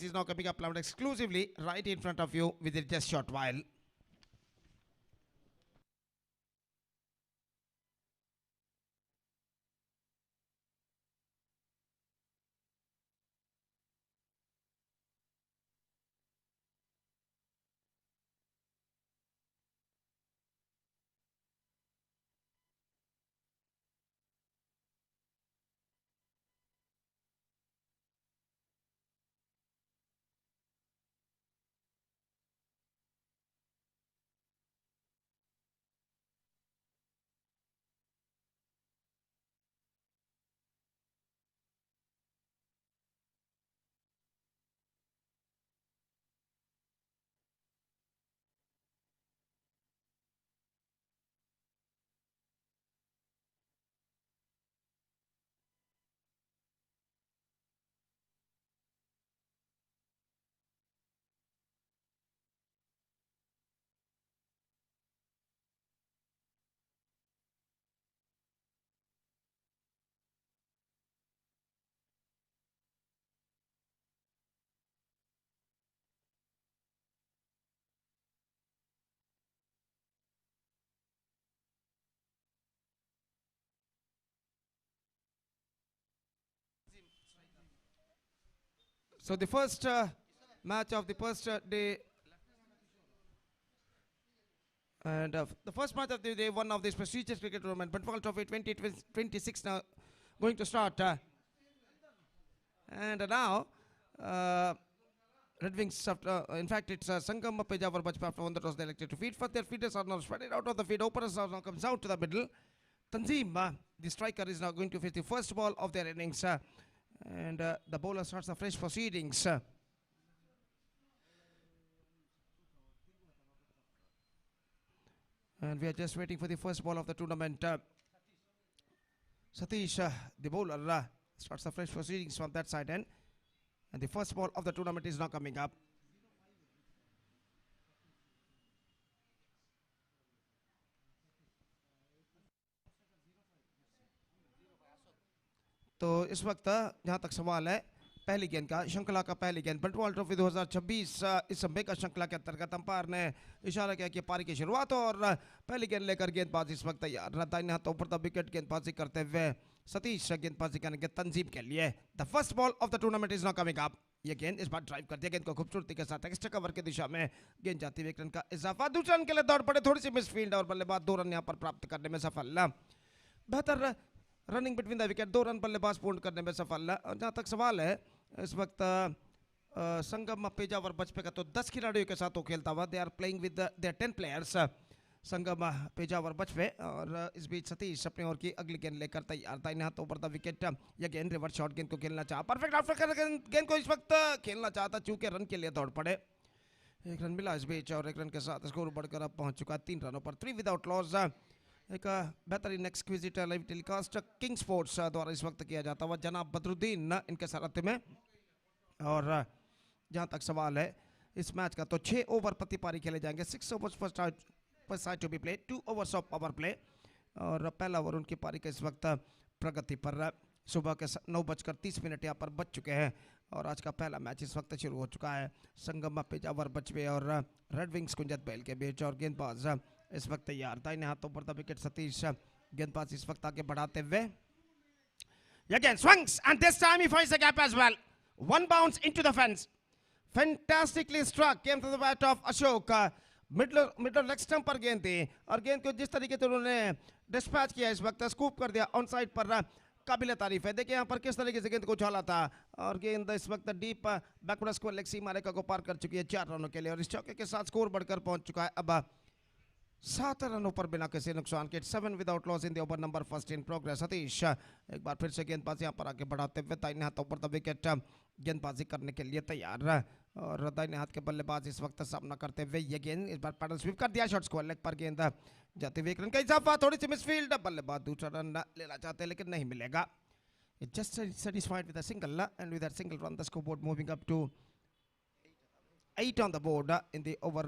is now coming up loud exclusively right in front of you within just short while. So the first match of the first day, and the first match of the day, one of this prestigious cricket tournament, Bantwal Trophy 2026 now going to start. And now, Red Wings, in fact, it's Sangam Pejawar Bajpa one that was elected to feed. First, their feeders are now spread out of the feed. Openers now comes out to the middle. Tanzim, the striker, is now going to face the first ball of their innings. And the bowler starts the fresh proceedings. And we are just waiting for the first ball of the tournament. Satish, the bowler, starts the fresh proceedings from that side end. And the first ball of the tournament is now coming up. तो इस वक्त जहां तक सवाल है पहली गेंद का श्रृंखला का पहली गेंद बंटवाल ट्रॉफी 2026 इस मेगा श्रृंखला के अंतर्गत अंपायर ने इशारा किया कि पारी की शुरुआत और पहली गेंद लेकर गेंदबाज इस वक्त तैयार दाहिने हाथों पर द विकेट गेंदबाजी करते हुए सतीश गेंदबाजी करेंगे तंजीम के लिए the first ball of the tournament is now coming up ये गेंद इस बार ड्राइव कर दिया गेंद को खूबसूरती के साथ एक्स्ट्रा कवर की दिशा में गेंद जाती हुई एक रन का इजाफा दूसरे रन के लिए दौड़ पड़े थोड़ी सी मिस फील्ड और बल्लेबाज 2 रन यहां पर प्राप्त करने में सफल बेहतर running between the wicket 2 run बल्लेबाज पूर्ण करने में सफल और जहां तक सवाल है इस वक्त संगम पेजावर बचपे का तो 10 खिलाड़ियों के साथ वो खेलता हुआ they are playing with their 10 players Sangam Pejawar Bachpe और इस बीच सतीश अपने ओर की अगली गेंद लेकर तैयार था इन्हें हाथों पर द विकेट या गेंद रिवर्स शॉट गेंद को खेलना चाहा परफेक्ट आउटफिट गेंद को इस वक्त खेलना चाहता चूंकि रन के लिए दौड़ पड़े एक रन मिला इस बीच और एक रन के साथ स्कोर बढ़कर अब पहुंच चुका है 3 रनों पर 3 विदाउट लॉस एक बेहतरीन exquisite live telecast king sports द्वारा इस वक्त किया जाता हुआ जनाब बदरुद्दीन इनके सारथ्य में और जहां तक सवाल है इस मैच का तो 6 ओवर प्रति पारी खेले जाएंगे 6 overs first side to be play 2 overs of power play और पहला ओवर उनकी पारी का इस वक्त प्रगति पर सुबह के 9:30 यहाँ पर बच चुके हैं और आज का पहला मैच इस वक्त शुरू हो चुका है संगम पेजावर बचवे और रेड विंग्स कुंजत बैल के बीच और गेंदबाज इस वक्त तैयार था इन्हें हाथों पर द विकेट सतीश गेंदबाज इस वक्त आगे बढ़ाते हुए again swings and this time he finds the gap as well one bounce into the fence fantastically struck came to the bat of Ashok middle leg stump पर गेंद थी और गेंद को जिस तरीके से उन्होंने डिस्पैच किया इस वक्त स्कूप कर दिया ऑन साइड पर काबिल तारीफ है देखिए यहाँ पर किस तरीके से गेंद को उछाला था और गेंद इस वक्त डीप बैकवर्ड स्क्वायर लेग सीमा रेखा को पार कर चुकी है 4 रनों के लिए और इस चौके के साथ स्कोर बढ़कर पहुंच चुका है अब 7 रनों पर बिना किसी नुकसान के 7 without loss in the over number first in progress Satish एक बार फिर से गेंदबाजी यहाँ पर आगे बढ़ाते हुए दाहिने हाथों पर द विकेट गेंदबाजी करने के लिए तैयार और दाहिने हाथ के बल्लेबाज इस वक्त सामना करते हुए ये गेंद इस बार पैडल स्वीप कर दिया शॉर्ट स्क्वायर लेग पर गेंद जाते हुए 1 रन का इजाफा थोड़ी सी मिसफील्ड बल्लेबाज दूसरा रन लेना चाहते हैं लेकिन नहीं मिलेगा It just satisfied with a single and with that single run the scoreboard moving up to 8 on the board in the over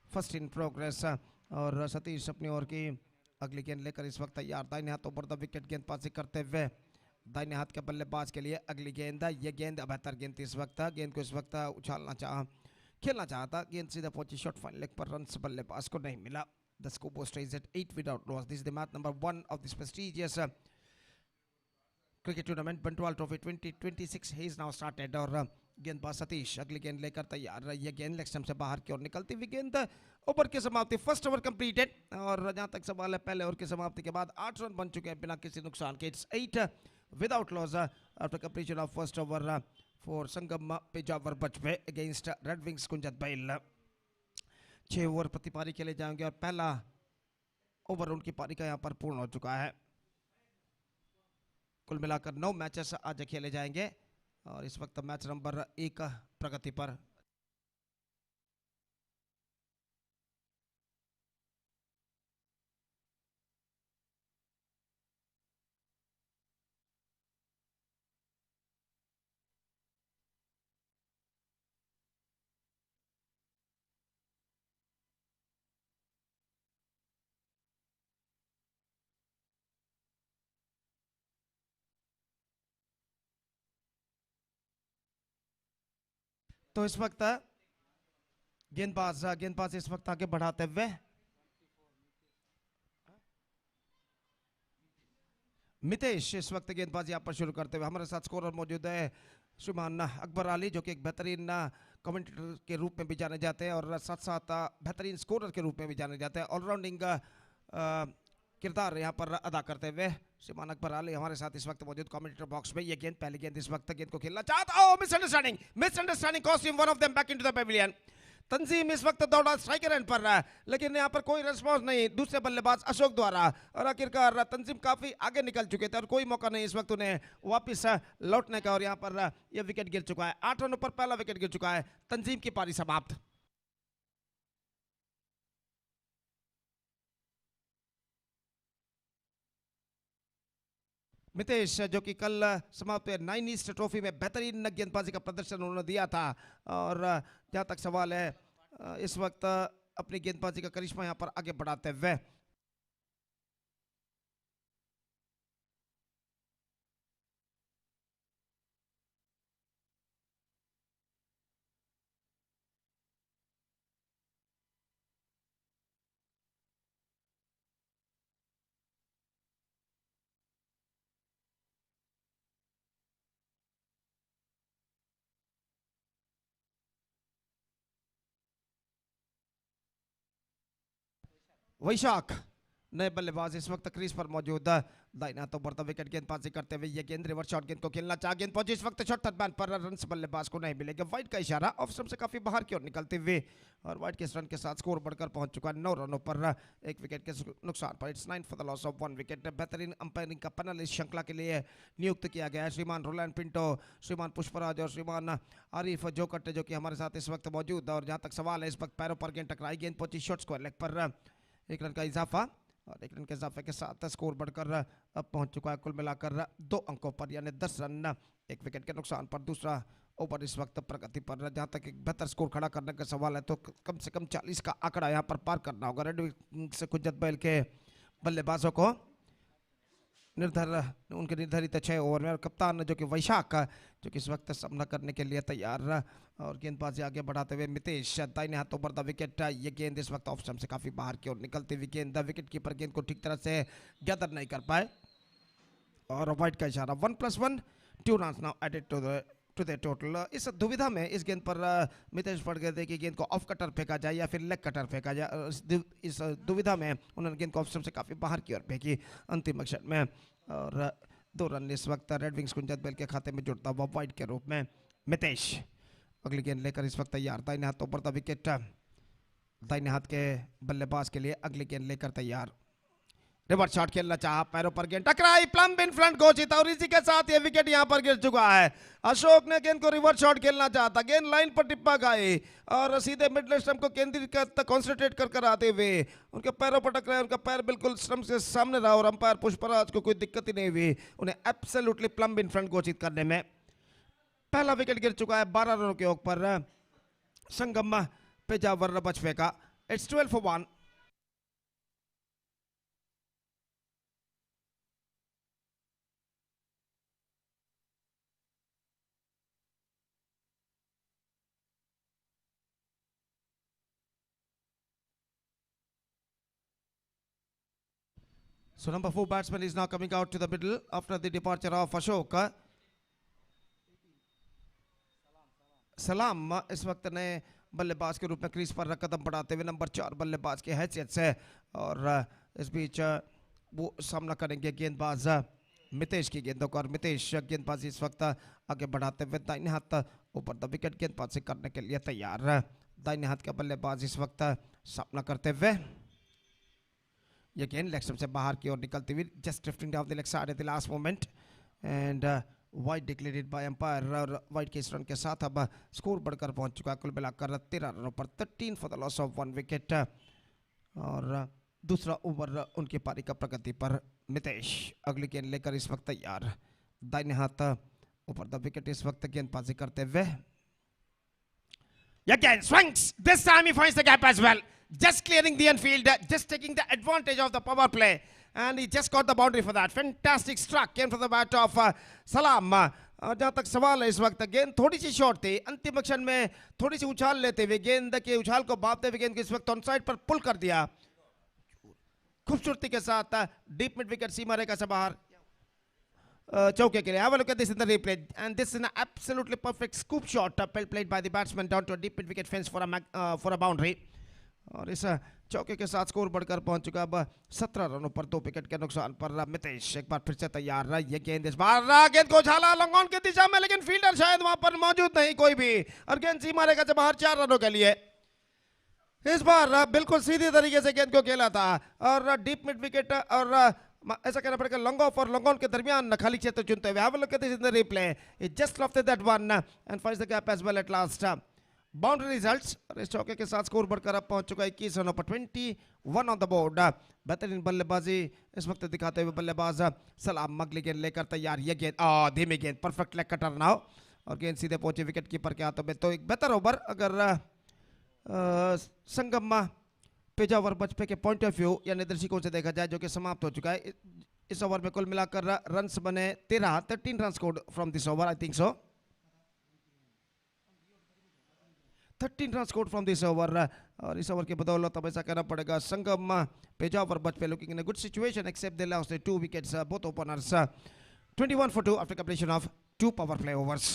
first in progress और सतीश अपनी ओर की अगली गेंद लेकर इस वक्त तैयार था इन्हें हाथों पर द विकेट गेंदबाजी करते हुए दाहिने हाथ के बल्लेबाज के लिए अगली गेंद। ये गेंद बेहतर गेंद थी इस वक्त, गेंद को इस वक्त उछालना चाहा, खेलना चाहता, गेंद सीधा पहुंची शॉट फाइन लेग पर, रन बल्लेबाज को नहीं मिला। The scoreboard stays at 8 without loss. This is the match number 1 of this prestigious cricket tournament, Bantwal Trophy 2026 has now started। और गेंदबाज सतीश अगली गेंद लेकर तैयार। ये गेंद लेग स्टंप से बाहर की ओर निकलती हुई गेंद। ओवर की समाप्ति, फर्स्ट ओवर कंप्लीटेड। और जहां तक सवाल है, पहले ओवर की समाप्ति के बाद 8 रन बन चुके हैं बिना किसी नुकसान के। It's 8 without loss after completion of first over for Sangam Pejawar Bachpe against red wings Kunjathbail. 6 over प्रति पारी खेले जाएंगे और पहला ओवर उनकी पारी का यहां पर पूर्ण हो चुका है। कुल मिलाकर 9 मैचेस आज खेले जाएंगे और इस वक्त मैच नंबर 1 प्रगति पर। तो इस वक्त गेंदबाज इस वक्त आगे बढ़ाते हुए मितेश इस वक्त गेंदबाज यहां पर शुरू करते हुए। हमारे साथ स्कोरर मौजूद है श्रीमान अकबर अली, जो कि एक बेहतरीन कमेंटेटर के रूप में भी जाने जाते हैं और साथ साथ बेहतरीन स्कोरर के रूप में भी जाने जाते हैं। ऑलराउंडिंग किरदार यहां पर अदा करते हुए श्रीमान अकबर अली हमारे साथ इस वक्त मौजूद कमेंटेटर बॉक्स में। ये गेंद, पहली गेंद इस वक्त गेंद को खेलना चाहता, oh misunderstanding cost him one of them back into the pavilion. Tanzeem इस वक्त दौड़ा स्ट्राइकर एंड पर, लेकिन यहाँ पर कोई रिस्पांस नहीं दूसरे बल्लेबाज अशोक द्वारा, और आखिरकार तंजीम काफी आगे निकल चुके थे और कोई मौका नहीं इस वक्त उन्हें वापस लौटने का। और यहाँ पर यह विकेट गिर चुका है, 8 रनों पर पहला विकेट गिर चुका है। तंजीम की पारी समाप्त। मितेश जो कि कल समाप्त हुए 9 ईस्ट ट्रॉफी में बेहतरीन गेंदबाजी का प्रदर्शन उन्होंने दिया था, और जहां तक सवाल है इस वक्त अपनी गेंदबाजी का करिश्मा यहां पर आगे बढ़ाते हुए वैशाख नए बल्लेबाज इस वक्त क्रीज पर मौजूद। दाहिना तो बढ़ता विकेट गेंदबाजी करते हुए ये गेंद रिवर्स शॉट, गेंद को खेलना चाह, गेंद पहुंची इस वक्त शॉर्ट बैन पर, रन बल्लेबाज को नहीं मिलेगा। वाइड का इशारा, ऑफ स्टंप से काफी बाहर की ओर निकलते हुए, और वाइड के इस रन के साथ स्कोर बढ़कर पहुंच चुका है 9 रनों पर, 1 विकेट के नुकसान पर। It's 9 for the loss of 1 wicket. बेहतरीन अंपायरिंग का पैनल इस श्रृंखला के लिए नियुक्त किया गया है। श्रीमान रोलैंड पिंटो, श्रीमान पुष्पराज और श्रीमान आरिफ जोकट्टे जो कि हमारे साथ इस वक्त मौजूद। और जहां तक सवाल है, इस वक्त पैरों पर गेंद टकराई, गेंद पहुंची शॉर्ट स्क्वायर लेग पर, 1 रन का इजाफा, और 1 रन के इजाफे के साथ स्कोर बढ़कर अब पहुंच चुका है कुल मिलाकर 2 अंकों पर, यानी 10 रन 1 विकेट के नुकसान पर। दूसरा ओवर इस वक्त प्रगति पर। जहां तक एक बेहतर स्कोर खड़ा करने का सवाल है तो कम से कम 40 का आंकड़ा यहां पर पार करना होगा रेड विंग्स से कुंजत बैल के बल्लेबाजों को। उनके निर्धारित 6 ओवर में, और कप्तान जो कि वैशाख जो कि इस वक्त सामना करने के लिए तैयार, और गेंदबाजी आगे बढ़ाते हुए मितेश दाहिने हाथों पर द विकेट। ये गेंद इस वक्त ऑफ स्टंप से काफी बाहर की ओर निकलती हुई गेंद, विकेट कीपर गेंद को ठीक तरह से गैदर नहीं कर पाए, और वाइड का इशारा। 1+1 2 runs now added to the total. इस दुविधा में इस गेंद पर मितेश पड़ गए थे कि गेंद को ऑफ कटर फेंका जाए या फिर लेग कटर फेंका जाए। इस दुविधा में उन्होंने गेंद को ऑफ स्टंप से काफी बाहर की ओर फेंकी अंतिम क्षण में, और 2 रन इस वक्त रेड विंग्स कुंजत बैल के खाते में जुड़ता हुआ वाइड के रूप में। मितेश अगली गेंद लेकर इस वक्त तैयार, दाहिने हाथों पर द विकेट, दाहिने हाथ के बल्लेबाज के लिए अगली गेंद लेकर तैयार। रिवर्स शॉट खेलना चाहा, पैरों पर गेंद टकराई, प्लम इन फ्रंट घोषित, और इसी के साथ ये विकेट यहां पर गिर चुका है। अशोक ने गेंद को रिवर्स शॉट खेलना चाहता, गेंद लाइन पर टिप्पा गई और सीधे मिडल स्टंप को केंद्रित कंसंट्रेट कर आते हुए उनके पैरों पर टकराए, उनका पैर बिल्कुल स्टंप से सामने रहा, और अंपायर पुष्पराज को कोई दिक्कत ही नहीं हुई उन्हें एब्सोल्युटली प्लम इन फ्रंट घोषित करने में। पहला विकेट गिर चुका है 12 रनों के ऊपर संगम पेजावर बचपे का। It's 12 for 1। So number 4 batsman is now coming out to the middle after the departure of Ashok. सलाम इस वक्त नए बल्लेबाज के रूप में क्रीज पर कदम बढ़ाते हुए नंबर 4 बल्लेबाज की हैसियत से, और इस बीच वो सामना करेंगे गेंदबाज मितेश की गेंदों का, और मितेश गेंदबाजी इस वक्त आगे बढ़ाते हुए दाहिने हाथ ऊपर द विकेट गेंदबाजी करने के लिए तैयार। दाहिने हाथ का बल्लेबाज इस वक्त सामना करते हुए ये गेंद लेग स्टंप से बाहर की ओर निकलती हुई, just drifting down the leg side eight the last moment, and wide declared by umpire, और वाइड के इस रन के साथ अब स्कोर बढ़कर पहुंच चुका है कुल मिलाकर 13 रनों पर, 13 for the loss of 1 wicket. और दूसरा ओवर उनकी पारी का प्रगति पर मितेश अगली गेंद लेकर इस वक्त तैयार। दाहिने हाथ ऊपर द विकेट इस वक्त गेंदबाजी करते हुए, again swings, this time he finds the gap as well, just clearing the infield, just taking the advantage of the power play, and he just got the boundary for that. Fantastic struck came from the bat of Salam. जहाँ तक सवाल है इस वक्त गेंद थोड़ी सी short थी, अंतिम क्षण में थोड़ी सी उछाल लेते हुए गेंद के उछाल को भापते हुए गेंद को इस वक्त ऑन साइड पर पुल कर दिया खूबसूरती के साथ, डीप मिड विकेट सीमा रेखा से बाहर चौके के लिए। Have a look at this in the replay, and this is an absolutely perfect scoop shot played by the batsman down to a deep mid wicket fence for a boundary, और इस चौके के साथ स्कोर बढ़कर पहुंच चुका अब 17 रनों पर 2 विकेट के नुकसान पर। मितेश एक बार फिर से तैयार रहा, ये गेंद इस बार गेंद को उछाला लॉन्ग ऑन की दिशा में, लेकिन फील्डर शायद वहां पर मौजूद नहीं कोई भी, और गेंद सीमा रेखा से बाहर 4 रनों के लिए। इस बार बिल्कुल सीधे तरीके से गेंद को खेला था, और डीप मिड विकेट और ऐसा कहना पड़ेगा लॉन्ग ऑफ और लॉन्ग ऑन के दरमियान खाली क्षेत्र चुनते हुए। Have a look at this in the replay. He just lofted that one and finds the gap as well at last. Boundary results, और इस चौके के साथ स्कोर बढ़कर अब पहुंच चुका है 21 रनों पर, 21 ऑन द बोर्ड। बेहतरीन बल्लेबाजी इस वक्त दिखाते हुए बल्लेबाज सलाम अगली गेंद लेकर तैयार। ये गेंद धीमी गेंद, परफेक्ट लेग कटर नाउ, और गेंद सीधे पहुंचे विकेट कीपर के हाथों में। तो एक बेहतर ओवर अगर संगम पेजावर बचपे के पॉइंट ऑफ व्यू यानी दर्शकों से देखा जाए, जो कि समाप्त हो चुका है। इस ओवर में कुल मिलाकर रन्स बने 13 run scored from this over, I think so 13 run scored from this over, और इस ओवर की बदौलत अब ऐसा कहना पड़ेगा Sangam Pejawar Bachpe looking in a good situation except they lost 2 wickets, both openers 21 for 2 after completion of 2 power play overs.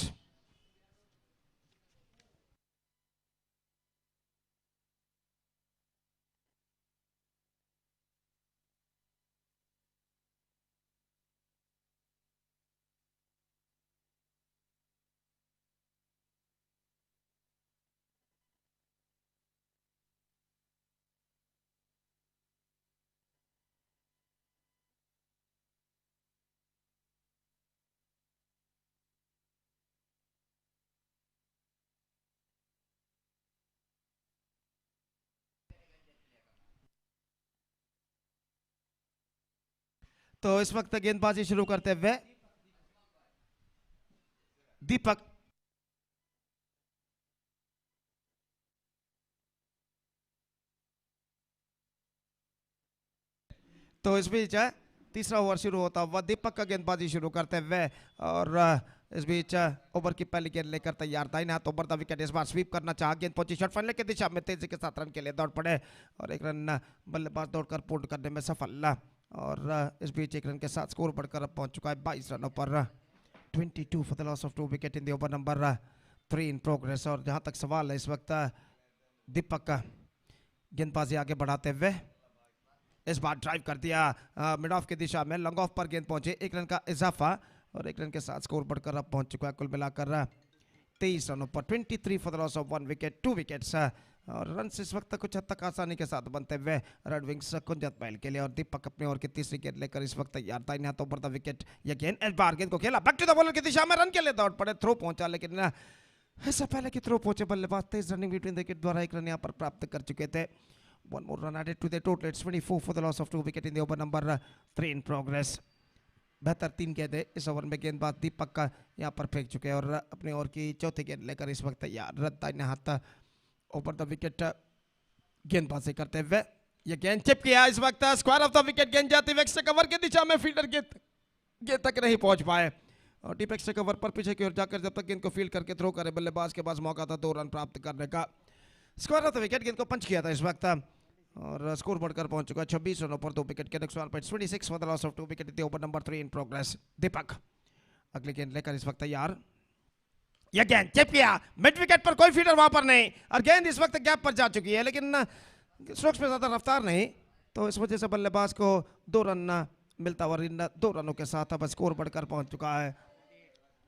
तो इस वक्त गेंदबाजी शुरू करते हुए दीपक तो इस बीच तीसरा ओवर शुरू होता हुआ दीपक का गेंदबाजी शुरू करते हुए, और इस बीच ओवर की पहली गेंद लेकर तैयार था। हाथ ओवर द विकेट इस बार स्वीप करना चाहा, गेंद पहुंची शॉट फाइनल की दिशा में तेजी के साथ रन के लिए दौड़ पड़े, और एक रन बल्लेबाज दौड़कर पूर्ण करने में सफल, और इस बीच एक रन के साथ स्कोर बढ़कर अब पहुंच चुका है 22 रनों पर, 22 for the loss of 2 wicket in the over number 3 in progress. और जहां तक सवाल है इस वक्त दीपक का गेंदबाजी आगे बढ़ाते हुए इस बार ड्राइव कर दिया मिड ऑफ की दिशा में, लॉन्ग ऑफ पर गेंद पहुंचे, 1 रन का इजाफा, और 1 रन के साथ स्कोर बढ़कर अब पहुंच चुका है कुल मिलाकर 23 रनों पर, 23 for the loss of 1 wicket, 2 wickets, और रन इस वक्त कुछ हद तक आसानी के साथ बनते हुए रेड विंग्स कुंजत महल के लिए। और दीपक अपने ओवर की तीसरी गेंद लेकर इस वक्त तैयार था। इन हाथों पर द विकेट, ये गेंद इस बार गेंद को खेला बैक टू द बॉलर की दिशा में, रन के लिए दौड़ पड़े, थ्रो पहुंचा, लेकिन इससे पहले कि थ्रो पहुंचे बल्लेबाज तेज रनिंग बिटवीन द विकेट द्वारा 1 रन यहाँ पर प्राप्त कर चुके थे। 1 more run added to the total. It's 24 for the loss of 2 wicket in the over number 3 in progress. बेहतर 3 गेंदें इस ओवर में गेंदबाज दीपक का यहाँ पर फेंक चुके हैं, और अपने ओवर की चौथी गेंद लेकर इस वक्त तैयार। दाहिने हाथ ओवर द विकेट गेंदबाजी करते हुए ये गेंद चिप किया, इस वक्त स्क्वायर ऑफ द विकेट गेंद जाती हुए एक्स्ट्रा कवर की दिशा में, फील्डर गेंद तक नहीं पहुंच पाए, और डीप एक्स्ट्रा कवर पर पीछे की ओर जाकर जब तक गेंद को फील्ड करके थ्रो करे बल्लेबाज के पास मौका था 2 रन प्राप्त करने का। स्क्वायर ऑफ द विकेट गेंद को पंच किया था इस वक्त, और स्कोर बढ़कर पहुंच चुका है 26 रनों पर 2 विकेट के नुकसान पर 26 for the loss of 2 wicket in over number 3 in progress. Deepak अगली गेंद लेकर इस वक्त तैयार। यह गेंद चिप किया मिड विकेट पर, कोई फील्डर वहां पर नहीं और गेंद इस वक्त गैप पर जा चुकी है, लेकिन स्ट्रोक्स में ज्यादा रफ्तार नहीं, तो इस वजह से बल्लेबाज को 2 रन मिलता हुआ 2 रनों के साथ अब स्कोर बढ़कर पहुंच चुका है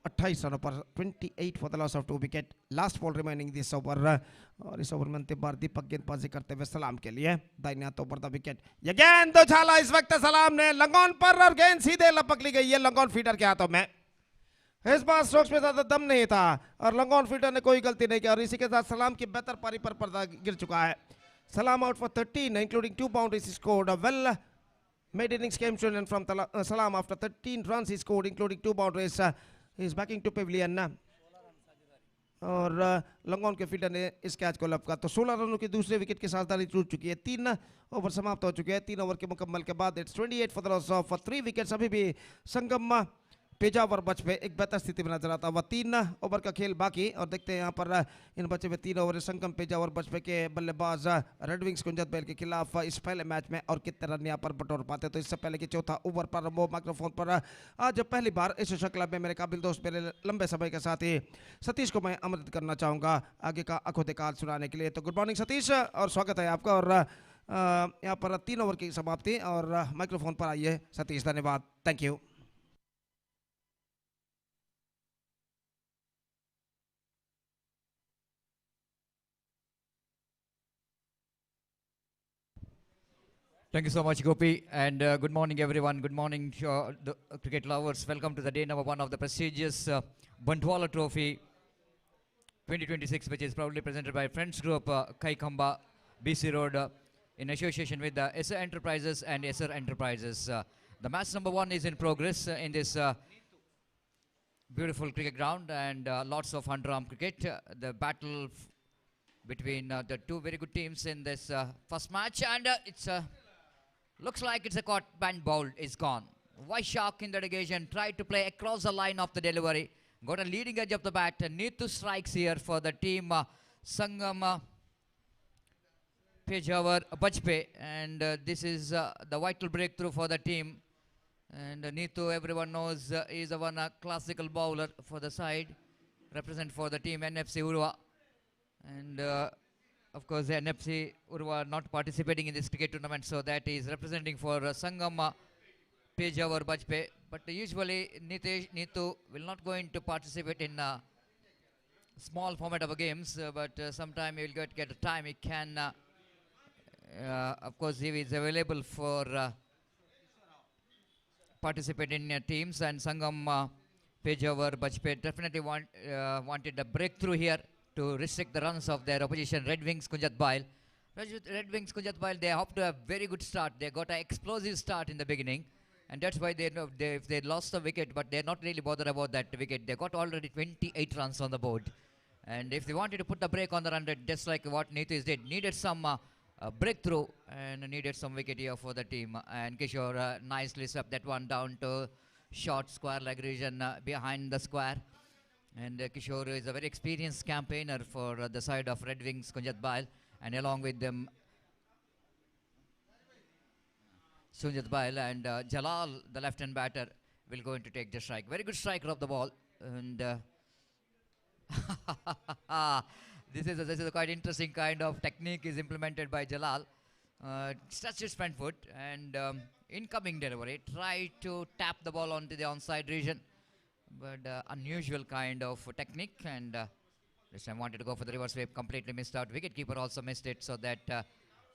28 रनों पर 28 for the loss of 2 wicket. Last ball remaining this over और इस ओवर में अंतिम बार दीपक गेंदबाजी करते हुए सलाम के लिए दाहिने हाथों पर द विकेट। यह गेंद तो छाला इस वक्त सलाम ने लंगोन पर और गेंद सीधे लपक ली गई है लंगोन फीडर के हाथों में। इस बार स्ट्रोक्स में ज्यादा दम नहीं था और लंगोन फीडर ने कोई गलती नहीं की और इसी के साथ सलाम की बेहतर पारी पर पर्दा गिर चुका है। Salam out for 13, including 2 boundaries he scored. A well-made innings came to an end from Salam after 13 runs he scored, including 2 boundaries. He is backing to pavilion. और लंगोन के फील्डर ने इस कैच को लपका तो 16 रनों की दूसरे विकेट की साझेदारी टूट चुकी है। 3 ओवर समाप्त हो चुके हैं। 3 ओवर के मुकम्मल के बाद it's 28 for the loss of 3 wickets. अभी भी संगम पेजावर बच पे एक बेहतर स्थिति में नजर आता हुआ। 3 ओवर का खेल बाकी और देखते हैं यहाँ पर इन बचे हुए 3 ओवर संगम पेजावर बच पे के बल्लेबाज रेड विंग्स कुंजत बैल के खिलाफ इस पहले मैच में और कितने रन यहाँ पर बटोर पाते। तो इससे पहले कि चौथा ओवर पर वो माइक्रोफोन पर आज पहली बार इस श्रृंखला में मेरे काबिल दोस्त मेरे लंबे समय के साथ ही सतीश को मैं आमंत्रित करना चाहूँगा आगे का अखोदेकाल सुनाने के लिए। तो गुड मॉर्निंग सतीश और स्वागत है आपका। और यहाँ पर 3 ओवर की समाप्ति और माइक्रोफोन पर आइए सतीश। धन्यवाद, thank you. Thank you so much, Gopi, and good morning, everyone. Good morning to the cricket lovers. Welcome to the day number 1 of the prestigious Bantwal Trophy 2026, which is proudly presented by Friends Group, Kaikamba, BC Road, in association with the Eesa Enterprises and Eesa Enterprises. The match number 1 is in progress in this beautiful cricket ground, and lots of underarm cricket. The battle between the 2 very good teams in this first match, and it's looks like it's a caught band bowled is gone. Why Shark in the occasion tried to play across the line of the delivery, got a leading edge of the bat. Need to strikes here for the team Sangam Pejawar Bajpe, and this is the vital breakthrough for the team. And Neetu, everyone knows, is a one classical bowler for the side, represent for the team NFC Urva. And of course, the NFC Urva not participating in this cricket tournament, so that is representing for Sangam Pejawar Bajpe. But usually, Neetu will not going to participate in small format of games, but sometime he will get a time. He can, of course, he is available for participate in teams, and Sangam Pejawar Bajpe definitely wanted a breakthrough here to restrict the runs of their opposition, Red Wings Kunjat Bail. Red Wings Kunjat Bail, they hope to have very good start. They got an explosive start in the beginning, and that's why they lost the wicket, but they're not really bothered about that wicket. They got already 28 runs on the board, and if they wanted to put the break on the run rate, just like what Neetu did, needed some breakthrough and needed some wicket here for the team. And Kishore nicely swept that one down to short square leg region behind the square. And Kishore is a very experienced campaigner for the side of Red Wings Kunjat Bail, and along with them Sunjat Bail and Jalal, the left-hand batter, will go in to take the strike. Very good striker of the ball, and this is a quite interesting kind of technique is implemented by Jalal. Touched his front foot and incoming delivery, tried to tap the ball onto the onside region, but unusual kind of technique, and this time wanted to go for the reverse sweep, completely missed out. Wicketkeeper also missed it, so that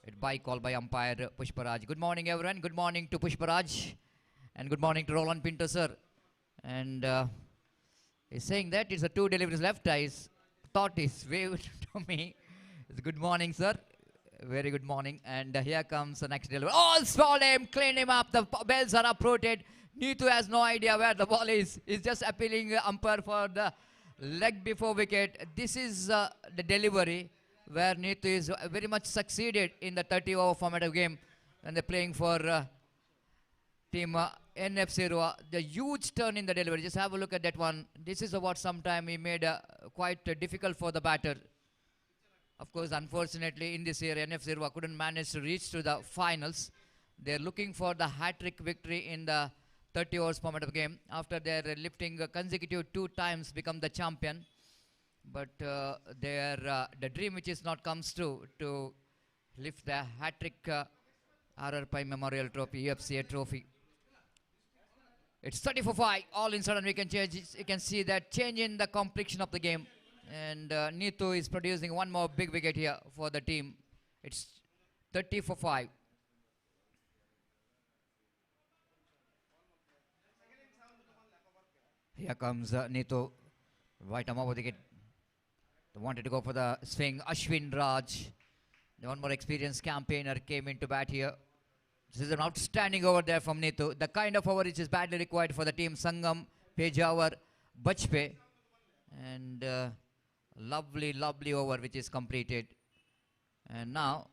it by call by umpire Pushparaj. Good morning, everyone. Good morning to Pushparaj, and good morning to Roland Pinto, sir. And he's saying that it's a 2 deliveries left. I thought he's waved to me. It's good morning, sir. Very good morning. And here comes the next delivery. Oh, swallowed him, clean him up. The bells are uprooted. Neetu has no idea where the ball is. He's just appealing umpire for the leg before wicket. This is the delivery where Neetu is very much succeeded in the 30-over format of game, and they're playing for team NFC Roa. The huge turn in the delivery. Just have a look at that one. This is what sometime he made quite difficult for the batter. Of course, unfortunately, in this year, NF Zirwa couldn't manage to reach to the finals. They're looking for the hat-trick victory in the 30 overs format of the game after their lifting consecutive 2 times become the champion. But the dream which is not comes true to lift the hat-trick RR Pai Memorial Trophy, UFCA trophy. It's 34-5, all in sudden we can change. You can see that change in the complexion of the game. And Neetu is producing one more big wicket here for the team. It's 30-5. Here comes Neetu. Right arm over the wicket. They wanted to go for the swing. Ashwin Raj, the one more experienced campaigner, came into bat here. This is an outstanding over there from Neetu. The kind of over which is badly required for the team. Sangam, Pejawar, Bajpe. And lovely over which is completed. And now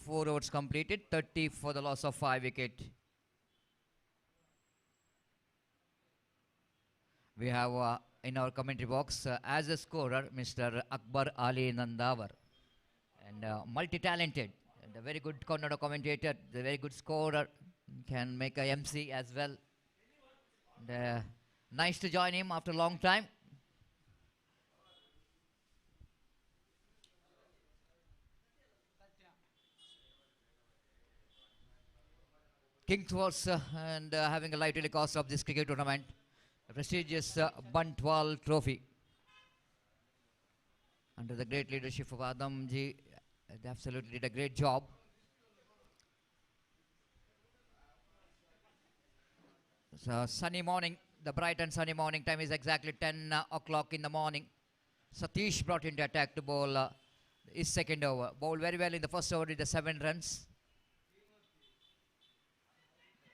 4 overs completed. 30 for the loss of 5 wicket. We have in our commentary box as a scorer Mr. Akbar Ali Nandawar, and multi-talented and a very good corner commentator, the very good scorer, can make a MC as well. And, nice to join him after a long time. Kings was and having a live telecast of this cricket tournament, a prestigious Bantwal trophy. Under the great leadership of Adamji, they absolutely did a great job. So sunny morning, the bright and sunny morning time is exactly 10 o'clock in the morning. Satish brought into attack to bowl his second over. Bowled very well in the first over with the 7 runs.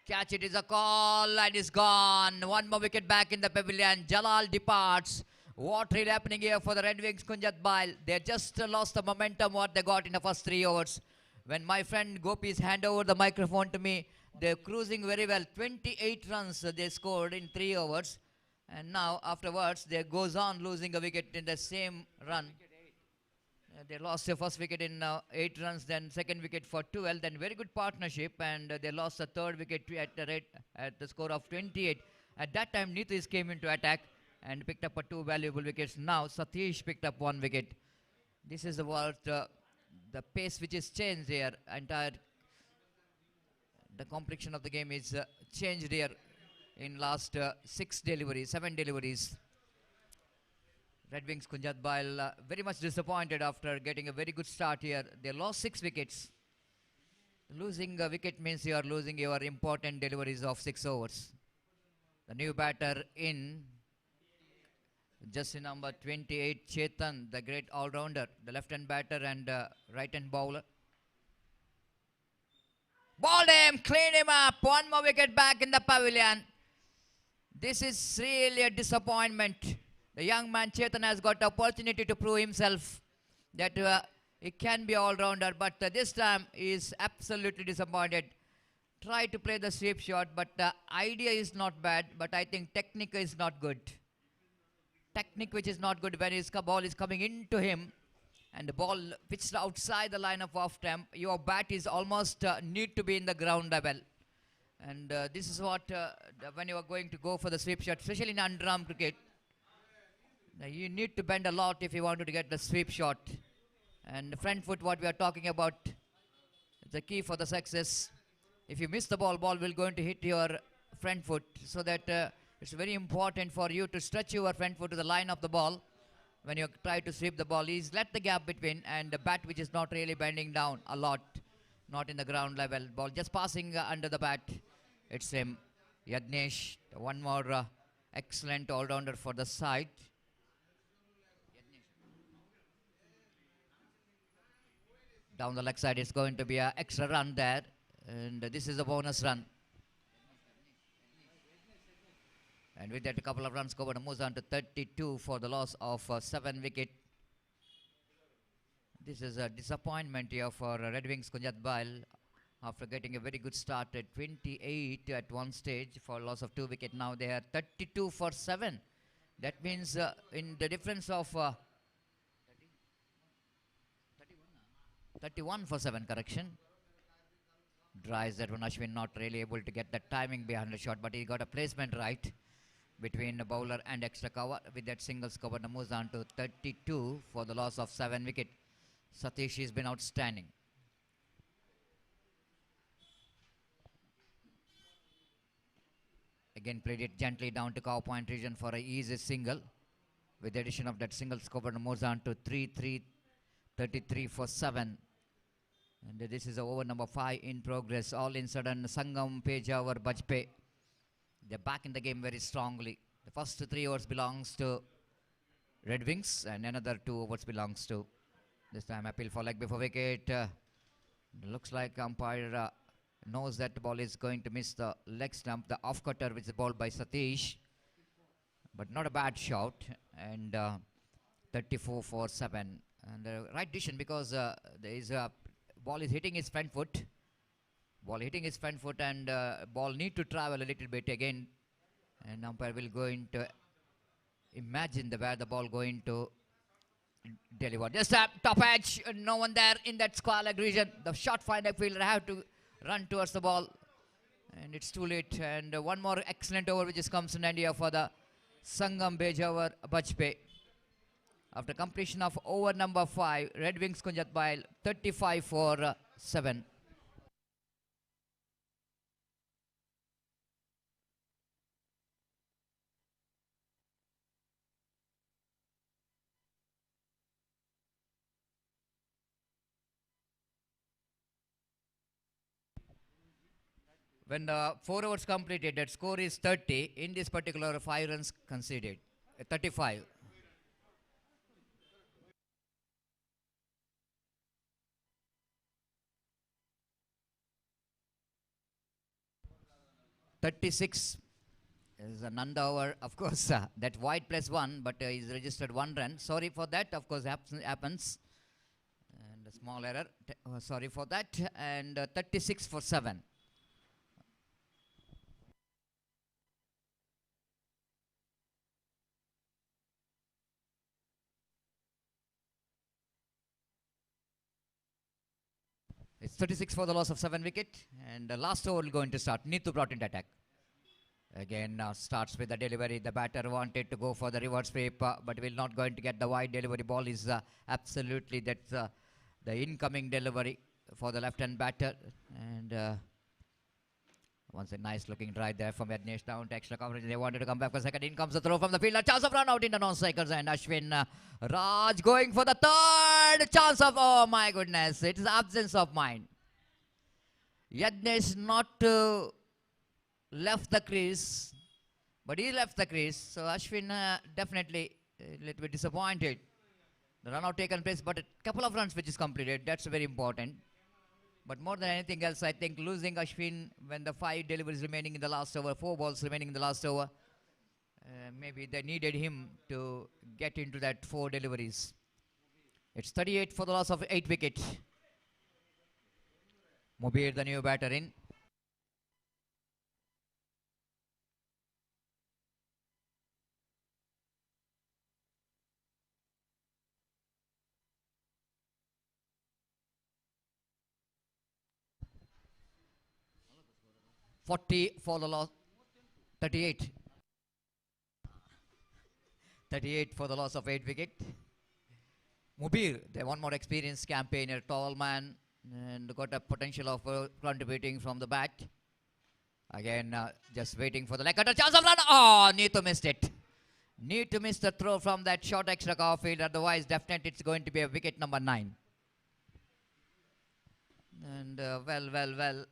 Catch, it is a call and is gone. One more wicket back in the pavilion. Jalal departs. What really happening here for the Red Wings, Kunjat Bail? They just lost the momentum what they got in the first 3 overs. When my friend Gopis hand over the microphone to me, they're cruising very well. 28 runs they scored in 3 overs. And now afterwards, they goes on losing a wicket in the same run. They lost their first wicket in 8 runs, then second wicket for 12, then very good partnership, and they lost the third wicket at the score of 28. At that time, Nitish came into attack and picked up 2 valuable wickets. Now, Satish picked up 1 wicket. This is what the pace which is changed here. The complexion of the game is changed here in last 7 deliveries. Red Wings Kunjat Bail very much disappointed after getting a very good start here. They lost 6 wickets. Losing a wicket means you are losing your important deliveries of 6 overs. The new batter in, just number 28, Chetan, the great all-rounder, the left-hand batter and right-hand bowler. Balled him, cleaned him up, 1 more wicket back in the pavilion. This is really a disappointment. The young man Chetan has got the opportunity to prove himself that he can be all-rounder, but this time he is absolutely disappointed. Try to play the sweep shot, but the idea is not bad, but I think technique is not good. Technique which is not good when his ball is coming into him and the ball pitched outside the line of off-stump, your bat is almost need to be in the ground level. And this is what, when you are going to go for the sweep shot, especially in underarm cricket, you need to bend a lot if you want to get the sweep shot. And the front foot, what we are talking about, is the key for the success. If you miss the ball will going to hit your front foot. So that it's very important for you to stretch your front foot to the line of the ball when you try to sweep the ball. Is let the gap between and the bat which is not really bending down a lot, not in the ground level. Ball just passing under the bat. It's him, Yagnesh, one more excellent all-rounder for the side. Down the leg side, it's going to be an extra run there. And this is a bonus run. And with that, a couple of runs covered, moves on to 32 for the loss of 7 wicket. This is a disappointment here for Red Wings Kunjat Bail after getting a very good start at 28 at one stage for loss of 2 wicket. Now they are 32 for 7. That means in the difference of 31. 31 for 7 correction. Dries that one. Ashwin not really able to get the timing behind the shot, but he got a placement right between the bowler and extra cover. With that singles cover, the moves on to 32 for the loss of 7 wicket. Satish has been outstanding. Again played it gently down to cow point region for a easy single. With the addition of that singles cover, the moves on to 33 for 7. And this is over number 5 in progress. All in sudden, Sangam, Pejawar, Bajpe. They're back in the game very strongly. The first 3 overs belongs to Red Wings and another 2 overs belongs to this time appeal for leg before wicket. Looks like umpire knows that the ball is going to miss the leg stump. The off cutter which is bowled by Satish. But not a bad shot. And 34 for 7. And the right decision because there is a ball is hitting his front foot. Ball hitting his front foot and ball need to travel a little bit again. And umpire will go into imagine where the ball going to deliver. Just a top edge, no one there in that square leg region. The short finder fielder have to run towards the ball. And it's too late. And one more excellent over which comes in India for the Sangam Bejawar Bajpe. After completion of over number 5, Red Wings Kunjat Bail 35 for 7. When the 4 overs completed, that score is 30. In this particular 5 runs conceded. 35. "36" is an under over, of course. That wide +1, but he's registered 1 run. Sorry for that, of course, happens. And a small error. Sorry for that. And 36 for 7. It's 36 for the loss of 7 wicket. And the last over will going to start. Neetu brought into attack. Again, starts with the delivery. The batter wanted to go for the reverse sweep, but will not going to get the wide delivery. Ball is absolutely that's the incoming delivery for the left-hand batter. And once a nice looking drive there from Yadnesh down to extra coverage. They wanted to come back for second. In comes the throw from the fielder. Chance of run out in the non-strikers. And Ashwin Raj going for the third chance of, oh my goodness, it is absence of mind. Yadnesh not left the crease, but he left the crease. So Ashwin definitely a little bit disappointed. The run out taken place, but a couple of runs which is completed. That's very important. But more than anything else, I think losing Ashwin when the 5 deliveries remaining in the last over, 4 balls remaining in the last over, maybe they needed him to get into that 4 deliveries. It's 38 for the loss of 8 wicket. Mubir, the new batter in. "40 for the loss, 38. 38 for the loss of 8 wicket. Mubir, the one more experienced campaigner, tall man, and got a potential of contributing from the bat. Again, just waiting for the leg cutter. Chance of run. Oh, Neetu missed it. Need to miss the throw from that short extra cover field. Otherwise, definitely it's going to be a wicket number 9. And well.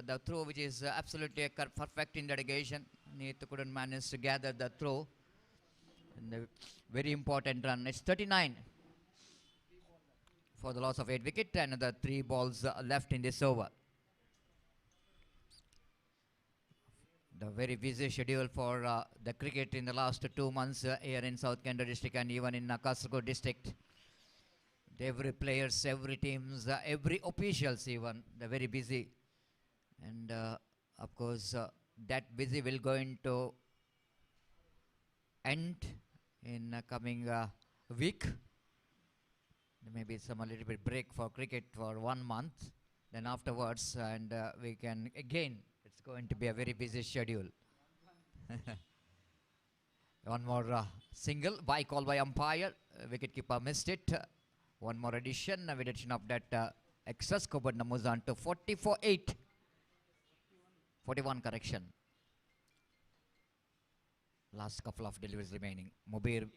The throw which is absolutely perfect in dedication. Neetu couldn't manage to gather the throw. And a very important run. It's 39 for the loss of 8 wicket. Another 3 balls left in this over. The very busy schedule for the cricket in the last 2 months here in South Kenda district and even in Kasaragod district. Every players, every teams, every officials even, they're very busy. And of course, that busy will going to end in coming week. Maybe some a little bit break for cricket for 1 month. Then afterwards, and we can again. It's going to be a very busy schedule. One more single by call by umpire. Wicketkeeper missed it. One more addition. With addition of that extra scoreboard numbers on to 44-8. 41 correction. Last couple of deliveries remaining. Mubir,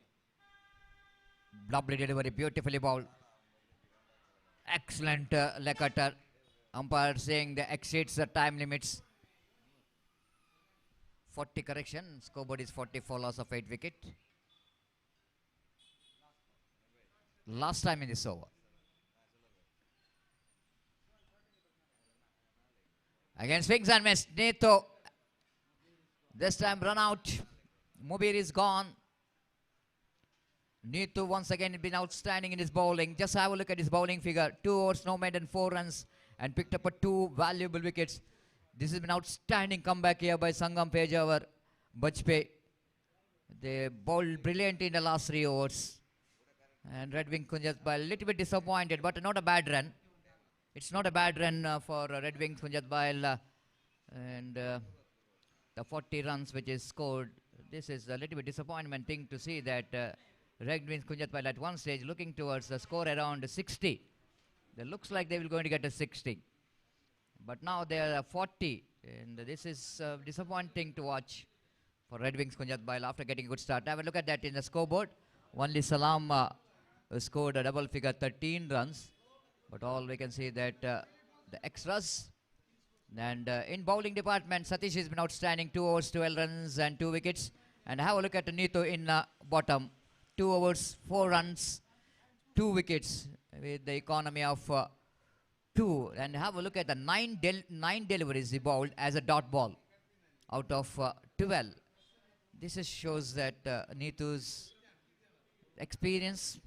lovely delivery, beautifully bowled. Excellent leg cutter. Umpire saying the exceeds the time limits. 40 correction. Scoreboard is 44, loss of 8 wicket. Last time in this over. Again swings and miss. Neto. This time run out. Mubir is gone. Neto once again been outstanding in his bowling. Just have a look at his bowling figure. 2 overs, no maiden, 4 runs, and picked up 2 valuable wickets. This has been outstanding comeback here by Sangam Pejawar Bajpayee. They bowled brilliantly in the last 3 overs. And Red Wing Kunjatbhai a little bit disappointed, but not a bad run. It's not a bad run for Red Wing Kunjatbhai. And the 40 runs which is scored, this is a little bit disappointment thing to see that Red Wing Kunjatbhai at one stage looking towards the score around 60. It looks like they will going to get a 60. But now they are 40, and this is disappointing to watch for Red Wings Kunjatbhai after getting a good start. Have a look at that in the scoreboard. Only Salam scored a double figure 13 runs, but all we can see that the extras. And in bowling department, Satish has been outstanding. 2 overs, 12 runs and 2 wickets. And have a look at Neto in bottom. 2 overs, 4 runs, 2 wickets with the economy of 2. And have a look at the 9 deliveries he bowled as a dot ball out of 12. This shows that Neto's experience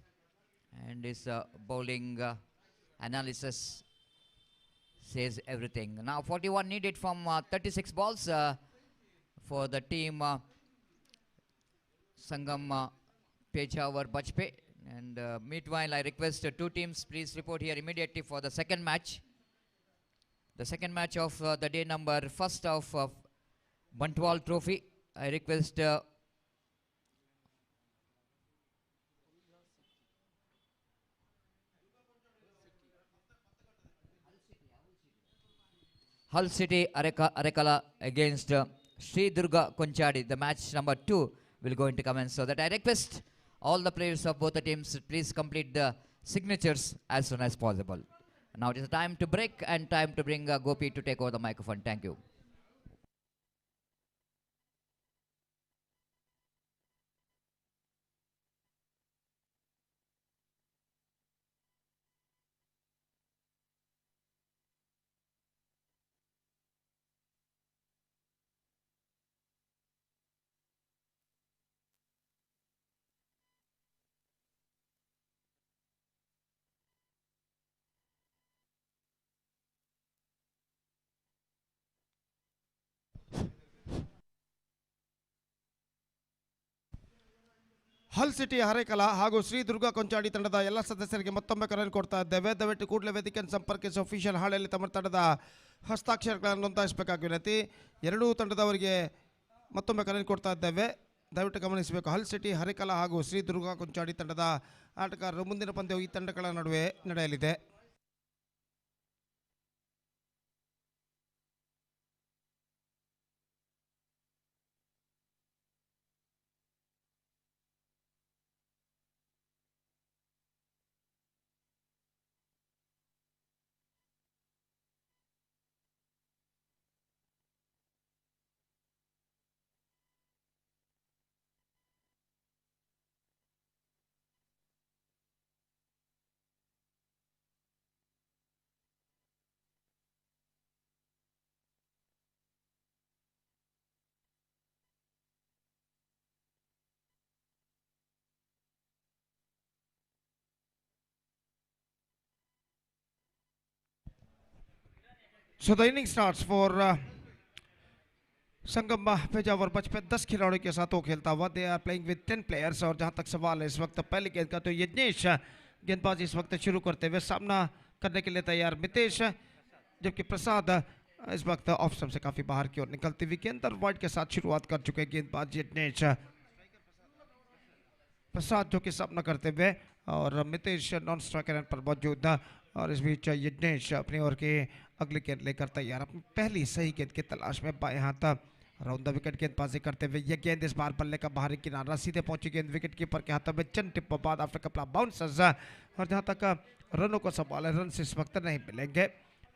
and his bowling analysis says everything. Now 41 needed from 36 balls for the team Sangam Pejawar Bajpayee. And meanwhile, I request 2 teams please report here immediately for the second match. The second match of the day number first of Bantwal Trophy. I request Hull City Arekala against Sri Durga Konchadi. The match number 2 will go into commence. So that I request all the players of both the teams please complete the signatures as soon as possible. Now it is time to break and time to bring Gopi to take over the microphone. Thank you. Hull City Harekala ಹಾಗೂ ಶ್ರೀ ದುರ್ಗಾ ಕೊಂಚಾಡಿ ತಂಡದ ಎಲ್ಲ ಸದಸ್ಯರಿಗೆ ಮತ್ತೊಮ್ಮೆ ಕರೆ ಕೊಡ್ತಾ ಇದ್ದೇವೆ. ದಯವಿಟ್ಟು ಕೂಡಲೇ ವೇದಿಕೆಯನ್ನು ಸಂಪರ್ಕಿಸಿ ಅಫಿಷಿಯಲ್ ಹಾಳೆಯಲ್ಲಿ ತಮ್ಮ ತಂಡದ ಹಸ್ತಾಕ್ಷರಗಳನ್ನು ನೋಂದಾಯಿಸಬೇಕಾಗಿ ವಿನಂತಿ. ಎರಡೂ ತಂಡದವರಿಗೆ ಮತ್ತೊಮ್ಮೆ ಕರೆ ಕೊಡ್ತಾ ಇದ್ದೇವೆ. ದಯವಿಟ್ಟು ಗಮನಿಸಬೇಕು. ಹಲ್ ಸಿಟಿ ಹರೇಕಲ ಹಾಗೂ ಶ್ರೀ ದುರ್ಗಾ ಕೊಂಚಾಡಿ ತಂಡದ ಆಟಗಾರರು ಮುಂದಿನ ಪಂದ್ಯವು ಈ ತಂಡಗಳ ನಡುವೆ ನಡೆಯಲಿದೆ. So the inning starts for Sangam Pejawar बचपन 10 खिलाड़ियों के साथ वो खेलता हुआ. They are playing with 10 players. और जहां तक सवाल है इस वक्त पहली गेंद का तो यज्ञेश गेंदबाजी इस वक्त शुरू करते हुए सामना करने के लिए तैयार मितेश, जबकि प्रसाद इस वक्त ऑफ स्टंप से काफी बाहर की ओर निकलती हुई गेंद और वाइड के साथ शुरुआत कर चुके हैं गेंदबाज यज्ञेश प्रसाद, जो कि सामना करते हुए और मितेश नॉन स्ट्राइकर एंड पर मौजूद। और इस बीच यज्ञेश अपनी ओर की अगली गेंद लेकर तैयार, अपनी पहली सही गेंद की तलाश में बाएं हाथ राउंड द विकेट गेंदबाजी करते हुए ये गेंद इस बार बल्ले का बाहरी किनारा सीधे पहुंची गेंद विकेट कीपर के हाथों में चंद टिप बाद आफ्टर कपल ऑफ बाउंसर्स। और जहां तक रनों को सवाल है, रन इस वक्त नहीं मिलेंगे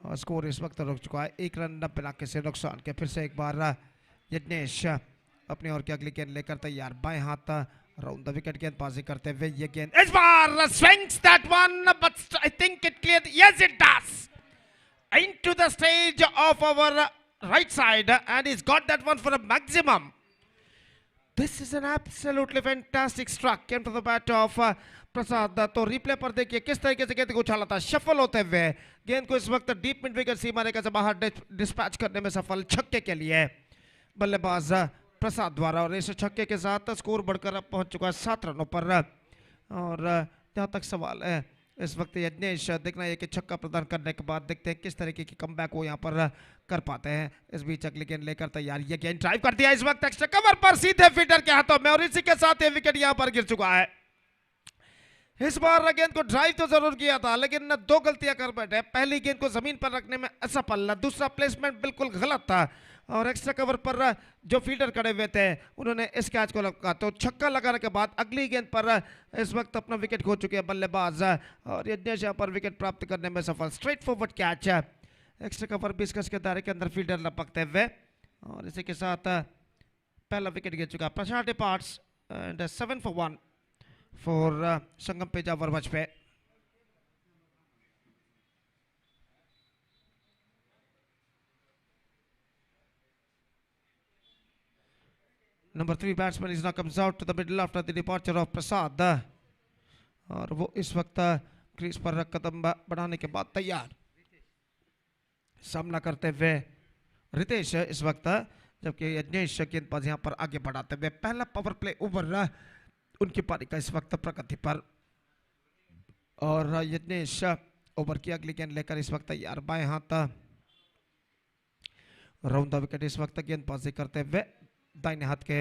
और स्कोर इस वक्त रुक चुका है 1 रन बिना किसी नुकसान के। फिर से एक बार यज्ञेश अपनी ओर की अगली गेंद लेकर तैयार, बाएं हाथ राउंड द विकेट गेंदबाजी करते हुए ये गेंद इस बार swings that one, but I think it cleared. Yes, it does. Into the stage of our right side, and he's got that one for a maximum. This is an absolutely fantastic struck. Came to the bat of प्रसाद। तो replay पर देखिए किस तरीके से गेंद को उछाला था, shuffle होते हुए गेंद को इस वक्त डीप मिड विकेट सीमा रेखा से बाहर डिस्पैच करने में सफल, छक्के के लिए बल्लेबाज प्रसाद द्वारा। और इस छक्के के साथ स्कोर बढ़कर अब पहुंच चुका है 7 रनों पर। और जहां तक सवाल है इस वक्त यज्ञेश, देखना है कि छक्का प्रदान करने के बाद देखते हैं किस तरीके की कमबैक वो यहाँ पर कर पाते हैं। इस बीच अगली गेंद लेकर तैयार, ये गेंद ड्राइव कर दिया इस वक्त एक्स्ट्रा कवर पर सीधे फील्डर के हाथों में, और इसी के साथ ये विकेट यहाँ पर गिर चुका है। इस बार गेंद को ड्राइव तो जरूर किया था, लेकिन 2 गलतियां कर बैठे। पहली गेंद को जमीन पर रखने में असफल, दूसरा प्लेसमेंट बिल्कुल गलत था, और एक्स्ट्रा कवर पर जो फील्डर खड़े हुए थे उन्होंने इस कैच को लगा। तो छक्का लगाने के बाद अगली गेंद पर इस वक्त अपना विकेट खो चुके हैं बल्लेबाज, और यज्ञेश यहाँ पर विकेट प्राप्त करने में सफल। Straight forward catch, extra cover 20 गज के दायरे के अंदर फील्डर लपकते हुए, और इसी के साथ पहला विकेट गिर चुका। प्रशांत departs and 7 for 1 for Sangam Pejawar मंच पे। Number 3 batsman is now comes out to the middle after the departure of प्रसाद, और वो इस वक्त क्रीज पर कदम बढ़ाने के बाद तैयार सामना करते हुए रितेश इस वक्त, जबकि यज्ञेश गेंदबाज यहाँ पर आगे बढ़ाते हुए। पहला पावर प्ले ओवर उनकी पारी का इस वक्त प्रगति पर, और यज्ञेश ओवर की अगली गेंद लेकर इस वक्त तैयार, बाएं हाथ राउंड द विकेट इस वक्त गेंदबाजी करते हुए। दाहिने हाथ के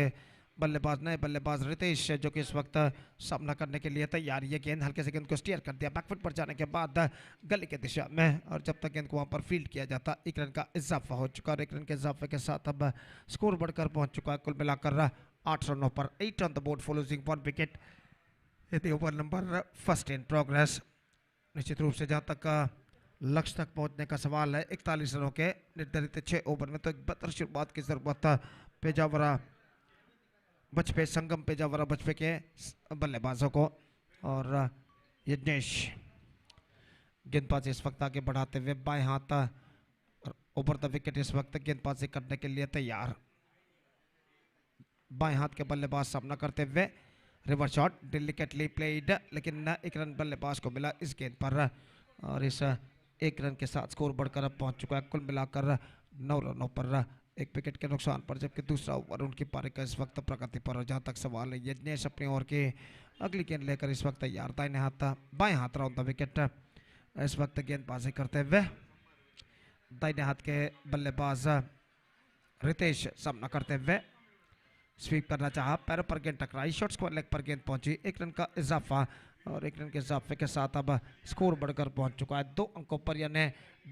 बल्लेबाज नए बल्लेबाज रितेश, जो कि इस वक्त सामना करने के लिए तैयार। ये गेंद हल्के से गेंद को स्टीयर कर दिया बैकफुट पर जाने के बाद गली के दिशा में, और जब तक गेंद को वहां पर फील्ड किया जाता 1 रन का इजाफा हो चुका, और 1 रन के इजाफे के साथ अब स्कोर बढ़कर पहुंच चुका है कुल मिलाकर 8 रनों पर। 8 on the board for losing 1 wicket यदि over number first in progress. निश्चित रूप से जहां तक लक्ष्य तक पहुंचने का सवाल है 41 रनों के निर्धारित 6 ओवर में, तो एक बेहतर शुरुआत की जरूरत था पेजावरा बचपे, संगम पेजावरा बचपे के बल्लेबाजों को। और यज्ञेश गेंदबाजी इस वक्त आगे बढ़ाते हुए बाएं हाथ ओवर द विकेट इस वक्त गेंदबाजी करने के लिए तैयार। बाएं हाथ के बल्लेबाज सामना करते हुए, रिवर्स शॉट डेलिकेटली प्लेड, लेकिन 1 रन बल्लेबाज को मिला इस गेंद पर, और इस 1 रन के साथ स्कोर बढ़कर अब पहुंच चुका है कुल मिलाकर 9 रनों पर 1 विकेट के नुकसान पर, जबकि दूसरा ओवर उनकी पारी का इस वक्त प्रगति पर। और जहां तक सवाल है यज्ञेश अपनी ओर की अगली गेंद लेकर इस वक्त तैयार, दाहिने हाथ बाएं हाथ राउंड द विकेट इस वक्त गेंदबाजी करते हुए। दाहिने हाथ के बल्लेबाज रितेश सामना करते हुए स्वीप करना चाहा, पैरों पर गेंद टकराई, शॉर्ट स्क्वायर लेग पर गेंद पहुंची। 1 रन का इजाफा, और 1 रन के इजाफे के साथ अब स्कोर बढ़कर पहुंच चुका है 2 अंकों पर, यानी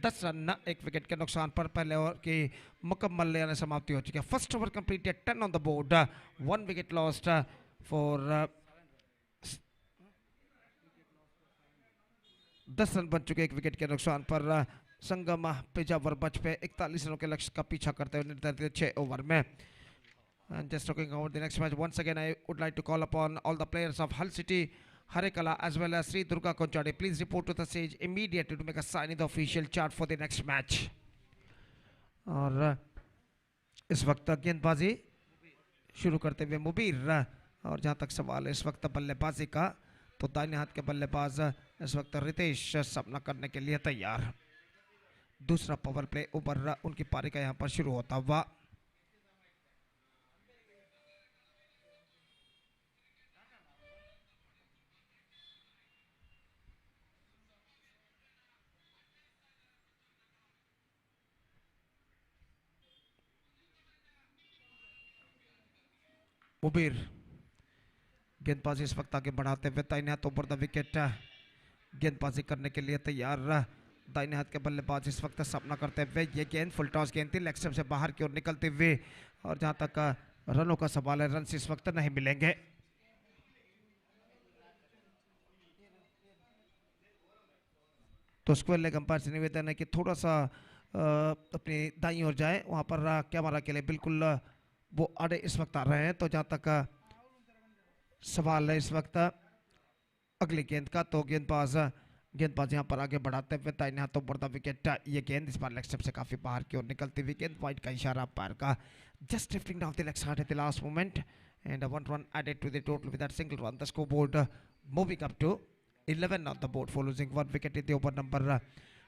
10 रन 1 विकेट के नुकसान पर। पहले ओवर की मुकम्मल यानी समाप्ति हो चुकी है। First over completed, 10 on the board, 1 wicket lost for 10 run बन चुके 1 विकेट के नुकसान पर। संगम पेजावर बच पे 41 रनों के लक्ष्य का पीछा करते हुए निर्धारित 6 ओवर में। And just talking about the next match, once again I would like to call upon all the players of Hull City, Harekala as well as Sri Durga Konchade. Please report to the stage immediately to make a sign in the official chart for the next match. और इस वक्त गेंदबाजी शुरू करते हुए मुबीर, और जहां तक सवाल है इस वक्त बल्लेबाजी का, तो दाहिने हाथ के बल्लेबाज इस वक्त रितेश सामना करने के लिए तैयार। दूसरा पावर प्ले ओवर उनकी पारी का यहां पर शुरू होता हुआ। मुबीर गेंदबाजी इस वक्त आगे बढ़ाते हुए दाहिने हाथ ऊपर द विकेट गेंदबाजी करने के लिए तैयार दाहिने हाथ के बल्लेबाज इस वक्त सामना करते हुए ये गेंद फुल टॉस गेंद थी, लेग स्टंप से बाहर की ओर निकलते हुए और जहां तक रनों का सवाल है रन इस वक्त नहीं मिलेंगे। तो स्क्वायर लेग अंपायर से निवेदन है कि थोड़ा सा अपनी दाईं ओर जाए, वहां पर कैमरा के लिए बिल्कुल वो आड़े इस वक्त आ रहे हैं। तो जहां तक सवाल है इस वक्त अगली गेंद का, तो गेंदबाज यहाँ पर आगे बढ़ाते हुए दाहिने हाथों पर द विकेट ये गेंद इस बार लेग स्टंप से काफी बाहर की ओर निकलती हुई गेंद, वाइड का इशारा अंपायर का, just drifting down the leg side eight the last moment and 1 run added to the total with that single run. The scoreboard moving up to 11 on the board for losing 1 wicket in the over number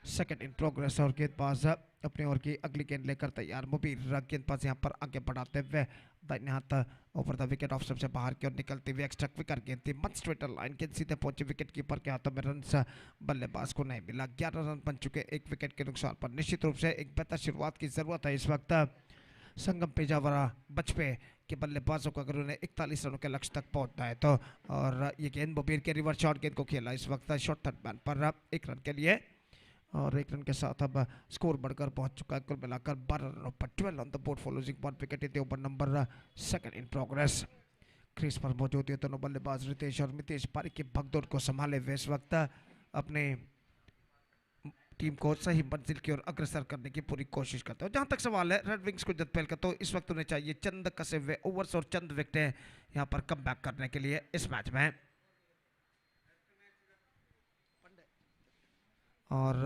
second in progress. और गेंदबाज अपने ओर की अगली गेंद लेकर तैयार। मुबीर गेंदबाज यहाँ पर आगे बढ़ाते हुए दाहिने हाथ ओवर द विकेट ऑफ से बाहर की ओर निकलती हुई एक्स्ट्रा क्विकर गेंद थी, मच स्ट्रेटर लाइन गेंद सीधे पहुंचे विकेट कीपर के हाथों में, रन बल्लेबाज को नहीं मिला। 11 रन बन चुके एक विकेट के नुकसान पर। निश्चित रूप से एक बेहतर शुरुआत की जरूरत है इस वक्त संगम पेजावरा बचपे के बल्लेबाजों को, अगर उन्हें 41 रनों के लक्ष्य तक पहुंचना है तो। और ये गेंद मुबीर के रिवर्स शॉट गेंद को खेला इस वक्त शॉर्ट थर्ड मैन पर 1 रन के लिए, और 1 रन के साथ अब स्कोर बढ़कर पहुंच चुका है कुल मिलाकर 12 रनों पर। 12 on the board for losing 1 wicket in the over number second in progress. Crease पर मौजूद है दोनों बल्लेबाज रितेश और मितेश पारी की भगदौड़ को संभाले हुए इस वक्त अपने टीम को सही मंजिल की ओर अग्रसर करने की पूरी कोशिश करते हैं। जहां तक सवाल है रेड विंग्स को जतपेल का, तो इस वक्त उन्हें चाहिए चंद कसे हुए ओवर्स और चंद विकेटें यहां पर कम बैक करने के लिए इस मैच में। और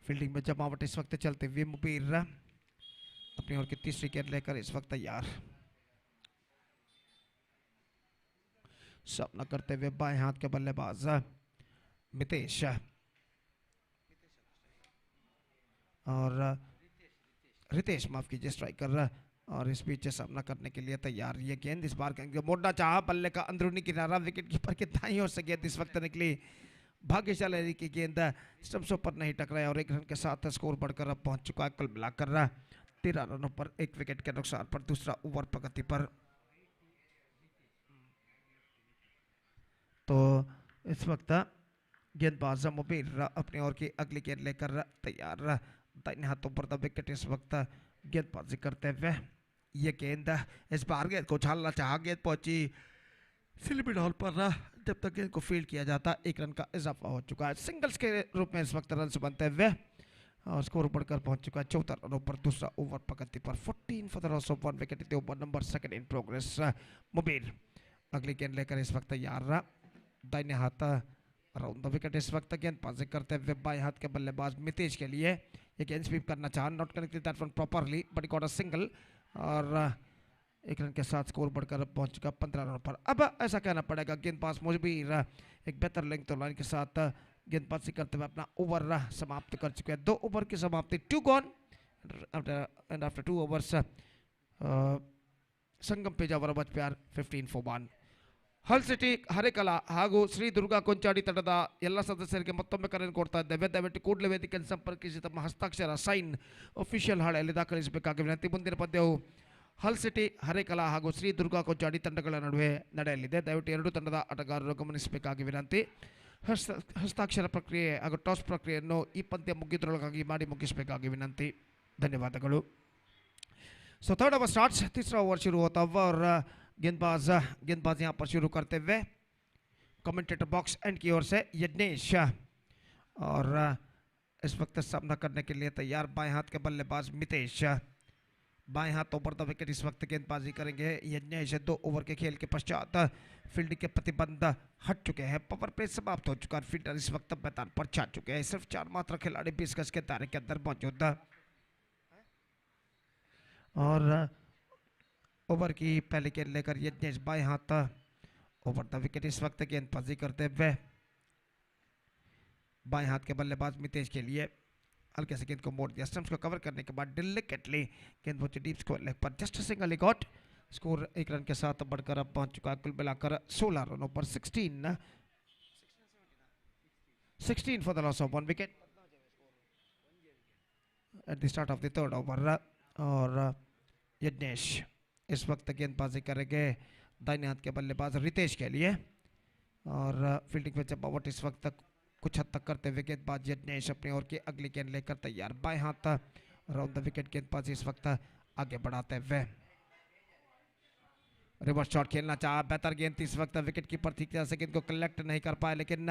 फील्डिंग में जमावट इस वक्त चलते हुए मुबीर अपनी ओर की तीसरी गेंद लेकर इस वक्त तैयार। सामना करते हुए बाएं हाथ के बल्लेबाज मितेश और रितेश माफ कीजिए स्ट्राइकर, और इस बीच सामना करने के लिए तैयार। ये गेंद इस बार मोड़ना चाहा, बल्ले का अंदरूनी किनारा, विकेट कीपर के दाईं ओर से गेंद इस वक्त निकली, भाग्यशाली की गेंद स्टंप्सों पर नहीं टकराई और 1 रन के साथ स्कोर बढ़कर अब पहुंच चुका है कुल मिलाकर 13 रनों पर 1 विकेट के नुकसान पर। दूसरा ओवर प्रगति पर। तो इस वक्त गेंदबाज मुबीर अपनी ओर की अगली गेंद लेकर तैयार। दाहिने हाथों पर द विकेट इस वक्त गेंदबाजी करते हुए ये गेंद इस बार गेंद को उछालना चाहा, गेंद पहुंची स्लिप ऑल पर, जब तक गेंद को फील्ड किया जाता 1 रन का इजाफा हो चुका है। सिंगल्स के रूप में इस वक्त रन बनते हुए और स्कोर बढ़कर पहुंच चुका है 14 रनों पर। दूसरा ओवर प्रगति पर 14 for the loss of 1 wicket in over number second in progress. Mubeer अगली गेंद लेकर इस वक्त तैयार। दाहिने हाथ अराउंड द विकेट इस वक्त गेंदबाजी करते हुए बाएं हाथ के बल्लेबाज मितेश के लिए ये गेंद स्वीप करना चाहा, not connected that one properly but got a single, और 1 रन के साथ स्कोर बढ़कर पहुंच चुका 15 रनों पर। अब ऐसा कहना पड़ेगा गेंदबाज मुबीर एक बेहतर लेंथ तो लाइन के साथ गेंदबाजी करते हुए अपना ओवर समाप्त कर चुके हैं। 2 ओवर की समाप्ति, 2 gone and after 2 overs Sangam Pejawar Bachpe 15 for 1। Hull City Harekala ಹಾಗೂ ಶ್ರೀ ದುರ್ಗಾ ಕೊಂಚಾಡಿ ತಂಡದ ಎಲ್ಲ ಸದಸ್ಯರಿಗೆ ಮತ್ತೊಮ್ಮೆ ಕರೆಯನ್ನು ಕೊಡ್ತಾ ಇದ್ದೇವೆ. ದಯವಿಟ್ಟು ಕೂಡಲೇ ವೇದಿಕೆಯನ್ನು ಸಂಪರ್ಕಿಸಿ ತಮ್ಮ ಹಸ್ತಾಕ್ಷರ ಸೈನ್ ಅಫಿಷಿಯಲ್ ಹಾಳೆಯಲ್ಲಿ ದಾಖಲಿಸಬೇಕಾಗಿ ವಿನಂತಿ. ಮುಂದಿನ ಪಂದ್ಯವು ಹಲ್ ಸಿಟಿ ಹರೇಕಲ ಹಾಗೂ ಶ್ರೀ ದುರ್ಗಾ ಕೊಂಚಾಡಿ ತಂಡಗಳ ನಡುವೆ ನಡೆಯಲಿದೆ. ದಯವಿಟ್ಟು ಎರಡೂ ತಂಡದ ಆಟಗಾರರು ಗಮನಿಸಬೇಕಾಗಿ ವಿನಂತಿ. ಹಸ್ತಾಕ್ಷರ ಪ್ರಕ್ರಿಯೆ ಹಾಗೂ ಟಾಸ್ ಪ್ರಕ್ರಿಯೆಯನ್ನು ಈ ಪಂದ್ಯ ಮುಗಿದ್ರೊಳಗಾಗಿ ಮಾಡಿ ಮುಗಿಸಬೇಕಾಗಿ ವಿನಂತಿ. ಧನ್ಯವಾದಗಳು. सो थर्ड ओवर स्टार्ट्स, तीसरा ओवर शुरू होता हुआ और गेंदबाज यहाँ पर शुरू करते हुए कमेंटेटर बॉक्स एंड की ओर से यज्ञेश, और इस वक्त सामना करने के लिए तैयार बाएं हाथ के बल्लेबाज मितेश। बाएं हाथ ऊपर द विकेट इस वक्त गेंदबाजी करेंगे यज्ञेश। 2 ओवर के खेल के पश्चात फील्डिंग के प्रतिबंध हट चुके हैं, पावर प्ले समाप्त हो चुका है, फील्डर इस वक्त मैदान पर छा चुके हैं। सिर्फ 4 मात्र खिलाड़ी 20 गज के दायरे के अंदर मौजूद, और ओवर की पहली गेंद लेकर यज्ञेश बाएं हाथ ओवर द विकेट इस वक्त गेंदबाजी करते हुए बाएं हाथ के बल्लेबाज मितेश के लिए हल्के से गेंद को मोड़ दिया। स्टंप्स को कवर करने के बाद डिलिकेटली गेंद पहुंची डीप स्क्वायर लेग पर, just single he got. Score 1 run के साथ बढ़कर अब पहुंच चुका है कुल मिलाकर 16 रनों पर। 16 for the loss of 1 wicket at the start of the third over. और यज्ञेश इस वक्त गेंदबाजी करेंगे दाहिने हाथ के बल्लेबाज रितेश के लिए। और फील्डिंग में जमावट इस वक्त तक कुछ हद तक करते हुए गेंदबाज यज्ञेश अपनी ओर की अगली गेंद लेकर तैयार। बाएं हाथ राउंड द विकेट गेंदबाजी इस वक्त आगे बढ़ाते हुए। रिवर्स शॉट खेलना चाहा, बेहतर गेंद इस वक्त विकेट कीपर ठीक तरह से गेंद को कलेक्ट नहीं कर पाए, लेकिन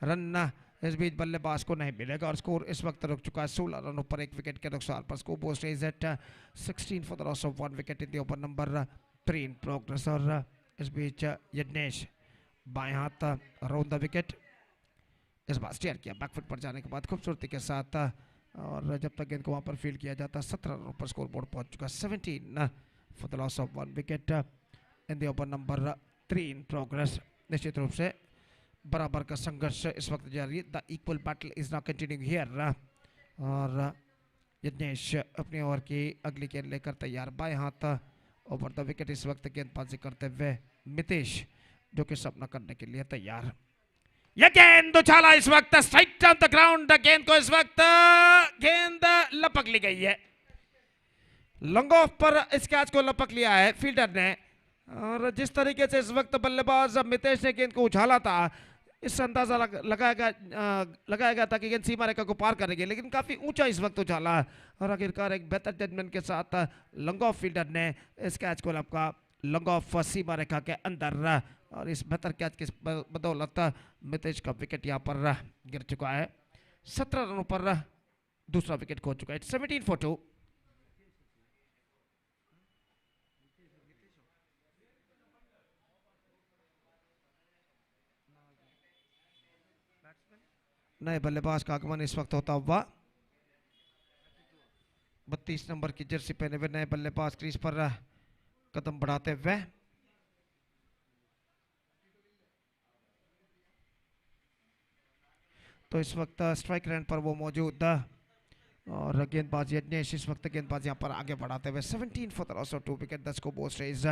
रन इस बीच बल्लेबाज को नहीं मिलेगा और स्कोर इस वक्त रुक चुका है 16 रनों पर 1 विकेट के नुकसान पर। Score board is at 16 for the loss of 1 wicket in the over number 3 in progress. और इस बीच यज्ञेश बाएं हाथ राउंड द विकेट, इस बार स्टेयर किया बैकफुट पर जाने के बाद खूबसूरती के साथ, और जब तक गेंद को वहां पर फील्ड किया जाता 17 रनों पर स्कोर बोर्ड पहुंच चुका 17 for the loss of 1 wicket in the over number 3 in progress. निश्चित रूप से बराबर का संघर्ष इस वक्त जारी है। The equal battle is now continuing here. और यज्ञेश अपनी ओवर की अगली गेंद लेकर तैयार। बाएं हाथ ओवर द विकेट इस वक्त गेंदबाजी करते हुए मितेश, जो कि सामना करने के लिए तैयार। यह गेंद उछाला इस वक्त स्ट्राइट ऑन द ग्राउंड। गेंद को इस वक्त गेंद लपक ली गई है, लॉन्ग ऑफ पर इस कैच को लपक लिया है फील्डर ने। और जिस तरीके से इस वक्त बल्लेबाज मितेश ने गेंद को उछाला था, इससे अंदाजा लगाया गया था कि गेंद सीमा रेखा को पार करेगी, लेकिन काफी ऊंचा इस वक्त उछाला और आखिरकार एक बेहतर जजमेंट के साथ लॉन्ग ऑफ फील्डर ने इस कैच को लपका लॉन्ग ऑफ सीमा रेखा के अंदर। और इस बेहतर कैच की बदौलत मितेश का विकेट यहाँ पर गिर चुका है। 17 रनों पर दूसरा विकेट खो चुका है। 17 for 2। नए बल्लेबाज का आगमन इस वक्त होता हुआ 32 नंबर की जर्सी पहने हुए नए बल्लेबाज क्रीज पर कदम बढ़ाते हुए। तो इस वक्त स्ट्राइक रेंज पर वो मौजूद और गेंदबाज यज्ञेश इस वक्त गेंदबाज यहाँ पर आगे बढ़ाते हुए 17 for the loss of 2 wicket. The scoreboard says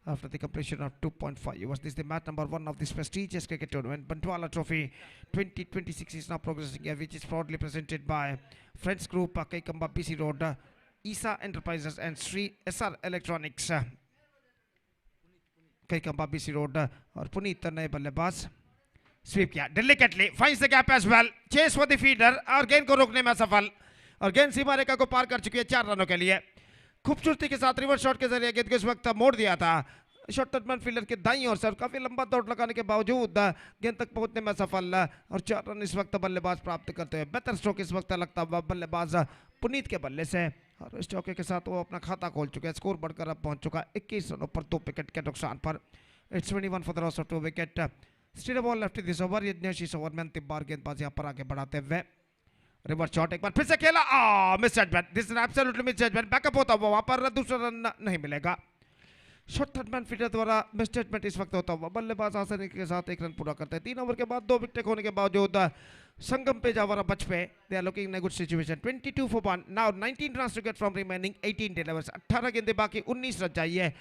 after the completion of 2.5 overs, this is the match number 1 of this prestigious cricket tournament. Bantwal Trophy 2026 is now progressing here, which is proudly presented by Friends Group, Kaikamba BC Road, Eesa Enterprises and Sri SR Electronics, Kaikamba BC Road। और पुनीत नए बल्लेबाज sweep किया delicately, finds the gap as well, chase for the fielder और गेंद को रोकने में सफल और गेंद सीमा रेखा को पार कर चुकी है 4 रनों के लिए। खूबसूरती के साथ रिवर्स शॉट के जरिए गेंद को इस वक्त मोड़ दिया था शॉर्ट टर्न फील्डर के दाईं ओर से और काफी लंबा दौड़ लगाने के बावजूद गेंद तक पहुंचने में सफल और 4 रन इस वक्त बल्लेबाज प्राप्त करते हुए। बेहतर स्ट्रोक इस वक्त लगता हुआ बल्लेबाज पुनीत के बल्ले से और इस चौके के साथ वो अपना खाता खोल चुके हैं। स्कोर बढ़कर अब पहुंच चुका 21 रनों पर 2 विकेट के नुकसान पर। It's 21 for the loss of 2 wicket. Still a ball left in this over. Yagnesh इस ओवर में अंतिम बार गेंदबाज यहां पर आगे बढ़ाते हुए। रिवर्स शॉट एक बार फिर से खेला, miss judgement, this is absolutely miss judgement. Backup होता हुआ वहां पर दूसरा रन नहीं मिलेगा। शॉर्ट थर्डमैन फील्डर द्वारा मिस जजमेंट इस वक्त होता हुआ बल्लेबाज आसानी के साथ 1 रन पूरा करते हैं। 3 ओवर के बाद 2 विकेट होने के बावजूद संगम पे जावरा बच पे they are looking in a good situation. 22 for 1 now 19 runs to get from remaining 18 deliveries. 18 गेंदें बाकी, 19 रन चाहिए।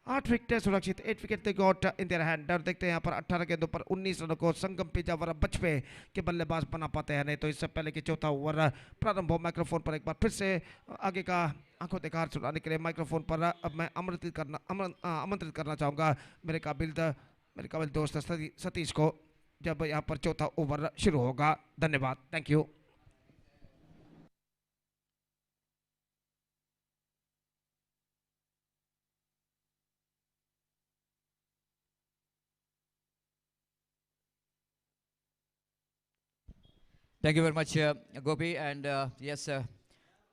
8 विकेट सुरक्षित, 8 wicket they got in their hand. और देखते हैं यहाँ पर 18 गेंदों पर 19 रनों को संगम पे जावरा बच पे के बल्लेबाज बना पाते हैं नहीं। तो इससे पहले कि चौथा ओवर प्रारंभ हो, माइक्रोफोन पर एक बार फिर से आगे का आंखों देखा हार सुनाने के लिए माइक्रोफोन पर अब मैं आमंत्रित करना चाहूँगा मेरे काबिल दोस्त सतीश को, जब यहाँ पर चौथा ओवर शुरू होगा। धन्यवाद, thank you. Thank you very much, Gopi. And yes,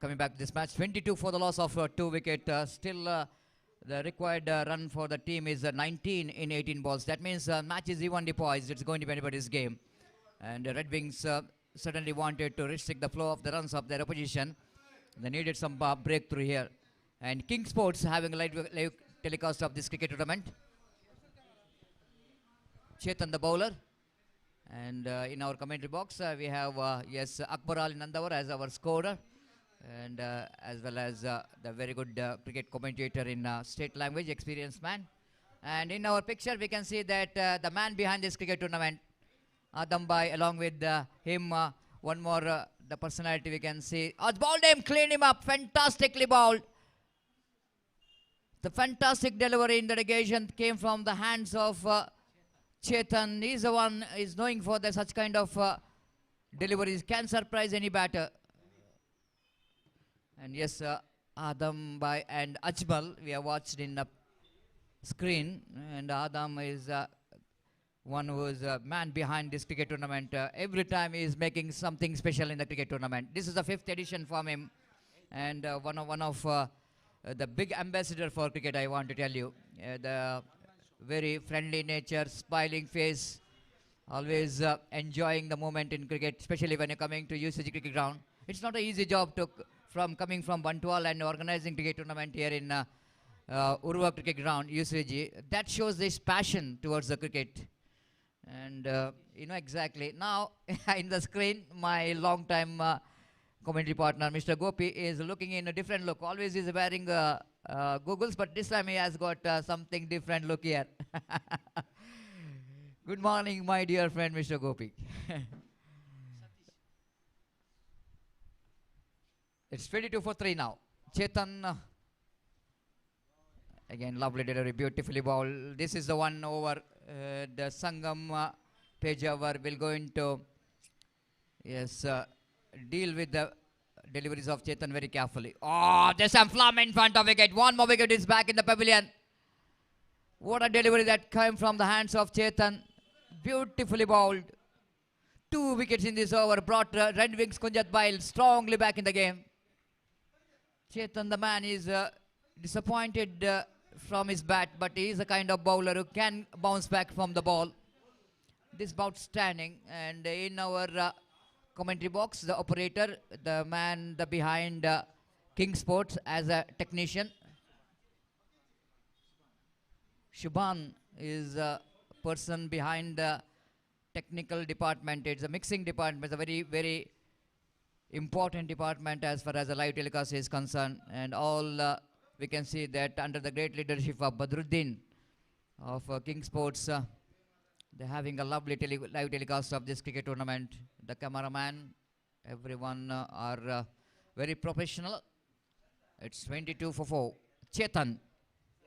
coming back to this match, 22 for the loss of 2 wicket. Still, the required run for the team is 19 in 18 balls. That means match is evenly poised. It's going to be anybody's game. And the Red Wings certainly wanted to restrict the flow of the runs of their opposition. They needed some breakthrough here. And King Sports having a live telecast of this cricket tournament. Chetan the bowler. And in our commentary box, we have, yes, Akbar Ali Nandawar as our scorer, and as well as the very good cricket commentator in state language, experienced man. And in our picture, we can see that the man behind this cricket tournament, Adam Bhai, along with him, one more, the personality we can see. Bowled him, cleaned him up, fantastically bowled. The fantastic delivery in the negation came from the hands of Chetan. He's the one is knowing for the such kind of deliveries can surprise any batter. And yes, Adam Bhai and Ajmal we have watched in the screen, and Adam is one who is a man behind this cricket tournament. Every time he is making something special in the cricket tournament. This is the 5th edition for him, and one of the big ambassador for cricket. I want to tell you, the very friendly nature, smiling face, always enjoying the moment in cricket, especially when you're coming to UCG cricket ground. It's not an easy job to from coming from Bantwal and organizing cricket tournament here in Urva cricket ground, UCG. That shows this passion towards the cricket. And you know exactly. Now, in the screen, my long-time commentary partner, Mr. Gopi, is looking in a different look. Always he's wearing goggles, but this time he has got something different look here. Good morning, my dear friend, Mr. Gopi. It's 22 for 3 now. Chetan, again, lovely delivery, beautifully bowled. This is the one over the Sangam Pejawar will go into, yes, deal with the deliveries of Chetan very carefully. Oh, there's some flam in front of wicket. One more wicket is back in the pavilion. What a delivery that came from the hands of Chetan. Beautifully bowled. 2 wickets in this over brought Red Wings Kunjat Bail strongly back in the game. Chetan, the man, is disappointed from his bat, but he is a kind of bowler who can bounce back from the ball. This bout standing, and in our commentary box, the operator, the man behind King Sports as a technician, Shubhan is a person behind the technical department. It's a mixing department. It's a very, very important department as far as the live telecast is concerned. And all we can see that under the great leadership of Badruddin of King Sports, they're having a lovely live telecast of this cricket tournament. The cameraman, everyone are very professional. It's 22 for 4. Chetan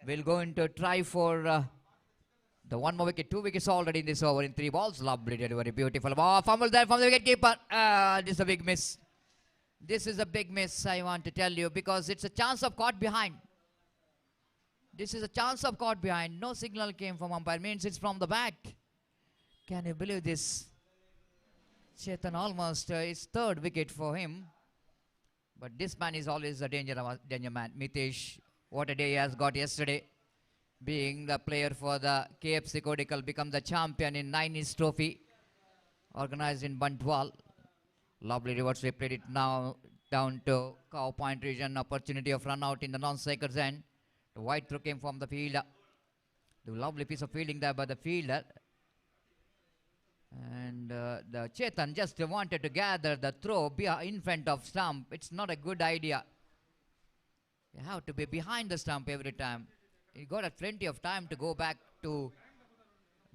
will go into try for the one more wicket. 2 wickets already in this over in 3 balls. Lovely delivery, beautiful. Oh, fumble there from the wicket keeper. This is a big miss. This is a big miss, I want to tell you, because it's a chance of caught behind. This is a chance of caught behind. No signal came from umpire. Means it's from the bat. Can you believe this? Chetan almost is 3rd wicket for him. But this man is always a danger man. Mitesh, what a day he has got yesterday. Being the player for the KFC Kodikal, become the champion in 9 trophy organized in Bantwal. Lovely reverse. We played it now down to Cow Point region. Opportunity of run out in the non-striker's end. The wide throw came from the fielder. The lovely piece of fielding there by the fielder. And the Chetan just wanted to gather the throw in front of stump. It's not a good idea. You have to be behind the stump every time. You got plenty of time to go back to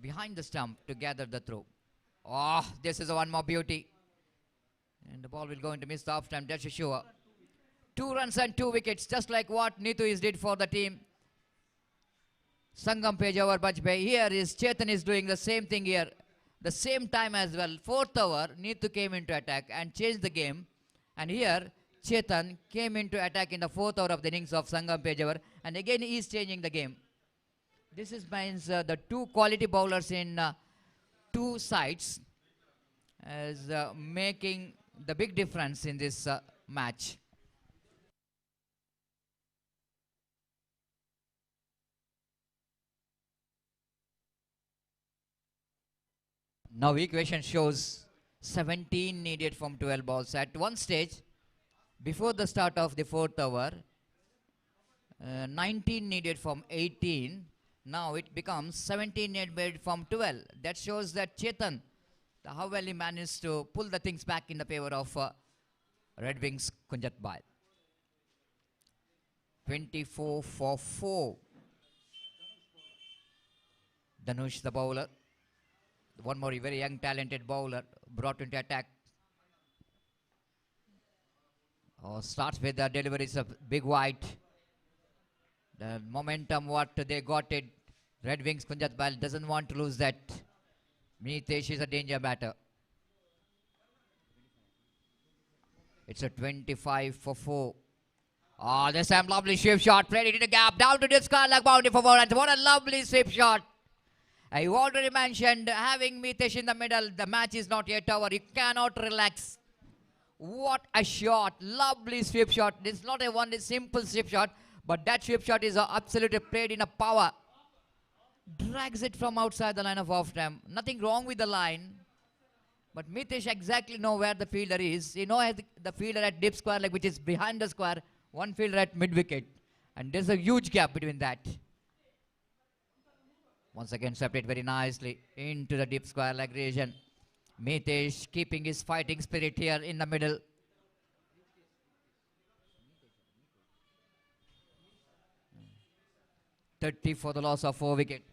behind the stump to gather the throw. Oh, this is one more beauty. And the ball will go into miss the off time, that's sure. 2 runs and 2 wickets, just like what Neetu is did for the team. Sangam Pejawar Bajpayee. Here is Chetan is doing the same thing here. The same time as well. 4th over, Neetu came into attack and changed the game. And here, Chetan came into attack in the 4th over of the innings of Sangam Pejawar. And again, he is changing the game. This is means the 2 quality bowlers in 2 sides as making the big difference in this match. Now equation shows 17 needed from 12 balls. At one stage, before the start of the 4th over, 19 needed from 18. Now it becomes 17 needed from 12. That shows that Chetan, how well he managed to pull the things back in the favor of Red Wings Kunjat Bail. 24 for 4. Dhanush, the bowler. One more very young talented bowler brought into attack. Starts with the deliveries of big wide. The momentum what they got it. Red Wings Kunjat Bal doesn't want to lose that. Mitesh is a danger batter. It's a 25 for 4. Oh, this time lovely sweep shot. Played it in the gap. Down to this car like boundary for 4 runs. What a lovely sweep shot. I already mentioned having Mitesh in the middle. The match is not yet over. You cannot relax. What a shot. Lovely sweep shot. It's not a one simple sweep shot. But that sweep shot is absolutely played in a power. Drags it from outside the line of off time. Nothing wrong with the line. But Mitesh exactly know where the fielder is. He knows the fielder at deep square leg, which is behind the square. One fielder at mid wicket. And there's a huge gap between that. Once again separate very nicely into the deep square leg region. Mitesh keeping his fighting spirit here in the middle. .30 for the loss of 4 wickets.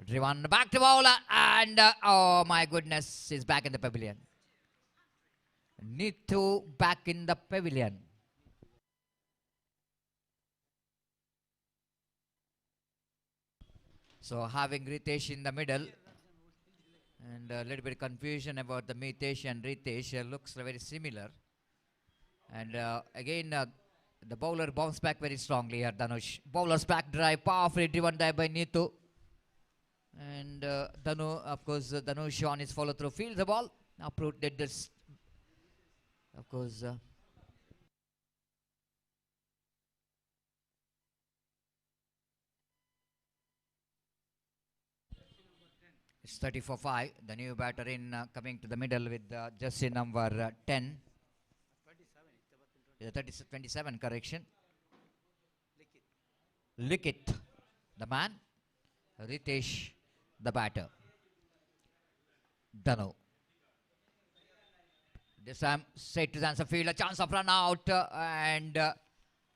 Driven back to bowler and oh my goodness, he's back in the pavilion. Neetu back in the pavilion. So having Ritesh in the middle and a little bit of confusion about the Mitesh and Ritesh looks very similar. And again the bowler bounced back very strongly here, Dhanush. Bowler's back drive, powerfully driven there by Neetu. And Dhanu, of course, Dhanush on his follow through fields the ball. Uproot did this. Of course, it's 30 for 5. The new batter in coming to the middle with jersey number 10. 27 correction. Likit, the man. Ritesh, the batter. Dhanu. This time straight to the answer field, a chance of run out and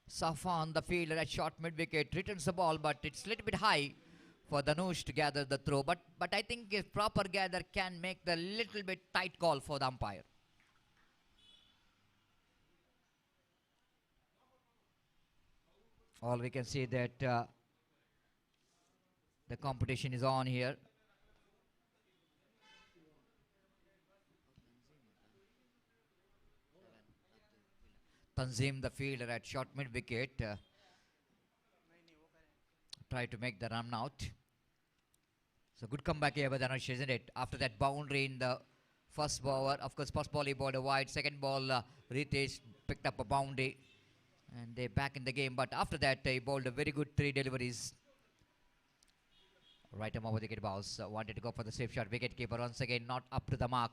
Safan, the fielder at short mid wicket, returns the ball, but it's a little bit high for Dhanush to gather the throw. But I think a proper gather can make the little bit tight call for the umpire. All we can see that the competition is on here. Tanzim, the fielder at short mid wicket, try to make the run out. So good comeback here by Dhanush, isn't it? After that boundary in the first ball, of course, first ball he bowled a wide. Second ball, Ritesh picked up a boundary, and they're back in the game. But after that, he bowled a very good 3 deliveries. Right arm over the wicket bounce. Wanted to go for the safe shot. Wicket keeper once again not up to the mark.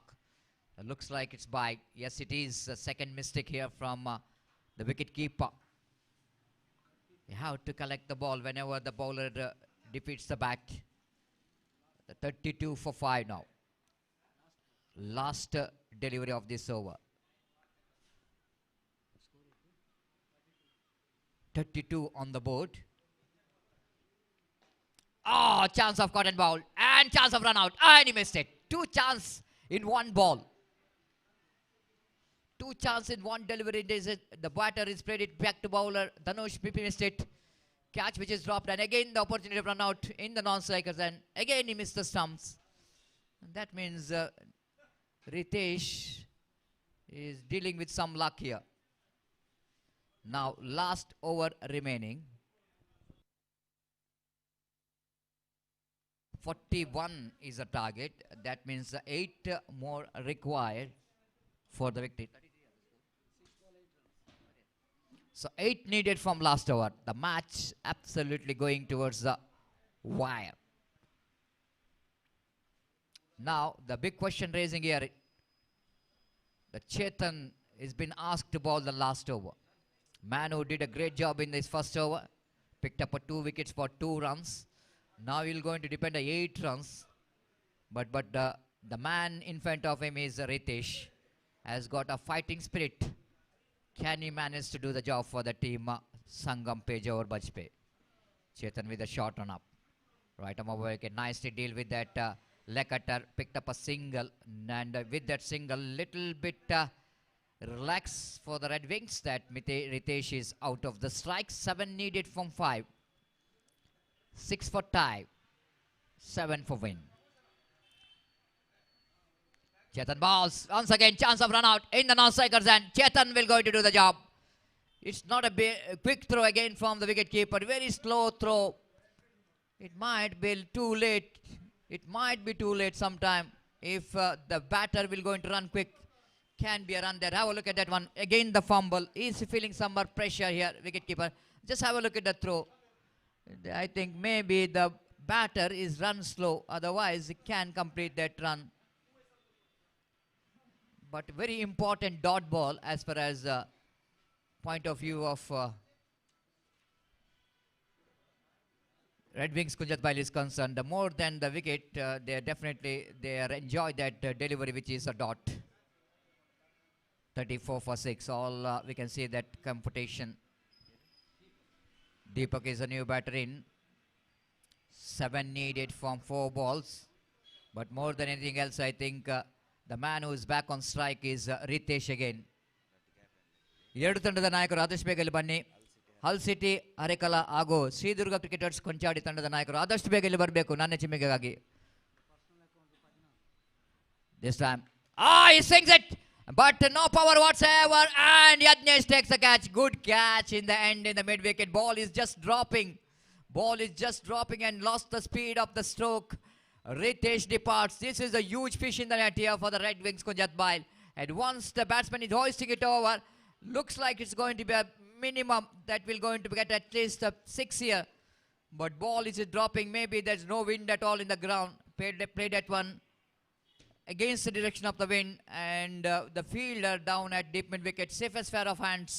Looks like it's by. Yes, it is a second mistake here from the wicket keeper. You have to collect the ball whenever the bowler defeats the bat. The 32 for 5 now. Last delivery of this over. 32 on the board. Oh, chance of cotton ball and chance of run out. And he missed it. 2 chances in 1 ball. 2 chances in 1 delivery. The batter is played it back to bowler. Dhanush missed it. Catch which is dropped. And again the opportunity to run out in the non-strikers. And again he missed the stumps. And that means Ritesh is dealing with some luck here. Now last over remaining. 41 is the target. That means 8 more required for the victory. So 8 needed from last over. The match absolutely going towards the wire. Now the big question raising here. The Chetan has been asked to bowl the last over. Manu did a great job in this first over. Picked up 2 wickets for 2 runs. Now he's going to depend on 8 runs. But the man in front of him is Ritesh. Has got a fighting spirit. Can he manage to do the job for the team? Sangam Page over Bajpayee. Chetan with a shot on up. Right arm over wicket. Nicely deal with that Lekatar picked up a single, and with that single, little bit relax for the Red Wings. That Ritesh is out of the strike. 7 needed from 5. 6 for tie. 7 for win. Chetan balls. Once again, chance of run out in the non-strikers, and Chetan will go to do the job. It's not a quick throw again from the wicketkeeper. Very slow throw. It might be too late. It might be too late sometime. If the batter will going to run quick, can be a run there. Have a look at that one. Again the fumble. He's feeling some more pressure here, wicketkeeper. Just have a look at the throw. I think maybe the batter is run slow. Otherwise, he can complete that run. But very important dot ball as far as point of view of Red Wings Kunjat Bail is concerned. More than the wicket, they enjoy that delivery, which is a dot. 34 for 6. All we can see that computation. Deepak is a new batter in. 7 needed from 4 balls. But more than anything else, I think the man who is back on strike is Ritesh again. ಎರಡು ತಂಡದ ನಾಯಕರು ಆದಷ್ಟು ಬೇಗ ಇಲ್ಲಿ ಬನ್ನಿ. ಹಲ್ city ಅರೆಕಲ ಹಾಗೂ Sridurga cricketers Konchady ತಂಡದ ನಾಯಕರು ಆದಷ್ಟು ಬೇಗ ಇಲ್ಲಿ ಬರಬೇಕು ನನ್ನ ಚಿಮ್ಮಿಗಾಗಿ. This time, he swings it, but no power whatsoever, and Yajnesh takes the catch. Good catch in the end, in the mid wicket. Ball is just dropping. Ball is just dropping and lost the speed of the stroke. Ritesh departs. This is a huge fish in the net here for the Red Wings Kunjat Bail. And once the batsman is hoisting it over, looks like it's going to be a minimum that will going to get at least a 6 here. But ball is dropping. Maybe there's no wind at all in the ground. Played that one against the direction of the wind, and the fielder down at deep mid wicket. Safest pair of hands.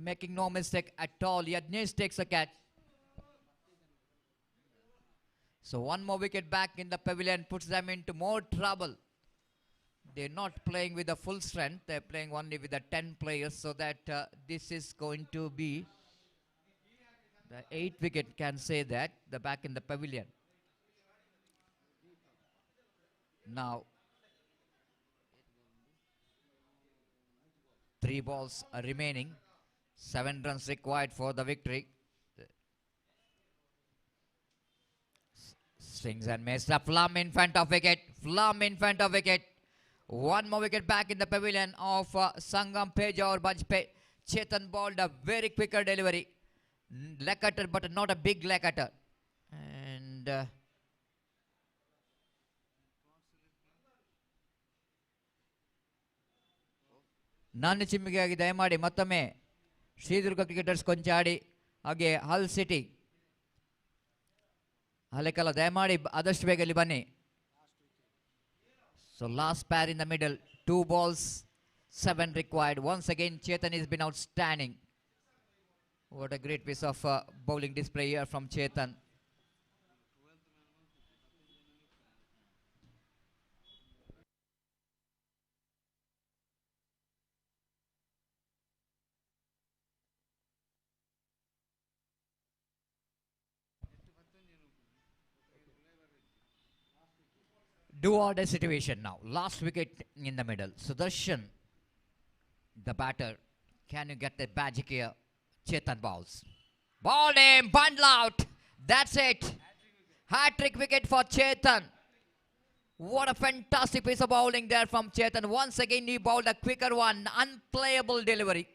Making no mistake at all. Yajnesh takes a catch. So one more wicket back in the pavilion puts them into more trouble. They're not playing with the full strength. They're playing only with the 10 players. So that this is going to be the 8th wicket, can say that, the back in the pavilion. Now, 3 balls are remaining. 7 runs required for the victory. Strings and missed. A plum in front of wicket. Plum in front of wicket. One more wicket back in the pavilion of Sangam Peja or Bajpe. Chetan bowled a very quicker delivery. Leg cutter, but not a big leg cutter. And ನನ್ನ ಚಿಮ್ಮಿಗೆಯಾಗಿ ದಯಮಾಡಿ ಮತ್ತೊಮ್ಮೆ Sridurga cricketers Konchady ಹಾಗೆ ಹಲ್ city ಹಲೆಕಲ್ಲ ದಯಮಾಡಿ ಆದಷ್ಟು ಬೇಗ ಇಲ್ಲಿ ಬನ್ನಿ. So last pair in the middle, 2 balls, 7 required. Once again, Chetan has been outstanding. What a great piece of bowling display here from Chetan. Do or die situation now. Last wicket in the middle. Sudarshan, the batter. Can you get that magic here? Chetan bowls. Balled him, bundle out. That's it. Hat-trick wicket for Chetan. What a fantastic piece of bowling there from Chetan. Once again, he bowled a quicker one. Unplayable delivery.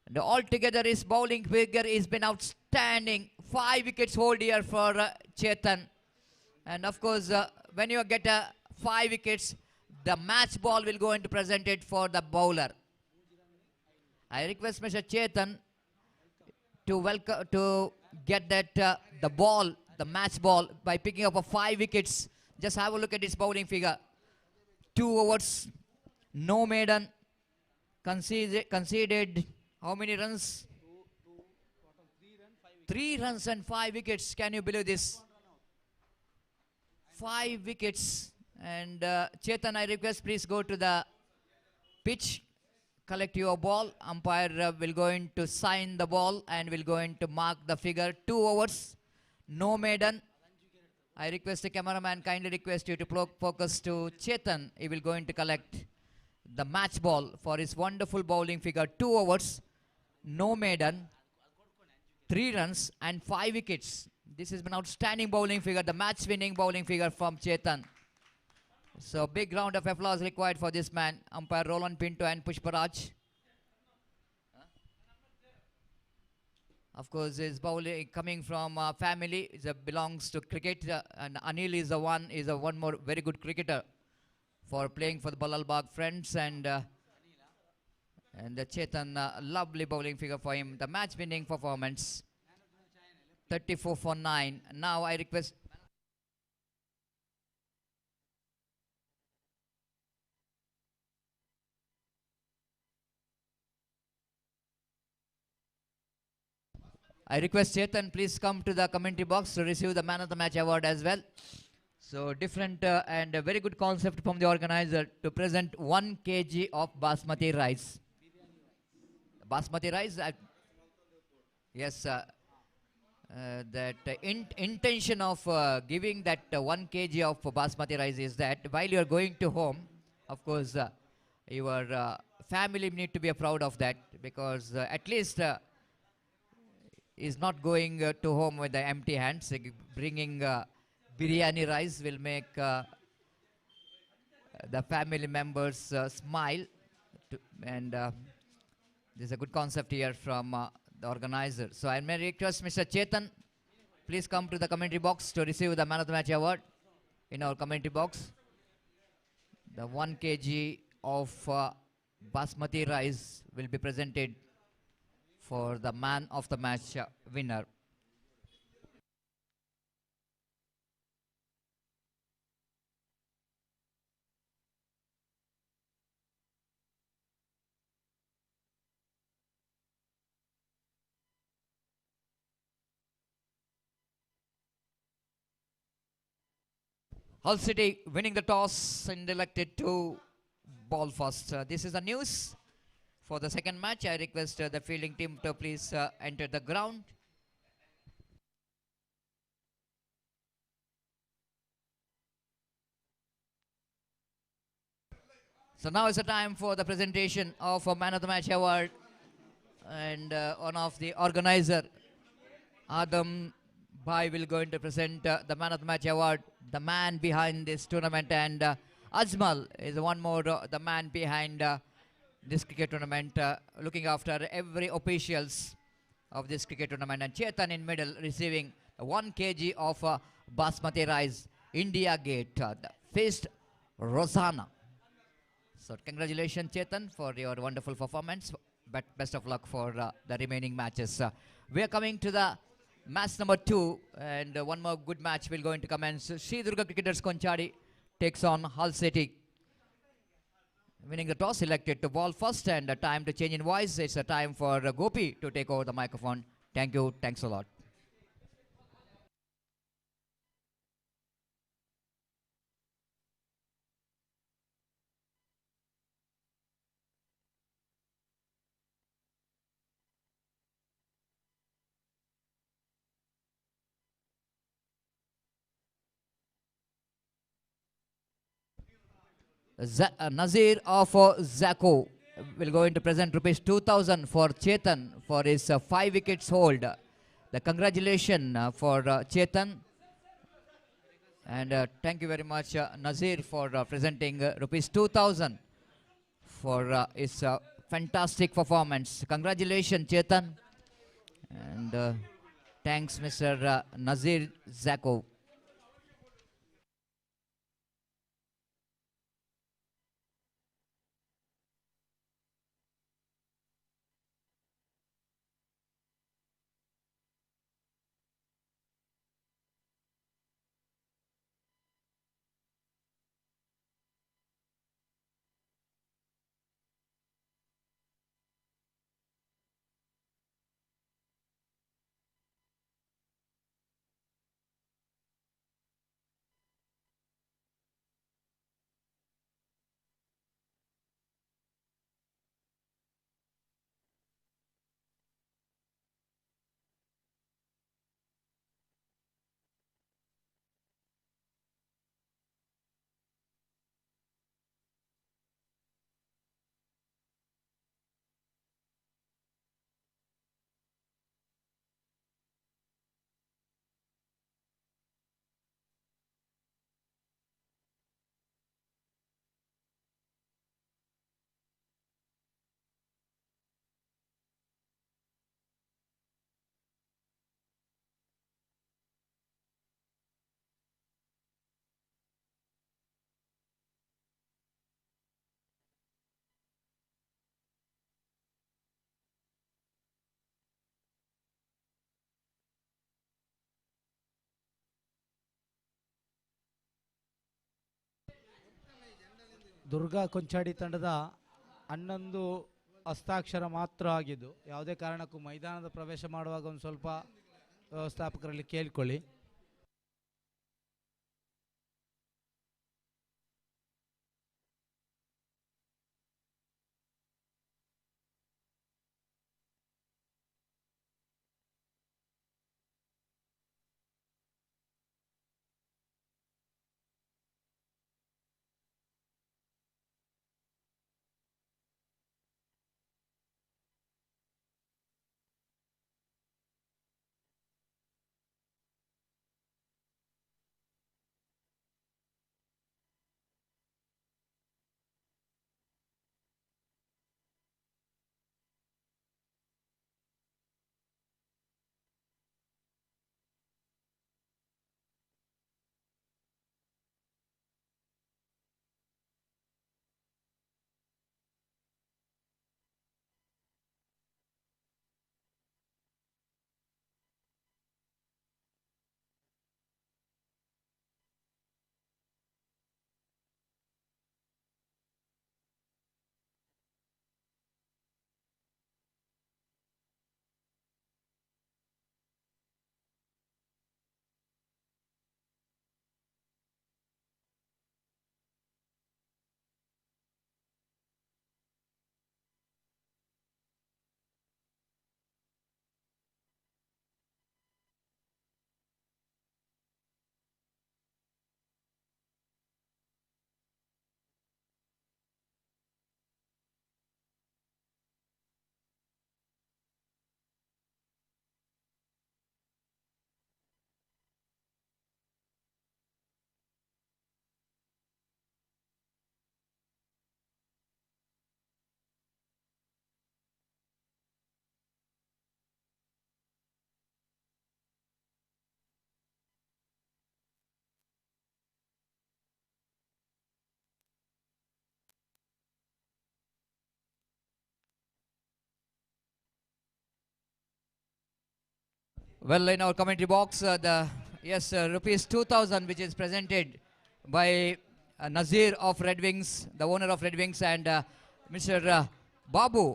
And altogether, his bowling figure has been outstanding. 5 wickets hold here for Chetan. And of course, when you get 5 wickets, the match ball will go into present it for the bowler. I request Mr. Chetan to get that the ball, the match ball, by picking up 5 wickets. Just have a look at his bowling figure. 2 overs, no maiden, conceded how many runs? 3 runs and 5 wickets. Can you believe this? 5 wickets. And Chetan, I request please go to the pitch, collect your ball. Umpire will going to sign the ball and will going to mark the figure. 2 overs, no maiden, I request the cameraman, kindly request you to focus to Chetan. He will going to collect the match ball for his wonderful bowling figure. 2 overs, no maiden, 3 runs and 5 wickets. This has been outstanding bowling figure, the match winning bowling figure from Chetan. So big round of applause required for this man, umpire Roland Pinto and Pushparaj. Of course, his bowling coming from family belongs to cricket, and Anil is a one more very good cricketer for playing for the Balalbagh Friends, and the Chetan, lovely bowling figure for him. The match-winning performance, 34 for 9. Now I request. I request Chetan, please come to the commentary box to receive the Man of the Match award as well. So different and a very good concept from the organizer to present 1 kg of basmati rice. Basmati rice, yes, that intention of giving that 1 kg of basmati rice is that while you are going to home, of course, your family need to be proud of that, because at least is not going to home with the empty hands. Bringing biryani rice will make the family members smile, and this is a good concept here from the organizer. So I may request Mr. Chetan, please come to the commentary box to receive the Man of the Match award in our commentary box. The 1 kg of basmati rice will be presented for the Man of the Match winner. Hull City winning the toss and elected to ball first. This is the news for the second match. I request the fielding team to please enter the ground. So now is the time for the presentation of a Man of the Match award, and one of the organizer, Adam Bhai, will going to present the Man of the Match award, the man behind this tournament, and Ajmal is one more the man behind this cricket tournament, looking after every officials of this cricket tournament, and Chetan in middle receiving 1 kg of basmati rice, India Gate, the feast Rosanna. So congratulations Chetan for your wonderful performance, but best of luck for the remaining matches. We are coming to the match number 2, and one more good match will going to commence. Sri Durga Cricketers Konchadi takes on Hull City. Winning the toss, selected to ball first, and a time to change in voice. It's a time for Gopi to take over the microphone. Thank you. Thanks a lot. Nazir of Zako will going to present rupees 2,000 for Chetan for his 5 wickets hold. The congratulations for Chetan, and thank you very much Nazir for presenting rupees 2,000 for his fantastic performance. Congratulations Chetan, and thanks Mr. Nazir Zako. Durga Konchady ತಂಡದ 11 ಹಸ್ತಾಕ್ಷರ ಮಾತ್ರ ಆಗಿದ್ದು, ಯಾವುದೇ ಕಾರಣಕ್ಕೂ ಮೈದಾನದ ಪ್ರವೇಶ ಮಾಡುವಾಗ ಒಂದು ಸ್ವಲ್ಪ ವ್ಯವಸ್ಥಾಪಕರಲ್ಲಿ ಕೇಳಿಕೊಳ್ಳಿ. Well, in our commentary box, rupees 2,000, which is presented by Nazir of Red Wings, the owner of Red Wings, and Mr. Babu,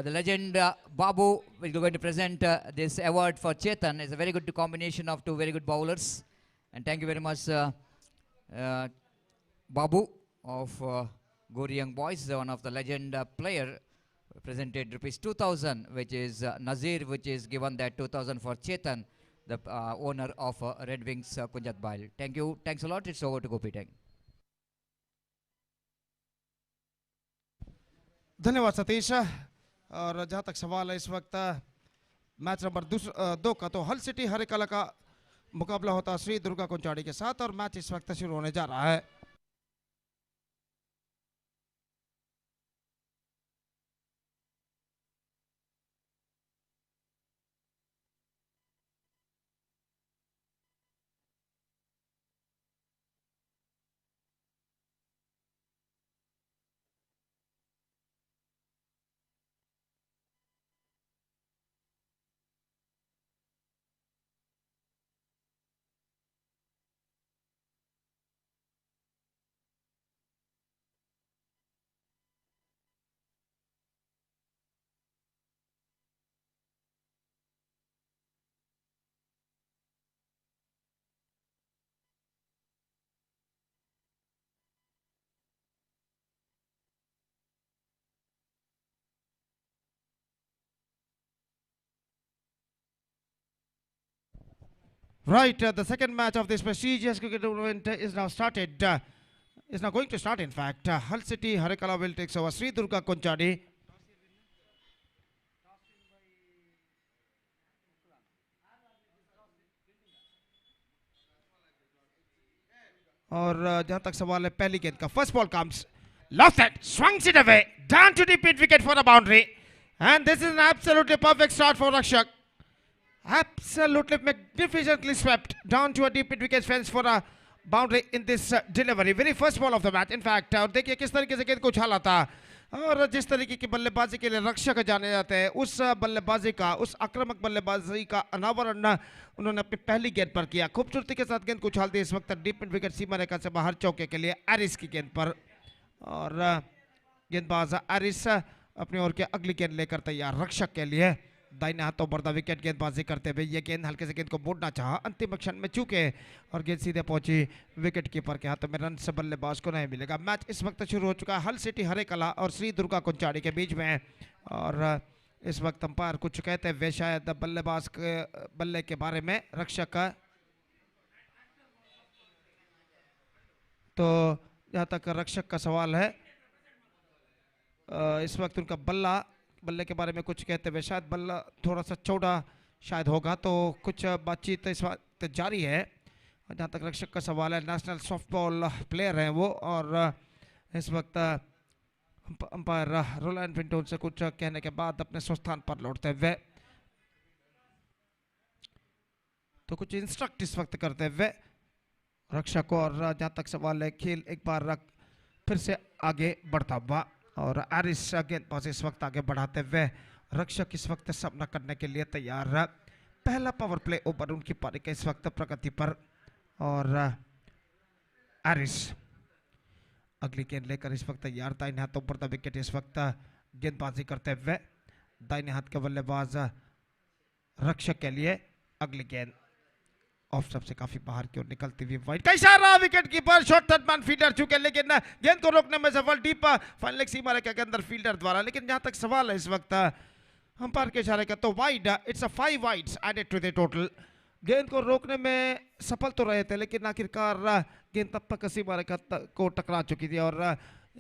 the legend Babu, will going to present this award for Chetan. It's a very good combination of two very good bowlers, and thank you very much, Babu of Gori Young Boys, one of the legend player. Presented rupees 2,000, which is Nazir, which is given that 2,000 for Chetan, the owner of Red Wings, Kunjat Bail. Thank you. Thanks a lot. It's over to Gopi Tang. धन्यवाद सतीश। और जहाँ तक सवाल है इस वक्त match number 2 का, तो हल सिटी हरिकला का मुकाबला होता श्री दुर्गा कुंचाड़ी के साथ, और मैच इस वक्त शुरू होने जा रहा है। Right, the second match of this prestigious cricket tournament is now started. Is now going to start, in fact. Hull City Harikala will take over Sri Durga Konchadi. और जहां तक सवाल है पहली गेंद का, first ball comes, left it, swings it away, down to deep mid wicket for a boundary, and this is an absolutely perfect start for Rakshak. Absolutely magnificently swept down to a deep mid wicket fence for a boundary in this delivery. Very first ball of the match, in fact. और देखिए किस तरीके से गेंद को उछाला था, और जिस तरीके की बल्लेबाजी के लिए रक्षक जाने जाते हैं, उस बल्लेबाजी का, उस आक्रामक बल्लेबाजी का अनावरण उन्होंने अपनी पहली गेंद पर किया। खूबसूरती के साथ गेंद को उछालते इस वक्त डीप मिड विकेट सीमा रेखा से बाहर चौके के लिए एरिस की गेंद पर। और गेंदबाज एरिस अपनी ओर के अगली गेंद लेकर तैयार रक्षक के लिए दाहिने हाथों बढ़ता विकेट गेंदबाजी करते हुए ये गेंद हल्के से गेंद को मोड़ना चाहा अंतिम क्षण में चूके और गेंद सीधे पहुंची विकेट कीपर के हाथों में रन से बल्लेबाज को नहीं मिलेगा। मैच इस वक्त शुरू हो चुका है हल सिटी हरे कला और श्री दुर्गा कुंचाड़ी के बीच में और इस वक्त अंपायर कुछ कहते हुए शायद बल्लेबाज के बल्ले के बारे में रक्षक का तो जहाँ तक रक्षक का सवाल है इस वक्त उनका बल्ले के बारे में कुछ कहते हुए शायद बल्ला थोड़ा सा चौड़ा शायद होगा तो कुछ बातचीत इस वक्त जारी है। जहाँ तक रक्षक का सवाल है नेशनल सॉफ्टबॉल प्लेयर हैं वो और इस वक्त अंपायर रोलैंड पिंटो से कुछ कहने के बाद अपने स्वस्थान पर लौटते हुए तो कुछ इंस्ट्रक्ट इस वक्त करते हुए रक्षक को और जहाँ तक सवाल है खेल एक बार फिर से आगे बढ़ता हुआ और एरिस गेंदबाज इस वक्त आगे बढ़ाते हुए रक्षक इस वक्त सामना करने के लिए तैयार। पहला पावर प्ले ओवर उनकी पारी के इस वक्त प्रगति पर और एरिस अगली गेंद लेकर इस वक्त तैयार दाहिने हाथों पर विकेट इस वक्त गेंदबाजी करते हुए दाहिने हाथ के बल्लेबाज रक्षक के लिए अगली गेंद ऑफ सबसे काफी बाहर की ओर निकलती हुई वाइड का इशारा wicket keeper shot third man fielder चुके लेकिन गेंद को रोकने में सफल डीप फाइनल सीमा रेखा के अंदर फील्डर द्वारा। लेकिन जहां तक सवाल है इस वक्त अंपायर के इशारे का तो wide it's a 5 wides added to the total. गेंद को रोकने में सफल तो रहे थे लेकिन आखिरकार गेंद तब तक सीमा रेखा को टकरा चुकी थी और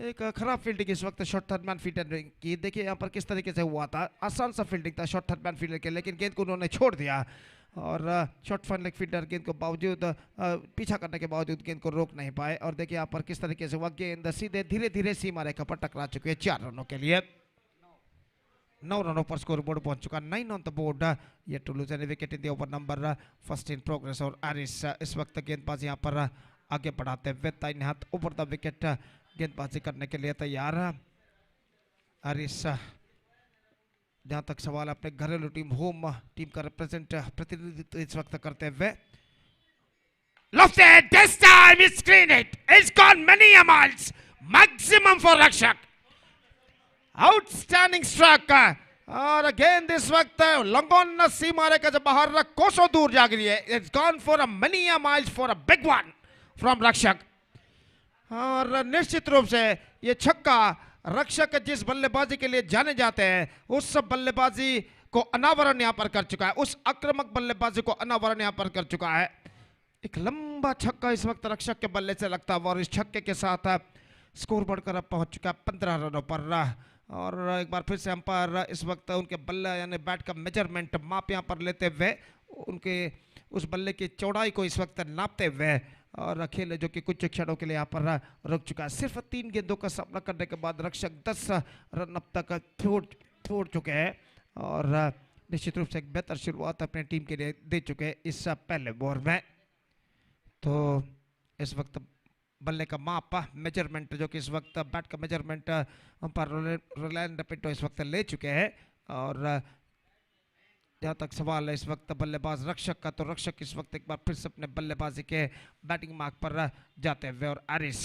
एक खराब फील्डिंग इस वक्त शॉट थर्ड मैन फील्डर की। देखिए यहाँ पर किस तरीके से हुआ था आसान सा फील्डिंग था शॉट थर्ड मैन फील्डर के लेकिन गेंद को उन्होंने छोड़ दिया और शॉट फन लेग फील्डर गेंद को बावजूद पीछा करने के बावजूद गेंद को रोक नहीं पाए और देखिए यहाँ पर किस तरीके से हुआ गेंद सीधे धीरे धीरे सीमा रेखा पर टकरा चुकी है 4 रनों के लिए। 9 रनों पर स्कोर बोर्ड पहुंच चुका 9 on the board yet to lose any wicket in the over number first in progress और एरिस इस वक्त गेंदबाजी यहाँ पर आगे बढ़ाते हुए दाहिने हाथ ऊपर द विकेट गेंदबाजी करने के लिए तैयार। एरिस जहां तक सवाल अपने घरेलू टीम होम टीम का प्रतिनिधित्व इस वक्त करते हुए Lofted, this time he screened it. It's gone many a miles. Maximum for Rakshak. Outstanding strike और गेंद इस वक्त लंगोन सीमा रेखा से बाहर कोसों दूर जा गिरी है। It's gone for a many a miles for a big one from रक्षक और निश्चित रूप से ये छक्का रक्षक जिस बल्लेबाजी के लिए जाने जाते हैं उस बल्लेबाजी को अनावरण यहाँ पर कर चुका है उस आक्रामक बल्लेबाजी को अनावरण यहाँ पर कर चुका है। एक लंबा छक्का इस वक्त रक्षक के बल्ले से लगता है और इस छक्के के साथ स्कोर बढ़कर अब पहुंच चुका है 15 रनों पर और एक बार फिर से अंपायर इस वक्त उनके बल्ले यानी बैट का मेजरमेंट माप यहाँ पर लेते हुए उनके उस बल्ले की चौड़ाई को इस वक्त नापते हुए और खेल जो कि कुछ क्षणों के लिए यहाँ पर रुक चुका है। सिर्फ 3 गेंदों का सामना करने के बाद रक्षक 10 रन अब तक छोड़ चुके हैं और निश्चित रूप से एक बेहतर शुरुआत अपनी टीम के लिए दे चुके हैं इस पहले ओवर में। तो इस वक्त बल्ले का माप मेजरमेंट जो कि इस वक्त बैट का मेजरमेंट अंपायर रोलैंड पिंटो इस वक्त ले चुके हैं और जहाँ तक सवाल है इस वक्त बल्लेबाज रक्षक का तो रक्षक इस वक्त एक बार फिर से अपने बल्लेबाजी के बैटिंग मार्क पर जाते हुए और एरिस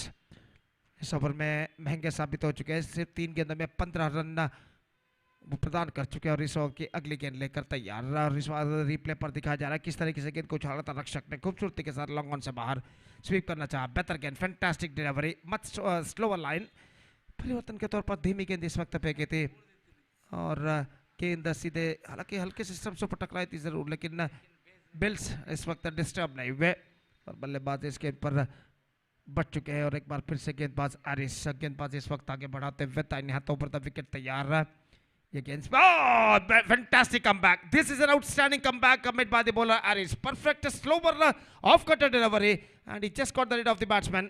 इस ओवर में महंगे साबित हो चुके हैं। सिर्फ 3 गेंदों में 15 रन वो प्रदान कर चुके हैं और इस ओवर की अगली गेंद लेकर तैयार और इस बार रिप्ले पर दिखाया जा रहा है किस तरीके से गेंद को उछाला था रक्षक ने खूबसूरती के साथ लॉन्ग ऑन से बाहर स्वीप करना चाहा। बेहतर गेंद fantastic delivery much slower line परिवर्तन के तौर पर धीमी गेंद इस वक्त फेंकी थी और गेंद सीधे हालांकि हल्के से स्टंप्स पर टकराई थी जरूर लेकिन बिल्स इस वक्त डिस्टर्ब नहीं हुए और बल्लेबाज इस गेंद पर बच चुके हैं और एक बार फिर से गेंदबाज एरिस गेंदबाज इस वक्त आगे बढ़ाते हुए दाहिने हाथों पर विकेट तैयार है। ये गेंद fantastic comeback this is an outstanding comeback made by the bowler Aris perfect slower off cutter delivery and he just got the lead of the batsman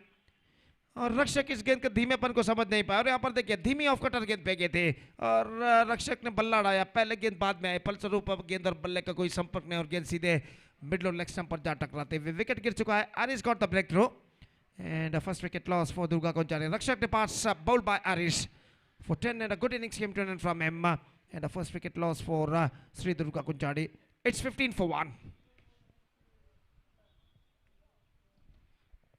और रक्षक इस गेंद के धीमेपन को समझ नहीं पाया और यहाँ पर देखिए धीमी ऑफ कटर गेंद फेंके थे और रक्षक ने बल्ला उड़ाया पहले गेंद बाद में आए फलस्वरूप अब गेंद और बल्ले का कोई संपर्क नहीं और गेंद सीधे मिडल लेग स्टंप पर जा टकराते हुए विकेट गिर चुका है। Aris got the breakthrough and first wicket loss for Durga Konchari. Rakshak departs bowled by Aris for 10 and a good innings came to an end from him and a first wicket loss for Sri Durga Konchari. It's 15 for 1.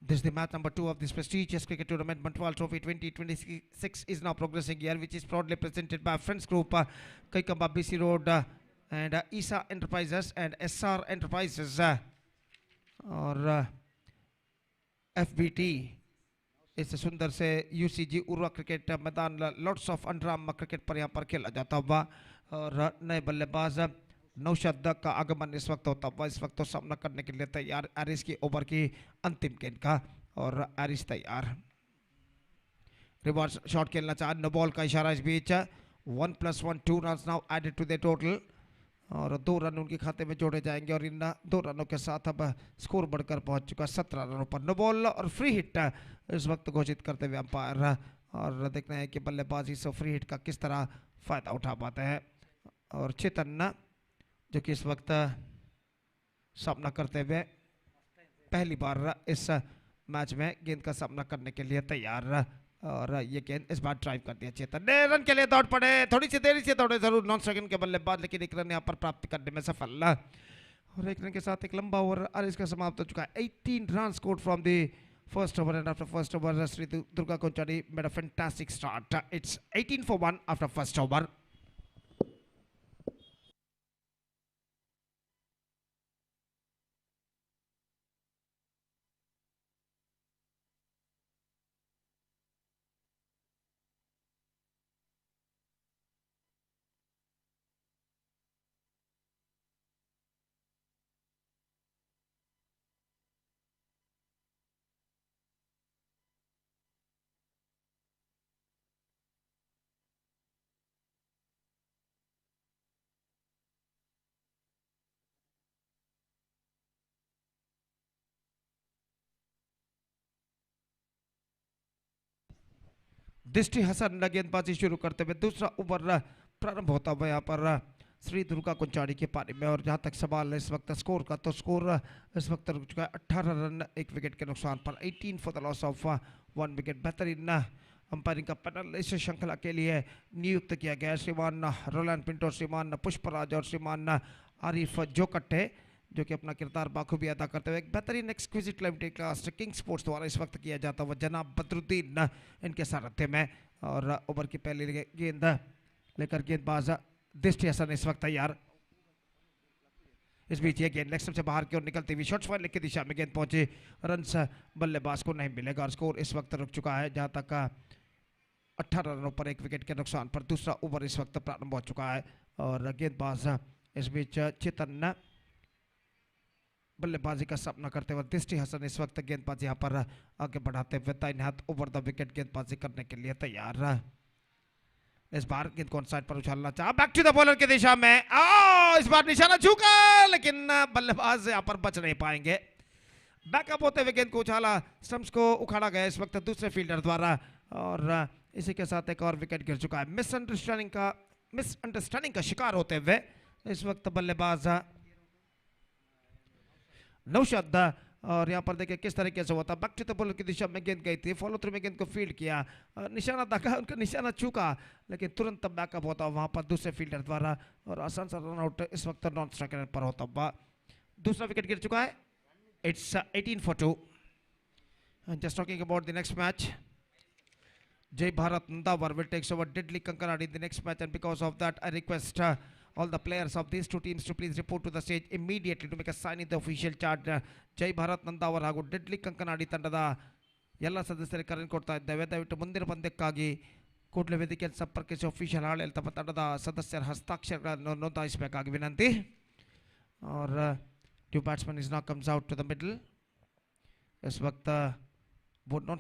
This is the match number 2 of this prestigious cricket tournament. Bantwal Trophy 2026 is now progressing here, which is proudly presented by Friends Group, Kaikamba BC Road, and Eesa Enterprises and SR Enterprises, और FBT. इस सुंदर से UCG Urwa cricket मैदान lots of अंडराम cricket पर यहाँ पर खेला जाता हुआ, और नए बल्लेबाज नौशाद का आगमन इस वक्त होता हुआ, इस वक्त तो सामना करने के लिए तैयार एरिस की ओवर की अंतिम गेंद का, और एरिस तैयार रिवर्स शॉट खेलना चाह, नो बॉल का इशारा इस बीच, 1+1 2 run now added to the total, और 2 रन उनके खाते में जोड़े जाएंगे, और इन 2 रनों के साथ अब स्कोर बढ़कर पहुंच चुका 17 रनों पर। नो बॉल और फ्री हिट इस वक्त घोषित करते हुए अंपायर, और देखना है कि बल्लेबाजी से फ्री हिट का किस तरह फायदा उठा पाते हैं, और चेतन जो कि इस वक्त सामना करते हुए पहली बार इस मैच में गेंद का सामना करने के लिए तैयार, और ये गेंद इस बार ड्राइव कर दिया चेतन ने, रन के लिए दौड़ पड़े, थोड़ी सी देरी से दौड़े जरूर नॉन स्ट्राइक के बल्लेबाज, लेकिन एक रन यहाँ पर प्राप्त करने में सफल, और एक रन के साथ एक लंबा ओवर और इसका समाप्त हो चुका है। 18 run scored from the first over, and after first over Shri Durga Kochari made a fantastic start. It's 18 for 1 after first over. दृष्टि हसन गेंदबाजी शुरू करते हुए दूसरा ओवर प्रारंभ होता हुआ यहाँ पर श्री दुर्गा कुंचाड़ी के पारी में, और जहाँ तक सवाल है इस वक्त स्कोर का, तो स्कोर इस वक्त रुक चुका है 18 रन 1 विकेट के नुकसान पर, 18 for the loss of 1 wicket. बेहतरीन अंपायरिंग का पैनल इस श्रृंखला के लिए नियुक्त किया गया है श्रीमान रोलैंड पिंटो, श्रीमान पुष्पराज और श्रीमान आरिफ जोकट्टे, जो कि अपना किरदार बाखूबी अदा करते हुए एक बेहतरीन exquisite live telecast king sports द्वारा इस वक्त किया जाता हुआ जनाब बदरुद्दीन इनके सारथ्य में, और ओवर की पहली गेंद लेकर गेंदबाज दृष्टि हसन इस वक्त तैयार। इस बीच ये गेंद लेग से बाहर की ओर निकलती हुई शॉर्ट्स वाले की दिशा में गेंद पहुंची, रन्स बल्लेबाज को नहीं मिलेगा, और स्कोर इस वक्त रुक चुका है जहां तक 18 रनों पर 1 विकेट के नुकसान पर दूसरा ओवर इस वक्त प्रारंभ हो चुका है, और गेंदबाज इस बीच चेतन बल्लेबाजी का सामना करते हुए दृष्टि हसन इस वक्त गेंदबाजी यहाँ पर आगे बढ़ाते हुए दाहिने हाथ ओवर द विकेट गेंदबाजी करने के लिए तैयार। इस बार गेंद को साइड पर उछालना चाहा, बैक टू द बॉलर की दिशा में, इस बार निशाना झुका, लेकिन बल्लेबाज यहाँ पर बच नहीं पाएंगे। बैकअप होते हुए गेंद को उछाला, स्टंप्स को उखाड़ा गया इस वक्त दूसरे फील्डर द्वारा, और इसी के साथ एक और विकेट गिर चुका है। मिसअंडरस्टैंडिंग का शिकार होते हुए इस वक्त बल्लेबाज नौशाद, और यहाँ पर देखिए किस तरीके से हुआ था, बैक टू द बॉलर की दिशा में गेंद गई थी, फॉलो थ्रू में गेंद को फील्ड किया, निशाना दागा, उनका निशाना चूका, लेकिन तुरंत बैकअप होता वहाँ पर दूसरे फील्डर द्वारा, और आसान सा रन आउट इस वक्त नॉन स्ट्राइकर पर होता हुआ दूसरा विकेट गिर चुका है। It's 18 for 2। Just talking about the next match, Jai Bharat Nandawar will take over deadly Kankanadi in the next match, and because of that I request all the players of these two teams to please report to the stage immediately to make a sign in the official chart. Jai Bharat Nandawar ಹಾಗೂ deadly Kankanadi ತಂಡದ ಎಲ್ಲ ಸದಸ್ಯರಿಗೆ ಕರೆ ಕೊಡ್ತಾ ಇದ್ದೇವೆ, ದಯವಿಟ್ಟು ಮುಂದಿನ ಪಂದ್ಯಕ್ಕಾಗಿ ಕೂಡಲೇ ವೇದಿಕೆಯಲ್ಲಿ ಸಂಪರ್ಕಿಸಿ ಅಫಿಷಿಯಲ್ ಹಾಳೆಯಲ್ಲಿ ತಮ್ಮ ತಂಡದ ಸದಸ್ಯರ ಹಸ್ತಾಕ್ಷರಗಳನ್ನು ನೋಂದಾಯಿಸಬೇಕಾಗಿ ವಿನಂತಿ। और new batsman is now comes out to the middle, इस वक्त वो नॉन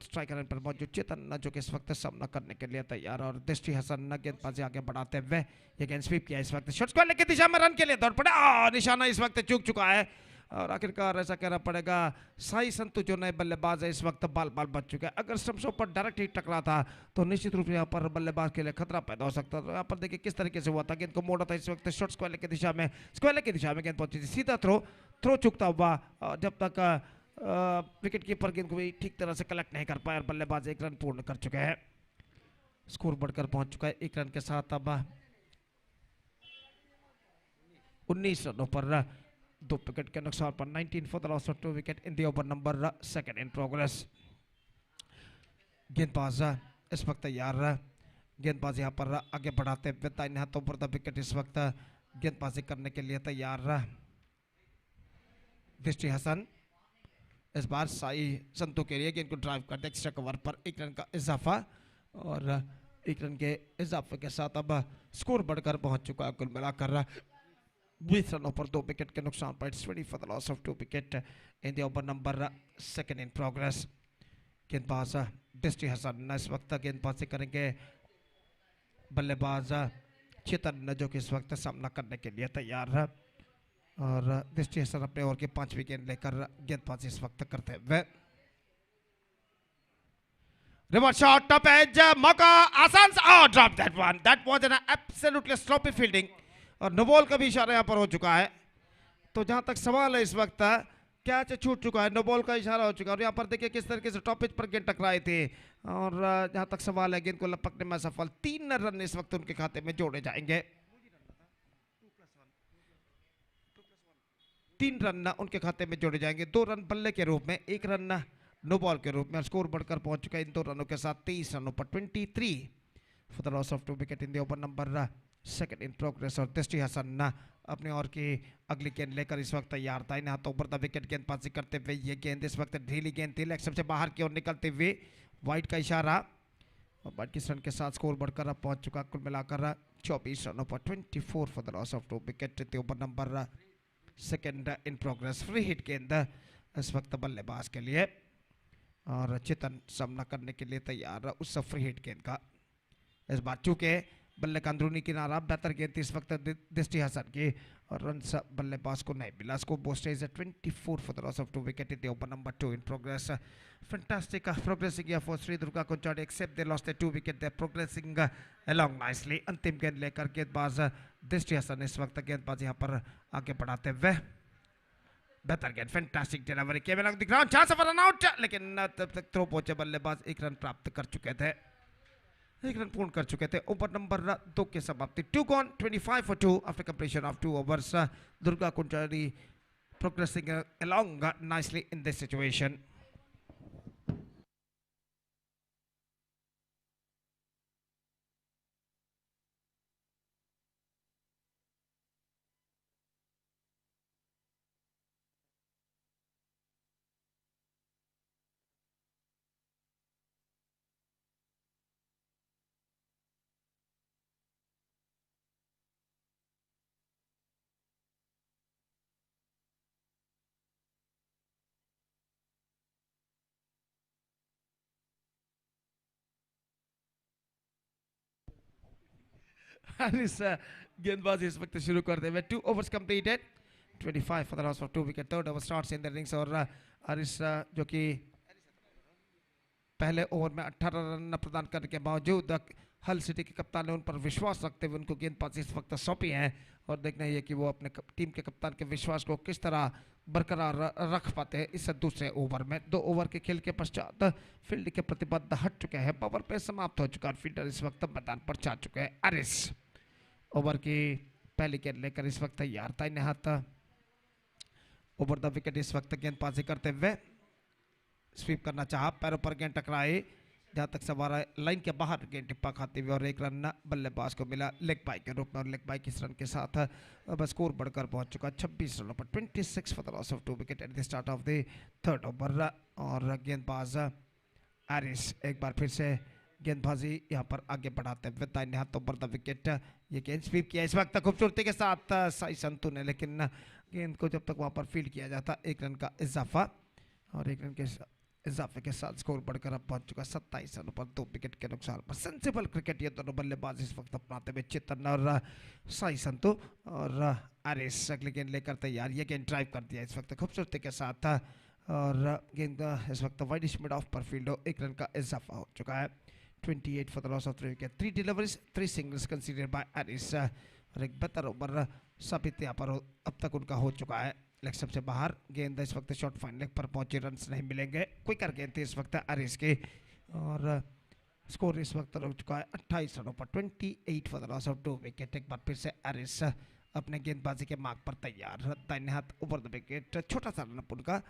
स्ट्राइकर पर मौजूद चेतन जो कि इस वक्त सामना करने के लिए तैयार, और दृष्टि हसन गेंदबाजी आगे बढ़ाते हुए ये गेंद स्वीप किया इस वक्त शॉट्स को लेकर दिशा में रन के लिए दौड़ पड़े, निशाना इस वक्त चूक चुका है, और आखिरकार ऐसा कहना पड़ेगा साई संतु जो नए बल्लेबाज है इस वक्त बाल बाल बच चुके हैं। अगर स्टंप्सों पर डायरेक्ट हिट टकरा था तो निश्चित रूप से यहाँ पर बल्लेबाज के लिए खतरा पैदा हो सकता था। यहाँ पर देखिए किस तरीके से हुआ था, गेंद को मोड़ा था इस वक्त शॉर्ट स्क्वायर की दिशा में, गेंद पहुंची थी, सीधा थ्रो चुकता हुआ, जब तक विकेट कीपर गेंद को भी ठीक तरह से कलेक्ट नहीं कर पाया, बल्लेबाज 1 रन पूर्ण कर चुके हैं, स्कोर बढ़कर पहुंच चुका है 1 रन के साथ अब 19 रनों पर 2 विकेट के नुकसान पर 19 for the loss of 2 wicket in the over number 2 in progress. गेंदबाज इस वक्त तैयार, गेंदबाज यहाँ पर आगे बढ़ाते हुए दाहिने हाथों पर द विकेट इस वक्त गेंदबाजी करने के लिए तैयार। दृष्टि हसन इस बार साई संतू के लिए गेंद को ड्राइव करते एक्स्ट्रा कवर पर 1 रन का इजाफा और 1 रन के इजाफे के साथ अब स्कोर बढ़कर पहुंच चुका है कुल मिलाकर 20 रनों पर 2 विकेट के नुकसान पर 20 for the loss of 2 wicket in the over number 2 in progress. गेंदबाज दृष्टि हसन इस वक्त गेंदबाजी करेंगे, बल्लेबाज चेतन जो कि इस वक्त सामना करने के लिए तैयार है और दृष्टि हसन अपने ओवर के 5वीं गेंद लेकर गेंदबाजी इस वक्त करते हुए। Reverse shot, top edge, मौका आसान सा, oh drop that one, that was an absolutely sloppy fielding। और नो बॉल का भी इशारा यहाँ पर हो चुका है। तो जहां तक सवाल है इस वक्त कैच छूट चुका है, नो बॉल का इशारा हो चुका है और यहाँ पर देखिए किस तरीके से टॉप पिच पर गेंद टकराई थी और जहां तक सवाल है गेंद को लपकने में सफल। 3 रन इस वक्त उनके खाते में जोड़े जाएंगे। 3 रन उनके खाते में जोड़े जाएंगे, 2 रन बल्ले के रूप में, 1 रन नो बॉल के रूप में। स्कोर बढ़कर पहुंच चुका है इन 2 रनों के साथ 23 रनों पर 23 for the loss of 2 wicket in the over number 2 in progress. और दृष्टि हसन अपने ओवर की अगली गेंद लेकर इस वक्त तैयार था। इन हाथों पर द विकेट गेंदबाजी करते हुए ये गेंद इस वक्त ढीली गेंद थी, लेग सबसे बाहर की ओर निकलते हुए वाइड का इशारा और 22 रन के साथ स्कोर बढ़कर अब पहुंच चुका कुल मिलाकर 24 रनों पर 24 for the loss of 2 wicket in the over number 2 in progress. Free hit गेंद इस वक्त बल्लेबाज के लिए और चेतन सामना करने के लिए तैयार उस फ्री हिट गेंद का। इस बार चूंकि बल्ले का अंदरूनी किनारा बेहतर गेंद थी इस वक्त दृष्टि हसन की और रन बल्लेबाज को नहीं मिला। Score boast is 24 for the loss of 2 wicket in the over number 2 in progress. Fantastic progressing here for Sri Durga Kunchadi, except they lost their 2 wicket. They're progressing along nicely. अंतिम गेंद लेकर गेंदबाज दृष्टि हसन इस वक्त गेंदबाज यहाँ पर आगे बढ़ाते हुए बेहतर गेंद, फैंटास्टिक डिलीवरी केवल on the ground, chance of run out, लेकिन तब तक थ्रो पहुंचे बल्लेबाज 1 रन प्राप्त कर चुके थे, 1 रन पूर्ण कर चुके थे। ओवर नंबर 2 की समाप्ति 2 gone 25 for 2 after completion of 2 overs. Durga Kunchadi progressing along nicely in this situation. Haris गेंदबाजी इस वक्त शुरू कर दे 2 overs completed 25 for the loss of 2 wicket। Third over starts in the innings और हारिस जो कि पहले ओवर में 18 रन प्रदान करने के बावजूद हल सिटी के कप्तान ने उन पर विश्वास रखते हुए उनको गेंदबाजी इस वक्त सौंपी है और देखना है कि वो अपने टीम के कप्तान के विश्वास को किस तरह बरकरार रख पाते हैं। इस दूसरे ओवर में 2 ओवर के खेल के पश्चात फील्ड के प्रतिबद्ध हट चुके हैं, पावर प्ले समाप्त हो चुका है, फील्डर इस वक्त मैदान पर जा चुके हैं। हारिस ओवर की पहली गेंद लेकर इस वक्त तैयार था, इन्हें हाथ ओवर द विकेट इस वक्त गेंदबाजी करते हुए स्वीप करना चाहा, पैरों पर गेंद टकराई, जहां तक सवार है लाइन के बाहर गेंद टिप्पा खाते हुए और 1 रन बल्लेबाज को मिला लेग बाई के रूप में और लेग बाई किस रन के साथ अब स्कोर बढ़कर पहुंच चुका 26 रनों पर 26 for the loss of 2 wicket at the start of the third over. और गेंदबाज हारिस एक बार फिर से गेंदबाजी यहाँ पर आगे बढ़ाते हुए दाहिने हाथों पर द विकेट, ये गेंद स्वीप किया इस वक्त खूबसूरती के साथ साई संतू ने, लेकिन गेंद को जब तक वहाँ पर फील्ड किया जाता 1 रन का इजाफा और 1 रन के इजाफे के साथ स्कोर बढ़कर अब पहुंच चुका 27 रनों पर 2 विकेट के नुकसान पर। सेंसिबल क्रिकेट ये दोनों बल्लेबाज इस वक्त अपनाते हुए चेतन और साई संतू और हारिस अगली गेंद लेकर तैयार, ये गेंद ड्राइव कर दिया इस वक्त खूबसूरती के साथ और गेंद इस वक्त वाइड मिड ऑफ पर फील्ड हो 1 रन का इजाफा हो चुका है। 28 for the loss of 3 wicket, 3 deliveries, 3 singles considered by Eesa और एक बेहतर ओवर साबित यहाँ पर अब तक उनका हो चुका है। लेग सबसे बाहर गेंद इस वक्त शॉर्ट फाइन लेग पर पहुंचे, रन्स नहीं मिलेंगे, क्विकर गेंद थी इस वक्त हारिस की और स्कोर इस वक्त हो चुका है 28 रनों पर 28 for the loss of 2 wicket। एक बार फिर से हारिस अपने गेंदबाजी के मार्ग पर तैयार, दाहिने हाथ ऊपर द विकेट, छोटा सा रन पुल का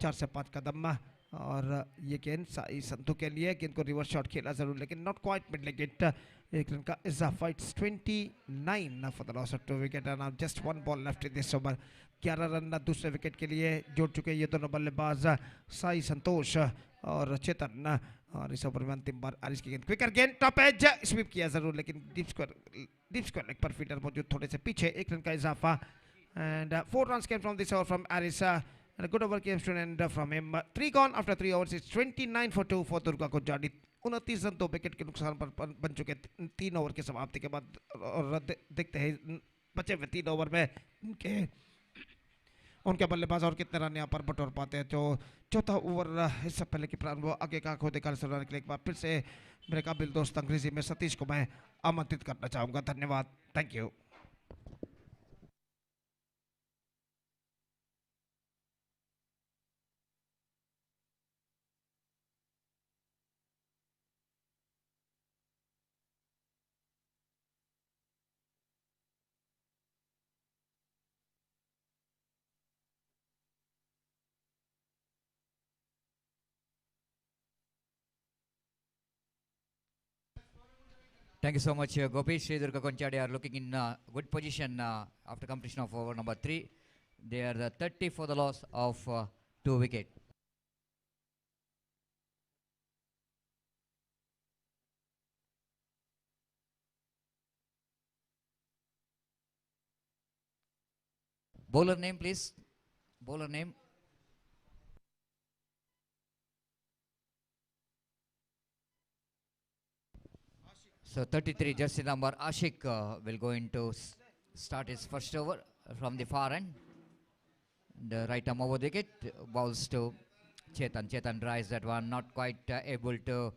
4 से 5 कदम। और ये गेंद साई संतु के लिए, गेंद को रिवर्स शॉट खेला जरूर लेकिन not quite mid wicket, 1 run का इजाफा। It's 29 for the loss of 2 wicket and now just 1 ball left in this over. 11 run दूसरे विकेट के लिए जोड़ चुके ये दोनों बल्लेबाज साई संतोष और चेतन। और इस ओवर में अंतिम बार आरिश की गेंद, क्विकर गेंद, टॉप एज, स्वीप किया जरूर लेकिन डीप स्क्वायर लेग पर फील्डर मौजूद थोड़े से पीछे, 1 रन का इजाफा। And 4 runs came from this over from Eesa. And a good over came to an end from him. 3 gone after 3 overs. It's 29 for 2 for Durga Kojadi. 29 run 2 wicket के नुकसान पर बन चुके 3 ओवर की समाप्ति के बाद। और देखते हैं बचे हुए 3 ओवर में उनके बल्लेबाज और कितने रन यहाँ पर बटोर पाते हैं। जो चौथा ओवर इससे पहले की प्रारंभ आगे का खो देखा सुनाने के लिए एक बार फिर से मेरे काबिल दोस्त अंग्रेजी में सतीश को मैं आमंत्रित करना चाहूँगा। धन्यवाद, thank you. Thank you so much, Gopi. Sri Durga Konchadi are looking in good position after completion of over number 3. They are the 30 for the loss of 2 wicket. Bowler name, please. Bowler name. So 33 jersey number Ashik will go into start his first over from the far end. The right arm over the wicket, bowls to Chetan. Chetan drives that one, not quite able to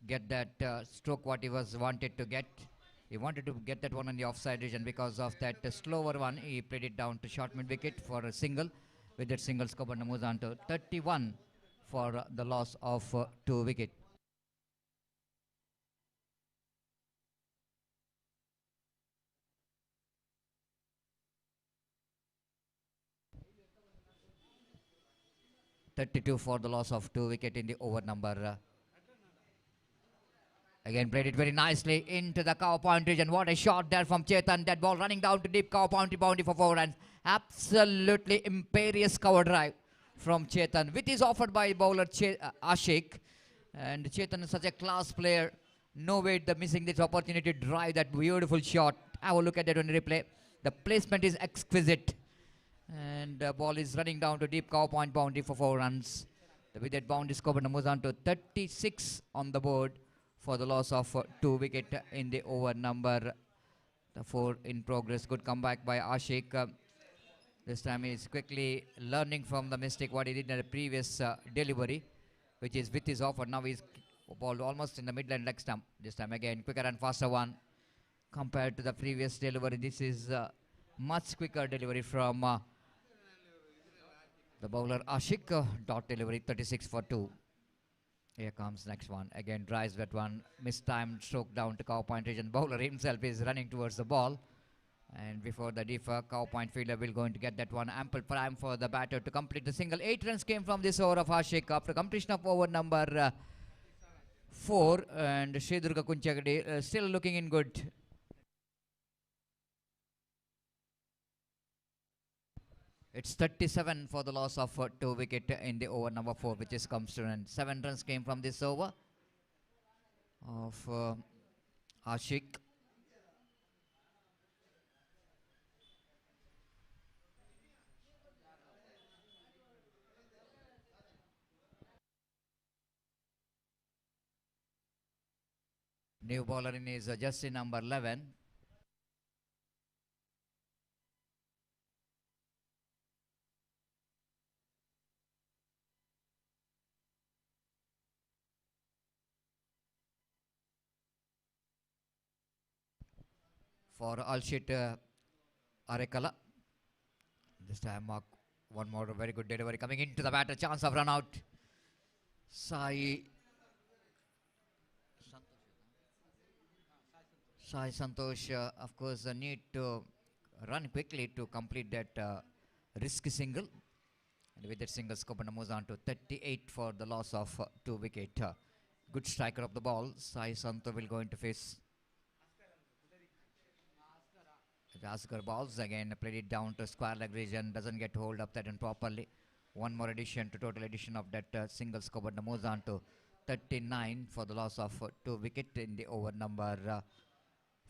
get that stroke what he was wanted to get. He wanted to get that one on the offside region. Because of that slower one, he played it down to short mid wicket for a single. With that single, Skoban moves on to 31 for the loss of 2 wicket. (32) for the loss of 2 wicket in the over number. Again played it very nicely into the cow point region. What a shot there from Chetan. That ball running down to deep cow boundary for 4 runs. Absolutely imperious cover drive from Chetan, which is offered by bowler Ashik. And Chetan is such a class player. No way the missing this opportunity to drive that beautiful shot. Have a look at that on replay. The placement is exquisite. And the ball is running down to deep cow point boundary for 4 runs. With that boundary scope, moves on to 36 on the board for the loss of 2 wicket in the over number 4 in progress. Good comeback by Ashik. This time he is quickly learning from the mistake what he did in the previous delivery, which is with his offer. Now he's balled almost in the midland leg stump. This time again quicker and faster one compared to the previous delivery. This is much quicker delivery from the bowler Ashik. Dot delivery 36 for 2. Here comes next one. Again drives that one. Mistimed stroke down to cow point region. Bowler himself is running towards the ball. And before the deeper, cow point fielder will going to get that one. Ample prime for the batter to complete the single. 8 runs came from this over of Ashik after completion of over number 4. And Sri Durga Kunchagadi still looking in good. It's 37 for the loss of 2 wicket in the over number 4, which is comes to an end. 7 runs came from this over of Ashik. New bowler in is jersey number 11. For Alshit Arekala. This time one more very good delivery coming into the batter. Chance of run out. Sai Santosh, of course, need to run quickly to complete that risky single. And with that single, Skopana moves on to 38 for the loss of 2 wicket. Good striker of the ball. Sai Santo will go into face. Asgar balls again, played it down to square leg region, doesn't get hold of that and properly. One more addition to total addition of that single score, but moves on to 39 for the loss of 2 wicket in the over number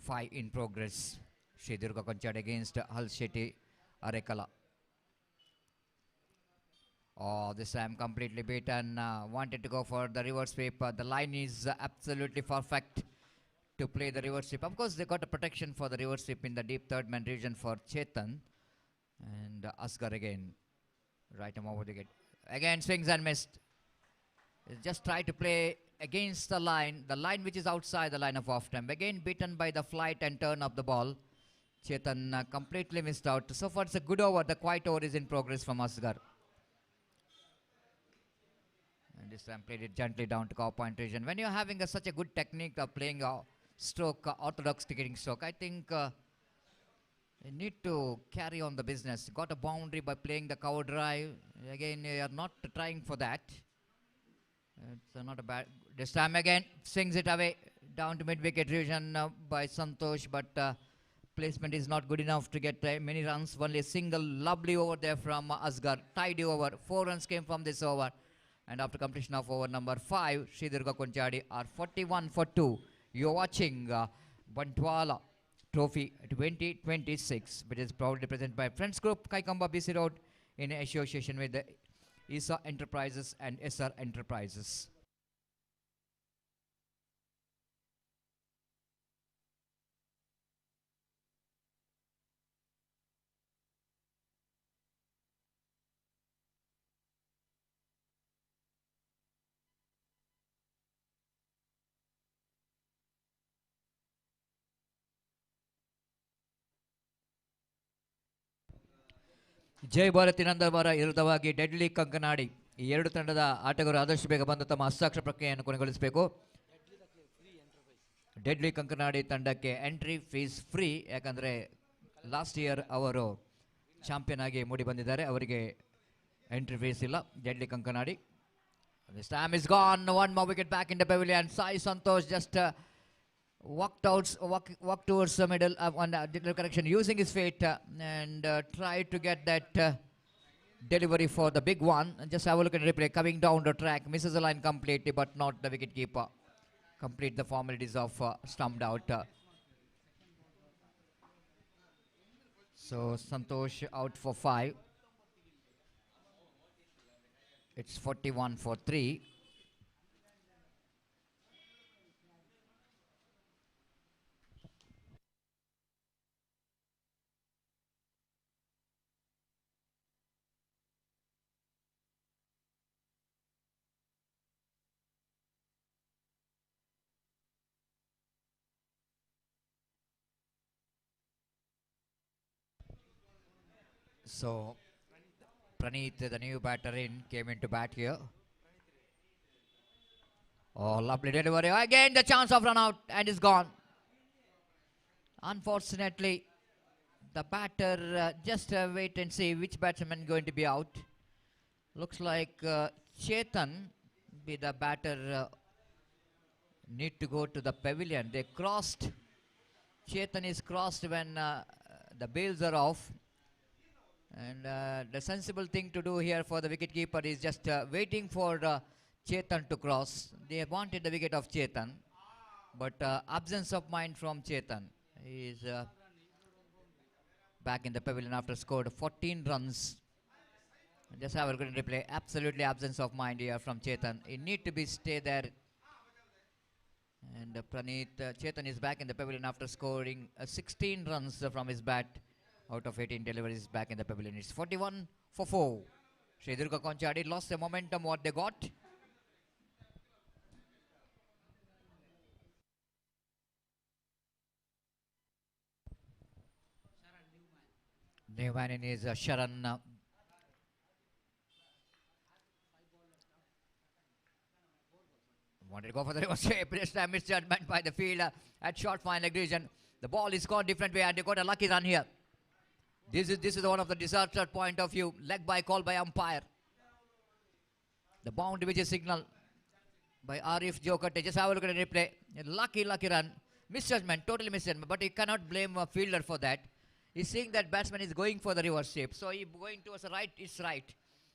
5 in progress. Sri Durga Konchad against Hal Shetty Arekala. Oh, this time completely beaten. Wanted to go for the reverse sweep. The line is absolutely perfect to play the reverse sweep. Of course, they got a protection for the reverse sweep in the deep third man region for Chetan. And Asgar again. Right him over the gate. Again swings and missed. Just try to play against the line which is outside the line of off time. Again beaten by the flight and turn of the ball. Chetan completely missed out. So far it's a good over. The quiet over is in progress from Asgar. And this time played it gently down to cow point region. When you're having such a good technique of playing a stroke, orthodox ticketing stroke, I think you need to carry on the business. Got a boundary by playing the cover drive. Again, you are not trying for that. It's not a bad. This time again, swings it away down to mid-wicket region by Santosh, but placement is not good enough to get many runs. Only a single lovely over there from Asgar. Tidy over. 4 runs came from this over. And after completion of over number 5, Sri Durga Konchadi are 41 for 2. You're watching Bantwal Trophy 2026, which is proudly presented by Friends Group, Kaikamba BC Road, in association with the Eesa Enterprises and SR Enterprises. ಜೈ ಭಾರತಿನಂದ ಅವರ ವಿರುದ್ಧವಾಗಿ deadly Kankanadi ಈ ಎರಡು ತಂಡದ ಆಟಗಾರರು ಆದಷ್ಟು ಬೇಗ ಬಂದು ತಮ್ಮ ಹಸ್ತಾಕ್ಷರ ಪ್ರಕ್ರಿಯೆಯನ್ನು ಕೊನೆಗೊಳಿಸಬೇಕು. ಡೆಡ್ಲಿ ಕಂಕನಾಡಿ ತಂಡಕ್ಕೆ ಎಂಟ್ರಿ ಫೀಸ್ ಫ್ರೀ, ಯಾಕಂದರೆ ಲಾಸ್ಟ್ ಇಯರ್ ಅವರು ಚಾಂಪಿಯನ್ ಆಗಿ ಮೂಡಿ ಬಂದಿದ್ದಾರೆ, ಅವರಿಗೆ ಎಂಟ್ರಿ ಫೀಸ್ ಇಲ್ಲ. Deadly Kankanadi. This time is gone. One more wicket back in the pavilion. Sai Santosh just walked towards the middle on the correction using his feet and tried to get that delivery for the big one. Just have a look at the replay. Coming down the track, misses the line completely, but not the wicket keeper. Complete the formalities of stumped out. So Santosh out for 5. It's 41 for 3. So Praneeth, the new batter in, came into bat here. Oh, lovely delivery. Again the chance of run out and is gone. Unfortunately, the batter just wait and see which batsman going to be out. Looks like Chetan be the batter need to go to the pavilion. They crossed. Chetan is crossed when the bails are off. And the sensible thing to do here for the wicket keeper is just waiting for Chetan to cross. They wanted the wicket of Chetan, but absence of mind from Chetan. He is back in the pavilion after scored 14 runs. Just have a good replay. Absolutely absence of mind here from Chetan. He need to be stay there. And Praneeth, Chetan is back in the pavilion after scoring 16 runs from his bat. Out of 18 deliveries back in the pavilion. It's 41 for 4. Sri Durga Konchadi lost the momentum what they got. New man in is Sharan. Wanted to go for the reverse sweep. This time misjudgment by the fielder at short fine leg region. The ball is gone different way and they got a lucky run here. This is one of the disaster point of view. Leg by call by umpire. The boundary which is signal by Arif Jokate. Just have a look at the replay. A lucky run. Misjudgment, totally misjudgment. But you cannot blame a fielder for that. He's seeing that batsman is going for the reverse shape. So he going towards the right, it's right.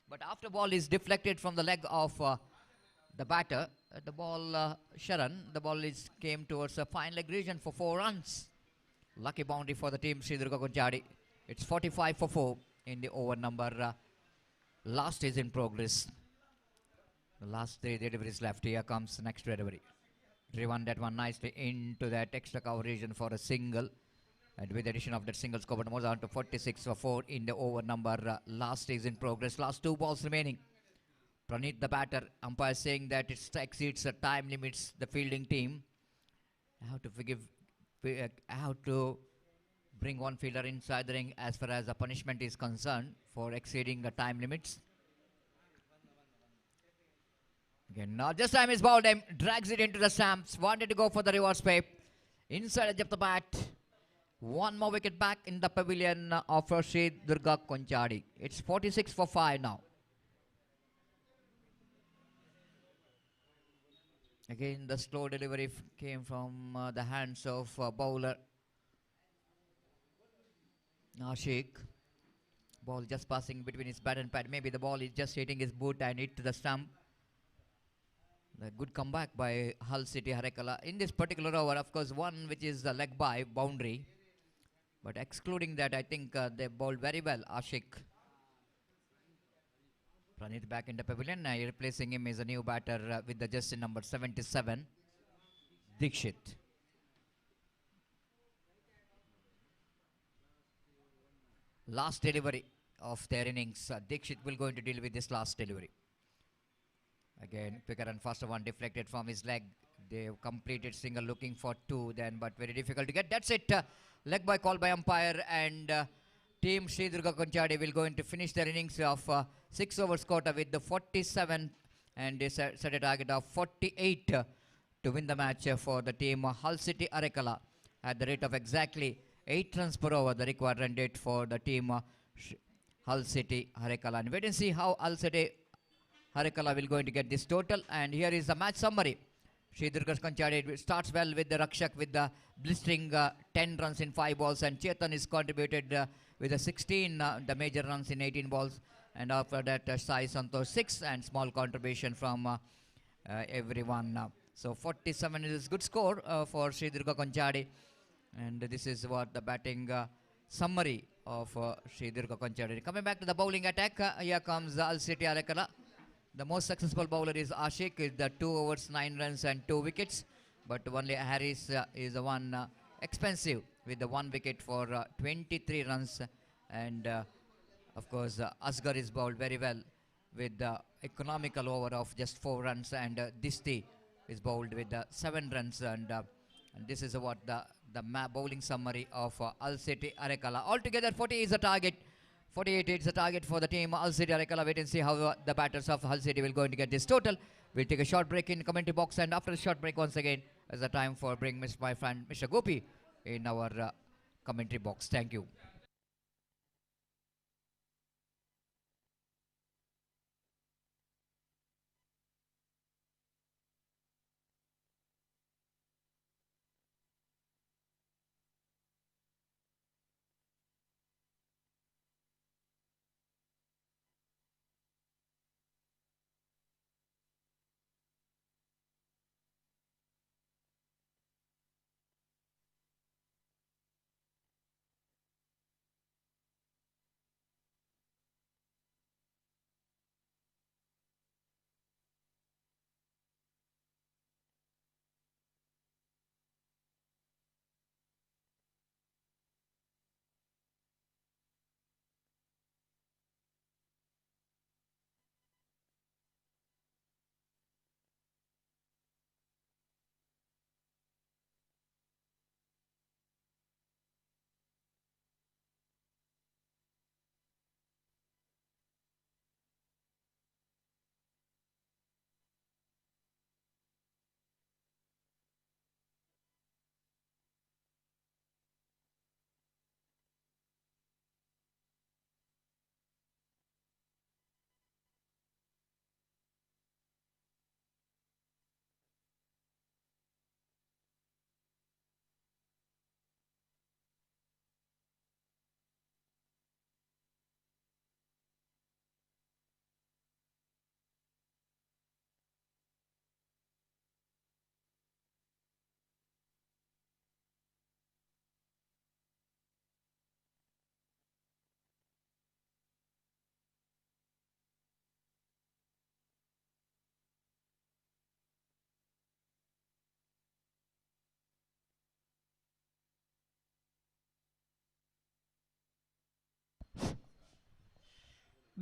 But after ball is deflected from the leg of the batter. The ball, Sharan, the ball came towards the fine leg region for 4 runs. Lucky boundary for the team, Sridurga Konchadi. It's 45 for 4 in the over number. Last is in progress. The last 3 deliveries left. Here comes the next delivery. Driven that one nicely into that extra cover region for a single. And with the addition of that single score, but moves on to 46 for 4 in the over number. Last is in progress. Last 2 balls remaining. Praneeth, the batter, umpire saying that it exceeds the time limits. The fielding team how to bring one fielder inside the ring as far as the punishment is concerned for exceeding the time limits. Again, now this time is bowled him, drags it into the stumps, wanted to go for the reverse sweep. Inside edge of the bat. One more wicket back in the pavilion of Sridurga Konchadi. It's 46 for 5 now. Again, the slow delivery came from the hands of bowler Ashik. Ball just passing between his bat and pad. Maybe the ball is just hitting his boot and hit to the stump. The good comeback by Hull City Harekala. In this particular over, of course, one which is the leg by boundary. But excluding that, I think they bowled very well, Ashik. Praneeth back in the pavilion. Replacing him is a new batter with the jersey number 77, Dikshit. Last delivery of their innings. Dikshit will going to deal with this last delivery. Again, quicker and faster one deflected from his leg. They completed single looking for 2 then, but very difficult to get. That's it. Leg by call by umpire, and team Sridurga Konchadi will going to finish their innings of 6 overs quota with the 47, and they set a target of 48 to win the match for the team Hull City Arekala at the rate of exactly 8 runs per over, the required run rate for the team Hull City Harekala. And wait and see how Hull City Harekala will going to get this total. And here is the match summary. Sridurga Konchadi starts well with the Rakshak with the blistering 10 runs in 5 balls, and Chetan is contributed with the 16 the major runs in 18 balls, and after that Sai Santosh 6 and small contribution from everyone. So 47 is a good score for Sridurga Konchadi, and this is what the batting summary of Sridurga Konchadi. Coming back to the bowling attack, here comes Hull City Arekala. The most successful bowler is Ashik with the 2 overs, 9 runs and 2 wickets. But only Harris is the one expensive with the 1 wicket for 23 runs. And of course, Asghar is bowled very well with the economical over of just 4 runs. And Disti is bowled with 7 runs. And this is what the bowling summary of Hull City Arekala. Altogether, 40 is the target. 48 is the target for the team Hull City Arekala. Wait and see how the batters of Hull City will going to get this total. We'll take a short break in commentary box, and after the short break once again is the time for bring my friend Mr. Gopi in our commentary box. Thank you.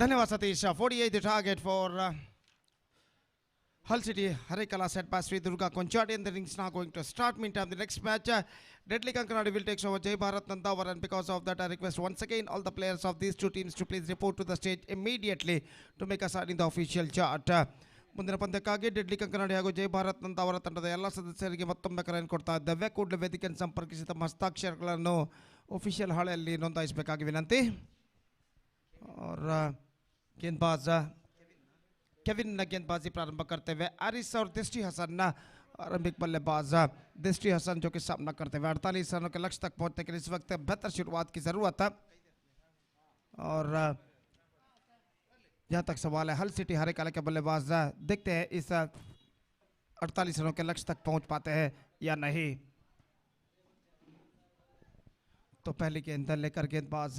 धन्यवाद Satish. 48 the target for Hull City. Harikala set by Sri Durga Konchati, and the innings now going to start. Meantime, the next match, Deadly Kankanadi will take over Jai Bharat Nandavar, and because of that, I request once again all the players of these two teams to please report to the stage immediately to make a sign in the official chart. ಮುಂದಿನ ಪಂದ್ಯಕ್ಕಾಗಿ deadly Kankanadi ಹಾಗೂ ಜೈ ಭಾರತ್ ನಂದಾವರ ತಂಡದ ಎಲ್ಲ ಸದಸ್ಯರಿಗೆ ಮತ್ತೊಮ್ಮೆ ಕರೆಯನ್ನು ಕೊಡ್ತಾ ಇದ್ದೇವೆ. ಕೂಡಲೇ ವೇದಿಕೆಯನ್ನು ಸಂಪರ್ಕಿಸಿ ತಮ್ಮ ಹಸ್ತಾಕ್ಷರಗಳನ್ನು ಒಫಿಷಿಯಲ್ ಹಾಳೆಯಲ್ಲಿ ನೋಂದಾಯಿಸಬೇಕಾಗಿ ವಿನಂತಿ. और गेंदबाज केविन न गेंदबाजी प्रारंभ करते हुए आरिस और दृष्टि हसन न आरंभिक बल्लेबाज दृष्टि हसन जो कि सामना करते हुए 48 रनों के लक्ष्य तक पहुंचने के लिए इस वक्त बेहतर शुरुआत की जरूरत है. और जहां तक सवाल है हल सिटी हरे काले के बल्लेबाज देखते हैं इस 48 रनों के लक्ष्य तक पहुंच पाते हैं या नहीं. तो पहली गेंद लेकर गेंदबाज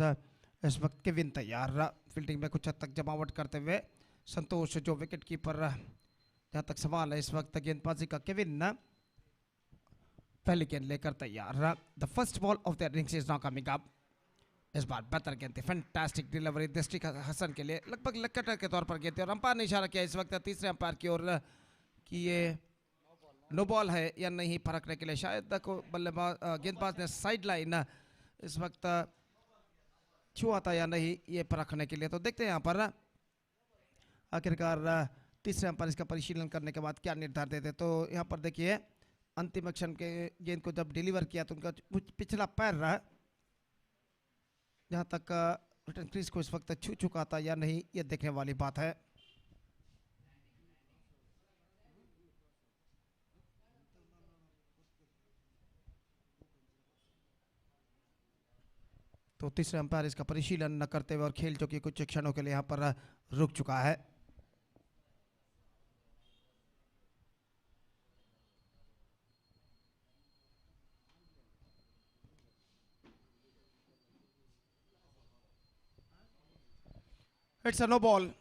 इस वक्त केविन तैयार. फील्डिंग में कुछ हद तक जमावट करते हुए संतोष जो विकेट कीपर. जहां तक सवाल है इस वक्त गेंदबाजी का केविन पहली गेंद लेकर तैयार. The first ball of the innings is now coming up. इस बार बेहतर गेंद थी. फैंटास्टिक डिलीवरी दृष्टि हसन के लिए लगभग कटर के तौर पर गेंद थी और अंपायर ने इशारा किया इस वक्त तीसरे अंपायर की ओर कि ये नो बॉल है या नहीं परखने के लिए. शायद बल्लेबाज गेंदबाज ने साइड लाइन इस वक्त छुआ था या नहीं ये परखने के लिए. तो देखते हैं यहाँ पर आखिरकार तीसरे अंपायर इसका परिशीलन करने के बाद क्या निर्धार देते. तो यहाँ पर देखिए अंतिम क्षण के गेंद को जब डिलीवर किया तो उनका पिछला पैर रहा जहाँ तक रिटर्न क्रीज को इस वक्त छू चुका था या नहीं ये देखने वाली बात है. तो तीसरे अंपायर इसका परिशीलन न करते हुए और खेल जो कि कुछ क्षणों के लिए यहाँ पर रुक चुका है. It's a no ball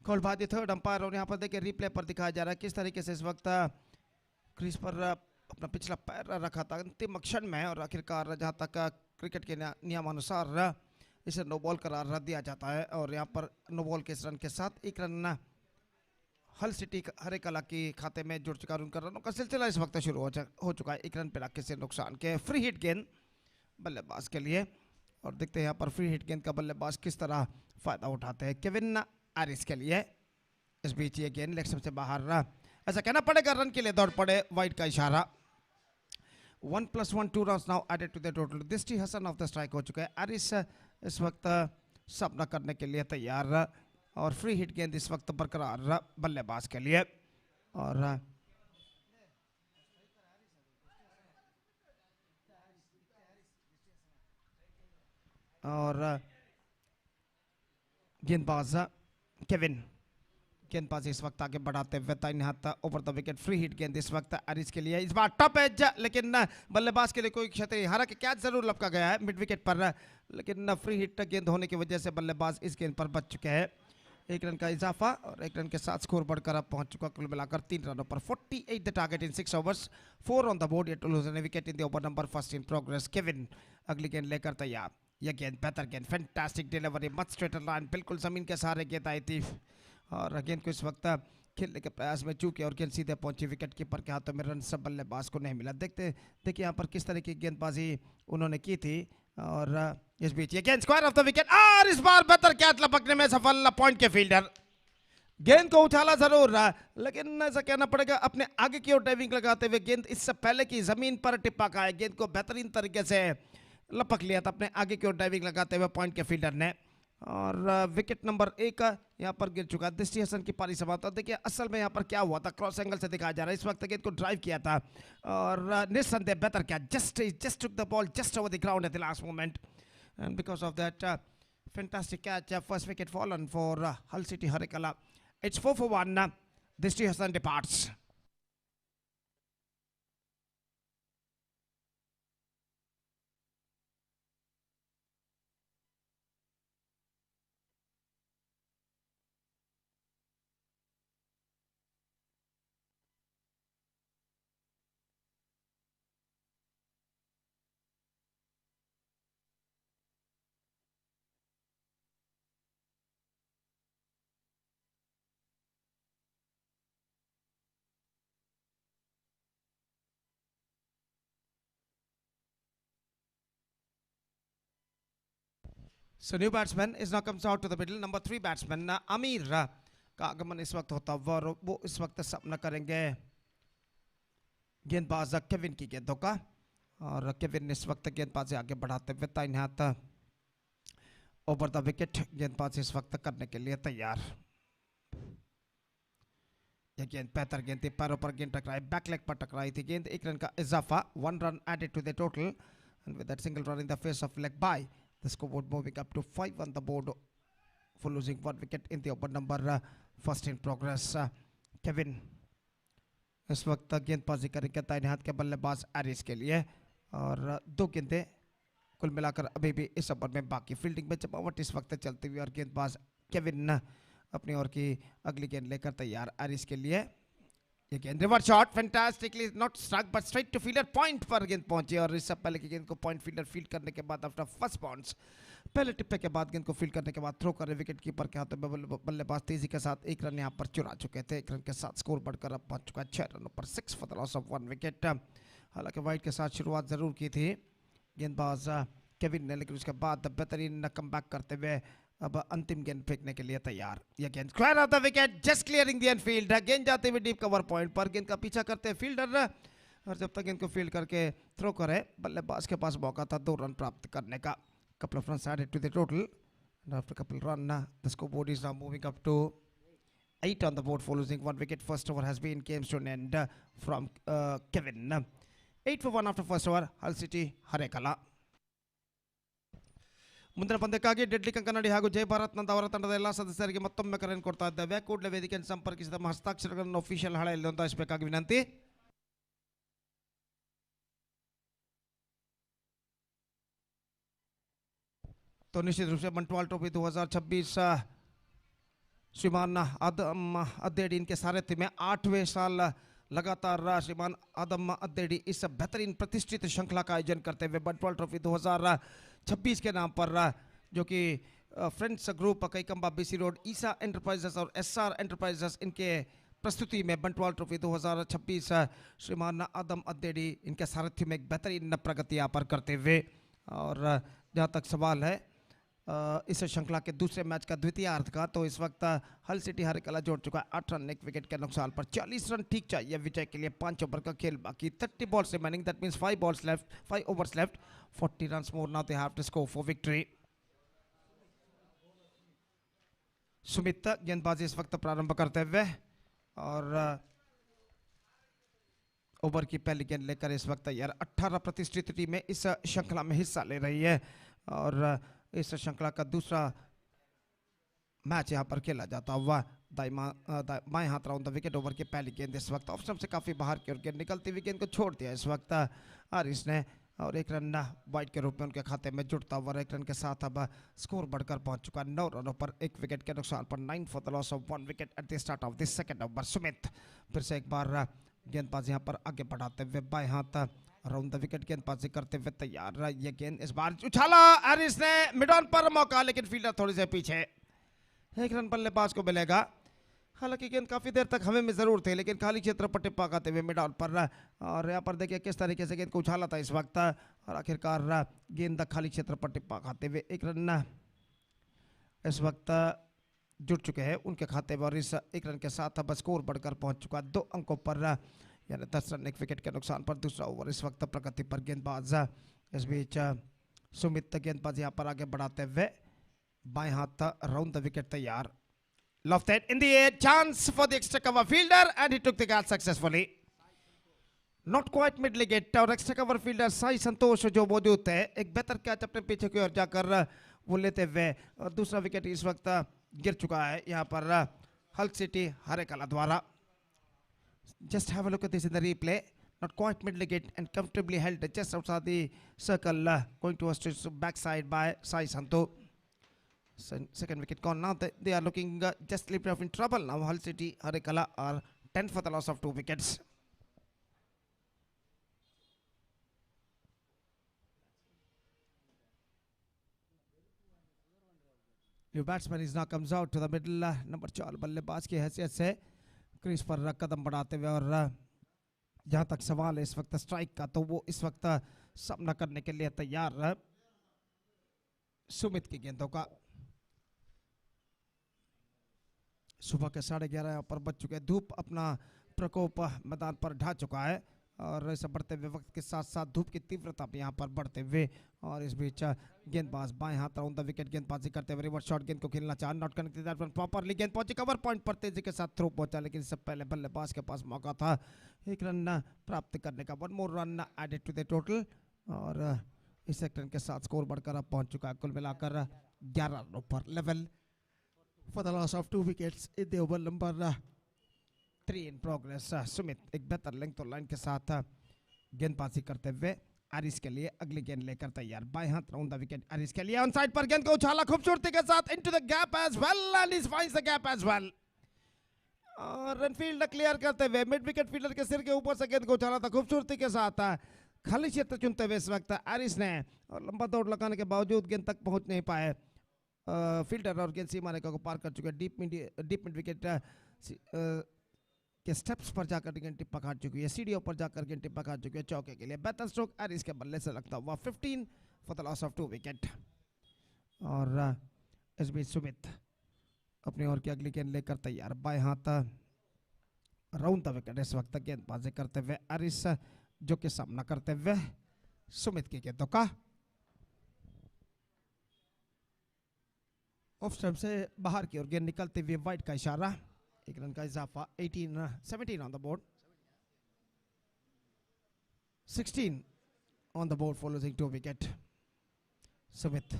call by the third umpire. और यहाँ पर देखिए रिप्ले पर दिखाया जा रहा है किस तरीके से इस वक्त क्रीज पर अपना पिछला पैर रखा था अंतिम क्षण में और आखिरकार जहाँ तक क्रिकेट के नियमानुसार इसे नो बॉल करार दिया जाता है. और यहाँ पर नो बॉल के इस रन के साथ एक रन हल सिटी हरे कला की खाते में जुड़ चुका. उनका रनों का सिलसिला इस वक्त शुरू हो चुका है. एक रन पे किसी नुकसान के फ्री हिट गेंद बल्लेबाज के लिए. और देखते हैं यहाँ पर फ्री हिट गेंद का बल्लेबाज किस तरह फायदा उठाते हैं. केविन आरिस के लिए इस बीच ये गेंद लेग स्टंप से बाहर ऐसा कहना पड़ेगा रन के लिए दौड़ पड़े. वाइड का इशारा. 1+1 2 runs now added to the total. दृष्टि हसन ऑफ द स्ट्राइक हो चुका है. आरिस इस वक्त सामना करने के लिए तैयार और फ्री हिट गेंद इस वक्त बरकरार बल्लेबाज के लिए. और गेंदबाज केविन गेंदबाजी इस वक्त आगे बढ़ाते हुए दाहिने हाथ over the wicket free hit गेंद इस वक्त आरिस के लिए. इस बार टॉप एज लेकिन बल्लेबाज के लिए कोई क्षति. हालांकि कैच जरूर लपका गया है मिड विकेट पर लेकिन फ्री हिट गेंद होने की वजह से बल्लेबाज इस गेंद पर बच चुके हैं. एक रन का इजाफा और एक रन के साथ स्कोर बढ़कर अब पहुंच चुका कुल मिलाकर 3 रनों पर. 48 the target in 6 overs 4 on the board. Yet to lose an wicket in the over number first in progress. Kevin अगली गेंद लेकर तैयार. यह गेंद बेहतर गेंद fantastic delivery much straighter line बिल्कुल जमीन के सहारे गेंद आई थी और गेंद को इस वक्त खेलने के प्रयास में चूके और गेंद सीधे पहुंची विकेट कीपर के हाथों में. रन सब बल्लेबाज को नहीं मिला. देखिए यहाँ पर किस तरह की गेंदबाजी उन्होंने की थी. और इस बीच ये गेंद स्क्वायर ऑफ द विकेट और इस बार बेहतर कैच लपकने में सफल पॉइंट के फील्डर. गेंद को उछाला जरूर रहा लेकिन ऐसा कहना पड़ेगा अपने आगे की ओर डाइविंग लगाते हुए गेंद इससे पहले की जमीन पर टिप्पा खाए. गेंद को बेहतरीन तरीके से लपक लिया था अपने आगे की ओर डाइविंग लगाते हुए पॉइंट के फील्डर ने. और विकेट नंबर 1 यहाँ पर गिर चुका. दृष्टि हसन की पारी समाप्त. और देखिए असल में यहाँ पर क्या हुआ था क्रॉस एंगल से दिखाया जा रहा है. इस वक्त गेंद को ड्राइव किया था और निस्संदेह बेहतर क्या just took the ball just over the ground at the last moment and because of that fantastic catch. First wicket fallen for हल सिटी हरेकला. It's 4 for 1. दृष्टि Hasan departs. So new batsman is now comes out to the middle. Number 3 batsman Amir का आगमन इस वक्त होता हुआ और वो इस वक्त सामना करेंगे गेंदबाज केविन की गेंदों का। और केविन इस वक्त गेंदबाजी आगे बढ़ाते हुए दाहिने हाथ ओवर द विकेट गेंदबाजी इस वक्त करने के लिए तैयार। ये गेंद बेहतर गेंद थी, पैरों पर गेंद टकराई, बैक लेग पर टकराई थी गेंद। 1 रन का इजाफा, 1 run added to the total, and with that single run in the face of leg by, the scoreboard moving up to 5 on the board for losing 1 wicket in the over number first in progress. Kevin इस वक्त गेंदबाजी करेंगे दाहिने हाथ के बल्लेबाज Eris के लिए और 2 गेंदें कुल मिलाकर अभी भी इस ओवर में बाकी। फील्डिंग में जमावट इस वक्त चलती हुई और गेंदबाज केविन अपनी ओर की अगली गेंद लेकर तैयार एरिस के लिए। ये गेंद reverse shot, fantastically not strike but straight to fielder, point पर गेंद पहुंची और इससे पहले की गेंद को पॉइंट फील्डर फील्ड करने के बाद आफ्टर फर्स्ट बाउंस पहले टिप्पे के बाद गेंद को फील्ड करने के बाद थ्रो कर विकेट कीपर के हाथों में बल्लेबाज तेजी के साथ 1 रन यहां पर चुरा चुके थे। 1 रन के साथ स्कोर बढ़कर अब पहुंच चुका है 6 रनों पर, 6 for the loss of 1 wicket. हालांकि वाइड के साथ शुरुआत जरूर की थी गेंदबाज केविन ने, लेकिन उसके बाद बेहतरीन कमबैक करते हुए अब अंतिम गेंद फेंकने के लिए तैयार। यह गेंद square of the wicket, just clearing the Enfield. गेंद जाते हुए डीप कवर पॉइंट पर, गेंद का पीछा करते फील्डर और जब तक गेंद को फील्ड करके थ्रो करे बल्लेबाज के पास मौका था 2 रन प्राप्त करने का। couple of runs added to the total, and after a couple run the scoreboard is now moving up to 8 on the board for losing 1 wicket. First over has been came to an end from Kevin. 8 for 1 after first over. Hull City Harekala. ಮುಂದಿನ ಪಂದ್ಯಕ್ಕಾಗಿ deadly Kankanadi ಹಾಗೂ ಜೈ ಭಾರತ್ ನಂದ ಅವರ ತಂಡದ ಎಲ್ಲ ಸದಸ್ಯರಿಗೆ ಮತ್ತೊಮ್ಮೆ ಕರೆಯನ್ನು ಕೊಡ್ತಾ ಇದ್ದೇವೆ. ಕೂಡಲೇ ವೇದಿಕೆಯನ್ನು ಸಂಪರ್ಕಿಸಿ ತಮ್ಮ ಹಸ್ತಾಕ್ಷರಗಳನ್ನು ಅಫಿಷಿಯಲ್ ಹಾಳೆಯಲ್ಲಿ ನೋಂದಾಯಿಸಬೇಕಾಗಿ ವಿನಂತಿ. तो निश्चित रूप से बंटवाल ट्रॉफी 2026 श्रीमान आदम अद्देडी इनके सारथ्य में 8वें साल लगातार श्रीमान आदम अद्देडी इस बेहतरीन प्रतिष्ठित श्रृंखला का आयोजन करते हुए बंटवाल ट्रॉफी 2026 के नाम पर, जो कि friends group Kaikamba BC road, Isa enterprises और एसआर एंटरप्राइजेस इनके प्रस्तुति में बंटवाल ट्रॉफी 2026 श्रीमान आदम अद्देडी इनके सारथ्य में एक बेहतरीन प्रगति यहाँ पर करते हुए। और जहाँ तक सवाल है इस श्रृंखला के दूसरे मैच का द्वितीयार्ध का, तो इस वक्त हल सिटी हरेकला जोड़ चुका है 8 रन 1 विकेट के नुकसान पर। 40 रन ठीक चाहिए विजय के लिए, 5 ओवर का खेल बाकी, 30 balls remaining, that means 5 overs left, 40 runs more now they have to score for victory. Sumit गेंदबाजी इस वक्त प्रारंभ करते हुए और ओवर की पहली गेंद लेकर इस वक्त तैयार। 18 प्रतिष्ठित टीमें इस श्रृंखला में हिस्सा ले रही है और इस श्रृंखला का दूसरा मैच यहां पर खेला जाता हुआ। बाएं हाथ राउंड द विकेट ओवर की पहली गेंद इस वक्त ऑफ स्टंप से काफी बाहर की ओर गेंद निकलती हुई गेंद को छोड़ दिया इस वक्त आरिस ने और 1 रन वाइड के रूप में उनके खाते में जुड़ता हुआ। 1 रन के साथ अब स्कोर बढ़कर पहुंच चुका 9 रनों पर 1 विकेट के नुकसान पर, 9 for the loss of 1 wicket at the start of this second over. Sumit फिर से एक बार गेंदबाजी यहाँ पर आगे बढ़ाते हुए बाएं हाथ राउंड द विकेट गेंदबाजी करते हुए तैयार। ये गेंद इस बार उछाला एरिस ने, मिड ऑन पर मौका, लेकिन फील्डर थोड़ी से पीछे। 1 रन बल्लेबाज को मिलेगा। हालांकि गेंद काफी देर तक हमें में जरूर थे, लेकिन खाली क्षेत्र पर टिप्पा खाते हुए मिड ऑन पर। और यहाँ पर देखिए किस तरीके से गेंद को उछाला था इस वक्त और आखिरकार गेंद खाली क्षेत्र पर टिप्पा खाते हुए 1 रन इस वक्त जुड़ चुके हैं उनके खाते में। और इस 1 रन के साथ अब स्कोर बढ़कर पहुंच चुका 2 अंकों पर, यानी 10 रन 1 विकेट के नुकसान पर। दूसरा ओवर इस वक्त प्रगति पर गेंदबाज। इस बीच सुमित गेंदबाज यहाँ पर आगे बढ़ाते हुए बाएं हाथ राउंड द विकेट तैयार। Lofted in the air, chance for the extra cover fielder and he took the catch successfully. Not quite mid wicket और extra cover fielder साई संतोष जो मौजूद थे, एक बेहतर कैच अपने पीछे की ओर जाकर वो लेते हुए और दूसरा विकेट इस वक्त गिर चुका है यहाँ पर हल सिटी हरेकला द्वारा। Just have a look at this in the replay. Not quite mid wicket and comfortably held just outside the circle, going towards the backside by Sai Santo. Second wicket gone now. They are looking just a little bit in trouble now. Hull City Harekala are 10 for the loss of 2 wickets. New batsman is now comes out to the middle. Number 4 बल्लेबाज की हैसियत से crease पर कदम बढ़ाते हुए और जहां तक सवाल है इस वक्त स्ट्राइक का, तो वो इस वक्त सामना करने के लिए तैयार है। सुमित की गेंदों का। सुबह के 11:30 यहाँ पर बज चुके हैं। धूप अपना प्रकोप मैदान पर ढा चुका है और इस बढ़ते हुए वक्त के साथ साथ धूप की तीव्रता भी यहाँ पर बढ़ते हुए, और इस बीच गेंदबाज बाएं हाथ राउंड द विकेट गेंदबाजी करते हुए रिवर्स शॉट गेंद को खेलना चाह, not connected that one properly, गेंद पहुंची कवर पॉइंट पर तेजी के साथ थ्रो पहुंचा, लेकिन इससे पहले बल्लेबाज के पास मौका था एक रन प्राप्त करने का। One more run added to the total और इस एक रन के साथ स्कोर बढ़कर अब पहुंच चुका है कुल मिलाकर 11 रनों पर। Level for the loss of 2 wickets in the over number 3 in progress। Sumit एक बेहतर लेंथ और लाइन के साथ गेंदबाजी करते हुए आरिस के लिए अगली गेंद लेकर तैयार। बाएं हाथ राउंड द विकेट आरिस के लिए, ऑन साइड पर गेंद को उछाला खूबसूरती के साथ into the gap as well and he finds the gap as well. और रन फील्ड क्लियर करते हुए मिड विकेट फील्डर के सिर के ऊपर से गेंद को उछाला था खूबसूरती के साथ। खाली क्षेत्र चुनते हुए इस वक्त आरिस ने, और लंबा दौड़ लगाने के बावजूद गेंद तक पहुंच नहीं पाए फील्डर, और गेंद सीमा रेखा को पार कर चुके हैं। डीप मिड विकेट के स्टेप्स पर जाकर गेंद टिप्पा काट चुकी है, सीढ़ियों पर जाकर गेंद टिप्पा काट चुकी है चौके के लिए। बेहतर स्ट्रोक एरिस के बल्ले से लगता हुआ 15 for the loss of 2 wicket. और इस बीच सुमित अपनी ओर की अगली गेंद लेकर तैयार। बाएं हाथ राउंड द विकेट इस वक्त गेंदबाजी करते हुए एरिस, जो कि सामना करते हुए सुमित की गेंदों का। ऑफ स्टंप से बाहर की ओर गेंद निकलते हुए वाइड का इशारा, एक रन का इजाफा। 17 on the board, 16 on the board for losing 2 wicket. Sumit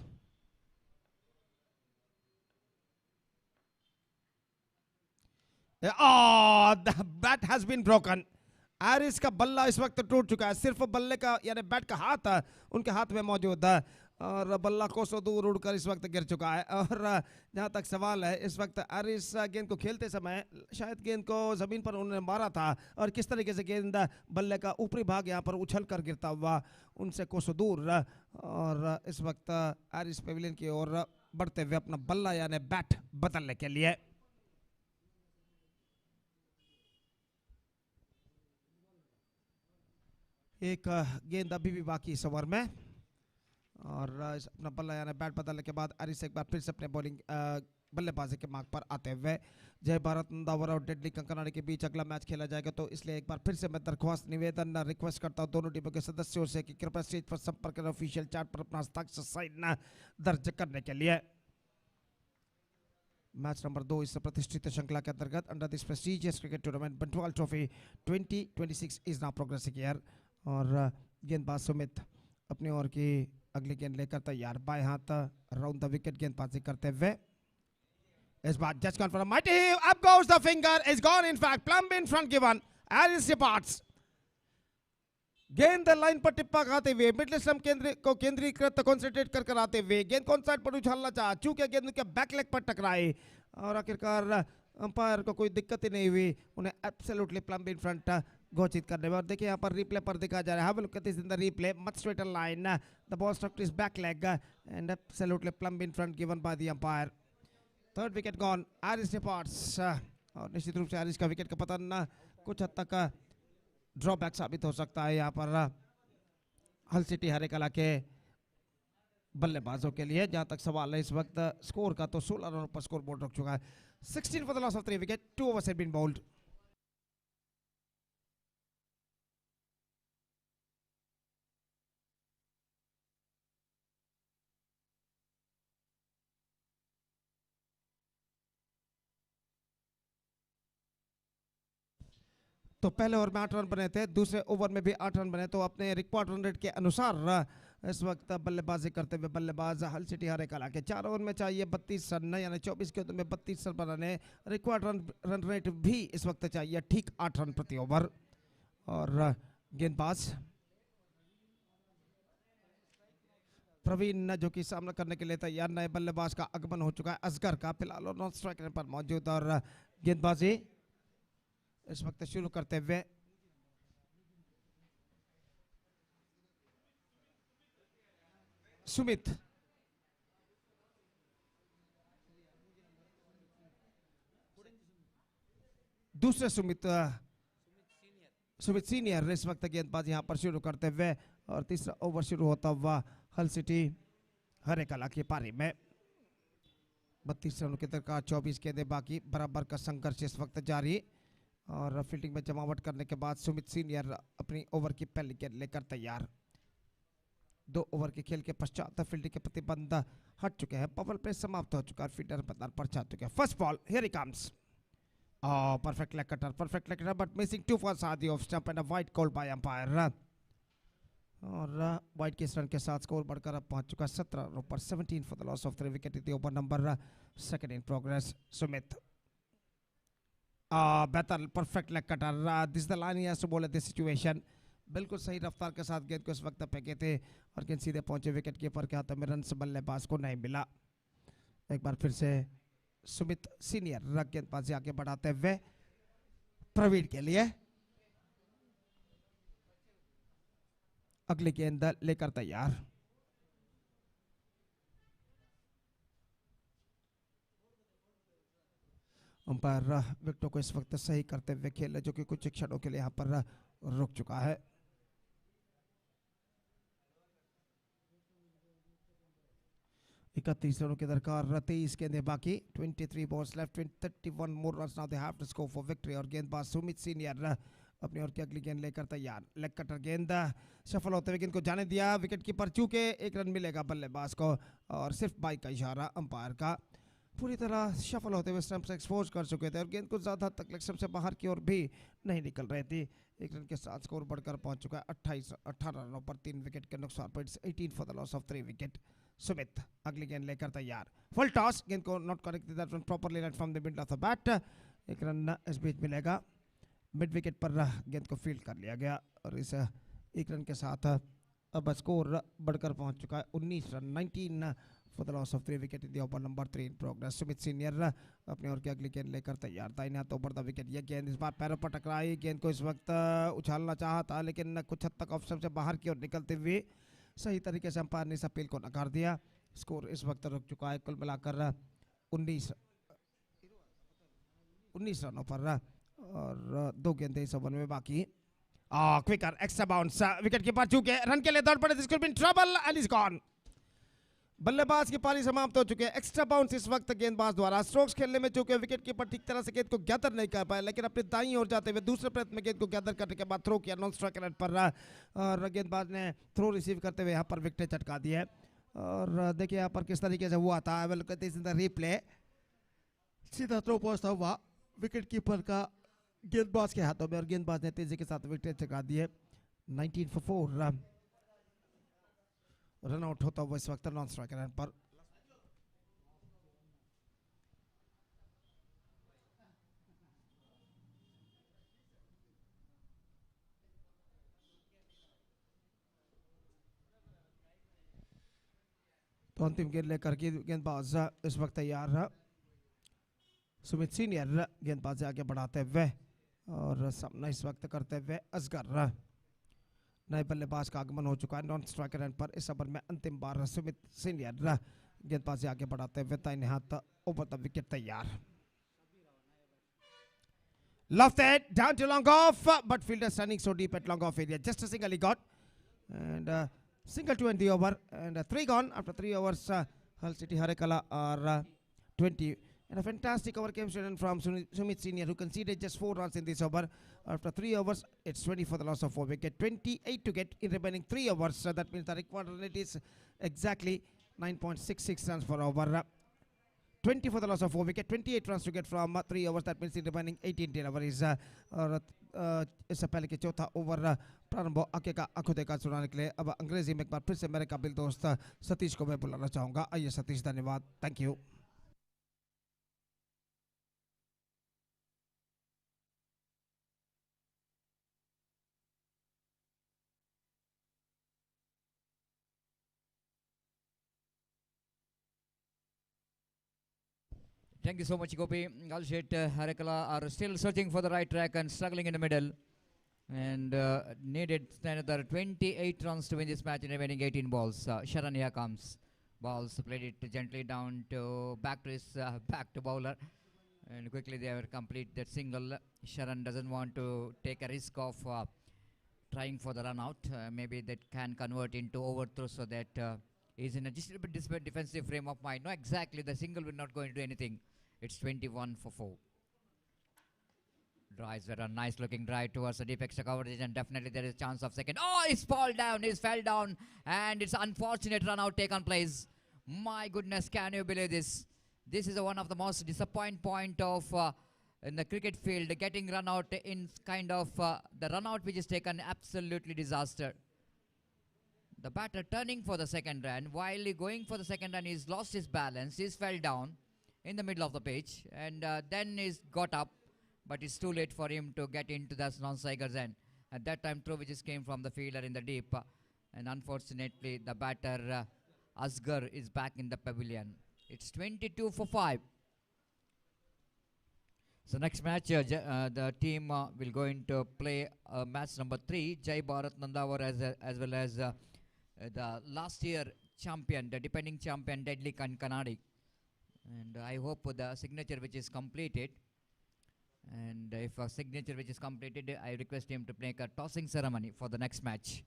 the bat has been broken. Aris का बल्ला इस वक्त टूट चुका है, सिर्फ बल्ले का यानी बैट का हाथ उनके हाथ में मौजूद है और बल्ला कोसों दूर उड़कर इस वक्त गिर चुका है। और जहां तक सवाल है, इस वक्त एरिस गेंद को खेलते समय शायद गेंद को जमीन पर उन्होंने मारा था और किस तरीके से गेंद बल्ले का ऊपरी भाग यहां पर उछल कर गिरता हुआ उनसे कोसों दूर, और इस वक्त एरिस पेविलियन की ओर बढ़ते हुए अपना बल्ला यानी बैट बदलने के लिए। एक गेंद अभी भी बाकी इस ओवर में, और अपना बल्ला यानी बैट बदलने के बाद एरिस एक बार फिर से अपने बॉलिंग बल्लेबाजी के मार्ग पर आते हुए। जय भारत नंदावर और डेडली कंकनाडी के बीच अगला मैच खेला जाएगा, तो इसलिए एक बार फिर से मैं दरख्वास्त निवेदन रिक्वेस्ट करता हूं दोनों टीमों के सदस्यों से कि कृपया स्टेज पर संपर्क करें ऑफिशियल चार्ट पर अपना हस्ताक्षर साइन दर्ज करने के लिए। मैच नंबर 2 इस प्रतिष्ठित श्रृंखला के अंतर्गत under this prestigious cricket tournament Bantwal trophy 2026 is now progressing here. और गेंदबाज सुमित अपनी ओर की अगली गेंद लेकर तैयार। बाएं हाथ राउंड द विकेट गेंदबाजी करते हुए इस बार just gone for a mighty heave, up goes the finger, is gone in fact, plumb in front given, Aris departs. गेंद लाइन पर टिप्पा खाते हुए मिडल स्टंप को केंद्रीकृत कंसंट्रेट कर कर आते हुए गेंद कौन साइड पर उछालना चाहा, चूंकि गेंद के बैक लेग पर टकराए और आखिरकार अंपायर को कोई दिक्कत ही नहीं हुई, उन्हें एब्सोल्युटली प्लम्ब इन फ्रंट घोषित करने में। और देखिए यहाँ पर रिप्ले पर दिखा जा रहा है, have a look at this in the replay, much straighter line, the ball struck to his back leg and absolutely plumb in front given by the umpire. Third wicket gone, Aris departs. और निश्चित रूप से Eris का wicket का पतन कुछ हद तक ड्रॉबैक साबित हो सकता है यहाँ पर हल सिटी हरे कला के बल्लेबाजों के लिए। जहां तक सवाल है इस वक्त स्कोर का, तो 16 रनों पर स्कोर बोर्ड रख चुका है। 16 for the loss of 3 wicket, 2 overs had been bowled। तो पहले ओवर में 8 रन बने थे, दूसरे ओवर में भी 8 रन बने, तो अपने रिक्वायर्ड रन रेट के अनुसार इस वक्त बल्लेबाजी करते हुए बल्लेबाज हल सिटी हरे कला के 4 ओवर में चाहिए 32 रन, यानी 24 के ओवर में 32 रन बनाने। रिक्वायर्ड रन रेट भी इस वक्त चाहिए ठीक 8 रन प्रति ओवर। और गेंदबाज प्रवीण जो कि सामना करने के लिए तैयार, नए बल्लेबाज का आगमन हो चुका है असगर का, फिलहाल नॉन स्ट्राइक पर मौजूद। और गेंदबाजी इस वक्त शुरू करते हुए सुमित। दूसरे सुमित सीनियर इस वक्त गेंदबाजी यहां पर शुरू करते हुए, और तीसरा ओवर शुरू होता हुआ हल सिटी हरे कला की पारी में 32 रनों की दरकार, 24 गेंदें बाकी, बराबर का संघर्ष इस वक्त जारी। और फील्डिंग में जमावट करने के बाद सुमित सीनियर अपनी ओवर की पहली गेंद लेकर तैयार। 2 ओवर के खेल के पश्चात फील्डिंग के प्रतिबंध हट चुके हैं, पावर प्ले समाप्त हो चुका है, फील्डर मैदान पर जा चुके हैं। First ball, here he comes. perfect leg cutter, but missing too far side the off stump and a wide call by umpire. और वाइड के इस रन के साथ स्कोर बढ़कर अब पहुंच चुका है 17 रनों पर, 17 for the loss of 3 wicket in the over number second in progress. Sumit बेहतर perfect leg cutter, this the line he has to ball at this situation. बिल्कुल सही रफ्तार के साथ गेंद को इस वक्त फेंके थे और गेंद सीधे पहुंचे विकेट कीपर के हाथों में, रन से बल्लेबाज को नहीं मिला। एक बार फिर से सुमित सीनियर गेंदबाजी आगे बढ़ाते हुए प्रवीण के लिए अगली गेंद लेकर तैयार। अंपायर विकेटों को इस वक्त सही करते हुए खेल जो कि कुछ क्षणों के लिए यहाँ पर रुक चुका है। इकतीस रनों की दरकार, 23 गेंदें बाकी, 23 balls left, 31 more runs now they have to score for victory. और गेंदबाज सुमित सीनियर अपनी ओर की अगली गेंद लेकर तैयार। लेग कटर गेंद सफल होते हुए गेंद को जाने दिया, विकेट कीपर चूके 1 रन मिलेगा बल्लेबाज को और सिर्फ बाइक का इशारा अंपायर का। पूरी तरह सफल होते हुए स्टंप से एक्सपोज कर चुके थे और गेंद को ज़्यादा तक लेग स्टंप से बाहर की ओर भी नहीं निकल रही थी। 1 रन के साथ स्कोर बढ़कर पहुंच चुका है 18 रनों पर, 3 विकेट के नुकसान पर। It's 18 for the loss of 3 wicket. Sumit अगली गेंद लेकर तैयार। फुल टॉस, गेंद को not correct that one properly right from the middle of the bat. 1 run इस बीच मिलेगा। मिड विकेट पर गेंद को फील्ड कर लिया गया और इस 1 रन के साथ अब स्कोर बढ़कर पहुंच चुका है 19 run, 19 for the loss of 3 wicket in the over number 3 in progress. Sumit senior अपने ओर की अगली गेंद लेकर तैयार। दाहिने हाथ ओवर द विकेट, यह गेंद इस बार पैरों पर टकराई, गेंद को इस वक्त उछालना चाहा था लेकिन कुछ हद तक ऑफ स्टंप से बाहर की ओर निकलते हुए सही तरीके से अंपायर ने इस अपील को नकार दिया। स्कोर इस वक्त रुक चुका है कुल मिलाकर 19 रनों पर और 2 गेंदें इस ओवर में बाकी। Quicker extra bounce, wicket keeper चूके रन के लिए दौड़ पड़े, this could be in trouble and is gone. बल्लेबाज की पारी समाप्त हो चुकी है। एक्स्ट्रा बाउंस इस वक्त गेंदबाज द्वारा, स्ट्रोक्स खेलने में चूके विकेट कीपर ठीक तरह से गेंद को गैदर नहीं कर पाए लेकिन अपनी दाईं ओर जाते हुए दूसरे प्रयत्न में गेंद को गैदर करने के बाद थ्रो किया नॉन स्ट्राइक रेट पर और गेंदबाज ने थ्रो रिसीव करते हुए यहाँ पर विकेट चटका दी है। और देखिए यहाँ पर किस तरीके से हुआ था, I will look at this in the replay. सीधा थ्रो पहुंचता हुआ विकेट कीपर का गेंदबाज के हाथों में और गेंदबाज ने तेजी के साथ विकेट चटका दी है। 19 for 4 रन आउट होता हुआ इस वक्त नॉन स्ट्राइक रन पर। तो अंतिम गेंद लेकर के गेंदबाज इस वक्त तैयार है। सुमित सीनियर गेंदबाजी आगे बढ़ाते हुए और सामना इस वक्त करते हुए असगर। नए बल्लेबाज का आगमन हो चुका है नॉन स्ट्राइक रन पर। इस ओवर में अंतिम बार सुमित सीनियर गेंदबाजी आगे बढ़ाते हुए दाहिने हाथ ओवर द विकेट तैयार। Lofted down to long off, but fielder standing so deep at long off area. Just a single he got, and single to end the over, and 3 gone after 3 overs. Hull City Harekala are 20. And a fantastic over came from Sumit Senior, who conceded just 4 runs in this over. After 3 overs, it's 20 for the loss of 4 wicket. 28 to get in remaining 3 overs. So that means the required run rate is exactly 9.66 runs per over. 20 for the loss of 4 wicket. 28 runs to get from 3 overs. That means in remaining 18 overs. इससे पहले के चौथा over प्रारंभ आके का आंखों देखा सुनाने के लिए अब अंग्रेजी में एक बार फिर से मेरे काबिल दोस्त सतीश को मैं बुलाना चाहूँगा। आइए सतीश, धन्यवाद, thank you. Thank you so much, Gopi. Galshet Harekala are still searching for the right track and struggling in the middle. And needed another 28 runs to win this match in remaining 18 balls. Sharan here comes. Balls played it gently down to back to his back to bowler. And quickly they have complete that single. Sharan doesn't want to take a risk of trying for the run out. Maybe that can convert into overthrow so that is in a just a little bit defensive frame of mind. No, exactly. The single will not going to do anything. It's 21 for 4. Drives were a nice looking drive towards the deep extra coverage, and definitely there is chance of second. Oh, he's fall down. He's fell down, and it's unfortunate run out taken place. My goodness, can you believe this? This is one of the most disappointing point of in the cricket field, getting run out in kind of the run out which is taken absolutely disaster. The batter turning for the second run, while he going for the second run, he's lost his balance. He's fell down in the middle of the pitch, and then he's got up, but it's too late for him to get into the non-striker's end. At that time, throw which came from the fielder in the deep, and unfortunately, the batter Asghar is back in the pavilion. It's 22 for 5. So next match, the team will going to play match number 3, Jai Bharat Nandawar as well as the last year champion, the defending champion, Deadly Kanadi. And I hope the signature which is completed. And if a signature which is completed, I request him to make a tossing ceremony for the next match.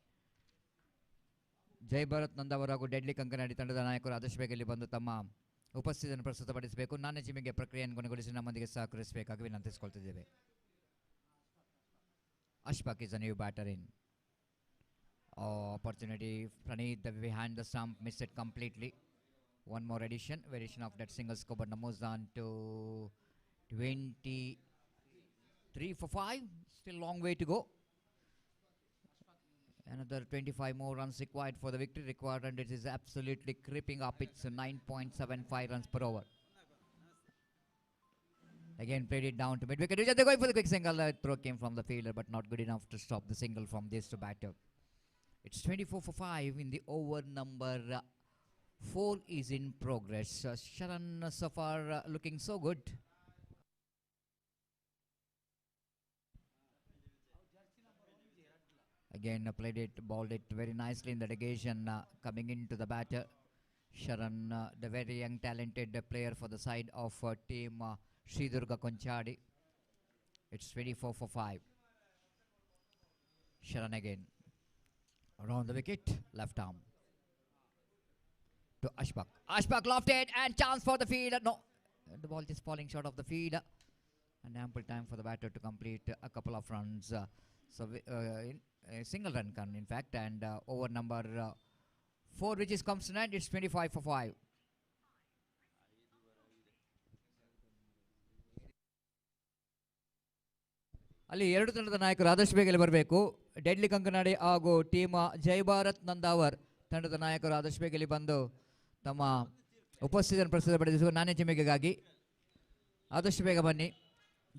Jai Bharat Nandawar ಹಾಗೂ deadly Kankanadi ತಂಡದ ನಾಯಕರು ಆದಷ್ಟು ಬೇಗ ಇಲ್ಲಿ ಬಂದು ತಮ್ಮ ಉಪಸ್ಥಿತಿಯನ್ನು ಪ್ರಸ್ತುತಪಡಿಸಬೇಕು. ನಾನೇ ಜಿಮ್ಮಿಗೆ ಪ್ರಕ್ರಿಯೆಯನ್ನು ಕೊನೆಗೊಳಿಸಿ ನಮ್ಮೊಂದಿಗೆ ಸಹಕರಿಸಬೇಕಾಗಿ ವಿನಂತಿಸಿಕೊಳ್ತಿದ್ದೇವೆ. Ashfaq is a new batter in. Oh, opportunity. Praneeth behind the stump, missed it completely. One more addition. Variation of that single score, but moves on to 23 for 5. Still long way to go. Another 25 more runs required for the victory. Required run it is absolutely creeping up. It's 9.75 runs per over. Again played it down to mid wicket. They're going for the quick single. Throw came from the fielder, but not good enough to stop the single from this to batter. It's 24 for 5 in the over number 4 is in progress. Sharan so far looking so good. Again played it, bowled it very nicely in the negation, coming into the batter. Sharan, the very young talented player for the side of team Sridurga Konchadi. It's 24 for 5. Sharan again. Around the wicket, left arm. To Ashfaq. Ashfaq lofted and chance for the fielder. No, the ball is falling short of the fielder. And ample time for the batter to complete a couple of runs. In a single run can in fact, and over number 4 which is comes tonight, it's 25 for 5. ಅಲ್ಲಿ ಎರಡು ತಂಡದ ನಾಯಕರು ಆದಷ್ಟು ಬೇಗ ಇಲ್ಲಿ ಬರಬೇಕು. Deadly Kankanadi ಹಾಗೂ team ಜೈ ಭಾರತ್ ನಂದಾವರ್ ತಂಡದ ನಾಯಕರು ಆದಷ್ಟು ಬೇಗ ಇಲ್ಲಿ ಬಂದು ತಮ್ಮ ಉಪಸ್ಥಿತಿಯನ್ನು ಪ್ರಸ್ತುತಪಡಿಸುವ ನಾನೇ ಚಿಮಿಗೆಗಾಗಿ ಆದಷ್ಟು ಬೇಗ ಬನ್ನಿ.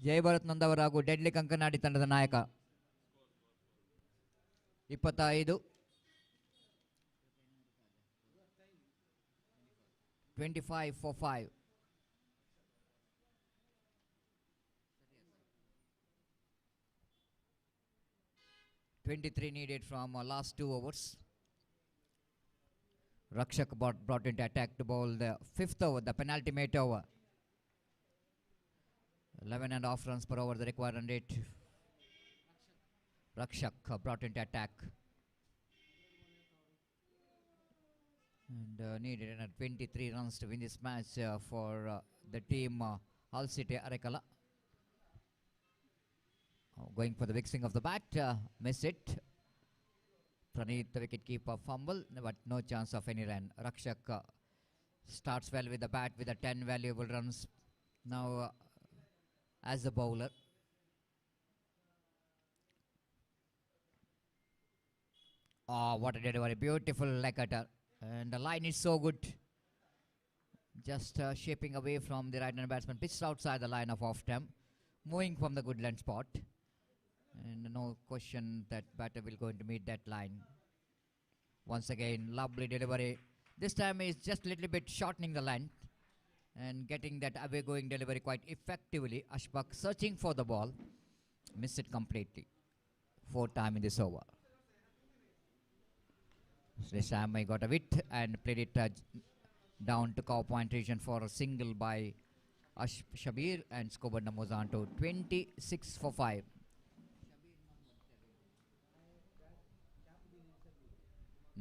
ಜೈ ಭಾರತ್ ನಂದಾವರ್ ಹಾಗೂ ಡೆಡ್ಲಿ ಕಂಕನಾಡಿ ತಂಡದ ನಾಯಕ 25 25 for 5. (23 needed from last 2 overs. Rakshak brought into attack to bowl the 5th over, the penultimate over. 11.5 runs per over, the required run rate. Rakshak brought into attack. And needed 23 runs to win this match for the team Hull City Arekala. Going for the big swing of the bat, miss it. Praneeth, the wicket keeper, fumble, but no chance of any run. Rakshak starts well with the bat with the 10 valuable runs. Now as a bowler. Oh, what a delivery. Beautiful leg cutter. And the line is so good. Just shaping away from the right-hand batsman. Pitched outside the line of off-stump. Moving from the good land spot. And no question that batter will go to meet that line. Once again, lovely delivery. This time is just a little bit shortening the length. And getting that away-going delivery quite effectively. Ashfaq searching for the ball. Missed it completely. 4th time in this over. This time I got a hit and played it down to cow point region for a single by Shabir, and scored moves on to 26 for 5.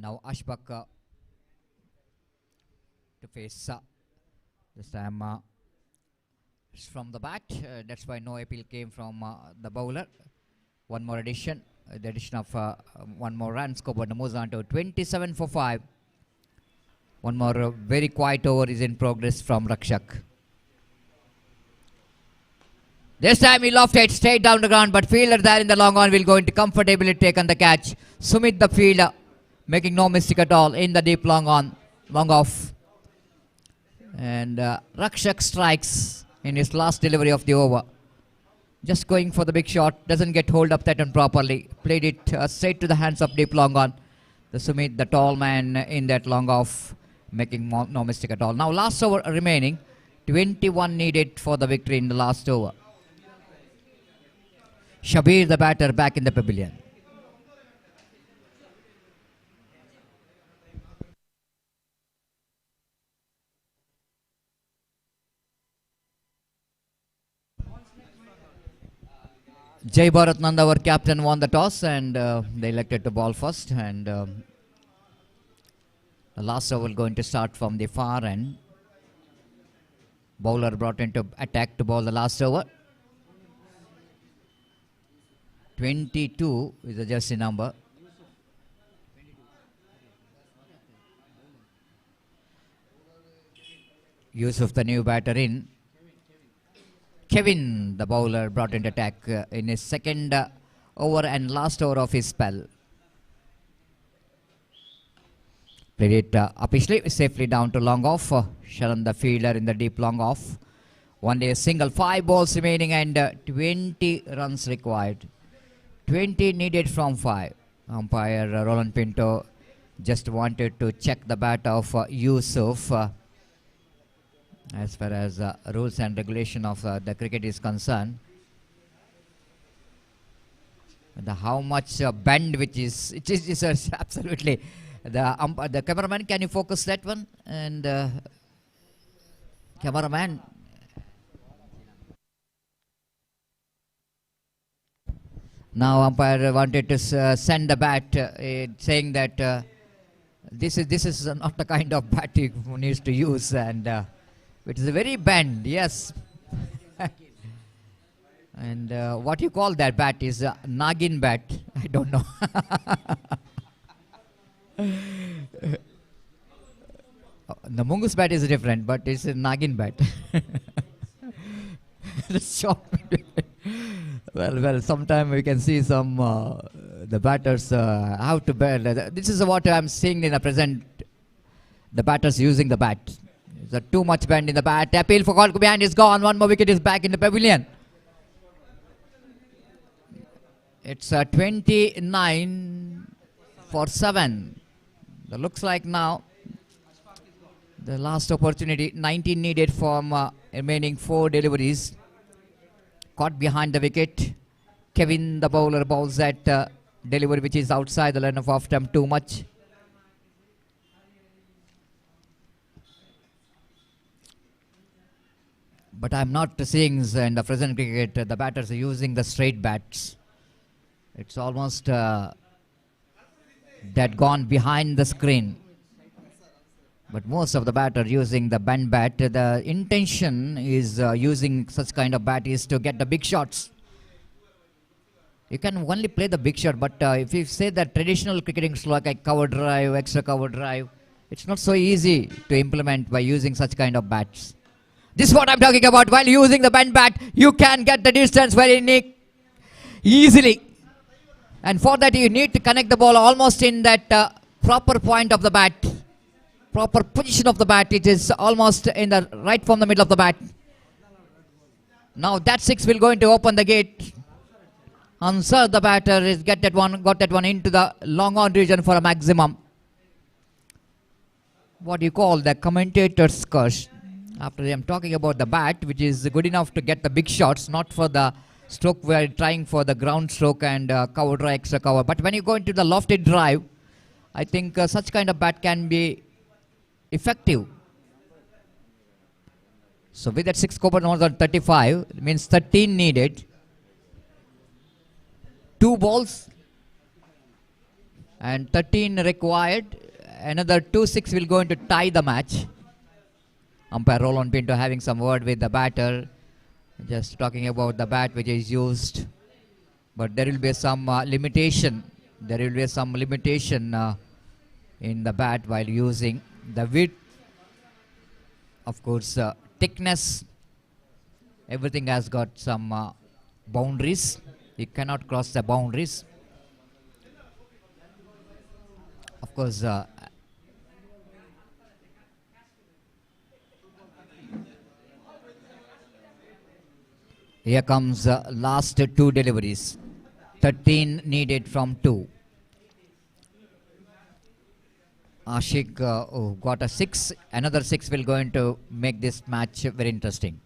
Now Ashfaq to face. This time it's from the bat. That's why no appeal came from the bowler. One more addition. The addition of one more run scored moves on to 27 for 5. One more very quiet over is in progress from Rakshak. This time he lofted straight down the ground, but fielder there in the long on will go into comfortably taken the catch. Sumit the fielder making no mistake at all in the deep long on, long off. And Rakshak strikes in his last delivery of the over. Just going for the big shot, doesn't get hold of that one properly. Played it straight to the hands of deep long on. The Sumit, the tall man in that long off, making no mistake at all. Now last over remaining, 21 needed for the victory in the last over. Shabir the batter back in the pavilion. Jai Bharat Nanda, our captain, won the toss and they elected to ball first. And the last over going to start from the far end. Bowler brought into attack to bowl the last over. 22 is the jersey number. Yusuf, the new batter in. Kevin, the bowler, brought into attack in his second over and last over of his spell. Played it upishly, safely down to long off. Sharan, the fielder, in the deep long off. One day a single, 5 balls remaining and 20 runs required. 20 needed from 5. Umpire Roland Pinto just wanted to check the bat of Yusuf. As far as rules and regulation of the cricket is concerned. The how much bend which is, it is absolutely. The cameraman, can you focus that one? And cameraman. Now umpire wanted to send the bat saying that this is not the kind of bat he needs to use, and it is a very bend, yes. And what you call that bat is a Nagin bat. I don't know. The Mungus bat is different, but it's a Nagin bat. Well, sometime we can see some the batters how to bat. This is what I'm seeing in the present. The batters using the bat. There's too much bend in the bat. Appeal for call behind is gone. One more wicket is back in the pavilion. It's 29 for 7. It looks like now the last opportunity. 19 needed from remaining 4 deliveries. Caught behind the wicket. Kevin, the bowler, bowls that delivery which is outside the line of off stump too much. But I'm not seeing in the present cricket the batters are using the straight bats. It's almost that gone behind the screen. But most of the batter using the bend bat. The intention is using such kind of bat is to get the big shots. You can only play the big shot, but if you say that traditional cricketing is like a cover drive, extra cover drive, it's not so easy to implement by using such kind of bats. This is what I'm talking about. While using the bend bat, you can get the distance very easily. And for that, you need to connect the ball almost in that proper point of the bat. Proper position of the bat. It is almost in the right from the middle of the bat. Now that 6 will going to open the gate. Answer the batter is got that one into the long on region for a maximum. What do you call the commentator's curse? After I'm talking about the bat, which is good enough to get the big shots, not for the stroke. We're trying for the ground stroke and cover drive, extra cover. But when you go into the lofted drive, I think such kind of bat can be effective. So with that 6 cover more than 35, it means 13 needed. 2 balls and 13 required. Another 2-6 will go into tie the match. Umpire Roland Pinto having some word with the batter, just talking about the bat which is used. But there will be some limitation. There will be some limitation in the bat while using the width, of course, thickness. Everything has got some boundaries. You cannot cross the boundaries. Of course, here comes last two deliveries. 13 needed from 2. Ashik got a 6. Another 6 will going to make this match very interesting.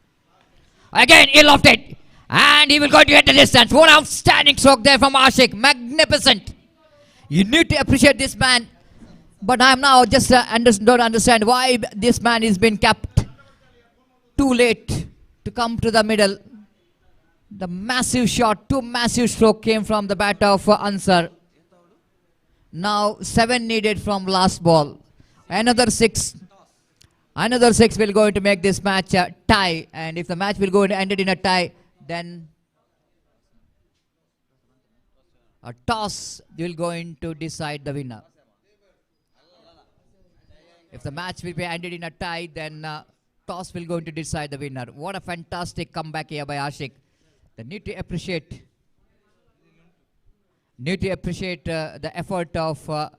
Again, he lofted it. And he will go to hit the distance. What outstanding stroke there from Ashik. Magnificent. You need to appreciate this man. But I am now just don't understand why this man is been kept too late to come to the middle. The massive shot, 2 massive stroke came from the bat of Ansar. Now 7 needed from last ball. Another 6. Another 6 will going to make this match a tie. And if the match will go and end it in a tie, then a toss will going to decide the winner. If the match will be ended in a tie, then toss will going to decide the winner. What a fantastic comeback here by Ashik. They need to appreciate the effort of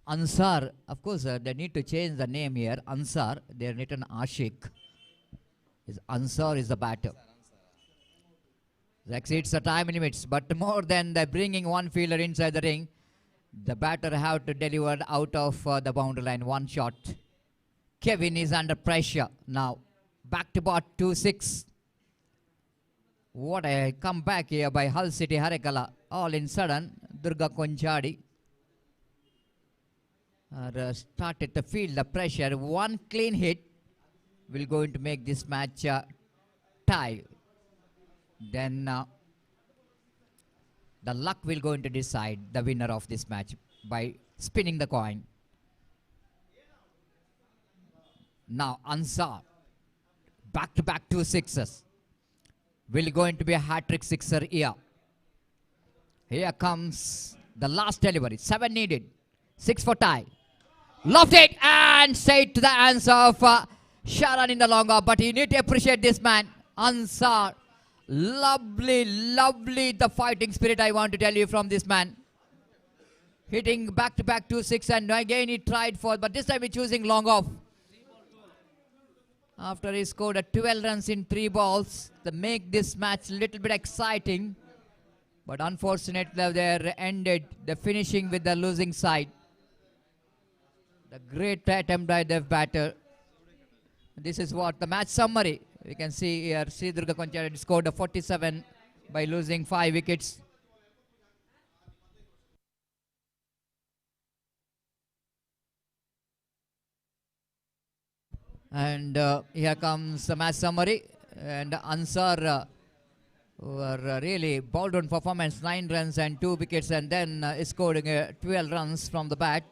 Ansar. Of course, they need to change the name here. Ansar, they are written Ashik. Ansar is the batter. They exceeds the time limits, but more than the bringing one fielder inside the ring, the batter have to deliver out of the boundary line. One shot. Kevin is under pressure now. Back to bot 2-6. What a comeback here by Hull City Harekala. All in sudden, Durga Konchadi started to feel the pressure. One clean hit will going to make this match tie. Then the luck will going to decide the winner of this match by spinning the coin. Now Ansar, back-to-back 2 sixes. Will going to be a hat-trick sixer here. Here comes the last delivery. 7 needed. 6 for tie. Lofted and straight to the answer of Sharan in the long off. But you need to appreciate this man. Ansar. Lovely, lovely the fighting spirit I want to tell you from this man. Hitting back-to-back 2-6 and again he tried for, but this time he's choosing long off. After he scored a 12 runs in 3 balls to make this match a little bit exciting. But unfortunately they ended the finishing with the losing side. The great attempt by the batter. This is what the match summary. We can see here Sri Durga Konchadi scored a 47 by losing 5 wickets. And here comes the match summary. And Ansar were really bowled on performance, 9 runs and 2 wickets, and then scoring 12 runs from the bat.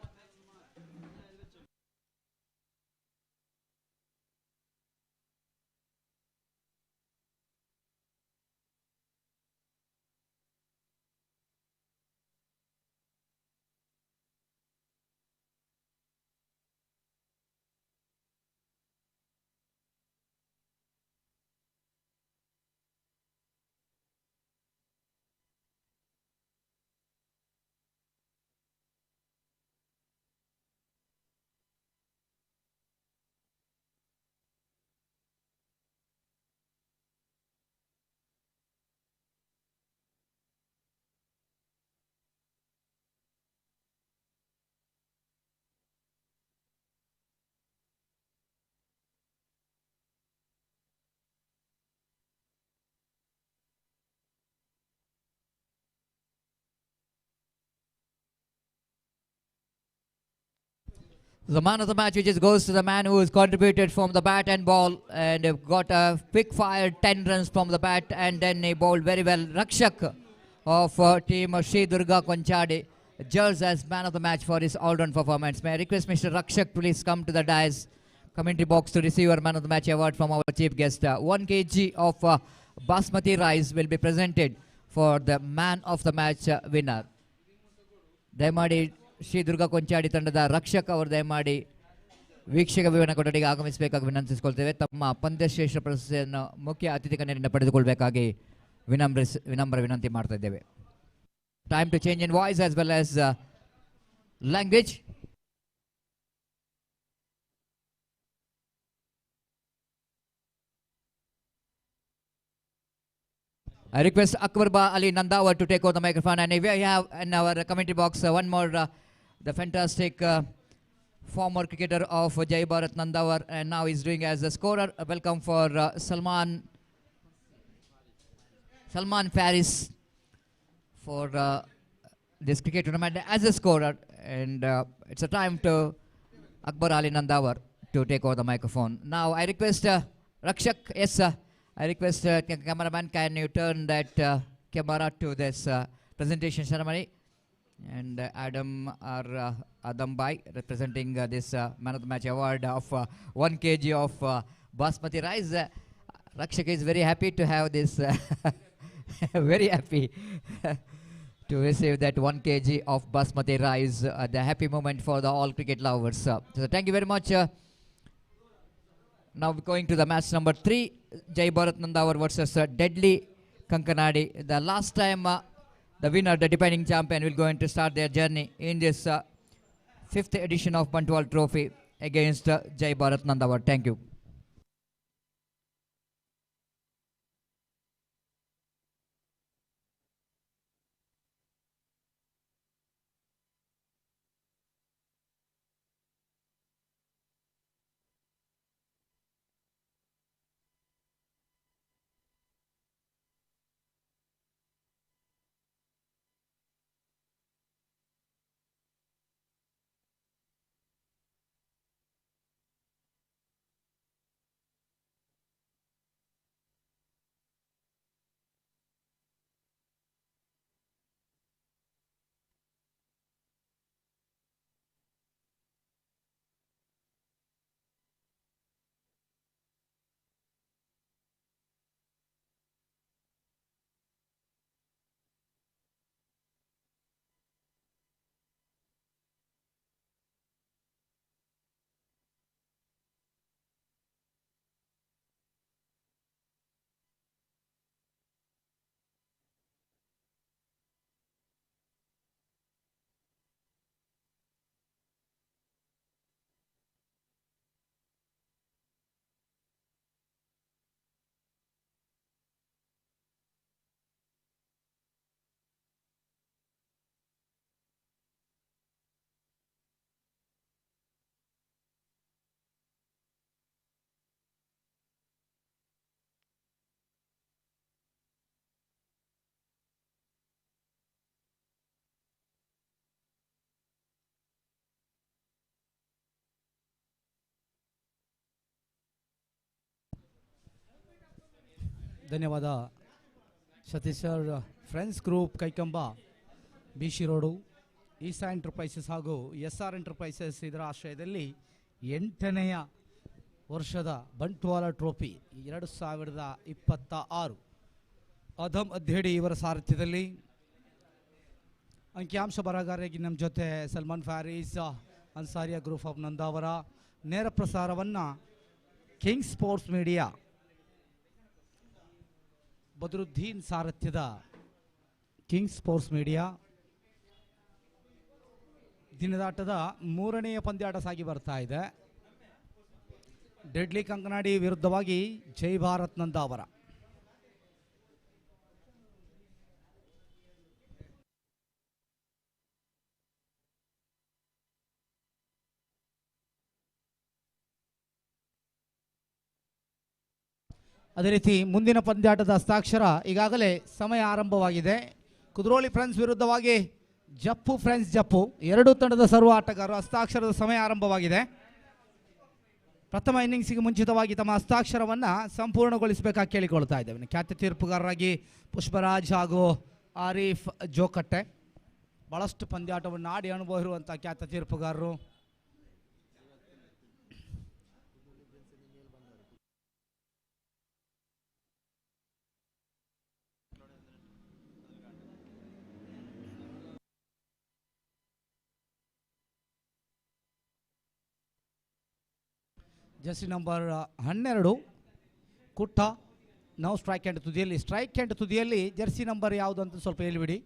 The man of the match which goes to the man who has contributed from the bat and ball and got a quick fire 10 runs from the bat and then he bowled very well. Rakshak of team Sri Durga Konchadi judged as man of the match for his all-round performance. May I request Mr. Rakshak to please come to the dais commentary box to receive our man of the match award from our chief guest. 1 kg of basmati rice will be presented for the man of the match winner. ದಯಮಾಡಿ ಶ್ರೀ ದುರ್ಗಾ ಕೊಂಚಾಡಿ ತಂಡದ ರಕ್ಷಕ್ ಅವರು ದಯಮಾಡಿ ವೀಕ್ಷಕ ವಿವರಣೆ ಕೊಠಡಿಗೆ ಆಗಮಿಸಬೇಕಾಗಿ ವಿನಂತಿಸಿಕೊಳ್ತೇವೆ. ತಮ್ಮ ಪಂದ್ಯಶ್ರೇಷ್ಠ ಪ್ರಶಸ್ತಿಯನ್ನು ಮುಖ್ಯ ಅತಿಥಿ ಕನ್ಯರಿಂದ ಪಡೆದುಕೊಳ್ಳಬೇಕಾಗಿ ವಿನಮ್ರ ವಿನಂತಿ ಮಾಡ್ತಾ ಇದ್ದೇವೆ. Time to change in voice as well as language. I request Akbarba Ali Nandawar to take over the microphone, and we have in our commentary box one more the fantastic former cricketer of Jai Bharat Nandawar, and now he's doing as a scorer. Welcome for Salman Faris for this cricket tournament as a scorer, and it's a time to Akbar Ali Nandawar to take over the microphone. Now I request Rakshak, yes sir, I request cameraman, can you turn that camera to this presentation ceremony, and Adam Bai representing this man of the match award of 1 kg of basmati rice. Rakshak is very happy to have this very happy to receive that 1 kg of basmati rice, the happy moment for the all cricket lovers. So thank you very much. Now we're going to the match number 3, Jai Bharat Nandawar versus Deadly Kankanadi. The last time the winner, the defending champion, will going to start their journey in this 5th edition of Bantwal Trophy against Jai Bharat Nandawar. Thank you. ಧನ್ಯವಾದ Satish sir. Friends group Kaikamba, BC Road, Isa enterprises ಹಾಗೂ SR enterprises ಇದರ ಆಶ್ರಯದಲ್ಲಿ 8ನೆಯ ವರ್ಷದ Bantwal trophy 2026 ಅಧಮ್ ಅಧ್ಯಡಿ ಇವರ ಸಾರಥ್ಯದಲ್ಲಿ ಅಂಕಿಅಂಶ ಬರಹಗಾರರಾಗಿ ನಮ್ಮ ಜೊತೆ Salman Faris, Ansariya group of Nandavar. ನೇರ ಪ್ರಸಾರವನ್ನು ಕಿಂಗ್ ಸ್ಪೋರ್ಟ್ಸ್ ಮೀಡಿಯಾ ಬದ್ರುದ್ದೀನ್ ಸಾರಥ್ಯದ ಕಿಂಗ್ ಸ್ಪೋರ್ಟ್ಸ್ ಮೀಡಿಯಾ ದಿನದಾಟದ 3ನೆಯ ಪಂದ್ಯಾಟ ಸಾಗಿ ಬರ್ತಾ ಇದೆ. ಡೆಡ್ಲಿ ಕಂಕನಾಡಿ ವಿರುದ್ಧವಾಗಿ ಜೈ ಭಾರತ್ ನಂದಾವರ. ಅದೇ ರೀತಿ ಮುಂದಿನ ಪಂದ್ಯಾಟದ ಹಸ್ತಾಕ್ಷರ ಈಗಾಗಲೇ ಸಮಯ ಆರಂಭವಾಗಿದೆ. ಕುದ್ರೋಳಿ ಫ್ರೆಂಡ್ಸ್ ವಿರುದ್ಧವಾಗಿ ಜಪ್ಪು ಫ್ರೆಂಡ್ಸ್ ಜಪ್ಪು, ಎರಡೂ ತಂಡದ ಸರ್ವ ಆಟಗಾರರು ಹಸ್ತಾಕ್ಷರದ ಸಮಯ ಆರಂಭವಾಗಿದೆ. ಪ್ರಥಮ ಇನ್ನಿಂಗ್ಸಿಗೆ ಮುಂಚಿತವಾಗಿ ತಮ್ಮ ಹಸ್ತಾಕ್ಷರವನ್ನು ಸಂಪೂರ್ಣಗೊಳಿಸಬೇಕಾಗಿ ಕೇಳಿಕೊಳ್ತಾ ಇದ್ದೇವೆ. ಖ್ಯಾತ ತೀರ್ಪುಗಾರರಾಗಿ ಪುಷ್ಪರಾಜ್ ಹಾಗೂ ಆರೀಫ್ ಜೋಕಟ್ಟೆ, ಭಾಳಷ್ಟು ಪಂದ್ಯಾಟವನ್ನು ಆಡಿ ಅನುಭವ ಇರುವಂಥ ಖ್ಯಾತ ತೀರ್ಪುಗಾರರು. Jersey number 12 Kutta. ನಾವು ಸ್ಟ್ರೈಕ್ ಹ್ಯಾಂಡ್ ತುದಿಯಲ್ಲಿ ಜರ್ಸಿ ನಂಬರ್ ಯಾವುದು ಅಂತ ಸ್ವಲ್ಪ ಹೇಳಿಬಿಡಿ.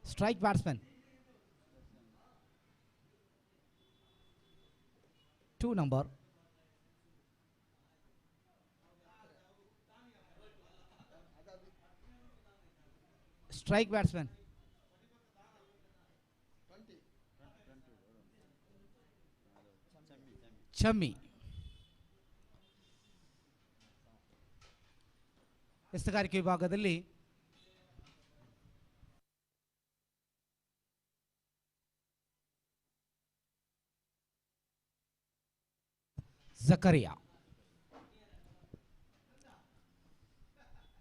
Strike batsman 2 number. Strike batsman Chammi. ಎಸ್ತಗಾರಿಕೆ ವಿಭಾಗದಲ್ಲಿ ಜಕರಿಯಾ.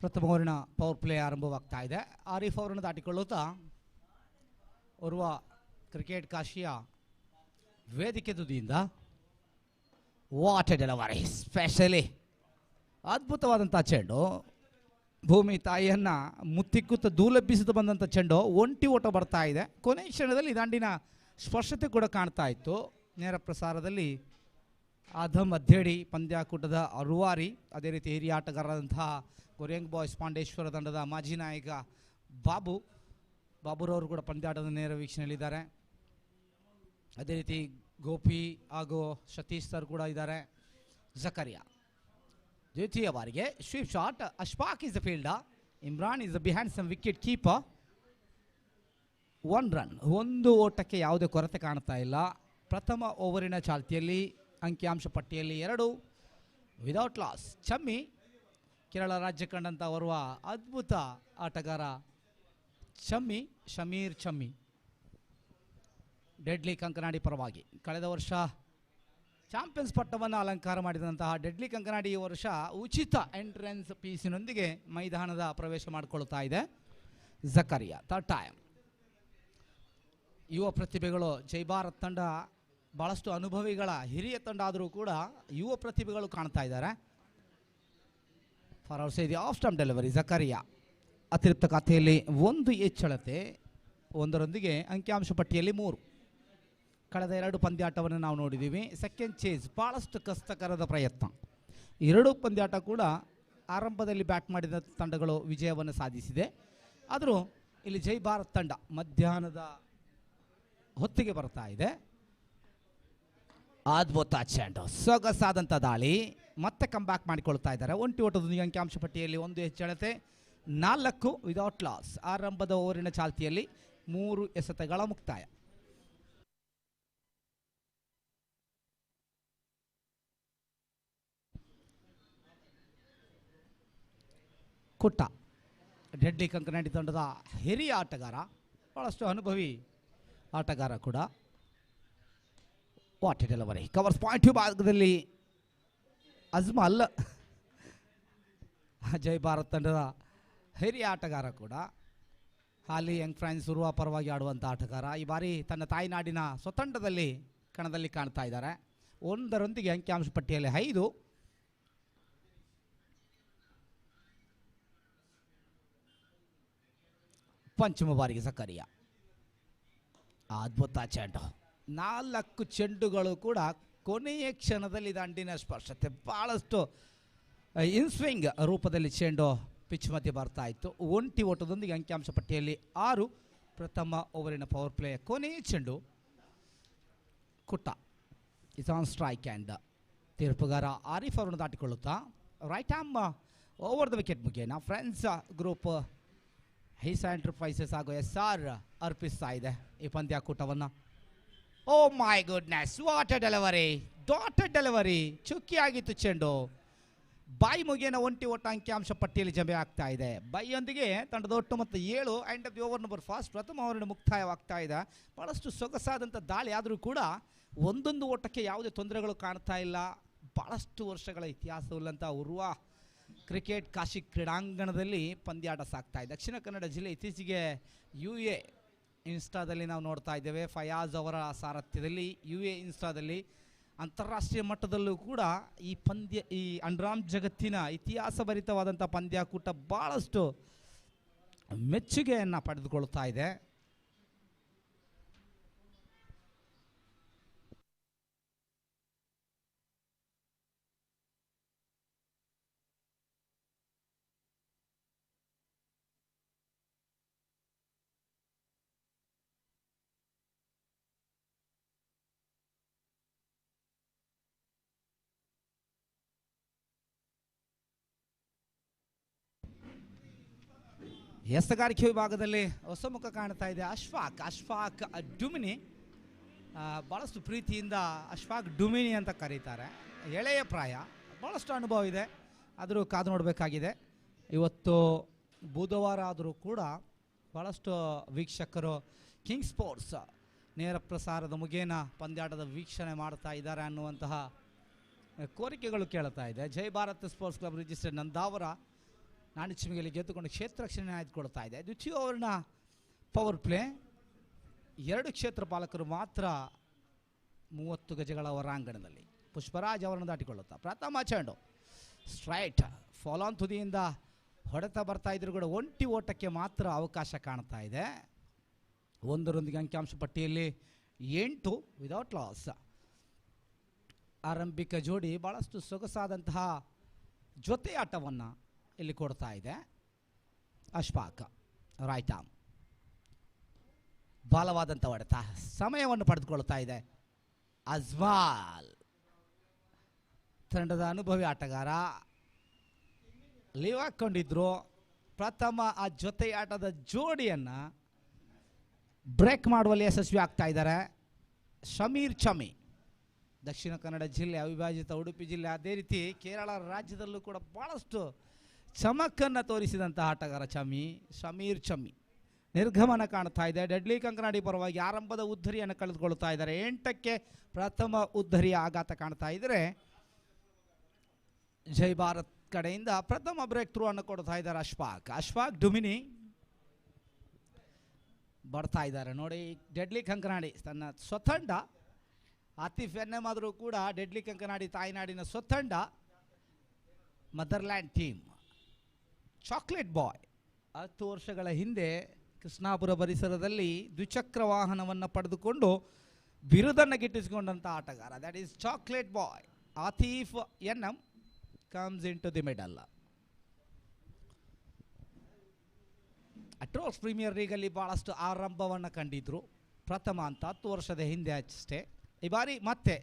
ಪ್ರಥಮ ಓವರಿನ ಪವರ್ ಪ್ಲೇ ಆರಂಭವಾಗ್ತಾ ಇದೆ. ಆರಿಫ್ ಅವರನ್ನು ದಾಟಿಕೊಳ್ಳುತ್ತಾ ಓರ್ವ ಕ್ರಿಕೆಟ್ ಕಾಶಿಯ ವೇದಿಕೆ ತುದಿಯಿಂದ ವಾಟ್ ಎ ಡೆಲಿವರಿ, ಸ್ಪೆಷಲಿ ಅದ್ಭುತವಾದಂಥ ಚೆಂಡು. ಭೂಮಿ ತಾಯಿಯನ್ನು ಮುತ್ತಿಕ್ಕುತ್ತ ಧೂಲೆಬ್ಬಿಸುತ್ತಾ ಬಂದಂಥ ಚೆಂಡು ಒಂಟಿ ಓಟ ಬರ್ತಾ ಇದೆ. ಕೊನೆ ಕ್ಷಣದಲ್ಲಿ ದಾಂಡಿನ ಸ್ಪರ್ಶತೆ ಕೂಡ ಕಾಣ್ತಾ ಇತ್ತು. ನೇರ ಪ್ರಸಾರದಲ್ಲಿ ಆಧಮ್ ಅಧ್ಯೇಡಿ ಪಂದ್ಯಾಕೂಟದ ರೂವಾರಿ, ಅದೇ ರೀತಿ ಹಿರಿಯ ಆಟಗಾರರಾದಂತಹ ಕೊರಿಯಂಗ್ ಬಾಯ್ಸ್ ಪಾಂಡೇಶ್ವರ ತಂಡದ ಮಾಜಿ ನಾಯಕ ಬಾಬುರವರು ಕೂಡ ಪಂದ್ಯಾಟದ ನೇರ ವೀಕ್ಷಣೆಯಲ್ಲಿದ್ದಾರೆ. ಅದೇ ರೀತಿ ಗೋಪಿ ಹಾಗೂ ಸತೀಶ್ ಸರ್ ಕೂಡ ಇದ್ದಾರೆ. ಜಕರಿಯಾ ದ್ವಿತೀಯ ಬಾರಿಗೆ sweep shot. Ashfaq is the fielder, Imran is the behind some wicket keeper. 1 run, ಒಂದು ಓಟಕ್ಕೆ ಯಾವುದೇ ಕೊರತೆ ಕಾಣ್ತಾ ಇಲ್ಲ. ಪ್ರಥಮ ಓವರಿನ ಚಾಲ್ತಿಯಲ್ಲಿ ಅಂಕಿಅಂಶ ಪಟ್ಟಿಯಲ್ಲಿ 2 ವಿದೌಟ್ ಲಾಸ್. ಚಮ್ಮಿ ಕೇರಳ ರಾಜ್ಯ ಕಂಡಂಥ ಓರ್ವ ಅದ್ಭುತ ಆಟಗಾರ ಶಮೀರ್ ಚಮ್ಮಿ. ಡೆಡ್ಲಿ ಕಂಕನಾಡಿ ಪರವಾಗಿ ಕಳೆದ ವರ್ಷ ಚಾಂಪಿಯನ್ಸ್ ಪಟ್ಟವನ್ನು ಅಲಂಕಾರ ಮಾಡಿದಂತಹ ಡೆಡ್ಲಿ ಕಂಕನಾಡಿ ಈ ವರ್ಷ ಉಚಿತ ಎಂಟ್ರೆನ್ಸ್ ಫೀಸಿನೊಂದಿಗೆ ಮೈದಾನದ ಪ್ರವೇಶ ಮಾಡಿಕೊಳ್ತಾ ಇದೆ. Zakariya third time. ಯುವ ಪ್ರತಿಭೆಗಳು ಜೈ ಭಾರತ್ ತಂಡ ಭಾಳಷ್ಟು ಅನುಭವಿಗಳ ಹಿರಿಯ ತಂಡ ಆದರೂ ಕೂಡ ಯುವ ಪ್ರತಿಭೆಗಳು ಕಾಣ್ತಾ ಇದ್ದಾರೆ. Far outside off stump delivery. Zakariya ಅತಿರಿಕ್ತ ಖಾತೆಯಲ್ಲಿ 1 ಹೆಚ್ಚಳತೆ, 1ರೊಂದಿಗೆ ಅಂಕಿಅಂಶ ಪಟ್ಟಿಯಲ್ಲಿ 3. ಕಳೆದ 2 ಪಂದ್ಯಾಟವನ್ನು ನಾವು ನೋಡಿದ್ದೀವಿ. ಸೆಕೆಂಡ್ ಚೇಸ್ ಭಾಳಷ್ಟು ಕಷ್ಟಕರದ ಪ್ರಯತ್ನ. 2 ಪಂದ್ಯಾಟ ಕೂಡ ಆರಂಭದಲ್ಲಿ ಬ್ಯಾಟ್ ಮಾಡಿದ ತಂಡಗಳು ವಿಜಯವನ್ನು ಸಾಧಿಸಿದೆ. ಆದರೂ ಇಲ್ಲಿ ಜೈ ಭಾರತ್ ತಂಡ ಮಧ್ಯಾಹ್ನದ ಹೊತ್ತಿಗೆ ಬರ್ತಾ ಇದೆ. ಅದ್ಭುತ ಚೆಂಡು, ಸೊಗಸಾದಂಥ ದಾಳಿ, ಮತ್ತೆ ಕಮ್ ಬ್ಯಾಕ್ ಮಾಡಿಕೊಳ್ತಾ ಇದ್ದಾರೆ. ಒಂಟಿ ಓಟದೊಂದಿಗೆ ಅಂಕಿಅಂಶ ಪಟ್ಟಿಯಲ್ಲಿ 1 ಹೆಚ್ಚಳತೆ, 4 ವಿದೌಟ್ ಲಾಸ್. ಆರಂಭದ ಓವರಿನ ಚಾಲ್ತಿಯಲ್ಲಿ 3 ಎಸೆತಗಳ ಮುಕ್ತಾಯ. ಕುಟ್ಟ ಡೆಡ್ಲಿ ಕಂಕನಾಡಿ ತಂಡದ ಹಿರಿಯ ಆಟಗಾರ, ಭಾಳಷ್ಟು ಅನುಭವಿ ಆಟಗಾರ ಕೂಡ. What a delivery. Covers point ಭಾಗದಲ್ಲಿ ಅಜ್ಮಲ್ ಜೈ ಭಾರತ್ ತಂಡದ ಹಿರಿಯ ಆಟಗಾರ ಕೂಡ, ಹಾಲಿ ಯಂಗ್ ಫ್ರಾನ್ಸ್ ಉರುವ ಪರವಾಗಿ ಆಡುವಂಥ ಆಟಗಾರ. ಈ ಬಾರಿ ತನ್ನ ತಾಯ್ನಾಡಿನ ಸ್ವತಂತ್ರದಲ್ಲಿ ಕಣದಲ್ಲಿ ಕಾಣ್ತಾ ಇದ್ದಾರೆ. 1ರೊಂದಿಗೆ ಅಂಕಿಅಂಶ ಪಟ್ಟಿಯಲ್ಲಿ 5. ಪಂಚಮ ಬಾರಿಗೆ ಜಕರಿಯಾ. ಅದ್ಭುತ ಚೆಂಡು, 4 ಚೆಂಡುಗಳು ಕೂಡ ಕೊನೆಯ ಕ್ಷಣದಲ್ಲಿ ದಂಡಿನ ಸ್ಪರ್ಶತೆ, ಭಾಳಷ್ಟು ಇನ್ಸ್ವಿಂಗ್ ರೂಪದಲ್ಲಿ ಚೆಂಡು ಪಿಚ್ ಮಧ್ಯೆ ಬರ್ತಾ ಇತ್ತು. ಒಂಟಿ ಓಟದೊಂದಿಗೆ ಅಂಕಿಅಂಶ ಪಟ್ಟಿಯಲ್ಲಿ 6. ಪ್ರಥಮ ಓವರಿನ ಪವರ್ ಪ್ಲೇ ಕೊನೆಯ ಚೆಂಡು. Kutta is on strike and ತೀರ್ಪುಗಾರ ಆರಿಫ್ ಅವರನ್ನು ದಾಟಿಕೊಳ್ಳುತ್ತಾ right arm over the wicket ಮುಖೇನ ಫ್ರೆಂಡ್ಸ್ ಗ್ರೂಪ್ ಹೀಸಾ ಎಂಟರ್ಪ್ರೈಸಸ್ ಹಾಗೂ SR ಅರ್ಪಿಸ್ತಾ ಇದೆ ಈ ಪಂದ್ಯಾಕೂಟವನ್ನು. Oh my goodness, what a delivery, dotted delivery. ಚುಕ್ಕಿಯಾಗಿತ್ತು ಚೆಂಡು. ಬಾಯಿ ಮುಗಿಯನ ಒಂಟಿ ಓಟ ಅಂಕಿಅಂಶ ಪಟ್ಟಿಯಲ್ಲಿ ಜಮೆ ಆಗ್ತಾ ಇದೆ. ಬೈಯೊಂದಿಗೆ ತಂಡದ ಒಟ್ಟು ಮತ್ತು 7. End of the over number fast. ಪ್ರಥಮ ಓವರಿನ ಮುಕ್ತಾಯವಾಗ್ತಾ ಇದೆ. ಭಾಳಷ್ಟು ಸೊಗಸಾದಂಥ ದಾಳಿ ಆದರೂ ಕೂಡ ಒಂದೊಂದು ಓಟಕ್ಕೆ ಯಾವುದೇ ತೊಂದರೆಗಳು ಕಾಣ್ತಾ ಇಲ್ಲ. ಭಾಳಷ್ಟು ವರ್ಷಗಳ ಇತಿಹಾಸವಿಲ್ಲಂಥ ಉರ್ವ ಕ್ರಿಕೆಟ್ ಕಾಶಿ ಕ್ರೀಡಾಂಗಣದಲ್ಲಿ ಪಂದ್ಯಾಟ ಸಾಗ್ತಾ ಇದೆ. ದಕ್ಷಿಣ ಕನ್ನಡ ಜಿಲ್ಲೆ ಇತ್ತೀಚೆಗೆ UA ಇನ್ಸ್ಟಾದಲ್ಲಿ ನಾವು ನೋಡ್ತಾ ಇದ್ದೇವೆ. ಫಯಾಜ್ ಅವರ ಸಾರಥ್ಯದಲ್ಲಿ UA ಇನ್ಸ್ಟಾದಲ್ಲಿ ಅಂತಾರಾಷ್ಟ್ರೀಯ ಮಟ್ಟದಲ್ಲೂ ಕೂಡ ಈ ಅಂಡ್ರಾಮ್ ಜಗತ್ತಿನ ಇತಿಹಾಸಭರಿತವಾದಂಥ ಪಂದ್ಯಾಕೂಟ ಭಾಳಷ್ಟು ಮೆಚ್ಚುಗೆಯನ್ನು ಪಡೆದುಕೊಳ್ತಾ ಇದೆ. ಎಸಗಾರಿಕೆ ವಿಭಾಗದಲ್ಲಿ ಹೊಸ ಮುಖ ಕಾಣ್ತಾ ಇದೆ. ಅಶ್ಫಾಕ್ ಡುಮಿನಿ, ಭಾಳಷ್ಟು ಪ್ರೀತಿಯಿಂದ ಅಶ್ಫಾಕ್ ಡುಮಿನಿ ಅಂತ ಕರೀತಾರೆ. ಎಳೆಯ ಪ್ರಾಯ, ಭಾಳಷ್ಟು ಅನುಭವ ಇದೆ, ಆದರೂ ಕಾದು ನೋಡಬೇಕಾಗಿದೆ. ಇವತ್ತು ಬುಧವಾರ ಆದರೂ ಕೂಡ ಭಾಳಷ್ಟು ವೀಕ್ಷಕರು ಕಿಂಗ್ ಸ್ಪೋರ್ಟ್ಸ್ ನೇರ ಪ್ರಸಾರದ ಮುಖೇನ ಪಂದ್ಯಾಟದ ವೀಕ್ಷಣೆ ಮಾಡ್ತಾ ಇದ್ದಾರೆ ಅನ್ನುವಂತಹ ಕೋರಿಕೆಗಳು ಕೇಳ್ತಾ ಇದೆ. Jai Bharat sports club registered Nandavar ನಾಣಿಚಿಮಿಗೆಯಲ್ಲಿ ಗೆದ್ದುಕೊಂಡು ಕ್ಷೇತ್ರ ರಕ್ಷಣೆ ಆಯ್ದುಕೊಳ್ತಾ ಇದೆ. ದ್ವಿತೀಯ ಓವರ್ನ ಪವರ್ ಪ್ಲೇ, 2 ಕ್ಷೇತ್ರ ಪಾಲಕರು ಮಾತ್ರ 30 ಗಜಗಳ ಹೊರಾಂಗಣದಲ್ಲಿ. ಪುಷ್ಪರಾಜ್ ಅವರನ್ನು ದಾಟಿಕೊಳ್ಳುತ್ತಾ ಪ್ರಥಮ ಚೆಂಡು ಸ್ಟ್ರೈಟ್ ಫಾಲೋ ಆನ್ ತುದಿಯಿಂದ ಹೊಡೆತ ಬರ್ತಾ ಇದ್ರು ಕೂಡ ಒಂಟಿ ಓಟಕ್ಕೆ ಮಾತ್ರ ಅವಕಾಶ ಕಾಣ್ತಾ ಇದೆ. 1ರೊಂದಿಗೆ ಅಂಕಿಅಂಶ ಪಟ್ಟಿಯಲ್ಲಿ 8 ವಿದೌಟ್ ಲಾಸ್. ಆರಂಭಿಕ ಜೋಡಿ ಭಾಳಷ್ಟು ಸೊಗಸಾದಂತಹ ಜೊತೆ ಆಟವನ್ನು ಇಲ್ಲಿ ಕೊಡ್ತಾ ಇದೆ. ಅಶ್ಫಾಕ್ ರೈಟ್ ಆರ್ಮ್, ಬಲವಾದಂಥ ಹೊಡೆತ, ಸಮಯವನ್ನು ಪಡೆದುಕೊಳ್ತಾ ಇದೆ. ಅಜ್ಮಾಲ್ ತಂಡದ ಅನುಭವಿ ಆಟಗಾರ ಲೀವ್ ಹಾಕ್ಕೊಂಡಿದ್ರು. ಪ್ರಥಮ ಆ ಜೊತೆ ಆಟದ ಜೋಡಿಯನ್ನು ಬ್ರೇಕ್ ಮಾಡುವಲ್ಲಿ ಯಶಸ್ವಿ ಆಗ್ತಾ ಇದ್ದಾರೆ. ಶಮೀರ್ ಚಮಿ, ದಕ್ಷಿಣ ಕನ್ನಡ ಜಿಲ್ಲೆ ಅವಿಭಾಜಿತ ಉಡುಪಿ ಜಿಲ್ಲೆ, ಅದೇ ರೀತಿ ಕೇರಳ ರಾಜ್ಯದಲ್ಲೂ ಕೂಡ ಭಾಳಷ್ಟು ಚಮಕನ್ನು ತೋರಿಸಿದಂಥ ಆಟಗಾರ ಶಮೀರ್ ಚಮಿ ನಿರ್ಗಮನ ಕಾಣ್ತಾ ಇದೆ. ಡೆಡ್ಲಿ ಕಂಕನಾಡಿ ಪರವಾಗಿ ಆರಂಭದ ಉದ್ಧರಿಯನ್ನು ಕಳೆದುಕೊಳ್ತಾ ಇದ್ದಾರೆ. 8ಕ್ಕೆ ಪ್ರಥಮ ಉದ್ಧರಿಯ ಆಘಾತ ಕಾಣ್ತಾ ಇದ್ದರೆ ಜೈ ಭಾರತ್ ಕಡೆಯಿಂದ ಪ್ರಥಮ ಬ್ರೇಕ್ ಥ್ರೂ ಅನ್ನು ಕೊಡ್ತಾ ಇದ್ದಾರೆ ಅಶ್ಫಾಕ್ ಡುಮಿನಿ ಬರ್ತಾ ಇದ್ದಾರೆ. ನೋಡಿ, ಡೆಡ್ಲಿ ಕಂಕನಾಡಿ ತನ್ನ ಸ್ವತಂಡ ಆತಿಫ್ ಎನ್ಎಂ ಆದರೂ ಕೂಡ ಡೆಡ್ಲಿ ಕಂಕನಾಡಿ ತಾಯ್ನಾಡಿನ ಸ್ವತಂಡ ಮದರ್ಲ್ಯಾಂಡ್ ಟೀಮ್. ಚಾಕ್ಲೇಟ್ ಬಾಯ್ 10 ವರ್ಷಗಳ ಹಿಂದೆ ಕೃಷ್ಣಾಪುರ ಪರಿಸರದಲ್ಲಿ ದ್ವಿಚಕ್ರ ವಾಹನವನ್ನು ಪಡೆದುಕೊಂಡು ಬಿರುದನ್ನು ಗಿಟ್ಟಿಸಿಕೊಂಡಂಥ ಆಟಗಾರ. That is chocolate boy Atif NM comes in to the middle. ಅಟ್ರೋಸ್ ಪ್ರೀಮಿಯರ್ ಲೀಗಲ್ಲಿ ಭಾಳಷ್ಟು ಆರಂಭವನ್ನು ಕಂಡಿದ್ರು. ಪ್ರಥಮ ಅಂತ 10 ವರ್ಷದ ಹಿಂದೆ ಅಷ್ಟೇ. ಈ ಬಾರಿ ಮತ್ತೆ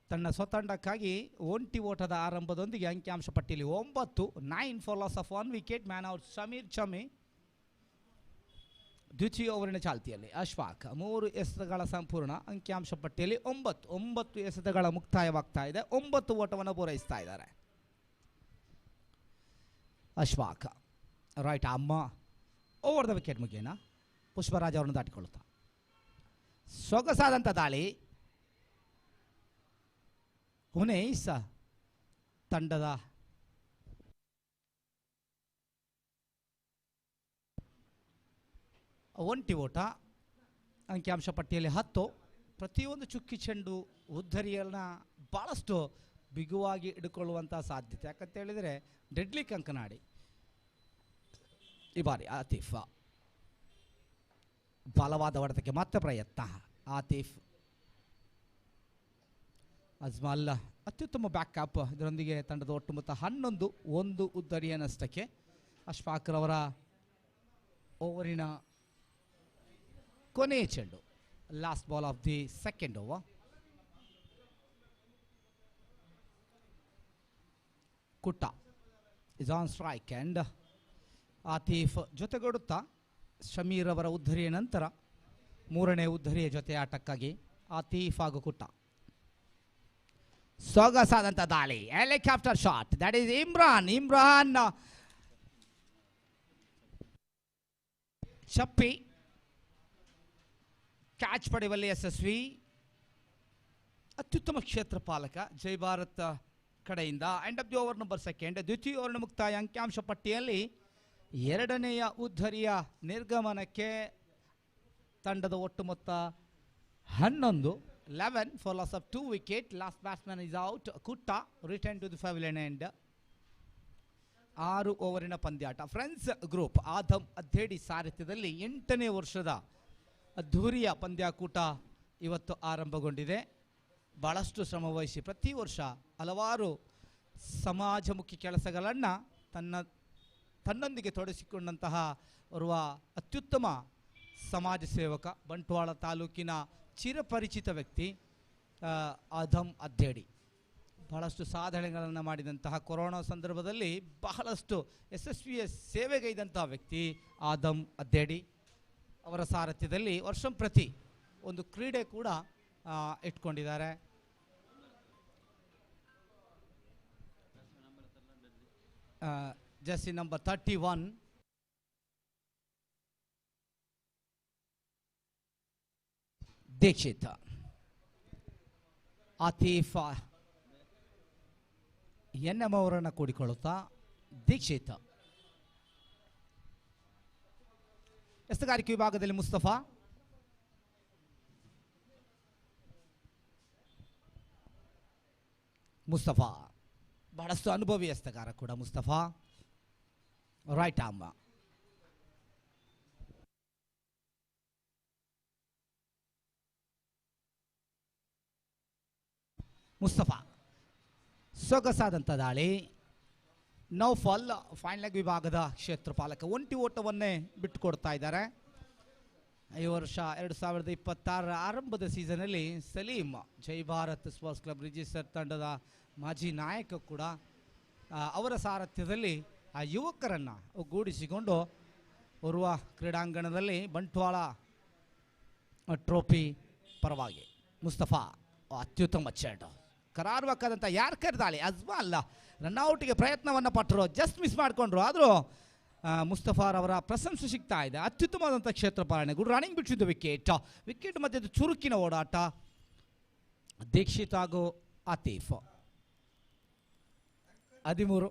ತನ್ನ ಸ್ವತಂಡಕ್ಕಾಗಿ ಒಂಟಿ ಓಟದ ಆರಂಭದೊಂದಿಗೆ ಅಂಕಿಅಂಶ ಪಟ್ಟಿಯಲ್ಲಿ 9 for loss of 1 wicket. Man out Shameer Chami. ದ್ವಿತೀಯ ಓವರಿನ ಚಾಲ್ತಿಯಲ್ಲಿ ಅಶ್ಫಾಕ್ 3 ಎಸೆತಗಳ ಸಂಪೂರ್ಣ. ಅಂಕಿಅಂಶ ಪಟ್ಟಿಯಲ್ಲಿ 9 ಎಸೆತಗಳ ಮುಕ್ತಾಯವಾಗ್ತಾ ಇದೆ. 9 ಓಟವನ್ನು ಪೂರೈಸ್ತಾ ಇದ್ದಾರೆ ಅಶ್ಫಾಕ್. ರೈಟ್ ಅಮ್ಮ ಓವರ್ ದ ವಿಕೆಟ್ ಮುಖೇನ ಪುಷ್ಪರಾಜ್ ಅವರನ್ನು ದಾಟಿಕೊಳ್ಳುತ್ತಾ ಸೊಗಸಾದಂಥ ದಾಳಿ. ಹುನೇಸ್ ತಂಡದ ಒಂಟಿ ಓಟ. ಅಂಕಿಅಂಶ ಪಟ್ಟಿಯಲ್ಲಿ 10. ಪ್ರತಿಯೊಂದು ಚುಕ್ಕಿ ಚೆಂಡು ಉದ್ಧರಿಯನ್ನು ಭಾಳಷ್ಟು ಬಿಗುವಾಗಿ ಹಿಡ್ಕೊಳ್ಳುವಂಥ ಸಾಧ್ಯತೆ. ಯಾಕಂತ ಹೇಳಿದರೆ ಡೆಡ್ಲಿ ಕಂಕನಾಡಿ ಈ ಬಾರಿ ಆತಿಫ್ ಬಲವಾದ ಹೊಡೆತಕ್ಕೆ ಮತ್ತೆ ಪ್ರಯತ್ನ. ಆತಿಫ್ ಅಜ್ಮಾಲ್ ಅತ್ಯುತ್ತಮ ಬ್ಯಾಕಪ್. ಇದರೊಂದಿಗೆ ತಂಡದ ಒಟ್ಟು ಮೊತ್ತ 11. 1 ಉದ್ದರಿಯ ನಷ್ಟಕ್ಕೆ. ಅಶ್ಫಾಕ್ರವರ ಓವರಿನ ಕೊನೆಯ ಚೆಂಡು, last ball of the second over. Kutta is on strike and Atif ಜೊತೆಗೂಡುತ್ತಾ ಶಮೀರ್ ಅವರ ಉದ್ಧರಿಯ ನಂತರ 3ನೇ ಉದ್ಧರಿಯ ಜೊತೆ ಆಟಕ್ಕಾಗಿ ಆತಿಫ್ ಹಾಗೂ ಕುಟ್ಟ. ಸೊಗಸಾದಂಥ ದಾಳಿ, helicopter shot. That is Imran Chappi catch ಪಡೆಯುವಲ್ಲಿ ಯಶಸ್ವಿ. ಅತ್ಯುತ್ತಮ ಕ್ಷೇತ್ರ ಪಾಲಕ. ಜೈ ಭಾರತ್ ಕಡೆಯಿಂದ end of the over number second. ದ್ವಿತೀಯ ಓವರ್ನ ಮುಕ್ತಾಯ ಅಂಕಿಅಂಶ ಪಟ್ಟಿಯಲ್ಲಿ ಎರಡನೆಯ ಉದ್ಧರಿಯ ನಿರ್ಗಮನಕ್ಕೆ ತಂಡದ ಒಟ್ಟು ಮೊತ್ತ 11 for loss of 2 wicket. Last batsman is out. Kutta returned to the pavilion end. 6 ಓವರಿನ ಪಂದ್ಯಾಟ. ಫ್ರೆಂಡ್ಸ್ ಗ್ರೂಪ್ ಆದಮ್ ಅದ್ದೇಡಿ ಸಾರಥ್ಯದಲ್ಲಿ 8ನೇ ವರ್ಷದ ಅದ್ಧೂರಿಯ ಪಂದ್ಯಾಕೂಟ ಇವತ್ತು ಆರಂಭಗೊಂಡಿದೆ. ಭಾಳಷ್ಟು ಶ್ರಮವಹಿಸಿ ಪ್ರತಿ ವರ್ಷ ಹಲವಾರು ಸಮಾಜಮುಖಿ ಕೆಲಸಗಳನ್ನು ತನ್ನೊಂದಿಗೆ ತೊಡಗಿಸಿಕೊಂಡಂತಹ ಓರ್ವ ಅತ್ಯುತ್ತಮ ಸಮಾಜ ಸೇವಕ, ಬಂಟ್ವಾಳ ತಾಲೂಕಿನ ಚಿರಪರಿಚಿತ ವ್ಯಕ್ತಿ ಆದಮ್ ಅದ್ದೇಡಿ. ಬಹಳಷ್ಟು ಸಾಧನೆಗಳನ್ನು ಮಾಡಿದಂತಹ ಕೊರೋನಾ ಸಂದರ್ಭದಲ್ಲಿ ಬಹಳಷ್ಟು ಯಶಸ್ವಿಯ ಸೇವೆಗೈದಂತಹ ವ್ಯಕ್ತಿ ಆದಮ್ ಅದ್ದೇಡಿ. ಅವರ ಸಾರಥ್ಯದಲ್ಲಿ ವರ್ಷಂಪ್ರತಿ ಒಂದು ಕ್ರೀಡೆ ಕೂಡ ಇಟ್ಕೊಂಡಿದ್ದಾರೆ. Jersey number 31 Dikshit. Atif NM ಅವರನ್ನು ಕೂಡಿಕೊಳ್ಳುತ್ತಾ ದೀಕ್ಷಿತ್. ಎಸ್ತಗಾರಿಕೆ ವಿಭಾಗದಲ್ಲಿ ಮುಸ್ತಫಾ ಬಹಳಷ್ಟು ಅನುಭವಿ ಎಸ್ತಗಾರ ಕೂಡ ಮುಸ್ತಫಾ. Right arm. ಮುಸ್ತಫಾ ಸೊಗಸಾದಂಥ ದಾಳಿ. ನೌಫಲ್ ಫೈನ್ ಲೆಗ್ ವಿಭಾಗದ ಕ್ಷೇತ್ರಪಾಲಕ ಒಂಟಿ ಓಟವನ್ನೇ ಬಿಟ್ಟುಕೊಡ್ತಾ ಇದ್ದಾರೆ. ಈ ವರ್ಷ 2026 ಆರಂಭದ ಸೀಸನಲ್ಲಿ ಸಲೀಂ ಜೈ ಭಾರತ್ ಸ್ಪೋರ್ಟ್ಸ್ ಕ್ಲಬ್ ರಿಜಿಸ್ಟರ್ ತಂಡದ ಮಾಜಿ ನಾಯಕ ಕೂಡ. ಅವರ ಸಾರಥ್ಯದಲ್ಲಿ ಆ ಯುವಕರನ್ನು ಒಗ್ಗೂಡಿಸಿಕೊಂಡು ಓರ್ವ ಕ್ರೀಡಾಂಗಣದಲ್ಲಿ ಬಂಟ್ವಾಳ ಟ್ರೋಫಿ ಪರವಾಗಿ ಮುಸ್ತಫಾ ಅತ್ಯುತ್ತಮ ಚೆಂಡು. ಕರಾರುವಕ್ಕಾದಂಥ ಯಾರ್ಕರ್ ದಾಳಿ. ಅಜ್ಮಾ ಅಲ್ಲ, ರನ್ಔಟ್ಗೆ ಪ್ರಯತ್ನವನ್ನು ಪಟ್ಟರು, ಜಸ್ಟ್ ಮಿಸ್ ಮಾಡಿಕೊಂಡ್ರು. ಆದರೂ ಮುಸ್ತಫಾರವರ ಪ್ರಶಂಸೆ ಸಿಗ್ತಾ ಇದೆ. ಅತ್ಯುತ್ತಮವಾದಂಥ ಕ್ಷೇತ್ರ ಪಾಲನೆ. Good running between the wicket ಮಧ್ಯದ ಚುರುಕಿನ ಓಡಾಟ. ದೀಕ್ಷಿತ್ ಹಾಗೂ ಆತೀಫ್ 13.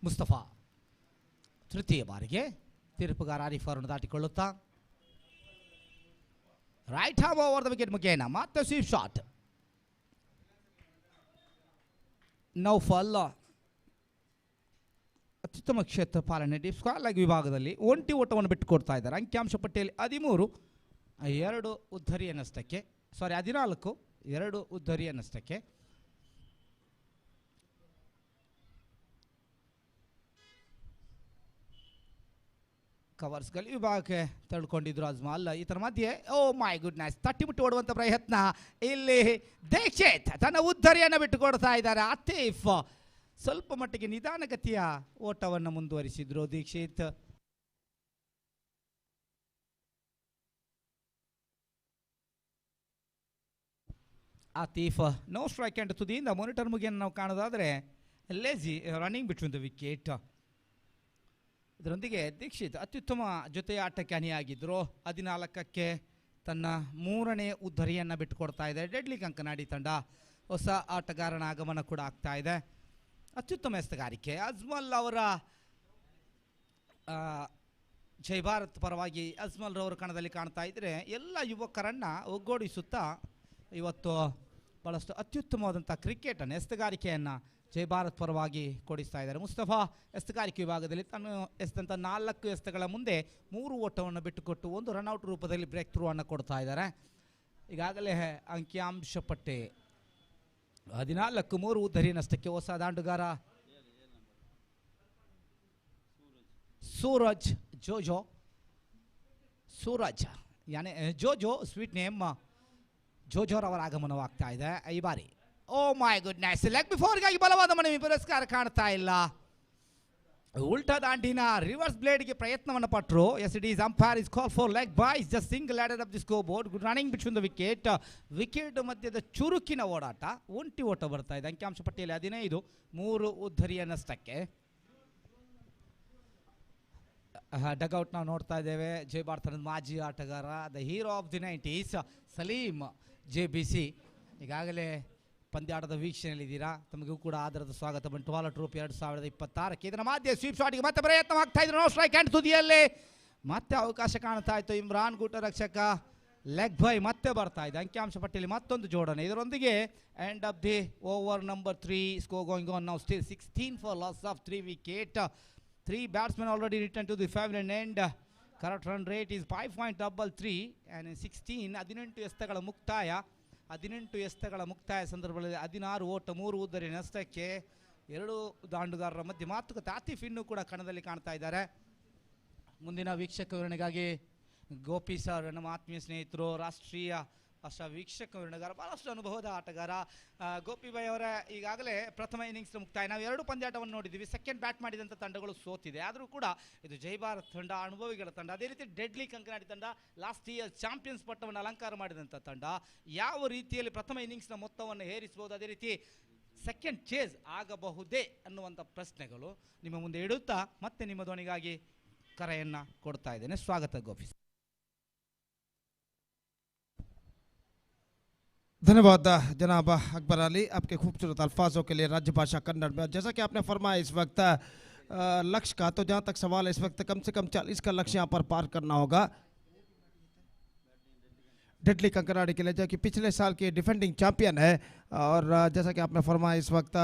ಮುಸ್ತಫಾ ತೃತೀಯ ಬಾರಿಗೆ ತೀರ್ಪುಗಾರ ಆರಿಫ್ ಅವರನ್ನು ದಾಟಿಕೊಳ್ಳುತ್ತಾ right arm over the wicket ಮುಖೇನ ಮತ್ತೆ ಸ್ವೀಪ್ ಶಾಟ್. ನೌಫಲ್ ಅತ್ಯುತ್ತಮ ಕ್ಷೇತ್ರ ಪಾಲನೆ. ಡೀಪ್ ಸ್ಕ್ವೇರ್ ಲೆಗ್ ವಿಭಾಗದಲ್ಲಿ ಒಂಟಿ ಓಟವನ್ನು ಬಿಟ್ಟುಕೊಡ್ತಾ ಇದ್ದಾರೆ. ಅಂಕಿಅಂಶ ಪಟ್ಟಿಯಲ್ಲಿ 13, 2 ಉದ್ಧರಿಯ ನಷ್ಟಕ್ಕೆ. 14, 2 ಉದ್ಧರಿಯ ನಷ್ಟಕ್ಕೆ. ಕವರ್ಸ್ಗಳು ವಿಭಾಗಕ್ಕೆ ತಳ್ಕೊಂಡಿದ್ರು ಅಜ್ಮಾಲ್. ಇದರ ಮಧ್ಯೆ ಓ ಮೈ ಗುಡ್ನೆಸ್ ತಟ್ಟಿಬಿಟ್ಟು ಓಡುವಂಥ ಪ್ರಯತ್ನ. ಇಲ್ಲಿ ದೀಕ್ಷಿತ್ ತನ್ನ ಉದ್ಧರಿಯನ್ನು ಬಿಟ್ಟುಕೊಡ್ತಾ ಇದ್ದಾರೆ. ಆತೀಫ್ ಸ್ವಲ್ಪ ಮಟ್ಟಿಗೆ ನಿಧಾನಗತಿಯ ಓಟವನ್ನು ಮುಂದುವರಿಸಿದ್ರು Dikshit. Atif non strike end ತುದಿಯಿಂದ ಮಾನಿಟರ್ ಮುಗಿಯನ್ನು ನಾವು ಕಾಣೋದಾದರೆ lazy running between the wicket. ಇದರೊಂದಿಗೆ ದೀಕ್ಷಿತ್ ಅತ್ಯುತ್ತಮ ಜೊತೆ ಆಟಕ್ಕೆ ಅಣಿಯಾಗಿದ್ದರು. 14ಕ್ಕೆ ತನ್ನ 3ನೇ ಉದ್ಧರಿಯನ್ನು ಬಿಟ್ಟುಕೊಡ್ತಾ ಇದೆ ಡೆಡ್ಲಿ ಕಂಕನಾಡಿ ತಂಡ. ಹೊಸ ಆಟಗಾರನ ಆಗಮನ ಕೂಡ ಆಗ್ತಾ ಇದೆ. ಅತ್ಯುತ್ತಮ ಎಸ್ತಗಾರಿಕೆ. ಅಜ್ಮಲ್ ಅವರ ಜೈ ಭಾರತ್ ಪರವಾಗಿ ಅಜ್ಮಲ್ ರವರ ಕಣದಲ್ಲಿ ಕಾಣ್ತಾ ಇದ್ದರೆ ಎಲ್ಲ ಯುವಕರನ್ನು ಒಗ್ಗೂಡಿಸುತ್ತಾ ಇವತ್ತು ಭಾಳಷ್ಟು ಅತ್ಯುತ್ತಮವಾದಂಥ ಕ್ರಿಕೆಟನ್ನು ಎಸ್ತಗಾರಿಕೆಯನ್ನು ಜೈ ಭಾರತ್ ಪರವಾಗಿ ಕೊಡಿಸ್ತಾ ಇದ್ದಾರೆ. ಮುಸ್ತಫಾ ಎಸ್ತಗಾರಿಕೆ ವಿಭಾಗದಲ್ಲಿ ತಾನು ಎಸೆದಂಥ 4 ಎಸೆತಗಳ ಮುಂದೆ 3 ಓಟವನ್ನು ಬಿಟ್ಟುಕೊಟ್ಟು 1 ರನ್ಔಟ್ ರೂಪದಲ್ಲಿ ಬ್ರೇಕ್ ಥ್ರೂ ಅನ್ನು ಕೊಡ್ತಾ ಇದ್ದಾರೆ. ಈಗಾಗಲೇ ಅಂಕಿಅಂಶ ಪಟ್ಟಿ 14, 3 ಉದ್ಧರಿ ನಷ್ಟಕ್ಕೆ. ಹೊಸ ದಾಂಡುಗಾರ ಸೂರಜ್ ಯಾನೆ ಜೋಜೋ ಸ್ವೀಟ್ ನೇಮ್ ಜೋಜೋರವರ ಆಗಮನವಾಗ್ತಾ ಇದೆ ಈ ಬಾರಿ. ಓ ಮೈ ಗುಡ್ನೆಸ್, ಲೆಗ್ ಬಿಫೋರ್ಗಾಗಿ ಬಲವಾದ ಮನವಿ, ಪುರಸ್ಕಾರ ಕಾಣ್ತಾ ಇಲ್ಲ. ಉಲ್ಟಾ ದಾಂಡಿನ ರಿವರ್ಸ್ ಬ್ಲೇಡ್ಗೆ ಪ್ರಯತ್ನವನ್ನು ಪಟ್ಟರು. Yes it is umpire is call for leg byes just single added up the score board. Good running between the wicket ಮಧ್ಯದ ಚುರುಕಿನ ಓಡಾಟ. ಒಂಟಿ ಓಟ ಬರ್ತಾ ಇದೆ. ಅಂಕಿಅಂಶ ಪಟ್ಟಿಯಲ್ಲಿ 15, 3 ಉದ್ಧರಿಯ ನಷ್ಟಕ್ಕೆ. ಡಗೌಟ್ನ ನೋಡ್ತಾ ಇದ್ದೇವೆ. ಜೈ ಭಾರತದ ಮಾಜಿ ಆಟಗಾರ, the hero of the 90s Salim JBC ಈಗಾಗಲೇ ಪಂದ್ಯಾಟದ ವೀಕ್ಷಣೆಯಲ್ಲಿದ್ದೀರಾ. ತಮಗೂ ಕೂಡ ಆದರದ ಸ್ವಾಗತ. ಬಂಟ್ವಾಳ ಟ್ರೋಫಿ 2026 ಇದರ ಮಧ್ಯೆ ಸ್ವೀಪ್ ಶಾಟ್ಗೆ ಮತ್ತೆ ಪ್ರಯತ್ನವಾಗ್ತಾ ಇದ್ರು. ನೋ ಸ್ಟ್ರೈಕ್ ಹ್ಯಾಂಡ್ ತುದಿಯಲ್ಲಿ ಮತ್ತೆ ಅವಕಾಶ ಕಾಣ್ತಾ ಇತ್ತು. ಇಮ್ರಾನ್ ಗೂಟ ರಕ್ಷಕ ಲೆಗ್ ಬೈ ಮತ್ತೆ ಬರ್ತಾ ಇದೆ. ಅಂಕಿಅಂಶ ಪಟ್ಟಿಯಲ್ಲಿ ಮತ್ತೊಂದು ಜೋಡಣೆ. ಇದರೊಂದಿಗೆ end of the over number 3 score going on now still 16 for loss of 3 wicket. 3 batsmen already returned to the feminine end. Correct run rate is 5.33 and 16 18 ಎಸೆತಗಳ ಮುಕ್ತಾಯ. 18 ಎಸೆತಗಳ ಮುಕ್ತಾಯ ಸಂದರ್ಭದಲ್ಲಿ 16 ಓಟ 3 ಉದ್ದರಿ ನಷ್ಟಕ್ಕೆ 2 ದಾಂಡುಗಾರರ ಮಧ್ಯೆ ಮಾತುಕತೆ. ಆತಿಫ್ ಇನ್ನೂ ಕೂಡ ಕಣದಲ್ಲಿ ಕಾಣ್ತಾ ಇದ್ದಾರೆ. ಮುಂದಿನ ವೀಕ್ಷಕ ವಿವರಣೆಗಾಗಿ ಗೋಪಿ ಸರ್, ನಮ್ಮ ಆತ್ಮೀಯ ಸ್ನೇಹಿತರು, ರಾಷ್ಟ್ರೀಯ ವೀಕ್ಷಕ ವಿವರಣೆಗಾರ, ಬಹಳಷ್ಟು ಅನುಭವದ ಆಟಗಾರ ಗೋಪಿ ಭಾಯ್ ಅವರ ಈಗಾಗಲೇ ಪ್ರಥಮ ಇನ್ನಿಂಗ್ಸ್ ಮುಕ್ತಾಯ. ನಾವು 2 ಪಂದ್ಯಾಟವನ್ನು ನೋಡಿದ್ದೀವಿ. ಸೆಕೆಂಡ್ ಬ್ಯಾಟ್ ಮಾಡಿದಂಥ ತಂಡಗಳು ಸೋತಿದೆ. ಆದರೂ ಕೂಡ ಇದು ಜೈ ಭಾರತ್ ತಂಡ, ಅನುಭವಿಗಳ ತಂಡ. ಅದೇ ರೀತಿ ಡೆಡ್ಲಿ ಕಂಕನಾಡಿ ತಂಡ, ಲಾಸ್ಟ್ ಇಯರ್ ಚಾಂಪಿಯನ್ಸ್ ಪಟ್ಟವನ್ನು ಅಲಂಕಾರ ಮಾಡಿದಂಥ ತಂಡ. ಯಾವ ರೀತಿಯಲ್ಲಿ ಪ್ರಥಮ ಇನ್ನಿಂಗ್ಸ್ನ ಮೊತ್ತವನ್ನು ಏರಿಸಬಹುದು, ಅದೇ ರೀತಿ ಸೆಕೆಂಡ್ ಚೇಸ್ ಆಗಬಹುದೇ ಅನ್ನುವಂಥ ಪ್ರಶ್ನೆಗಳು ನಿಮ್ಮ ಮುಂದೆ ಇಡುತ್ತಾ ಮತ್ತೆ ನಿಮ್ಮ ಧ್ವನಿಗಾಗಿ ಕರೆಯನ್ನು ಕೊಡ್ತಾ ಇದ್ದೇನೆ. ಸ್ವಾಗತ ಗೋಪಿ. धन्यवाद जनाब अकबर अली, आपके खूबसूरत अल्फाजों के लिए राज्य भाषा कन्नड़ में। जैसा कि आपने फरमाया इस वक्त लक्ष्य का, तो जहाँ तक सवाल है इस वक्त कम से कम 40 का लक्ष्य यहाँ पर पार करना होगा डेडली कंकनाडी के लिए, जो कि पिछले साल की डिफेंडिंग चैंपियन है। और जैसा कि आपने फरमाया इस वक्त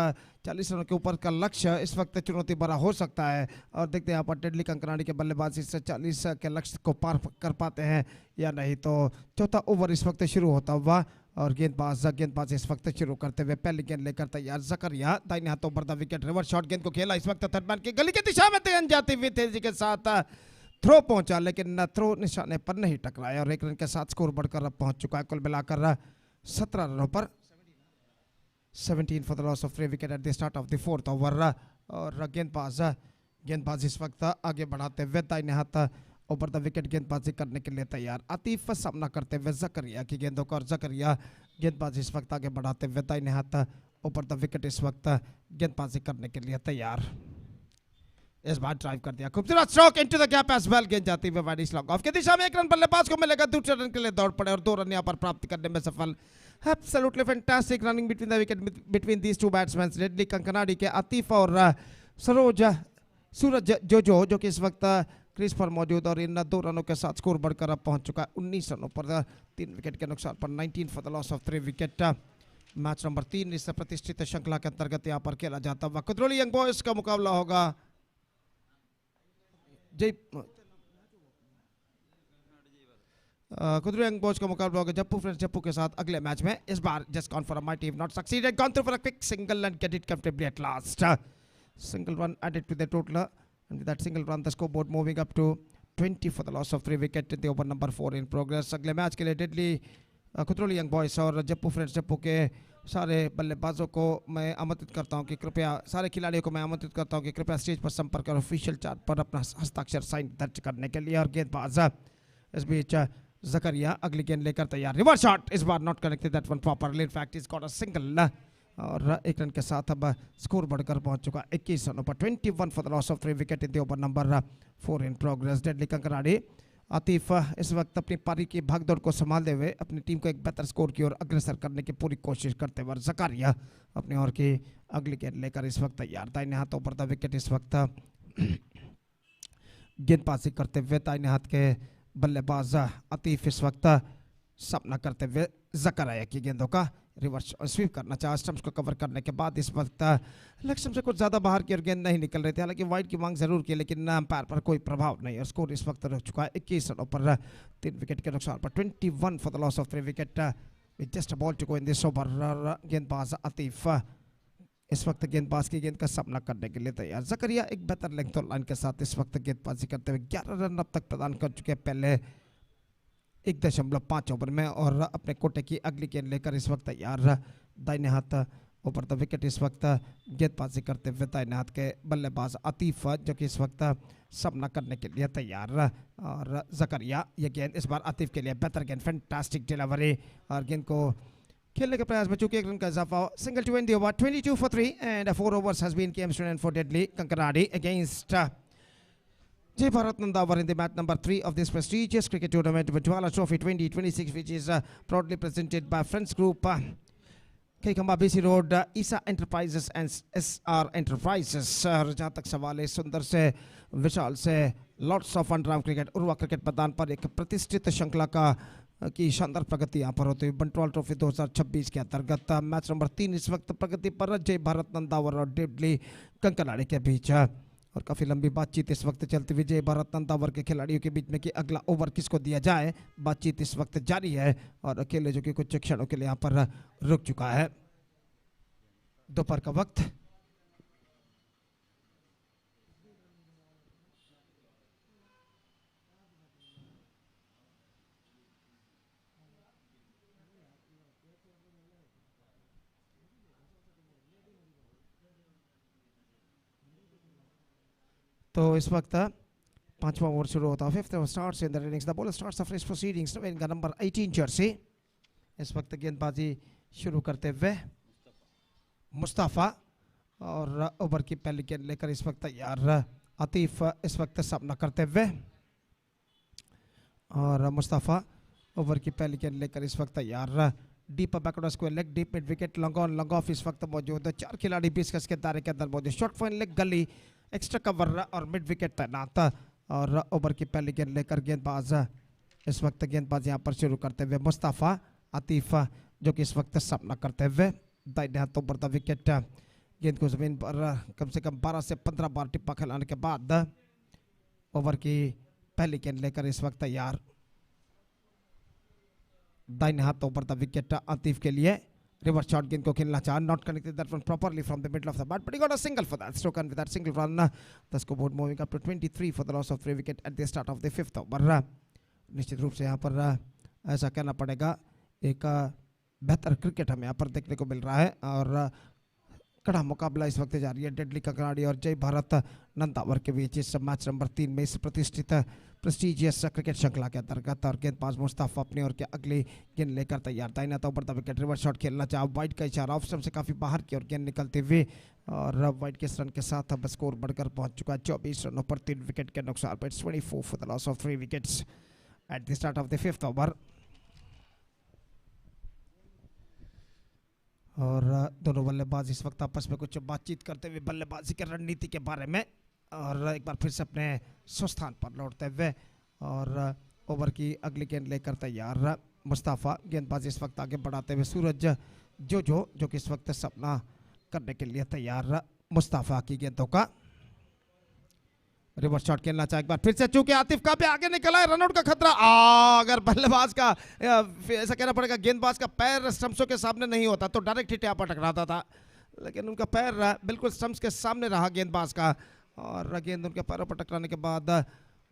40 रनों के ऊपर का लक्ष्य इस वक्त चुनौती भरा हो सकता है। और देखते हैं यहाँ पर डेडली कंकनाडी के बल्लेबाजी से 40 के लक्ष्य को पार कर पाते हैं या नहीं। तो चौथा ओवर इस वक्त शुरू होता हुआ और गेंदबाज इस वक्त शुरू करते हुए पहली गेंद लेकर तैयार। जकरिया दाहिने हाथों पर द विकेट, रिवर्स शॉट गेंद को खेला इस वक्त थर्ड मैन की गली की दिशा में तेज जाती हुई तेजी के साथ थ्रो पहुंचा, लेकिन थ्रो निशाने पर नहीं टकराया और 1 रन के साथ स्कोर बढ़कर अब पहुंच चुका है कुल मिलाकर 17 रनों पर। 17 for the loss of 3 wicket at the start of the 4th over. और गेंदबाज इस वक्त आगे बढ़ाते हुए दाहिने हाथ ऊपर द विकेट गेंदबाजी करने के लिए तैयार। आतिफ सामना करते हुए जकरिया की गेंदों का, और जकरिया गेंदबाजी इस वक्त आगे बढ़ाते हुए दाहिने हाथ ऊपर द विकेट इस वक्त गेंदबाजी करने के लिए तैयार। इस बार ड्राइव कर दिया, खूबसूरत stroke into the gap as well. गेंद जाती हुई वाइड स्लॉग ऑफ की दिशा में 1 रन बल्लेबाज को मिलेगा। दूसरे रन के लिए दौड़ पड़े और 2 रन यहाँ पर प्राप्त करने में सफल। Absolutely fantastic running between the wicket between these 2 batsman, deadly Kankanadi के आतिफ और सूरज जो कि इस वक्त क्रीज पर मौजूद। और इन 2 रनों के साथ स्कोर बढ़कर अब पहुंच चुका है 19 रनों पर 3 विकेट के नुकसान पर। 19 for the loss of 3 wicket. Match number 3 इस प्रतिष्ठित श्रृंखला के अंतर्गत यहाँ पर खेला जाता हुआ कुदरोली यंग बॉयज का मुकाबला होगा कुदरोली यंग बॉयज का मुकाबला होगा जप्पू फ्रेंड्स जप्पू के साथ अगले मैच में। इस बार just gone for a mighty, not succeeded, gone through for a quick single and get it comfortably at last. Single run added to the total, and with that single run the scoreboard moving up to 20 for the loss of 3 wicket in the over number 4 in progress. अगले match के लिए deadly कुदरोली young boys और Jappu friends Jappu के सारे बल्लेबाजों को मैं आमंत्रित करता हूं कि कृपया, सारे खिलाड़ियों को मैं आमंत्रित करता हूं कि कृपया स्टेज पर संपर्क कर ऑफिशियल चार्ट पर अपना हस्ताक्षर साइन दर्ज करने के लिए। और गेंदबाज इस बीच जकरिया अगली गेंद लेकर तैयार। रिवर्स शॉट इस बार not connected that one properly, in fact is got a single. और 1 रन के साथ अब स्कोर बढ़कर पहुंच चुका 21 रनों पर। 21 for the loss of 3 wicket in the over number 4 in progress. Deadly Kankanady Atif इस वक्त अपनी पारी की भागदौड़ को संभालते हुए अपनी टीम को एक बेहतर स्कोर की ओर अग्रसर करने की पूरी कोशिश करते हुए जकरिया अपनी ओर की अगली गेंद लेकर इस वक्त तैयार। दाहिने हाथों पर द विकेट इस वक्त गेंदबाजी करते हुए दाहिने हाथ के बल्लेबाज आतिफ इस वक्त सामना करते हुए जकरिया की गेंदों का रिवर्स स्वीप करना चाहा। स्टंप्स को कवर करने के बाद इस वक्त लक्ष्य से कुछ ज़्यादा बाहर की ओर गेंद नहीं निकल रही थी, हालांकि वाइड की मांग जरूर की, लेकिन अंपायर पर कोई प्रभाव नहीं। और स्कोर इस वक्त रह चुका है 21 रनों पर 3 विकेट के नुकसान पर। 21 for the loss of 3 wicket with just a ball to go in this over. गेंदबाज आतिफ इस वक्त गेंदबाज की गेंद का सामना करने के लिए तैयार। जकरिया एक बेहतर लेंथ और लाइन के साथ इस वक्त गेंदबाजी करते हुए 11 रन अब तक प्रदान कर चुके हैं पहले 1.5 ओवर में। और अपने कोटे की अगली गेंद लेकर इस वक्त तैयार। दाहिने हाथ ऊपर द विकेट इस वक्त गेंदबाजी करते हुए दाहिने हाथ के बल्लेबाज आतिफ जो कि इस वक्त सामना करने के लिए तैयार। और जकरिया ये गेंद इस बार आतिफ के लिए बेहतर गेंद, फैंटास्टिक डिलीवरी। और गेंद को खेलने के प्रयास में चूंकि 1 रन का इजाफा, single to end the over. 22 for 3 and 4 overs has been game student for Deadly Kankanadi against Jai Bharat Nandavar in the match number 3 of this prestigious cricket tournament, Bantwal Trophy 2026, which is proudly presented by Friends Group, Kekamba BC Road, Eesa Enterprises and SR Enterprises. जहाँ तक सवाल है सुंदर से विशाल से lots of underarm cricket Urwa cricket मैदान पर एक प्रतिष्ठित श्रृंखला की शानदार प्रगति यहाँ पर होती हुई बंटवाल ट्रॉफी 2026 के अंतर्गत मैच नंबर 3 इस वक्त प्रगति पर जय भारत नंदावर और डेडली कंकनाड़ी के बीच और काफ़ी लंबी बातचीत इस वक्त चलती हुई जय भारत नंदावर के खिलाड़ियों के बीच में कि अगला ओवर किसको दिया जाए। बातचीत इस वक्त जारी है और अकेले जो कि कुछ क्षणों के लिए यहाँ पर रुक चुका है। दोपहर का वक्त तो इस वक्त पांचवा ओवर शुरू होता है। Fifth over starts in the innings. The bowler starts the fresh proceedings wearing the number 18 Jersey. इस वक्त गेंदबाजी शुरू करते हुए मुस्तफ़ा और ओवर की पहली गेंद लेकर इस वक्त तैयार आतिफ इस वक्त सामना करते हुए और मुस्तफ़ा ओवर की पहली गेंद लेकर इस वक्त तैयार deep backward square leg deep mid wicket long on long off इस वक्त मौजूद है। 4 खिलाड़ी 20 गज के दायरे के अंदर मौजूद। शॉर्ट फाइन लेग गली एक्स्ट्रा कवर और मिड विकेट तैनात और ओवर की पहली गेंद लेकर गेंदबाज इस वक्त गेंदबाज यहाँ पर शुरू करते हुए मुस्तफ़ा आतिफ जो कि इस वक्त सामना करते हुए दाहिने हाथों पर द विकेट गेंद को जमीन पर कम से कम 12 से 15 बार टिप्पा खिलाने के बाद ओवर की पहली गेंद लेकर इस वक्त तैयार दाहिने हाथों पर द विकेट आतिफ के लिए रिवर्स शॉट गेंद को खेलना चाह not connected that one properly from the middle of the bat but he got a single for that stroke and with that single run the scoreboard moving up to 23 for the loss of 3 wicket at the start of the fifth over. निश्चित रूप से यहाँ पर ऐसा कहना पड़ेगा एक बेहतर क्रिकेट हमें यहाँ पर देखने को मिल रहा है और कड़ा मुकाबला इस वक्त जारी है डेडली कंकनाड़ी और जय भारत नंदावर के बीच इस मैच नंबर 3 में इस प्रतिष्ठित प्रेस्टिजियस क्रिकेट श्रृंखला के अंतर्गत। और गेंदबाज मुस्तफ़ा अपनी ओर के अगली गेंद लेकर तैयार दाहिने हाथों पर द विकेट रिवर्स शॉट खेलना चाहा वाइड का इशारा ऑफ स्टंप से काफ़ी बाहर की ओर गेंद निकलते हुए और वाइड के रन के साथ अब स्कोर बढ़कर पहुंच चुका है 24 रनों पर 3 विकेट के नुकसान पर 24 for the loss of 3 wickets eight the start of the fifth over. और दोनों बल्लेबाज इस वक्त आपस में कुछ बातचीत करते हुए बल्लेबाजी की रणनीति के बारे में और एक बार फिर से अपने स्वस्थान पर लौटते हुए और ओवर की अगली गेंद लेकर तैयार मुस्तफ़ा गेंदबाजी इस वक्त आगे बढ़ाते हुए सूरज जो कि इस वक्त सामना करने के लिए तैयार मुस्तफ़ा की गेंदों का रिवर्स शॉट खेलना चाहे एक बार फिर से चूंकि आतिफ का भी आगे निकला है रनआउट का खतरा अगर बल्लेबाज का ऐसा कहना पड़ेगा गेंदबाज का पैर स्टंप्सों के सामने नहीं होता तो डायरेक्ट हिट यहाँ पर टकराता था लेकिन उनका पैर बिल्कुल स्टंप्स के सामने रहा गेंदबाज का और गेंद उनके पैरों पर टकराने के बाद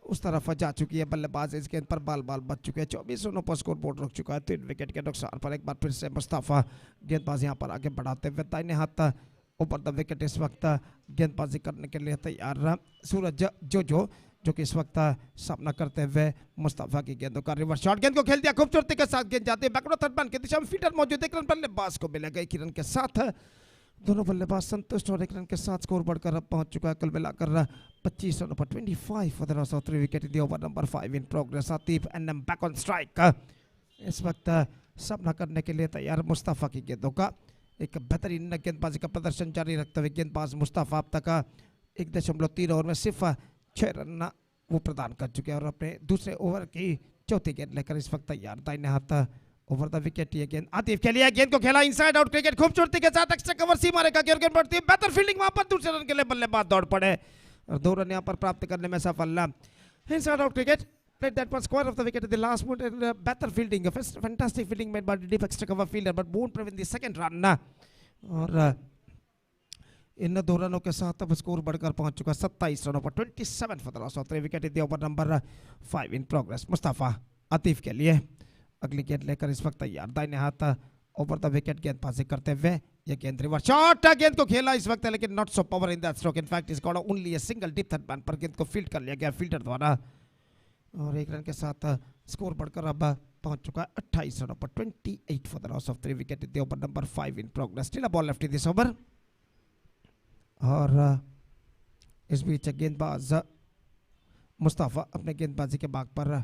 उस तरफ जा चुकी है बल्लेबाज इस गेंद पर बाल बच चुके हैं 24 रनों पर स्कोर बोर्ड रुक चुका है 3 विकेट के नुकसान पर एक बार फिर से मुस्तफ़ा गेंदबाज यहाँ पर आगे बढ़ाते हुए दाहिने हाथ ऊपर द विकेट इस वक्त गेंदबाजी करने के लिए तैयार सूरज जो कि इस वक्त सामना करते हुए मुस्तफ़ा की गेंदों का रिवर्स शॉट गेंद को खेल दिया खूबसूरती के साथ गेंद जाती है बैकवर्ड थर्ड मैन की दिशा में फील्डर मौजूद एक रन बल्लेबाज को मिलेगा 1 रन के साथ दोनों बल्लेबाज संतुष्ट और 1 रन के साथ स्कोर बढ़कर अब पहुंच चुका है कुल मिलाकर 25 रनों पर 25 for the loss of 3 wicket in the over number 5 in progress. Atif and back on strike इस वक्त सामना करने के लिए तैयार मुस्तफ़ा की गेंदों का एक बेहतरीन गेंदबाजी का प्रदर्शन जारी रखते हुए गेंदबाज मुस्तफ़ा अब तक 1.3 ओवर में सिर्फ 6 रन वो प्रदान कर चुके हैं और अपने दूसरे ओवर की चौथी गेंद लेकर इस वक्त तैयार दाहिने हाथ ओवर द विकेट ये गेंद आतिफ के लिए गेंद को खेला इनसाइड आउट क्रिकेट खूबसूरती के साथ एक्स्ट्रा कवर सीमा रेखा की ओर गेंद बढ़ती है बेहतर फील्डिंग वहां पर दूसरे रन के लिए बल्लेबाज दौड़ पड़े और 2 रन यहां पर प्राप्त करने में सफल inside out cricket played that one square of the wicket at the last moment and better fielding a fantastic fielding made by the deep extra cover fielder but won't prevent the second run और इन 2 रनों के साथ अब score बढ़कर पहुंच चुका 27 रनों पर 27 for the loss of 3 wicket in the over number 5 in progress. Mustafa Atif के लिए अगली गेंद लेकर इस वक्त तैयार दाहिने हाथ ओवर द विकेट गेंदबाजी करते हुए ये गेंद रिवर्स शॉट गेंद को खेला इस वक्त लेकिन not so power in that stroke in fact is got only a single deep third man पर गेंद को फील्ड कर लिया गया फील्डर द्वारा और 1 रन के साथ स्कोर बढ़कर अब पहुंच चुका है 28 रनों पर 28 for the loss of 3 wicket in the over number 5 in progress. Still a ball left in this over और इस बीच गेंदबाज मुस्तफ़ा अपने गेंदबाजी के भाग पर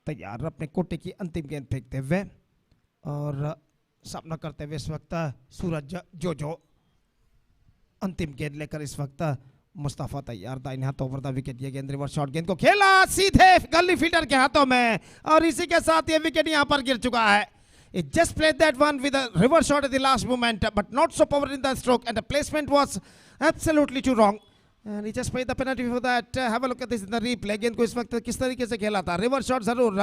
तैयार, अपने कोटे की अंतिम गेंद फेंकते हुए और सामना करते हुए इस वक्त सूरज जो अंतिम गेंद लेकर इस वक्त मुस्तफ़ा तैयार, दाहिने हाथ ओवर द विकेट। ये गेंद रिवर्स शॉट गेंद को खेला सीधे गली फील्डर के हाथों में और इसी के साथ ये विकेट यहां पर गिर चुका है। It just played that one with a reverse shot at the last moment, but not so power in the stroke, and the placement was absolutely too wrong. And he just paid the penalty for that. Have a look at this in the replay. गेंद को इस वक्त किस तरीके से खेला था, reverse shot जरूर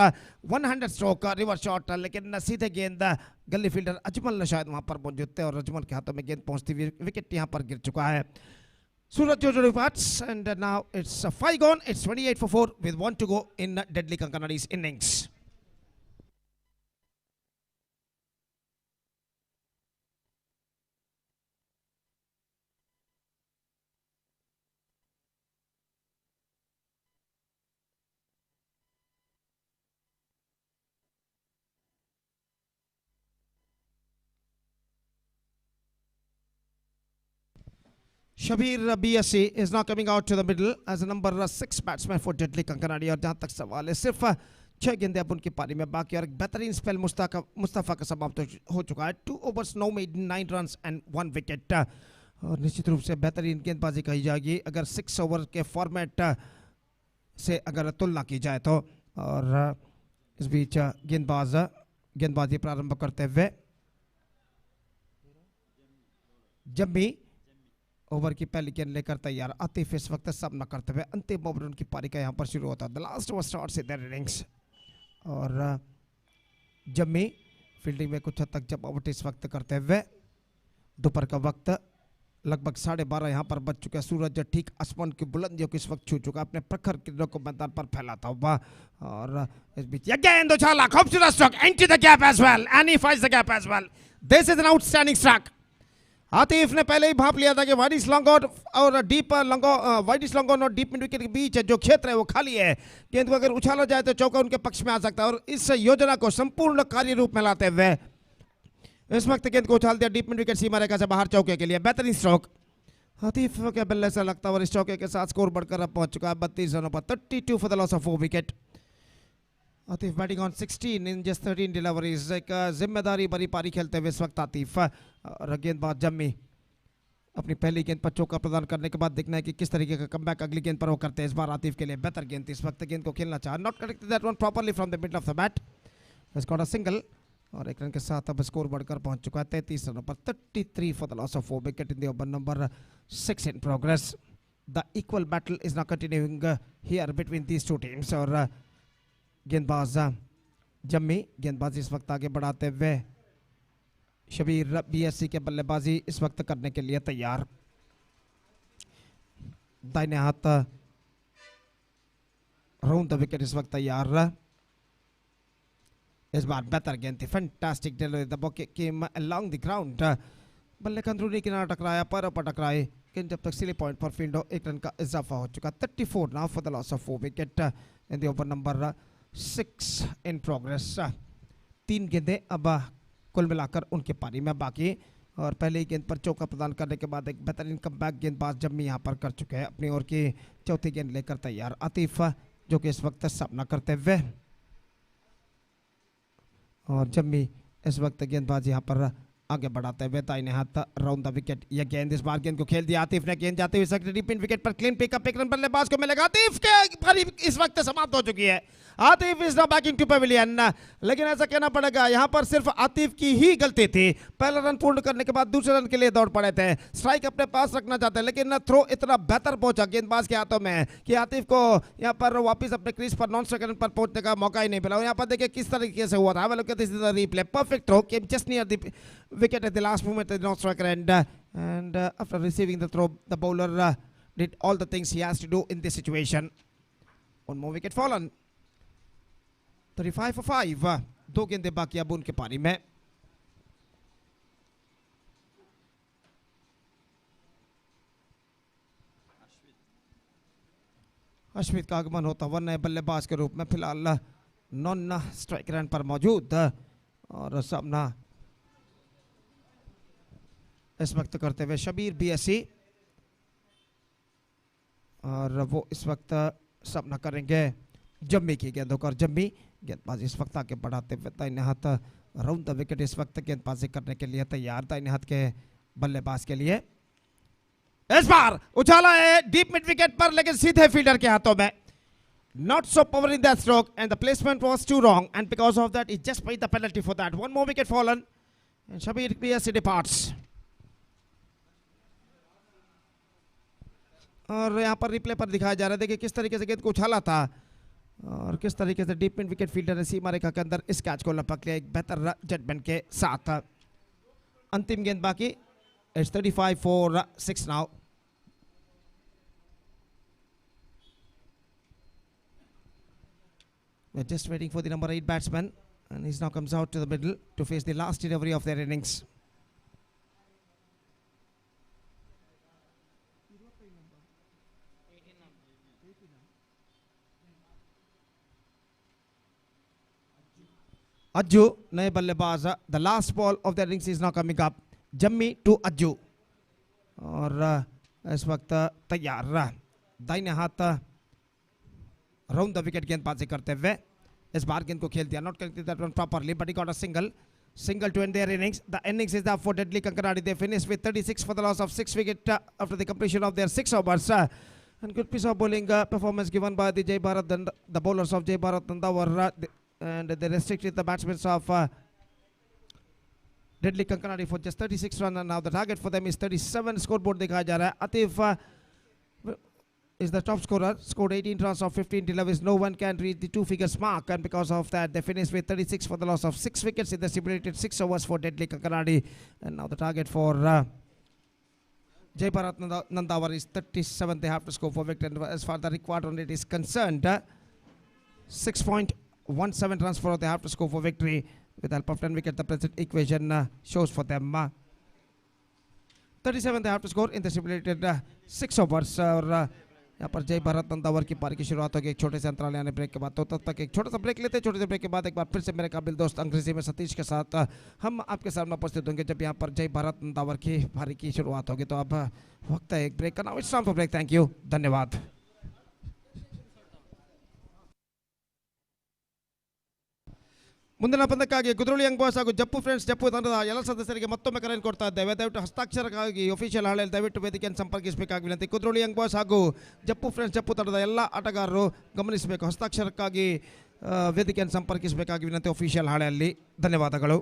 100 स्ट्रोक रिवर्स शॉट, लेकिन सीधे गेंद गली फील्डर अजमल शायद वहां पर मौजूद थे और अजमल के हाथों में गेंद पहुंचती हुई विकेट यहां पर गिर चुका है। Suraj Jojo departs, and now it's 5 gone. It's 28 for 4 with 1 to go in Deadly Kankanadi's innings. Shabir BSC is now coming out to the middle as a number 6 batsman for Deadly Kankanadi। और जहाँ तक सवाल है, सिर्फ 6 गेंदें अब उनकी पारी में बाकी और एक बेहतरीन स्पेल मुस्तफ़ा का समाप्त हो चुका है। 2 overs 9 made 9 runs and 1 wicket। और निश्चित रूप से बेहतरीन गेंदबाजी कही जाएगी अगर 6 ओवर के फॉर्मेट से अगर तुलना की जाए तो। और इस बीच गेंदबाजी प्रारंभ करते हुए जम्मी ओवर की पहली गेंद लेकर तैयार। आतिफ इस वक्त सामना करते हुए अंतिम ओवर उनकी पारी का यहां पर शुरू होता है। The last over starts in their innings. और जम्मी फील्डिंग में कुछ हद तक जमावट इस वक्त करते हुए दोपहर का वक्त लगभग 12:30 यहां पर बज चुका है। सूरज ठीक आसमान की बुलंदियों को इस वक्त छू चुका, अपने प्रखर किरणों को मैदान पर फैलाता हुआ। और इस बीच गेंद उछाला, खूबसूरत stroke into the gap as well and he finds the gap as well. This is an outstanding stroke. Atif ने पहले ही भाप लिया था कि वाइडिश लॉन्ग और डीप वाइडिश लॉन्ग और डीप मिड विकेट के बीच जो क्षेत्र है वो खाली है। गेंद को अगर उछाला जाए तो चौका उनके पक्ष में आ सकता है। और इस योजना को संपूर्ण कार्य रूप में लाते हुए इस वक्त गेंद को उछाल दिया डीप मिड विकेट सीमा रेखा से बाहर चौके के लिए। बेहतरीन स्ट्रोक आतिफ के बल्ले से लगता है और इस चौके के साथ स्कोर बढ़कर अब पहुंच चुका है 32 रनों पर। 32 for the loss of 4 wicket. Atif batting on 16 in just 13 deliveries. एक जिम्मेदारी भरी पारी खेलते हुए इस वक्त आतिफ। और गेंदबाज जम्मी अपनी पहली गेंद पर चौका प्रदान करने के बाद देखना है कि किस तरीके का कमबैक अगली गेंद पर वो करते हैं। इस बार आतिफ के लिए बेहतर गेंद इस वक्त गेंद को खेलना चाहा, not connected that one properly from the middle of the bat. Has got a single और 1 रन के साथ अब स्कोर बढ़कर पहुंच चुका है 33 रनों पर। 33 for the loss of 4 wicket in the over number 6 in progress. The equal battle is now continuing here between these two teams. और गेंदबाज जम्मी गेंदबाजी इस वक्त आगे बढ़ाते हुए शबीर बीएससी के बल्लेबाजी इस वक्त करने के लिए तैयार। दाहिने हाथ राउंड द विकेट इस वक्त तैयार। इस बार बेहतर गेंद थी, fantastic delivery, the ball came along the ground. बल्ले का अंदरूनी किनारा टकराया, पर टकराए लेकिन जब तक सिली पॉइंट पर फील्ड हो 1 रन का इजाफा हो चुका। 34 now for the loss of 4 wicket in the over number 6 in progress. 3 गेंदें अब कुल मिलाकर उनके पारी में बाकी। और पहले ही गेंद पर चौका प्रदान करने के बाद एक बेहतरीन कमबैक गेंदबाज जम्मी यहां पर कर चुके हैं। अपनी ओर की चौथी गेंद लेकर तैयार आतिफ जो कि इस वक्त सामना करते हुए। और जम्मी इस वक्त गेंदबाज यहां पर आगे बढ़ाते हुए दाहिने हाथ राउंड द विकेट। यह गेंद इस बार गेंद को खेल दिया आतिफ ने। गेंद जाते हुए सकते डीप विकेट पर क्लीन पिकअप, 1 रन बल्लेबाज को मिलेगा। आतिफ के पारी इस वक्त समाप्त हो चुकी है। Atif is now backing to pavilion. लेकिन ऐसा कहना पड़ेगा यहां पर सिर्फ आतिफ की ही गलती थी। पहला रन पूर्ण करने के बाद दूसरे रन के लिए दौड़ पड़े थे। स्ट्राइक अपने पास रखना चाहते हैं लेकिन थ्रो इतना बेहतर पहुंचा गेंदबाज के हाथों में कि आतिफ को यहां पर वापस अपने क्रीज पर नॉन स्ट्राइक रन पर पहुंचने का मौका ही नहीं मिला। यहां पर देखिए किस तरीके से हुआ था। Replay perfect throw came just near the wicket at the last moment at the non-striker end, and after receiving the throw the bowler did all the things he has to do in this situation. One more wicket fallen. 35 for 5. 2 गेंदें बाकी अब उनके पारी में। अश्वित का आगमन होता हुआ नए बल्लेबाज के रूप में फिलहाल नॉन स्ट्राइक रन पर मौजूद। और सामना इस वक्त करते हुए शबीर बीएससी। और वो इस वक्त सामना करेंगे जम्मी की गेंदों का। जम्मी गेंदबाजी इस वक्त आगे बढ़ाते हुए दाहिने हाथ राउंड द विकेट इस वक्त गेंदबाजी करने के लिए तैयार, दाहिने हाथ के बल्लेबाज के लिए। इस बार उछाला है डीप मिड विकेट पर, लेकिन सीधे फील्डर के हाथों में। Not so power in that stroke, and the placement was too wrong, and because of that, he just paid the penalty for that. One more wicket fallen, and Shabir BSC departs. और यहाँ पर replay पर दिखाया जा रहा है, देखिए किस तरीके से गेंद को उछाला था और किस तरीके से डीप मिड विकेट फील्डर ने सीमा रेखा के अंदर इस कैच को लपक लिया एक बेहतर जजमेंट के साथ। अंतिम गेंद बाकी। It's 35 for 6 now. We're just waiting for the number 8 batsman, and he now comes out to the middle to face the last delivery of their innings. Ajju, नए बल्लेबाज. The last ball of the innings is now coming up. Jammi to Ajju. और इस वक्त तैयार दाहिने हाथ round the wicket गेंदबाजी करते हुए इस बार गेंद को खेल दिया. Not connected that one properly, but he got a single to end their innings. The innings is up for Deadly Kankanadi. They finished with 36 for the loss of 6 wickets after the completion of their 6 overs. And good piece of bowling performance given by the the bowlers of Jai Bharat Nandawar, and they restricted the batsmen of Deadly Kankanadi for just 36 runs, and now the target for them is 37. Scoreboard दिखाया जा रहा है. Atif is the top scorer, scored 18 runs of 15 deliveries. No one can reach the 2 figures mark, and because of that, they finished with 36 for the loss of 6 wickets in the stipulated 6 overs for Deadly Kankanadi. And now the target for Jai Bharat Nandawar is 37. They have to score for victory. And as far as the required run rate is concerned, 6.17 runs for they have to score for victory. With the help of 10 wickets, the present equation shows for them 37 they have to score in the stipulated 6 overs. और यहाँ पर जय भारत नंदावर की पारी की शुरुआत होगी एक छोटे से अंतराल यानी ब्रेक के बाद. तो तब तक एक छोटा सा ब्रेक लेते हैं. छोटे से ब्रेक के बाद एक बार फिर से मेरे काबिल दोस्त अंग्रेजी में सतीश के साथ हम आपके सामने उपस्थित होंगे जब यहाँ पर जय भारत नंदावर की पारी की शुरुआत होगी. तो अब वक्त है एक ब्रेक का. Now it's time for break. Thank you, धन्यवाद. ಮುಂದಿನ ಪಂದ್ಯಕ್ಕಾಗಿ ಕುದ್ರೋಳಿ ಯಂಗ್ ಬಾಯ್ಸ್ ಹಾಗೂ ಜಪ್ಪು ಫ್ರೆಂಡ್ಸ್ ಜಪ್ಪು ತಂಡದ ಎಲ್ಲ ಸದಸ್ಯರಿಗೆ ಮತ್ತೊಮ್ಮೆ ಕರೆಯನ್ನು ಕೊಡ್ತಾ ಇದ್ದೇವೆ. ದಯವಿಟ್ಟು ಹಸ್ತಾಕ್ಷರಕ್ಕಾಗಿ ಅಫಿಷಿಯಲ್ ಹಾಳೆಯಲ್ಲಿ ದಯವಿಟ್ಟು ವೇದಿಕೆಯನ್ನು ಸಂಪರ್ಕಿಸಬೇಕಾಗಿ ವಿನಂತಿ. ಕುದ್ರೋಳಿ ಯಂಗ್ ಬಾಯ್ಸ್ ಹಾಗೂ ಜಪ್ಪು ಫ್ರೆಂಡ್ಸ್ ಜಪ್ಪು ತಂಡದ ಎಲ್ಲ ಆಟಗಾರರು ಗಮನಿಸಬೇಕು, ಹಸ್ತಾಕ್ಷರಕ್ಕಾಗಿ ವೇದಿಕೆಯನ್ನು ಸಂಪರ್ಕಿಸಬೇಕಾಗಿ ವಿನಂತಿ ಅಫಿಷಿಯಲ್ ಹಾಳೆಯಲ್ಲಿ. ಧನ್ಯವಾದಗಳು.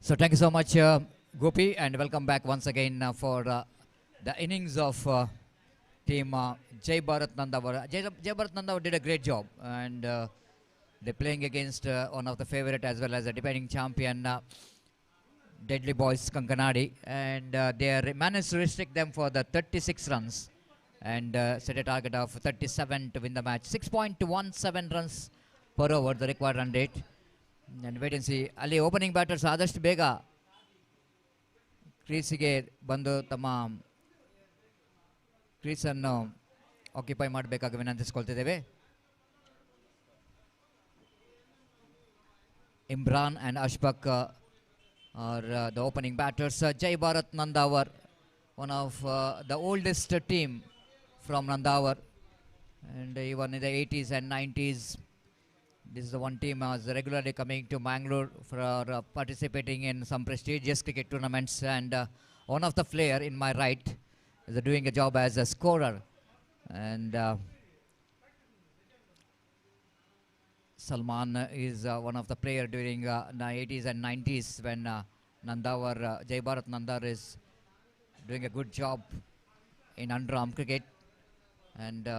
So thank you so much, Gopi, and welcome back once again for the innings of team Jai Bharat Nandawar. Jai Bharat Nandawar did a great job, and they're playing against one of the favorite as well as the defending champion, Deadly Boys Kankanadi, and they managed to restrict them for the 36 runs and set a target of 37 to win the match. 6.17 runs per over, the required run rate. And wait and see. Ali opening batters ಆದಷ್ಟು ಬೇಗ ಕ್ರೀಸಿಗೆ ಬಂದು ತಮ್ಮ ಕ್ರೀಸನ್ನು occupy ಮಾಡಬೇಕಾಗಿ ವಿನಂತಿಸಿಕೊಳ್ತಿದ್ದೇವೆ. Imran and Ashfaq are the opening batters. Jai Bharat Nandawar, one of the oldest team from Nandawar, And even in the 80s and 90s, this is the one team was regularly coming to Mangalore for participating in some prestigious cricket tournaments. And one of the player in my right is doing a job as a scorer. And Salman is one of the player during the 80s and 90s when Nandawar, Jai Bharat Nandar is doing a good job in underarm cricket. And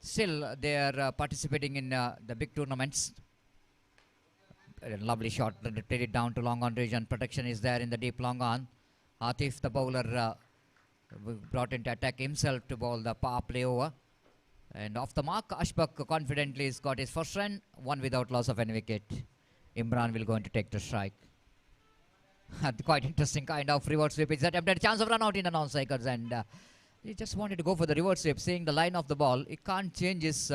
still they are participating in the big tournaments. A lovely shot, played it down to long on region. Protection is there in the deep long on. Atif, the bowler, brought into attack himself to bowl the power play over. And off the mark, Ashbak confidently has got his first run, one without loss of any wicket. Imran will go in to take the strike. Quite interesting kind of reverse sweep. It's attempted chance of run out in the non-strikers, and he just wanted to go for the reverse sweep. Seeing the line of the ball, he can't change his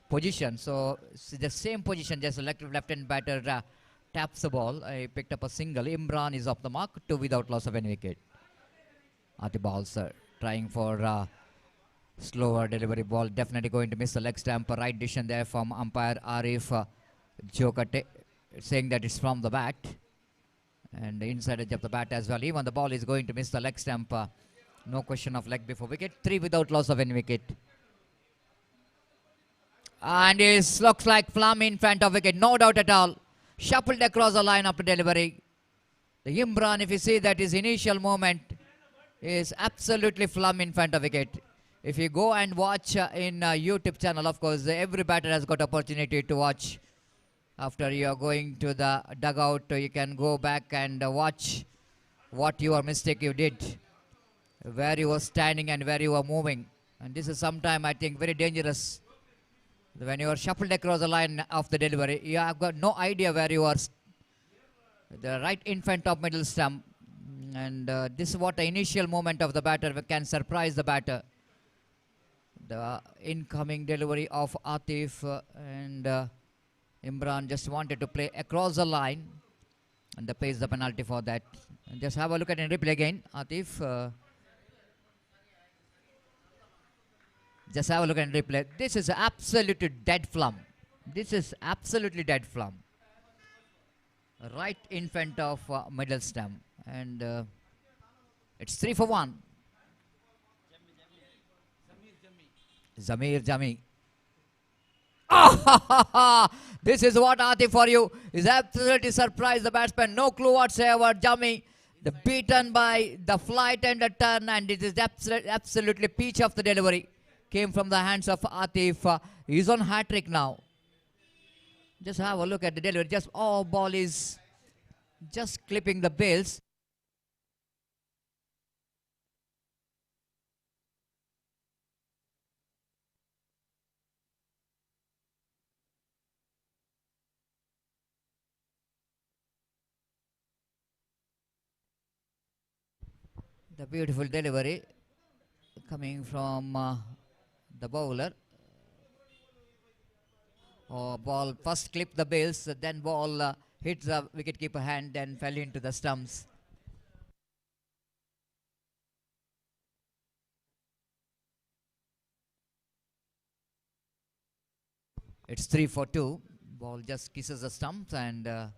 position. So the same position, just left-hand batter taps the ball. He picked up a single. Imran is off the mark, two without loss of any wicket. Ati balls trying for slower delivery ball, definitely going to miss the leg stump. Right decision there from umpire Arif Jokate, saying that it's from the bat. And the inside edge of the bat as well. Even the ball is going to miss the leg stump. No question of leg before wicket. Three without loss of any wicket. And it looks like plum in front of wicket, no doubt at all. Shuffled across the line after delivery. The Imran, if you see that his initial movement is absolutely plum in front of wicket. If you go and watch in YouTube channel, of course, every batter has got opportunity to watch. After you are going to the dugout, you can go back and watch what your mistake you did, where you were standing and where you were moving. And this is sometime, I think, very dangerous. When you are shuffled across the line of the delivery, you have got no idea where you are. The right in front of middle stump. And this is what the initial movement of the batter can surprise the batter. The incoming delivery of Atif and Imran just wanted to play across the line, and they pays the penalty for that. And just have a look at it in replay again. Atif, just have a look at it in replay. This is absolutely dead flum. This is absolutely dead flum. Right in front of middle stump, and it's 3 for 1. Zamir Jami. This is what Atif for you is absolutely surprised the batsman. No clue whatsoever. Jami, the beaten by the flight and the turn, and it is absolutely peach of the delivery. Came from the hands of Atif. He's on hat trick now. Just have a look at the delivery. Just ball is just clipping the bills. The beautiful delivery coming from the bowler. Ball first clipped the bills, then ball hit the wicketkeeper hand and fell into the stumps. It's 3 for 2. Ball just kisses the stumps, and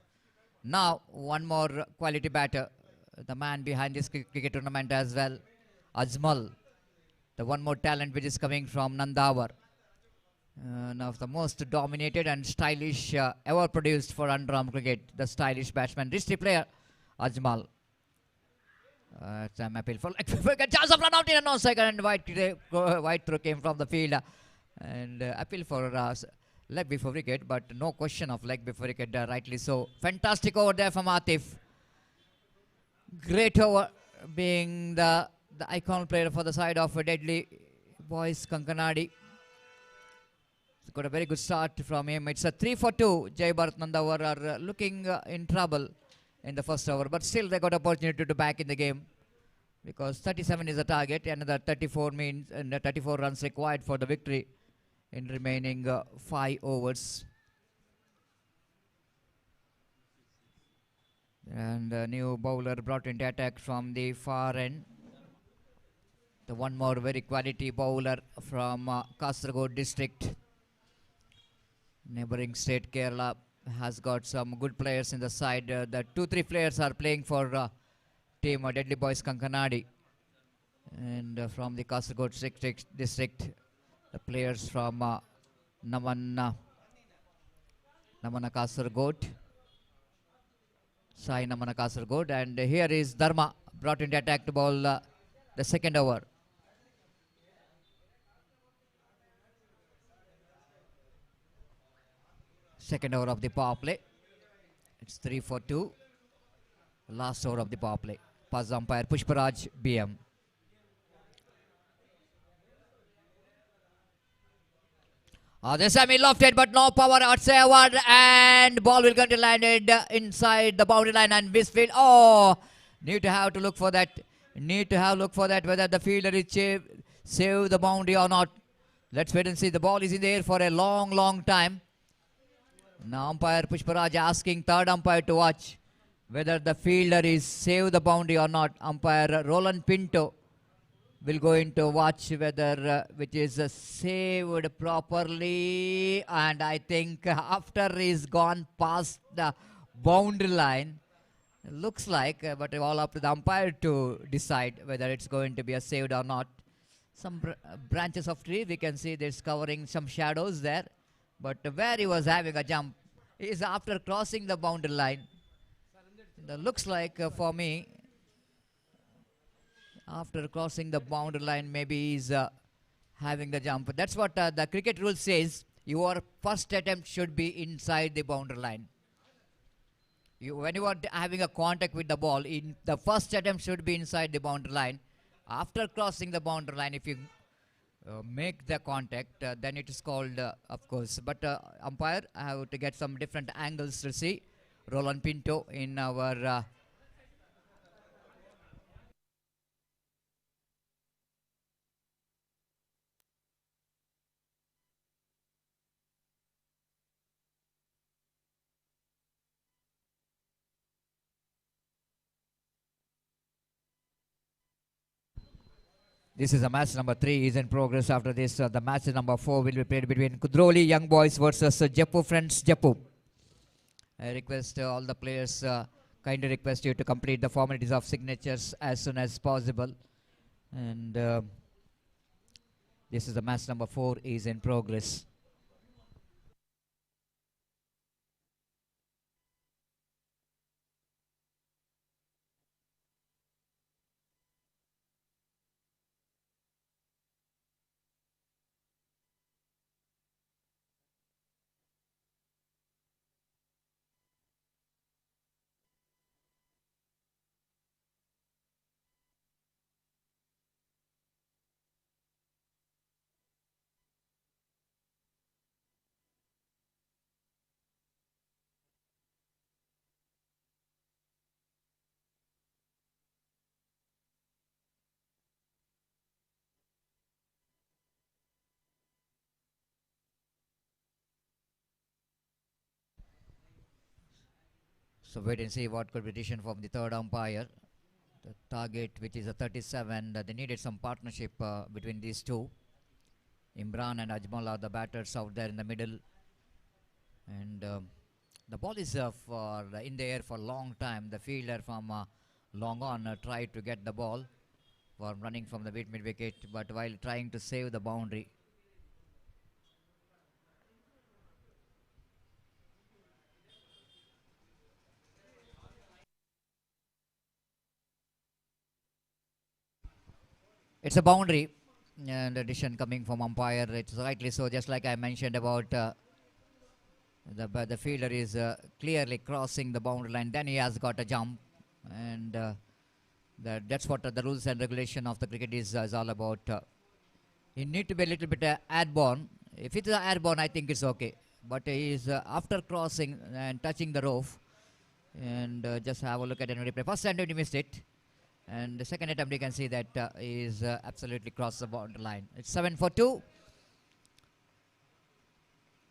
now one more quality batter. The man behind this cricket tournament as well, Ajmal. The one more talent which is coming from Nandawar. One of the most dominated and stylish ever produced for underarm cricket. The stylish batsman, risky player, Ajmal. Some appeal for like chance of run out in a non-second, and white throw came from the field. And appeal for leg before wicket, but no question of leg before wicket, rightly so. Fantastic over there from Atif. Great over, being the icon player for the side of Deadly Boys Kankanadi. Got a very good start from him. It's a 3 for 2. Jai Bharat Nandawar are looking in trouble in the first over, but still they got opportunity to back in the game, because 37 is the target. Another 34 means, and 34 runs required for the victory in remaining 5 overs. And a new bowler brought into attack from the far end. The one more very quality bowler from Kasaragod district. Neighboring state Kerala has got some good players in the side. The 2-3 players are playing for team Deadly Boys Kankanadi. And from the Kasaragod district, the players from Namana Kasaragod. Sai Namana Kasaragod. And here is Dharma brought into attack to bowl the second over. Second over of the power play. It's 3 for 2. Last over of the power play. Pass umpire Pushparaj BM. This time he lofted, but no power whatsoever, and ball will going to land it inside the boundary line and Westfield. Oh, need to have to look for that. Need to have look for that whether the fielder is save the boundary or not. Let's wait and see. The ball is in the air for a long time. Now umpire Pushparaj asking third umpire to watch whether the fielder is save the boundary or not. Umpire Roland Pinto will go into watch whether which is saved properly, and I think after he's gone past the boundary line, looks like, but all up to the umpire to decide whether it's going to be a saved or not. Some branches of tree we can see there's covering some shadows there, but where he was having a jump is after crossing the boundary line. Looks like for me, after crossing the boundary line, maybe he's having the jump. That's what the cricket rule says. Your first attempt should be inside the boundary line. When you are having a contact with the ball, the first attempt should be inside the boundary line. After crossing the boundary line, if you make the contact, then it is called, of course. But umpire, I have to get some different angles to see. Roland Pinto in our this is a match number 3 is in progress. After this, the match number 4 will be played between Kudroli Young Boys versus Jaipur Friends Jaipur. I request all the players, kindly request you to complete the formalities of signatures as soon as possible. And this is the match number 4 is in progress. So wait and see what could be decision from the third umpire. The target, which is a 37, they needed some partnership between these two. Imran and Ajmal are the batters out there in the middle. And the ball is in the air for a long time. The fielder from long on tried to get the ball for running from the mid wicket, but while trying to save the boundary. It's a boundary, and the decision coming from umpire. It's rightly so, just like I mentioned about the fielder is clearly crossing the boundary line. Then he has got a jump, and that's what the rules and regulation of the cricket is all about. You need to be a little bit airborne. If it's airborne, I think it's okay. But he is after crossing and touching the roof, and just have a look at the replay. First attempt he missed it. And the second attempt, you can see that is absolutely crossed the boundary line. It's 7 for 2.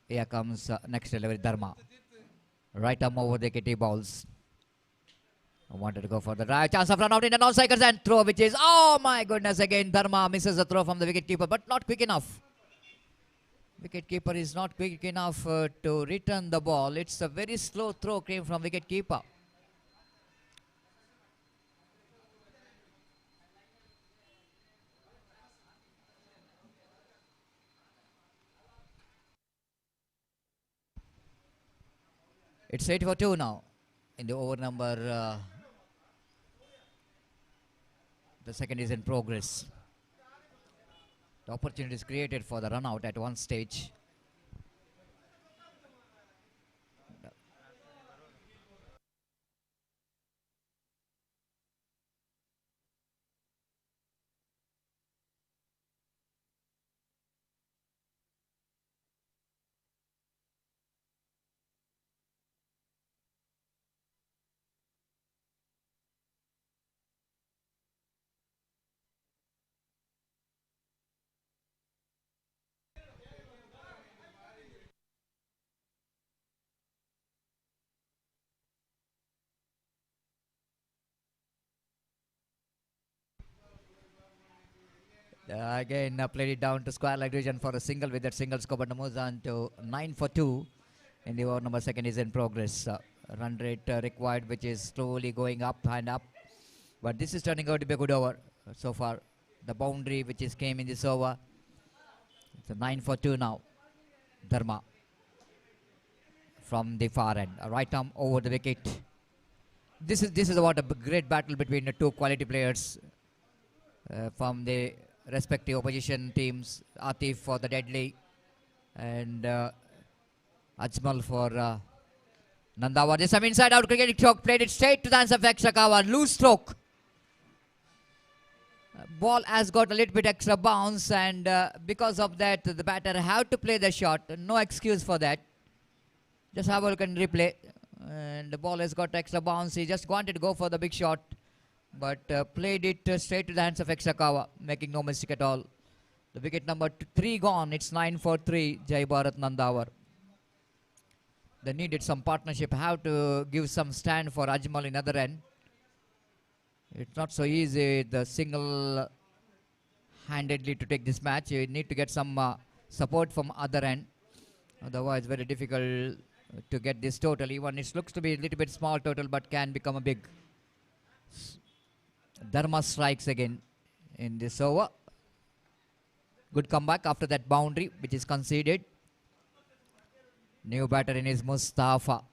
Here comes next delivery, Dharma. Right arm over the KT balls. Wanted to go for the drive. Chance of run out in the non-strikers and throw, which is, oh my goodness, again Dharma misses the throw from the wicketkeeper, but not quick enough. Wicketkeeper is not quick enough to return the ball. It's a very slow throw came from wicketkeeper. It's 8 for 2 now in the over number. The second is in progress. The opportunity is created for the run out at one stage. Again played it down to square leg region for a single with that single score, but moves on to 9 for 2 in the over number second is in progress. Run rate required, which is slowly going up and up, but this is turning out to be a good over so far. The boundary which is came in this over, it's a 9 for 2 now. Dharma from the far end, a right arm over the wicket. This is what a great battle between the two quality players from the respective opposition teams. Atif for the deadly and Ajmal for Nandawar. This some inside out cricket stroke, played it straight to the hands of Ekshakawa. Loose stroke. Ball has got a little bit extra bounce, and because of that the batter have to play the shot. No excuse for that. Just have a look and replay. And the ball has got extra bounce. He just wanted to go for the big shot, but played it straight to the hands of Ekshakawa, making no mistake at all. The wicket number 3 gone. It's 9 for 3. Jai Bharat Nandawar. They needed some partnership. Have to give some stand for Ajmal in other end. It's not so easy the single-handedly to take this match. You need to get some support from other end. Otherwise, very difficult to get this total. Even it looks to be a little bit small total, but can become a big. Dharma strikes again in this over. Good comeback after that boundary, which is conceded. New batter in is Mustafa.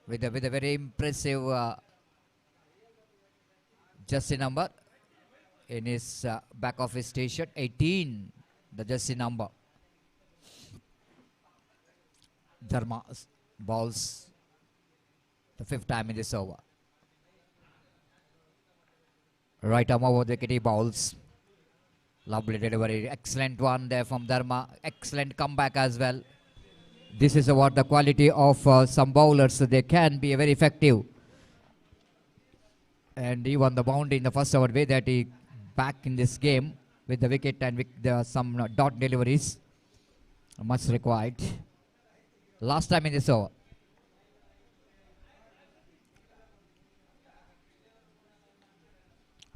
With a very impressive jersey number in his back of his t-shirt. 18, the jersey number. Dharma balls the 5th time in this over. Right arm over the kitty balls. Lovely delivery. Excellent one there from Dharma. Excellent comeback as well. This is what the quality of some bowlers. They can be very effective. And even the boundary in the first over, way that he back in this game with the wicket and with some dot deliveries. Much required. Last time in this over.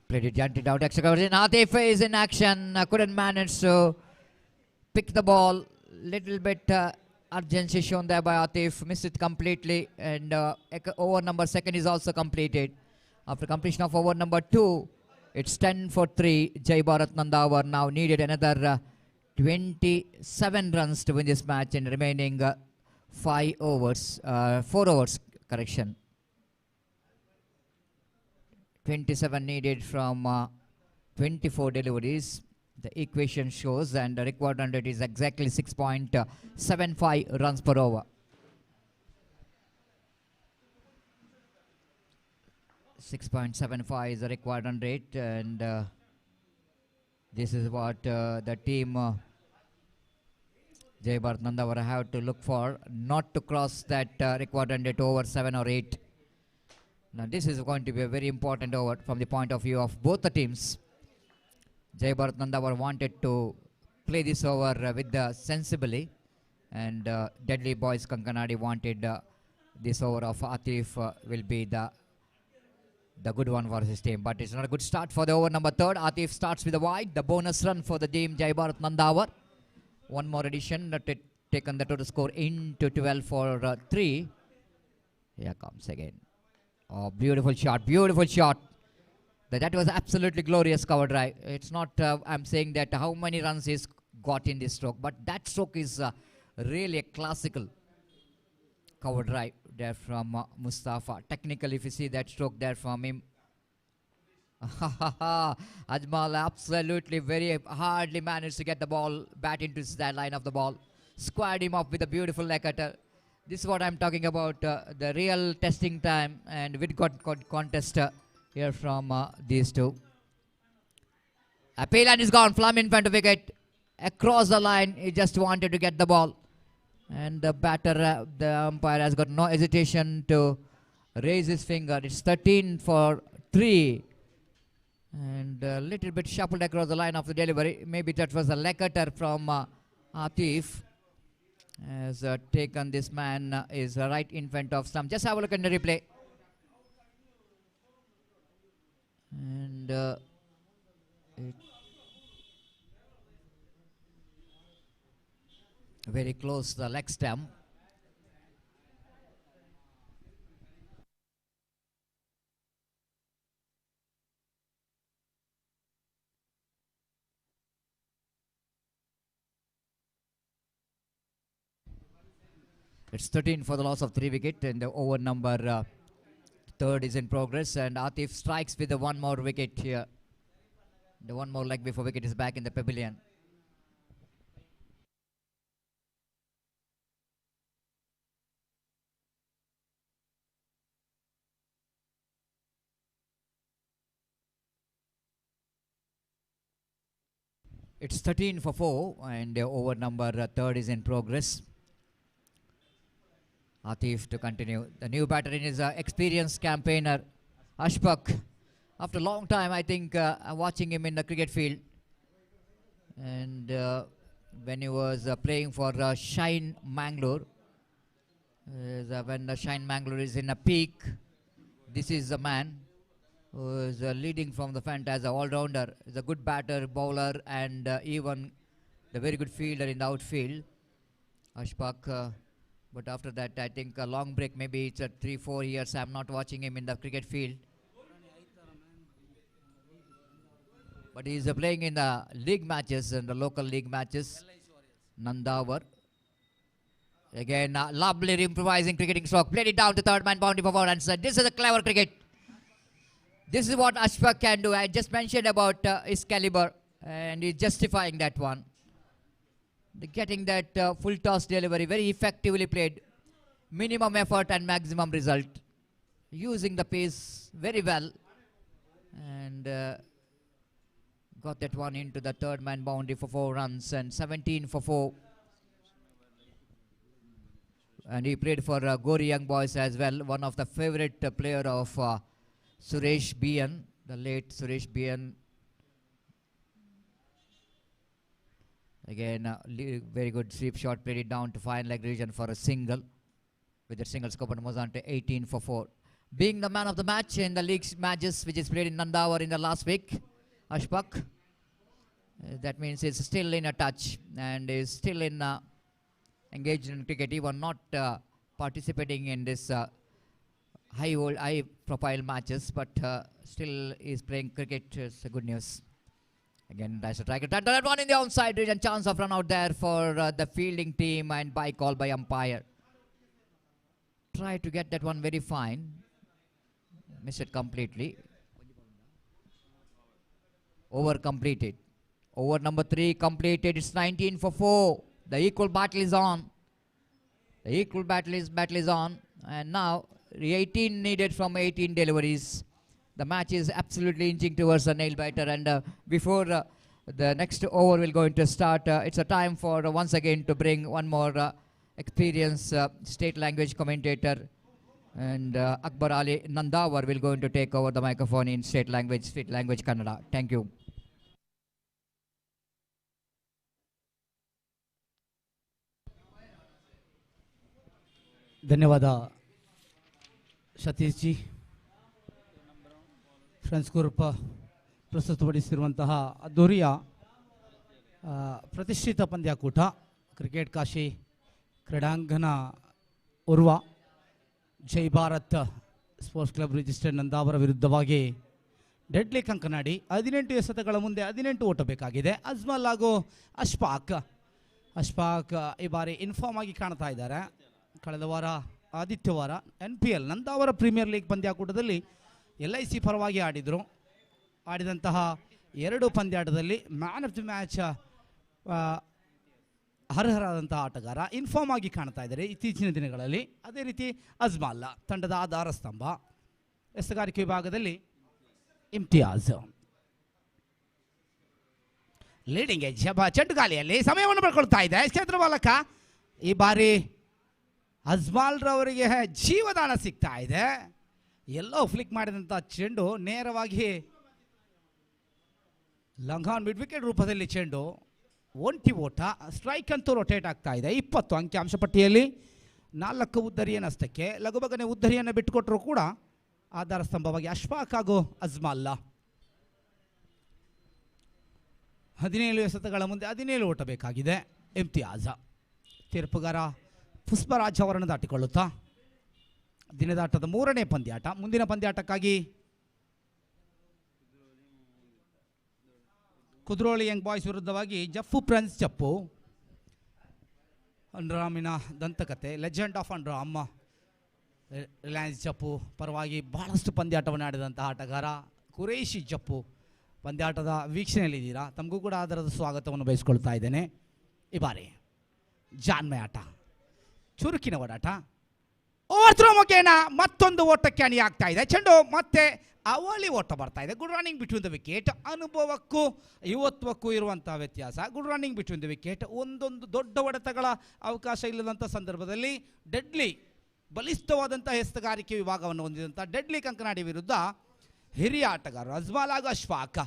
Played it gently out. Atif is in action. Couldn't manage to pick the ball. Little bit urgency shown there by Atif. Missed it completely. And over number second is also completed. After completion of over number 2, it's 10 for 3. Jai Bharat Nandawar now needed another 27 runs to win this match in remaining 4 overs, correction. 27 needed from 24 deliveries. The equation shows, and the required run rate is exactly 6.75 runs per over. 6.75 is the required run rate, and this is what the team Jai Bharat Nandawar have to look for, not to cross that required run rate over 7 or 8. Now this is going to be a very important over from the point of view of both the teams. Jai Bharat Nandawar wanted to play this over with sensibly, and Deadly Boys Kankanadi wanted this over of Atif will be the good one for his team. But it's not a good start for the over number third. Atif starts with a wide. The bonus run for the team Jai Bharat Nandawar. One more addition that taken the total score into 12 for 3. Here comes again. Oh, beautiful shot, beautiful shot. That was absolutely glorious cover drive. It's not, I'm saying that how many runs he's got in this stroke, but that stroke is really a classical cover drive there from Mustafa. Technically, if you see that stroke there from him, Ajmal absolutely very hardly managed to get the ball bat into that line of the ball. Squared him up with a beautiful leg cutter. This is what I'm talking about, the real testing time, and we got contest here from these two. Appeal and is gone. Plum in front of wicket. Across the line, he just wanted to get the ball. And the batter, the umpire has got no hesitation to raise his finger. It's 13 for 3. And a little bit shuffled across the line of the delivery. Maybe that was a leg cutter from Atif. Has taken this man is right in front of stump. Just have a look at the replay. And very close to the leg stump. It's 13 for the loss of 3 wicket, and the over number third is in progress, and Atif strikes with the one more wicket here. The one more leg before wicket is back in the pavilion. It's 13 for 4, and the over number third is in progress. Atif to continue. The new batter in his experienced campaigner, Ashfaq. After a long time, I think, watching him in the cricket field. And when he was playing for Shine Mangalore, when the Shine Mangalore is in a peak, this is the man who is leading from the front as an all-rounder. He's a good batter, bowler, and even the very good fielder in the outfield, Ashfaq. But after that, I think a long break, maybe it's 3-4 years, I'm not watching him in the cricket field. But he's playing in the league matches and the local league matches. Nandawar. Again, lovely improvising cricketing stroke. Played it down to third man boundary for 4 and said, this is a clever cricket. This is what Ashfaq can do. I just mentioned about his caliber, and he's justifying that one. Getting that full toss delivery, very effectively played. Minimum effort and maximum result. Using the pace very well. And got that one into the third man boundary for 4 runs, and 17 for 4. And he played for Gori Young Boys as well. One of the favorite player of Suresh Bian, the late Suresh Bian. Again, very good sweep shot, played it down to fine leg region for a single. With the single scope and moves on to 18 for 4. Being the man of the match in the league matches which is played in Nandawar in the last week, Ashfaq. That means he's still in a touch and is still in engaged in cricket, even not participating in this high profile matches, but still is playing cricket. It's good news. Again, that's a strike. That one in the outside region. Chance of run out there for the fielding team, and by call by umpire. Try to get that one very fine. Miss it completely. Over completed. Over number 3 completed. It's 19 for 4. The equal battle is on. The equal battle is on. And now 18 needed from 18 deliveries. The match is absolutely inching towards a nail biter, and before the next over will going to start, it's a time for once again to bring one more experienced state language commentator, and Akbar Ali Nandawar will going to take over the microphone in state language Kannada. Thank you. ಧನ್ಯವಾದ Satish ji friends group ಪ್ರಸ್ತುತಪಡಿಸಿರುವಂತಹ ಅದ್ದೂರಿಯ ಪ್ರತಿಷ್ಠಿತ ಪಂದ್ಯಾಕೂಟ cricket Kashi ಕ್ರೀಡಾಂಗಣ Urva Jai Bharat sports club registered Nandavar ವಿರುದ್ಧವಾಗಿ deadly Kankanadi 18 ಎಸೆತಗಳ ಮುಂದೆ 18 ಓಟ ಬೇಕಾಗಿದೆ. ಅಜ್ಮಲ್ ಹಾಗೂ ಅಶ್ಫಾಕ್ ಈ ಬಾರಿ ಇನ್ಫಾರ್ಮ್ ಆಗಿ ಕಾಣ್ತಾ ಇದ್ದಾರೆ. ಕಳೆದ ವಾರ ಆದಿತ್ಯವಾರ NPL ನಂದಾವರ ಪ್ರೀಮಿಯರ್ ಲೀಗ್ ಪಂದ್ಯಾಕೂಟದಲ್ಲಿ LIC ಪರವಾಗಿ ಆಡಿದಂತಹ 2 ಪಂದ್ಯಾಟದಲ್ಲಿ ಮ್ಯಾನ್ ಆಫ್ ದಿ ಮ್ಯಾಚ್ ಅರ್ಹರಾದಂತಹ ಆಟಗಾರ ಇನ್ಫಾರ್ಮ್ ಆಗಿ ಕಾಣ್ತಾ ಇದ್ದಾರೆ ಇತ್ತೀಚಿನ ದಿನಗಳಲ್ಲಿ. ಅದೇ ರೀತಿ ಅಜ್ಮಲ್ ತಂಡದ ಆಧಾರ ಸ್ತಂಭ. ಎಸೆಗಾರಿಕೆ ವಿಭಾಗದಲ್ಲಿ ಇಮ್ತಿಯಾಜ್ ಲೀಡಿಂಗ್ ಎಜ್ ಚೆಂಡುಗಾಲಿಯಲ್ಲಿ ಸಮಯವನ್ನು ಪಡ್ಕೊಳ್ತಾ ಇದೆ ಕ್ಷೇತ್ರ ಬಾಲಕ. ಈ ಬಾರಿ ಅಜ್ಮಾಲ್ ರವರಿಗೆ ಜೀವದಾನ ಸಿಗ್ತಾ ಇದೆ. ಎಲ್ಲೋ ಫ್ಲಿಕ್ ಮಾಡಿದಂಥ ಚೆಂಡು ನೇರವಾಗಿ ಲಾಂಗ್ ಆನ್ ಮಿಡ್ ವಿಕೆಟ್ ರೂಪದಲ್ಲಿ ಚೆಂಡು ಒಂಟಿ ಓಟ. ಸ್ಟ್ರೈಕ್ ಅಂತೂ ರೊಟೇಟ್ ಆಗ್ತಾ ಇದೆ. 20 ಅಂಕಿಅಂಶ ಪಟ್ಟಿಯಲ್ಲಿ 4 ಉದ್ದರಿಯನ್ನಷ್ಟಕ್ಕೆ ಲಘುಬಗನೆ ಉದ್ದರಿಯನ್ನು ಬಿಟ್ಟುಕೊಟ್ಟರು ಕೂಡ ಆಧಾರ ಸ್ತಂಭವಾಗಿ ಅಶ್ಫಾಕ್ ಹಾಗೂ ಅಜ್ಮಲ್. 17 ಎಸೆತಗಳ ಮುಂದೆ 17 ಓಟ ಬೇಕಾಗಿದೆ. ಇಮ್ತಿಯಾಜ್ ತೀರ್ಪುಗಾರ ಪುಷ್ಪರಾಜ್ ಅವರನ್ನು ದಾಟಿಕೊಳ್ಳುತ್ತಾ ದಿನದಾಟದ 3ನೇ ಪಂದ್ಯಾಟ. ಮುಂದಿನ ಪಂದ್ಯಾಟಕ್ಕಾಗಿ ಕುದ್ರೋಳಿ ಯಂಗ್ ಬಾಯ್ಸ್ ವಿರುದ್ಧವಾಗಿ ಜಪ್ಪು ಪ್ರಿನ್ಸ್ ಜಪ್ಪು. ಅಂಡ್ರಾಮಿನ ದಂತಕತೆ legend of underarm Reliance Jeppu ಪರವಾಗಿ ಬಹಳಷ್ಟು ಪಂದ್ಯಾಟವನ್ನು ಆಡಿದಂತಹ ಆಟಗಾರ ಕುರೇಶಿ ಜಪ್ಪು ಪಂದ್ಯಾಟದ ವೀಕ್ಷಣೆಯಲ್ಲಿದ್ದೀರಾ. ತಮಗೂ ಕೂಡ ಅದರದ ಸ್ವಾಗತವನ್ನು ಬಯಸ್ಕೊಳ್ತಾ ಇದ್ದೇನೆ. ಈ ಬಾರಿ ಜಾನ್ಮೆ ಆಟ, ಚುರುಕಿನ ಓಡಾಟ, ಓವರ್ ಮುಖೇನ ಮತ್ತೊಂದು ಓಟಕ್ಕೆ ಅಣಿಯಾಗ್ತಾ ಇದೆ. ಚೆಂಡು ಮತ್ತೆ ಅವಳಿ ಓಟ ಬರ್ತಾ ಇದೆ. Good running between the wicket. ಅನುಭವಕ್ಕೂ ಯುವತ್ವಕ್ಕೂ ಇರುವಂತಹ ವ್ಯತ್ಯಾಸ. Good running between the wicket. ಒಂದೊಂದು ದೊಡ್ಡ ಹೊಡೆತಗಳ ಅವಕಾಶ ಇಲ್ಲದಂಥ ಸಂದರ್ಭದಲ್ಲಿ ಡೆಡ್ಲಿ ಬಲಿಷ್ಠವಾದಂಥ ಎಸೆಗಾರಿಕೆ ವಿಭಾಗವನ್ನು ಹೊಂದಿದಂಥ ಡೆಡ್ಲಿ ಕಂಕನಾಡಿ ವಿರುದ್ಧ ಹಿರಿಯ ಆಟಗಾರರು ಅಜ್ಮಲ್ ಹಾಗೂ ಅಶ್ಫಾಕ್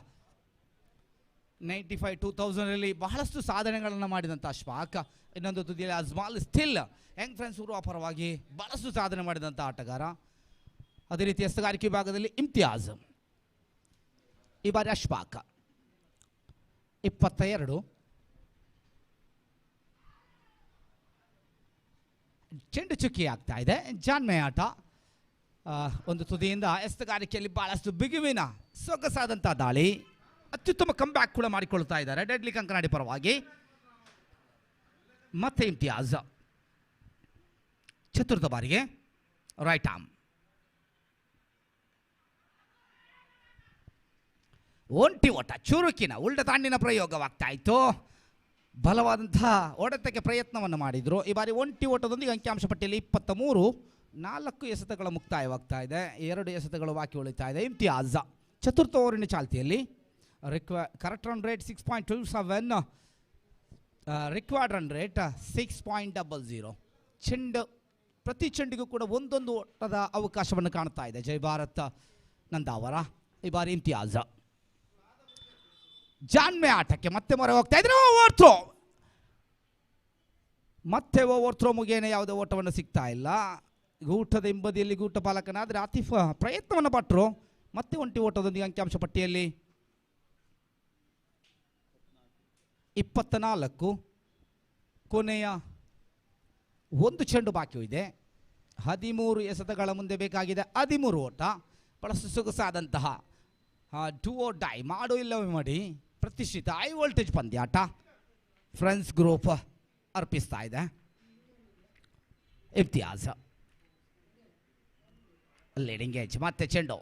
95-2000ರಲ್ಲಿ ಬಹಳಷ್ಟು ಸಾಧನೆಗಳನ್ನು ಮಾಡಿದಂಥ ಅಶ್ಫಾಕ್. ಇನ್ನೊಂದು ತುದಿಯಲ್ಲಿ ಅಜ್ಮಲ್ ಸ್ಟಿಲ್ ಯಂಗ್ ಫ್ರೆಂಡ್ಸ್ ಊರುವ ಪರವಾಗಿ ಬಹಳಷ್ಟು ಸಾಧನೆ ಮಾಡಿದಂಥ ಆಟಗಾರ. ಅದೇ ರೀತಿ ಎಸೆಗಾರಿಕೆ ವಿಭಾಗದಲ್ಲಿ ಇಮ್ತಿಯಾಜ್. ಈ ಬಾರಿ ಅಶ್ಫಾಕ್ 22. ಚೆಂಡು ಚುಕ್ಕಿ ಆಗ್ತಾ ಇದೆ. ಜಾನ್ಮೆ ಆಟ ಒಂದು ತುದಿಯಿಂದ ಎಸೆಗಾರಿಕೆಯಲ್ಲಿ ಬಹಳಷ್ಟು ಬಿಗುವಿನ ಸೊಗಸಾದಂಥ ದಾಳಿ. ಅತ್ಯುತ್ತಮ ಕಂಬ್ಯಾಕ್ ಕೂಡ ಮಾಡಿಕೊಳ್ತಾ ಇದ್ದಾರೆ ಡೆಡ್ಲಿ ಕಂಕನಾಡಿ ಪರವಾಗಿ. ಮತ್ತೆ ಇಮ್ತಿಯಾಜ್ ಚತುರ್ಥ ಬಾರಿಗೆ ರೈಟ್ ಆರ್ಮ್. ಒಂಟಿ ಓಟ ಚುರುಕಿನ ಉಲ್ಟ ತಾಂಡಿನ ಪ್ರಯೋಗವಾಗ್ತಾ ಇತ್ತು. ಬಲವಾದಂತಹ ಹೊಡೆತಕ್ಕೆ ಪ್ರಯತ್ನವನ್ನು ಮಾಡಿದರು. ಈ ಬಾರಿ ಒಂಟಿ ಓಟದೊಂದಿಗೆ ಅಂಕಿಅಂಶ ಪಟ್ಟಿಯಲ್ಲಿ 23. 4 ಎಸೆತಗಳ ಮುಕ್ತಾಯವಾಗ್ತಾ ಇದೆ. 2 ಎಸೆತಗಳು ಬಾಕಿ ಉಳಿತಾ ಇದೆ. ಇಮ್ತಿಯಾಜ್ ಚತುರ್ಥ ಓವರಿನ ಚಾಲ್ತಿಯಲ್ಲಿ correct run rate 6.27, required run rate 6.00. ಚೆಂಡು ಪ್ರತಿ ಚೆಂಡಿಗೂ ಕೂಡ ಒಂದೊಂದು ಓಟದ ಅವಕಾಶವನ್ನು ಕಾಣ್ತಾ ಇದೆ ಜೈ ಭಾರತ್ ನಂದಾವರ. ಈ ಬಾರಿ ಇಮ್ತಿಯಾಜ್ ಜಾನ್ಮೆ ಆಟಕ್ಕೆ ಮತ್ತೆ ಮೊರೆ ಹೋಗ್ತಾ ಇದ್ರೆ ಓವರ್ ಥ್ರೋ. ಮತ್ತೆ ಓವರ್ ಥ್ರೋ ಮುಗೇನೆ ಯಾವುದೇ ಓಟವನ್ನು ಸಿಗ್ತಾ ಇಲ್ಲ. ಗೂಟದ ಹಿಂಬದಿಯಲ್ಲಿ ಗೂಟ ಪಾಲಕನಾದರೆ ಆತಿಫ್ ಪ್ರಯತ್ನವನ್ನು ಪಟ್ಟರು. ಮತ್ತೆ ಒಂಟಿ ಓಟದೊಂದಿಗೆ ಅಂಕಿಅಂಶ ಪಟ್ಟಿಯಲ್ಲಿ 24. ಕೊನೆಯ ಒಂದು ಚೆಂಡು ಬಾಕಿ ಇದೆ. 13 ಎಸೆತಗಳ ಮುಂದೆ ಬೇಕಾಗಿದೆ 13 ಓಟ. ಬಹಳಷ್ಟು ಸೊಗಸಾದಂತಹ ಡೂ ಓ ಡೈ ಮಾಡು ಇಲ್ಲವೇ ಮಾಡಿ ಪ್ರತಿಷ್ಠಿತ ಹೈ ವೋಲ್ಟೇಜ್ ಪಂದ್ಯಾಟ ಫ್ರೆಂಡ್ಸ್ ಗ್ರೂಪ್ ಅರ್ಪಿಸ್ತಾ ಇದೆ. ಇಮ್ತಿಯಾಜ್ ಲೀಡಿಂಗ್ ಎಜ್ ಮತ್ತೆ ಚೆಂಡು.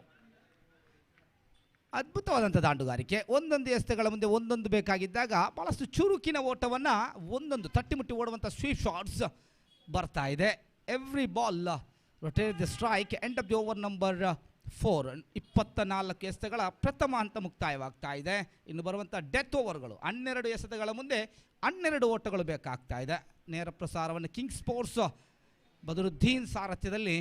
ಅದ್ಭುತವಾದಂಥ ದಾಂಡುಗಾರಿಕೆ. ಒಂದೊಂದು ಎಸೆತಗಳ ಮುಂದೆ ಒಂದೊಂದು ಬೇಕಾಗಿದ್ದಾಗ ಬಹಳಷ್ಟು ಚುರುಕಿನ ಓಟವನ್ನು ಒಂದೊಂದು ತಟ್ಟಿಮುಟ್ಟಿ ಓಡುವಂಥ ಸ್ವೀಪ್ ಶಾಟ್ಸ್ ಬರ್ತಾ ಇದೆ. Every ball rotate the strike end of the over number 4. 24 ಎಸೆತಗಳ ಪ್ರಥಮ ಹಂತ ಮುಕ್ತಾಯವಾಗ್ತಾ ಇದೆ. ಇನ್ನು ಬರುವಂಥ ಡೆತ್ ಓವರ್ಗಳು 12 ಎಸೆತಗಳ ಮುಂದೆ 12 ಓಟಗಳು ಬೇಕಾಗ್ತಾ ಇದೆ. ನೇರ ಪ್ರಸಾರವನ್ನು ಕಿಂಗ್ ಸ್ಪೋರ್ಟ್ಸ್ ಬದರುದ್ದೀನ್ ಸಾರಥ್ಯದಲ್ಲಿ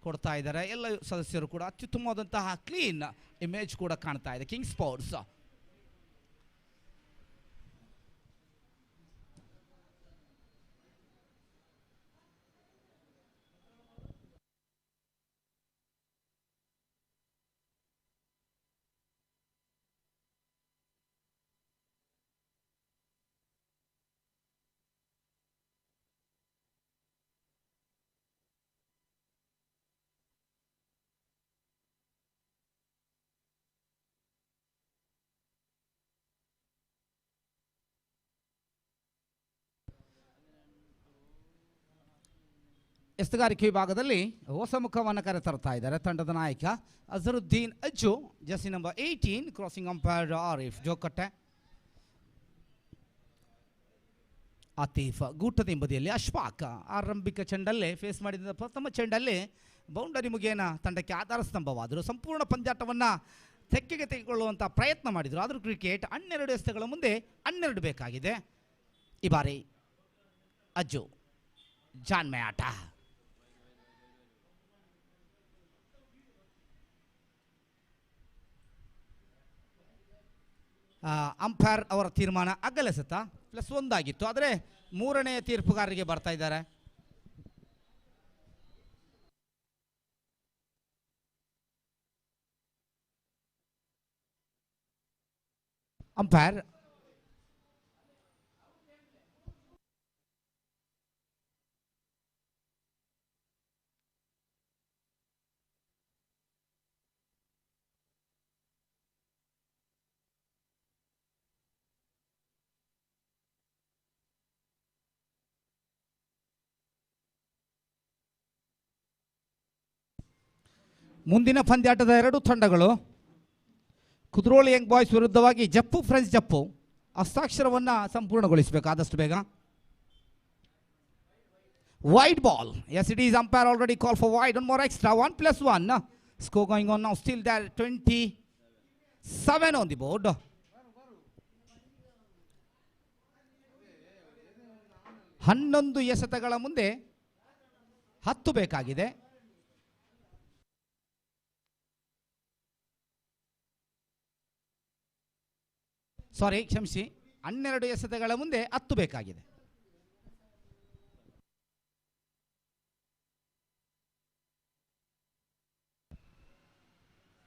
ಕೊಡ್ತಾ ಇದ್ದಾರೆ. ಎಲ್ಲ ಸದಸ್ಯರು ಕೂಡ ಅತ್ಯುತ್ತಮವಾದಂತಹ ಕ್ಲೀನ್ ಇಮೇಜ್ ಕೂಡ ಕಾಣ್ತಾ ಇದೆ ಕಿಂಗ್ ಸ್ಪೋರ್ಟ್ಸ್. ಎಸ್ತುಗಾರಿಕೆ ವಿಭಾಗದಲ್ಲಿ ಹೊಸ ಮುಖವನ್ನು ಕರೆತರ್ತಾ ಇದ್ದಾರೆ ತಂಡದ ನಾಯಕ Azharuddin Ajju, jersey number 18, crossing umpire Arif Jokatte. Atif ಗೂಟದ ಹಿಂಬದಿಯಲ್ಲಿ ಅಶ್ಫಾಕ್ ಆರಂಭಿಕ ಚೆಂಡಲ್ಲೇ ಫೇಸ್ ಮಾಡಿದ ಪ್ರಥಮ ಚೆಂಡಲ್ಲೇ ಬೌಂಡರಿ ಮುಖೇನ ತಂಡಕ್ಕೆ ಆಧಾರ ಸ್ತಂಭವಾದರು. ಸಂಪೂರ್ಣ ಪಂದ್ಯಾಟವನ್ನು ತೆಕ್ಕೆಗೆ ತೆಗೆದುಕೊಳ್ಳುವಂಥ ಪ್ರಯತ್ನ ಮಾಡಿದರು. ಆದರೂ ಕ್ರಿಕೆಟ್ 12 ಎಸೆತಗಳ ಮುಂದೆ 12 ಬೇಕಾಗಿದೆ. ಈ ಬಾರಿ ಅಜ್ಜು ಜಾನ್ಮೆ ಆಟ. ಅಂಪೈರ್ ಅವರ ತೀರ್ಮಾನ ಅಗಲೆಸೆತ +1 ಆಗಿತ್ತು, ಆದರೆ 3ನೇ ತೀರ್ಪುಗಾರರಿಗೆ ಬರ್ತಾ ಇದ್ದಾರೆ. ಅಂಪೈರ್ ಮುಂದಿನ ಪಂದ್ಯಾಟದ 2 ತಂಡಗಳು ಕುದ್ರೋಳಿ ಯಂಗ್ ಬಾಯ್ಸ್ ವಿರುದ್ಧವಾಗಿ ಜಪ್ಪು ಫ್ರೆಂಡ್ಸ್ ಜಪ್ಪು ಹಸ್ತಾಕ್ಷರವನ್ನು ಸಂಪೂರ್ಣಗೊಳಿಸಬೇಕು ಆದಷ್ಟು ಬೇಗ. Wide ball, yes it is. Umpire already call for wide. 1 more extra, 1+1. Score going on now, still there, 27 on the board. ಹನ್ನೊಂದು ಎಸೆತಗಳ ಮುಂದೆ 10 ಬೇಕಾಗಿದೆ. ಸಾರಿ, ಕ್ಷಮಿಸಿ, 12 ಎಸೆತಗಳ ಮುಂದೆ 10 ಬೇಕಾಗಿದೆ.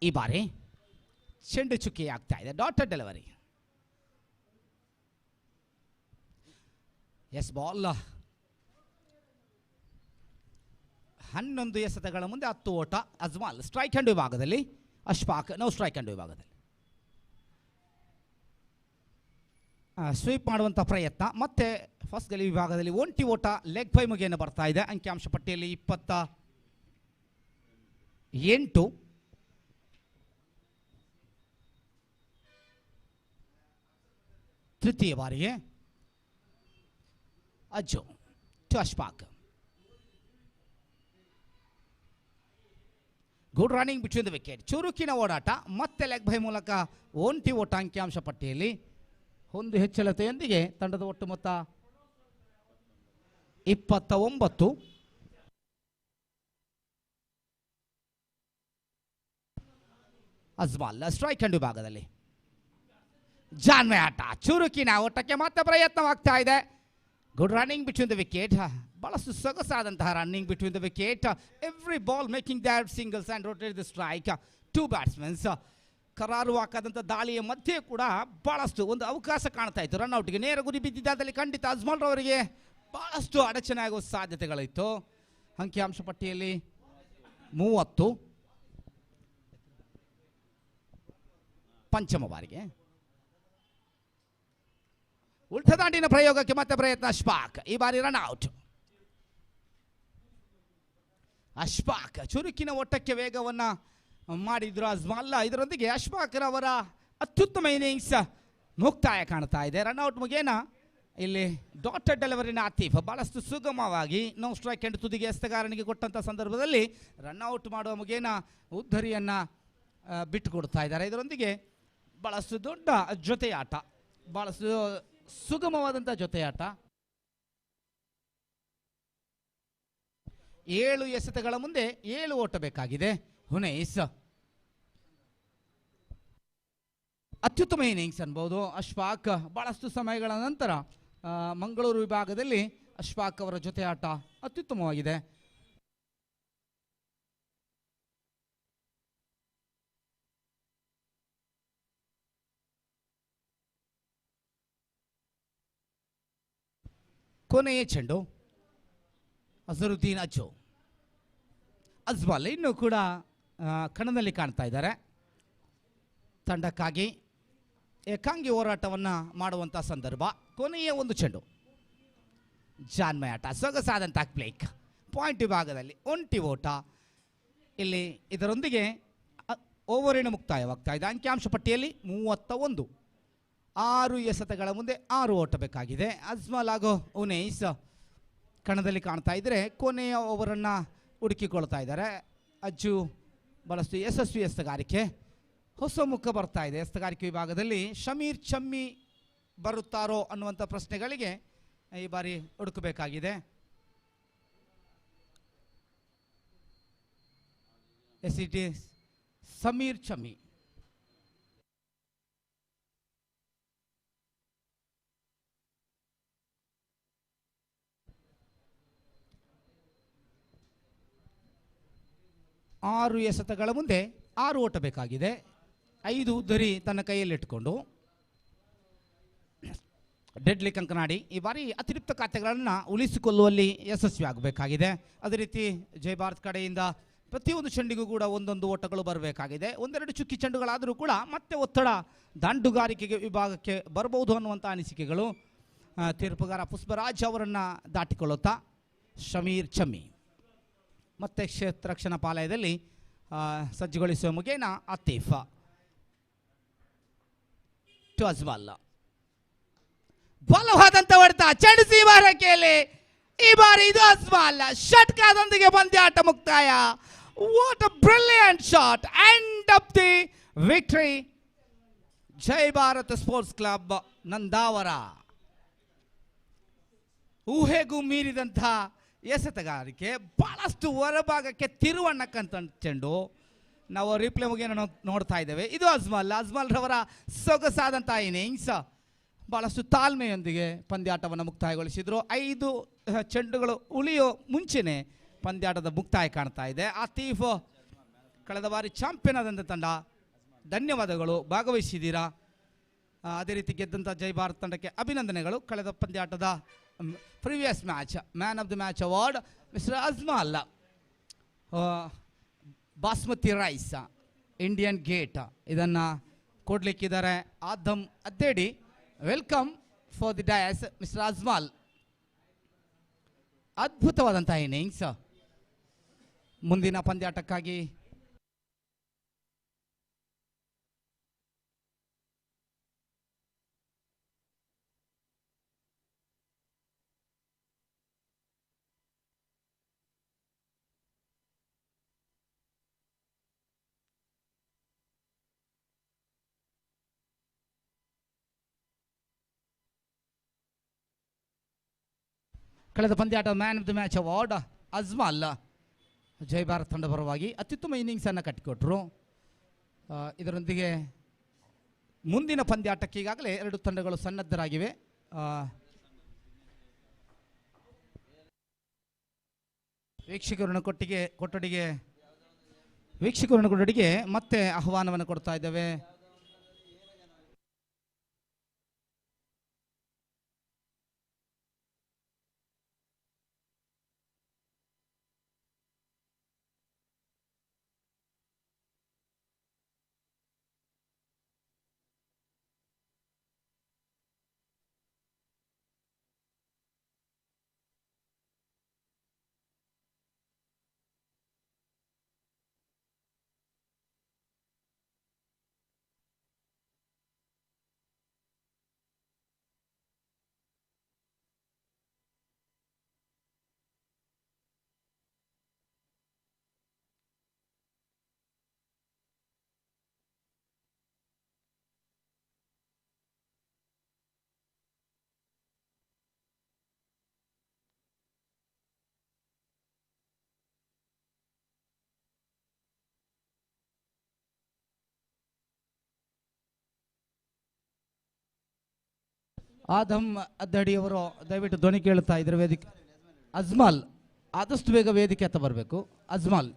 ಈ ಬಾರಿ ಚೆಂಡು ಚುಕ್ಕಿ ಆಗ್ತಾ ಇದೆ. ಡಾಟರ್ ಡೆಲಿವರಿ. Yes ball. 11 ಎಸೆತಗಳ ಮುಂದೆ 10 ಓಟ. ಅಜ್ಮಾಲ್ ಸ್ಟ್ರೈಕ್ ಹ್ಯಾಂಡ್ ವಿಭಾಗದಲ್ಲಿ, ಅಶ್ಫಾಕ್ ನೋ ಸ್ಟ್ರೈಕ್ ಹ್ಯಾಂಡ್ ವಿಭಾಗದಲ್ಲಿ. ಸ್ವೀಪ್ ಮಾಡುವಂಥ ಪ್ರಯತ್ನ. ಮತ್ತೆ ಫಸ್ಟ್ ಗಲಿ ವಿಭಾಗದಲ್ಲಿ 1 ಓಟ ಲೆಗ್ ಬೈ ಮುಗಿಯನ್ನು ಬರ್ತಾ ಇದೆ. ಅಂಕಿಅಂಶ ಪಟ್ಟಿಯಲ್ಲಿ 28. ತೃತೀಯ ಬಾರಿಗೆ Ajju to Ashfaq. Good running between the wicket. ಚುರುಕಿನ ಓಡಾಟ. ಮತ್ತೆ ಲೆಗ್ ಬೈ ಮೂಲಕ 1 ಓಟ ಅಂಕಿಅಂಶ ಪಟ್ಟಿಯಲ್ಲಿ. ಒಂದು ಹೆಚ್ಚಳತೆಯೊಂದಿಗೆ ತಂಡದ ಒಟ್ಟು ಮೊತ್ತ 29. ಅಜ್ಮಾಲ್ ಸ್ಟ್ರೈಕ್ ಹ್ಯಾಂಡ್ ವಿಭಾಗದಲ್ಲಿ. ಜಾನ್ಮೆ ಆಟ. ಚುರುಕಿನ ಓಟಕ್ಕೆ ಮತ್ತೆ ಪ್ರಯತ್ನವಾಗ್ತಾ ಇದೆ. Good running between the wicket. ಬಹಳಷ್ಟು ಸೊಗಸಾದಂತಹ running between the wicket. Every ball making that singles and rotate the strike. 2 batsmen. ಕರಾರುವಾಕಾದಂಥ ದಾಳಿಯ ಮಧ್ಯೆ ಕೂಡ ಬಹಳಷ್ಟು ಒಂದು ಅವಕಾಶ ಕಾಣ್ತಾ ಇತ್ತು. ರನ್ಔಟ್ಗೆ ನೇರ ಗುರಿ ಬಿದ್ದಿದ್ದಾದಲ್ಲಿ ಖಂಡಿತ ಅಜ್ಮಾಲ್ ರವರಿಗೆ ಬಹಳಷ್ಟು ಅಡಚಣೆ ಆಗುವ ಸಾಧ್ಯತೆಗಳಿತ್ತು. ಅಂಕಿಅಂಶ ಪಟ್ಟಿಯಲ್ಲಿ 30. ಪಂಚಮ ಬಾರಿಗೆ ಉಲ್ಟಾ ದಾಂಡಿನ ಪ್ರಯೋಗಕ್ಕೆ ಮತ್ತೆ ಪ್ರಯತ್ನ. ಅಶ್ಫಾಕ್ ಈ ಬಾರಿ ರನ್ಔಟ್. ಅಶ್ಫಾಕ್ ಚುರುಕಿನ ಓಟಕ್ಕೆ ವೇಗವನ್ನು ಮಾಡಿದ್ರು ಅಜ್ಮಾಲ್. ಇದರೊಂದಿಗೆ ಅಶ್ಫಾಕ್ ಅವರ ಅತ್ಯುತ್ತಮ ಇನ್ನಿಂಗ್ಸ್ ಮುಕ್ತಾಯ ಕಾಣ್ತಾ ಇದೆ. ರನ್ಔಟ್ ಮುಗೇನ ಇಲ್ಲಿ ಡಾಟರ್ ಡೆಲಿವರಿನ ಆತೀಫ್ ಬಹಳಷ್ಟು ಸುಗಮವಾಗಿ ನೋ ಸ್ಟ್ರೈಕ್ ಹ್ಯಾಂಡ್ ತುದಿಗೆ ಎಸೆತಗಾರನಿಗೆ ಕೊಟ್ಟಂಥ ಸಂದರ್ಭದಲ್ಲಿ ರನ್ಔಟ್ ಮಾಡುವ ಮುಗೇನ ಉದ್ದರಿಯನ್ನು ಬಿಟ್ಟುಕೊಡ್ತಾ ಇದ್ದಾರೆ. ಇದರೊಂದಿಗೆ ಬಹಳಷ್ಟು ದೊಡ್ಡ ಜೊತೆಯಾಟ, ಬಹಳಷ್ಟು ಸುಗಮವಾದಂಥ ಜೊತೆಯಾಟ. 7 ಎಸೆತಗಳ ಮುಂದೆ 7 ಓಟ ಬೇಕಾಗಿದೆ. ಹುನೈಸ್ ಅತ್ಯುತ್ತಮ ಇನ್ನಿಂಗ್ಸ್ ಅನ್ಬೋದು. ಅಶ್ಫಾಕ್ ಬಹಳಷ್ಟು ಸಮಯಗಳ ನಂತರ ಮಂಗಳೂರು ವಿಭಾಗದಲ್ಲಿ ಅಶ್ಫಾಕ್ ಅವರ ಜೊತೆ ಆಟ ಅತ್ಯುತ್ತಮವಾಗಿದೆ. ಕೊನೆಯ ಚೆಂಡು ಅಜರುದ್ದೀನ್ ಅಜ್ಜು. ಅಜ್ಮಾಲ್ ಇನ್ನೂ ಕೂಡ ಕಣದಲ್ಲಿ ಕಾಣ್ತಾ ಇದ್ದಾರೆ. ತಂಡಕ್ಕಾಗಿ ಏಕಾಂಗಿ ಹೋರಾಟವನ್ನು ಮಾಡುವಂಥ ಸಂದರ್ಭ. ಕೊನೆಯ ಒಂದು ಚೆಂಡು ಜಾನ್ಮೆ ಆಟ. ಸೊಗಸಾದಂಥ ಪ್ಲೇಕ್. ಪಾಯಿಂಟ್ ವಿಭಾಗದಲ್ಲಿ ಒಂಟಿ ಓಟ. ಇಲ್ಲಿ ಇದರೊಂದಿಗೆ ಓವರಿನ ಮುಕ್ತಾಯವಾಗ್ತಾ ಇದೆ. ಅಂಕಿಅಂಶ ಪಟ್ಟಿಯಲ್ಲಿ 31. 6 ಎಸೆತಗಳ ಮುಂದೆ 6 ಓಟ ಬೇಕಾಗಿದೆ. ಅಜ್ಮಲ್ ಹಾಗೂ ಉನೈಸ್ ಕಣದಲ್ಲಿ ಕಾಣ್ತಾ ಇದ್ದರೆ ಕೊನೆಯ ಓವರನ್ನು ಹುಡುಕಿಕೊಳ್ತಾ ಇದ್ದಾರೆ. ಅಜ್ಜು ಬಹಳಷ್ಟು ಯಶಸ್ವಿ ಎಸ್ತಗಾರಿಕೆ, ಹೊಸ ಮುಖ ಬರ್ತಾ ಇದೆ ಎಸ್ತಗಾರಿಕೆ ವಿಭಾಗದಲ್ಲಿ. ಶಮೀರ್ ಚಮ್ಮಿ ಬರುತ್ತಾರೋ ಅನ್ನುವಂಥ ಪ್ರಶ್ನೆಗಳಿಗೆ ಈ ಬಾರಿ ಹುಡುಕಬೇಕಾಗಿದೆ. It is Sameer Chammi. ಆರು ಎಸೆತಗಳ ಮುಂದೆ 6 ಓಟ ಬೇಕಾಗಿದೆ. 5 ಧರಿ ತನ್ನ ಕೈಯಲ್ಲಿಟ್ಟುಕೊಂಡು ಡೆಡ್ಲಿ ಕಂಕನಾಡಿ ಈ ಬಾರಿ ಅತಿರಿಕ್ತ ಖಾತೆಗಳನ್ನು ಉಳಿಸಿಕೊಳ್ಳುವಲ್ಲಿ ಯಶಸ್ವಿ ಆಗಬೇಕಾಗಿದೆ. ಅದೇ ರೀತಿ ಜೈ ಭಾರತ್ ಕಡೆಯಿಂದ ಪ್ರತಿಯೊಂದು ಚೆಂಡಿಗೂ ಕೂಡ ಒಂದೊಂದು ಓಟಗಳು ಬರಬೇಕಾಗಿದೆ. ಒಂದೆರಡು ಚುಕ್ಕಿ ಚೆಂಡುಗಳಾದರೂ ಕೂಡ ಮತ್ತೆ ಒತ್ತಡ ದಾಂಡುಗಾರಿಕೆಗೆ ವಿಭಾಗಕ್ಕೆ ಬರಬಹುದು ಅನ್ನುವಂಥ ಅನಿಸಿಕೆಗಳು. ತೀರ್ಪುಗಾರ ಪುಷ್ಪರಾಜ್ ಅವರನ್ನು ದಾಟಿಕೊಳ್ಳುತ್ತಾ ಶಮೀರ್ ಚಮ್ಮಿ ಮತ್ತೆ ಕ್ಷೇತ್ರ ರಕ್ಷಣಾ ಪಾಲಯದಲ್ಲಿ ಸಜ್ಜುಗೊಳಿಸುವ ಮುಖೇನ ಆತೀಫ್ ಟು ಅಜ್ಮಲ್. ಬಲವಾದಂಥ ಹೊಡೆತ ಚೆಂಡು ಬಾರಕೆಯಲ್ಲಿ ಈ ಬಾರಿ ಇದು ಅಜ್ಮಲ್ ಷಟ್ಕಾದೊಂದಿಗೆ ಪಂದ್ಯಾಟ ಮುಕ್ತಾಯ. What a brilliant shot, end of the victory. Jai Bharat sports club Nandavar. ಊಹೆಗೂ ಮೀರಿದಂಥ ಎಸೆತಗಾರಿಕೆ, ಬಹಳಷ್ಟು ಹೊರಭಾಗಕ್ಕೆ ತಿರುವಣ್ಣಕ್ಕಂತ ಚೆಂಡು. ನಾವು ರಿಪ್ಲೇ ಮುಗಿಯನ್ನು ನೋಡ್ತಾ ಇದ್ದೇವೆ. ಇದು ಅಜ್ಮಲ್ ರವರ ಸೊಗಸಾದಂಥ ಇನ್ನಿಂಗ್ಸ್. ಭಾಳಷ್ಟು ತಾಳ್ಮೆಯೊಂದಿಗೆ ಪಂದ್ಯಾಟವನ್ನು ಮುಕ್ತಾಯಗೊಳಿಸಿದರು. 5 ಚೆಂಡುಗಳು ಉಳಿಯೋ ಮುಂಚೆನೆ ಪಂದ್ಯಾಟದ ಮುಕ್ತಾಯ ಕಾಣ್ತಾ ಇದೆ. ಆತೀಫ್ ಕಳೆದ ಬಾರಿ ಚಾಂಪಿಯನ್ ಆದಂಥ ತಂಡ, ಧನ್ಯವಾದಗಳು, ಭಾಗವಹಿಸಿದ್ದೀರಾ. ಅದೇ ರೀತಿ ಗೆದ್ದಂಥ ಜೈ ಭಾರತ್ ತಂಡಕ್ಕೆ ಅಭಿನಂದನೆಗಳು. ಕಳೆದ ಪಂದ್ಯಾಟದ previous match man of the match award mister Ajmal. Basmati rice, Indian gate ಇದನ್ನು ಕೊಡ್ಲಿಕ್ಕಿದ್ದಾರೆ. Adam Addedi, welcome for the dais mister Ajmal. ಅದ್ಭುತವಾದಂಥ ಇನ್ನಿಂಗ್ಸ್. ಮುಂದಿನ ಪಂದ್ಯಾಟಕ್ಕಾಗಿ ಕಳೆದ ಪಂದ್ಯಾಟ man of the match award Ajmal Jai Bharat ತಂಡ ಪರವಾಗಿ ಅತ್ಯುತ್ತಮ ಇನ್ನಿಂಗ್ಸನ್ನು ಕಟ್ಟಿಕೊಟ್ರು. ಇದರೊಂದಿಗೆ ಮುಂದಿನ ಪಂದ್ಯಾಟಕ್ಕೆ ಈಗಾಗಲೇ 2 ತಂಡಗಳು ಸನ್ನದ್ಧರಾಗಿವೆ. ವೀಕ್ಷಕರನ್ನು ಕೊಠಡಿಗೆ ಮತ್ತೆ ಆಹ್ವಾನವನ್ನು ಕೊಡ್ತಾ ಇದ್ದೇವೆ. ಆದಮ್ ಅದ್ದಡಿಯವರು ದಯವಿಟ್ಟು ಧ್ವನಿ ಕೇಳುತ್ತಾ ಇದ್ರೆ ವೇದಿಕೆ. ಅಜ್ಮಲ್ ಆದಷ್ಟು ಬೇಗ ವೇದಿಕೆ ಹತ್ತ ಬರಬೇಕು. ಅಜ್ಮಲ್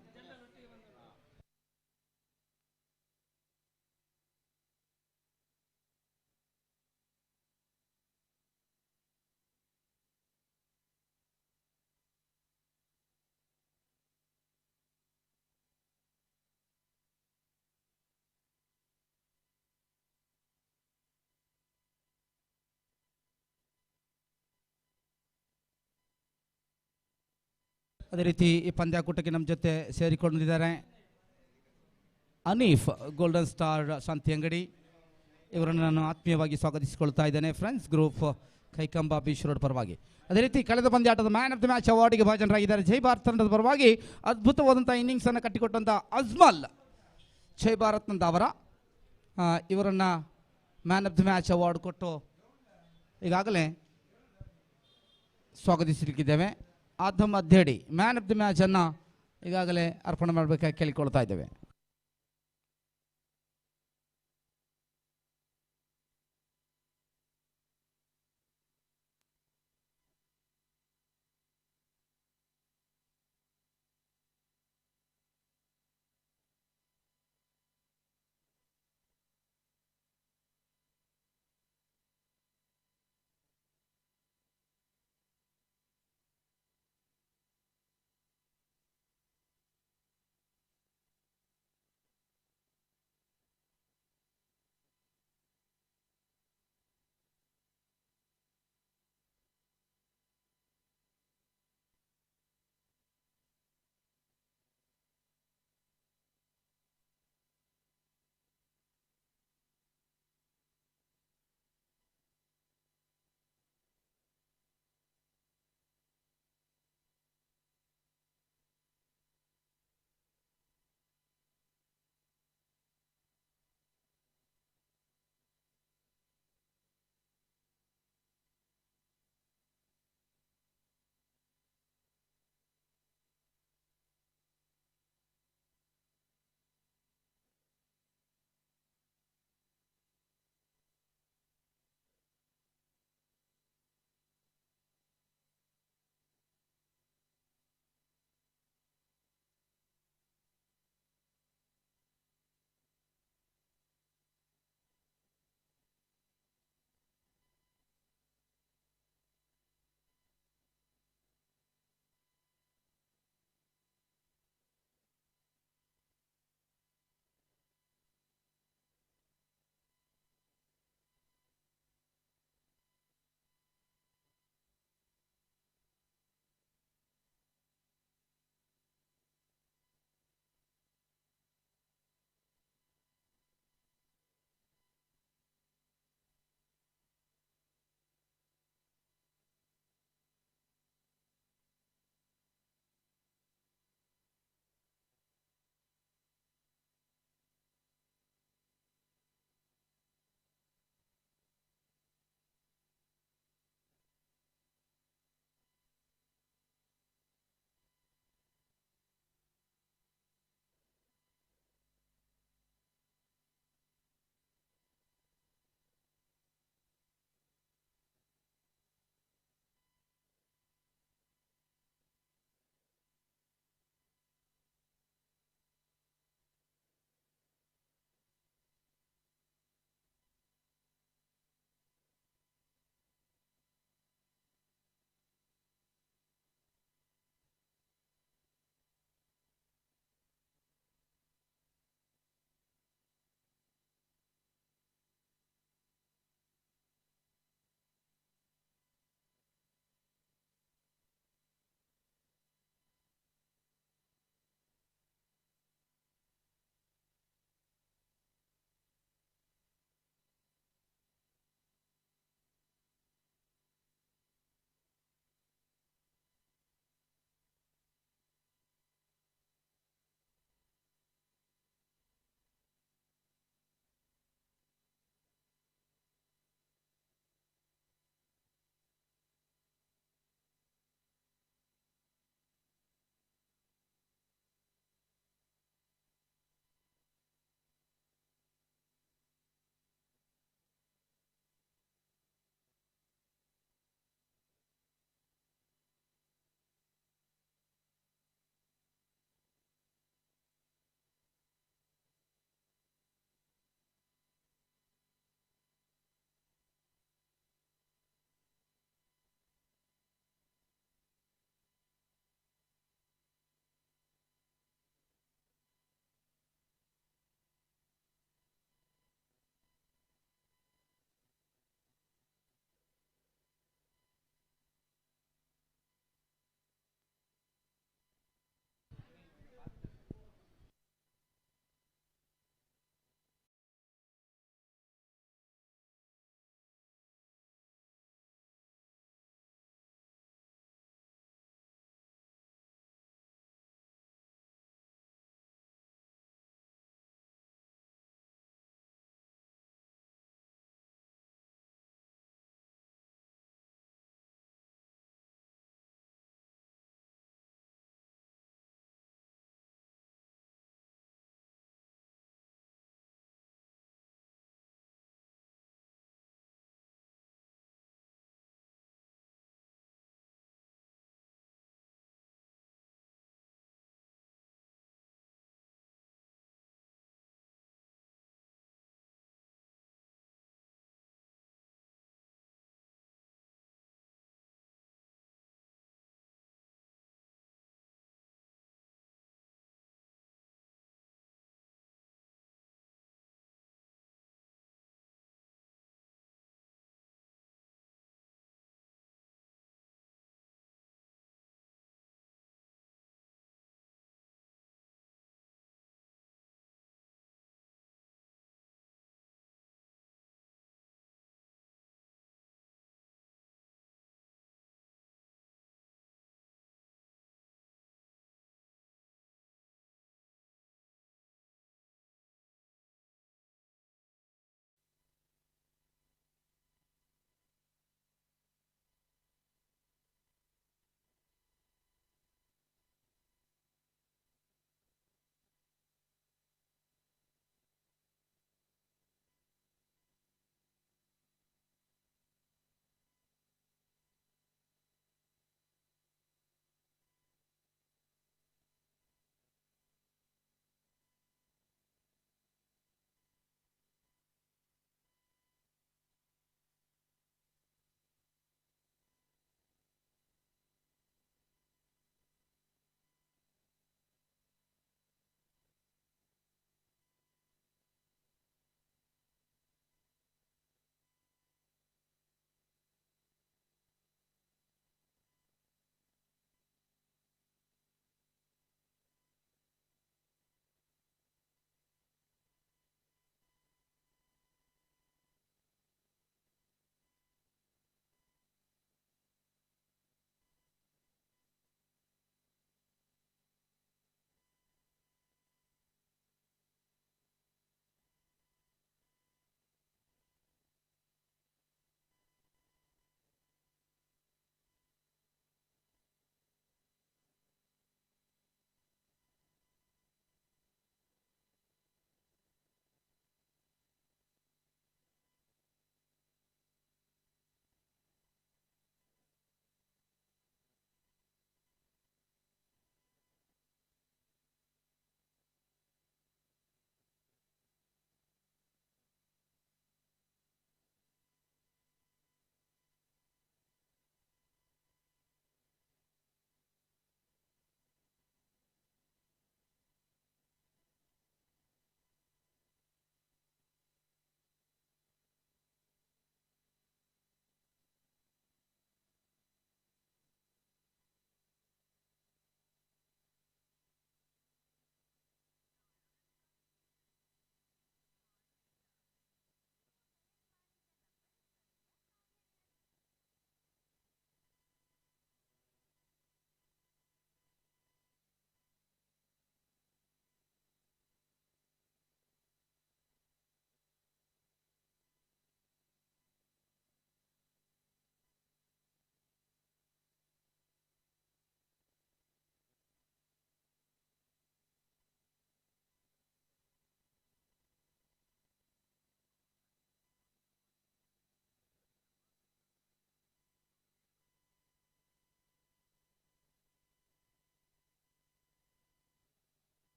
ಅದೇ ರೀತಿ ಈ ಪಂದ್ಯಾಕೂಟಕ್ಕೆ ನಮ್ಮ ಜೊತೆ ಸೇರಿಕೊಂಡಿದ್ದಾರೆ ಅನೀಫ್ ಗೋಲ್ಡನ್ ಸ್ಟಾರ್ ಶಾಂತಿ ಅಂಗಡಿ, ಇವರನ್ನು ನಾನು ಆತ್ಮೀಯವಾಗಿ ಸ್ವಾಗತಿಸಿಕೊಳ್ತಾ ಇದ್ದೇನೆ friends group Kaikamba beach road ಪರವಾಗಿ. ಅದೇ ರೀತಿ ಕಳೆದ ಪಂದ್ಯಾಟದ ಮ್ಯಾನ್ ಆಫ್ ದ ಮ್ಯಾಚ್ ಅವಾರ್ಡ್ಗೆ ಭಾಜನರಾಗಿದ್ದಾರೆ ಜೈ ಭಾರತ್ ತಂಡದ ಪರವಾಗಿ. ಅದ್ಭುತವಾದಂಥ ಇನ್ನಿಂಗ್ಸನ್ನು ಕಟ್ಟಿಕೊಟ್ಟಂಥ ಅಜ್ಮಲ್ ಜೈ ಭಾರತ್ ನಂದ ಅವರ ಇವರನ್ನು man of the match award ಕೊಟ್ಟು ಈಗಾಗಲೇ ಸ್ವಾಗತಿಸಲಿಕ್ಕಿದ್ದೇವೆ. ಆದಮ್ ಅಧ್ಯಡಿ ಮ್ಯಾನ್ ಆಫ್ ದಿ ಮ್ಯಾಚನ್ನು ಈಗಾಗಲೇ ಅರ್ಪಣೆ ಮಾಡಬೇಕಾಗಿ ಕೇಳಿಕೊಳ್ತಾ ಇದ್ದೇವೆ.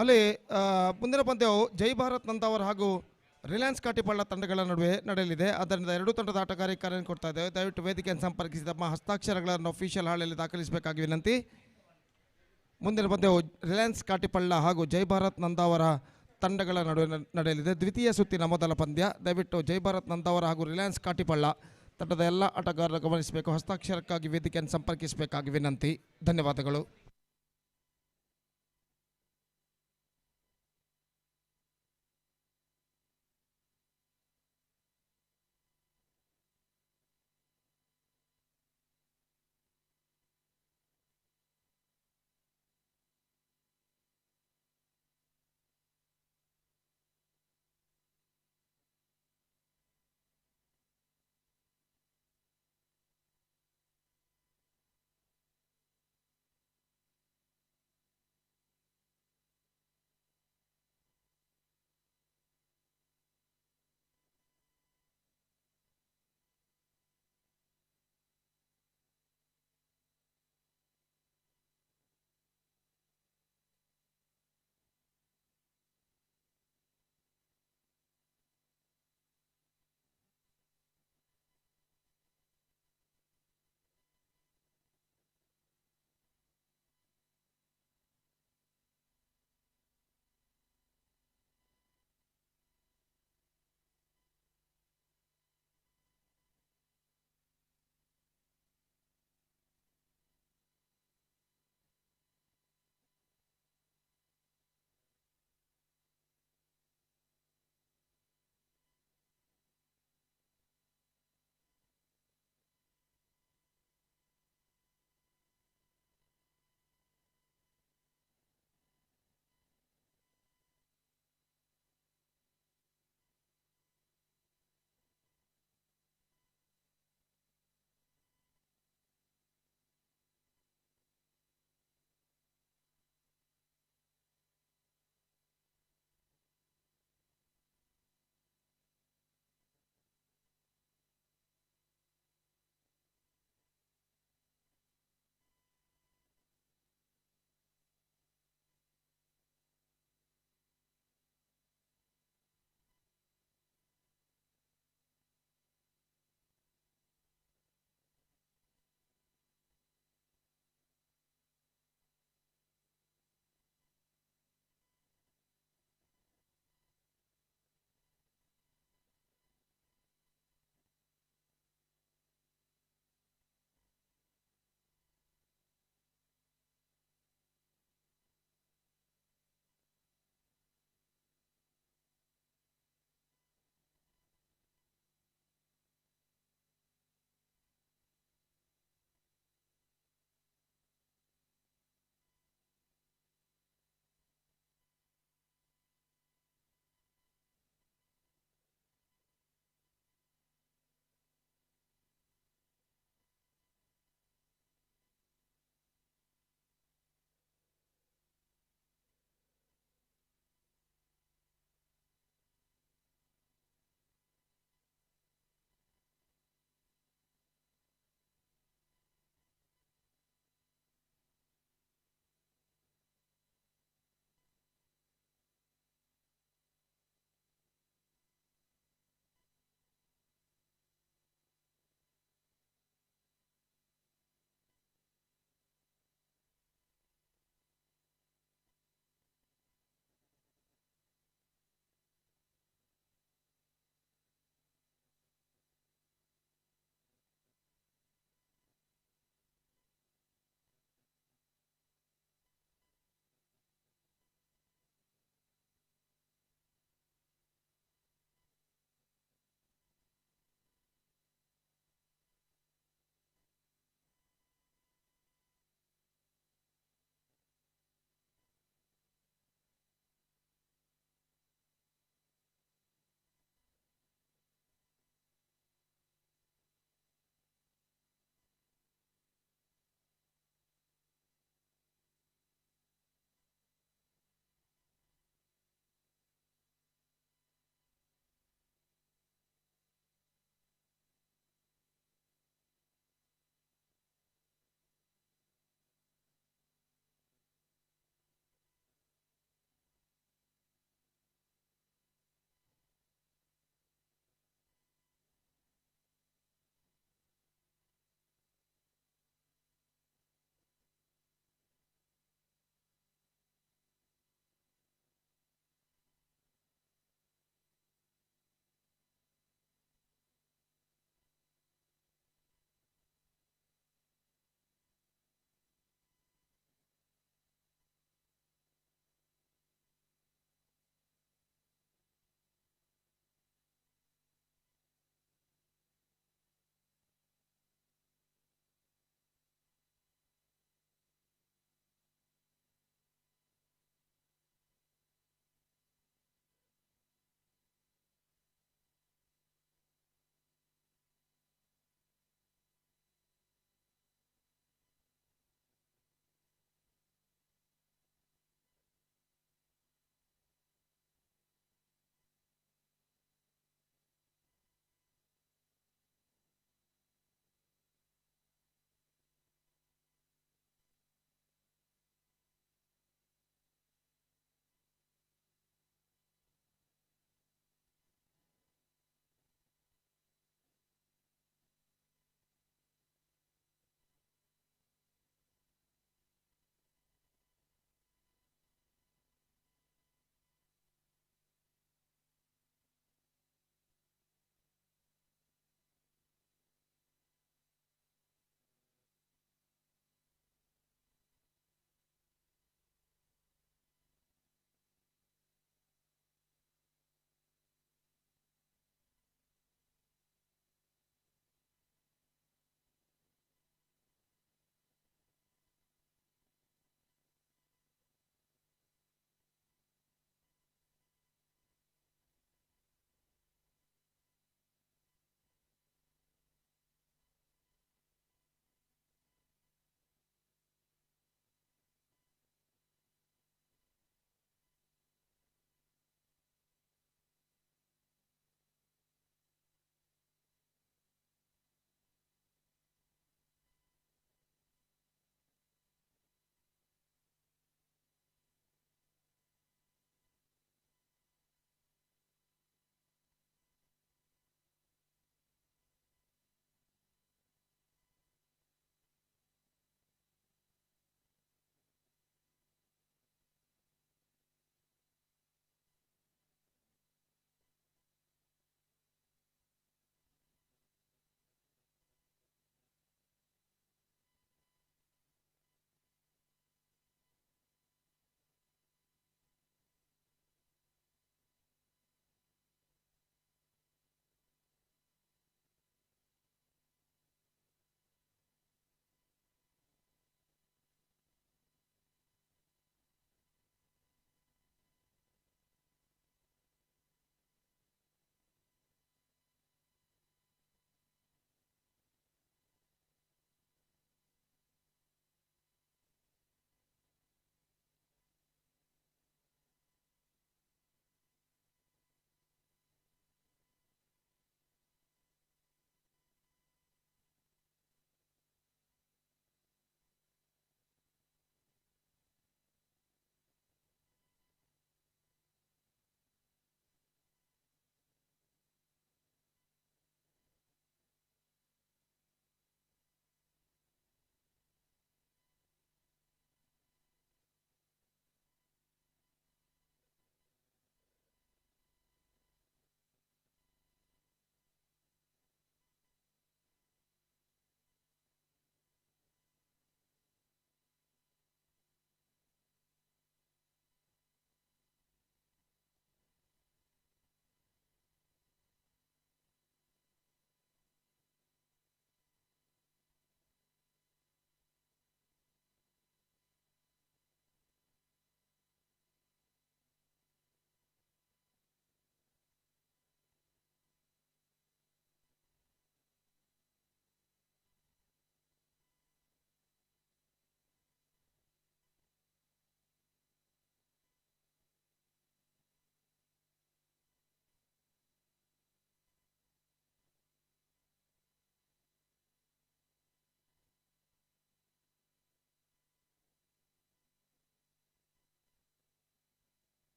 ಅಲ್ಲಿ ಮುಂದಿನ ಪಂದ್ಯವು ಜೈ ಭಾರತ್ ನಂದಾವರ್ ಹಾಗೂ ರಿಲಯನ್ಸ್ ಕಾಟಿಪಳ್ಳ ತಂಡಗಳ ನಡುವೆ ನಡೆಯಲಿದೆ. ಅದರಿಂದ ಎರಡೂ ತಂಡದ ಆಟಗಾರರಿಗೆ ಕರೆ ಕೊಡ್ತಾ ಇದ್ದೇವೆ. ದಯವಿಟ್ಟು ವೇದಿಕೆಯನ್ನು ಸಂಪರ್ಕಿಸಿ ತಮ್ಮ ಹಸ್ತಾಕ್ಷರಗಳನ್ನು ಅಫಿಷಿಯಲ್ ಹಾಳೆಯಲ್ಲಿ ದಾಖಲಿಸಬೇಕಾಗಿ ವಿನಂತಿ. ಮುಂದಿನ ಪಂದ್ಯವು ರಿಲಯನ್ಸ್ ಕಾಟಿಪಳ್ಳ ಹಾಗೂ ಜೈ ಭಾರತ್ ನಂದಾವರ ತಂಡಗಳ ನಡುವೆ ನಡೆಯಲಿದೆ. ದ್ವಿತೀಯ ಸುತ್ತಿನ ಮೊದಲ ಪಂದ್ಯ. ದಯವಿಟ್ಟು ಜೈ ಭಾರತ್ ನಂದಾವರ ಹಾಗೂ ರಿಲಯನ್ಸ್ ಕಾಟಿಪಳ್ಳ ತಂಡದ ಎಲ್ಲ ಆಟಗಾರರು ಗಮನಿಸಬೇಕು. ಹಸ್ತಾಕ್ಷರಕ್ಕಾಗಿ ವೇದಿಕೆಯನ್ನು ಸಂಪರ್ಕಿಸಬೇಕಾಗಿ ವಿನಂತಿ. ಧನ್ಯವಾದಗಳು.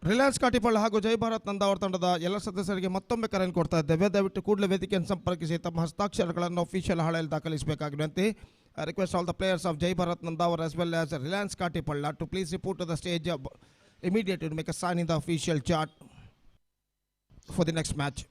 ರಿಲಯನ್ಸ್ ಕಾಟಿಪಳ್ಳ ಹಾಗೂ ಜೈ ಭಾರತ್ ನಂದಾವರ ತಂಡದ ಎಲ್ಲ ಸದಸ್ಯರಿಗೆ ಮತ್ತೊಮ್ಮೆ ಕರೆಯನ್ನು ಕೊಡ್ತಾ ಇದ್ದೇವೆ. ದಯವಿಟ್ಟು ಕೂಡಲೇ ವೇದಿಕೆಯನ್ನು ಸಂಪರ್ಕಿಸಿ ತಮ್ಮ ಹಸ್ತಾಕ್ಷರಗಳನ್ನು ಅಫಿಷಿಯಲ್ ಹಾಳೆಯಲ್ಲಿ ದಾಖಲಿಸಬೇಕಾಗಿರುವಂತೆ request all the players of Jai Bharat Nandavar as well as Reliance Katipalla to please report to the stage immediately to make a sign in the official chart for the next match.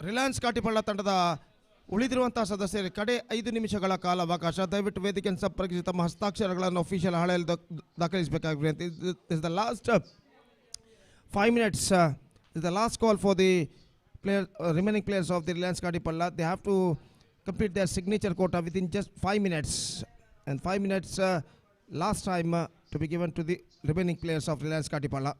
Reliance Katipalla ತಂಡದ ಉಳಿದಿರುವಂತಹ ಸದಸ್ಯರು ಕಡೆ 5 ನಿಮಿಷಗಳ ಕಾಲಾವಕಾಶ. ದಯವಿಟ್ಟು ವೇದಿಕೆಯನ್ನು ಸಂಪರ್ಕಿಸಿ ತಮ್ಮ ಹಸ್ತಾಕ್ಷರಗಳನ್ನು ಅಫಿಷಿಯಲ್ ಹಾಳೆಯಲ್ಲಿ ದಾಖಲಿಸಬೇಕಾಗಿದೆ. Is the last 5 minutes. Is the last call for the remaining players of the Reliance Katipalla. They have to complete their signature quota within just 5 minutes. And 5 minutes last time to be given to the remaining players of Reliance Katipalla.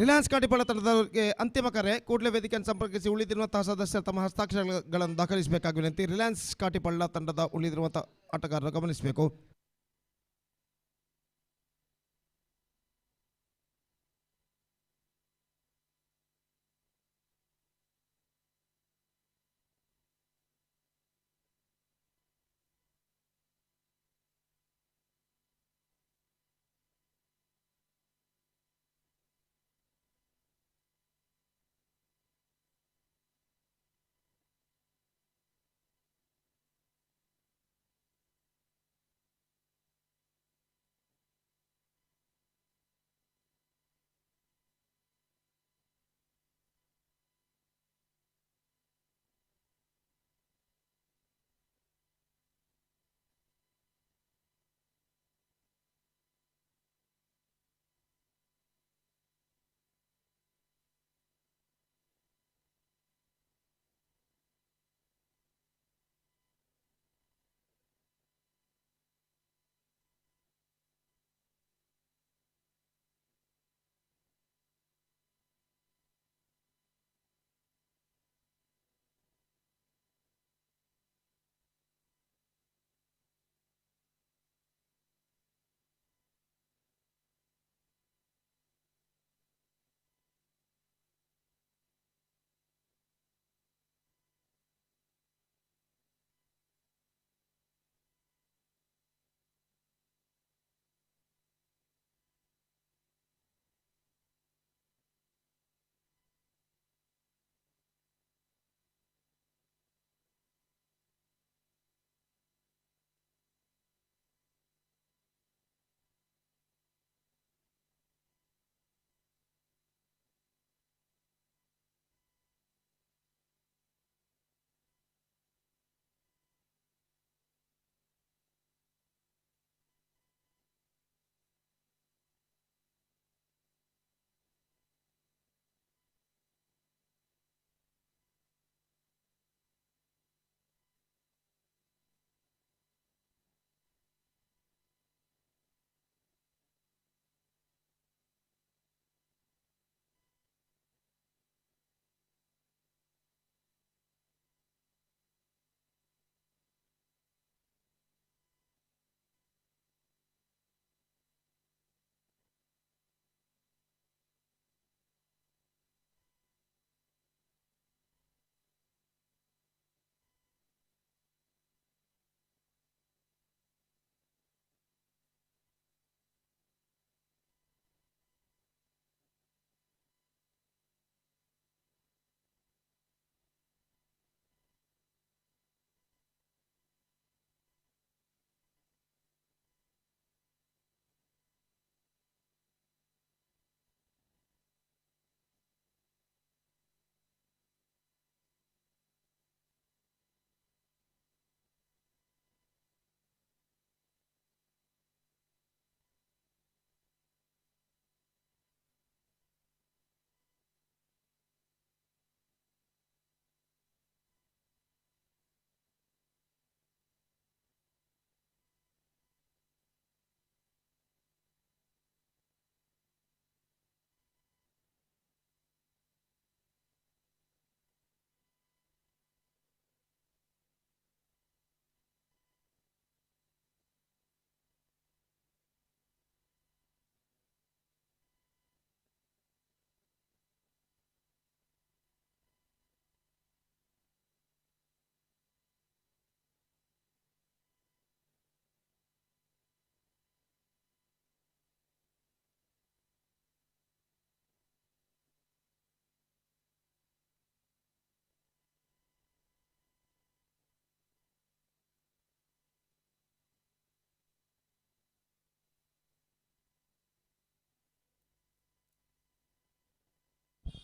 Reliance Katipalla ತಂಡದವರಿಗೆ ಅಂತಿಮ ಕರೆ ಕೂಡಲೇ ವೇದಿಕೆಯನ್ನು ಸಂಪರ್ಕಿಸಿ ಉಳಿದಿರುವಂತಹ ಸದಸ್ಯರು ತಮ್ಮ ಹಸ್ತಾಕ್ಷರಗಳನ್ನು ದಾಖಲಿಸಬೇಕಾಗಿ ವಿನಂತಿ. ರಿಲಯನ್ಸ್ ಕಾಟಿಪಾಳ ತಂಡದ ಉಳಿದಿರುವಂತಹ ಆಟಗಾರರು ಗಮನಿಸಬೇಕು.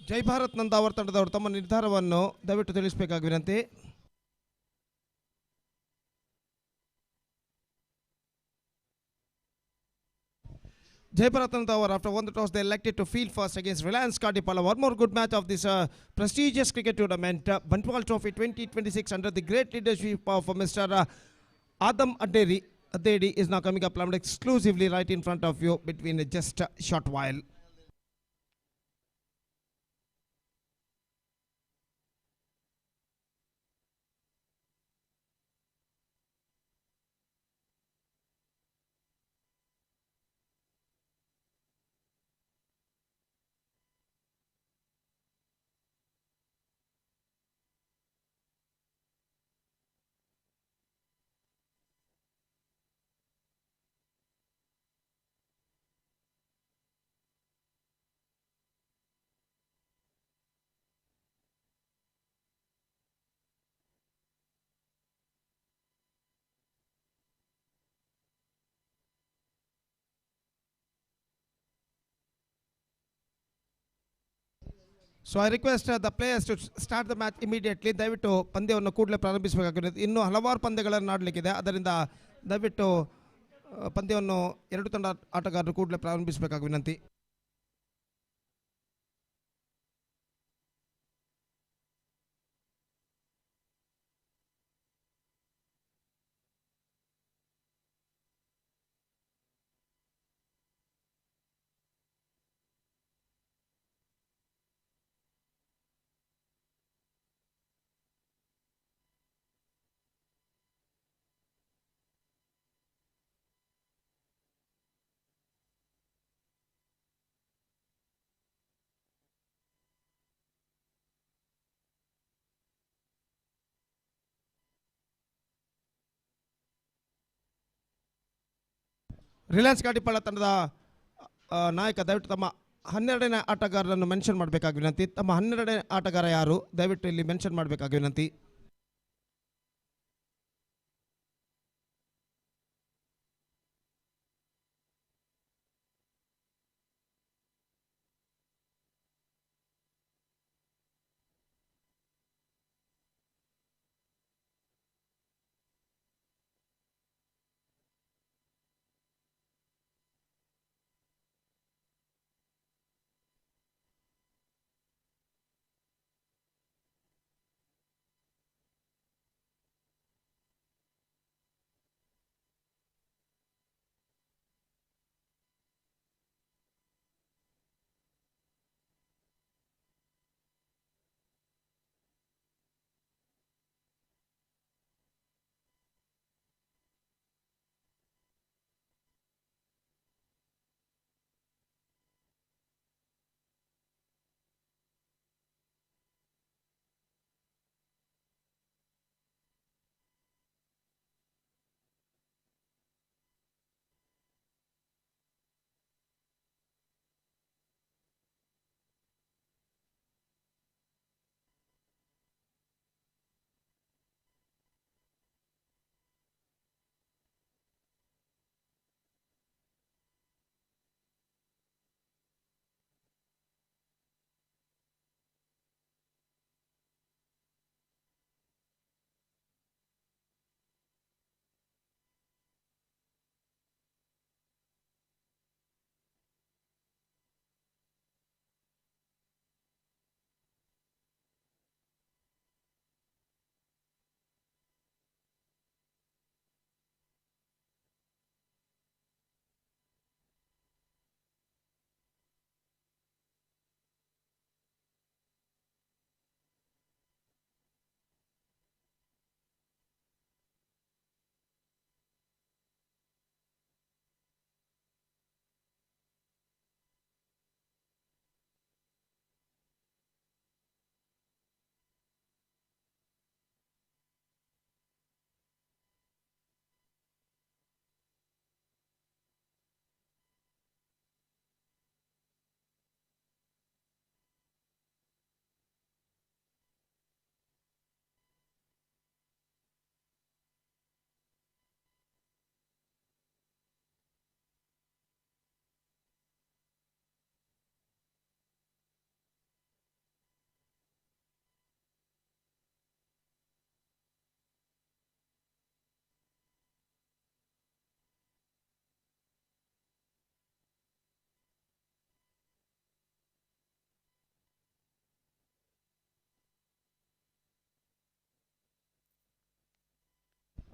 ಜೈ ಭಾರತ್ ನಂದಾವರ್ ತಂಡದವರು ತಮ್ಮ ನಿರ್ಧಾರವನ್ನು ದಯವಿಟ್ಟು ತಿಳಿಸಬೇಕಾಗಿ ವಿನಂತಿ. Jai Bharat Nandavar, after one toss, they elected to field first against Reliance Kartipala. One more good match of this prestigious cricket tournament, Bantwal Trophy 2026, under the great leadership of Mr. Adam Adedi is now coming up exclusively right in front of you between just a short while. So I request the players to start the match immediately. ದಯವಿಟ್ಟು ಪಂದ್ಯವನ್ನು ಕೂಡಲೇ ಪ್ರಾರಂಭಿಸಬೇಕಾಗಿರುತ್ತೆ. ಇನ್ನೂ ಹಲವಾರು ಪಂದ್ಯಗಳನ್ನು ಆಡಲಿಕ್ಕಿದೆ. ಅದರಿಂದ ದಯವಿಟ್ಟು ಪಂದ್ಯವನ್ನು ಎರಡು ತಂಡ ಆಟಗಾರರು ಕೂಡಲೇ ಪ್ರಾರಂಭಿಸಬೇಕಾಗಿ ವಿನಂತಿ. ರಿಲಯನ್ಸ್ ಗಾಡಿಪಾಳ ತಂಡದ ನಾಯಕ ದಯವಿಟ್ಟು ತಮ್ಮ 12ನೇ ಆಟಗಾರರನ್ನು ಮೆನ್ಷನ್ ಮಾಡಬೇಕಾಗಿ ವಿನಂತಿ. ತಮ್ಮ 12ನೇ ಆಟಗಾರ ಯಾರು ದಯವಿಟ್ಟು ಇಲ್ಲಿ ಮೆನ್ಷನ್ ಮಾಡಬೇಕಾಗಿ ವಿನಂತಿ.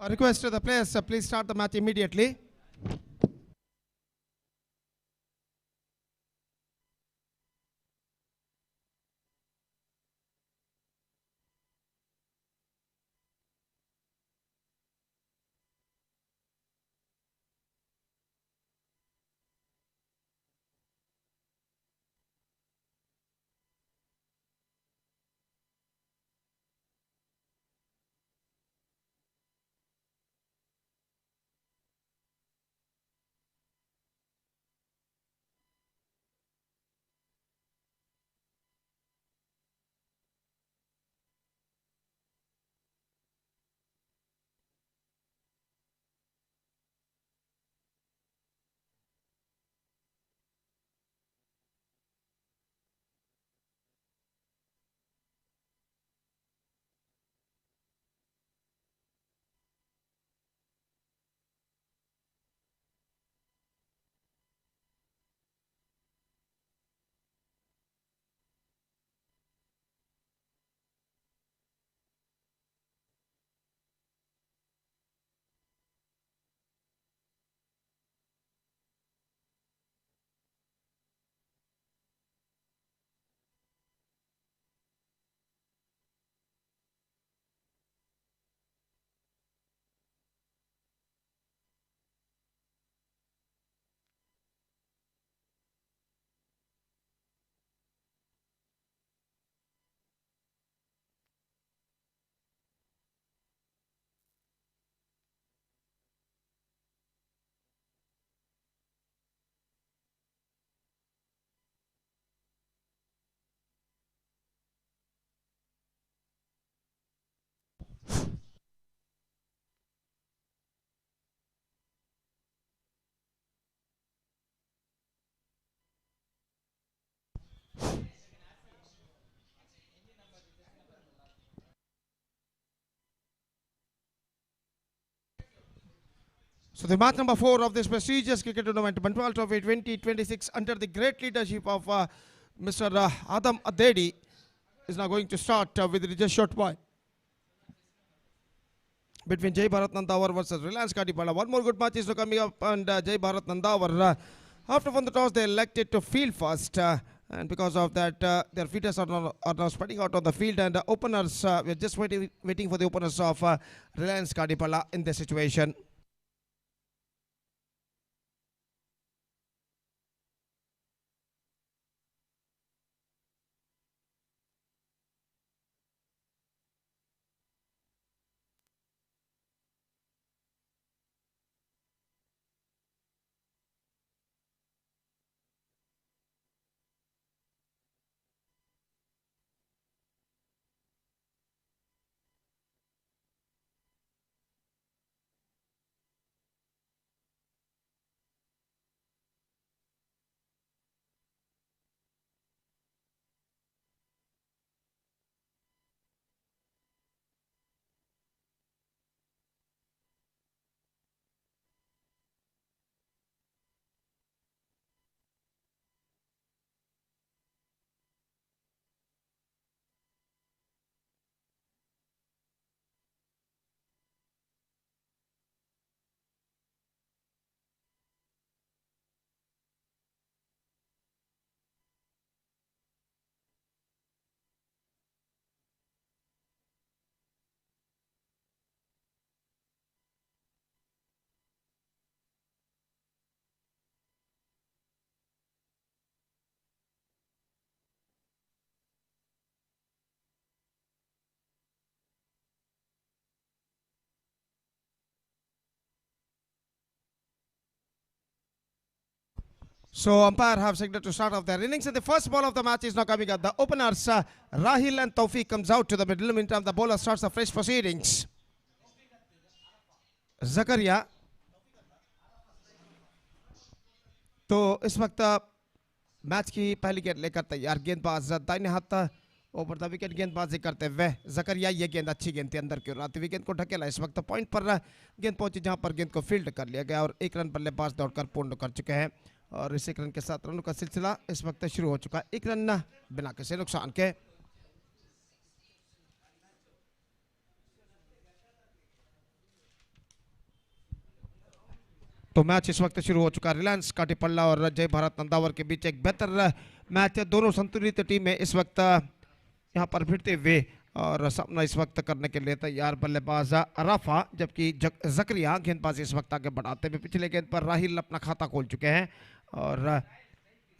I request the players please start the match immediately. So the match number 4 of this prestigious cricket tournament, Bantwal Trophy 2026, under the great leadership of Mr. Adam Adedi, is now going to start with just short while between Jai Bharat Nandawar versus Reliance Katipala. One more good match is coming up, and Jai Bharat Nandawar, after won the toss, they elected to field first, and because of that, their fielders are now spreading out on the field, and openers, we're just waiting for the openers of Reliance Katipala in this situation. So umpire have signaled to start off their innings, and the first ball of the match is now coming up. The openers Rahil and Tawfiq comes out to the middle. Meantime, the bowler starts the fresh proceedings. Zakaria. तो इस वक्त match की पहली गेंद लेकर तैयार गेंदबाज दाहिने हाथ ओवर द विकेट गेंदबाजी करते हुए जकरिया, ये गेंद अच्छी गेंद थी, अंदर क्यों आती विकेट को ढकेला। इस वक्त पॉइंट पर गेंद पहुंची जहां पर गेंद को फील्ड कर लिया गया और एक रन बल्लेबाज दौड़कर पूर्ण कर चुके हैं और इस एक रन के साथ रनों का सिलसिला इस वक्त शुरू हो चुका है। एक रन बिना किसी नुकसान के। तो मैच इस वक्त शुरू हो चुका है। रिलायंस काटीपल्ला और जय भारत नंदावर के बीच एक बेहतर मैच है। दोनों संतुलित टीमें इस वक्त यहां पर भिड़ते हुए और सामना इस वक्त करने के लिए तैयार बल्लेबाज अराफा, जबकि जकरिया गेंदबाजी इस वक्त आगे बढ़ाते हुए पिछले गेंद पर राहिल अपना खाता खोल चुके हैं और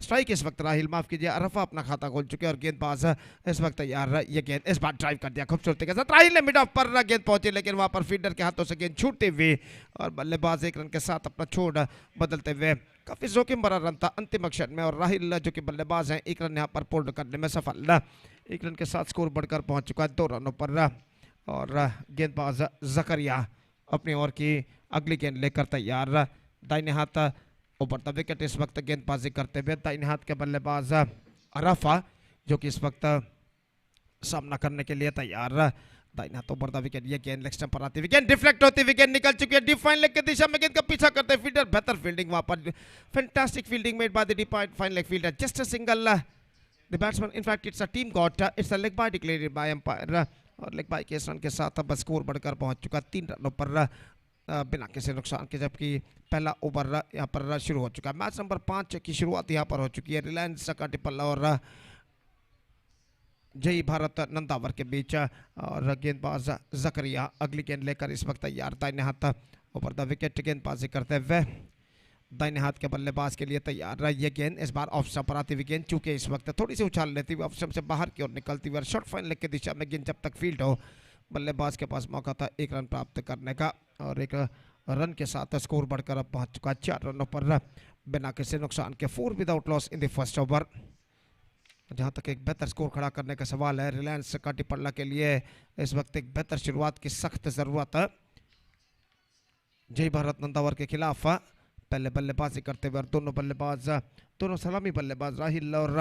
स्ट्राइक इस वक्त राहिल, माफ कीजिए, अरफा अपना खाता खोल चुके हैं और गेंदबाज इस वक्त तैयार। ये गेंद इस बार ड्राइव कर दिया खूबसूरती के साथ। राहिल ने मिड ऑफ पर गेंद पहुंची, लेकिन वहां पर फील्डर के हाथों से गेंद छूटते हुए और बल्लेबाज एक रन के साथ अपना छोड़ बदलते हुए। काफी जोखिम भरा रन था अंतिम अक्षर में और राहिल जो कि बल्लेबाज हैं एक रन यहाँ पर पूर्ण करने में सफल। एक रन के साथ स्कोर बढ़कर पहुंच चुका है 2 रनों पर और गेंदबाज जकरिया अपनी ओर की अगली गेंद लेकर तैयार। दाहिने हाथ ऊपर द विकेट इस वक्त गेंदबाजी करते हुए दाहिने हाथ के बल्लेबाज अराफा जो कि इस वक्त सामना करने के लिए तैयार। दाहिने हाथ ऊपर द विकेट, ये गेंद लेग स्टंप पर आती हुई गेंद डिफ्लेक्ट होती हुई गेंद निकल चुकी है डीप फाइन लेग की दिशा में। गेंद का पीछा करते फील्डर, बेहतर फील्डिंग वहां पर, fantastic fielding made by the deep fine leg fielder, just a single the batsman, in fact it's a team got, it's a leg bye declared by umpire और लेग बाय के इस run के साथ अब score बढ़कर पहुंच चुका 3 रनों पर बिना किसी नुकसान के, जबकि पहला ओवर यहाँ पर शुरू हो चुका है। मैच नंबर 5 की शुरुआत यहाँ पर हो चुकी है रिलायंस काटीपल्ला और जय भारत नंदावर के बीच और गेंदबाज जकरिया अगली गेंद लेकर इस वक्त तैयार। दाहिने हाथ ऊपर द विकेट गेंदबाजी करते हुए दाहिने हाथ के बल्लेबाज के लिए तैयार। ये गेंद इस बार ऑफ स्टंप पर आती हुई गेंद चूंकि इस वक्त थोड़ी सी उछाल लेती हुई ऑफ स्टंप से बाहर की ओर निकलती हुई और शॉर्ट फाइन लेग की दिशा में गेंद जब तक फील्ड हो बल्लेबाज के पास मौका था 1 रन प्राप्त करने का और 1 रन के साथ स्कोर बढ़कर अब पहुंच चुका 4 रनों पर बिना किसी नुकसान के, 4 without loss in the first over. जहां तक एक बेहतर स्कोर खड़ा करने का सवाल है रिलायंस काटीपल्ला के लिए इस वक्त एक बेहतर शुरुआत की सख्त जरूरत है। जय भारत नंदावर के खिलाफ पहले बल्लेबाजी करते हुए और दोनों सलामी बल्लेबाज राहिल और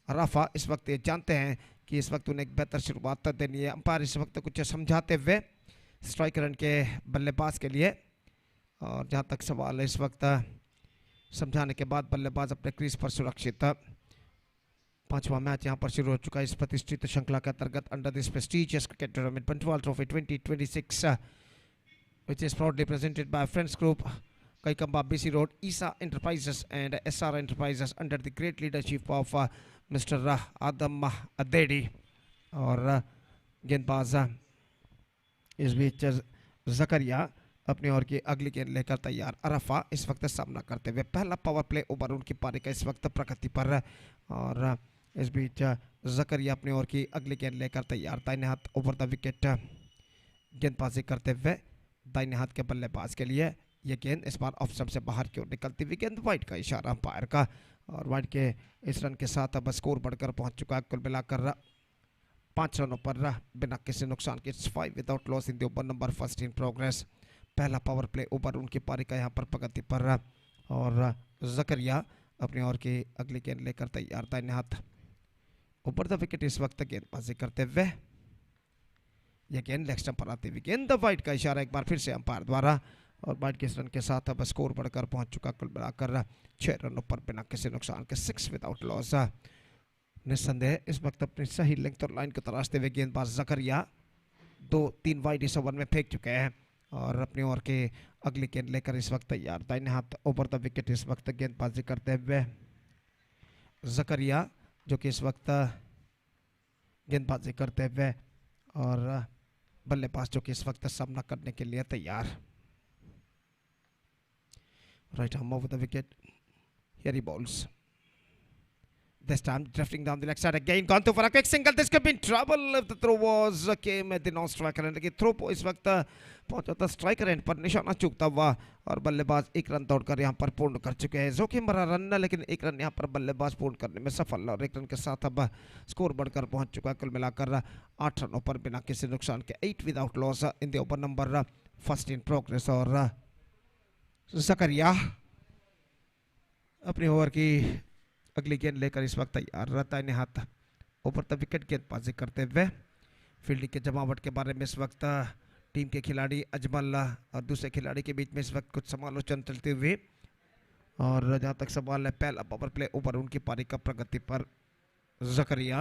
अराफा इस वक्त ये जानते हैं कि इस वक्त उन्हें एक बेहतर शुरुआत देनी है। अंपायर इस वक्त कुछ समझाते हुए स्ट्राइक रन के बल्लेबाज के लिए और जहाँ तक सवाल है इस वक्त समझाने के बाद बल्लेबाज अपने क्रीज पर सुरक्षित। पांचवा मैच यहाँ पर शुरू हो चुका है इस प्रतिष्ठित श्रृंखला के अंतर्गत under this prestigious cricket tournament Bantwal trophy 2026 which is proudly presented by Friends Group, Kaikamba BC Road, Eesa Enterprises and SR Enterprises under the great leadership of Mr. Adam Adedi. और गेंदबाज इस बीच जकरिया अपनी ओर की अगली गेंद लेकर तैयार। अरफा इस वक्त सामना करते हुए पहला पावर प्ले ओवर उनकी पारी का इस वक्त प्रगति पर है। और इस बीच जकरिया अपनी ओर की अगली गेंद लेकर तैयार। दाहिने हाथ ओवर द विकेट गेंदबाजी करते हुए दाहिने हाथ के बल्लेबाज के लिए यह गेंद इस बार ऑफ स्टंप से बाहर की ओर निकलती हुई गेंद वाइड का इशारा अंपायर का। और वाइड के इस रन के साथ अब स्कोर बढ़कर पहुंच चुका है कुल मिलाकर 5 रनों पर बिना किसी नुकसान के। 5 without loss in the over number first in progress. पहला पावर प्ले ओवर उनकी पारी का यहाँ पर प्रगति पर। और जकरिया अपनी ओर की अगली गेंद लेकर तैयार। दाहिने हाथ ऊपर द विकेट इस वक्त गेंदबाजी करते हुए यह गेंद लेग स्टंप पर आती हुई गेंद वाइड का इशारा एक बार फिर से अंपायर द्वारा। और वाइड के इस रन के साथ अब स्कोर बढ़कर पहुंच चुका कुल मिलाकर 6 रनों पर बिना किसी नुकसान के। 6 विदाउट लॉस। निस्संदेह इस वक्त अपनी सही लेंथ और लाइन को तलाशते हुए गेंदबाज जकरिया 2-3 वाइड इस ओवर में फेंक चुके हैं। और अपनी ओर के अगली गेंद लेकर इस वक्त तैयार। दाहिने हाथ ओवर द विकेट इस वक्त गेंदबाजी करते हुए जकरिया जो कि इस वक्त गेंदबाजी करते हुए और बल्लेबाज जो कि इस वक्त सामना करने के लिए तैयार। Right arm over the wicket, here he balls. This time drifting down the leg side again, gone through for a quick single. This could be in trouble if the throw was came at the non-striker end. लेकिन throw को इस वक्त पहुंचा था striker end पर, निशाना चूकता हुआ और बल्लेबाज एक रन दौड़कर यहां पर पूर्ण कर चुके हैं। जोखिम भरा रन लेकिन एक रन यहां पर बल्लेबाज पूर्ण करने में सफल और एक रन के साथ अब स्कोर बढ़कर पहुंच चुका है कुल मिलाकर 8 रनों पर बिना किसी नुकसान के। 8 without loss in the over number first in progress. और जकरिया अपनी ओवर की अगली गेंद लेकर इस वक्त तैयार रहता है। हाथ ऊपर द विकेट गेंदबाजी करते हुए फील्डिंग के जमावट के बारे में इस वक्त टीम के खिलाड़ी अजमल और दूसरे खिलाड़ी के बीच में इस वक्त कुछ समालोचन चलते हुए। और जहां तक सवाल है पहला पावर प्ले ओवर उनकी पारी का प्रगति पर जकरिया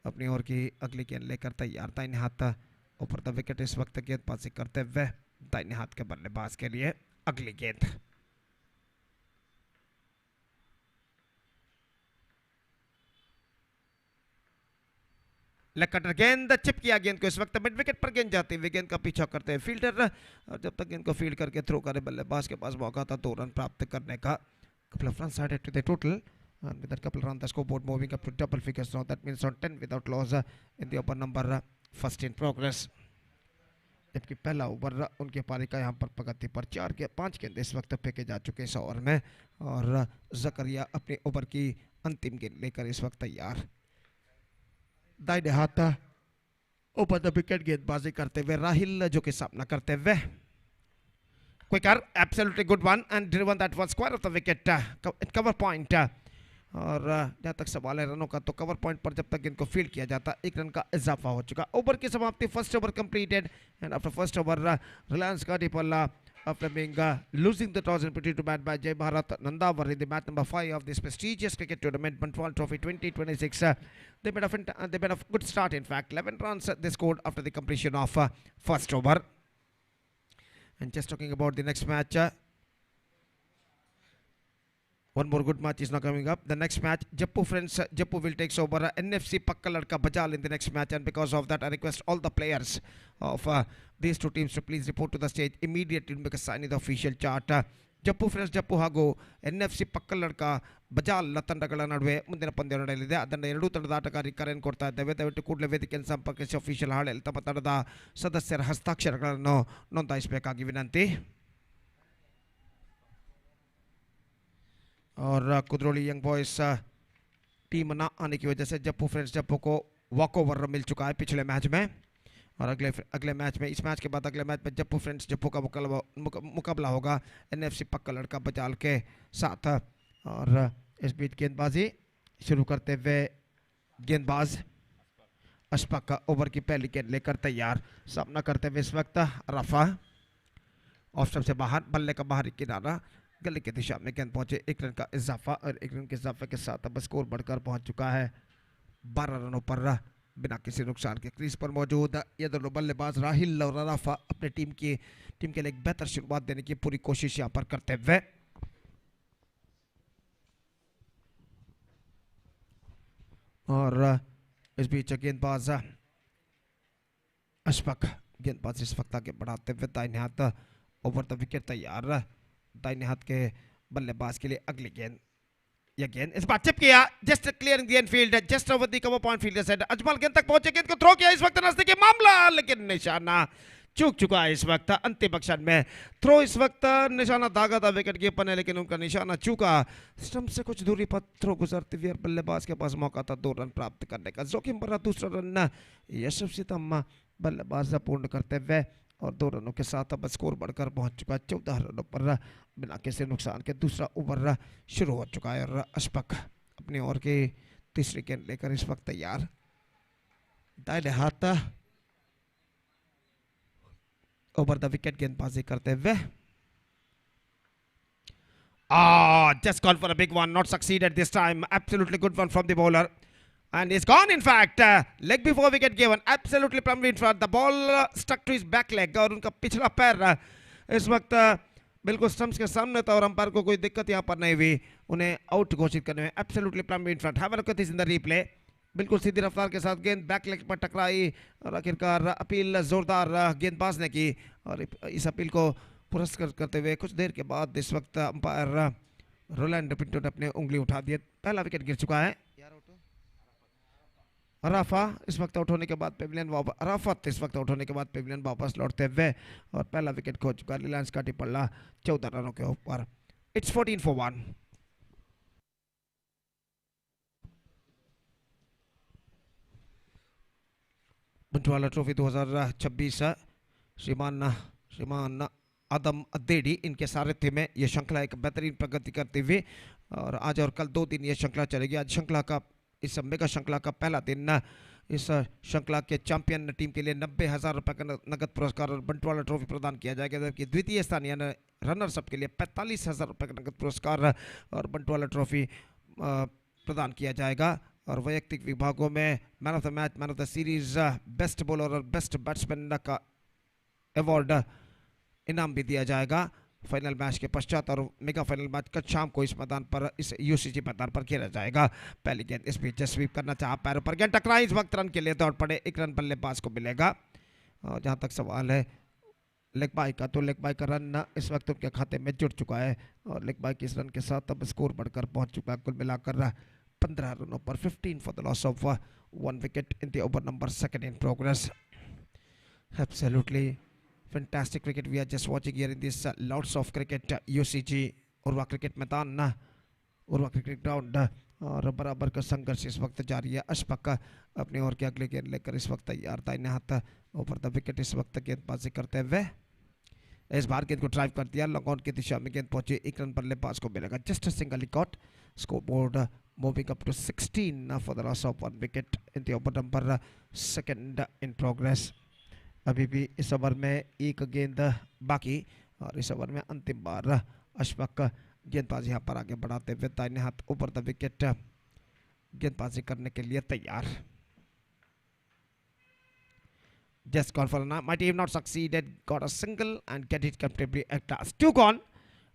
अपनी ओर की अगली गेंद लेकर तैयार। दाहिने हाथ ऊपर द विकेट इस वक्त गेंदबाजी करते हुए दाहिने हाथ के बल्लेबाज के लिए अगली गेंद। लेग कटर गेंद चिप किया गेंद को इस वक्त मिड विकेट पर गेंद जाती हुई गेंद का पीछा करते हैं फील्डर। और जब तक गेंद को फील्ड करके थ्रो करे बल्लेबाज के पास मौका था 2 रन प्राप्त करने का। couple of runs added to the total and with that couple run the scoreboard moving up to double figures now. That means on 10 without loss in the upper number first in progress. जबकि पहला over उनके पारी का यहाँ पर प्रगति पर 5 गेंद इस वक्त फेंके जा चुके इस ओवर में। और जकरिया अपने ओवर की अंतिम गेंद लेकर इस वक्त तैयार। दाहिने हाथ ऊपर द विकेट गेंदबाजी करते हुए राहिल जो कि सामना करते हुए quicker absolutely good one and driven that was square of the wicket at cover point. और जहाँ तक सवाल है रनों का तो कवर पॉइंट पर जब तक इनको फील्ड किया जाता 1 रन का इजाफा हो चुका। ओवर की समाप्ति first over completed and after first over Reliance Ghazipur after being losing the toss and put it to bat by Jai Bharat Nandawar in the match number 5 of this prestigious cricket tournament, Bantwal Trophy 2026. They made a good start, in fact. 11 runs they scored after the completion of first over. And just talking about the next match, one more good match is now coming up. The next match, Jappu will take over NFC Pakkaladka Bajal in the next match. And because of that, I request all the players of these two teams to please report to the stage immediately to make a sign in the official chart. Jappu Friends Jappu ಹಾಗೂ NFC Pakkaladka Bajal ತಂಡಗಳ ನಡುವೆ ಮುಂದಿನ ಪಂದ್ಯ ನಡೆಯಲಿದೆ. ಅದನ್ನು ಎರಡೂ ತಂಡದ ಆಟಗಾರರಿಗೆ ಕರೆಯನ್ನು ಕೊಡ್ತಾ ಇದ್ದೇವೆ. ದಯವಿಟ್ಟು ಕೂಡಲೇ ವೇದಿಕೆಯನ್ನು ಸಂಪರ್ಕಿಸಿ ಅಫಿಷಿಯಲ್ ಹಾಳೆಯಲ್ಲಿ ತಮ್ಮ ತಂಡದ ಸದಸ್ಯರ ಹಸ್ತಾಕ್ಷರಗಳನ್ನು ನೋಂದಾಯಿಸಬೇಕಾಗಿ ವಿನಂತಿ. और कुदरोली यंग बॉयज टीम ना आने की वजह से जप्पू फ्रेंड्स जप्पू को वॉकओवर मिल चुका है पिछले मैच में। और अगले मैच में इस मैच के बाद अगले मैच में जप्पू फ्रेंड्स जप्पू का मुकाबला होगा NFC पक्कलड़का बजाल के साथ। और इस बीच गेंदबाजी शुरू करते हुए गेंदबाज अशफाक ओवर की पहली गेंद लेकर तैयार। सामना करते हुए इस वक्त रफा ऑफ स्टंप से बाहर, बल्ले का बाहरी किनारा, गले की दिशा में गेंद पहुंचे, 1 रन का इजाफा और 1 रन के इजाफे के साथ अब स्कोर बढ़कर पहुंच चुका है 12 रनों पर बिना किसी नुकसान के। क्रीज पर मौजूद ये दोनों बल्लेबाज राहिल और अराफा अपने टीम के लिए एक बेहतर शुरुआत देने की पूरी कोशिश यहां पर करते हुए। और इस बीच गेंदबाज अशफाक गेंदबाज इस वक्त आगे बढ़ाते हुए दाहिने हाथ ओवर द विकेट तैयार, दाहिने हाथ के बल्लेबाज के लिए अगली गेंद। यह गेंद इस बार टिप किया, just clearing the Enfield, just over the cover point fielder side. Ajmal गेंद तक पहुंचे, गेंद को थ्रो किया, इस वक्त नजदीकी मामला, लेकिन निशाना चूक चुका है इस वक्त अंतिम अक्षर में। थ्रो इस वक्त निशाना दागा था विकेट कीपर ने, लेकिन उनका निशाना चूका। स्टंप से कुछ दूरी पर थ्रो गुजरते हुए बल्लेबाज के पास मौका था 2 रन प्राप्त करने का। जोखिम भरा दूसरा रन यशस्वी तम बल्लेबाज पूर्ण करते हुए और 2 रनों के साथ अब स्कोर बढ़कर पहुंच चुका 14 रनों पर बिना किसी नुकसान के। दूसरा ओवर शुरू हो चुका है और अशफाक अपनी ओवर की तीसरी गेंद लेकर इस वक्त तैयार, दाहिने हाथ ओवर द विकेट गेंदबाजी करते हुए। Just gone for a big one, not succeeded this time. Absolutely good one from the bowler. And it's gone, in fact. Leg before wicket given. Absolutely plumly in front. The ball stuck to his back leg. और उनका पिछला पैर इस वक्त बिल्कुल stumps के सामने था और अंपायर को कोई दिक्कत यहाँ पर नहीं हुई उन्हें आउट घोषित करने में। Absolutely plumly in front. Have a look at this in the replay. बिल्कुल सीधी रफ्तार के साथ गेंद बैक लेग पर टकराई और आखिरकार अपील जोरदार गेंदबाज ने की और इस अपील को पुरस्कृत करते हुए कुछ देर के बाद इस वक्त अंपायर रोलैंड पिंटो ने अपनी उंगली उठा दी। पहला विकेट गिर चुका है। अराफा इस वक्त आउट होने के बाद पेविलियन वापस, अराफत इस वक्त आउट होने के बाद पेविलियन वापस लौटते हुए और पहला विकेट खो चुका रिलायंस का टिपल्ला 14 रनों के ऊपर। It's 14 for 1। बंटवाला ट्रॉफी 2026 श्रीमान आदम अद्देडी इनके सारथ्य में यह श्रृंखला एक बेहतरीन प्रगति करते हुए और आज और कल 2 दिन यह श्रृंखला चलेगी। आज श्रृंखला का इस मेगा श्रृंखला का पहला दिन इस श्रृंखला के चैंपियन टीम के लिए 90,000 रुपये का नगद पुरस्कार और बंटवाला ट्रॉफी प्रदान किया जाएगा, जबकि द्वितीय स्थान यानी रनर्स अप के लिए 45,000 रुपये का नगद पुरस्कार और बंटवाला ट्रॉफी प्रदान किया जाएगा। और वैयक्तिक विभागों में man of the match, man of the series, best bowler और बेस्ट बैट्समैन का अवार्ड इनाम भी दिया जाएगा फाइनल मैच के पश्चात। और मेगा फाइनल मैच कल शाम को इस मैदान पर, इस यूसीसी मैदान पर खेला जाएगा। पहली गेंद इस बीच स्वीप करना चाहा, पैरों पर गेंद टकराई, इस वक्त रन के लिए दौड़ पड़े, 1 रन बल्लेबाज को मिलेगा। और जहां तक सवाल है लेग बाई का, तो लेग बाई का रन इस वक्त उनके खाते में जुड़ चुका है और लेग बाई के इस रन के साथ अब स्कोर बढ़कर पहुंच चुका है कुल मिलाकर 15 रनों पर। 15 for the loss of 1 wicket in the over number 2 in progress. Absolutely fantastic cricket we are just watching here in this lots of cricket UCG Urwa cricket मैदान, उर्वा क्रिकेट ग्राउंड और बराबर का संघर्ष इस वक्त जारी है। अशफाक अपने ओवर के अगले गेंद लेकर इस वक्त तैयार, दाहिने हाथ ओवर द विकेट इस वक्त गेंदबाजी करते हुए। इस बार गेंद को ड्राइव कर दिया, लॉन्ग ऑन की दिशा में गेंद पहुंची, 1 रन बल्लेबाज को मिलेगा। Just single caught, score board moving up to 16 for the loss of 1 wicket in the over number 2 in progress. अभी भी इस ओवर में 1 गेंद बाकी और इस ओवर में अंतिम बार अशफाक गेंदबाजी यहाँ पर आगे बढ़ाते हुए दाहिने हाथ ऊपर द विकेट गेंदबाजी करने के लिए तैयार। Just gone for a, my team not succeeded, got a single and get it comfortably at last. 2 gone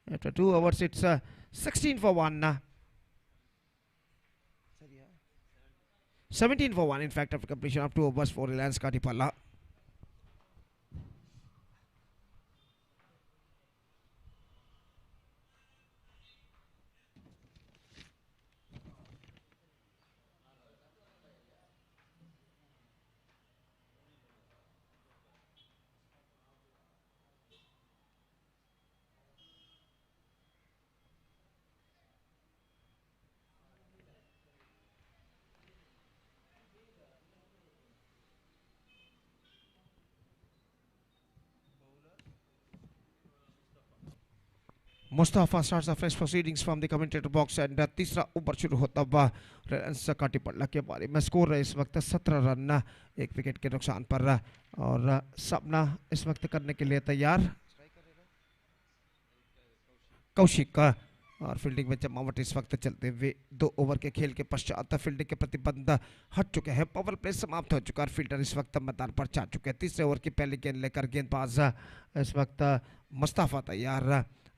after 2 overs. It's 16 for 1. 17 for 1 in fact after completion of 2 overs for Reliance Katipalla. Mustafa starts the fresh proceedings from the commentator box and तीसरा over शुरू होता हुआ रिलायंस काटीपल्ला के बारे में। Score है इस वक्त 17 रन 1 विकेट के नुकसान पर और सामना इस वक्त करने के लिए तैयार। कौशिक और फील्डिंग में जमावट इस वक्त चलते हुए 2 ओवर के खेल के पश्चात फील्डिंग के प्रतिबंध हट चुके हैं। पावर प्ले समाप्त हो चुका है। फील्डर इस वक्त मैदान पर जा चुके हैं। तीसरे ओवर की पहली गेंद लेकर गेंदबाज इस वक्त मुस्तफा तैयार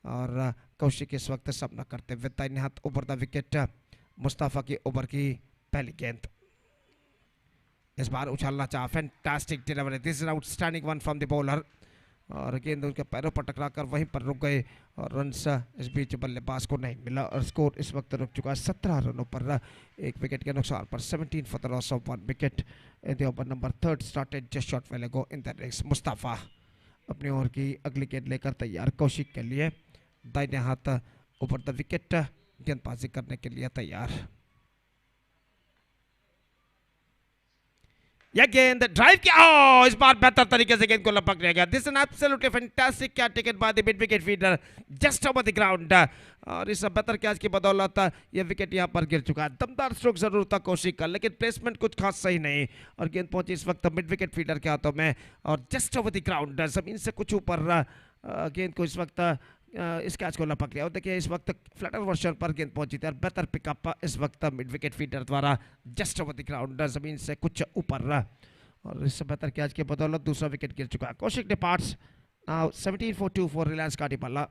और कौशिक इस वक्त सामना करते हुए दाहिने हाथ ओवर द विकेट। मुस्तफा की ओवर की पहली गेंद इस बार उछालना चाहा। Fantastic delivery, this is outstanding one from the bowler और गेंद उनके पैरों पर टकराकर वहीं पर रुक गए और रन्स इस बीच बल्लेबाज को नहीं मिला और स्कोर इस वक्त रुक चुका है 17 रनों पर, 1 विकेट के नुकसान पर। 17 for the loss of 1 wicket in the over number 3 started just shot well ago in the race. Mustafa अपनी ओवर की अगली गेंद लेकर तैयार कौशिक के लिए। दाहिने हाथ ओवर द विकेट गेंदबाजी करने के लिए तैयार। यह गेंद ड्राइव किया, इस बार बेहतर तरीके से गेंद को लपक गया। This an absolutely fantastic catch taken by the mid wicket fielder just over the ground और इस बेहतर कैच की बदौलत यह विकेट यहां पर गिर चुका है। दमदार स्ट्रोक जरूर था कौशिक का, लेकिन प्लेसमेंट कुछ खास सही नहीं और गेंद पहुंची इस वक्त मिड विकेट फील्डर के हाथों में और जस्ट ओवर द ग्राउंड, जमीन से कुछ ऊपर गेंद को इस वक्त इस कैच को लपक लिया। और देखिए इस वक्त फ्लैटर वर्जन पर गेंद पहुंची थी और बेहतर पिकअप इस वक्त मिड विकेट फील्डर द्वारा जस्ट ओवर द ग्राउंड, जमीन से कुछ ऊपर और इससे बेहतर कैच की बदौलत दूसरा विकेट गिर चुका है। Kaushik departs now 17 for 2 for Reliance Katipalla.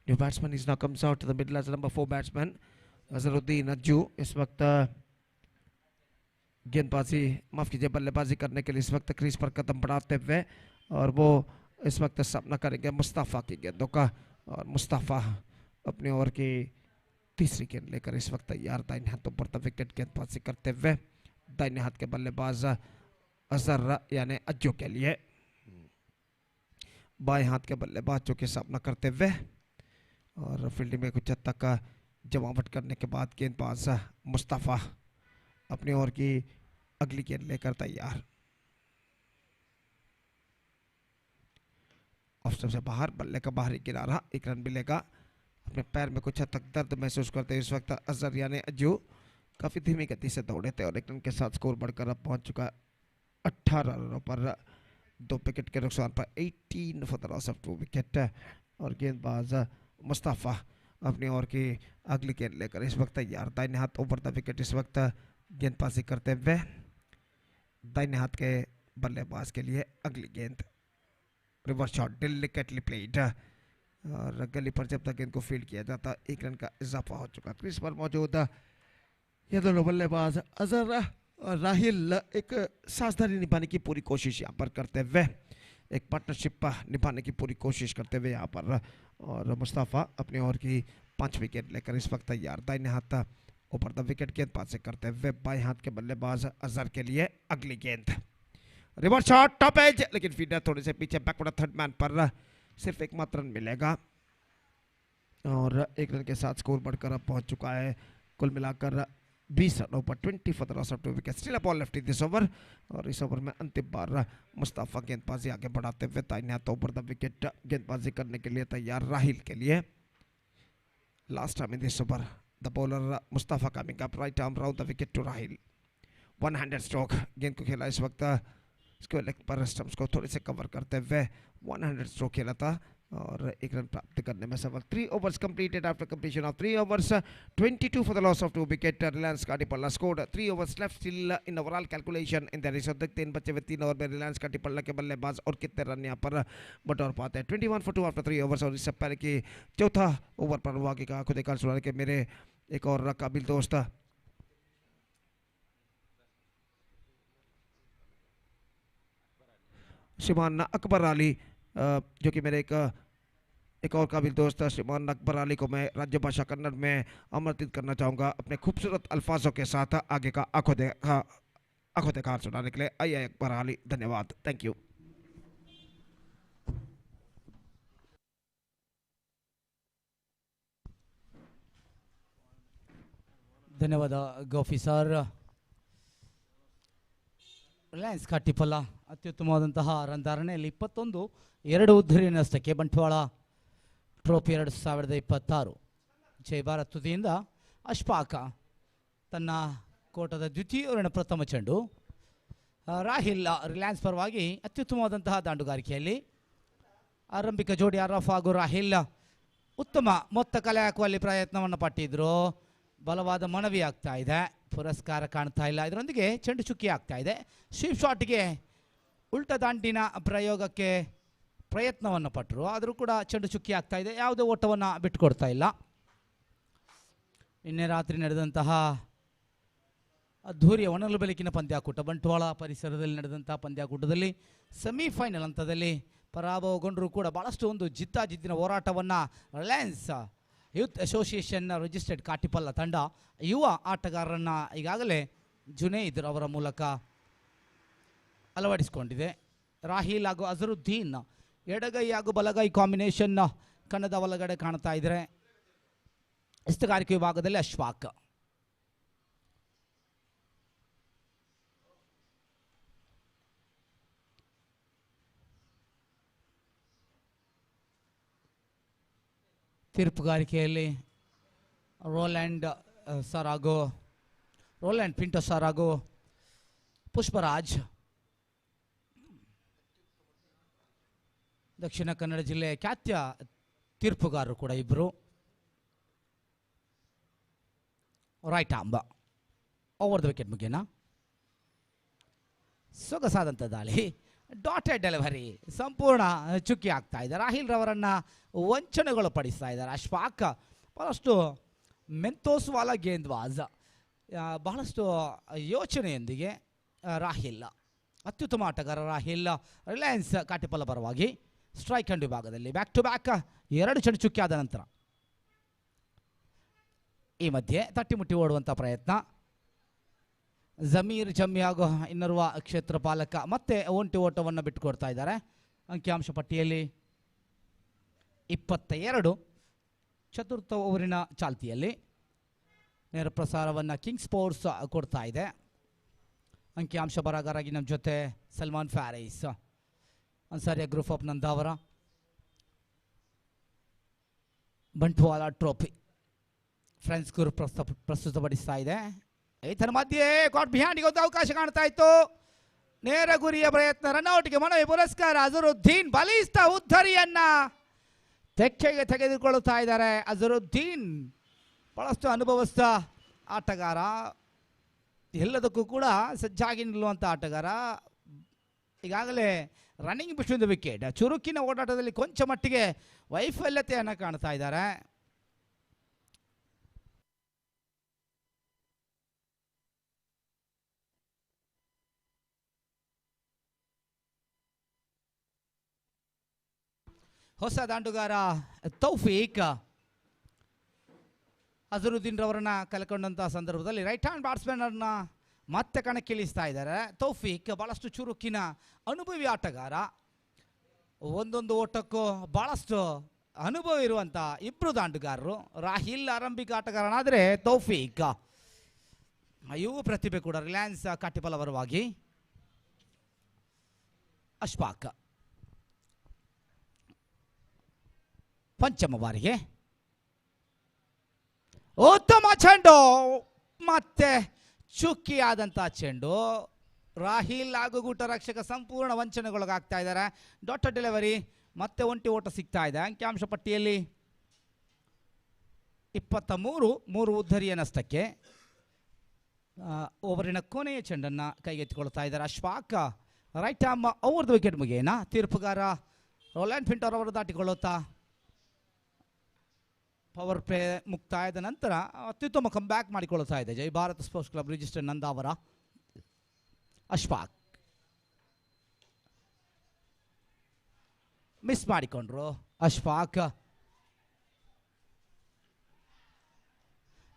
New batsman is now comes out to the middle as number 4 batsman Azharuddin Ajju. इस वक्त गेंदबाजी माफ कीजिए बल्लेबाजी करने के लिए इस वक्त क्रीज पर कदम बढ़ाते हुए और वो इस वक्त सामना करेंगे मुस्तफा की गेंदों का और मुस्तफा अपनी ओवर की तीसरी गेंद लेकर इस वक्त तैयार। दाहिने हाथों पर विकेट गेंदबाजी करते हुए दाहिने हाथ के बल्लेबाज अजहर यानी अज्जू के लिए। बाएं हाथ के बल्लेबाज जो के सामना करते हुए और फील्डिंग में कुछ हद तक जमावट करने के बाद गेंदबाज मुस्तफा अपनी ओवर की अगली गेंद लेकर तैयार। ऑफ से बाहर, बल्ले का बाहरी किनारा, 1 रन मिलेगा। अपने पैर में कुछ हद तक दर्द महसूस करते हुए इस वक्त अजहर यानी अज्जू काफी धीमी गति से दौड़े थे और 1 रन के साथ स्कोर बढ़कर अब पहुंच चुका है 18 रनों पर, 2 विकेट के नुकसान पर। 18 for the loss of 2 wicket और गेंदबाज मुस्तफा अपनी ओवर की अगली गेंद लेकर इस वक्त तैयार। दाहिने हाथ ओवर द विकेट इस वक्त गेंदबाजी करते हुए दाहिने हाथ के बल्लेबाज के लिए अगली गेंद। रिवर्स शॉट डेलिकेटली प्लेड और गली पर जब तक गेंद को फील्ड किया जाता 1 रन का इजाफा हो चुका। क्रीज पर मौजूद ये दोनों बल्लेबाज अजहर और राहिल एक साझेदारी निभाने की पूरी कोशिश यहाँ पर करते हुए, एक पार्टनरशिप निभाने की पूरी कोशिश करते हुए यहाँ पर और मुस्तफा अपनी ओवर की 5वीं गेंद लेकर इस वक्त तैयार। दाहिने हाथ ऊपर द विकेट गेंदबाजी करते हुए बाएं हाथ के बल्लेबाज अजहर के लिए अगली गेंद। रिवर्स शॉट टॉप एज, लेकिन फील्डर थोड़े से पीछे बैकवर्ड थर्ड मैन पर सिर्फ 1 मात्र रन मिलेगा और 1 रन के साथ स्कोर बढ़कर अब पहुंच चुका है कुल मिलाकर 20 रनों पर। 20 for the loss of 2 wicket, still a ball left in this over और इस ओवर में अंतिम बार मुस्तफा गेंदबाजी आगे बढ़ाते हुए दाहिने हाथ ऊपर द विकेट गेंदबाजी करने के लिए तैयार राहिल के लिए। Last time in this over the bowler Mustafa coming up, right arm round the wicket to Rahil. 1-handed stroke, गेंद को खेला इस वक्त इसके लेग पर स्टंप्स को थोड़े से कवर करते हुए 1-handed स्ट्रोक खेला था और 1 रन प्राप्त करने में सफल। 3 overs completed after completion of 3 overs, 22 for the loss of 2 wicket. Reliance Katipalla scored 3 overs left still in overall calculation in the race. देखते हैं बच्चे हुए 3 ओवर में रिलायंस काटीपल्ला के बल्लेबाज और कितने रन यहाँ पर बटोर पाते हैं। 21 for 2 after 3 overs और इससे पहले कि चौथा ओवर पर हुआ कि कहा खुद एक सुना के मेरे एक और काबिल दोस्त श्रीमान अकबर अली, जो कि मेरे एक और काबिल दोस्त श्रीमान अकबर अली को मैं राज्य भाषा कन्नड़ में आमंत्रित करना चाहूँगा अपने खूबसूरत अल्फाजों के साथ आगे का आंखों देखा सुनाने के लिए। आइए अकबर अली, धन्यवाद, थैंक यू। ಧನ್ಯವಾದ ಗೋಫಿ ಸರ್. ರಿಲಯನ್ಸ್ ಕಾಟಿಪಲ್ಲ ಅತ್ಯುತ್ತಮವಾದಂತಹ ರನ್ ಧಾರಣೆಯಲ್ಲಿ 21, 2 ಉದ್ಧರಿನಷ್ಟಕ್ಕೆ ಬಂಟ್ವಾಳ ಟ್ರೋಫಿ 2026 ಜೈ ಭಾರತ್ ತುದಿಯಿಂದ ಅಶ್ಫಾಕ ತನ್ನ ಕೋಟದ ದ್ವಿತೀಯ ಓವರಿನ ಪ್ರಥಮ ಚೆಂಡು. ರಾಹಿಲ್ ರಿಲಯನ್ಸ್ ಪರವಾಗಿ ಅತ್ಯುತ್ತಮವಾದಂತಹ ದಾಂಡುಗಾರಿಕೆಯಲ್ಲಿ ಆರಂಭಿಕ ಜೋಡಿ ಅರಫ್ ಹಾಗೂ ರಾಹಿಲ್ ಉತ್ತಮ ಮೊತ್ತ ಕಲೆ ಹಾಕುವಲ್ಲಿ ಪ್ರಯತ್ನವನ್ನು ಪಟ್ಟಿದ್ರು. ಬಲವಾದ ಮನವಿ ಆಗ್ತಾ ಇದೆ, ಪುರಸ್ಕಾರ ಕಾಣ್ತಾ ಇಲ್ಲ. ಇದರೊಂದಿಗೆ ಚೆಂಡು ಚುಕ್ಕಿ ಆಗ್ತಾ ಇದೆ. ಸ್ವೀಪ್ ಶಾಟ್ಗೆ ಉಲ್ಟ ದಾಂಡಿನ ಪ್ರಯೋಗಕ್ಕೆ ಪ್ರಯತ್ನವನ್ನು ಪಟ್ಟರು, ಆದರೂ ಕೂಡ ಚೆಂಡು ಚುಕ್ಕಿ ಆಗ್ತಾ ಇದೆ. ಯಾವುದೇ ಓಟವನ್ನು ಬಿಟ್ಟುಕೊಡ್ತಾ ಇಲ್ಲ. ನಿನ್ನೆ ರಾತ್ರಿ ನಡೆದಂತಹ ಅದ್ಧೂರಿಯ ಒಣಲು ಬೆಳಕಿನ ಪಂದ್ಯಾಕೂಟ, ಬಂಟ್ವಾಳ ಪರಿಸರದಲ್ಲಿ ನಡೆದಂತಹ ಪಂದ್ಯಾಕೂಟದಲ್ಲಿ ಸೆಮಿಫೈನಲ್ ಹಂತದಲ್ಲಿ ಪರಾಭವಗೊಂಡರೂ ಕೂಡ ಭಾಳಷ್ಟು ಒಂದು ಜಿದ್ದಾಜಿದ್ದಿನ ಹೋರಾಟವನ್ನು ರಿಲಯನ್ಸ್ ಯೂತ್ ಅಸೋಸಿಯೇಷನ್ನ ರಿಜಿಸ್ಟರ್ಡ್ ಕಾಟಿಪಲ್ಲ ತಂಡ ಯುವ ಆಟಗಾರರನ್ನು ಈಗಾಗಲೇ ಜುನೇದ್ ಅವರ ಮೂಲಕ ಅಳವಡಿಸಿಕೊಂಡಿದೆ. ರಾಹಿಲ್ ಹಾಗೂ ಅಜರುದ್ದೀನ್ ಎಡಗೈ ಹಾಗೂ ಬಲಗೈ ಕಾಂಬಿನೇಷನ್ ಕನ್ನದ ಒಳಗಡೆ ಕಾಣ್ತಾ ಇದ್ದಾರೆ. ಎಸ್ತಗಾರಿಕೆ ವಿಭಾಗದಲ್ಲಿ ಅಶ್ವಾಕ್. ತೀರ್ಪುಗಾರಿಕೆಯಲ್ಲಿ ರೋಲ್ಯಾಂಡ್ ಪಿಂಟೋ ಸರ್ ಹಾಗೂ ಪುಷ್ಪರಾಜ್. ದಕ್ಷಿಣ ಕನ್ನಡ ಜಿಲ್ಲೆಯ ಖ್ಯಾತ್ಯ ತೀರ್ಪುಗಾರರು ಕೂಡ ಇಬ್ಬರು. ರೈಟ್ ಆಂಬ ಓವರ್ ದ ವಿಕೆಟ್ ಮುಗಿನ ಸೊಗಸಾದಂಥ ದಾಳಿ, ಡಾಟೆಡ್ ಡೆಲಿವರಿ ಸಂಪೂರ್ಣ ಚುಕ್ಕಿ ಆಗ್ತಾ ಇದೆ. ರಾಹಿಲ್ ರವರನ್ನು ವಂಚನೆಗೊಳಪಡಿಸ್ತಾ ಇದ್ದಾರೆ ಅಶ್ಫಾಕ್. ಬಹಳಷ್ಟು ಮೆಂತೋಸ್ವಾಲ ಗೇಂದ್ವಾಜ್, ಬಹಳಷ್ಟು ಯೋಚನೆಯೊಂದಿಗೆ ರಾಹಿಲ್ ಅತ್ಯುತ್ತಮ ಆಟಗಾರ. ರಾಹಿಲ್ ರಿಲಯನ್ಸ್ ಕಾಟಿಪಲ್ಲ ಪರವಾಗಿ ಸ್ಟ್ರೈಕ್ ಹ್ಯಾಂಡ್ ವಿಭಾಗದಲ್ಲಿ ಬ್ಯಾಕ್ ಟು ಬ್ಯಾಕ್ 2 ಚೆಂಡು ಚುಕ್ಕಿ ಆದ ನಂತರ ಈ ಮಧ್ಯೆ ತಟ್ಟಿಮುಟ್ಟಿ ಓಡುವಂಥ ಪ್ರಯತ್ನ. ಜಮೀರ್ ಜಮ್ಮಿ ಹಾಗೂ ಇನ್ನೋರ್ವ ಕ್ಷೇತ್ರ ಪಾಲಕ ಮತ್ತೆ ಒಂಟಿ ಓಟವನ್ನು ಬಿಟ್ಟುಕೊಡ್ತಾ ಇದ್ದಾರೆ. ಅಂಕಿಅಂಶ ಪಟ್ಟಿಯಲ್ಲಿ 22 ಚತುರ್ಥ ಓವರಿನ ಚಾಲ್ತಿಯಲ್ಲಿ ನೇರ ಪ್ರಸಾರವನ್ನು ಕಿಂಗ್ ಸ್ಪೋರ್ಟ್ಸ್ ಕೊಡ್ತಾ ಇದೆ. ಅಂಕಿಅಂಶ ಬರಗಾರಾಗಿ ನಮ್ಮ ಜೊತೆ Salman Faris, Ansariya group of Nandavar, Bantwal trophy friends group ಪ್ರಸ್ತುತಪಡಿಸ್ತಾ ಇದೆ. ಇದರ ಮಧ್ಯೆ ಕಾಟ್ ಬಿಹ್ಯಾಂಡ್ಗೆ ಒಂದು ಅವಕಾಶ ಕಾಣ್ತಾ ಇತ್ತು. ನೇರ ಗುರಿಯ ಪ್ರಯತ್ನ, ರನ್ಔಟ್ಗೆ ಮನವಿ, ಪುರಸ್ಕಾರ. ಅಜರುದ್ದೀನ್ ಬಲಿಷ್ಠ ಉದ್ಧರಿಯನ್ನ ತೆಕ್ಕೆಗೆ ತೆಗೆದುಕೊಳ್ಳುತ್ತಾ ಇದ್ದಾರೆ. ಅಜರುದ್ದೀನ್ ಬಹಳಷ್ಟು ಅನುಭವಸ್ಥ ಆಟಗಾರ, ಎಲ್ಲದಕ್ಕೂ ಕೂಡ ಸಜ್ಜಾಗಿ ನಿಲ್ಲುವಂಥ ಆಟಗಾರ. ಈಗಾಗಲೇ ರನ್ನಿಂಗ್ ಬಿಟ್ವೀನ್ ದ ವಿಕೆಟ್, ಚುರುಕಿನ ಓಡಾಟದಲ್ಲಿ ಕೊಂಚ ಮಟ್ಟಿಗೆ ವೈಫಲ್ಯತೆಯನ್ನು ಕಾಣ್ತಾ ಇದ್ದಾರೆ. ಹೊಸ ದಾಂಡುಗಾರ ತೌಫೀಕ್ ಅಜರುದ್ದೀನ್ ರವರನ್ನ ಕಳ್ಕೊಂಡಂಥ ಸಂದರ್ಭದಲ್ಲಿ ರೈಟ್ ಹ್ಯಾಂಡ್ ಬ್ಯಾಟ್ಸ್ಮನ್ ಮತ್ತೆ ಕಣಕ್ಕಿಳಿಸ್ತಾ ಇದ್ದಾರೆ. ತೌಫೀಕ್ ಬಹಳಷ್ಟು ಚುರುಕಿನ ಅನುಭವಿ ಆಟಗಾರ. ಒಂದೊಂದು ಓಟಕ್ಕೂ ಬಹಳಷ್ಟು ಅನುಭವ ಇರುವಂಥ ಇಬ್ಬರು ದಾಂಡುಗಾರರು. ರಾಹಿಲ್ ಆರಂಭಿಕ ಆಟಗಾರನಾದರೆ ತೌಫೀಕ್ ಯುವ ಪ್ರತಿಭೆ ಕೂಡ. ರಿಲಯನ್ಸ್ ಕಾಟಿಪಲ್ಲ ಪರವಾಗಿ ಅಶ್ಫಾಕ್ ಪಂಚಮ ಬಾರಿಗೆ ಉತ್ತಮ ಚೆಂಡು, ಮತ್ತೆ ಚುಕ್ಕಿಯಾದಂಥ ಚೆಂಡು. ರಾಹಿಲ್ ಹಾಗೂ ಗೂಟ ರಕ್ಷಕ ಸಂಪೂರ್ಣ ವಂಚನೆಗೊಳಗಾಗ್ತಾ ಇದ್ದಾರೆ. ಡಾಟೆಡ್ ಡೆಲಿವರಿ, ಮತ್ತೆ ಒಂಟಿ ಓಟ ಸಿಗ್ತಾ ಇದೆ. ಅಂಕಿಅಂಶ ಪಟ್ಟಿಯಲ್ಲಿ 23 ಉದ್ಧರಿಯ ನಷ್ಟಕ್ಕೆ ಓವರಿನ ಕೊನೆಯ ಚೆಂಡನ್ನು ಕೈಗೆತ್ತಿಕೊಳ್ತಾ ಇದ್ದಾರೆ Ashfaq. Right arm over the wicket ಮುಗಿಯೇನ. ತೀರ್ಪುಗಾರ ರೋಲ್ಯಾಂಡ್ ಪಿಂಟೋರ್ ಅವರು ದಾಟಿಕೊಳ್ಳುತ್ತಾ ಪವರ್ ಪ್ಲೇ ಮುಕ್ತಾಯದ ನಂತರ ಅತ್ಯುತ್ತಮ ಕಮ್ ಬ್ಯಾಕ್ ಮಾಡಿಕೊಳ್ಳುತ್ತಾ ಇದೆ Jai Bharat sports club registered Nandavar. Ashfaq miss ಮಾಡಿಕೊಂಡ್ರು. ಅಶ್ಫಾಕ್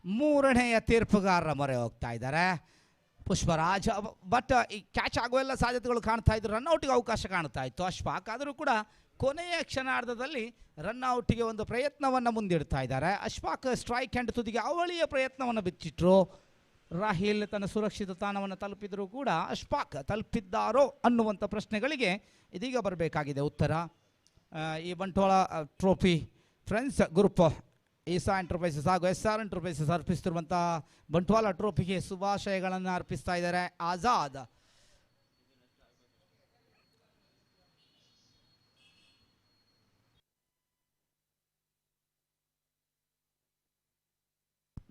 ಮೂರನೆಯ ತೀರ್ಪುಗಾರರ ಮೊರೆ ಹೋಗ್ತಾ ಇದ್ದಾರೆ ಪುಷ್ಪರಾಜ್. ಬಟ್ ಈ ಕ್ಯಾಚ್ ಆಗುವೆಲ್ಲ ಸಾಧ್ಯತೆಗಳು ಕಾಣ್ತಾ ಇದ್ರು. ರನ್ಔಟ್ಗೆ ಅವಕಾಶ ಕಾಣ್ತಾ ಇತ್ತು ಅಶ್ಫಾಕ್. ಆದರೂ ಕೂಡ ಕೊನೆಯ ಕ್ಷಣಾರ್ಧದಲ್ಲಿ ರನ್ಔಟ್ಗೆ ಒಂದು ಪ್ರಯತ್ನವನ್ನು ಮುಂದಿಡ್ತಾ ಇದ್ದಾರೆ ಅಶ್ಫಾಕ್. ಸ್ಟ್ರೈಕ್ ಹ್ಯಾಂಡ್ ತುದಿಗೆ ಅವಳಿಯ ಪ್ರಯತ್ನವನ್ನು ಬಿಚ್ಚಿಟ್ರು. ರಾಹಿಲ್ ತನ್ನ ಸುರಕ್ಷಿತ ತಾಣವನ್ನು ತಲುಪಿದರೂ ಕೂಡ ಅಶ್ಫಾಕ್ ತಲುಪಿದ್ದಾರೋ ಅನ್ನುವಂಥ ಪ್ರಶ್ನೆಗಳಿಗೆ ಇದೀಗ ಬರಬೇಕಾಗಿದೆ ಉತ್ತರ. ಈ Bantwal trophy friends group Isa enterprises ಹಾಗೂ SR ಎಂಟರ್ಪ್ರೈಸಸ್ ಅರ್ಪಿಸುತ್ತಿರುವಂತಹ ಬಂಟ್ವಾಳ ಟ್ರೋಫಿಗೆ ಶುಭಾಶಯಗಳನ್ನು ಅರ್ಪಿಸ್ತಾ ಇದ್ದಾರೆ ಆಜಾದ್.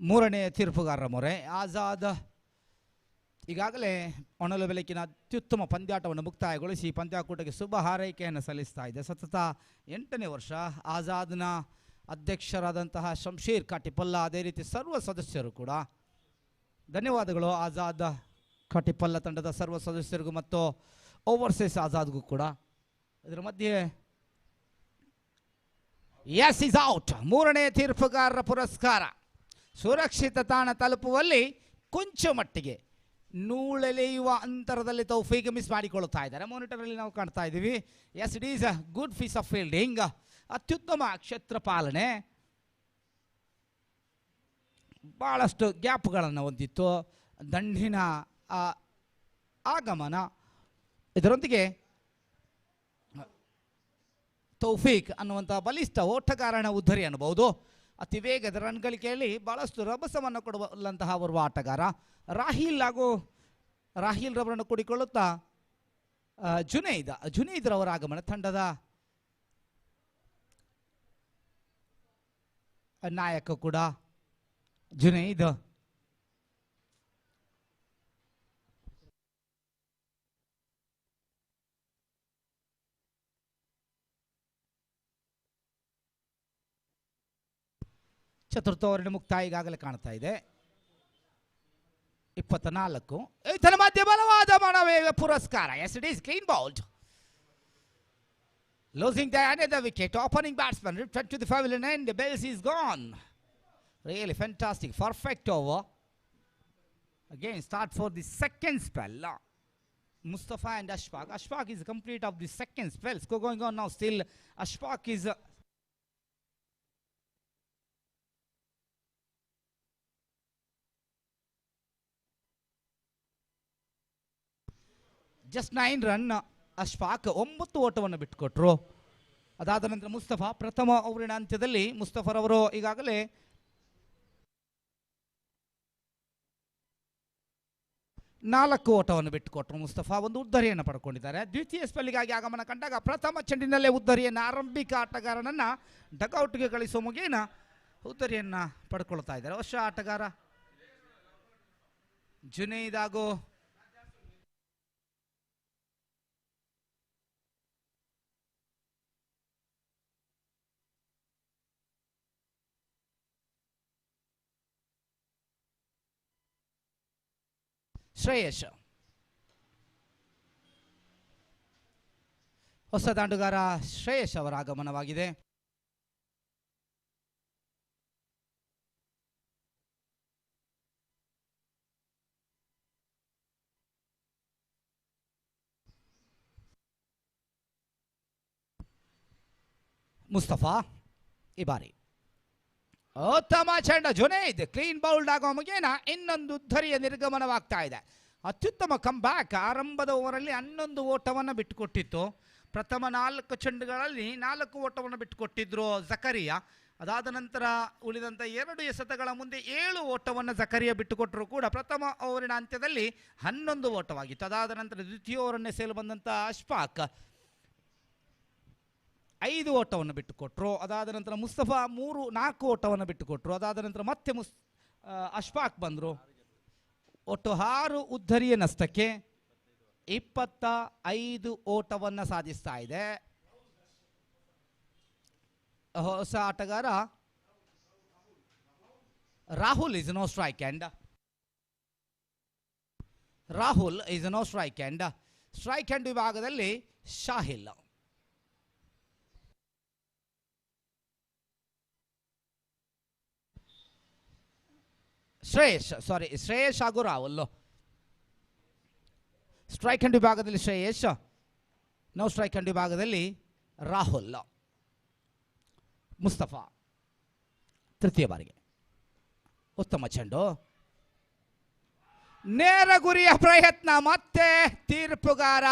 ಮೂರನೇ ತೀರ್ಪುಗಾರರ ಮೊರೆ ಆಜಾದ್ ಈಗಾಗಲೇ ಹೊನಲು ಬೆಳಕಿನ ಅತ್ಯುತ್ತಮ ಪಂದ್ಯಾಟವನ್ನು ಮುಕ್ತಾಯಗೊಳಿಸಿ ಪಂದ್ಯಾಕೂಟಕ್ಕೆ ಶುಭ ಹಾರೈಕೆಯನ್ನು ಸಲ್ಲಿಸ್ತಾ ಇದೆ. ಸತತ 8ನೇ ವರ್ಷ ಆಜಾದ್ನ ಅಧ್ಯಕ್ಷರಾದಂತಹ ಶಂಶೀರ್ ಕಾಟಿಪಲ್ಲ, ಅದೇ ರೀತಿ ಸರ್ವ ಸದಸ್ಯರು ಕೂಡ ಧನ್ಯವಾದಗಳು. ಆಜಾದ್ ಕಾಟಿಪಲ್ಲ ತಂಡದ ಸರ್ವ ಸದಸ್ಯರಿಗೂ ಮತ್ತು ಓವರ್ಸೀಸ್ ಆಜಾದ್ಗೂ ಕೂಡ. ಇದರ ಮಧ್ಯೆ ಎಸ್ ಇಸ್ ಔಟ್. ಮೂರನೇ ತೀರ್ಪುಗಾರರ ಪುರಸ್ಕಾರ ಸುರಕ್ಷಿತ ತಾಣ ತಲುಪುವಲ್ಲಿ ಕೊಂಚ ಮಟ್ಟಿಗೆ ನೂಳೆಳೆಯುವ ಅಂತರದಲ್ಲಿ ತೌಫೀಕ್ ಮಿಸ್ ಮಾಡಿಕೊಳ್ಳುತ್ತಾ ಇದ್ದಾರೆ. ಮಾನಿಟರಲ್ಲಿ ನಾವು ಕಾಣ್ತಾ ಇದ್ದೀವಿ. Yes it is a good piece of fielding. ಅತ್ಯುತ್ತಮ ಕ್ಷೇತ್ರ ಪಾಲನೆ, ಭಾಳಷ್ಟು ಗ್ಯಾಪ್ಗಳನ್ನು ಹೊಂದಿತ್ತು, ದಂಡಿನ ಆಗಮನ, ಇದರೊಂದಿಗೆ ತೌಫೀಕ್ ಅನ್ನುವಂಥ ಬಲಿಷ್ಠ ಓಟಗಾರನ ಉದ್ಧರಿ ಅನ್ನಬಹುದು. ಅತಿ ವೇಗದ ರನ್ ಗಳಿಕೆಯಲ್ಲಿ ಭಾಳಷ್ಟು ರಭಸವನ್ನು ಕೊಡುವಂತಹ ಓರ್ವ ಆಟಗಾರ. ರಾಹಿಲ್ ರವರನ್ನು ಕೂಡಿಕೊಳ್ಳುತ್ತಾ ಜುನೈದ್ ರವರ ಆಗಮನ ತಂಡದ ನಾಯಕ ಕೂಡ ಜುನೈದ್. ಚತುರ್ಥ ಓವರಿನ ಮುಕ್ತಾಯ ಈಗಾಗಲೇ ಕಾಣ್ತಾ ಇದೆ. 24. ಇದರ ಮಧ್ಯೆ ಬಲವಾದ ಮನವೇಗ ಪುರಸ್ಕಾರ. Yes it is clean bowled. Losing the another wicket. Opening batsman returned to the pavilion and the base is gone. Really fantastic. Perfect over. Again start for the second spell. Mustafa and Ashfaq. Ashfaq is complete of the second spell. Score going on now. Still Ashfaq is just 9 run. Ashfaq 9 ಓಟವನ್ನು ಬಿಟ್ಟುಕೊಟ್ರು. ಅದಾದ ನಂತರ ಮುಸ್ತಫಾ ಪ್ರಥಮ ಓವರಿನ ಅಂತ್ಯದಲ್ಲಿ ಮುಸ್ತಫರವರು ಈಗಾಗಲೇ 4 ಓಟವನ್ನು ಬಿಟ್ಟುಕೊಟ್ರು. ಮುಸ್ತಫಾ ಒಂದು ಉದ್ದರಿಯನ್ನು ಪಡ್ಕೊಂಡಿದ್ದಾರೆ. ದ್ವಿತೀಯ ಸ್ಪೆಲ್ಲಿಗಾಗಿ ಆಗಮನ ಕಂಡಾಗ ಪ್ರಥಮ ಚೆಂಡಿನಲ್ಲೇ ಉದ್ದರಿಯನ್ನು ಆರಂಭಿಕ ಆಟಗಾರನನ್ನು ಡಕ್ಔಟ್ಗೆ ಕಳಿಸುವ ಮುಖೇನ ಉದ್ದರಿಯನ್ನು ಪಡ್ಕೊಳ್ತಾ ಇದ್ದಾರೆ. ಹೊಸ ಆಟಗಾರ ಜುನೈದ್ ಹಾಗೂ ಶ್ರೇಯಸ್. ಹೊಸ ದಾಂಡುಗಾರ ಶ್ರೇಯಸ್ ಅವರ ಆಗಮನವಾಗಿದೆ. ಮುಸ್ತಫಾ ಈ ಬಾರಿ ಉತ್ತಮ ಚೆಂಡ. ಜುನೈದ್ ಕ್ಲೀನ್ ಬೌಲ್ಡ್ ಆಗುವ ಮುಖೇನ ಇನ್ನೊಂದು ಉದ್ದರಿಯ ನಿರ್ಗಮನವಾಗ್ತಾ ಇದೆ. ಅತ್ಯುತ್ತಮ ಕಮ್ ಬ್ಯಾಕ್. ಆರಂಭದ ಓವರಲ್ಲಿ 11 ಓಟವನ್ನು ಬಿಟ್ಟುಕೊಟ್ಟಿತ್ತು. ಪ್ರಥಮ 4 ಚೆಂಡುಗಳಲ್ಲಿ 4 ಓಟವನ್ನು ಬಿಟ್ಟುಕೊಟ್ಟಿದ್ರು ಜಕರಿಯಾ. ಅದಾದ ನಂತರ ಉಳಿದಂಥ 2 ಎಸೆತಗಳ ಮುಂದೆ 7 ಓಟವನ್ನು ಜಕರಿಯಾ ಬಿಟ್ಟುಕೊಟ್ಟರು ಕೂಡ ಪ್ರಥಮ ಓವರಿನ ಅಂತ್ಯದಲ್ಲಿ 11 ಓಟವಾಗಿತ್ತು. ಅದಾದ ನಂತರ ದ್ವಿತೀಯ ಓವರನ್ನೇ ಸೇಲು ಬಂದಂಥ ಅಶ್ಫಾಕ್ 5 ಓಟವನ್ನು ಬಿಟ್ಟುಕೊಟ್ರು. ಅದಾದ ನಂತರ ಮುಸ್ತಫಾ 4 ಓಟವನ್ನು ಬಿಟ್ಟುಕೊಟ್ರು. ಅದಾದ ನಂತರ ಮತ್ತೆ ಅಶ್ಫಾಕ್ ಬಂದರು. ಒಟ್ಟು 6 ಉದ್ದರಿಯ ನಷ್ಟಕ್ಕೆ 25 ಓಟವನ್ನು ಸಾಧಿಸ್ತಾ ಇದೆ. ಹೊಸ ಆಟಗಾರ Rahul is no strike and strike hand ವಿಭಾಗದಲ್ಲಿ ಶಾಹಿಲ್. ಶ್ರೇಯಸ್ ಹಾಗೂ ರಾಹುಲ್. ಸ್ಟ್ರೈಕ್ ಹ್ಯಾಂಡ್ ವಿಭಾಗದಲ್ಲಿ ಶ್ರೇಯಸ್, ನೋ ಸ್ಟ್ರೈಕ್ ಹ್ಯಾಂಡ್ ವಿಭಾಗದಲ್ಲಿ ರಾಹುಲ್. ಮುಸ್ತಫಾ ತೃತೀಯ ಬಾರಿಗೆ ಉತ್ತಮ ಚೆಂಡು, ನೇರ ಗುರಿಯ ಪ್ರಯತ್ನ. ಮತ್ತೆ ತೀರ್ಪುಗಾರ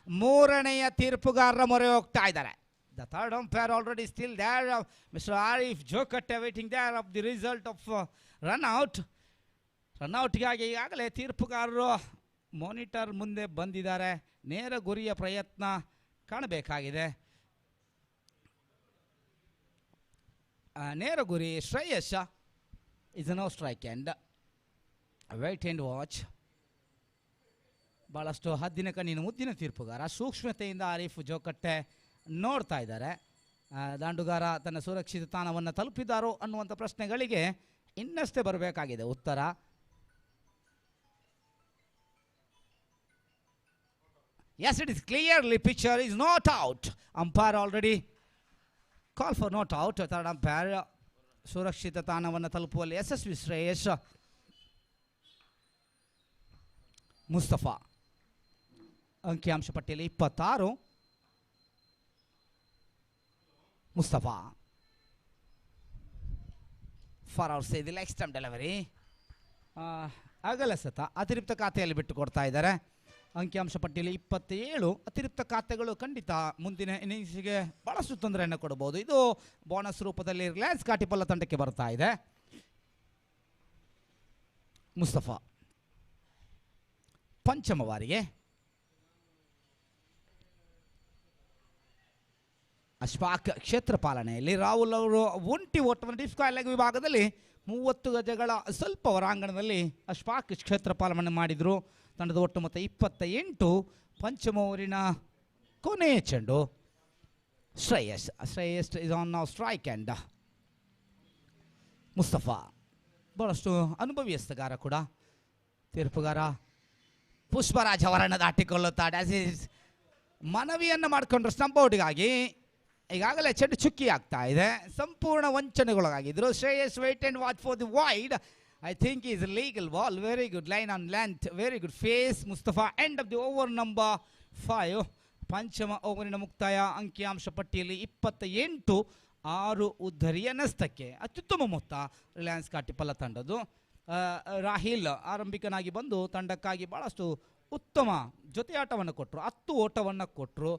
ಮೂರನೆಯ ತೀರ್ಪುಗಾರರ ಮೊರೆ ಹೋಗ್ತಾ ಇದ್ದಾರೆ. The third umpire already still there. Mr. Arif Jokatte waiting there of the result of run out. Run ಔಟ್ಗಾಗಿ ಈಗಾಗಲೇ ತೀರ್ಪುಗಾರರು ಮಾನಿಟರ್ ಮುಂದೆ ಬಂದಿದ್ದಾರೆ. ನೇರ ಗುರಿಯ ಪ್ರಯತ್ನ ಕಾಣಬೇಕಾಗಿದೆ. ನೇರ ಗುರಿ Shreyas is no strike and wait and watch. ಭಾಳಷ್ಟು ಹದ್ದಿನ ಕಣ್ಣಿನ ಮುದ್ದಿನ ತೀರ್ಪುಗಾರ. ಸೂಕ್ಷ್ಮತೆಯಿಂದ ಆರಿಫ್ ಜೋಕಟ್ಟೆ ನೋಡ್ತಾ ಇದ್ದಾರೆ. ದಾಂಡುಗಾರ ತನ್ನ ಸುರಕ್ಷಿತ ತಾಣವನ್ನು ತಲುಪಿದ್ದಾರೋ ಅನ್ನುವಂಥ ಪ್ರಶ್ನೆಗಳಿಗೆ ಇನ್ನಷ್ಟೇ ಬರಬೇಕಾಗಿದೆ ಉತ್ತರ. Yes, it is clearly pitcher is not out. Umpire already call for not out. Third umpire ಸುರಕ್ಷಿತ ತಾಣವನ್ನು ತಲುಪುವಲ್ಲಿ ಯಶಸ್ವಿ ಶ್ರೇಯಸ್. ಮುಸ್ತಫಾ ಅಂಕಿಅಂಶ ಪಟ್ಟಿಯಲ್ಲಿ 26. Mustafa far outside leg stump delivery. ಅಗಲಸತ ಅತಿರಿಕ್ತ ಖಾತೆಯಲ್ಲಿ ಬಿಟ್ಟು ಕೊಡ್ತಾ ಇದ್ದಾರೆ. ಅಂಕಿಅಂಶ ಪಟ್ಟಿಯಲ್ಲಿ 27. ಅತಿರಿಕ್ತ ಖಾತೆಗಳು ಖಂಡಿತ ಮುಂದಿನ ಇನ್ನಿಂಗ್ಸ್ಗೆ ಬಹಳಷ್ಟು ತೊಂದರೆಯನ್ನು ಕೊಡಬಹುದು. ಇದು ಬೋನಸ್ ರೂಪದಲ್ಲಿ ರಿಲಯನ್ಸ್ ಕಾಟಿಪಲ್ಲ ತಂಡಕ್ಕೆ ಬರ್ತಾ ಇದೆ. ಮುಸ್ತಫಾ ಪಂಚಮ ಬಾರಿಗೆ ಅಶ್ಫಾಕ್ ಕ್ಷೇತ್ರ ಪಾಲನೆಯಲ್ಲಿ ರಾಹುಲ್ ಅವರು ಒಂಟಿ ಓಟವನ್ನು ಡಿಸ್ಕ್ವಾಲ್ ಲೆಗ್ ವಿಭಾಗದಲ್ಲಿ 30 ಗಜಗಳ ಸ್ವಲ್ಪ ಹೊರಾಂಗಣದಲ್ಲಿ ಅಶ್ಫಾಕ್ ಕ್ಷೇತ್ರ ಪಾಲನೆ ಮಾಡಿದರು. ತಂಡದ ಒಟ್ಟು ಮೊತ್ತ 28. ಪಂಚಮ ಓವರಿನ ಕೊನೆಯ ಚೆಂಡು. Shreyas is on now strike and Mustafa ಬಹಳಷ್ಟು ಅನುಭವಿಸ್ತಗಾರ ಕೂಡ. ತೀರ್ಪುಗಾರ ಪುಷ್ಪರಾಜ್ ಅವರನ್ನು ದಾಟಿಕೊಳ್ಳುತ್ತಾರೆ. ಮನವಿಯನ್ನು ಮಾಡಿಕೊಂಡ್ರು ಸ್ಟಂಪ್ ಔಟ್ಗಾಗಿ. ಈಗಾಗಲೇ ಚೆಂಡು ಚುಕ್ಕಿ ಆಗ್ತಾ ಇದೆ. ಸಂಪೂರ್ಣ ವಂಚನೆಗೊಳಗಾಗಿದ್ರು. Shreyas wait and watch for the wide. I think is a legal ball. Very good line on length. Very good face. Mustafa end of the over number 5. ಪಂಚಮ ಓವರಿನ ಮುಕ್ತಾಯ. ಅಂಕಿಅಂಶ ಪಟ್ಟಿಯಲ್ಲಿ 28. 6 ಉದ್ಧರಿಯ ನಷ್ಟಕ್ಕೆ. ಅತ್ಯುತ್ತಮ ಮೊತ್ತ ರಿಲಯನ್ಸ್ ಕಾಟಿಪಲ್ಲ ತಂಡದ್ದು. ರಾಹಿಲ್ ಆರಂಭಿಕನಾಗಿ ಬಂದು ತಂಡಕ್ಕಾಗಿ ಭಾಳಷ್ಟು ಉತ್ತಮ ಜೊತೆಯಾಟವನ್ನು ಕೊಟ್ಟರು. 10 ಓಟವನ್ನು ಕೊಟ್ಟರು.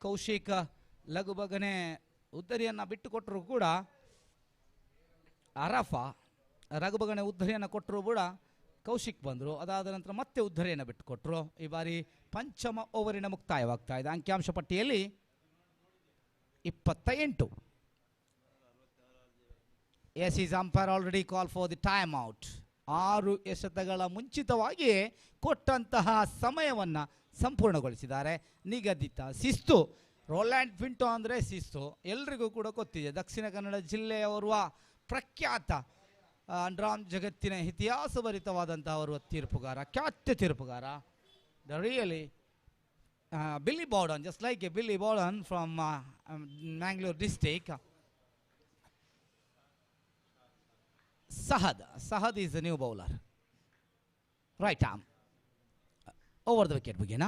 ಕೌಶಿಕ್ ಲಘುಬಗನೆ ಉದ್ದರಿಯನ್ನು ಬಿಟ್ಟು ಕೊಟ್ಟರು ಕೂಡ. ಅರಫಾ ರಘುಬಗನೆ ಉದ್ಧರಿಯನ್ನು ಕೊಟ್ಟರು ಕೂಡ ಕೌಶಿಕ್ ಬಂದರು. ಅದಾದ ನಂತರ ಮತ್ತೆ ಉದ್ಧರಿಯನ್ನು ಬಿಟ್ಟುಕೊಟ್ರು. ಈ ಬಾರಿ ಪಂಚಮ ಓವರಿನ ಮುಕ್ತಾಯವಾಗ್ತಾ ಇದೆ. ಅಂಕಿಅಂಶ ಪಟ್ಟಿಯಲ್ಲಿ 28. Yes is umpire already call for the time out. 6 ಎಸೆತಗಳ ಮುಂಚಿತವಾಗಿಯೇ ಕೊಟ್ಟಂತಹ ಸಮಯವನ್ನು ಸಂಪೂರ್ಣಗೊಳಿಸಿದ್ದಾರೆ. ನಿಗದಿತ ಶಿಸ್ತು. ರೋಲ್ಯಾಂಡ್ ಪಿಂಟೋ ಅಂದರೆ ಶಿಸ್ತು ಎಲ್ರಿಗೂ ಕೂಡ ಗೊತ್ತಿದೆ. ದಕ್ಷಿಣ ಕನ್ನಡ ಜಿಲ್ಲೆಯವರುವ ಪ್ರಖ್ಯಾತ ಅಂಡ್ರಾಮ್ ಜಗತ್ತಿನ ಇತಿಹಾಸಭರಿತವಾದಂತಹ ಅವರು ತೀರ್ಪುಗಾರ, ಖ್ಯಾತ ತೀರ್ಪುಗಾರ. The really Billy Bowden, just like a Billy Bowden from Mangalore district. Sahad is the new bowler. Right arm. Over the wicket begin.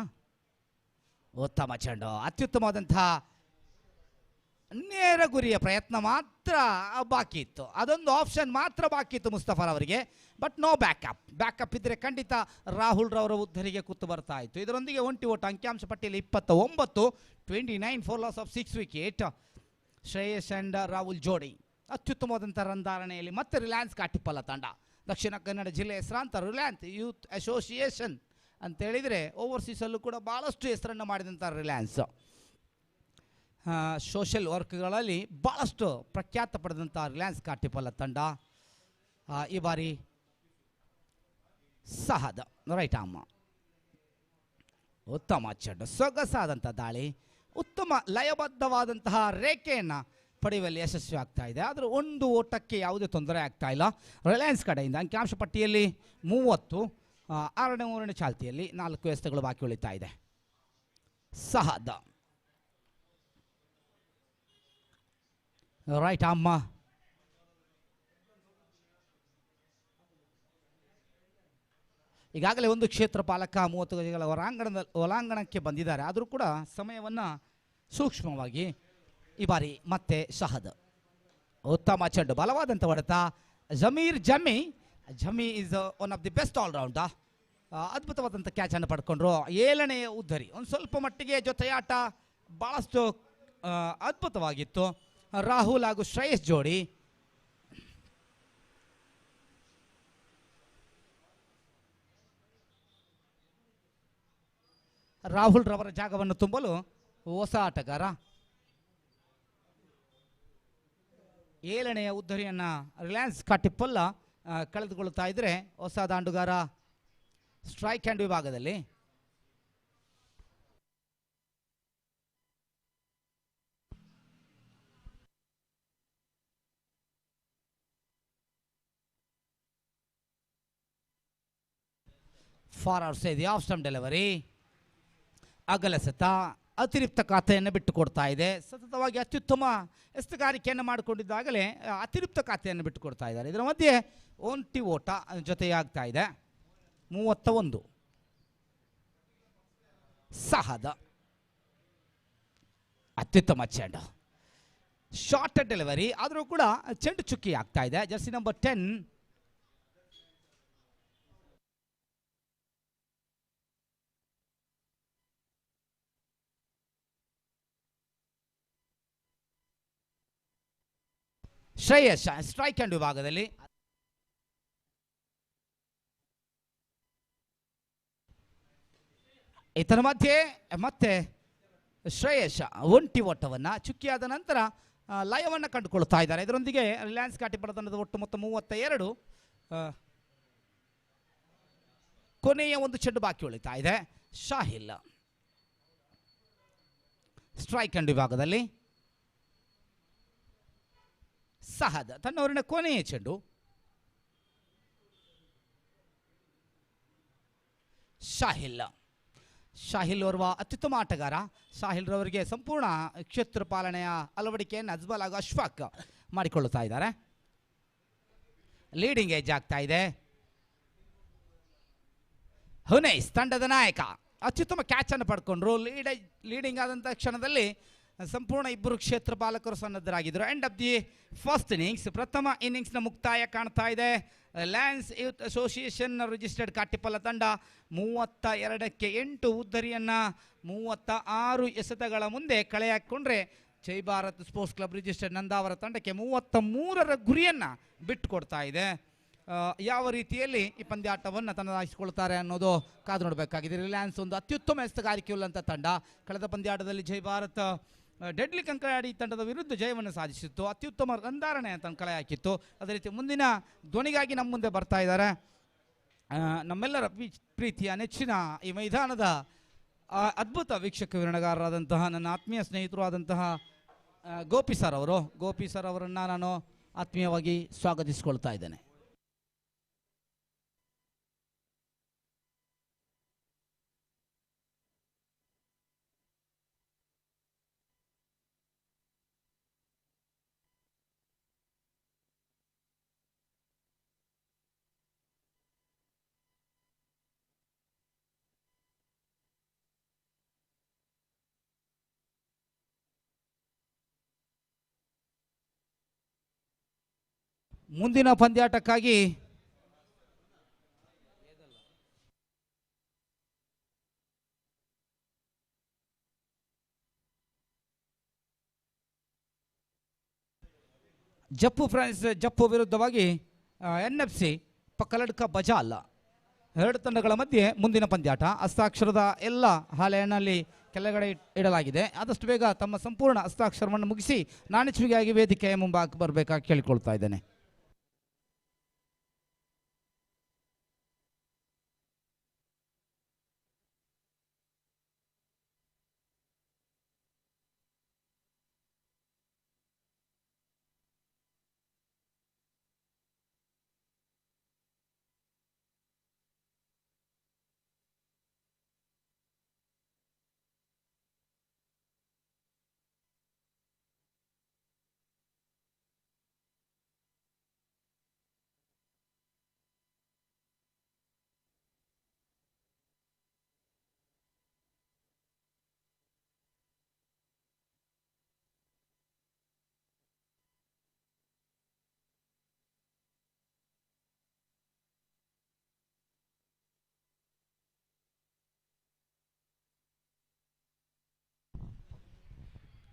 ಉತ್ತಮ ಚೆಂಡು. ಅತ್ಯುತ್ತಮವಾದಂತಹ ನೇರ ಗುರಿಯ ಪ್ರಯತ್ನ ಮಾತ್ರ ಬಾಕಿ ಇತ್ತು. ಅದೊಂದು ಆಪ್ಷನ್ ಮಾತ್ರ ಬಾಕಿ ಇತ್ತು ಮುಸ್ತಫರ್ ಅವರಿಗೆ. ಬಟ್ ನೋ ಬ್ಯಾಕಪ್ ಇದ್ದರೆ ಖಂಡಿತ ರಾಹುಲ್ ರವರ ಉದ್ಧರಿಗೆ ಕೂತು ಬರ್ತಾ ಇತ್ತು. ಇದರೊಂದಿಗೆ ಒಂಟಿ ಓಟ. ಅಂಕಿಅಂಶ ಪಟ್ಟಿಯಲ್ಲಿ 29. 29 for loss of 6 wicket. Shreyas and Rahul ಜೋಡಿ ಅತ್ಯುತ್ತಮವಾದಂಥ ರನ್ಧಾರಣೆಯಲ್ಲಿ ಮತ್ತೆ ರಿಲಯನ್ಸ್ ಕಾಟಿಪಲ್ಲ ತಂಡ. ದಕ್ಷಿಣ ಕನ್ನಡ ಜಿಲ್ಲೆಯ ಹೆಸರಾಂತ ರಿಲಯನ್ಸ್ ಯೂತ್ ಅಸೋಸಿಯೇಷನ್ ಅಂತೇಳಿದರೆ ಓವರ್ಸೀಸಲ್ಲೂ ಕೂಡ ಭಾಳಷ್ಟು ಹೆಸರನ್ನು ಮಾಡಿದಂಥ ರಿಲಯನ್ಸ್. ಸೋಷಲ್ ವರ್ಕ್ಗಳಲ್ಲಿ ಭಾಳಷ್ಟು ಪ್ರಖ್ಯಾತ ಪಡೆದಂಥ ರಿಲಯನ್ಸ್ ಕಾಟಿಪಲ್ಲ ತಂಡ. ಈ ಬಾರಿ ಸಹದ್ ರೈಟ್ ಆರ್ಮ್. ಉತ್ತಮ ಚೆಂಡು, ಸೊಗಸಾದಂಥ ದಾಳಿ, ಉತ್ತಮ ಲಯಬದ್ಧವಾದಂತಹ ರೇಖೆಯನ್ನು ಪಡೆಯುವಲ್ಲಿ ಯಶಸ್ವಿ ಆಗ್ತಾ ಇದೆ. ಆದರೆ ಒಂದು ಓಟಕ್ಕೆ ಯಾವುದೇ ತೊಂದರೆ ಆಗ್ತಾ ಇಲ್ಲ ರಿಲಯನ್ಸ್ ಕಡೆಯಿಂದ. ಅಂಕಿಅಂಶ ಪಟ್ಟಿಯಲ್ಲಿ 30. 6ನೇ ಓವರಿನ ಚಾಲ್ತಿಯಲ್ಲಿ 4 ಎಸೆತಗಳು ಬಾಕಿ ಉಳಿತಾ ಇದೆ. ಸಹದ್ ರೈಟ್ ಆರ್ಮ್. ಈಗಾಗಲೇ ಒಂದು ಕ್ಷೇತ್ರ ಪಾಲಕ 30 ಗಜಗಳ ಒಳಾಂಗಣಕ್ಕೆ ಬಂದಿದ್ದಾರೆ. ಆದರೂ ಕೂಡ ಸಮಯವನ್ನು ಸೂಕ್ಷ್ಮವಾಗಿ ಈ ಬಾರಿ ಮತ್ತೆ ಸಹದ್. ಉತ್ತಮ ಚೆಂಡು, ಬಲವಾದಂಥ ಹೊಡೆತ. Jami is one of the best allrounder. ಅದ್ಭುತವಾದಂಥ ಕ್ಯಾಚನ್ನು ಪಡ್ಕೊಂಡ್ರು. 7ನೇ ಉದ್ಧರಿ ಒಂದು ಸ್ವಲ್ಪ ಮಟ್ಟಿಗೆ ಜೊತೆಯಾಟ ಭಾಳಷ್ಟು ಅದ್ಭುತವಾಗಿತ್ತು. ರಾಹುಲ್ ಹಾಗೂ ಶ್ರೇಯಸ್ ಜೋಡಿ. ರಾಹುಲ್ ರವರ ಜಾಗವನ್ನು ತುಂಬಲು ಹೊಸ ಆಟಗಾರ 7ನೆಯ ಉದ್ದರಿಯನ್ನು ರಿಲಯನ್ಸ್ ಕಾಟಿಪ್ಪಲ್ಲ ಕಳೆದುಕೊಳ್ಳುತ್ತಾ ಇದ್ದರೆ ಹೊಸ ದಾಂಡುಗಾರ ಸ್ಟ್ರೈಕ್ ಹ್ಯಾಂಡ್ ವಿಭಾಗದಲ್ಲಿ. ಫಾರ್ ಸೇದಿ ಆಫ್ ಸ್ಟಂಪ್ ಡೆಲಿವರಿ ಅಗಲ ಸತ ಅತಿರಿಕ್ತ ಖಾತೆಯನ್ನು ಬಿಟ್ಟುಕೊಡ್ತಾ ಇದೆ. ಸತತವಾಗಿ ಅತ್ಯುತ್ತಮ ಎಸ್ತುಗಾರಿಕೆಯನ್ನು ಮಾಡಿಕೊಂಡಿದ್ದಾಗಲೇ ಅತಿರಿಕ್ತ ಖಾತೆಯನ್ನು ಬಿಟ್ಟುಕೊಡ್ತಾ ಇದ್ದಾರೆ. ಇದರ ಮಧ್ಯೆ ಒಂಟಿ ಓಟ ಜೊತೆಯಾಗ್ತಾ ಇದೆ. 31 ಸಹದ ಅತ್ಯುತ್ತಮ ಚೆಂಡು, ಶಾರ್ಟ್ ಡೆಲಿವರಿ ಆದರೂ ಕೂಡ ಚೆಂಡು ಚುಕ್ಕಿ ಆಗ್ತಾ ಇದೆ. Jersey number 10 Shreyas strike hand ವಿಭಾಗದಲ್ಲಿ. ಇದರ ಮಧ್ಯೆ ಮತ್ತೆ ಶ್ರೇಯಸ್ ಒಂಟಿ ಓಟವನ್ನು ಚುಕ್ಕಿಯಾದ ನಂತರ ಲಯವನ್ನು ಕಂಡುಕೊಳ್ತಾ ಇದ್ದಾರೆ. ಇದರೊಂದಿಗೆ ರಿಲಯನ್ಸ್ ಕಾಟಿಪಡ ತಂಡದ ಒಟ್ಟು ಮೊತ್ತ 32. ಕೊನೆಯ ಒಂದು ಚೆಂಡು ಬಾಕಿ ಉಳಿತಾ ಇದೆ. ಶಾಹಿಲ್ ಸ್ಟ್ರೈಕ್ ಹ್ಯಾಂಡ್ ವಿಭಾಗದಲ್ಲಿ. ಸಹದ್ ತನ್ನವರಿನ ಕೊನೆಯ ಚೆಂಡು. ಶಾಹಿಲ್ ಓರ್ವ ಅತ್ಯುತ್ತಮ ಆಟಗಾರ. ಶಾಹಿಲ್ ರವರಿಗೆ ಸಂಪೂರ್ಣ ಕ್ಷೇತ್ರ ಪಾಲನೆಯ ಅಳವಡಿಕೆಯನ್ನು ಅಜ್ಬಲ್ ಹಾಗೂ ಅಶ್ಫಾಕ್ ಮಾಡಿಕೊಳ್ಳುತ್ತಾ ಇದ್ದಾರೆ. ಲೀಡಿಂಗ್ ಏಜ್ ಆಗ್ತಾ ಇದೆ. ಹುನೈಸ್ ತಂಡದ ನಾಯಕ ಅತ್ಯುತ್ತಮ ಕ್ಯಾಚ್ ಅನ್ನು ಪಡ್ಕೊಂಡ್ರು. ಲೀಡಿಂಗ್ ಆದಂಥ ಕ್ಷಣದಲ್ಲಿ ಸಂಪೂರ್ಣ ಇಬ್ಬರು ಕ್ಷೇತ್ರ ಪಾಲಕರು ಸನ್ನದ್ಧರಾಗಿದ್ದರು. End of the first innings, ಪ್ರಥಮ ಇನ್ನಿಂಗ್ಸ್ನ ಮುಕ್ತಾಯ ಕಾಣ್ತಾ ಇದೆ. Lance youth association registered Katipalla ತಂಡ 32ಕ್ಕೆ 8 ಉದ್ದರಿಯನ್ನು 36 ಎಸೆತಗಳ ಮುಂದೆ ಕಳೆ ಹಾಕಿಕೊಂಡ್ರೆ Jai Bharat sports club registered Nandavar ತಂಡಕ್ಕೆ 33ರ ಗುರಿಯನ್ನು ಬಿಟ್ಟುಕೊಡ್ತಾ ಇದೆ. ಯಾವ ರೀತಿಯಲ್ಲಿ ಈ ಪಂದ್ಯಾಟವನ್ನು ತನ್ನದಾಗಿಸಿಕೊಳ್ತಾರೆ ಅನ್ನೋದು ಕಾದು ನೋಡಬೇಕಾಗಿದೆ. ರಿಲಯನ್ಸ್ ಒಂದು ಅತ್ಯುತ್ತಮ ಎಸೆತಗಾರಿಕೆಯುಳ್ಳಂಥ ತಂಡ. ಕಳೆದ ಪಂದ್ಯಾಟದಲ್ಲಿ ಜೈ ಭಾರತ್ ಡೆಡ್ಲಿ ಕಂಕನಾಡಿ ತಂಡದ ವಿರುದ್ಧ ಜಯವನ್ನು ಸಾಧಿಸಿತ್ತು. ಅತ್ಯುತ್ತಮ ರನ್ಧಾರಣೆ ಅಂತ ಕಳೆ ಹಾಕಿತ್ತು. ಅದೇ ರೀತಿ ಮುಂದಿನ ಧ್ವನಿಗಾಗಿ ನಮ್ಮ ಮುಂದೆ ಬರ್ತಾ ಇದ್ದಾರೆ ನಮ್ಮೆಲ್ಲರ ಪ್ರೀತಿಯ ನೆಚ್ಚಿನ ಈ ಮೈದಾನದ ಅದ್ಭುತ ವೀಕ್ಷಕ ವಿವರಣೆಗಾರರಾದಂತಹ ನನ್ನ ಆತ್ಮೀಯ ಸ್ನೇಹಿತರು ಆದಂತಹ ಗೋಪಿ ಸರ್ ಅವರು. ಗೋಪಿ ಸರ್ ಅವರನ್ನು ನಾನು ಆತ್ಮೀಯವಾಗಿ ಸ್ವಾಗತಿಸಿಕೊಳ್ತಾ ಇದ್ದೇನೆ. ಮುಂದಿನ ಪಂದ್ಯಾಟಕ್ಕಾಗಿ ಜಪ್ಪು ಫ್ರಾನ್ಸ್ ಜಪ್ಪು ವಿರುದ್ಧವಾಗಿ NFC ಪಕ್ಕಲಡ್ಕ ಬಜಾಲ್ ಎರಡು ತಂಡಗಳ ಮಧ್ಯೆ ಮುಂದಿನ ಪಂದ್ಯಾಟ. ಹಸ್ತಾಕ್ಷರದ ಎಲ್ಲ ಹಾಳೆಯಲ್ಲಿ ಕೆಳಗಡೆ ಇಡಲಾಗಿದೆ. ಆದಷ್ಟು ಬೇಗ ತಮ್ಮ ಸಂಪೂರ್ಣ ಹಸ್ತಾಕ್ಷರವನ್ನು ಮುಗಿಸಿ ನಾಣಿಸುವಿಗಾಗಿ ವೇದಿಕೆಯ ಮುಂಭಾಗ ಬರಬೇಕಾಗಿ ಕೇಳಿಕೊಳ್ತಾ ಇದ್ದೇನೆ.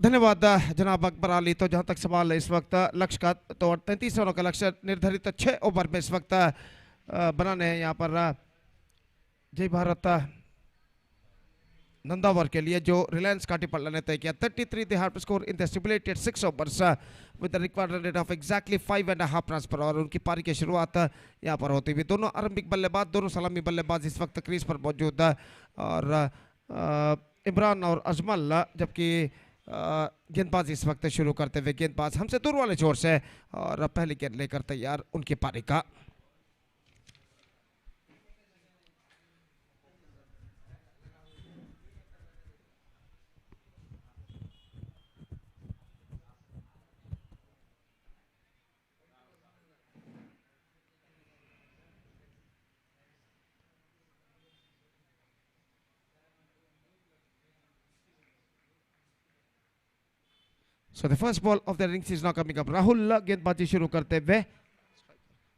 धन्यवाद जनाब अकबर अली। तो जहां तक सवाल है इस वक्त लक्ष्य का, तो 33 रनों का लक्ष्य निर्धारित 6 ओवर में इस वक्त बनाने हैं यहाँ पर जय भारत नंदावर के लिए, जो रिलायंस काटीपल्ला ने तय किया। 33 they have to score in the stipulated 6 overs with the required run rate of exactly 5.5 runs per hour। उनकी पारी की शुरुआत यहाँ पर होती हुई दोनों आरंभिक बल्लेबाज, दोनों सलामी बल्लेबाज इस वक्त क्रीज पर मौजूद है, और इमरान और अजमल, जबकि गेंदबाजी इस वक्त शुरू करते हुए गेंदबाज हमसे दूर वाले छोर से, और पहली गेंद लेकर तैयार उनकी पारी का। So the first ball of the innings is now coming up। Rahul गेंदबाजी शुरू करते हुए,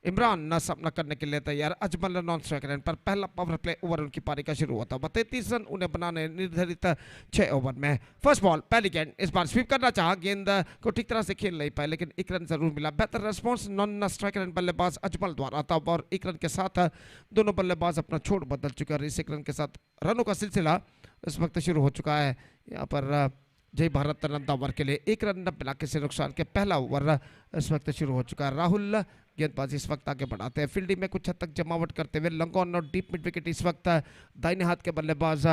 इमरान न सामना करने के लिए तैयार, अजमल नॉन स्ट्राइक रन पर पहला पावर प्ले ओवर उनकी पारी का शुरू होता है। 33 रन उन्हें बनाने निर्धारित 6 ओवर में। फर्स्ट बॉल पहली गेंद, इस बार स्वीप करना चाहा, गेंद को ठीक तरह से खेल नहीं पाए, लेकिन एक रन जरूर मिला। बेहतर रेस्पॉन्स नॉन स्ट्राइक रन बल्लेबाज अजमल द्वारा था, और एक रन के साथ दोनों बल्लेबाज अपना छोड़ बदल चुके हैं। इस एक रन के साथ रनों का सिलसिला इस वक्त शुरू हो चुका है यहाँ पर जय भारत नंदावर के लिए। एक रन बिना किसी नुकसान के पहला ओवर इस वक्त शुरू हो चुका है। राहुल गेंदबाजी इस वक्त आगे बढ़ाते हैं, फील्डिंग में कुछ हद तक जमावट करते हुए। लॉन्ग ऑन और डीप मिड विकेट इस वक्त दाहिने हाथ के बल्लेबाज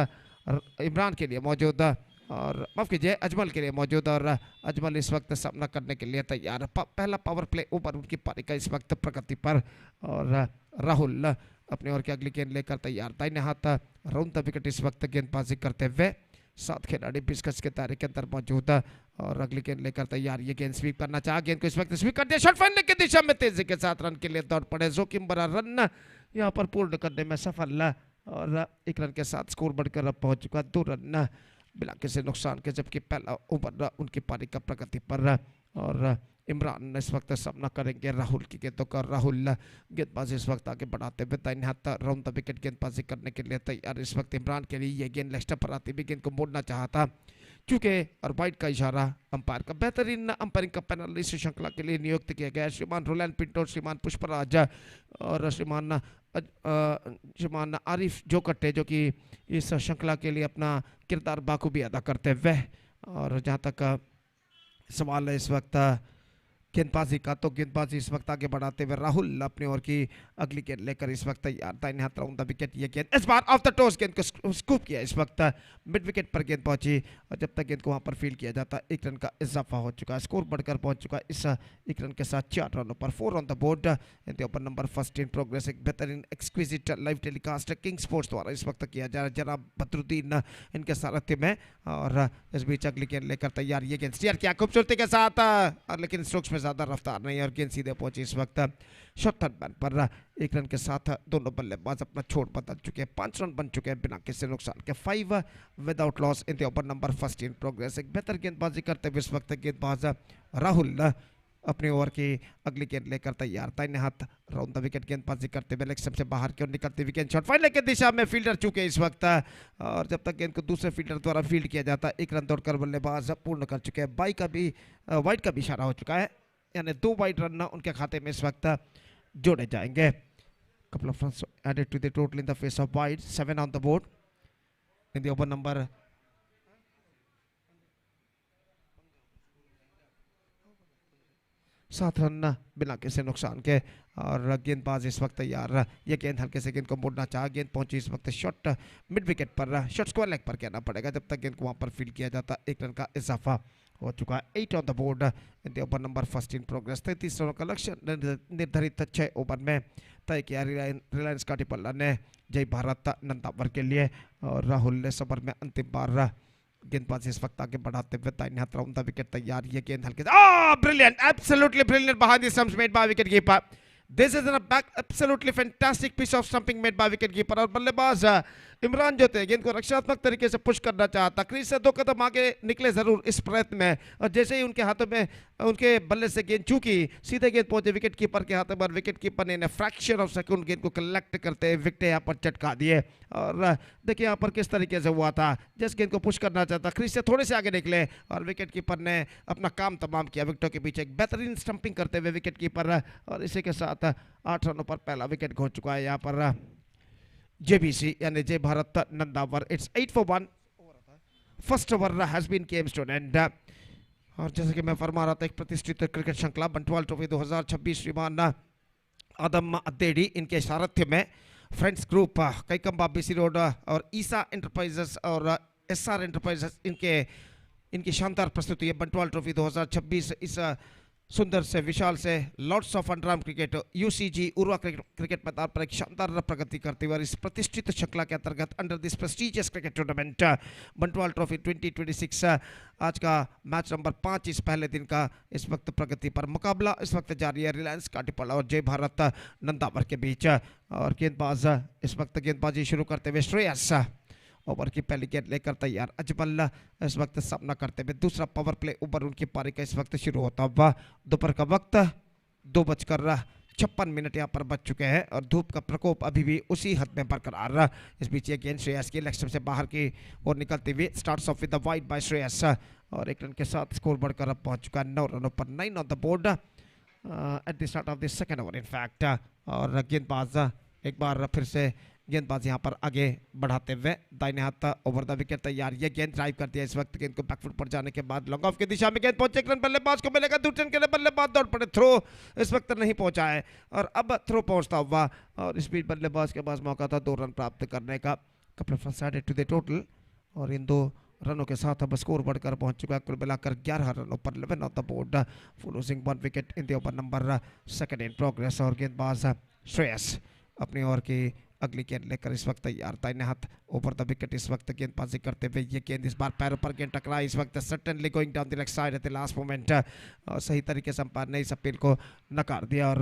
इमरान के लिए मौजूद, और माफ कीजिए अजमल के लिए मौजूद, और अजमल इस वक्त सामना करने के लिए तैयार। पहला पावर प्ले ओवर उनकी पारी का इस वक्त प्रगति पर, और राहुल अपने ओर की अगली गेंद लेकर तैयार। दाहिने हाथ राउंड द विकेट इस वक्त गेंदबाजी करते हुए, 7 खिलाड़ी 20 गज के दायरे के अंदर मौजूद है, और अगली गेंद लेकर तैयार। ये गेंद स्वीप करना चाहा, गेंद को इस वक्त स्वीप कर दिया, शॉट फाइनल की दिशा में तेजी के साथ रन के लिए दौड़ पड़े। जोखिम भरा रन यहाँ पर पूर्ण करने में सफल, और एक रन के साथ स्कोर बढ़कर अब पहुंच चुका 2 रन बिना किसी नुकसान के, जबकि पहला ओवर उनकी पारी का प्रगति पर, और इमरान इस वक्त सामना करेंगे राहुल की गेंदों का। राहुल गेंदबाजी इस वक्त आगे बढ़ाते हुए दाहिने हाथ राउंड द विकेट गेंदबाजी करने के लिए तैयार। इस वक्त इमरान के लिए ये गेंद लेग स्टंप पर आती हुई गेंद को मोड़ना चाहता, क्योंकि और वाइड का इशारा अंपायर का। बेहतरीन अंपायरिंग का पैनल इस श्रृंखला के लिए नियुक्त किया गया है। श्रीमान रोलैंड पिंटो, श्रीमान पुष्पराज, और श्रीमान आरिफ जोकट्टे, जो कि इस श्रृंखला के लिए अपना किरदार बाखूबी अदा करते हुए। और जहाँ तक सवाल है इस वक्त गेंदबाजी का, तो गेंदबाजी इस वक्त आगे बढ़ाते हुए राहुल अपने ओर की अगली गेंद लेकर इस वक्त तैयार। दाहिने हाथ राउंड द विकेट, ये गेंद इस बार ऑफ द टॉस गेंद को स्कूप किया, इस वक्त मिड विकेट पर गेंद पहुंची, और जब तक गेंद को वहां पर फील्ड किया जाता 1 रन का इजाफा हो चुका है। स्कोर बढ़कर पहुंच चुका है इस 1 रन के साथ 4 रनों पर। 4 on the board in the over number first in progress. एक बेहतरीन exquisite live telecast king sports द्वारा इस वक्त किया जा रहा है, जनाब बदरुद्दीन इनके सारथ्य में। और इस बीच अगली गेंद लेकर तैयार, ये गेंद स्टीयर किया खूबसूरती के साथ, लेकिन स्ट्रोक्स में ज्यादा रफ्तार नहीं, और गेंद सीधे पहुंची इस वक्त शॉर्ट बैन पर। 1 रन के साथ दोनों बल्लेबाज अपना छोड़ बदल चुके हैं। 5 रन बन चुके हैं बिना किसी नुकसान के। 5 without loss in the over number first in progress. एक बेहतर गेंदबाजी करते हुए इस वक्त गेंदबाज राहुल अपने ओवर की अगली गेंद लेकर तैयार। दाहिने हाथ राउंड द विकेट गेंदबाजी करते हुए लेग स्टंप से बाहर की ओर निकलती हुई गेंद शॉट फाइनल की दिशा में फील्डर चुके इस वक्त, और जब तक गेंद को दूसरे फील्डर द्वारा फील्ड किया जाता 1 रन दौड़कर बल्लेबाज पूर्ण कर चुके हैं। वाइड का भी इशारा हो चुका है, यानी 2 वाइड रन उनके खाते में इस वक्त जोड़े जाएंगे। couple of runs added to the total in the face of wide, 7 on the board in the over number 7 run बिना किसी नुकसान के, और गेंदबाज इस वक्त तैयार। ये गेंद हल्के से गेंद को मोड़ना चाहा, गेंद पहुंची इस वक्त शॉट मिड विकेट पर, शॉट स्क्वायर लेग पर कहना पड़ेगा, जब तक गेंद को वहां पर फील्ड किया जाता 1 रन का इजाफा हो चुका है। 8 on the board in the over number first in progress. 33 रनों का लक्ष्य निर्धारित 6 ओवर में तय किया रिलायंस काटीपल्ला ने जय भारत नंदावर के लिए, और राहुल ने इस ओवर में अंतिम बार गेंदबाजी इस वक्त आगे बढ़ाते हुए दाहिने हाथ राउंड द विकेट तैयार। ये गेंद हल्के brilliant, absolutely brilliant behind the stumps made by wicket keeper. This is an absolutely fantastic piece of stumping made by wicket keeper और बल्लेबाज इमरान जो थे गेंद को रक्षात्मक तरीके से पुश करना चाहता, क्रीज से 2 कदम आगे निकले जरूर इस प्रयत्न में, और जैसे ही उनके हाथों में उनके बल्ले से गेंद चूकी सीधे गेंद पहुंचे विकेट कीपर के हाथों पर। विकेट कीपर ने फ्रैक्शन ऑफ सेकंड गेंद को कलेक्ट करते विकेट यहाँ पर चटका दिए। और देखिए यहाँ पर किस तरीके से हुआ था, जिस गेंद को पुश करना चाहता क्रीज से थोड़े से आगे निकले और विकेट कीपर ने अपना काम तमाम किया। विकेटों के पीछे एक बेहतरीन स्टंपिंग करते हुए विकेट कीपर, और इसी के साथ 8 रनों पर पहला विकेट खो चुका है यहाँ पर JBC यानी Jai Bharat Nandavar. It's 8 for 1। First over has been games to end. और जैसे कि मैं फरमा रहा था, एक प्रतिष्ठित क्रिकेट श्रृंखला बंटवाल ट्रॉफी 2026 श्रीमान आदम अद्देडी इनके सारथ्य में फ्रेंड्स ग्रुप कैकम्बा BC रोड और ईसा एंटरप्राइजेस और SR एंटरप्राइजेस इनकी शानदार प्रस्तुति है। बंटवाल ट्रॉफी 2026 इस सुंदर से विशाल से lords of underarm cricket UCG Urwa cricket मैदान पर एक शानदार प्रगति करते हुए इस प्रतिष्ठित श्रृंखला के अंतर्गत under this prestigious cricket tournament Bantwal trophy 2026 आज का मैच नंबर 5 इस पहले दिन का इस वक्त प्रगति पर मुकाबला इस वक्त जारी है रिलायंस काटीपल और जय भारत नंदावर के बीच। और गेंदबाज इस वक्त गेंदबाजी शुरू करते हुए श्रेयस ओवर की पहली गेंद लेकर तैयार। अजमल इस वक्त सामना करते हुए दूसरा पावर प्ले ओवर उनकी पारी का इस वक्त शुरू होता हुआ। दोपहर का वक्त 2:56 यहाँ पर बच चुके हैं और धूप का प्रकोप अभी भी उसी हद में बरकरार। इस बीच ये गेंद श्रेयस की लेग स्टंप से बाहर की ओर निकलती हुई starts off with the wide by Shreyas और 1 रन के साथ स्कोर बढ़कर अब पहुंच चुका है 9 रनों पर 9 on the board eight the start of the second over in fact. और गेंदबाज एक बार फिर से गेंदबाज यहाँ पर आगे बढ़ाते हुए दाहिने हाथ ओवर द विकेट तैयार। ये गेंद ड्राइव कर दिया इस वक्त गेंद को बैकफुट पर जाने के बाद लॉन्ग ऑफ की दिशा में गेंद पहुंचे। 1 रन बल्लेबाज को मिलेगा, दूसरे के लिए बल्लेबाज दौड़ पड़े, थ्रो इस वक्त नहीं पहुंचा है और अब थ्रो पहुंचता हुआ और इस बीच बल्लेबाज के पास मौका था 2 रन प्राप्त करने का। Couple of runs added to the total और इन 2 रनों के साथ अब स्कोर बढ़कर पहुंच चुका है कुल मिलाकर 11 रनों पर 11 on the board for losing 1 wicket in the over number 2 in progress. और गेंदबाज श्रेयस अपनी ओवर की अगली गेंद लेकर इस वक्त तैयार। दाहिने हाथ ओवर द विकेट इस वक्त गेंदबाजी करते हुए ये गेंद इस बार पैरों पर गेंद टकराई इस वक्त certainly going down the leg side eight the last moment और सही तरीके से अंपायर ने इस अपील को नकार दिया। और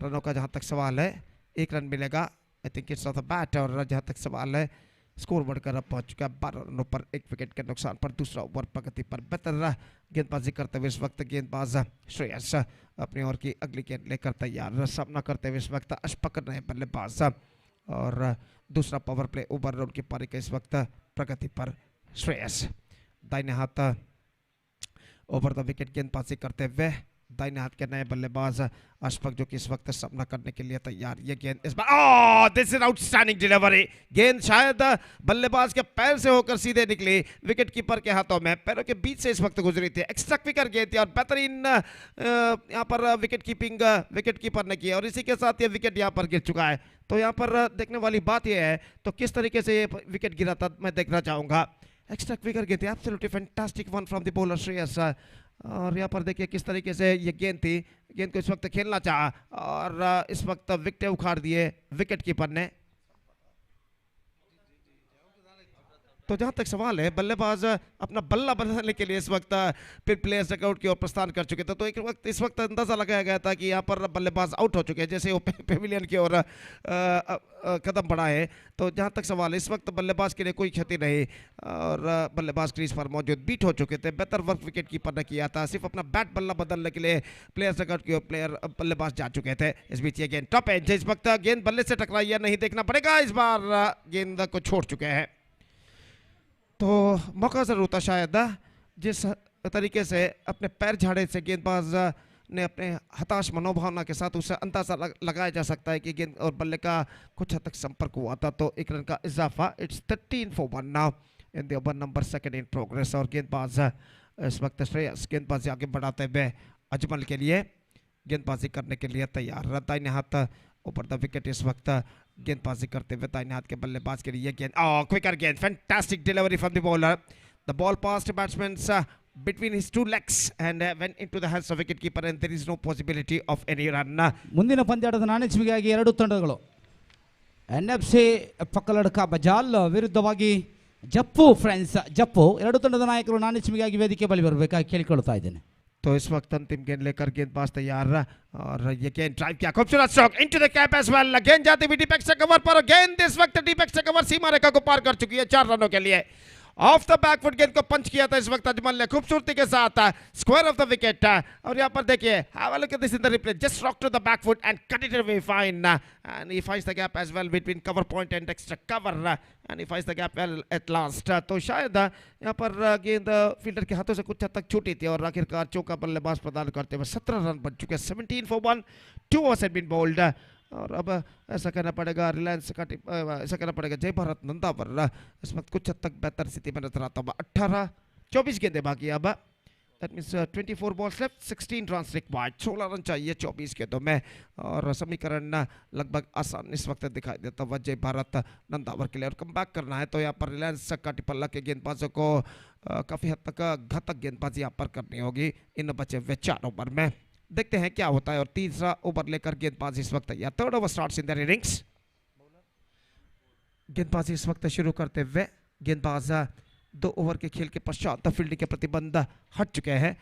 रनों का जहां तक सवाल है 1 रन मिलेगा I think it's of the bat और जहां तक सवाल है स्कोर बढ़कर अब पहुंच चुका है 12 रनों पर 1 विकेट के नुकसान पर। दूसरा ओवर प्रगति पर बेहतर गेंदबाजी करते हुए इस वक्त गेंदबाज श्रेयस अपनी ओवर की अगली गेंद लेकर तैयार। सामना करते हुए इस वक्त अशफक रहे बल्लेबाज और दूसरा पावर प्ले ओवर उनकी पारी का इस वक्त प्रगति पर श्रेयस। दाहिने हाथ ओवर द विकेट गेंदबाजी करते हुए दाहिने हाथ के नए बल्लेबाज अशफक जो कि इस वक्त सामना करने के लिए तैयार। ये गेंद इस बार दिस इज आउटस्टैंडिंग डिलीवरी। गेंद शायद बल्लेबाज के पैर से होकर सीधे निकली विकेट कीपर के हाथों में, पैरों के बीच से इस वक्त गुजरी थी। एक्स्ट्रा क्विकर गेंद थी और बेहतरीन यहाँ पर विकेट कीपिंग विकेट कीपर ने की और इसी के साथ ये विकेट यहाँ पर गिर चुका है। तो यहाँ पर देखने वाली बात यह है तो किस तरीके से ये विकेट गिरा था मैं देखना चाहूँगा। एक्स्ट्रा क्विकर गेंद थी, absolutely fantastic one from the bowler Shreyas. और यहाँ पर देखिए किस तरीके से ये गेंद थी, गेंद को इस वक्त खेलना चाहा और इस वक्त विकेट उखाड़ दिए विकेट कीपर ने। तो जहां तक सवाल है बल्लेबाज अपना बल्ला बनाने के लिए इस वक्त फिर प्लेयर्स डगआउट की ओर प्रस्थान कर चुके थे। तो एक वक्त इस वक्त अंदाजा लगाया गया था कि यहाँ पर बल्लेबाज आउट हो चुके हैं जैसे वो पेविलियन की ओर कदम बढ़ाए। तो जहां तक सवाल है इस वक्त बल्लेबाज के लिए कोई क्षति नहीं और बल्लेबाज क्रीज पर मौजूद बीट हो चुके थे। बेहतर वर्क विकेट कीपर ने किया था, सिर्फ अपना बैट बल्ला बदलने के लिए प्लेयर्स डगआउट की ओर प्लेयर बल्लेबाज जा चुके थे। इस बीच ये गेंद टॉप एज इस वक्त गेंद बल्ले से टकराई या नहीं देखना पड़ेगा, इस बार गेंद को छोड़ चुके हैं। तो मौका जरूर था शायद जिस तरीके से अपने पैर झाड़े से गेंदबाज ने अपने हताश मनोभावना के साथ उसे अंदाजा लगाया जा सकता है कि गेंद और बल्ले का कुछ हद तक संपर्क हुआ था। तो 1 रन का इजाफा। It's 13 for 1 now in the over number 2 in progress. और गेंदबाज इस वक्त श्रेयस गेंदबाजी आगे बढ़ाते हुए अजमल के लिए गेंदबाजी करने के लिए तैयार। दाहिने हाथ ऊपर द विकेट इस वक्त गेंदबाजी करते हुए दाहिने हाथ के बल्लेबाज के लिए गेंद क्विकर गेंद, fantastic delivery from the bowler. The ball past batsmen between his 2 legs and went into the hands of wicket keeper and there is no possibility of any run. ಮುಂದಿನ ಪಂದ್ಯಾಟದ ನಾಣಿಸುವಿಗಾಗಿ ಎರಡು ತಂಡಗಳು NFC ಪಕ್ಕಲಡ್ಕ ಬಜಾಲ್ ವಿರುದ್ಧವಾಗಿ ಜಪ್ಪು ಫ್ರೆಂಡ್ಸ್ ಜಪ್ಪು ಎರಡು ತಂಡದ ನಾಯಕರು ನಾಣಿಸುವಿಗಾಗಿ ವೇದಿಕೆ ಬಳಿ ಬರಬೇಕಾಗಿ ಕೇಳಿಕೊಳ್ಳುತ್ತಾ ಇದ್ದೇನೆ. तो इस वक्त अंतिम गेंद लेकर गेंदबाज तैयार और ये गेंद ड्राइव किया, खूबसूरत stroke into the gap as well. गेंद जाती हुई डीप एक्स्ट्रा कवर पर, गेंद इस वक्त डीप एक्स्ट्रा कवर सीमा रेखा को पार कर चुकी है 4 रनों के लिए। ऑफ द बैकफुट गेंद को पंच किया था इस वक्त अजमल ने खूबसूरती के साथ, स्क्वायर ऑफ द विकेट। और यहाँ पर देखिए have a look at this in the replay, just rock to the back foot and cut it away fine and he finds the gap as well between cover point and extra cover and he finds the gap well at last. तो शायद यहाँ पर गेंद fielder के हाथों से कुछ हद तक छूटी थी और आखिरकार चौका बल्लेबाज प्रदान करते हुए 17 रन बन चुके हैं। 17 for 1, 2 overs had been bowled। और अब ऐसा कहना पड़ेगा रिलायंस का ऐसा कहना पड़ेगा जय भारत नंदावर इस वक्त कुछ हद तक बेहतर स्थिति में नजर आता हुआ। 18-24 गेंदें बाकी अब, that means 24 balls left, 16 runs required, 16 run चाहिए 24 गेंदों में। और समीकरण लगभग आसान इस वक्त दिखाई देता हुआ जय भारत नंदावर के लिए। और कम बैक करना है तो यहाँ पर रिलायंस का टिपल्ला के गेंदबाजों को काफ़ी हद तक घातक गेंदबाजी यहाँ पर करनी होगी इन बचे हुए 4 ओवर में। देखते हैं क्या होता है। और तीसरा ओवर लेकर गेंदबाज इस वक्त तैयार। Third over starts in the innings. गेंदबाजी इस वक्त शुरू करते हुए गेंदबाज 2 ओवर के खेल के पश्चात फील्डिंग के प्रतिबंध हट चुके हैं,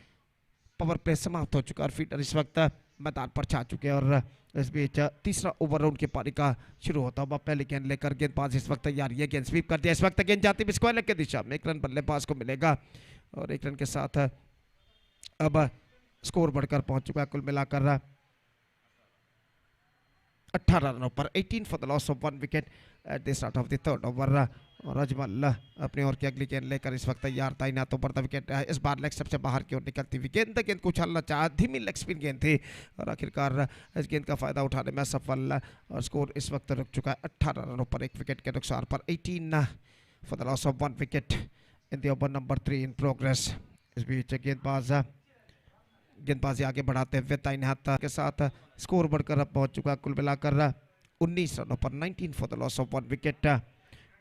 पावर प्ले समाप्त हो चुका और फील्डर इस वक्त मैदान पर छा चुके हैं। और इस बीच तीसरा ओवर उनकी पारी का शुरू होता हुआ पहली गेंद लेकर गेंदबाज इस वक्त तैयार। ये गेंद स्वीप कर दिया, इस वक्त गेंद जाती है स्क्वायर लेग की दिशा में, 1 रन बल्लेबाज को मिलेगा और 1 रन के साथ अब स्कोर बढ़कर पहुंच चुका है कुल मिलाकर 18 रनों पर, 18 for the loss of 1 wicket at the start of the third over. और अजमल अपनी ओर की अगली गेंद लेकर इस वक्त तैयार था। ना तो पर द विकेट इस बार लेग स्टंप से बाहर की ओर निकलती हुई गेंद को उछालना चाहा, धीमी लेग स्पिन गेंद थी और आखिरकार इस गेंद का फायदा उठाने में सफल। और स्कोर इस वक्त रुक चुका है 18 रनों पर 1 विकेट के नुकसान पर, 18 for the loss of 1 wicket in the over number 3 in progress. इस बीच गेंदबाजी आगे बढ़ाते हुए दाहिने हाथ के साथ स्कोर बढ़कर अब पहुंच चुका कुल मिलाकर 19 रनों पर, 19 for the loss of 1 wicket,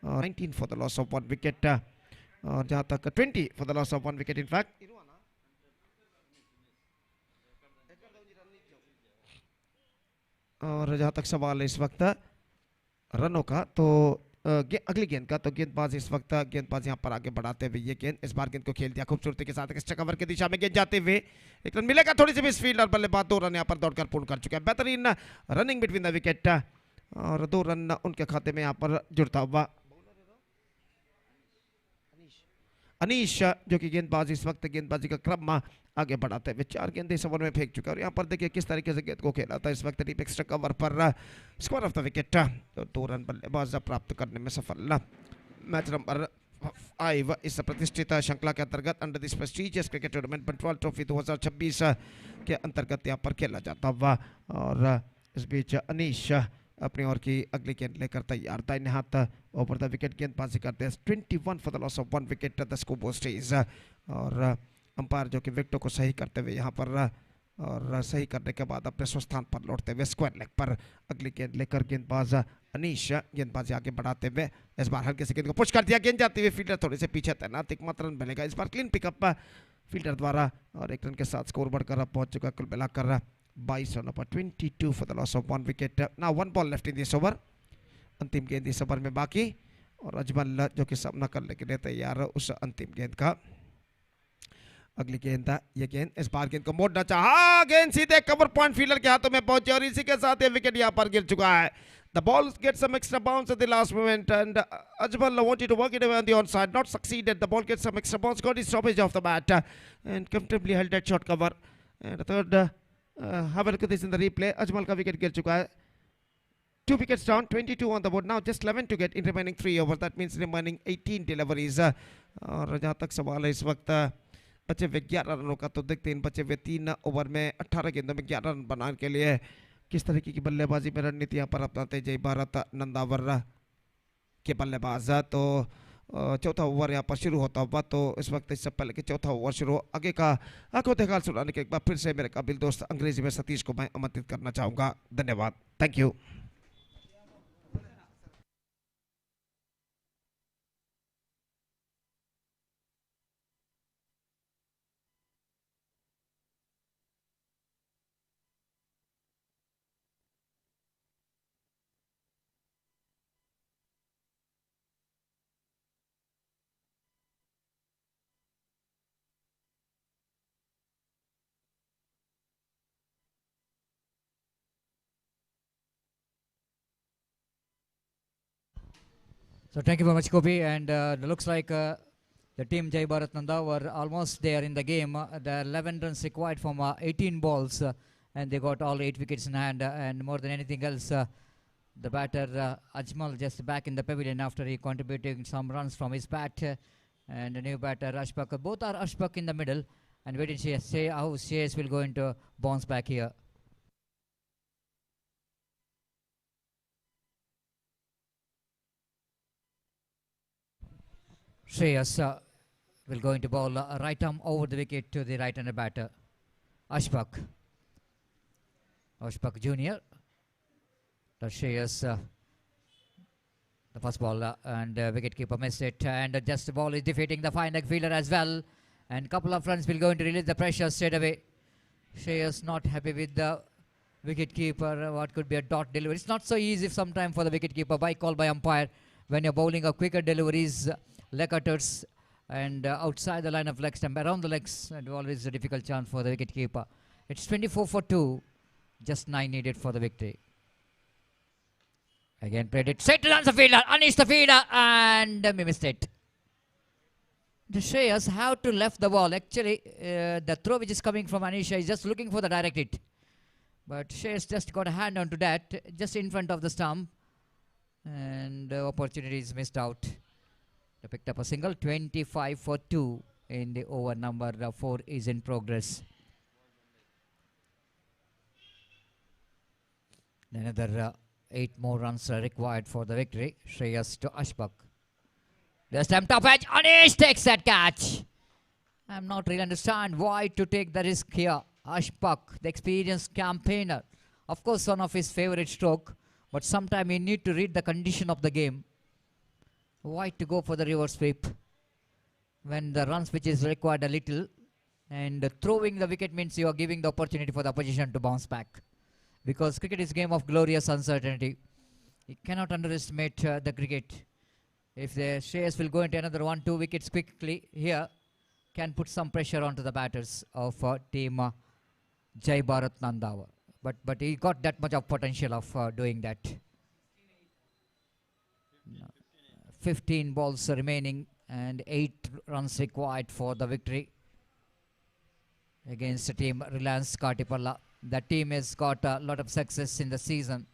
19 for the loss of 1 wicket. और जहां तक 20 for the loss of 1 wicket in fact. और जहां तक सवाल है इस वक्त रनों का तो अगली गेंद का, तो गेंदबाज इस वक्त गेंदबाज यहां पर आगे बढ़ाते हुए ये गेंद इस बार गेंद को खेल दिया खूबसूरती के साथ, एक्स्ट्रा कवर की दिशा में गेंद जाते हुए 1 रन मिलेगा। थोड़ी सी मिस फील्ड और बल्लेबाज 2 रन यहां पर दौड़कर पूर्ण कर चुके हैं। बेहतरीन रनिंग बिटवीन द विकेट और 2 रन उनके खाते में यहां पर जुड़ता हुआ अनीश, जो कि गेंदबाज इस वक्त गेंदबाजी का क्रम आगे बढ़ाते हुए 4 गेंदें इस ओवर में फेंक चुका है। और यहाँ पर देखिए किस तरीके से गेंद को खेला था इस वक्त डीप एक्स्ट्रा कवर पर, स्क्वायर ऑफ द विकेट। तो 2 रन बल्लेबाज प्राप्त करने में सफल। मैच नंबर 5 इस प्रतिष्ठित श्रृंखला के अंतर्गत under this prestigious cricket tournament Bantwal trophy 2026 के अंतर्गत यहाँ पर खेला जाता हुआ। और इस बीच अनीश अपनी ओर की अगली गेंद लेकर तैयार, दाहिने हाथ ओवर द विकेट गेंदबाजी करते हैं। 21 for the loss of 1 wicket the score stage. और अंपायर जो कि विकेटों को सही करते हुए यहाँ पर और सही करने के बाद अपने स्वस्थान पर लौटते हुए स्क्वायर लेग पर अगली गेंद लेकर गेंदबाज अनीश गेंदबाजी आगे बढ़ाते हुए इस बार हल्के से गेंद को पुश कर दिया, गेंद जाती हुई फील्डर थोड़े से पीछे तैनात, एकमात्र रन बनेगा इस बार क्लीन पिकअप फील्डर द्वारा। और 1 रन के साथ स्कोर बढ़कर अब पहुंच चुका कुल मिलाकर 22 रनों पर, 22 for the loss of 1 wicket. Now 1 ball left in this over, अंतिम गेंद इस ओवर में बाकी। और अजमल जो कि सामना करने के लिए तैयार है उस अंतिम गेंद का। अगली गेंद ये गेंद इस बार गेंद को मोड़ना चाहा, गेंद सीधे कवर पॉइंट फील्डर के हाथों में पहुंची और इसी के साथ ये विकेट यहां पर गिर चुका है। The ball gets some extra bounce at the last moment and Ajmal wanted to work it away on the onside, not succeeded. The ball gets some extra bounce, got his stoppage off the bat and comfortably held that short cover. And the third, have a look at this in the replay. Ajmal का wicket गिर चुका है, 2 wickets down, 22 on the board. Now just 11 to get in remaining 3 overs. That means remaining 18 deliveries. और जहाँ तक सवाल है इस वक्त बचे हुए 11 रनों का, तो देखते हैं इन बचे हुए 3 ओवर में 18 गेंदों में 11 रन बनाने के लिए किस तरीके की बल्लेबाजी में रणनीति यहाँ पर अपनाते जय भारत नंदावर के बल्लेबाज। तो चौथा ओवर यहाँ पर शुरू होता हुआ, तो इस वक्त इससे पहले कि चौथा ओवर शुरू आगे का आंखों देखाल सुनाने के एक बार फिर से मेरे काबिल दोस्त अंग्रेजी में सतीश को मैं आमंत्रित करना चाहूँगा। धन्यवाद, thank you. So thank you very much, Kopi. And it looks like the team Jai Bharat Nanda were almost there in the game. The 11 runs required from 18 balls, and they got all 8 wickets in hand. And more than anything else, the batter Ajmal just back in the pavilion after he contributing some runs from his bat. And the new batter Ashpak. Both are Ashpak in the middle. And wait and see how Shreyas will going to bounce back here. Shreyas will going to bowl right arm over the wicket to the right-hander batter Ashpak. Ashpak Junior. Shreyas the first ball and wicket keeper missed it, and just the ball is defeating the fine leg fielder as well, and couple of runs will going to release the pressure straight away. Shreyas not happy with the wicket keeper. What could be a dot delivery? It's not so easy sometimes for the wicket keeper by call by umpire when you're bowling a quicker deliveries, leg cutters, and outside the line of leg stump, around the legs, and always a difficult chance for the wicket keeper. It's 24 for 2, just 9 needed for the victory. Again played it straight to the answer fielder, Anish the fielder, and we missed it. The Shreyas have to left the ball. Actually, the throw which is coming from Anish is just looking for the direct hit. But Shreyas just got a hand onto that, just in front of the stump, and the opportunity is missed out. They picked up a single. 25 for 2 in the over. Number 4 is in progress. Another 8 more runs are required for the victory. Shreyas to Ashpak. This time top edge. Anish takes that catch. I'm not really understand why to take the risk here. Ashpak, the experienced campaigner. Of course, one of his favorite stroke. But sometimes you need to read the condition of the game. Why to go for the reverse sweep when the runs which is required a little, and throwing the wicket means you are giving the opportunity for the opposition to bounce back. Because cricket is a game of glorious uncertainty. You cannot underestimate the cricket. If the Shreyas will go into another 1-2 wickets quickly here, can put some pressure onto the batters of team Jai Bharat Nanda. But he got that much of potential of doing that. 15 balls remaining and 8 runs required for the victory against the team Reliance Katipalla. The team has got a lot of success in the season,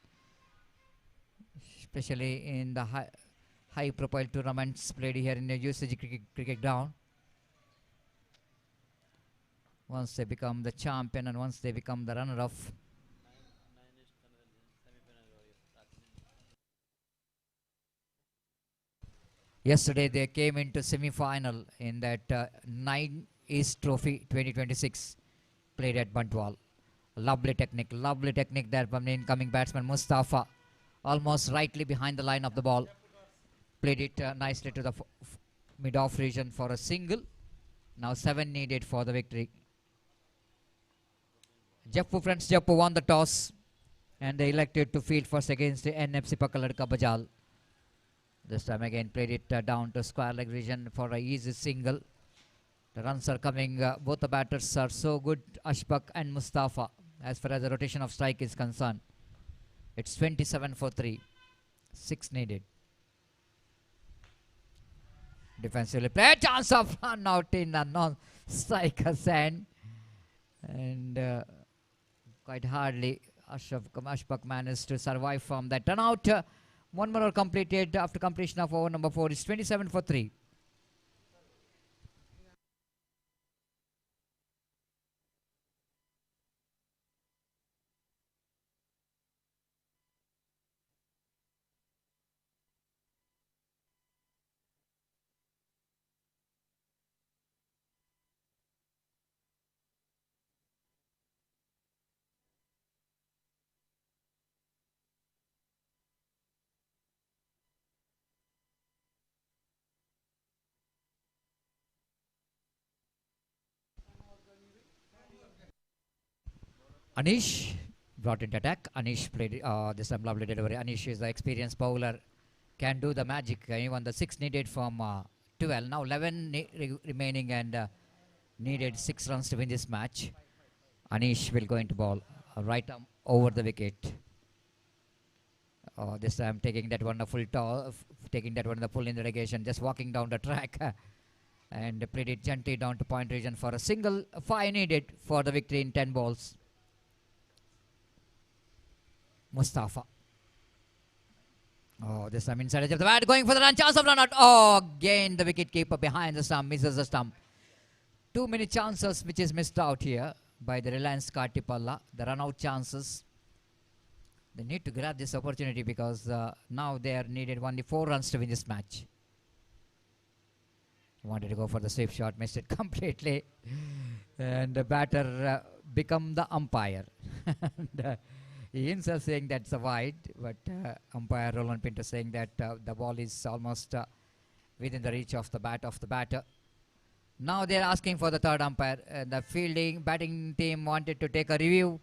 especially in the high profile tournaments played here in the UCG cricket ground. Once they become the champion and once they become the runner-up. Yesterday they came into semi-final in that 9 East Trophy 2026 played at Bantwal. Lovely technique there from the incoming batsman Mustafa. Almost rightly behind the line of the ball. Played it nicely to the mid-off region for a single. Now 7 needed for the victory. Jappu won the toss and they elected to field first against the NFC Pakaladka Bajal. This time again played it down to square leg region for a easy single. The runs are coming. Both the batters are so good, Ashpak and Mustafa, as far as the rotation of strike is concerned. It's 27 for 3. 6 needed. Defensively played. Chance of run out in a non-striker's end. And quite hardly Ashpak managed to survive from that run out. 1 more completed after completion of over number 4. It's 27 for 3. Anish brought into attack. Anish played this time lovely delivery. Anish is the experienced bowler, can do the magic. Even the 6 needed from 12. Now 11 remaining and needed 6 runs to win this match. Anish will go into ball right arm over the wicket. This time taking that wonderful taking that wonderful in relegation, just walking down the track and played it gently down to point region for a single 5 needed for the victory in 10 balls. Mustafa. This time inside edge of the bat, going for the run, chance of run out. Again the wicket keeper behind the stump, misses the stump. Too many chances which is missed out here by the Reliance Kartipalla. The run out chances. They need to grab this opportunity because now they are needed only 4 runs to win this match. Wanted to go for the sweep shot, missed it completely. And the batter become the umpire. And, he himself saying that's a wide, but umpire Roland Pinto saying that the ball is almost within the reach of the bat of the batter. Now they're asking for the third umpire. The batting team wanted to take a review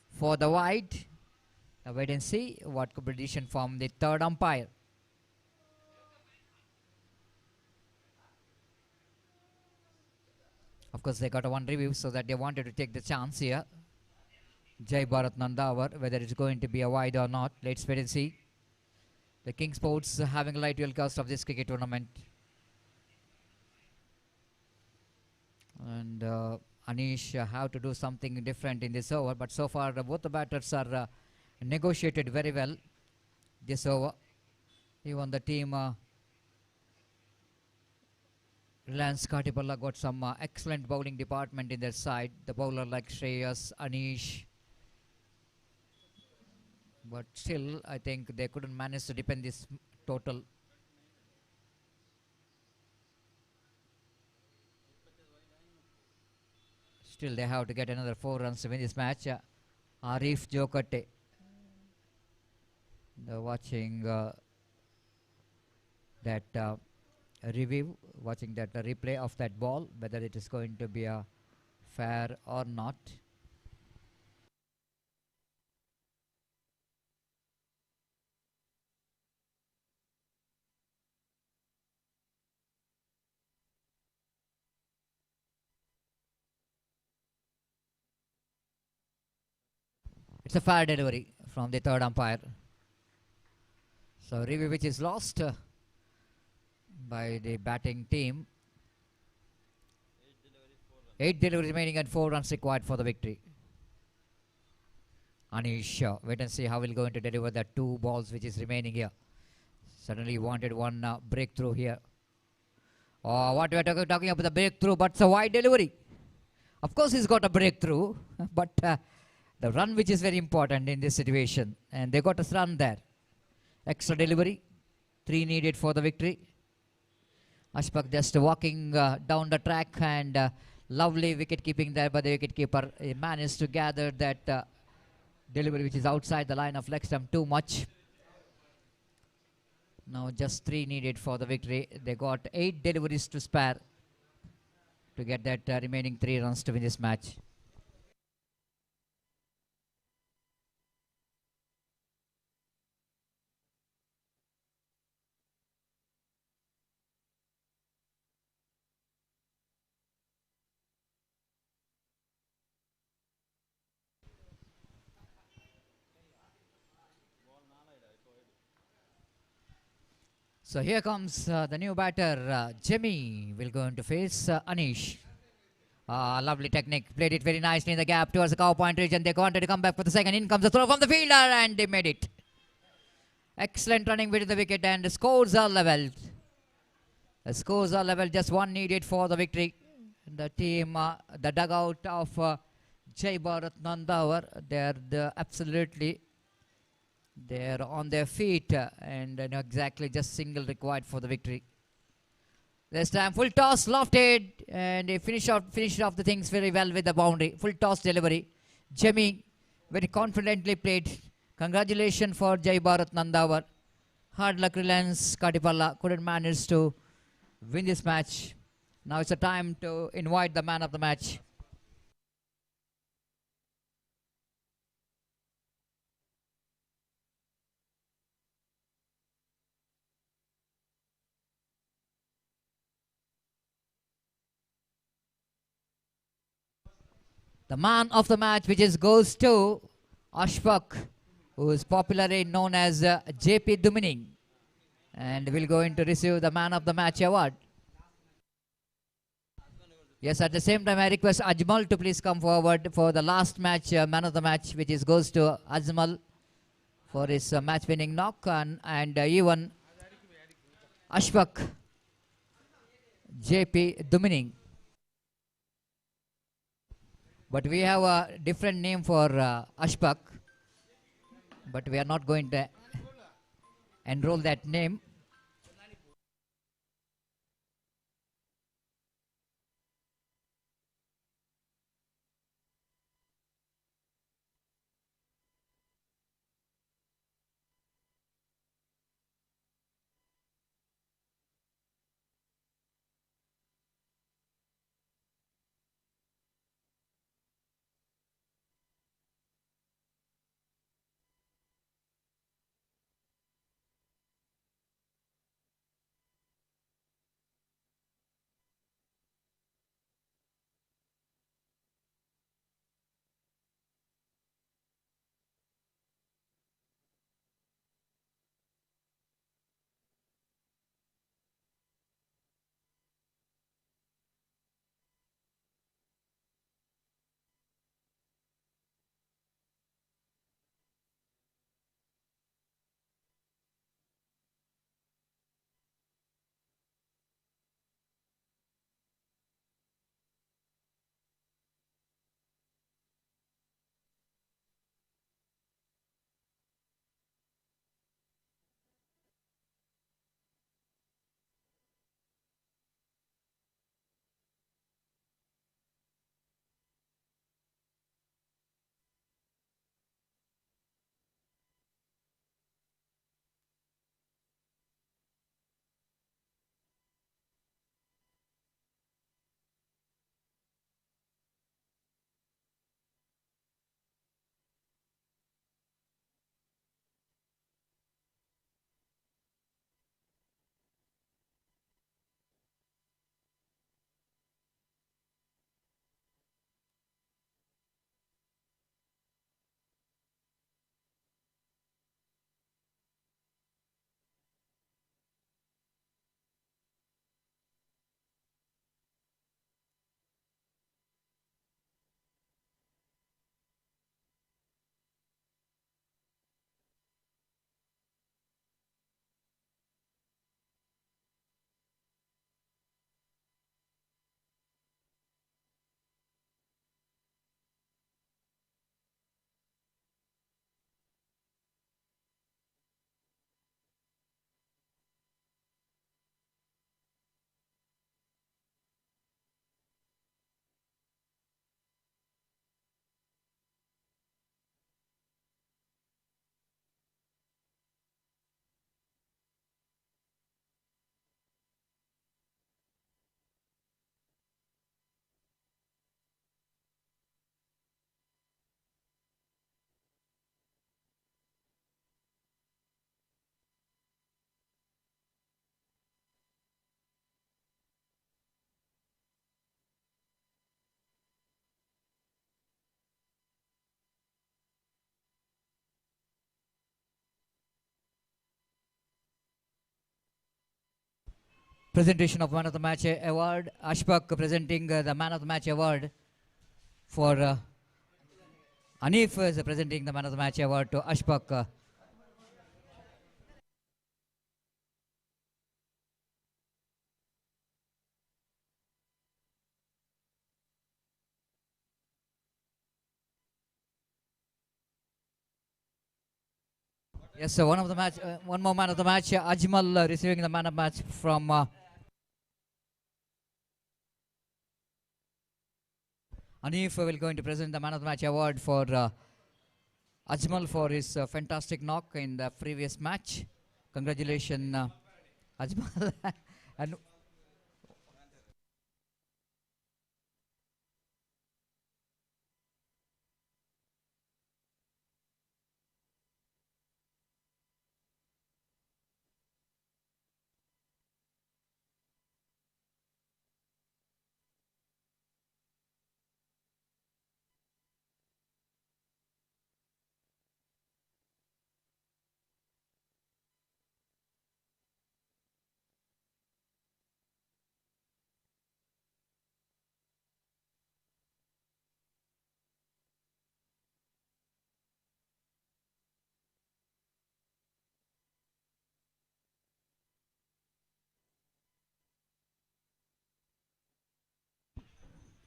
for the wide. Now wait and see what could be the decision from the third umpire. Of course, they got a one review, so that they wanted to take the chance here. Jai Bharat Nandavar, whether it's going to be a wide or not, let's wait and see. The King Sports having a light telecast of this cricket tournament. And Anish have to do something different in this over, but so far both the batters are negotiated very well this over. Even the team Reliance Kartipalla got some excellent bowling department in their side. The bowler like Shreyas, Anish. But still, I think they couldn't manage to defend this total. Still, they have to get another 4 runs to win this match. Arif Jokate. They're watching that review, watching that replay of that ball, whether it is going to be a fair or not. It's a fair delivery from the third umpire. So review which is lost by the batting team. 8 deliveries remaining and 4 runs required for the victory. Anish, wait and see how he'll going to deliver the 2 balls which is remaining here. Suddenly he wanted one breakthrough here. What we are talking about the breakthrough, but it's a wide delivery. Of course he's got a breakthrough, but the run which is very important in this situation, and they got a run there. Extra delivery, 3 needed for the victory. Ashfaq just walking down the track, and lovely wicket keeping there by the wicket keeper. He managed to gather that delivery which is outside the line of leg stump too much. Now just 3 needed for the victory. They got 8 deliveries to spare to get that remaining 3 runs to win this match. So here comes the new batter, Jimmy will go into face Anish. Lovely technique, played it very nicely in the gap towards the cow point region. They wanted to come back for the second. In comes the throw from the fielder, and they made it. Excellent running with the wicket, and the scores are leveled. The scores are leveled, just 1 needed for the victory. The team, the dugout of Jai Bharat Nandavar, they're absolutely they're on their feet, and exactly just single required for the victory. This time full toss, lofted, and they finished off the things very well with the boundary. Full toss delivery. Jimmy very confidently played. Congratulations for Jai Bharat Nandavar. Hard luck Reliance Kartipalla couldn't manage to win this match. Now it's a time to invite the man of the match. The man of the match, which goes to Ashfaq. who is popularly known as JP Dumining, and will going to receive the Man of the Match award. Yes, at the same time, I request Ajmal to please come forward for the last match, Man of the Match, which is goes to Ajmal for his match-winning knock, and even Ashfaq JP Dumining. But we have a different name for Ashfaq, but we are not going to enroll that name. Presentation of Man of the Match award. Ashfaq presenting the Man of the Match award for Hanif is presenting the Man of the Match award to Ashfaq. Yes, so one more Man of the Match. Ajmal receiving the Man of the Match from Hanif will going to present the Man of the Match award for Ajmal for his fantastic knock in the previous match. Congratulations, Ajmal. And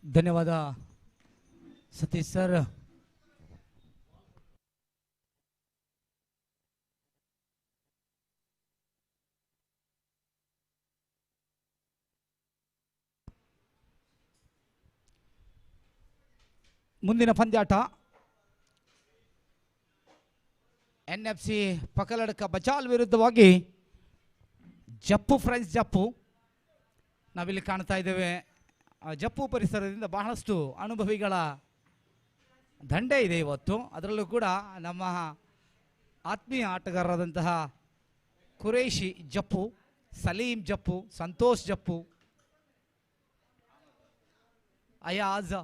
ಧನ್ಯವಾದ Satish sir. ಮುಂದಿನ ಪಂದ್ಯಾಟ NFC ಪಕಲಡ್ಕ ಬಚಾಲ್ ವಿರುದ್ಧವಾಗಿ ಜಪ್ಪು friends ಜಪ್ಪು ನಾವಿಲ್ಲಿ ಕಾಣ್ತಾ ಇದ್ದೇವೆ. ಜಪ್ಪು ಪರಿಸರದಿಂದ ಬಹಳಷ್ಟು ಅನುಭವಿಗಳ ದಂಡೆ ಇದೆ ಇವತ್ತು. ಅದರಲ್ಲೂ ಕೂಡ ನಮ್ಮ ಆತ್ಮೀಯ ಆಟಗಾರರಾದಂತಹ ಕುರೇಶಿ ಜಪ್ಪು, ಸಲೀಂ ಜಪ್ಪು, ಸಂತೋಷ್ ಜಪ್ಪು, ಅಯಾಜ್,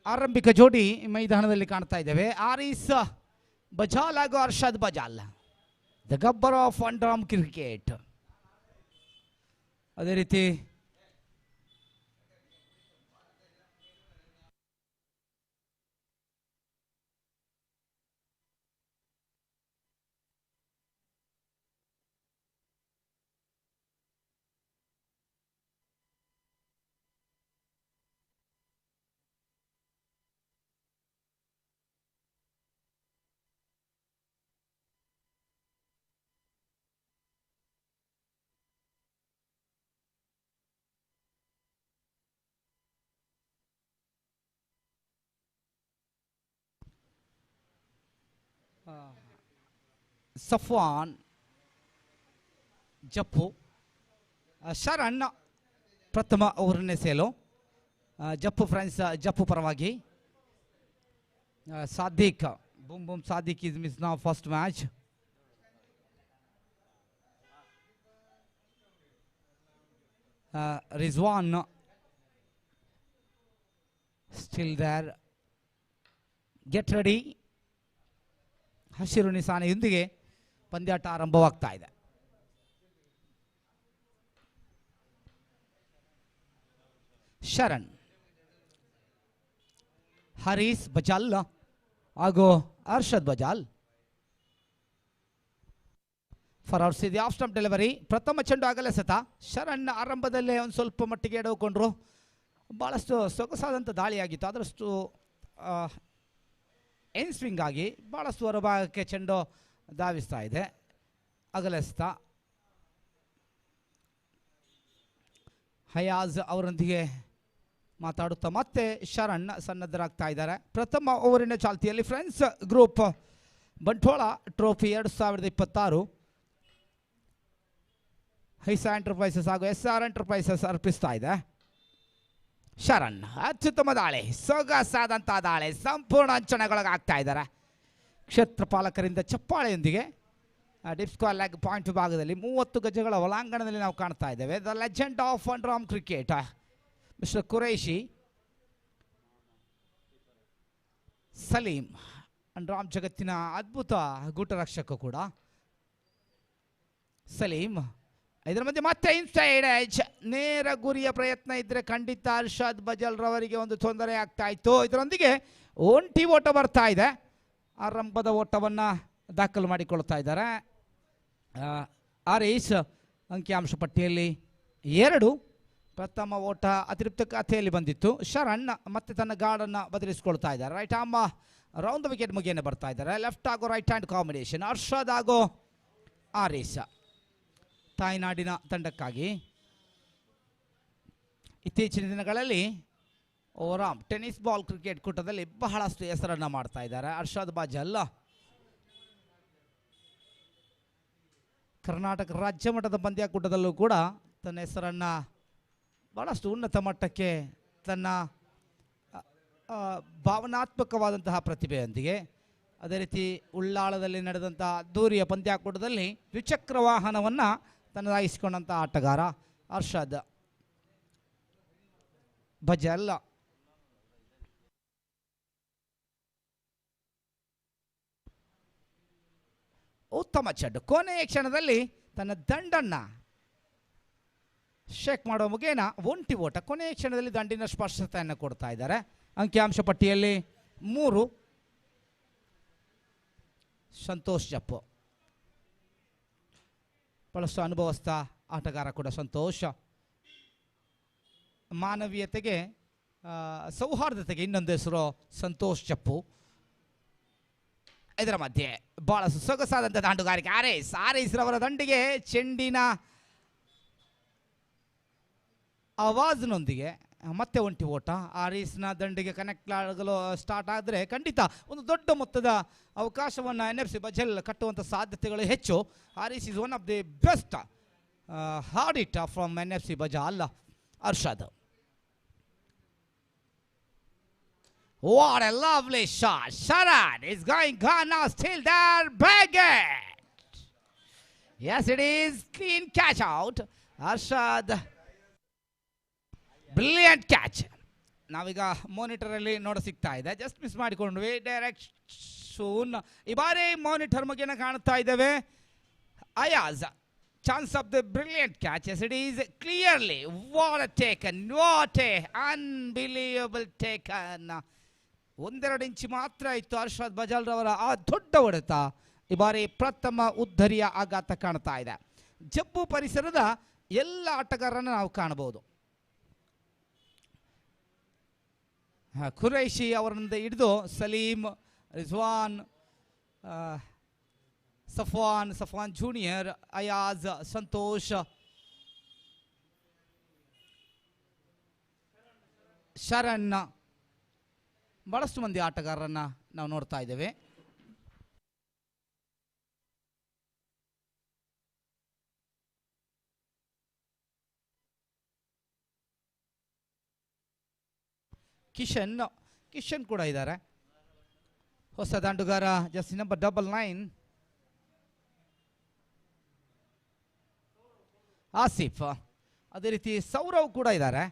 ಆರಂಭಿಕ ಜೋಡಿ ಮೈದಾನದಲ್ಲಿ ಕಾಣ್ತಾ ಇದ್ದೇವೆ. ಆರೀಸ್ ಬಜಾಲ್ ಹಾಗೂ Arshad Bajal, the Gabbar of underarm cricket. ಅದೇ ರೀತಿ ಸಫ್ವಾನ್ ಜಪ್ಪು, ಶರಣ್ ಪ್ರಥಮ ಓವರನ್ನೇ ಸೇಲು. ಜಪ್ಪು ಫ್ರೆಂಡ್ಸ್ ಜಪ್ಪು ಪರವಾಗಿ Sadiq, boom boom Sadiq is miss now first match. Rizwan still there, get ready. ಹಸಿರು ನಿಶಾನೆಯೊಂದಿಗೆ ಪಂದ್ಯಾಟ ಆರಂಭವಾಗ್ತಾ ಇದೆ. ಶರಣ್, ಹರೀಸ್ ಬಜಾಲ್ ಹಾಗೂ Arshad Bajal far out the off stump delivery. ಪ್ರಥಮ ಚೆಂಡು ಆಗಲೇ ಸತ. ಶರಣ್ ಆರಂಭದಲ್ಲೇ ಒಂದು ಸ್ವಲ್ಪ ಮಟ್ಟಿಗೆ ಎಡವುಕೊಂಡ್ರು. ಭಾಳಷ್ಟು ಸೊಗಸಾದಂಥ ದಾಳಿಯಾಗಿತ್ತು. ಅದರಷ್ಟು ಎನ್ ಸ್ವಿಂಗ್ ಆಗಿ ಭಾಳಷ್ಟು ಹೊರಭಾಗಕ್ಕೆ ಚೆಂಡು ಧಾವಿಸ್ತಾ ಇದೆ. ಅಗಲೆಸ್ತ ಹಯಾಜ್ ಅವರೊಂದಿಗೆ ಮಾತಾಡುತ್ತಾ ಮತ್ತೆ ಶರಣ್ ಸನ್ನದ್ಧರಾಗ್ತಾ ಇದ್ದಾರೆ. ಪ್ರಥಮ ಓವರಿನ ಚಾಲ್ತಿಯಲ್ಲಿ ಫ್ರೆಂಡ್ಸ್ ಗ್ರೂಪ್ ಬಂಟ್ವಾಳ ಟ್ರೋಫಿ 2026 ಹೈಸಾ ಎಂಟರ್ಪ್ರೈಸಸ್ ಹಾಗೂ SR ಎಂಟರ್ಪ್ರೈಸಸ್ ಅರ್ಪಿಸ್ತಾ ಇದೆ. ಶರಣ್ ಅತ್ಯುತ್ತಮ ದಾಳಿ, ಸೊಗಸಾದಂಥ ದಾಳಿ, ಸಂಪೂರ್ಣ ಅಂಚನೆಗೊಳಗಾಗ್ತಾ ಇದ್ದಾರೆ. ಕ್ಷೇತ್ರ ಪಾಲಕರಿಂದ ಚಪ್ಪಾಳೆಯೊಂದಿಗೆ ಡಿಪ್ ಸ್ಕ್ವೇರ್ ಲೆಗ್ ಪಾಯಿಂಟ್ ವಿಭಾಗದಲ್ಲಿ 30 ಗಜಗಳ ಒಳಾಂಗಣದಲ್ಲಿ ನಾವು ಕಾಣ್ತಾ ಇದ್ದೇವೆ. The legend of underarm cricket mister Qureshi Salim, underarm ಜಗತ್ತಿನ ಅದ್ಭುತ ಗೂಟರಕ್ಷಕ ಕೂಡ ಸಲೀಂ. ಇದರ ಮಧ್ಯೆ ಮತ್ತೆ ಇನ್ಸೈಡ್ ಎಡ್ಜ್, ನೇರ ಗುರಿಯ ಪ್ರಯತ್ನ ಇದ್ದರೆ ಖಂಡಿತ ಅರ್ಷದ್ ಬಜಲ್ ರವರಿಗೆ ಒಂದು ತೊಂದರೆ ಆಗ್ತಾ ಇತ್ತು. ಇದರೊಂದಿಗೆ ಒಂಟಿ ಓಟ ಬರ್ತಾ ಇದೆ. ಆರಂಭದ ಓಟವನ್ನು ದಾಖಲು ಮಾಡಿಕೊಳ್ತಾ ಇದ್ದಾರೆ. ಆರೀಸ್ ಅಂಕಿಅಂಶ ಪಟ್ಟಿಯಲ್ಲಿ 2. ಪ್ರಥಮ ಓಟ ಅತಿರಿಕ್ತ ಖಾತೆಯಲ್ಲಿ ಬಂದಿತ್ತು. ಶರಣ್ ಮತ್ತೆ ತನ್ನ ಗಾರ್ಡನ್ನು ಬದಲಿಸಿಕೊಳ್ತಾ ಇದ್ದಾರೆ. ರೈಟ್ ಆರ್ಮ್ ರೌಂಡ್ ವಿಕೆಟ್ ಮುಗಿಯನ್ನು ಬರ್ತಾ ಇದ್ದಾರೆ. ಲೆಫ್ಟ್ ಹಾಗೂ ರೈಟ್ ಹ್ಯಾಂಡ್ ಕಾಂಬಿನೇಷನ್ ಅರ್ಷದ್ ಹಾಗೂ ಆರೀಸ್. ತಾಯ್ನಾಡಿನ ತಂಡಕ್ಕಾಗಿ ಇತ್ತೀಚಿನ ದಿನಗಳಲ್ಲಿ ಓವರಾಮ್ ಟೆನ್ನಿಸ್ ಬಾಲ್ ಕ್ರಿಕೆಟ್ ಕೂಟದಲ್ಲಿ ಬಹಳಷ್ಟು ಹೆಸರನ್ನು ಮಾಡ್ತಾ ಇದ್ದಾರೆ ಅರ್ಷದ್ ಬಜಲ್. ಕರ್ನಾಟಕ ರಾಜ್ಯ ಮಟ್ಟದ ಪಂದ್ಯಾಕೂಟದಲ್ಲೂ ಕೂಡ ತನ್ನ ಹೆಸರನ್ನು ಬಹಳಷ್ಟು ಉನ್ನತ ಮಟ್ಟಕ್ಕೆ ತನ್ನ ಭಾವನಾತ್ಮಕವಾದಂತಹ ಪ್ರತಿಭೆಯೊಂದಿಗೆ, ಅದೇ ರೀತಿ ಉಳ್ಳಾಳದಲ್ಲಿ ನಡೆದಂಥ ಅದ್ದೂರಿಯ ಪಂದ್ಯಾಕೂಟದಲ್ಲಿ ದ್ವಿಚಕ್ರ ವಾಹನವನ್ನು ತನ್ನದಾಗಿಸಿಕೊಂಡಂಥ ಆಟಗಾರ ಅರ್ಷದ್ ಬಜಲ್. ಉತ್ತಮ ಚೆಂಡು, ಕೊನೆಯ ಕ್ಷಣದಲ್ಲಿ ತನ್ನ ದಂಡನ್ನು ಶೇಕ್ ಮಾಡೋ ಮುಖೇನ ಒಂಟಿ ಓಟ, ಕೊನೆಯ ಕ್ಷಣದಲ್ಲಿ ದಂಡಿನ ಸ್ಪರ್ಶತೆಯನ್ನು ಕೊಡ್ತಾ ಇದ್ದಾರೆ. ಅಂಕಿಅಂಶ ಪಟ್ಟಿಯಲ್ಲಿ 3. ಸಂತೋಷ್ ಜಪ್ಪು ಬಹಳಷ್ಟು ಅನುಭವಸ್ಥ ಆಟಗಾರ ಕೂಡ ಸಂತೋಷ್. ಮಾನವೀಯತೆಗೆ ಸೌಹಾರ್ದತೆಗೆ ಇನ್ನೊಂದು ಹೆಸರು ಸಂತೋಷ್ ಜಪ್ಪು. ಇದರ ಮಧ್ಯೆ ಬಹಳ ಸೊಗಸಾದಂಥ ದಾಂಡುಗಾರಿಕೆ ಆರೇಸ್ರವರ ದಂಡಿಗೆ ಚೆಂಡಿನ ಆವಾಜ್ನೊಂದಿಗೆ ಮತ್ತೆ ಒಂಟಿ ಓಟ. ಆರೀಸ್ನ ದಂಡಿಗೆ ಕನೆಕ್ಟ್ ಆಗಲು ಸ್ಟಾರ್ಟ್ ಆದರೆ ಖಂಡಿತ ಒಂದು ದೊಡ್ಡ ಮೊತ್ತದ ಅವಕಾಶವನ್ನು NFC ಬಜಲ್ ಕಟ್ಟುವಂಥ ಸಾಧ್ಯತೆಗಳು ಹೆಚ್ಚು. Aris is one of the best hard hit from NFC Bajal. Arshad, what a lovely shot. Sharan is going gone now, still there, bag it. Yes, it is clean catch out. Arshad, brilliant catch. ನಾವೀಗ ಮಾನಿಟರಲ್ಲಿ ನೋಡ ಸಿಗ್ತಾ ಇದೆ, just miss ಮಾಡಿಕೊಂಡ್ವಿ. ಡೈರೆಕ್ಟ್ ಶೂನ್ ಈ ಬಾರಿ ಮಾನಿಟರ್ ಮುಖೇನ ಕಾಣ್ತಾ ಇದ್ದೇವೆ. Ayaz, chance of the brilliant catch. Yes it is clearly what a taken, what a unbelievable taken. 1-2 inch ಮಾತ್ರ ಇತ್ತು ಅರ್ಷದ್ ಬಜಾಲ್ ರವರ ಆ ದೊಡ್ಡ ಹೊಡೆತ. ಈ ಬಾರಿ ಪ್ರಥಮ ಉದ್ಧರಿಯ ಆಘಾತ ಕಾಣ್ತಾ ಇದೆ. ಜಬ್ಬು ಪರಿಸರದ ಎಲ್ಲ ಆಟಗಾರರನ್ನು ನಾವು ಕಾಣಬಹುದು. ಖುರೈಶಿ ಅವರಿಂದ ಹಿಡಿದು ಸಲೀಂ, ರಿಜ್ವಾನ್, ಸಫ್ವಾನ್ ಜೂನಿಯರ್, ಅಯಾಜ್, ಸಂತೋಷ್, ಶರಣ್, ಬಹಳಷ್ಟು ಮಂದಿ ಆಟಗಾರರನ್ನ ನಾವು ನೋಡ್ತಾ ಇದ್ದೇವೆ. ಕಿಶನ್ ಕೂಡ ಇದ್ದಾರೆ. ಹೊಸ ದಾಂಡುಗಾರ ಜರ್ಸಿ ನಂಬರ್ 99 ಆಸಿಫ್. ಅದೇ ರೀತಿ ಸೌರವ್ ಕೂಡ ಇದ್ದಾರೆ.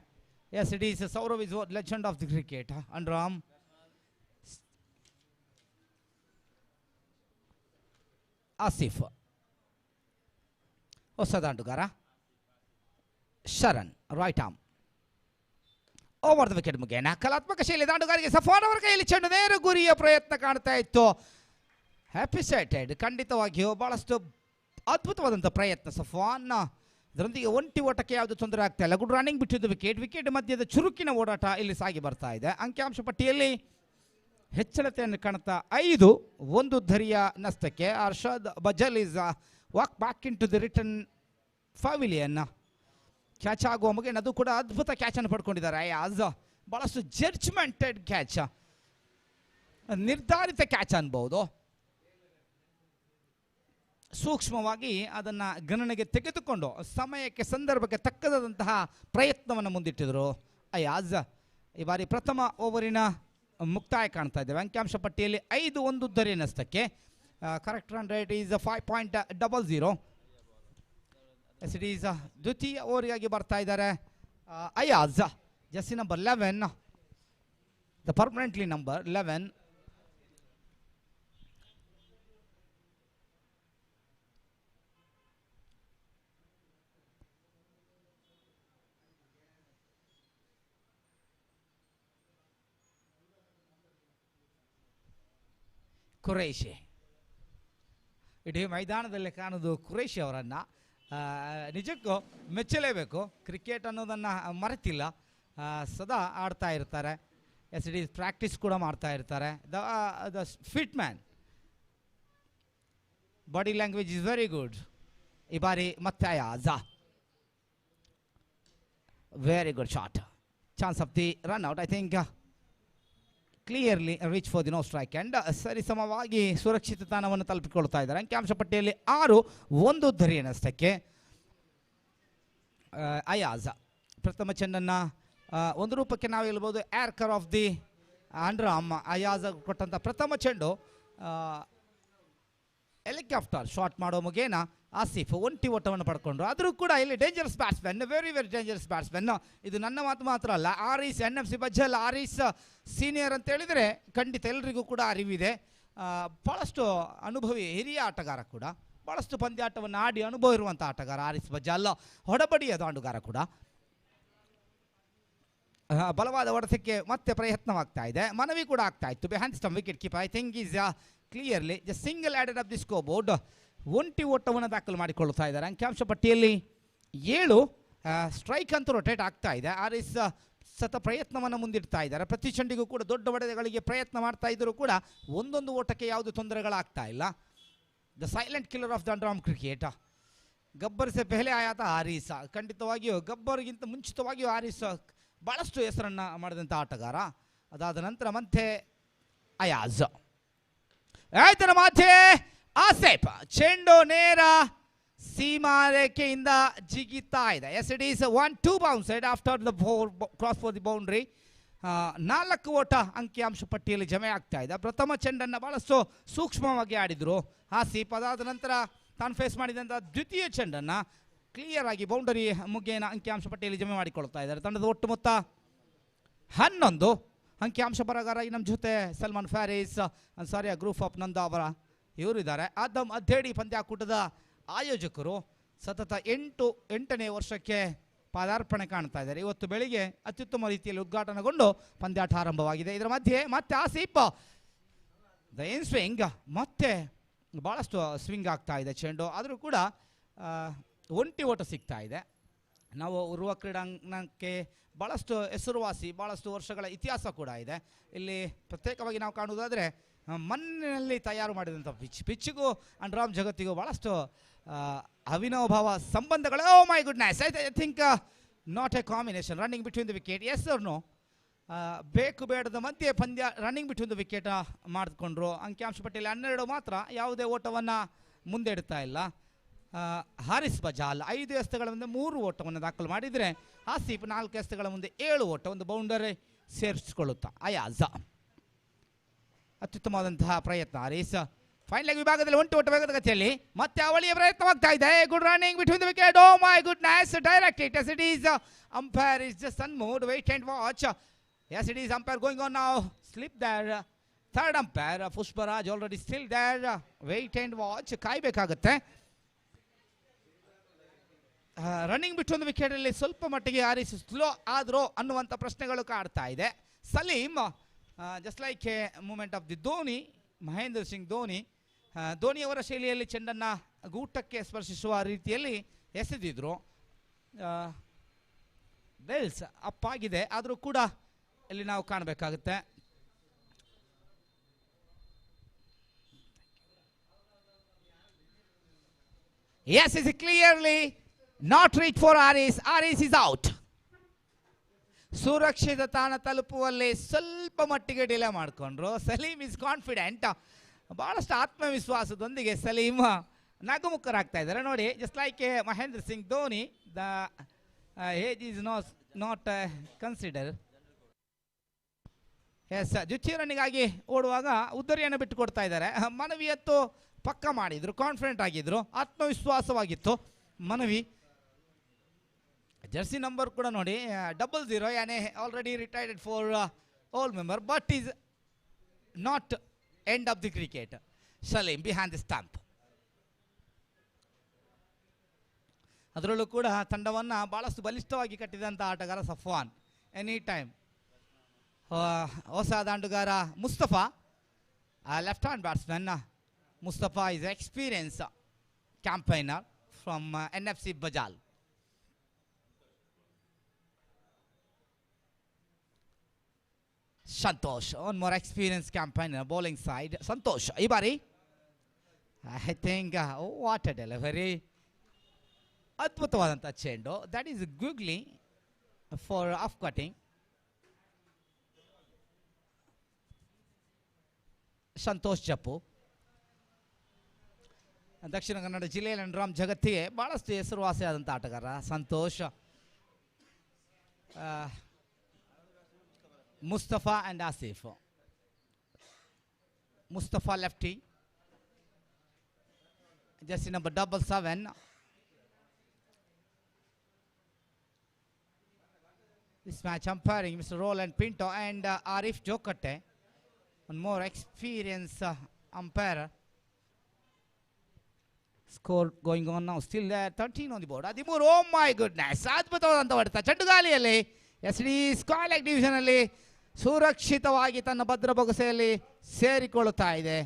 Yes it is Saurav is legend of the cricket. ಅನ್ರಾಮ್, ಆಸಿಫ್ ಹೊಸ ದಾಂಡುಗಾರ. Sharan right arm over the wicket ಮುಖೇನ ಕಲಾತ್ಮಕ ಶೈಲಿ ದಾಂಡುಗಾರಿಗೆ ಸಫಾನ್ ಅವರ ಕೈಯಲ್ಲಿ ಚೆಂಡು ನೇರ ಗುರಿಯ ಪ್ರಯತ್ನ ಕಾಣ್ತಾ ಇತ್ತು. ಹ್ಯಾಪಿಸೈಟೆಡ್, ಖಂಡಿತವಾಗಿಯೂ ಬಹಳಷ್ಟು ಅದ್ಭುತವಾದಂಥ ಪ್ರಯತ್ನ ಸಫಾನ್. ಇದರೊಂದಿಗೆ ಒಂಟಿ ಓಟಕ್ಕೆ ಯಾವುದು ತೊಂದರೆ ಆಗ್ತಾ ಇಲ್ಲ. ಗುಡ್ ರನ್ನಿಂಗ್ ಬಿಟ್ಟು ವಿಕೆಟ್ ಮಧ್ಯದ ಚುರುಕಿನ ಓಡಾಟ ಇಲ್ಲಿ ಸಾಗಿ ಬರ್ತಾ ಇದೆ. ಅಂಕಿಅಂಶ ಪಟ್ಟಿಯಲ್ಲಿ ಹೆಚ್ಚಳತೆಯನ್ನು ಕಾಣ್ತಾ 5-1 ಧರಿಯ ನಷ್ಟಕ್ಕೆ. Arshad Bajal is walk back in to the return pavilion. Catch ಆಗುವ ಮುಗಿನ ಅದು ಕೂಡ ಅದ್ಭುತ ಕ್ಯಾಚನ್ನು ಪಡ್ಕೊಂಡಿದ್ದಾರೆ. ಅಯಾಜ್ ಬಹಳಷ್ಟು ಜಡ್ಜ್ಮೆಂಟೆಡ್ ಕ್ಯಾಚ್, ನಿರ್ಧಾರಿತ ಕ್ಯಾಚ್ ಅನ್ಬಹುದು. ಸೂಕ್ಷ್ಮವಾಗಿ ಅದನ್ನು ಗಣನೆಗೆ ತೆಗೆದುಕೊಂಡು ಸಮಯಕ್ಕೆ ಸಂದರ್ಭಕ್ಕೆ ತಕ್ಕದಂತಹ ಪ್ರಯತ್ನವನ್ನು ಮುಂದಿಟ್ಟಿದ್ರು ಅಯಾಜ್. ಈ ಬಾರಿ ಪ್ರಥಮ ಓವರಿನ ಮುಕ್ತಾಯ ಕಾಣ್ತಾ ಇದ್ದೇವೆ. ಅಂಕಿಅಂಶ ಪಟ್ಟಿಯಲ್ಲಿ 5-1 ಧರಿಯ ನಷ್ಟಕ್ಕೆ. Correct run rate is 5.00. Yes it is ದ್ವಿತೀಯ ಓವರಿಗಾಗಿ ಬರ್ತಾ ಇದ್ದಾರೆ Ayaz. Jersey number 11, the permanently number 11. Qureshi ಇಡೀ ಮೈದಾನದಲ್ಲಿ ಕಾಣೋದು ಖುರೈಶಿ ಅವರನ್ನು. ನಿಜಕ್ಕೂ ಮೆಚ್ಚಲೇಬೇಕು. ಕ್ರಿಕೆಟ್ ಅನ್ನೋದನ್ನು ಮರೆತಿಲ್ಲ, ಸದಾ ಆಡ್ತಾ ಇರ್ತಾರೆ. ಎಸ್ ಇಟ್ ಈಸ್ ಪ್ರಾಕ್ಟೀಸ್ ಕೂಡ ಮಾಡ್ತಾ ಇರ್ತಾರೆ. The fit man, body language is very good. ಈ ಬಾರಿ ಮತ್ತೆ Ayaz, very good shot. Chance of the run out. I think clearly reach for the no strike and ಸರಿಸಮವಾಗಿ ಸುರಕ್ಷಿತ ತಾಣವನ್ನು ತಲುಪಿಕೊಳ್ತಾ ಇದ್ದಾರೆ. ಅಂಕಿಅಂಶ ಪಟ್ಟಿಯಲ್ಲಿ 6-1 ಧರಿಯ ನಷ್ಟಕ್ಕೆ. ಅಯಾಜ್ ಪ್ರಥಮ ಚೆಂಡನ್ನು ಒಂದು ರೂಪಕ್ಕೆ ನಾವು ಹೇಳ್ಬೋದು ಏರ್ಕರ್ ಆಫ್ ದಿ ಅನ್ರಾಮ್. ಅಯಾಜ್ ಕೊಟ್ಟಂಥ ಪ್ರಥಮ ಚೆಂಡು ಹೆಲಿಕಾಪ್ಟರ್ ಶಾಟ್ ಮಾಡೋ ಮುಗೇನ ಆಸಿಫ್ ಒಂಟಿ ಓಟವನ್ನು ಪಡ್ಕೊಂಡ್ರು. ಆದರೂ ಕೂಡ ಇಲ್ಲಿ dangerous batsman, very very dangerous batsman. ಇದು ನನ್ನ ಮಾತು ಮಾತ್ರ ಅಲ್ಲ, ಆರೀಸ್ NFC ಬಜ್ಜಲ್ ಆರೀಸ್ ಸೀನಿಯರ್ ಅಂತ ಹೇಳಿದರೆ ಖಂಡಿತ ಎಲ್ರಿಗೂ ಕೂಡ ಅರಿವಿದೆ. ಭಾಳಷ್ಟು ಅನುಭವಿ ಹಿರಿಯ ಆಟಗಾರ ಕೂಡ, ಭಾಳಷ್ಟು ಪಂದ್ಯಾಟವನ್ನು ಆಡಿ ಅನುಭವ ಇರುವಂಥ ಆಟಗಾರ ಆರೀಸ್ ಬಜ್ಜಲ್, ಹೊಡಬಡಿಯ ದಾಂಡುಗಾರ ಕೂಡ. ಬಲವಾದ ಹೊಡೆತಕ್ಕೆ ಮತ್ತೆ ಪ್ರಯತ್ನವಾಗ್ತಾ ಇದೆ, ಮನವಿ ಕೂಡ ಆಗ್ತಾ ಇತ್ತು. Behind stump wicket keeper I think is clearly the single added of the score board. ಒಂಟಿ ಓಟವನ್ನು ದಾಖಲು ಮಾಡಿಕೊಳ್ತಾ ಇದ್ದಾರೆ. ಅಂಕಿಅಂಶ ಪಟ್ಟಿಯಲ್ಲಿ 7. ಸ್ಟ್ರೈಕ್ ಅಂತೂ ರೊಟೇಟ್ ಆಗ್ತಾ ಇದೆ. ಆರೀಸ್ ಸತ ಪ್ರಯತ್ನವನ್ನು ಮುಂದಿಡ್ತಾ ಇದ್ದಾರೆ. ಪ್ರತಿ ಚೆಂಡಿಗೂ ಕೂಡ ದೊಡ್ಡ ಹೊಡೆತಗಳಿಗೆ ಪ್ರಯತ್ನ ಮಾಡ್ತಾ ಇದ್ದರೂ ಕೂಡ ಒಂದೊಂದು ಓಟಕ್ಕೆ ಯಾವುದೇ ತೊಂದರೆಗಳಾಗ್ತಾ ಇಲ್ಲ. The silent killer of the underarm cricket. Gabbar ಸೆ ಪೆಹಲೆ ಆಯಾತ ಆರೀಸ್. ಖಂಡಿತವಾಗಿಯೂ ಗಬ್ಬರ್ಗಿಂತ ಮುಂಚಿತವಾಗಿಯೂ ಆರೀಸ್ ಭಾಳಷ್ಟು ಹೆಸರನ್ನು ಮಾಡಿದಂಥ ಆಟಗಾರ. ಅದಾದ ನಂತರ ಮತ್ತೆ ಅಯಾಜ್. ಆಯ್ತನ ಮಾತೆ ಆಸೇಫ್ ಚೆಂಡು ನೇರ ಸೀಮಾ ರೇಖೆಯಿಂದ ಜಿಗಿತಾ ಇದೆ. Yes it is 1-2 bounced after the cross for the boundary. 4 ಓಟ ಅಂಕಿಅಂಶ ಪಟ್ಟಿಯಲ್ಲಿ ಜಮೆ ಆಗ್ತಾ ಇದೆ. ಪ್ರಥಮ ಚೆಂಡನ್ನು ಭಾಳಷ್ಟು ಸೂಕ್ಷ್ಮವಾಗಿ ಆಡಿದರು ಆಸೀಫ್. ಅದಾದ ನಂತರ ತಾನು ಫೇಸ್ ಮಾಡಿದಂಥ ದ್ವಿತೀಯ ಚೆಂಡನ್ನು ಕ್ಲಿಯರ್ ಆಗಿ ಬೌಂಡರಿ ಮುಖೇನ ಅಂಕಿಅಂಶ ಪಟ್ಟಿಯಲ್ಲಿ ಜಮೆ ಮಾಡಿಕೊಳ್ತಾ ಇದ್ದಾರೆ. ತಂಡದ ಒಟ್ಟು ಮೊತ್ತ 11. ಅಂಕಿಅಂಶ ಬರಗಾರ ನಮ್ಮ ಜೊತೆ ಸಲ್ಮಾನ್ ಫ್ಯಾರೀಸ್ ಅನ್ಸಾರಿಯಾ ಗ್ರೂಪ್ ಆಫ್ ನಂದ ಅವರ ಇವರಿದ್ದಾರೆ. ಆದಮ್ ಅದ್ದೇಡಿ ಪಂದ್ಯಾಕೂಟದ ಆಯೋಜಕರು ಸತತ 8ನೇ ವರ್ಷಕ್ಕೆ ಪಾದಾರ್ಪಣೆ ಕಾಣ್ತಾ ಇದ್ದಾರೆ. ಇವತ್ತು ಬೆಳಿಗ್ಗೆ ಅತ್ಯುತ್ತಮ ರೀತಿಯಲ್ಲಿ ಉದ್ಘಾಟನೆಗೊಂಡು ಪಂದ್ಯಾಟ ಆರಂಭವಾಗಿದೆ. ಇದರ ಮಧ್ಯೆ ಮತ್ತೆ ಆಸೀಫ್ ದ ಇನ್ ಸ್ವಿಂಗ್, ಮತ್ತೆ ಭಾಳಷ್ಟು ಸ್ವಿಂಗ್ ಆಗ್ತಾ ಇದೆ ಚೆಂಡು. ಆದರೂ ಕೂಡ ಒಂಟಿ ಓಟ ಸಿಗ್ತಾ ಇದೆ. ನಾವು ಉರುವ ಕ್ರೀಡಾಂಗಣಕ್ಕೆ ಭಾಳಷ್ಟು ಹೆಸರುವಾಸಿ, ಭಾಳಷ್ಟು ವರ್ಷಗಳ ಇತಿಹಾಸ ಕೂಡ ಇದೆ. ಇಲ್ಲಿ ಪ್ರತ್ಯೇಕವಾಗಿ ನಾವು ಕಾಣುವುದಾದರೆ ಮಣ್ಣಿನಲ್ಲಿ ತಯಾರು ಮಾಡಿದಂಥ ಪಿಚ್ಚಿಗೂ ಅಂಡರ್ಆರ್ಮ್ ಜಗತ್ತಿಗೂ ಭಾಳಷ್ಟು ಅವಿನಾಭಾವ ಸಂಬಂಧಗಳು. Oh my goodness, I think not a combination running between the wicket. Yes or no, ಬೇಕು ಬೇಡದ ಮಧ್ಯೆ ಪಂದ್ಯ ರನ್ನಿಂಗ್ ಬಿಟ್ವೀನ್ ದ ವಿಕೆಟ್ ಮಾಡಿಕೊಂಡ್ರು. ಅಂಕಿಅಂಶ ಪಟ್ಟಿಯಲ್ಲಿ 12 ಮಾತ್ರ, ಯಾವುದೇ ಓಟವನ್ನು ಮುಂದೆ ಇಡ್ತಾ ಇಲ್ಲ. ಹಾರಿಸ್ ಬಜಾಲ್ 5 ಎಸೆತಗಳ ಮುಂದೆ 3 ಓಟವನ್ನು ದಾಖಲು ಮಾಡಿದರೆ ಆಸೀಫ್ 4 ಎಸೆತಗಳ ಮುಂದೆ 7 ಓಟ, ಒಂದು ಬೌಂಡರಿ ಸೇರಿಸಿಕೊಳ್ಳುತ್ತಾ ಅಯಾಜ್. ಅತ್ಯುತ್ತಮವಾದಂತಹ ಪ್ರಯತ್ನ ಹಾರಿಸ್. ಫೈನಲ್ ಲೆಗ್ ವಿಭಾಗದಲ್ಲಿ ಒಂಟಿ ಓಟ ವೇಗದ ಗತಿಯಲ್ಲಿ ಮತ್ತೆ ಅವಳಿಯ ಪ್ರಯತ್ನವಾಗ್ತಾ ಇದೆ. Good running between the wicket. Oh my goodness, direct it. Yes it is umpire is just unmoved, wait and watch. Yes it is umpire going on now, slip there. Third umpire Pushparaj already still there, wait and watch, ಕಾಯಬೇಕಾಗುತ್ತೆ. Running ಬಿಟ್ಟು ಒಂದು ವಿಕೆಟಲ್ಲಿ ಸ್ವಲ್ಪ ಮಟ್ಟಿಗೆ Haris slow ಆದರೂ ಅನ್ನುವಂಥ ಪ್ರಶ್ನೆಗಳು ಕಾಡ್ತಾ ಇದೆ. Salim just like a moment of the Dhoni, Mahendra Singh ಧೋನಿಯವರ ಶೈಲಿಯಲ್ಲಿ ಚೆಂಡನ್ನು ಗೂಟಕ್ಕೆ ಸ್ಪರ್ಶಿಸುವ ರೀತಿಯಲ್ಲಿ ಎಸೆದಿದ್ರು. ಬೆಲ್ಸ್ ಅಪ್ ಆಗಿದೆ, ಆದರೂ ಕೂಡ ಇಲ್ಲಿ ನಾವು ಕಾಣಬೇಕಾಗುತ್ತೆ. Yes, is clearly not reach for Aris. Aris is out. ಸುರಕ್ಷಿತ ತಾಣ ತಲುಪುವಲ್ಲಿ ಸ್ವಲ್ಪ ಮಟ್ಟಿಗೆ ಡಿಲೇ ಮಾಡಿಕೊಂಡ್ರು. ಸಲೀಂ ಇಸ್ ಕಾನ್ಫಿಡೆಂಟ್, ಭಾಳಷ್ಟು ಆತ್ಮವಿಶ್ವಾಸದೊಂದಿಗೆ ಸಲೀಂ ನಗುಮುಖರಾಗ್ತಾ ಇದ್ದಾರೆ. ನೋಡಿ, just like Mahendra Singh Dhoni, the age is not consider. Yes, ದ್ವಿತೀಯ ರನ್ನಿಗಾಗಿ ಓಡುವಾಗ ಉದ್ದರಿಯನ್ನು ಬಿಟ್ಟು ಕೊಡ್ತಾ ಇದ್ದಾರೆ. ಮನವಿಯತ್ತು ಪಕ್ಕ ಮಾಡಿದ್ರು, ಕಾನ್ಫಿಡೆಂಟ್ ಆಗಿದ್ರು, ಆತ್ಮವಿಶ್ವಾಸವಾಗಿತ್ತು ಮನವಿ. ಜರ್ಸಿ ನಂಬರ್ ಕೂಡ ನೋಡಿ 00, ಯಾನೇ already retired for old member, but is not end of the cricket. Salim behind the stump. ಅದರಲ್ಲೂ ಕೂಡ ತಂಡವನ್ನು ಭಾಳಷ್ಟು ಬಲಿಷ್ಠವಾಗಿ ಕಟ್ಟಿದಂಥ ಆಟಗಾರ ಸಫ್ವಾನ್. ಎನಿ ಟೈಮ್ ಹೊಸ ದಾಂಡುಗಾರ Mustafa, left hand batsman. Mustafa is an experienced campaigner from NFC Bajal. Santosh, one more experienced campaigner, bowling side. Santosh, Ibari. I think, what a delivery. Adbhutavadanta ಚೆಂಡು. That is googly for off cutting. Santosh Jeppu Dakshina Kannada ಜಿಲ್ಲೆಯಲ್ಲಿ underarm ಜಗತ್ತಿಗೆ ಭಾಳಷ್ಟು ಹೆಸರುವಾಸಿಯಾದಂಥ ಆಟಗಾರ Santosh. Mustafa and Asif. Mustafa lefty, jersey number 77. This match umpiring Mr. Roland Pinto and Arif Jokatte, one more experienced umpire. Score going on now, still there, 13 on the board. 13, oh my goodness, ಅದ್ಭುತವಾದಂಥ ಹೊಡೆತ ಚೆಂಡು ಗಾಲಿಯಲ್ಲಿ. SD ಸ್ಕಾಲೆಕ್ division ಅಲ್ಲಿ ಸುರಕ್ಷಿತವಾಗಿ ತನ್ನ ಭದ್ರ ಬೊಗಸೆಯಲ್ಲಿ ಸೇರಿಕೊಳ್ಳುತ್ತಾ ಇದೆ.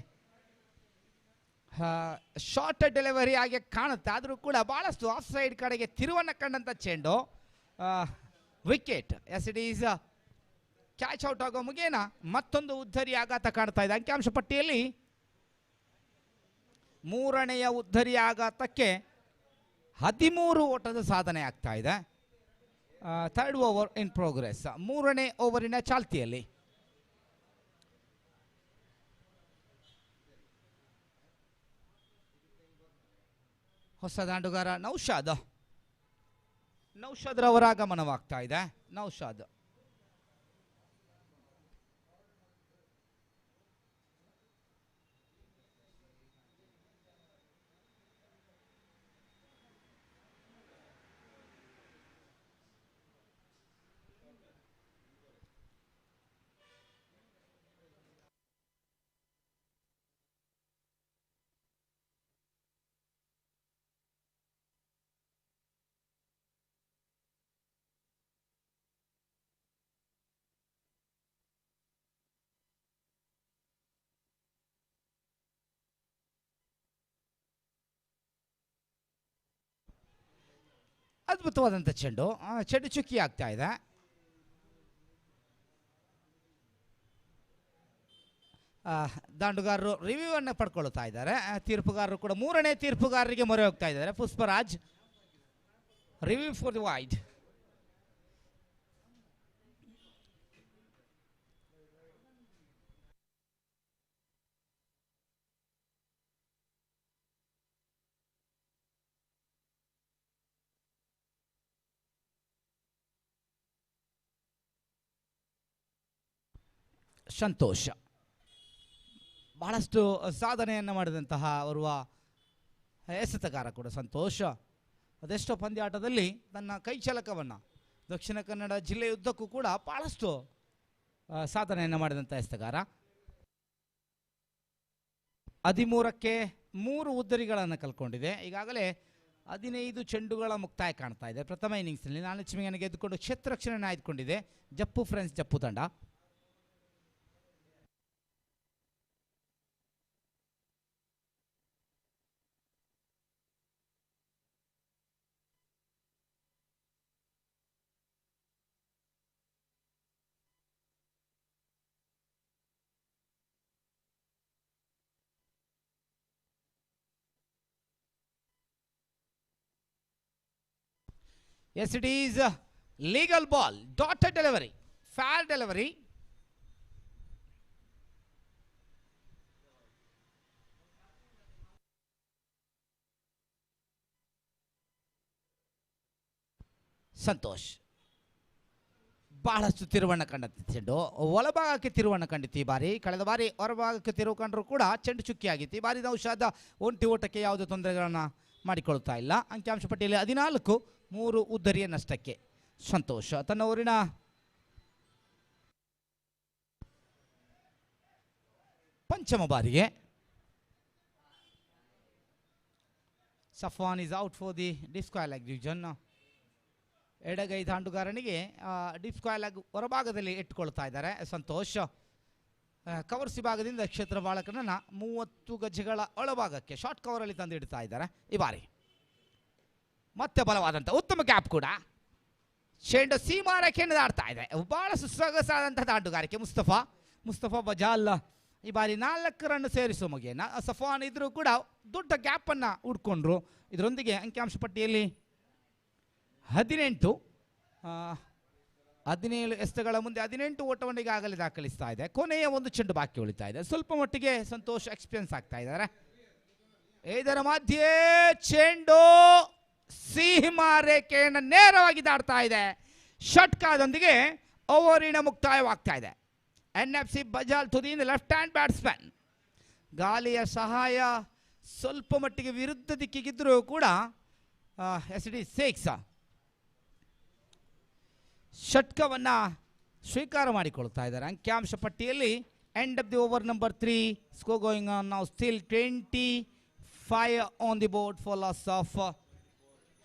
Short delivery ಆಗಿ ಕಾಣುತ್ತೆ, ಆದರೂ ಕೂಡ ಬಹಳಷ್ಟು ಆಫ್ ಸೈಡ್ ಕಡೆಗೆ ತಿರುವನ್ನು ಕಂಡಂಥ ಚೆಂಡು. ವಿಕೆಟ್. SD ಕ್ಯಾಚ್ ಔಟ್ ಆಗೋ ಮುಗೇನ ಮತ್ತೊಂದು ಉದ್ಧರಿ ಆಘಾತ ಕಾಣ್ತಾ ಇದೆ. ಅಂಕಿಅಂಶ ಪಟ್ಟಿಯಲ್ಲಿ ಮೂರನೆಯ ಉದ್ಧರಿ ಆಘಾತಕ್ಕೆ 13 ಓಟದ ಸಾಧನೆ ಆಗ್ತಾ ಇದೆ. ಥರ್ಡ್ ಓವರ್ ಇನ್ ಪ್ರೋಗ್ರೆಸ್, ಮೂರನೇ ಓವರಿನ ಚಾಲ್ತಿಯಲ್ಲಿ. ಹೊಸ ದಾಂಡುಗಾರ ನೌಶಾದ್ ರವರ ಆಗಮನವಾಗ್ತಾ ಇದೆ. ನೌಶಾದ್ ಅದ್ಭುತವಾದಂಥ ಚೆಂಡು ಚುಕ್ಕಿ ಆಗ್ತಾ ಇದೆ. ದಾಂಡುಗಾರರು ರಿವ್ಯೂ ಅನ್ನು ಪಡ್ಕೊಳ್ತಾ ಇದ್ದಾರೆ. ತೀರ್ಪುಗಾರರು ಕೂಡ ಮೂರನೇ ತೀರ್ಪುಗಾರರಿಗೆ ಮೊರೆ ಹೋಗ್ತಾ ಇದ್ದಾರೆ. Pushparaj review for the wide. Santosh ಬಹಳಷ್ಟು ಸಾಧನೆಯನ್ನು ಮಾಡಿದಂತಹ ಓರ್ವ ಎಸೆತಗಾರ ಕೂಡ ಸಂತೋಷ. ಅದೆಷ್ಟೋ ಪಂದ್ಯಾಟದಲ್ಲಿ ತನ್ನ ಕೈಚಳಕವನ್ನು ದಕ್ಷಿಣ ಕನ್ನಡ ಜಿಲ್ಲೆಯುದ್ದಕ್ಕೂ ಕೂಡ ಬಹಳಷ್ಟು ಸಾಧನೆಯನ್ನು ಮಾಡಿದಂಥ ಎಸೆತಗಾರ. 13ಕ್ಕೆ 3 ಉದ್ದರಿಗಳನ್ನು ಕಲ್ಕೊಂಡಿದೆ. ಈಗಾಗಲೇ 15 ಚೆಂಡುಗಳ ಮುಕ್ತಾಯ ಕಾಣ್ತಾ ಇದೆ. ಪ್ರಥಮ ಇನ್ನಿಂಗ್ಸ್ನಲ್ಲಿ 4 ಚಿಮಿಂಗನ್ನು ಗೆದ್ದುಕೊಂಡು ಕ್ಷೇತ್ರ ರಕ್ಷಣೆಯನ್ನು ಆಯ್ದುಕೊಂಡಿದೆ ಜಪ್ಪು ಫ್ರೆಂಡ್ಸ್ ಜಪ್ಪು ತಂಡ. Yes, it is legal ball, dotted delivery, fair delivery. Santosh ಬಹಳಷ್ಟು ತಿರುವನ್ನು ಕಂಡಂತೆ ಚೆಂಡು ಒಳಭಾಗಕ್ಕೆ ತಿರುವನ್ನು ಕಂಡಿತ್ತು ಈ ಬಾರಿ. ಕಳೆದ ಬಾರಿ ಹೊರಭಾಗಕ್ಕೆ ತಿರುವು ಕಂಡರೂ ಕೂಡ ಚೆಂಡು ಚುಕ್ಕಿಯಾಗಿತ್ತು. ಈ ಬಾರಿ ನೌಶಾದ್ ಒಂಟಿ ಓಟಕ್ಕೆ ಯಾವುದೇ ತೊಂದರೆಗಳನ್ನು ಮಾಡಿಕೊಳ್ತಾ ಇಲ್ಲ. ಅಂಕಿಅಂಶ ಪಟ್ಟಿಯಲ್ಲಿ 14, 3 ಉದ್ದರಿಯ ನಷ್ಟಕ್ಕೆ. ಸಂತೋಷ ತನ್ನ ಊರಿನ ಪಂಚಮ ಬಾರಿಗೆ. Safwan is out for the disqualify division. ಎಡಗೈ ದಾಂಡುಗಾರನಿಗೆ ಡಿಸ್ಕ್ವಾಲೈಗ್ ಹೊರಭಾಗದಲ್ಲಿ ಇಟ್ಟುಕೊಳ್ತಾ ಇದ್ದಾರೆ. ಸಂತೋಷ್ ಕವರ್ಸಿ ಭಾಗದಿಂದ ಕ್ಷೇತ್ರ ಬಾಳಕನನ್ನ 30 ಗಜಗಳ ಒಳಭಾಗಕ್ಕೆ ಶಾರ್ಟ್ ಕವರಲ್ಲಿ ತಂದು ಇಡ್ತಾ ಇದ್ದಾರೆ ಈ ಬಾರಿ. ಮತ್ತೆ ಬಲವಾದಂಥ ಉತ್ತಮ ಗ್ಯಾಪ್ ಕೂಡ. ಚೆಂಡು ಸೀಮಾರೇಖೆಯನ್ನು ದಾಡ್ತಾ ಇದೆ. ಬಹಳಷ್ಟು ಸೊಗಸಾದಂಥ ದಾಂಡುಗಾರಿಕೆ. ಮುಸ್ತಫಾ ಬಜಾಲ್ ಈ ಬಾರಿ 4 ರನ್ ಸೇರಿಸುವ ಮುಗೇನ ಸಫಾನ್ ಇದ್ರೂ ಕೂಡ ದೊಡ್ಡ ಗ್ಯಾಪನ್ನು ಹುಡ್ಕೊಂಡ್ರು. ಇದರೊಂದಿಗೆ ಅಂಕಿಅಂಶ ಪಟ್ಟಿಯಲ್ಲಿ 17 17 ಎಸೆತಗಳ ಮುಂದೆ 18 ಓಟವನ್ನು ಈಗಾಗಲೇ ದಾಖಲಿಸ್ತಾ ಇದೆ. ಕೊನೆಯ ಒಂದು ಚೆಂಡು ಬಾಕಿ ಉಳಿತಾ ಇದೆ. ಸ್ವಲ್ಪ ಮಟ್ಟಿಗೆ ಸಂತೋಷ್ ಎಕ್ಸ್ಪೀರಿಯನ್ಸ್ ಆಗ್ತಾ ಇದ್ದಾರೆ. ಇದರ ಮಧ್ಯೆ ಚೆಂಡು ಸೀಮಾ ರೇಖೆಯನ್ನು ನೇರವಾಗಿ ದಾಡ್ತಾ ಇದೆ. ಷಟ್ಕಾದೊಂದಿಗೆ ಓವರಿನ ಮುಕ್ತಾಯವಾಗ್ತಾ ಇದೆ. NFC ಬಜಾಲ್ ತುದಿಯಿಂದ ಲೆಫ್ಟ್ ಹ್ಯಾಂಡ್ ಬ್ಯಾಟ್ಸ್ಮನ್ ಗಾಲಿಯ ಸಹಾಯ ಸ್ವಲ್ಪ ಮಟ್ಟಿಗೆ ವಿರುದ್ಧ ದಿಕ್ಕಿಗಿದ್ದರೂ ಕೂಡ ಎಸ್ ಡಿ ಸೇಕ್ಸ ಷಟ್ಕವನ್ನು ಸ್ವೀಕಾರ ಮಾಡಿಕೊಳ್ತಾ ಇದ್ದಾರೆ. ಅಂಕಿಅಂಶ ಪಟ್ಟಿಯಲ್ಲಿ end of the over number 3, score going on now still 25 on the board for loss of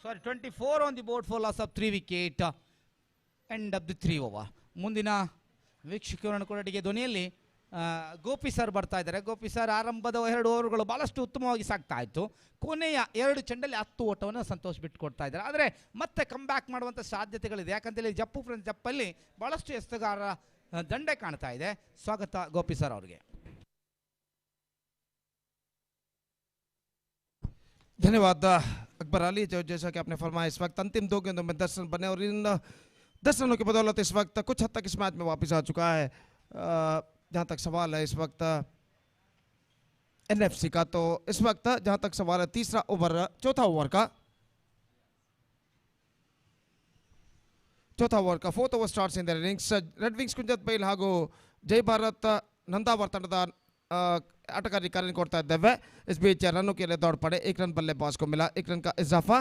24 on the board for loss of 3 wicket. End of the 3 over. ಮುಂದಿನ ವೀಕ್ಷಕರನ್ನು ಕೊರಟಿಗೆ ಧ್ವನಿಯಲ್ಲಿ ಗೋಪಿ ಸರ್ ಬರ್ತಾ ಇದ್ದಾರೆ. ಗೋಪಿ ಸರ್, ಆರಂಭದ 2 ಓವರ್ಗಳು ಭಾಳಷ್ಟು ಉತ್ತಮವಾಗಿ ಸಾಗ್ತಾ ಇತ್ತು. ಕೊನೆಯ 2 ಚೆಂಡಲ್ಲಿ 10 ಓಟವನ್ನು ಸಂತೋಷ್ ಬಿಟ್ಟುಕೊಡ್ತಾ ಇದ್ದಾರೆ. ಆದರೆ ಮತ್ತೆ ಕಮ್ ಬ್ಯಾಕ್ ಮಾಡುವಂಥ ಸಾಧ್ಯತೆಗಳಿದೆ. ಯಾಕಂತೇಳಿ ಜಪ್ಪು ಫ್ರೆಂಡ್ಸ್ ಜಪ್ಪಲ್ಲಿ ಭಾಳಷ್ಟು ಎಸೆತಗಾರರ ದಂಡೆ ಕಾಣ್ತಾ ಇದೆ. ಸ್ವಾಗತ ಗೋಪಿ ಸರ್ ಅವರಿಗೆ. धन्यवाद अकबर अली, जो जैसा कि आपने फरमाया इस वक्त अंतिम 2 गेंदों में 10 रन बने और इन 10 रनों की बदौलत इस वक्त कुछ हद तक इस मैच में वापस आ चुका है। जहाँ तक सवाल है इस वक्त एनएफसी का, तो इस वक्त जहाँ तक सवाल है तीसरा ओवर, चौथा ओवर का fourth over starts in the innings. Red wings Kunjath Bail ಹಾಗೂ ಜೈ ಭಾರತ್ ನಂದಾವರ್ ತಂಡದ आटगारी कार्य करता है. इस बीच रनों के लिए दौड़ पड़े. 1 रन बल्लेबाज को मिला, 1 रन का इजाफा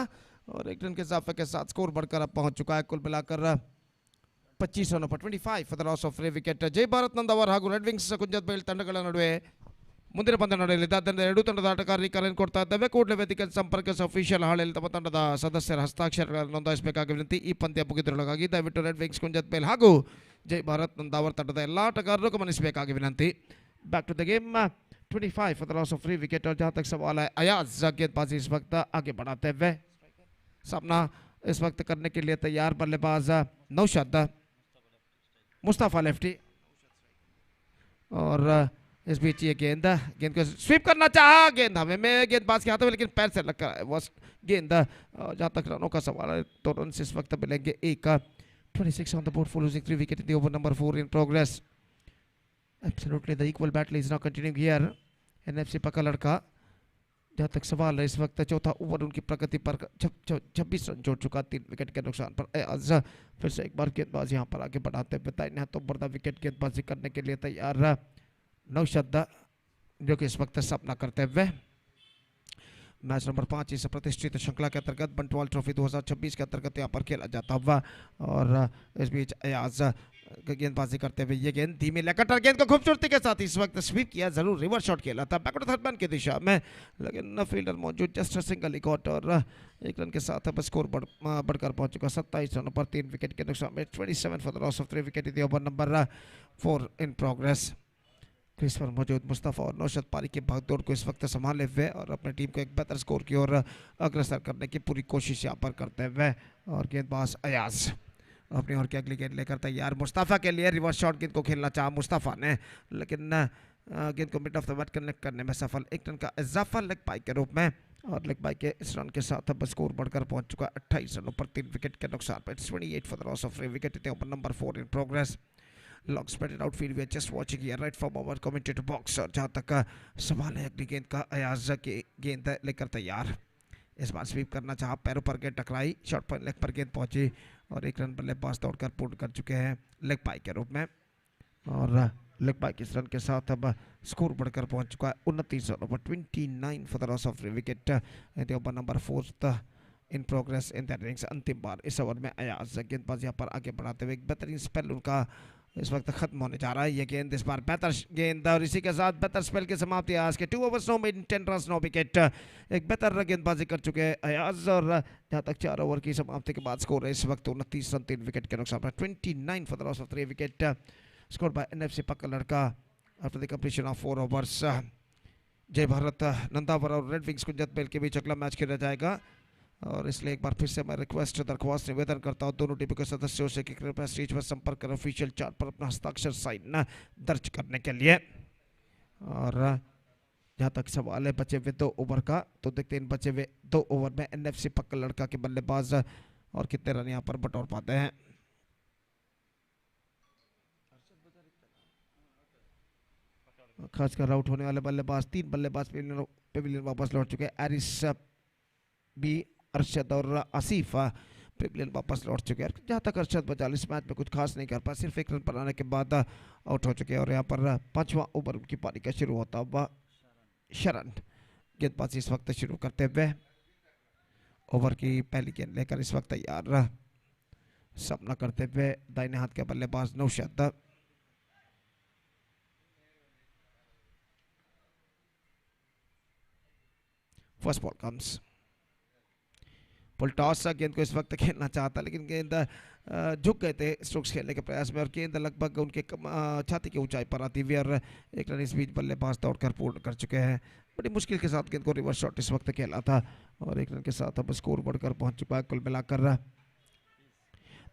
और 1 रन के इजाफे के साथ स्कोर बढ़कर अब पहुंच चुका है कुल मिलाकर 25 रनों पर 25 for the loss of 3 wicket. जय ಭಾರತ್ ನಂದಾವರ್ ಹಾಗೂ ರೆಡ್ ವಿಂಗ್ಸ್ ಕುಂಜತ್ ಬೈಲ್ ತಂಡಗಳ ನಡುವೆ ಮುಂದಿನ ಪಂದ್ಯ ನಡೆಯಲಿದೆ. ಆದ್ದರಿಂದ 2 ತಂಡದ ಆಟಗಾರರು ಕಾರ್ಯ ಕೊಡ್ತಾ ಇದ್ದಾವೆ. ಕೂಡಲೇ ವೇದಿಕೆ ಸಂಪರ್ಕಿಸಿ ಅಫಿಷಿಯಲ್ ಹಾಳೆಯಲ್ಲಿ ತಮ್ಮ ತಂಡದ ಸದಸ್ಯರ ಹಸ್ತಾಕ್ಷರಗಳನ್ನು ನೋಂದಾಯಿಸಬೇಕಾಗಿ ವಿನಂತಿ. ಈ ಪಂದ್ಯ ಮುಗಿದಿರೊಳಗಾಗಿ ದಯವಿಟ್ಟು ರೆಡ್ ವಿಂಗ್ಸ್ ಕುಂಜತ್ ಬೈಲ್ ಹಾಗೂ ಜೈ ಭಾರತ್ ನಂದಾವರ್ ತಂಡದ ಎಲ್ಲ ಆಟಗಾರರು ಗಮನಿಸಬೇಕಾಗಿ ವಿನಂತಿ. Back to the game. 25 for the loss of 3 wicket. और जहां तक सवाल है अयाज गेंदबाजी इस वक्त आगे बढ़ाते हुए सामना इस वक्त करने के लिए तैयार बल्लेबाज नौशाद मुस्तफा लेफ्टी. और इस बीच ये गेंद को स्वीप करना चाहा, गेंद हमें में गेंदबाज के हाथों में, लेकिन पैर से लग कर वो गेंद. जहां तक रनों का सवाल है तो रन इस वक्त मिलेंगे 1. 26 on the board for losing 3 wicket in the over number 4 in progress. Absolutely the equal battle is now continuing here. NFC पका लड़का. जहाँ तक सवाल है इस वक्त चौथा ओवर उनकी प्रगति पर 26 रन जोड़ चुका 3 विकेट के नुकसान पर. फिर से एक बार गेंदबाज यहाँ पर आगे बढ़ाते हुए दाहिने हाथों पर विकेट गेंदबाजी करने के लिए तैयार नौशाद, जो कि इस वक्त सामना करते हुए मैच नंबर 5 इस प्रतिष्ठित श्रृंखला के अंतर्गत बंटवाल ट्रॉफी 2026 के अंतर्गत यहाँ पर खेला जाता हुआ. और इस बीच अयाज गेंदबाजी करते हुए ये गेंद धीमी लेकर गेंद को खूबसूरती के साथ इस वक्त स्वीप किया. जरूर रिवर्स शॉट खेला था बैकवर्ड थर्ड मैन की दिशा में, लेकिन फील्डर मौजूद, जस्ट सिंगल इकॉट और 1 रन के साथ अब स्कोर बढ़कर पहुंच चुका 27 रनों पर 3 विकेट के नुकसान में. 27 for the loss of 3 wicket in the over number 4 in progress. Crease पर मौजूद मुस्तफा और नौशाद पारी की भागदौड़ को इस वक्त संभाले हुए और अपनी टीम को एक बेहतर स्कोर की ओर अग्रसर करने की पूरी कोशिश यहाँ पर करते हुए. और गेंदबाज अयाज अपनी ओर की अगली गेंद लेकर तैयार. मुस्तफा के लिए रिवर्स शॉट गेंद को खेलना चाहा मुस्तफा ने, लेकिन गेंद को mid of the bat connect करने में सफल. 1 रन का इजाफा लेग बाई के रूप में. और लेग बाई के इस रन के साथ अब स्कोर बढ़कर पहुंच चुका 28 रनों पर 3 विकेट के नुकसान पर. 28 for the loss of 3 wicket in the over number 4 in progress. Long spreaded outfield we are just watching here right from our commentator box. और जहां तक सवाल है अगली गेंद का, अयाज की गेंद लेकर तैयार. इस बार स्वीप करना चाहा, पैरों पर गेंद टकराई, शॉर्ट पर लेग पर गेंद पहुंची और 1 रन बल्लेबाज दौड़कर पूर्ण कर चुके हैं लेग बाई के रूप में. और लेग बाई के इस रन के साथ अब स्कोर बढ़कर पहुंच चुका है 29 रनों पर 29 for the loss of 3 wicket in the over number 4 in progress in the innings. अंतिम बार इस ओवर में अयाज गेंदबाज यहाँ पर आगे बढ़ाते हुए एक बेहतरीन स्पेल उनका इस वक्त खत्म होने जा रहा है. ये गेंद इस बार बेहतर गेंद और इसी के साथ बेहतर स्पेल की समाप्ति. आज के 2 ओवर्स 9 में 10 रन 9 विकेट. एक बेहतर गेंदबाजी कर चुके हैं अयाज. और जहाँ तक 4 ओवर की समाप्ति के बाद स्कोर है इस वक्त 29 रन 3 विकेट के नुकसान पर. 29 for the loss of 3 wicket score bye NFC पक्का लड़का after the completion of 4 overs. जय भारत नंदावर और रेड विंग्स कुंजत बेल के बीच अगला मैच खेला जाएगा. और इसलिए एक बार फिर से मैं दरख्वास्त निवेदन करता हूँ दोनों टीमों के सदस्यों से कि कृपया स्टेज पर संपर्क कर ऑफिशियल चार्ट पर अपना हस्ताक्षर साइन दर्ज करने के लिए. और जहाँ तक सवाल है बचे हुए 2 ओवर का, तो देखते हैं इन बचे हुए 2 ओवर में एनएफसी पक्का लड़का के बल्लेबाज और कितने रन यहाँ पर बटोर पाते हैं. खासकर आउट होने वाले बल्लेबाज 3 बल्लेबाज पेविलियन वापस लौट चुके हैं. एरिस बी, अरशद और आसिफ पेविलियन वापस लौट चुके हैं. जहाँ तक अरशद बचाल इस मैच में कुछ खास नहीं कर पाए, सिर्फ 1 रन बनाने के बाद आउट हो चुके हैं. और यहाँ पर 5वां ओवर उनकी पारी का शुरू होता हुआ शरण, गेंदबाजी इस वक्त शुरू करते हुए ओवर की पहली गेंद लेकर इस वक्त तैयार सामना करते हुए दाहिने हाथ के बल्लेबाज Naushad. First ball comes, full toss. गेंद को इस वक्त खेलना चाहता लेकिन गेंद झुक गए थे स्ट्रोक्स खेलने के प्रयास में और गेंद लगभग उनके छाती की ऊंचाई पर आती हुई और एक रन इस बीच बल्लेबाज दौड़कर पूर्ण कर चुके हैं। बड़ी मुश्किल के साथ गेंद को रिवर्स शॉट इस वक्त खेला था और एक रन के साथ अब स्कोर बढ़कर पहुंच चुका है। कुल मिलाकर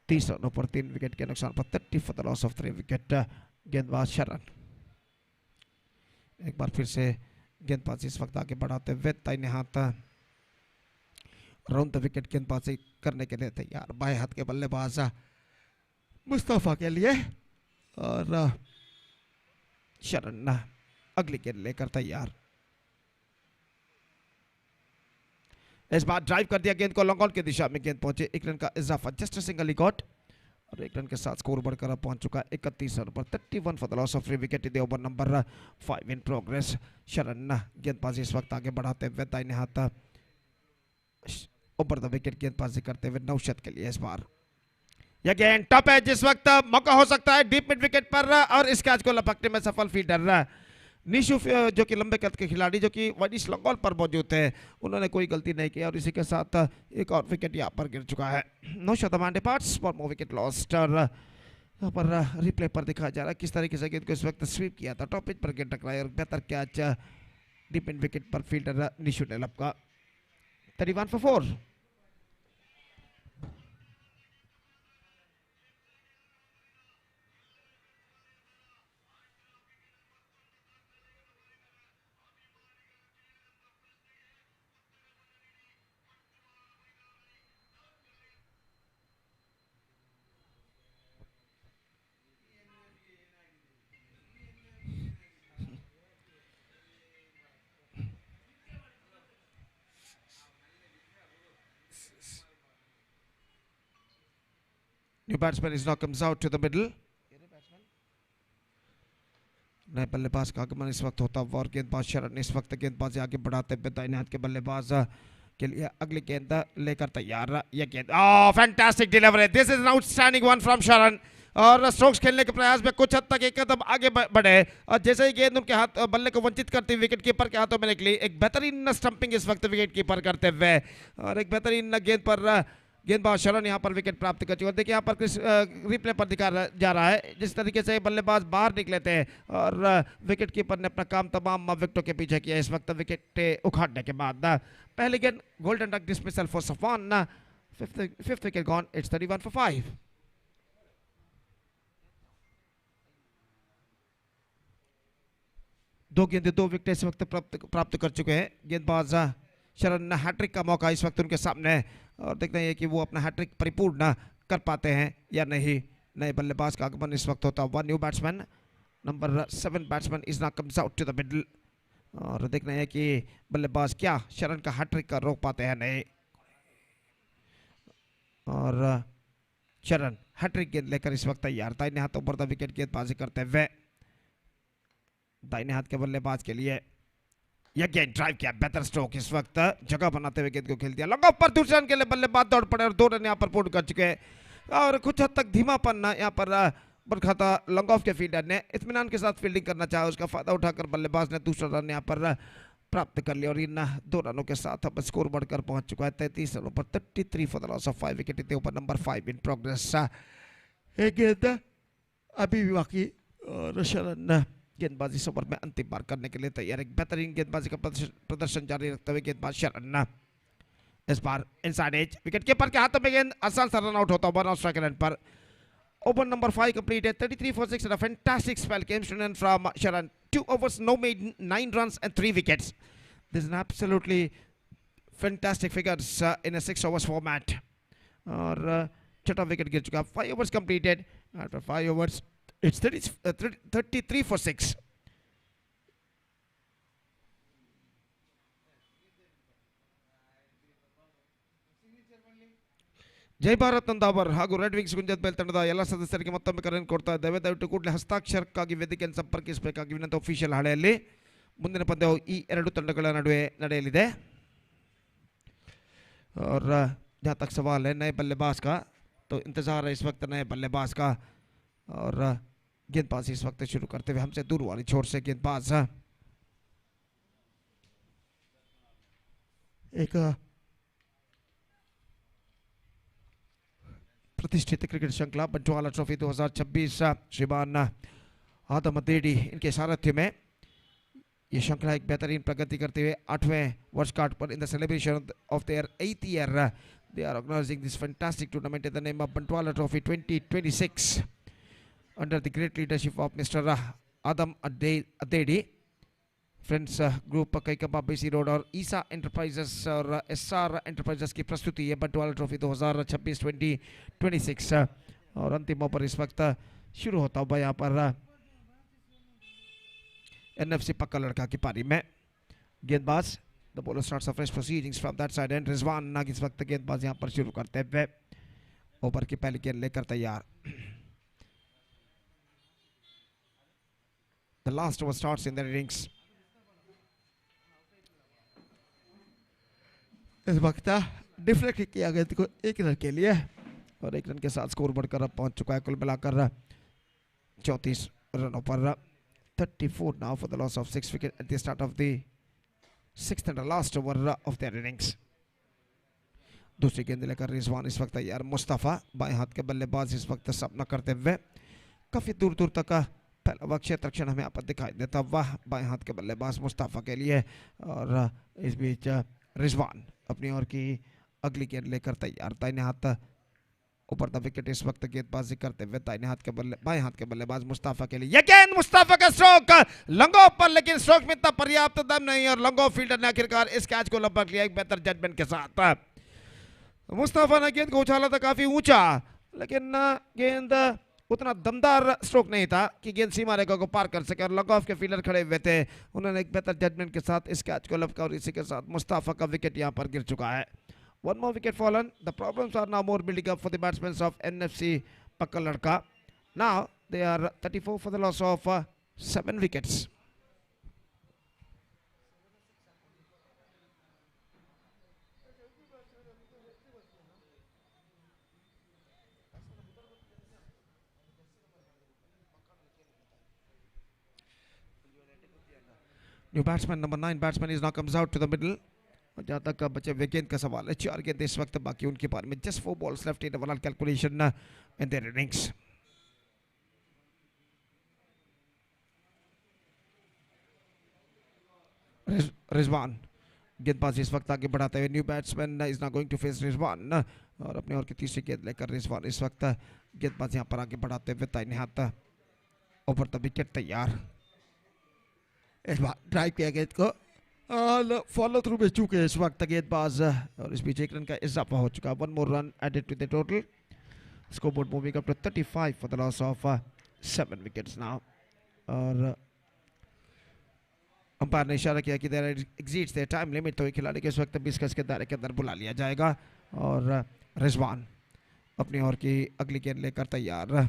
30 रनों पर 3 विकेट के नुकसान पर 30 for the loss of 3 wicket. गेंदबाज शरण एक बार फिर से गेंदबाजी इस वक्त आगे बढ़ाते हुए दाहिने हाथ राउंड द विकेट गेंदबाजी करने के लिए तैयार। बाएं हाथ के बल्लेबाज मुस्तफा के लिए और शरण अगली गेंद लेकर तैयार। इस बार ड्राइव कर दिया गेंद को, लॉन्ग ऑन की दिशा में गेंद पहुंचे, 1 रन का इजाफा, जस्ट सिंगल ही गॉट और 1 रन के साथ स्कोर बढ़कर पहुंच चुका 31 रन पर 31 for the loss of 3 wicket in over number 5 in progress. शरण गेंदबाजी इस वक्त आगे बढ़ाते हुए दाहिने हाथ ऊपर द विकेट गेंदबाजी करते हुए नौशद के लिए इस बार यह गेंद टॉप है, जिस वक्त मौका हो सकता है डीप मिड विकेट पर और इस कैच को लपकने में सफल फील्डर निशु जो कि लंबे कद के खिलाड़ी जो कि वाइडिश लॉन्ग ऑन पर मौजूद थे, उन्होंने कोई गलती नहीं की और इसी के साथ एक और विकेट यहाँ पर गिर चुका है। Naushad parts for more wicket lost और यहाँ पर रिप्ले पर दिखाया जा रहा है किस तरीके से गेंद को इस वक्त स्वीप किया था, टॉप पिच पर गेंद टकराई और बेहतर कैच डीप मिड विकेट पर फील्डर निशु ने लपका। 31 for 4। New batsman is now comes out to the middle. नए बल्लेबाज का आगमन इस वक्त होता हुआ और गेंदबाज शरण इस वक्त गेंदबाजी आगे बढ़ाते हुए दाहिने हाथ के बल्लेबाज के लिए अगली गेंद लेकर तैयार। यह गेंद fantastic delivery, this is an outstanding one from शरण और स्ट्रोक्स खेलने के प्रयास में कुछ हद तक एक कदम आगे बढ़े और जैसे ही गेंद उनके हाथ बल्ले को वंचित करती हुई विकेट कीपर के हाथों में निकली, एक बेहतरीन स्टंपिंग इस वक्त विकेट कीपर करते हुए और एक बेहतरीन गेंद पर गेंदबाज शरण यहाँ पर विकेट प्राप्त कर चुके हैं। देखिए यहाँ पर किस रिप्ले पर दिखाया जा रहा है जिस तरीके से बल्लेबाज बाहर निकले थे और विकेट कीपर ने अपना काम तमाम विकेटों के पीछे किया। इस वक्त विकेट उखाड़ने के बाद पहले गेंद golden duck dismissal for Safwan, fifth wicket gone, it's 31 for 5। दो गेंदे 2 विकेट इस वक्त प्राप्त कर चुके हैं गेंदबाज शरण। हैट्रिक का मौका इस वक्त उनके सामने है और देखते हैं कि वो अपना हैट्रिक परिपूर्ण कर पाते हैं या नहीं। नए बल्लेबाज का आगमन इस वक्त होता हुआ, new batsman number 7 batsman is now comes out to the middle और देखना है कि बल्लेबाज क्या शरण का हैट्रिक का रोक पाते हैं नहीं और शरण हैट्रिक गेंद लेकर इस वक्त तैयार। दाहिने हाथ ऊपर द विकेट गेंदबाजी करते हुए दाहिने हाथ के बल्लेबाज के लिए यह गेंद ड्राइव किया, बेहतर स्ट्रोक इस वक्त जगह बनाते हुए गेंद को खेल दिया लॉन्ग ऑफ पर, दूसरे रन के लिए बल्लेबाज दौड़ पड़े और 2 रन यहाँ पर पूर्ण कर चुके हैं और कुछ हद तक धीमापन यहाँ पर बरखा था। लॉन्ग ऑफ के फील्डर ने इत्मीनान के साथ फील्डिंग करना चाहा, उसका फायदा उठाकर बल्लेबाज ने दूसरा रन यहाँ पर प्राप्त कर लिया और इन 2 रनों के साथ अब स्कोर बढ़कर पहुंच चुका है 33 रनों पर 33 for the loss of 5 wicket in over number 5 in progress. एक गेंद अभी भी बाकी और शरण गेंदबाजी इस ओवर में अंतिम बार करने के लिए तैयार। एक बेहतरीन गेंदबाजी का प्रदर्शन जारी रखते हुए गेंदबाज शरण इस बार इनसाइड एज, विकेट कीपर के हाथों में गेंद आसान सा रन आउट होता हुआ 9 स्ट्राइक रन पर। Over number 5 completed 33 for 6 and a fantastic spell came from Sharan. 2 overs, no made, 9 runs and 3 wickets. This is an absolutely fantastic figures in a 6 overs format. और छठा wicket गिर चुका। 5 overs completed. After 5 overs, it's 33 for 6. ಜೈ ಭಾರತ್ ನಂದಾವರ್ ಹಾಗೂ red wings ಗುಂಜತ್ bale ತಂಡದ ಎಲ್ಲ ಸದಸ್ಯರಿಗೆ ಮತ್ತೊಮ್ಮೆ ಕರೆಯನ್ನು ಕೊಡ್ತಾ ಇದ್ದೇವೆ. ದಯವಿಟ್ಟು ಕೂಡಲೇ ಹಸ್ತಾಕ್ಷರಕ್ಕಾಗಿ ವೇದಿಕೆಯನ್ನು ಸಂಪರ್ಕಿಸಬೇಕಾಗಿ ವಿನಂತಿ. ಅಫಿಷಿಯಲ್ ಹಾಳೆಯಲ್ಲಿ ಮುಂದಿನ ಪಂದ್ಯವು ಈ ಎರಡು ತಂಡಗಳ ನಡುವೆ ನಡೆಯಲಿದೆ और जहाँ तक सवाल है नए बल्लेबाज का तो इंतज़ार है इस वक्त नए बल्लेबाज का और गेंदबाजी इस वक्त शुरू करते हुए हमसे दूर वाली छोर से गेंदबाज एक प्रतिष्ठित क्रिकेट श्रृंखला बंटवाला ट्रॉफी 2026 श्रीमान आदम अदेडी इनके सारथ्य में ये श्रृंखला एक बेहतरीन प्रगति करते हुए 8वें वर्षगांठ पर in the celebration of their 8th year they are organising this fantastic tournament in the name of Bantwal trophy 2026 under the great leadership of mister Adam Adedi friends group Kaikamba BC road और ईसा एंटरप्राइजेस और एसआर एंटरप्राइजेस की प्रस्तुति है बंटवाला trophy 2026 और अंतिम over इस वक्त शुरू होता हुआ यहाँ पर एनएफसी पक्का लड़का की पारी में गेंदबाज the bowler starts fresh proceedings from that side end Rizwan Nag इस वक्त गेंदबाज यहां पर शुरू करते हुए ओवर की पहली गेंद लेकर तैयार the last over starts in the innings इस वक्त डिफ्लेक्ट किया गया को एक रन के लिए और एक रन के साथ स्कोर बढ़कर अब पहुंच चुका है कुल मिलाकर 34 रनों पर 34 now for the loss of 6 wickets at the start of the 6th and the last over of their innings. दूसरी गेंद लेकर रिजवान इस वक्त तैयार मुस्तफ़ा बाएं हाथ के बल्लेबाज इस वक्त सामना करते हुए काफी दूर दूर तक का पहला वक्त क्षेत्र क्षण हमें यहाँ पर दिखाई देता हुआ बाएं हाथ के बल्लेबाज मुस्तफ़ा के लिए और इस बीच रिजवान अपनी ओर की अगली गेंद लेकर तैयार दाहिने हाथ ऊपर द विकेट इस वक्त गेंदबाजी करते हुए दाहिने हाथ के बाएं हाथ के बल्लेबाज मुस्तफ़ा के लिए अगेन मुस्तफ़ा का स्ट्रोक लंगो पर लेकिन स्ट्रोक में इतना पर्याप्त दम नहीं और लंगो फील्डर ने आखिरकार इस कैच को लपक लिया एक बेहतर जजमेंट के साथ मुस्तफ़ा ने गेंद को उछाला था काफी ऊंचा लेकिन गेंद उतना दमदार स्ट्रोक नहीं था कि गेंद सीमा रेखा को पार कर सके और लंग ऑफ के फील्डर खड़े हुए थे उन्होंने एक बेहतर जजमेंट के साथ इस कैच को लपका और इसी के साथ मुस्तफ़ा का विकेट यहां पर गिर चुका है One more wicket fallen. The problems are now more building up for the batsmen of NFC Pakkaladka. Now they are 34 for the loss of 7 wickets. New batsman number 9 batsman is now comes out to the middle. जहाँ तक बचे wicket का सवाल है 4 गेंद इस वक्त बाकी उनके पार में just 4 balls left in the overall calculation in their innings. Rizwan गेंदबाजी इस वक्त आगे बढ़ाते हुए new batsman is not going to face Rizwan और अपने ओर की तीसरी गेंद लेकर रिजवान इस वक्त गेंदबाज यहाँ पर आगे बढ़ाते हुए दाहिने हाथ ओवर द विकेट तैयार इस बार ड्राइव किया गेंद को फॉलो थ्रू में चूके इस वक्त गेंदबाज और इस बीच एक रन का इजाफा हो चुका 1 more run added to the total scoreboard moving up to 35 for the loss of 7 wickets now और अंपायर ने इशारा किया कि there exits the time limit तो खिलाड़ी के इस वक्त 20 गज के दायरे के अंदर बुला लिया जाएगा और रिजवान अपनी ओर की अगली गेंद लेकर तैयार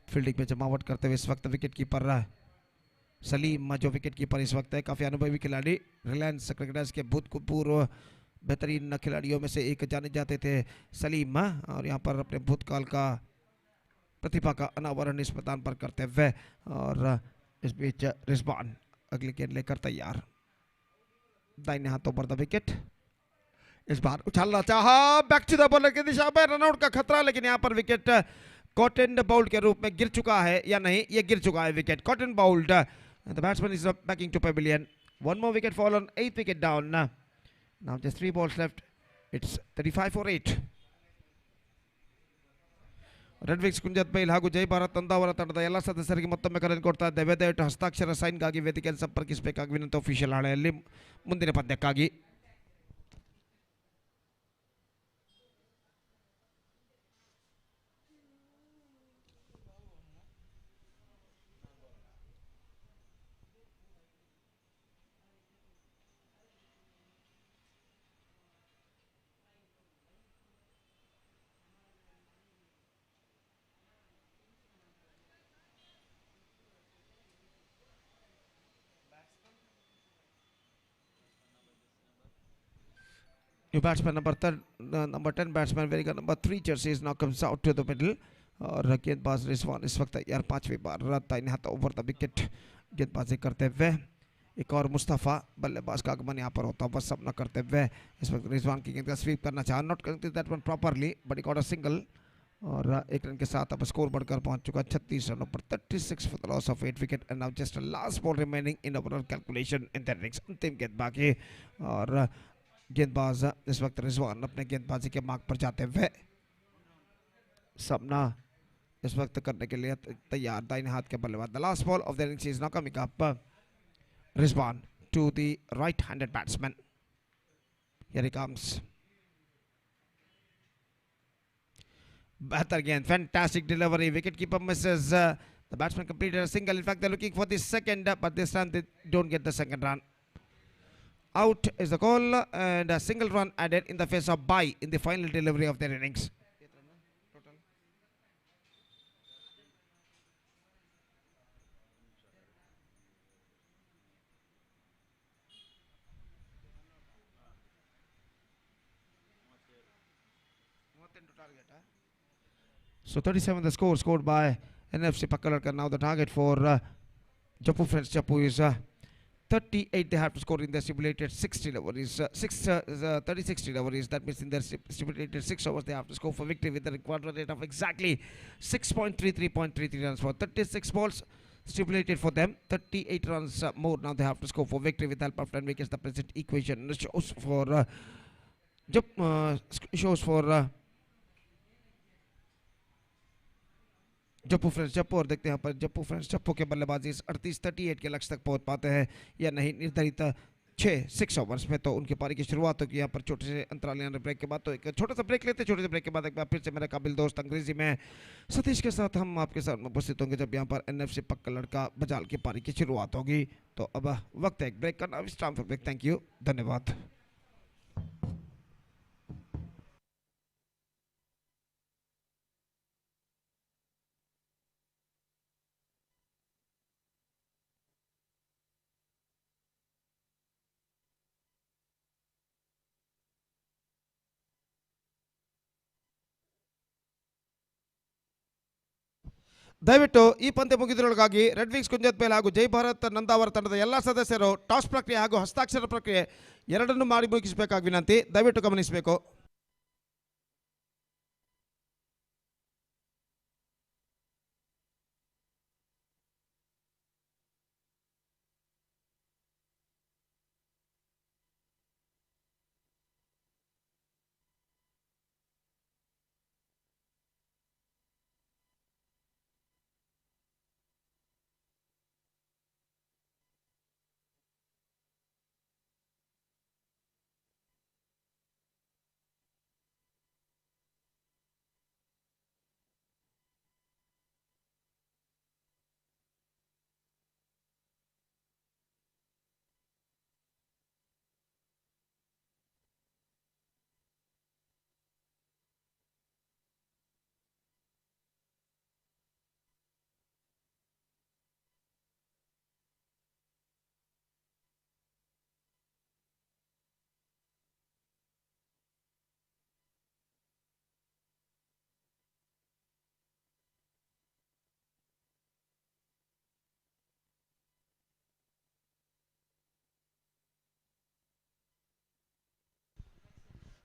फील्डिंग में जमावट करते हुए इस वक्त विकेट कीपर सलीम जो विकेट कीपर इस वक्त है काफी अनुभवी खिलाड़ी रिलायंस क्रिकेटर्स के भूतपूर्व बेहतरीन खिलाड़ियों में से एक जाने जाते थे सलीम और यहाँ पर अपने भूतकाल का प्रतिभा का अनावरण इस मैदान पर करते हुए और इस बीच रिजवान अगली गेंद लेकर तैयार दाहिने हाथों पर द विकेट इस बार उछालना चाहा बैक टू द बॉलर की दिशा में रनआउट का खतरा लेकिन यहाँ पर विकेट कॉटन बाउल्ड के रूप में गिर चुका है या नहीं ये गिर चुका है wicket caught and bowled the batsman is backing to pavilion 1 more wicket fallen 8th wicket down now just 3 balls left it's 35 for 8 red Vicks ಕುಂಜತ್ Bail ಹಾಗೂ ಜೈ ಭಾರತ್ ತಂದಾವರ ತಂಡದ ಎಲ್ಲ ಸದಸ್ಯರಿಗೆ ಮತ್ತೊಮ್ಮೆ ಕರೆ ಕೊಡ್ತಾ ಇದ್ದೇವೆ ದಯವಿಟ್ಟು ಹಸ್ತಾಕ್ಷರ ಸೈನ್ಗಾಗಿ ವೇದಿಕೆಯನ್ನು ಸಂಪರ್ಕಿಸಬೇಕಾಗಿ ವಿನಂತಿ ಅಫಿಷಿಯಲ್ ಹಾಳೆಯಲ್ಲಿ ಮುಂದಿನ ಪಂದ್ಯಕ್ಕಾಗಿ New batsman number 10 batsman wearing a number 3 jerseys now comes out to the middle. और गेंदबाज रिजवान इस वक्त यार 5वीं बार दाहिने हाथ ओवर द विकेट गेंदबाजी करते हुए एक और मुस्तफ़ा बल्लेबाज का आगमन यहाँ पर होता हुआ सामना करते हुए इस वक्त रिजवान की गेंद का स्वीप करना चाहा not caring that one properly but he got a single और एक रन के साथ अब स्कोर बढ़कर पहुंच चुका 36 रनों पर 36 for the loss of 8 wicket and now just a last ball remaining in overall calculation in the innings अंतिम गेंद बाकी और गेंदबाज इस वक्त रिजवान अपने गेंदबाजी के मार्ग पर जाते हुए सामना इस वक्त करने के लिए तैयार दाहिने हाथ के बल्लेबाज the last ball of the innings is now coming up Rizwan to the right handed batsman here he comes better again fantastic delivery wicket keeper misses the batsman completed a single in fact they're looking for the second but this time they don't get the second run out is the call and a single run added in the face of bye in the final delivery of their innings So 37 the score scored by NFC Pakkalarkar. Now the target for Jaipur Friends Jaipur is 38 they have to score in their stipulated 60 deliveries. 36 deliveries. That means in their stipulated 6 overs they have to score for victory with a required run rate of exactly 6.33 runs for 36 balls stipulated for them. 38 runs more now they have to score for victory with help of 10 wickets. The present equation shows for Jappu friends Jappu और देखते हैं यहाँ पर Jappu friends Jappu के बल्लेबाजी इस 38 के लक्ष्य तक पहुंच पाते हैं या नहीं निर्धारित 6 ओवर्स में तो उनकी पारी की शुरुआत होगी यहाँ पर छोटे से अंतराल ब्रेक के बाद तो एक छोटा सा ब्रेक लेते हैं छोटे से ब्रेक के बाद एक बार फिर से मेरा काबिल दोस्त अंग्रेजी में सतीश के साथ हम आपके साथ उपस्थित होंगे जब यहाँ पर NFC पक्कड़ का बजाल की पारी की शुरुआत होगी तो अब वक्त है एक ब्रेक करना time for break thank you धन्यवाद ದಯವಿಟ್ಟು ಈ ಪಂದ್ಯ ಮುಗಿದಿರೊಳಗಾಗಿ ರೆಡ್ ವಿಂಗ್ಸ್ ಕುಂಜತ್ಪೇಲ್ ಹಾಗೂ ಜೈ ಭಾರತ್ ನಂದಾವರ ತಂಡದ ಎಲ್ಲ ಸದಸ್ಯರು ಟಾಸ್ ಪ್ರಕ್ರಿಯೆ ಹಾಗೂ ಹಸ್ತಾಕ್ಷರ ಪ್ರಕ್ರಿಯೆ ಎರಡನ್ನೂ ಮಾಡಿ ಮುಗಿಸಬೇಕಾಗಿ ವಿನಂತಿ ದಯವಿಟ್ಟು ಗಮನಿಸಬೇಕು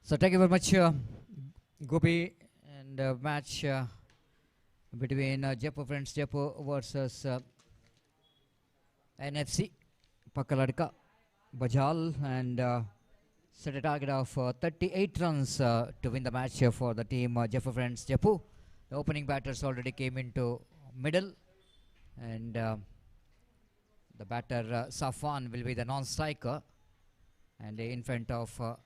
So thank you very much, Gopi, and match between Jaipur Friends Jaipur versus NFC Pakkaladka Bajal and set a target of 38 runs to win the match for the team Jaipur Friends Jaipur. The opening batters already came into middle and the batter Safwan will be the non-striker and in front of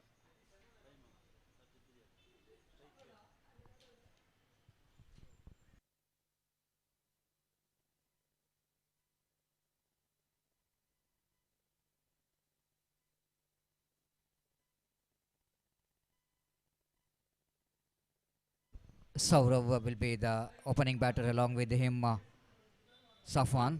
Saurav will be the opening batter along with him Safwan.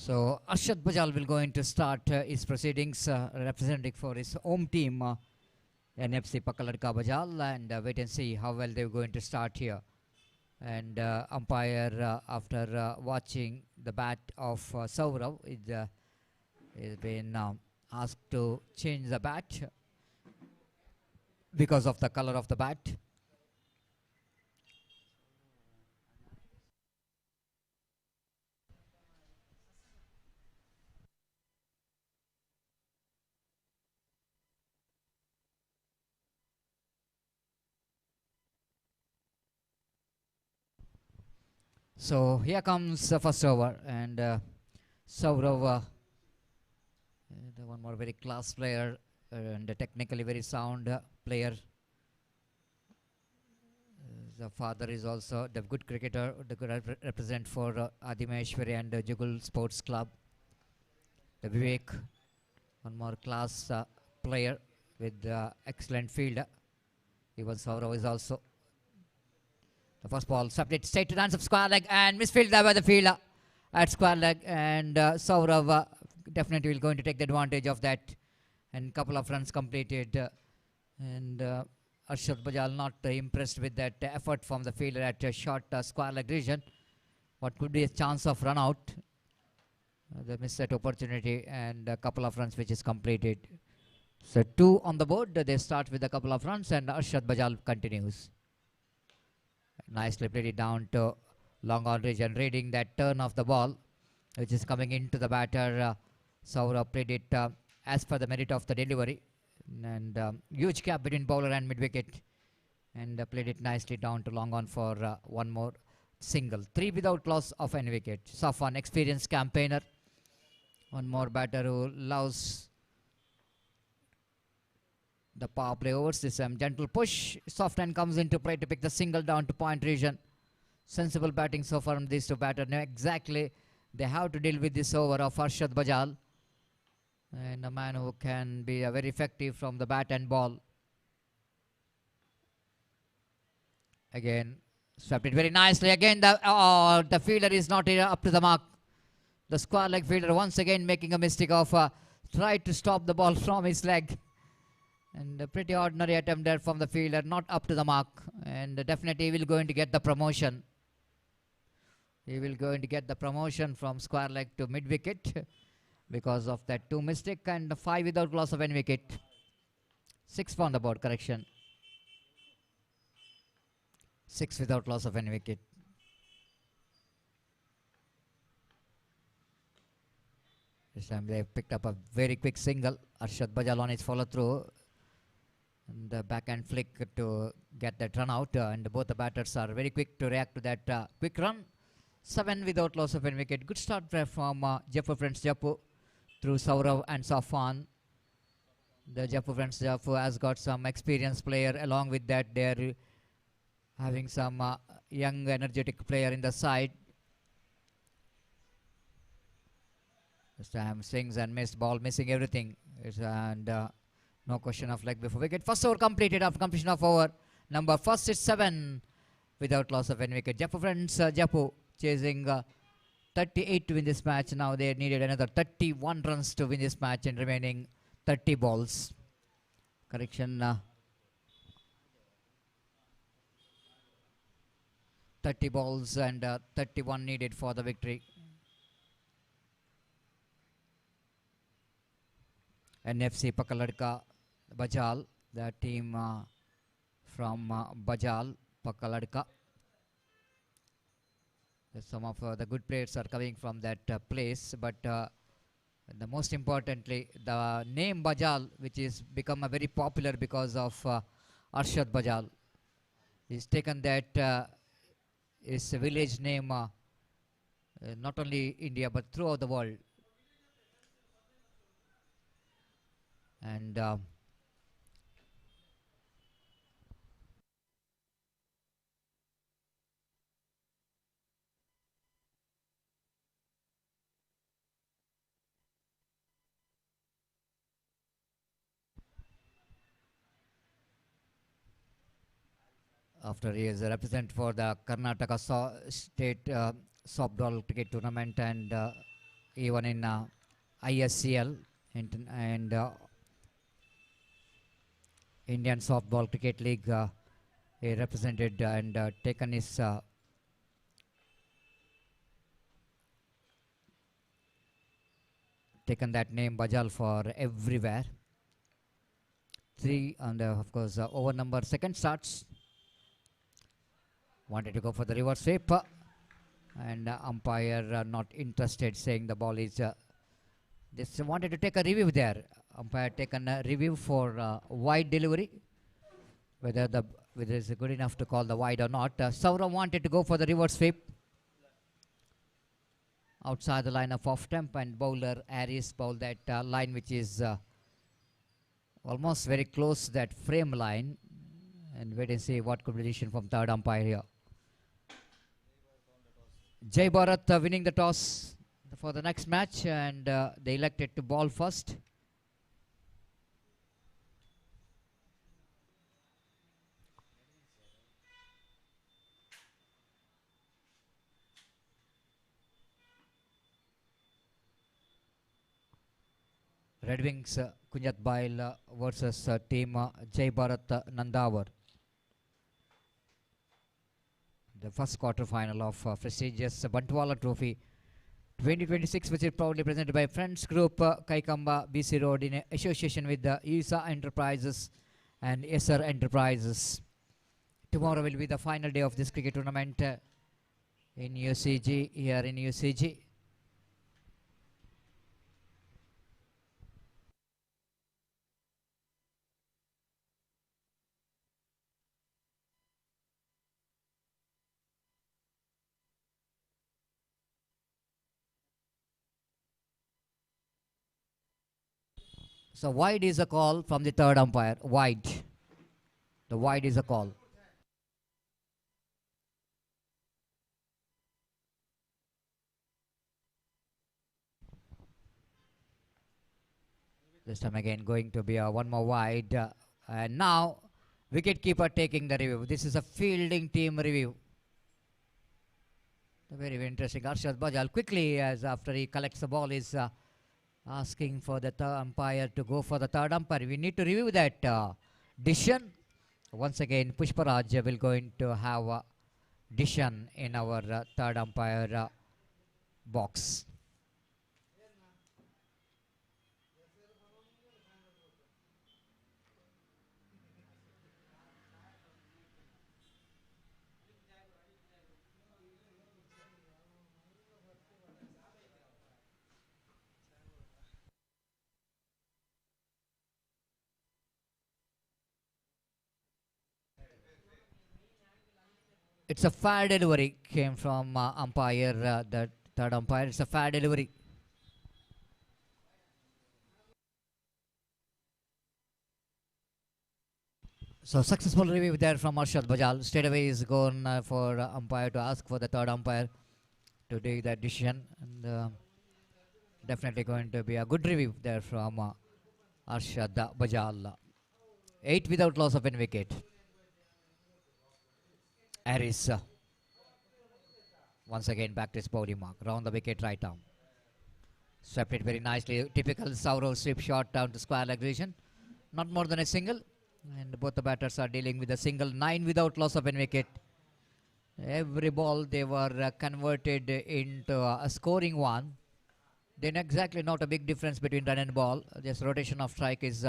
So Arshad Bajal will going to start his proceedings representing for his home team NFC Pakaladka Bajal, and wait and see how well they're going to start here. And umpire after watching the bat of Saurav is been asked to change the bat because of the color of the bat. So here comes the first over, and Saurav, the one more very class player and technically very sound player. The father is also the good cricketer, the good represent for Adimeshwari and Jugal Sports Club. The Vivek, one more class player with excellent fielder. Even Saurav is also. The first ball swept it straight to the hands of square leg and misfield there by the fielder at square leg, and Saurav definitely will going to take the advantage of that, and couple of runs completed, and Arshad Bajal not impressed with that effort from the fielder at a short square leg region. What could be a chance of run out? They missed that opportunity, and a couple of runs which is completed. So 2 on the board. They start with a couple of runs, and Arshad Bajal continues. Nicely played it down to long on region, reading that turn of the ball which is coming into the batter. Saurav played it as per the merit of the delivery, and huge gap between bowler and mid wicket, and played it nicely down to long on for one more single. 3 without loss of any wicket. Safwan, experienced campaigner, one more batter who loves the power play overs. This gentle push, soft hand comes into play to pick the single down to point region. Sensible batting so far from these two batters. Now exactly they have to deal with this over of Arshad Bajal, and a man who can be very effective from the bat and ball. Again, swept it very nicely. Again, the fielder is not up to the mark. The square leg fielder once again making a mistake of tried to stop the ball from his leg. And a pretty ordinary attempt there from the fielder, not up to the mark. And definitely he will going to get the promotion. He will going to get the promotion from square leg to mid wicket because of that 2 mistake, and 5 without loss of any wicket. 6 on the board, correction. 6 without loss of any wicket. This time they picked up a very quick single. Arshad Bajal on his follow through. And the backhand flick to get that run out, and both the batters are very quick to react to that quick run. 7 without loss of any wicket. Good start from Jaipur Friends Jaipur through Saurav and Safwan. The Jaipur Friends Jaipur has got some experienced player. Along with that, they're having some young energetic player in the side. This time swings and missed, ball missing everything. And no question of leg before wicket. First over completed after completion of over. Number first is 7 without loss of any wicket. Jaipur Friends Jaipur chasing 38 to win this match. Now they needed another 31 runs to win this match in remaining 30 balls. Correction. 30 balls and 31 needed for the victory. NFC Pakaladka Bajal, the team from Bajal Pakaladka. Some of the good players are coming from that place, but the most importantly, the name Bajal, which is become a very popular because of Arshad Bajal, he's taken that his village name not only India but throughout the world. And after he is a representative for the Karnataka state softball cricket tournament, and even in ISCL and Indian Softball Cricket League. He represented and taken his taken that name Bajal for everywhere. 3 and of course over number second starts. Wanted to go for the reverse sweep and umpire not interested, saying the ball is just wanted to take a review there. Umpire taken a review for wide delivery, whether it's good enough to call the wide or not. Saurav wanted to go for the reverse sweep outside the line of off temp, and bowler Harris bowled that line which is almost very close to that frame line, and wait and see what could be the decision from third umpire here. Jai Bharat winning the toss for the next match, and they elected to ball first. Red Wings Kunjat Bail versus team Jai Bharat Nandavar. The first quarter final of prestigious Bantwal Trophy 2026, which is proudly presented by Friends Group Kaikamba BC Road in association with the Eesa Enterprises and Eesa Enterprises. Tomorrow will be the final day of this cricket tournament in UCG, here in UCG. So wide is a call from the third umpire. Wide. The wide is a call. This time again going to be a one more wide. And now wicket keeper taking the review. This is a fielding team review. Very, very interesting. Arshad Bajal quickly, as after he collects the ball, is asking for the third umpire to go for the third umpire. We need to review that decision. Once again, Pushparaj will going to have a decision in our third umpire box. It's a fair delivery, came from umpire, the third umpire. It's a fair delivery. So successful review there from Arshad Bajal. Straight away is gone for umpire to ask for the third umpire to take that decision. And definitely going to be a good review there from Arshad Bajal. 8 without loss of any wicket. Harris once again back to his body mark. Round the wicket right down. Swept it very nicely. Typical Saurav sweep shot down to square leg position. Not more than a single. And both the batters are dealing with a single. 9 without loss of any wicket. Every ball they were converted into a scoring one. Then exactly not a big difference between run and ball. Just rotation of strike is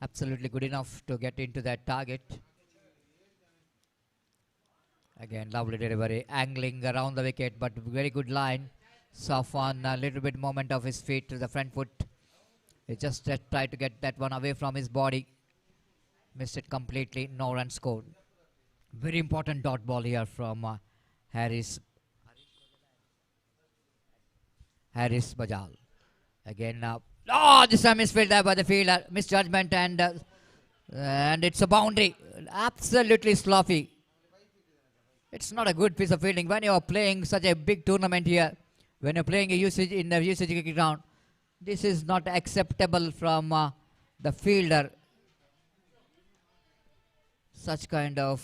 absolutely good enough to get into that target. Again, lovely delivery, angling around the wicket, but very good line. Safwan, a little bit moment of his feet to the front foot. He just tried to get that one away from his body. Missed it completely, no run scored. Very important dot ball here from Harris Bajal. Again, this time misfield there by the fielder. Misjudgment, and it's a boundary. Absolutely sloppy. It's not a good piece of fielding when you are playing such a big tournament here. When you're playing a usage in the usage cricket ground, this is not acceptable from the fielder. Such kind of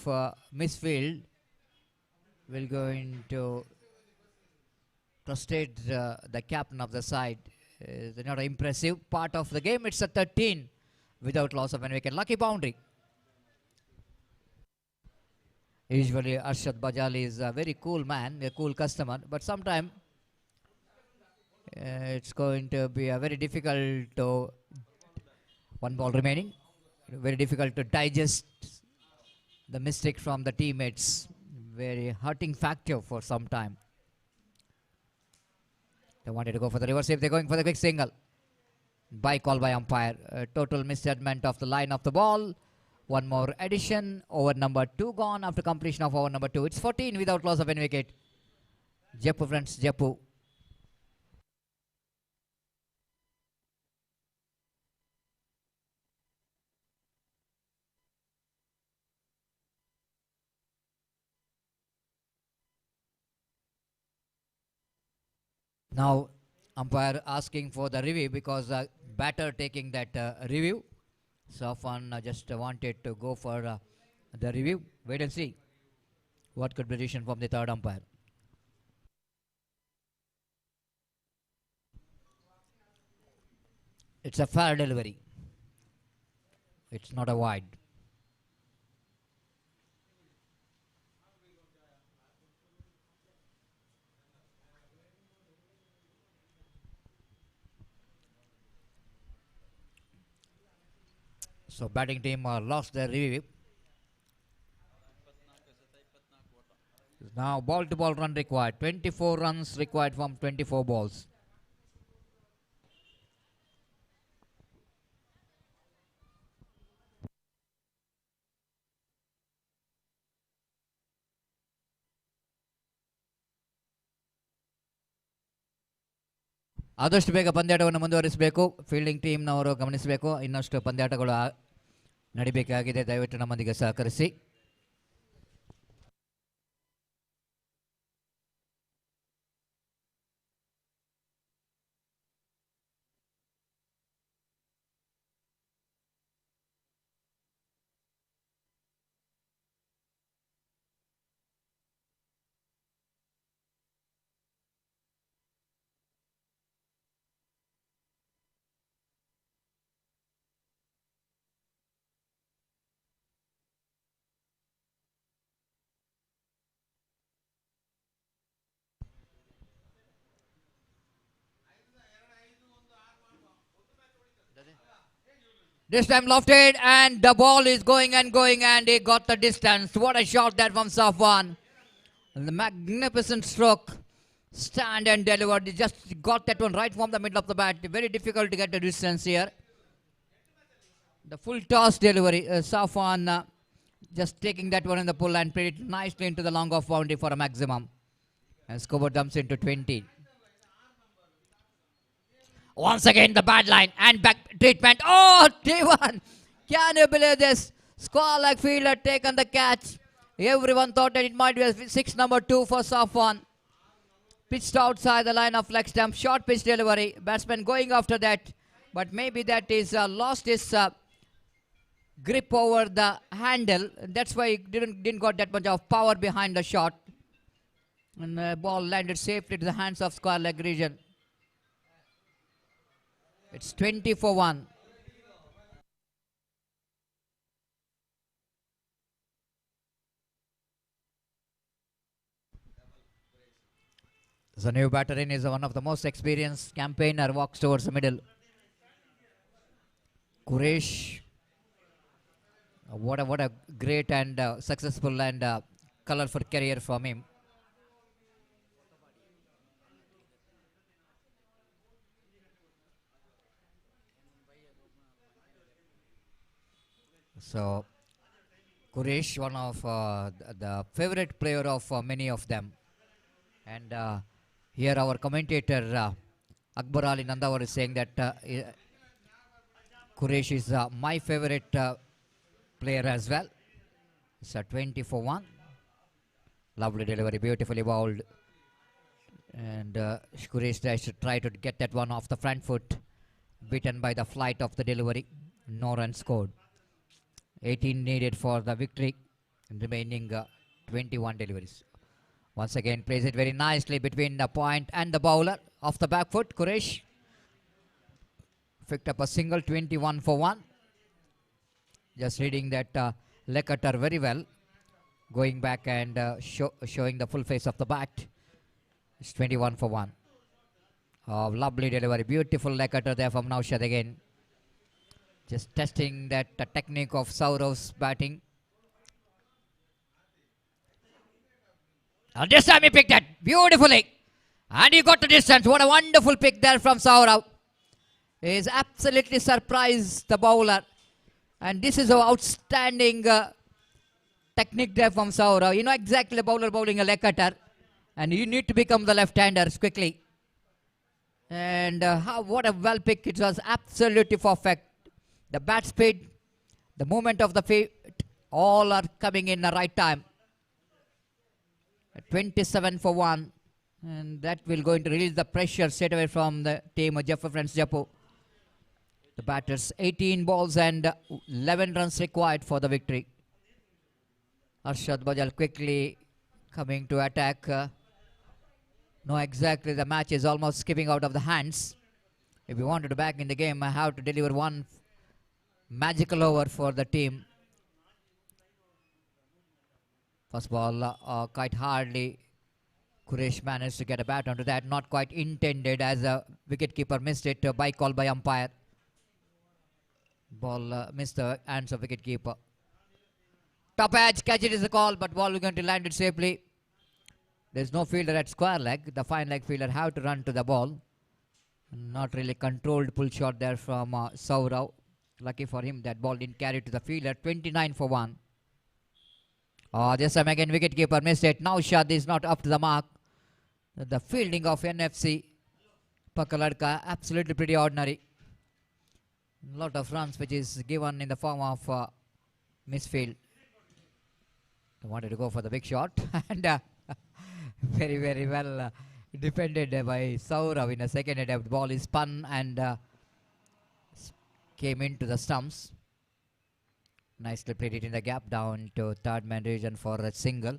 misfield will go into trusted the captain of the side. Not an impressive part of the game. It's a 13 without loss of any wicket. Lucky boundary. Usually Arshad Bajali is a very cool man, a cool customer, but sometimes it's going to be a very difficult to one ball remaining. Very difficult to digest the mistake from the teammates. Very hurting factor for some time. They wanted to go for the reverse if they're going for the quick single. By call by umpire. Total misjudgment of the line of the ball. One more addition. Over number 2 gone after completion of over number 2. It's 14 without loss of any wicket. Jaipur friends, Jaipur. Now umpire asking for the review because batter taking that review. Safwan just wanted to go for the review. Wait and see what could be decision from the third umpire. It's a fair delivery. It's not a wide. So batting team lost their review. Now ball to ball run required. 24 runs required from 24 balls. ಆದಷ್ಟು ಬೇಗ ಪಂದ್ಯಾಟವನ್ನು ಮುಂದುವರಿಸಬೇಕು. Fielding ಟೀಮ್ನವರು ಗಮನಿಸಬೇಕು. ಇನ್ನಷ್ಟು ಪಂದ್ಯಾಟಗಳು ನಡಿಬೇಕಾಗಿದೆ. ದಯವಿಟ್ಟು ನಮ್ಮೊಂದಿಗೆ ಸಹಕರಿಸಿ. This time lofted and the ball is going and he got the distance. What a shot that from Safwan. The magnificent stroke. Stand and delivered. He just got that one right from the middle of the bat. Very difficult to get the distance here. The full toss delivery. Safwan just taking that one in the pull and played it nicely into the long off boundary for a maximum. And scorer dumps into 20. Once again the bad line and back treatment. Oh, T1. Can you believe this? Squall like fielder taken the catch. Everyone thought that it might be a 6 number 2 for Safwan. Pitched outside the line of leg stump. Short pitch delivery. Batsman going after that. But maybe that is lost his grip over the handle. That's why he didn't got that much of power behind the shot. And the ball landed safely to the hands of square leg region. It's 20 for 1. The new batter in is one of the most experienced campaigner. Walks towards the middle. Quresh. What a great and successful and colorful career from him. So, Quresh, one of the favorite player of many of them. And here our commentator Akbar Ali Nandawar is saying that Quresh is my favorite player as well. It's a 20 for 1. Lovely delivery, beautifully bowled. And Quresh tried to get that one off the front foot. Beaten by the flight of the delivery. No run scored. 18 needed for the victory. Remaining 21 deliveries. Once again, plays it very nicely between the point and the bowler. Off the back foot, Quresh picked up a single, 21 for 1. Just reading that leg cutter very well. Going back and showing the full face of the bat. It's 21 for 1. Oh, lovely delivery. Beautiful leg cutter there from Naushad again. Just testing that technique of Saurav's batting. And this time he picked that beautifully. And he got the distance. What a wonderful pick there from Saurav. He's absolutely surprised the bowler. And this is an outstanding technique there from Saurav. You know exactly the bowler bowling a leg cutter. And you need to become the left-handers quickly. And what a well pick. It was absolutely perfect. The bat speed, the movement of the feet, all are coming in the right time. 27 for 1. And that will going to release the pressure straight away from the team of Jaffa Friends Jaipur. The batters 18 balls and 11 runs required for the victory. Arshad Bajal quickly coming to attack. No, exactly, the match is almost skipping out of the hands. If you wanted to back in the game, I have to deliver one magical over for the team. First ball, quite hardly Quresh managed to get a bat onto that. Not quite intended, as a wicketkeeper missed it by call by umpire. Ball missed the hands of wicketkeeper. Top edge, catch it is the call, but ball is going to land it safely. There's no fielder at square leg. The fine leg fielder have to run to the ball. Not really controlled pull shot there from Saurav. Lucky for him that ball didn't carry to the fielder. 29 for 1. This time again wicketkeeper missed it. Now Shad is not up to the mark. The fielding of NFC Pakaladka absolutely pretty ordinary. Lot of runs which is given in the form of misfield. They wanted to go for the big shot and very very well defended by Saurav in the second attempt. The ball is spun and came into the stumps. Nicely played it in the gap down to third man region for a single.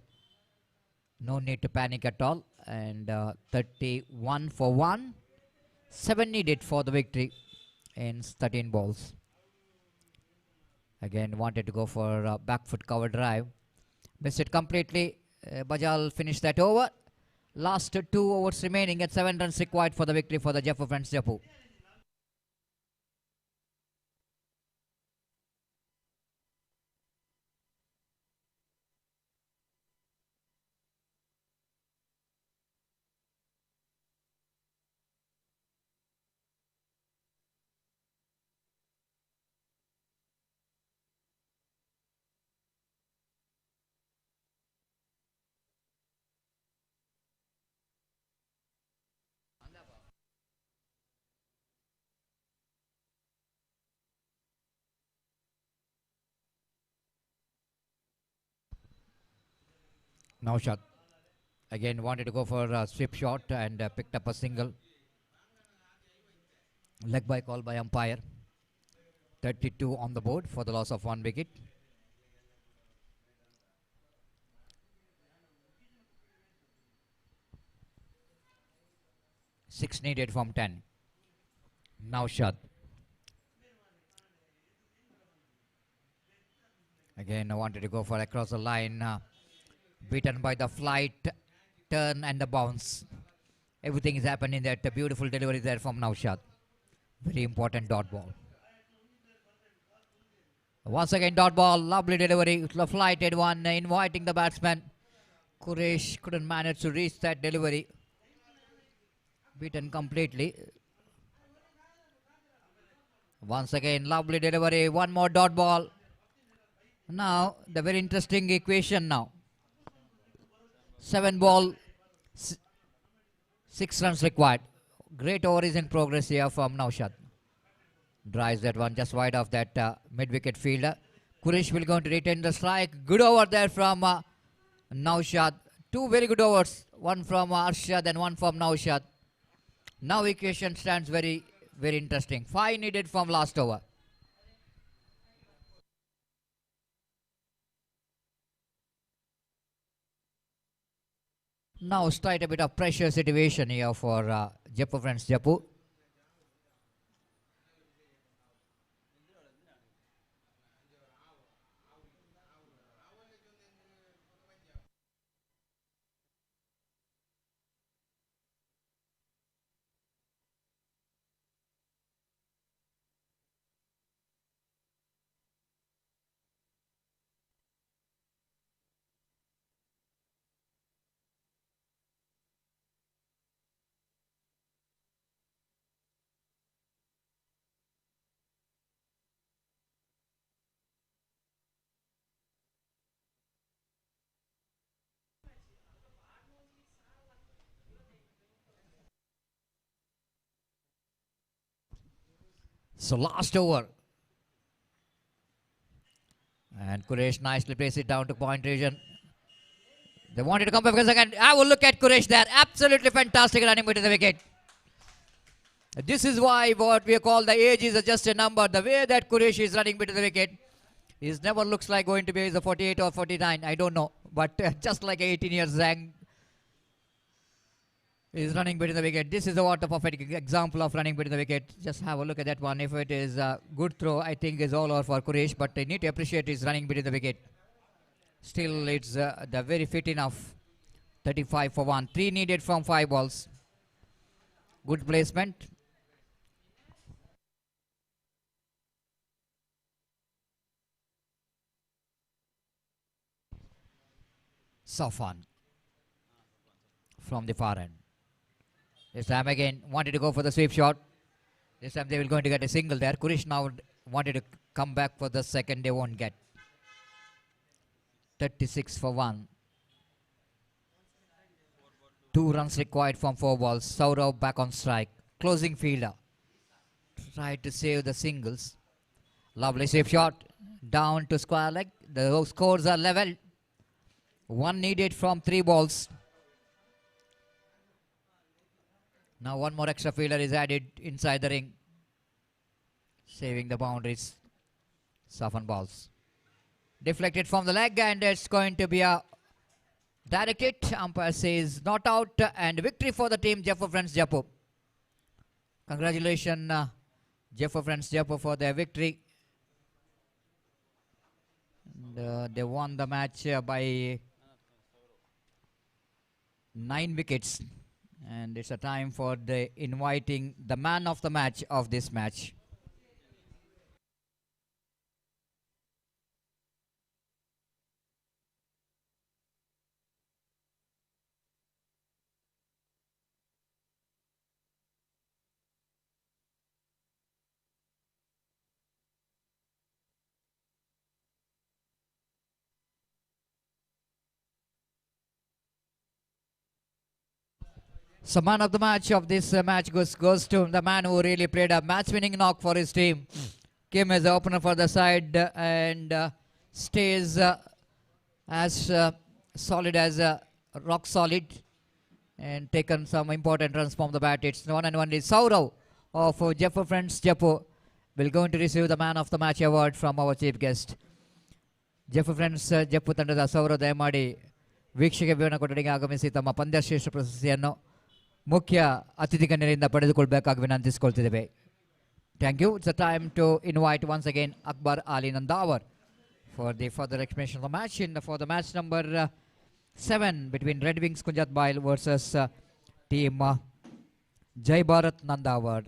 No need to panic at all. And 31 for 1. 7 needed for the victory in 13 balls. Again wanted to go for a back foot cover drive. Missed it completely. Bajal finished that over. Last 2 overs remaining at 7 runs required for the victory for the Jaffa Friends Jaipur. Now shot. Again wanted to go for a sweep shot and picked up a single. Leg by call by umpire. 32 on the board for the loss of 1 wicket. Six needed from 10. Now shot. Again I wanted to go for across the line. Beaten by the flight, turn and the bounce. Everything is happening there. The beautiful delivery there from Naushad. Very important dot ball. Once again dot ball. Lovely delivery. The flighted one, inviting the batsman. Quresh couldn't manage to reach that delivery. Beaten completely. Once again lovely delivery. One more dot ball. Now the very interesting equation now. 7 ball, 6 runs required. Great over is in progress here from Naushad. Drives that one just wide of that mid-wicket fielder. Quresh will going to retain the strike. Good over there from Naushad. 2 very good overs. One from Arshad and one from Naushad. Now equation stands very, very interesting. 5 needed from last over. Now straight a bit of pressure situation here for Jaipur friends Jaipur. So last over. And Quresh nicely places it down to point region. They wanted to come back because again, I will look at Quresh there. Absolutely fantastic running between the wicket. This is why what we call the age is just a number. The way that Quresh is running between the wicket, he never looks like going to be either 48 or 49. I don't know. But just like 18 years Zhang is running between the wicket. This is a what a perfect example of running between the wicket. Just have a look at that one. If it is a good throw, I think is all over for Quresh. But I need to appreciate his running between the wicket. Still, it's the very fit enough. 35 for 1. 3 needed from 5 balls. Good placement. Safan from the far end. This time again wanted to go for the sweep shot. This time they will going to get a single there. Kurish now wanted to come back for the second. They won't get. 36 for 1. 2 runs required from 4 balls. Saurav back on strike. Closing fielder. Tried to save the singles. Lovely sweep shot. Down to square leg. The scores are level. 1 needed from 3 balls. Now 1 more extra fielder is added inside the ring. Saving the boundaries. Soften balls. Deflected from the leg and it's going to be a direct hit. Umpire says not out and victory for the team Jaipur friends Jaipur. Congratulations Jaipur friends Jaipur for their victory. And, they won the match by 9 wickets. And it's a time for the inviting the man of the match of this match. So man of the match of this match goes to the man who really played a match-winning knock for his team. Came as the opener for the side and stays as solid as rock solid and taken some important runs from the bat. It's one and only Saurav of Jaipur friends Jaipur will going to receive the man of the match award from our chief guest. Jaipur friends Jaipur ತಂಡದ ಸೌರವ್ ದಯಮಾಡಿ ವೀಕ್ಷಕ ವಿವರಣ ಕೊಠಡಿಗೆ ಆಗಮಿಸಿ ತಮ್ಮ ಪಂದ್ಯಶ್ರೇಷ್ಠ ಪ್ರಶಸ್ತಿಯನ್ನು ಮುಖ್ಯ ಅತಿಥಿ ಗಣ್ಯರಿಂದ ಪಡೆದುಕೊಳ್ಳಬೇಕಾಗಿ ವಿನಂತಿಸಿಕೊಳ್ತಿದ್ದೇವೆ. Thank you. It's a time to invite once again Akbar Ali Nandawar for the further explanation of the match for the match number 7 between Red Wings Kunjat Bail versus team Jai Bharat Nandawar.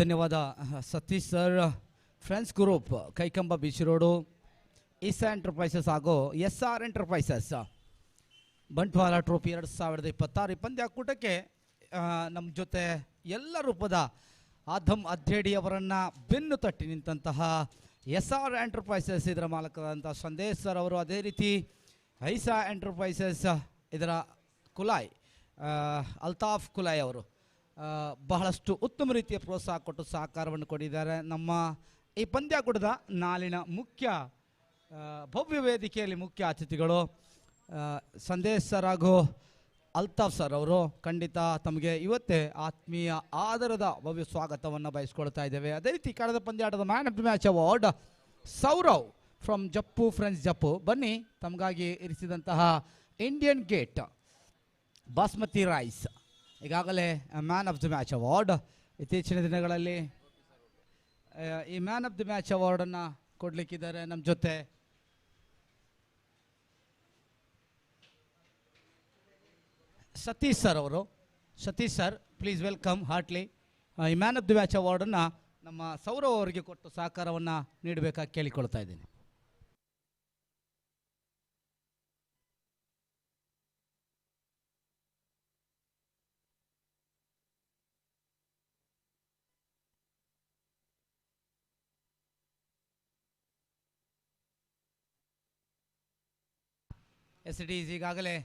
ಧನ್ಯವಾದ Satish sir. Friends group Kaikamba beach road Isa enterprises ಹಾಗೂ SR enterprises Bantwal trophy 2026 ಪಂದ್ಯಾಕೂಟಕ್ಕೆ ನಮ್ಮ ಜೊತೆ ಎಲ್ಲ ರೂಪದ ಆಧಮ್ ಅಧ್ಯೇಡಿ ಅವರನ್ನು ಬೆನ್ನು ತಟ್ಟಿ ನಿಂತಹ SR enterprises ಇದರ ಮಾಲಕರಾದಂಥ ಸಂದೇಶ್ ಸರ್ ಅವರು, ಅದೇ ರೀತಿ ಐಸಾ ಎಂಟರ್ಪ್ರೈಸಸ್ ಇದರ ಕುಲಾಯ್ ಅಲ್ತಾಫ್ ಕುಲಾಯ್ ಅವರು ಬಹಳಷ್ಟು ಉತ್ತಮ ರೀತಿಯ ಪ್ರೋತ್ಸಾಹ ಕೊಟ್ಟು ಸಹಕಾರವನ್ನು ಕೊಟ್ಟಿದ್ದಾರೆ. ನಮ್ಮ ಈ ಪಂದ್ಯಾಕೂಟದ ನಾಳಿನ ಮುಖ್ಯ ಭವ್ಯ ವೇದಿಕೆಯಲ್ಲಿ ಮುಖ್ಯ ಅತಿಥಿಗಳು ಸಂದೇಶ್ ಸರ್ ಹಾಗೂ ಅಲ್ತಾಫ್ ಸರ್ ಅವರು. ಖಂಡಿತ ತಮಗೆ ಇವತ್ತೇ ಆತ್ಮೀಯ ಆದರದ ಭವ್ಯ ಸ್ವಾಗತವನ್ನು ಬಯಸ್ಕೊಳ್ತಾ ಇದ್ದೇವೆ. ಅದೇ ರೀತಿ ಕಳೆದ ಪಂದ್ಯಾಟದ man of the match award Saurav from Jeppu friends Jeppu. ಬನ್ನಿ, ತಮಗಾಗಿ ಇರಿಸಿದಂತಹ ಇಂಡಿಯನ್ ಗೇಟ್ ಬಾಸ್ಮತಿ ರೈಸ್ ಈಗಾಗಲೇ man of the match award. ಇತ್ತೀಚಿನ ದಿನಗಳಲ್ಲಿ ಈ ಮ್ಯಾನ್ ಆಫ್ ದಿ ಮ್ಯಾಚ್ ಅವಾರ್ಡನ್ನು ಕೊಡಲಿಕ್ಕಿದ್ದಾರೆ ನಮ್ಮ ಜೊತೆ ಸತೀಶ್ ಸರ್ ಅವರು. Satish sir, please welcome heartily. ಈ ಮ್ಯಾನ್ ಆಫ್ ದಿ ಮ್ಯಾಚ್ ಅವಾರ್ಡನ್ನು ನಮ್ಮ ಸೌರವ್ ಅವರಿಗೆ ಕೊಟ್ಟು ಸಹಕಾರವನ್ನು ನೀಡಬೇಕಾಗಿ ಕೇಳಿಕೊಳ್ತಾ ಇದ್ದೀನಿ. ಎಸ್ ಇಟ್ ಈಸ್ ಈಗಾಗಲೇ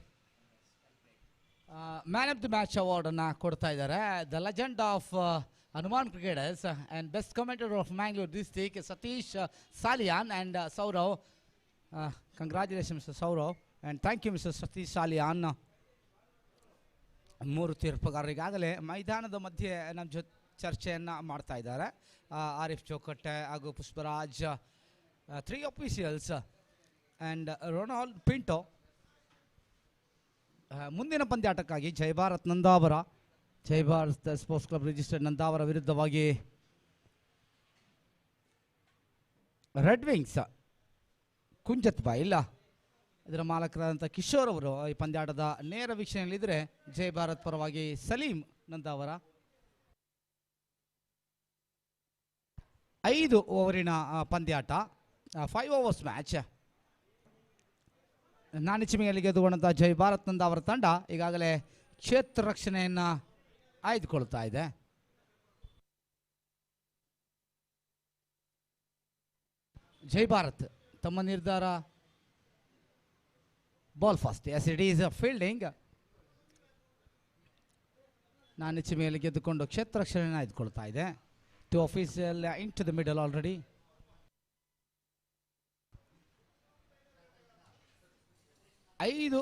ಮ್ಯಾನ್ ಆಫ್ ದಿ ಮ್ಯಾಚ್ ಅವಾರ್ಡನ್ನು ಕೊಡ್ತಾ ಇದ್ದಾರೆ. The legend of Hanuman cricketers and best commenter of Mangalore district Satish Saliyan and Saurav. Congratulation mister Saurav and thank you mister Satish Saliyan. 3 ತೀರ್ಪುಗಾರರು ಈಗಾಗಲೇ ಮೈದಾನದ ಮಧ್ಯೆ ನಮ್ಮ ಜೊತೆ ಚರ್ಚೆಯನ್ನು ಮಾಡ್ತಾ ಇದ್ದಾರೆ. ಆರಿಫ್ ಚೌಕಟ್ಟೆ ಹಾಗೂ Pushparaj, 3 officials and Ronald Pinto. ಮುಂದಿನ ಪಂದ್ಯಾಟಕ್ಕಾಗಿ Jai Bharat Nandavar, Jai Bharat sports club registered Nandavar ವಿರುದ್ಧವಾಗಿ ರೆಡ್ ವಿಂಗ್ಸ್ ಕುಂಜತ್ ಬಾಯ್ ಇಲ್ಲ ಇದರ ಮಾಲಕರಾದಂಥ ಕಿಶೋರ್ ಅವರು ಈ ಪಂದ್ಯಾಟದ ನೇರ ವೀಕ್ಷಣೆಯಲ್ಲಿದ್ದರೆ, ಜೈ ಭಾರತ್ ಪರವಾಗಿ ಸಲೀಂ ನಂದಾವರ. 5 ಓವರಿನ ಪಂದ್ಯಾಟ, 5 ಓವರ್ಸ್ ಮ್ಯಾಚ್. ನಾನಿಚಿಮೆಯಲ್ಲಿ ಗೆದ್ದುಕೊಂಡಂಥ ಜೈ ಭಾರತ್ ನಂದಾವರ ತಂಡ ಈಗಾಗಲೇ ಕ್ಷೇತ್ರ ರಕ್ಷಣೆಯನ್ನು ಆಯ್ದುಕೊಳ್ತಾ ಇದೆ. ಜೈ ಭಾರತ್ ತಮ್ಮ ನಿರ್ಧಾರ bowl first. Yes it is fielding. ನಾನಿಚಿಮೆಯಲ್ಲಿ ಗೆದ್ದುಕೊಂಡು ಕ್ಷೇತ್ರ ರಕ್ಷಣೆಯನ್ನು ಆಯ್ದುಕೊಳ್ತಾ ಇದೆ. 2 official in to the middle already. ಐದು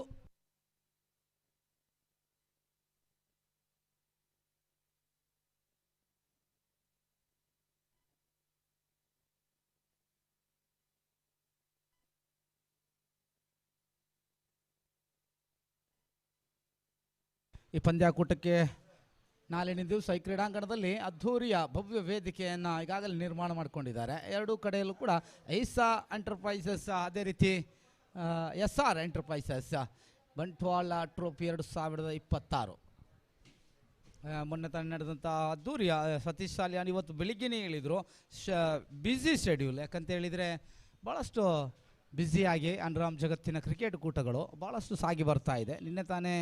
ಈ ಪಂದ್ಯಾಕೂಟಕ್ಕೆ ನಾಳಿನ ದಿವಸ ಈ ಕ್ರೀಡಾಂಗಣದಲ್ಲಿ ಅದ್ಧೂರಿಯ ಭವ್ಯ ವೇದಿಕೆಯನ್ನು ಈಗಾಗಲೇ ನಿರ್ಮಾಣ ಮಾಡಿಕೊಂಡಿದ್ದಾರೆ. ಎರಡೂ ಕಡೆಯಲ್ಲೂ ಕೂಡ ಐಸಾ ಎಂಟರ್ಪ್ರೈಸಸ್, ಅದೇ ರೀತಿ SR ಎಂಟರ್ಪ್ರೈಸಸ್ ಬಂಟ್ವಾಳ ಟ್ರೋಫಿ 2026 ಮೊನ್ನೆ ತಾನೇ ನಡೆದಂಥ ಅದ್ದೂರಿಯ ಸತೀಶ್ ಸಾಲಿಯಾನ್ ಇವತ್ತು ಬೆಳಿಗ್ಗೆನೇ ಹೇಳಿದರು. ಬ್ಯುಸಿ ಶೆಡ್ಯೂಲ್, ಯಾಕಂತ ಹೇಳಿದರೆ ಭಾಳಷ್ಟು ಬ್ಯುಸಿಯಾಗಿ ಅನ್ರಾಮ್ ಜಗತ್ತಿನ ಕ್ರಿಕೆಟ್ ಕೂಟಗಳು ಭಾಳಷ್ಟು ಸಾಗಿ ಬರ್ತಾ ಇದೆ. ನಿನ್ನೆ ತಾನೇ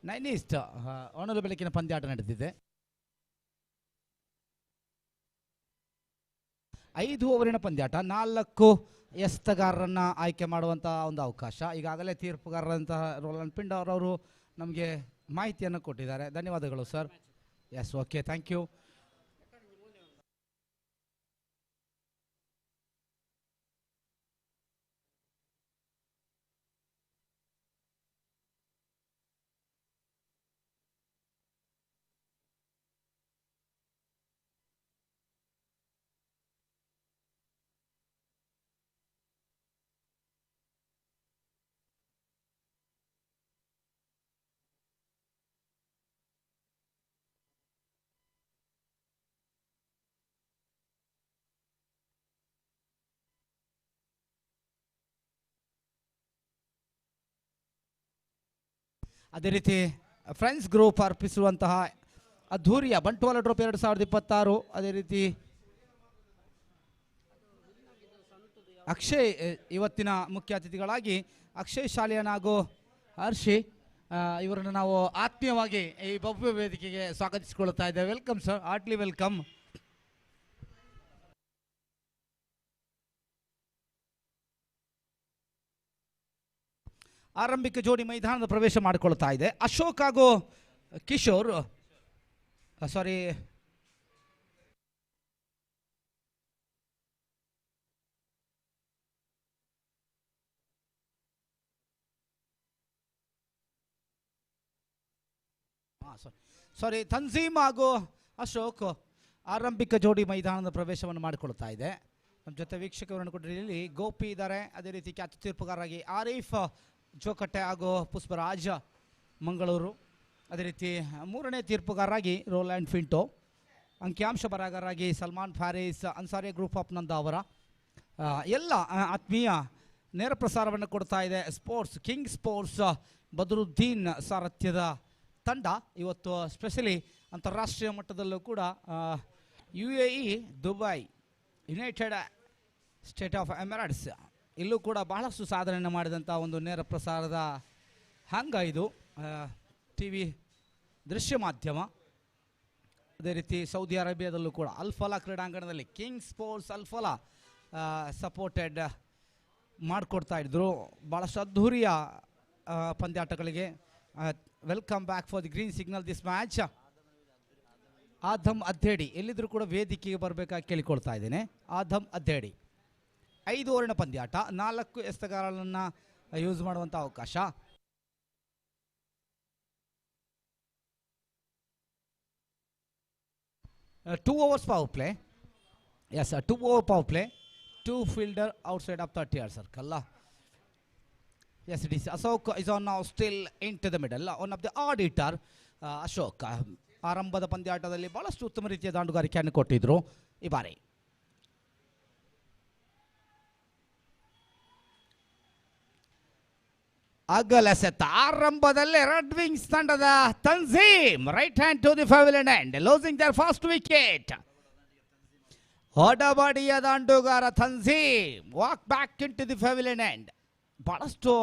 9 ಈಸ್ಟ್ ಒಣಲು ಬೆಳಕಿನ ಪಂದ್ಯಾಟ ನಡೆದಿದೆ. 5 ಓವರಿನ ಪಂದ್ಯಾಟ, 4 ಎಸ್ತಗಾರರನ್ನು ಆಯ್ಕೆ ಮಾಡುವಂಥ ಒಂದು ಅವಕಾಶ. ಈಗಾಗಲೇ ತೀರ್ಪುಗಾರರಂತಹ ರೋಲನ್ ಪಿಂಡರ್ ಅವರು ನಮಗೆ ಮಾಹಿತಿಯನ್ನು ಕೊಟ್ಟಿದ್ದಾರೆ. ಧನ್ಯವಾದಗಳು sir. Yes, okay, thank you. ಅದೇ ರೀತಿ ಫ್ರೆಂಡ್ಸ್ ಗ್ರೂಪ್ ಅರ್ಪಿಸುವಂತಹ ಅದ್ಧೂರಿಯ ಬಂಟ್ವಾಳ ಟ್ರೋಫಿ 2026. ಅದೇ ರೀತಿ ಅಕ್ಷಯ್ ಇವತ್ತಿನ ಮುಖ್ಯ ಅತಿಥಿಗಳಾಗಿ ಅಕ್ಷಯ್ ಶಾಲಿಯನ್ ಹಾಗೂ ಹರ್ಷಿ ಇವರನ್ನು ನಾವು ಆತ್ಮೀಯವಾಗಿ ಈ ಭವ್ಯ ವೇದಿಕೆಗೆ ಸ್ವಾಗತಿಸಿಕೊಳ್ಳುತ್ತಾ ಇದ್ದೇವೆ. Welcome sir, heartly welcome. ಆರಂಭಿಕ ಜೋಡಿ ಮೈದಾನದ ಪ್ರವೇಶ ಮಾಡಿಕೊಳ್ತಾ ಇದೆ. ಅಶೋಕ್ ಹಾಗೂ ಕಿಶೋರ್, ಸಾರಿ ತನ್ಜೀಮ್ ಹಾಗೂ ಅಶೋಕ್ ಆರಂಭಿಕ ಜೋಡಿ ಮೈದಾನದ ಪ್ರವೇಶವನ್ನು ಮಾಡಿಕೊಳ್ತಾ ಇದೆ. ನಮ್ಮ ಜೊತೆ ವೀಕ್ಷಕರನ್ನು ಕೊಟ್ಟಿರಲ್ಲಿ ಗೋಪಿ ಇದ್ದಾರೆ. ಅದೇ ರೀತಿ ಖ್ಯಾತ ತೀರ್ಪುಗಾರರಾಗಿ ಆರೀಫ್ ಜೋಕಟ್ಟೆ ಹಾಗೂ ಪುಷ್ಪರಾಜ್ ಮಂಗಳೂರು. ಅದೇ ರೀತಿ ಮೂರನೇ ತೀರ್ಪುಗಾರರಾಗಿ ರೋಲ್ಯಾಂಡ್ ಫಿಂಟೋ. ಅಂಕಿಯಾಂಶ ಬರಹಗಾರರಾಗಿ ಸಲ್ಮಾನ್ ಫ್ಯಾರಿಸ್, ಅನ್ಸಾರಿಯಾ ಗ್ರೂಪ್ ಆಫ್ ನಂದ ಅವರ ಎಲ್ಲ ಆತ್ಮೀಯ ನೇರ ಪ್ರಸಾರವನ್ನು ಕೊಡ್ತಾ ಇದೆ ಸ್ಪೋರ್ಟ್ಸ್ ಕಿಂಗ್ ಸ್ಪೋರ್ಟ್ಸ್ ಬದರುದ್ದೀನ್ ಸಾರಥ್ಯದ ತಂಡ. ಇವತ್ತು ಸ್ಪೆಷಲಿ ಅಂತಾರಾಷ್ಟ್ರೀಯ ಮಟ್ಟದಲ್ಲೂ ಕೂಡ UAE, Dubai, united state of emirates ಇಲ್ಲೂ ಕೂಡ ಬಹಳಷ್ಟು ಸಾಧನೆಯನ್ನು ಮಾಡಿದಂಥ ಒಂದು ನೇರ ಪ್ರಸಾರದ ಹಂಗ ಇದು. TV ದೃಶ್ಯ ಮಾಧ್ಯಮ. ಅದೇ ರೀತಿ ಸೌದಿ ಅರೇಬಿಯಾದಲ್ಲೂ ಕೂಡ ಅಲ್ಫಲಾ ಕ್ರೀಡಾಂಗಣದಲ್ಲಿ ಕಿಂಗ್ ಸ್ಪೋರ್ಟ್ಸ್ ಅಲ್ಫಲಾ ಸಪೋರ್ಟೆಡ್ ಮಾಡಿಕೊಡ್ತಾ ಇದ್ರು ಭಾಳಷ್ಟು ಅದ್ಧೂರಿಯ ಪಂದ್ಯಾಟಗಳಿಗೆ. Welcome back for the green signal this match. Adam Adedi ಎಲ್ಲಿದ್ದರೂ ಕೂಡ ವೇದಿಕೆಗೆ ಬರಬೇಕಾಗಿ ಕೇಳಿಕೊಳ್ತಾ ಇದ್ದೇನೆ. ಆದಮ್ ಅದ್ದೇಡಿ 5 ಓವರಿನ ಪಂದ್ಯಾಟ, 4 ಎಸೆತಗಾರರನ್ನು ಯೂಸ್ ಮಾಡುವಂಥ ಅವಕಾಶ. Two overs power play. Yes, 2 over power play. 2 fielder outside of 30-yard circle. Yes, it is. Ashok is on now still into the middle. One of the odd hitter, Ashok. ಆರಂಭದ ಪಂದ್ಯಾಟದಲ್ಲಿ ಬಹಳಷ್ಟು ಉತ್ತಮ ರೀತಿಯ ದಾಂಡುಗಾರಿಕೆಯನ್ನು ಕೊಟ್ಟಿದ್ರು ಈ ಬಾರಿ. ಅಗಲಸೆತ್ತ ಆರಂಭದಲ್ಲಿ ರೆಡ್ ವಿಂಗ್ಸ್ ತಂಡದ Tanzeem right hand to the pavilion end, losing their first wicket. ಹೊಡಬಡಿಯ ದಾಂಡುಗಾರ Tanzeem walk back in to the pavilion end. ಬಹಳಷ್ಟು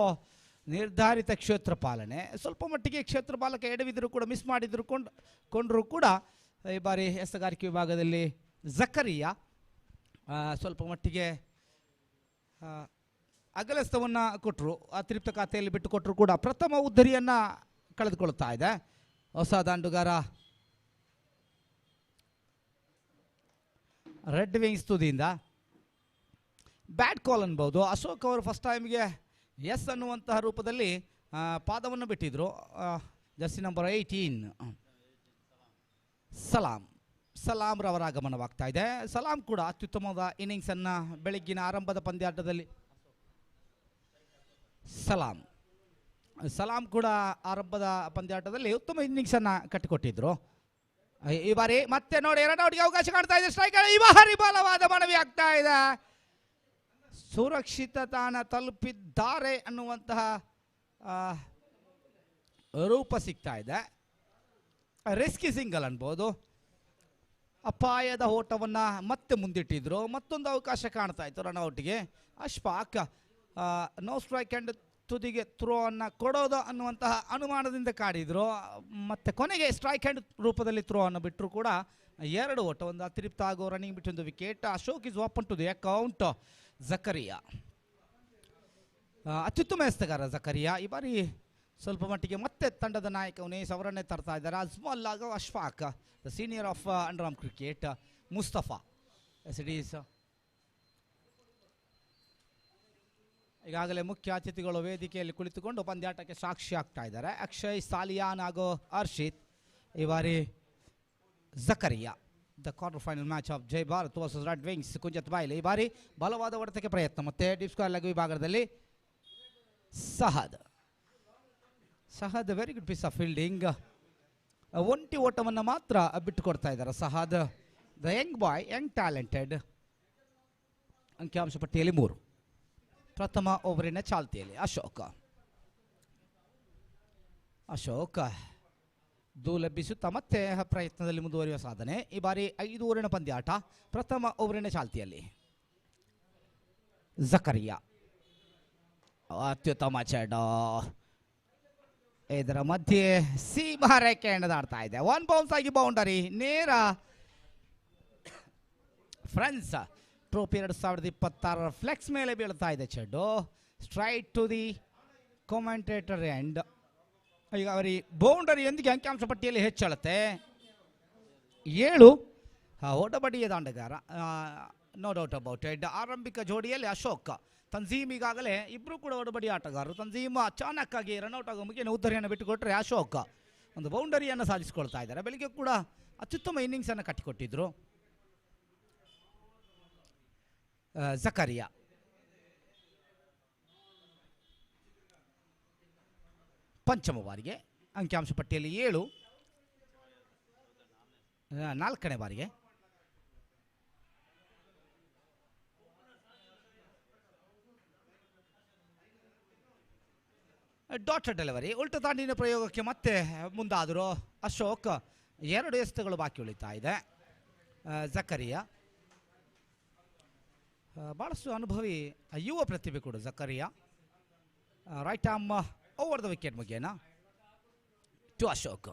ನಿರ್ಧಾರಿತ ಕ್ಷೇತ್ರ ಪಾಲನೆ, ಸ್ವಲ್ಪ ಮಟ್ಟಿಗೆ ಕ್ಷೇತ್ರ ಪಾಲಕ ಎಡವಿದ್ರು ಕೂಡ ಮಿಸ್ ಮಾಡಿದ್ರು ಕೊಂಡ್ರು ಕೂಡ ಈ ಬಾರಿ ಎಸೆಗಾರಿಕೆ ವಿಭಾಗದಲ್ಲಿ ಜಕರಿಯಾ ಸ್ವಲ್ಪ ಮಟ್ಟಿಗೆ ಅಗಲಸ್ತವನ್ನು ಕೊಟ್ಟರು, ಅತಿರಿಕ್ತ ಖಾತೆಯಲ್ಲಿ ಬಿಟ್ಟು ಕೊಟ್ಟರು ಕೂಡ ಪ್ರಥಮ ಉದ್ದರಿಯನ್ನು ಕಳೆದುಕೊಳ್ತಾ ಇದೆ ಹೊಸ ದಾಂಡುಗಾರ ರೆಡ್ ವಿಂಗ್ಸ್ ತುದಿಯಿಂದ. ಬ್ಯಾಟ್ ಕಾಲ್ ಅನ್ಬೋದು. ಅಶೋಕ್ ಅವರು ಫಸ್ಟ್ ಟೈಮ್ಗೆ ಎಸ್ ಅನ್ನುವಂತಹ ರೂಪದಲ್ಲಿ ಪಾದವನ್ನು ಬಿಟ್ಟಿದ್ರು. ಜರ್ಸಿ ನಂಬರ್ 18 ಸಲಾಂ ರವರ ಆಗಮನವಾಗ್ತಾ ಇದೆ. ಸಲಾಂ ಕೂಡ ಅತ್ಯುತ್ತಮವಾದ ಇನ್ನಿಂಗ್ಸನ್ನು ಬೆಳಗ್ಗಿನ ಆರಂಭದ ಪಂದ್ಯಾಟದಲ್ಲಿ ಸಲಾಂ ಕೂಡ ಆರಂಭದ ಪಂದ್ಯಾಟದಲ್ಲಿ ಉತ್ತಮ ಇನ್ನಿಂಗ್ಸನ್ನು ಕಟ್ಟಿಕೊಟ್ಟಿದ್ರು. ಈ ಬಾರಿ ಮತ್ತೆ ನೋಡಿ 2 ಔಟ್ಗೆ ಅವಕಾಶ ಕಾಣ್ತಾ ಇದೆ. ಸ್ಟ್ರೈಕ್ ಈ ಬಾರಿ ಬಲವಾದ ಮನವಿ ಆಗ್ತಾ ಇದೆ. ಸುರಕ್ಷಿತ ತಾಣ ತಲುಪಿದ್ದಾರೆ ಅನ್ನುವಂತಹ ರೂಪ ಸಿಗ್ತಾ ಇದೆ. ರಿಸ್ಕಿ ಸಿಂಗಲ್ ಅನ್ಬೋದು. ಅಪಾಯದ ಓಟವನ್ನು ಮತ್ತೆ ಮುಂದಿಟ್ಟಿದ್ರು. ಮತ್ತೊಂದು ಅವಕಾಶ ಕಾಣ್ತಾ ಇತ್ತು ರನ್ಔಟ್ಗೆ. ಅಶ್ಫಾಕ್ ನೋ ಸ್ಟ್ರೈಕ್ ಆ್ಯಂಡ್ ತುದಿಗೆ ಥ್ರೋ ಅನ್ನು ಕೊಡೋದು ಅನ್ನುವಂತಹ ಅನುಮಾನದಿಂದ ಕಾಡಿದ್ರು. ಮತ್ತು ಕೊನೆಗೆ ಸ್ಟ್ರೈಕ್ ಹ್ಯಾಂಡ್ ರೂಪದಲ್ಲಿ ಥ್ರೋ ಅನ್ನು ಬಿಟ್ಟರು ಕೂಡ 2 ಓಟ, ಒಂದು ಅತಿರಿಕ್ತ ಆಗೋ ರನ್ನಿಂಗ್ ಬಿಟ್ಟು ಒಂದು wicket. Ashok is open to the account. Zakaria ಅತ್ಯುತ್ತಮ ಎಸೆತಗಾರ ಜಕರಿಯಾ. ಈ ಬಾರಿ ಸ್ವಲ್ಪ ಮಟ್ಟಿಗೆ ಮತ್ತೆ ತಂಡದ ನಾಯಕ ಉನೇಸ್ ಅವರನ್ನೇ ತರ್ತಾ ಇದ್ದಾರೆ. ಅಜ್ಮಲ್ ಹಾಗೂ Ashfaq, the senior of under arm cricket. Mustafa ಎಸ್ ಈಗಾಗಲೇ ಮುಖ್ಯ ಅತಿಥಿಗಳು ವೇದಿಕೆಯಲ್ಲಿ ಕುಳಿತುಕೊಂಡು ಪಂದ್ಯಾಟಕ್ಕೆ ಸಾಕ್ಷಿ ಆಗ್ತಾ ಇದ್ದಾರೆ. ಅಕ್ಷಯ್, ಸಾಲಿಯಾನ್ ಹಾಗೂ ಹರ್ಷಿತ್. ಈ ಬಾರಿ Zakariya the quarter final match of Jai Bharat versus red wings Kunjath Bail. ಈ ಬಾರಿ ಬಲವಾದ ಹೊಡೆತಕ್ಕೆ ಪ್ರಯತ್ನ. ಮತ್ತೆ ಡೀಪ್ ಸ್ಕ್ವೇರ್ ಲೆಗ್ ವಿಭಾಗದಲ್ಲಿ Sahad very good piece of fielding. ಒಂಟಿ ಓಟವನ್ನು ಮಾತ್ರ ಬಿಟ್ಟುಕೊಡ್ತಾ ಇದ್ದಾರೆ Sahad, the young boy, young talented. ಅಂಕಿಅಂಶ ಪಟ್ಟಿಯಲ್ಲಿ 3. ಪ್ರಥಮ ಓವರಿನ ಚಾಲ್ತಿಯಲ್ಲಿ ಅಶೋಕ್ ದೂಲೆಬ್ಬಿಸುತ್ತಾ ಮತ್ತೆ ಪ್ರಯತ್ನದಲ್ಲಿ ಮುಂದುವರಿಯುವ ಸಾಧನೆ. ಈ ಬಾರಿ 5 ಓವರಿನ ಪಂದ್ಯಾಟ, ಪ್ರಥಮ ಓವರಿನ ಚಾಲ್ತಿಯಲ್ಲಿ ಜಕರಿಯಾ ಅತ್ಯುತ್ತಮ ಚೆಂಡ. ಇದರ ಮಧ್ಯೆ ಸೀಮಾ ರೇಖೆ ಎಣೆದಾಡ್ತಾ ಇದೆ. 1 ಬೌನ್ಸ್ ಆಗಿ ಬೌಂಡರಿ ನೇರ ಫ್ರೆಂಡ್ಸ್ ಟ್ರೋಫಿ 2026 ಫ್ಲೆಕ್ಸ್ ಮೇಲೆ ಬೀಳ್ತಾ ಇದೆ ಚೆಂಡು. Straight to the commentator end. ಈಗ ಅವರಿ ಬೌಂಡರಿಯೊಂದಿಗೆ ಅಂಕಿಅಂಶ ಪಟ್ಟಿಯಲ್ಲಿ ಹೆಚ್ಚಳತೆ 7 ಒಡಬಡಿಯ ದಾಂಡಗಾರ, ನೋ ಡೌಟ್ ಅಬೌಟ್ ಇಟ್. ಆರಂಭಿಕ ಜೋಡಿಯಲ್ಲಿ ಅಶೋಕ್ ತಂಜೀಮ್ ಈಗಾಗಲೇ ಇಬ್ಬರು ಕೂಡ ಒಡಬಡಿ ಆಟಗಾರರು. ತಂಜೀಮ್ ಅಚಾನಕ್ ಆಗಿ ರನ್ಔಟ್ ಆಗೋ ಮುಗಿನ ಉದ್ದರಿಯನ್ನು ಬಿಟ್ಟುಕೊಟ್ರೆ ಅಶೋಕ್ ಒಂದು ಬೌಂಡರಿಯನ್ನು ಸಾಧಿಸಿಕೊಳ್ತಾ ಇದ್ದಾರೆ. ಬೆಳಿಗ್ಗೆ ಕೂಡ ಅತ್ಯುತ್ತಮ ಇನ್ನಿಂಗ್ಸ್ ಅನ್ನು ಕಟ್ಟಿಕೊಟ್ಟಿದ್ರು. ಜಕರಿಯಾ ಪಂಚಮ ಬಾರಿಗೆ ಅಂಕಿಅಂಶ ಪಟ್ಟಿಯಲ್ಲಿ 7, 4ನೇ ಬಾರಿಗೆ ಡಾಟರ್ ಡೆಲಿವರಿ. ಉಲ್ಟ ತಾಂಡಿನ ಪ್ರಯೋಗಕ್ಕೆ ಮತ್ತೆ ಮುಂದಾದರು ಅಶೋಕ್. 2 ಎಸೆತಗಳು ಬಾಕಿ ಉಳಿತಾ ಇದೆ. ಜಕರಿಯಾ ಭಾಳಷ್ಟು ಅನುಭವಿ ಯುವ ಪ್ರತಿಭೆ ಕೂಡ Zakariya. Right arm over the wicket ಮುಗೇನ to Ashok.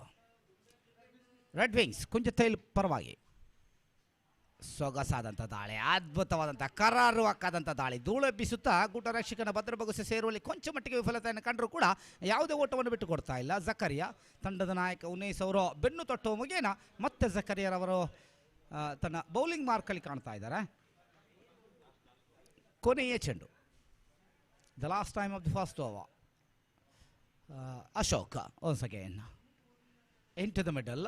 Red wings Kunjathbail ಪರವಾಗಿ ಸೊಗಸಾದಂಥ ದಾಳಿ, ಅದ್ಭುತವಾದಂಥ ಕರಾರುವಾಕ್ಕಾದಂಥ ದಾಳಿ. ಧೂಳೆಬ್ಬಿಸುತ್ತಾ ಗೂಟ ರಕ್ಷಕನ ಭದ್ರಬಗುಸೆ ಸೇರುವಲ್ಲಿ ಕೊಂಚ ಮಟ್ಟಿಗೆ ವಿಫಲತೆಯನ್ನು ಕಂಡರೂ ಕೂಡ ಯಾವುದೇ ಓಟವನ್ನು ಬಿಟ್ಟು ಕೊಡ್ತಾ ಇಲ್ಲ ಜಕರಿಯಾ. ತಂಡದ ನಾಯಕ ಉನೇಸ್ ಅವರು ಬೆನ್ನು ತೊಟ್ಟುವ ಮುಗೇನ ಮತ್ತೆ ಜಕರಿಯಾರವರು ತನ್ನ ಬೌಲಿಂಗ್ ಮಾರ್ಕಲ್ಲಿ ಕಾಣ್ತಾ ಇದ್ದಾರೆ. ಕೊನೆಯ ಚೆಂಡು, the last time of the first over. Ashok once again into the middle.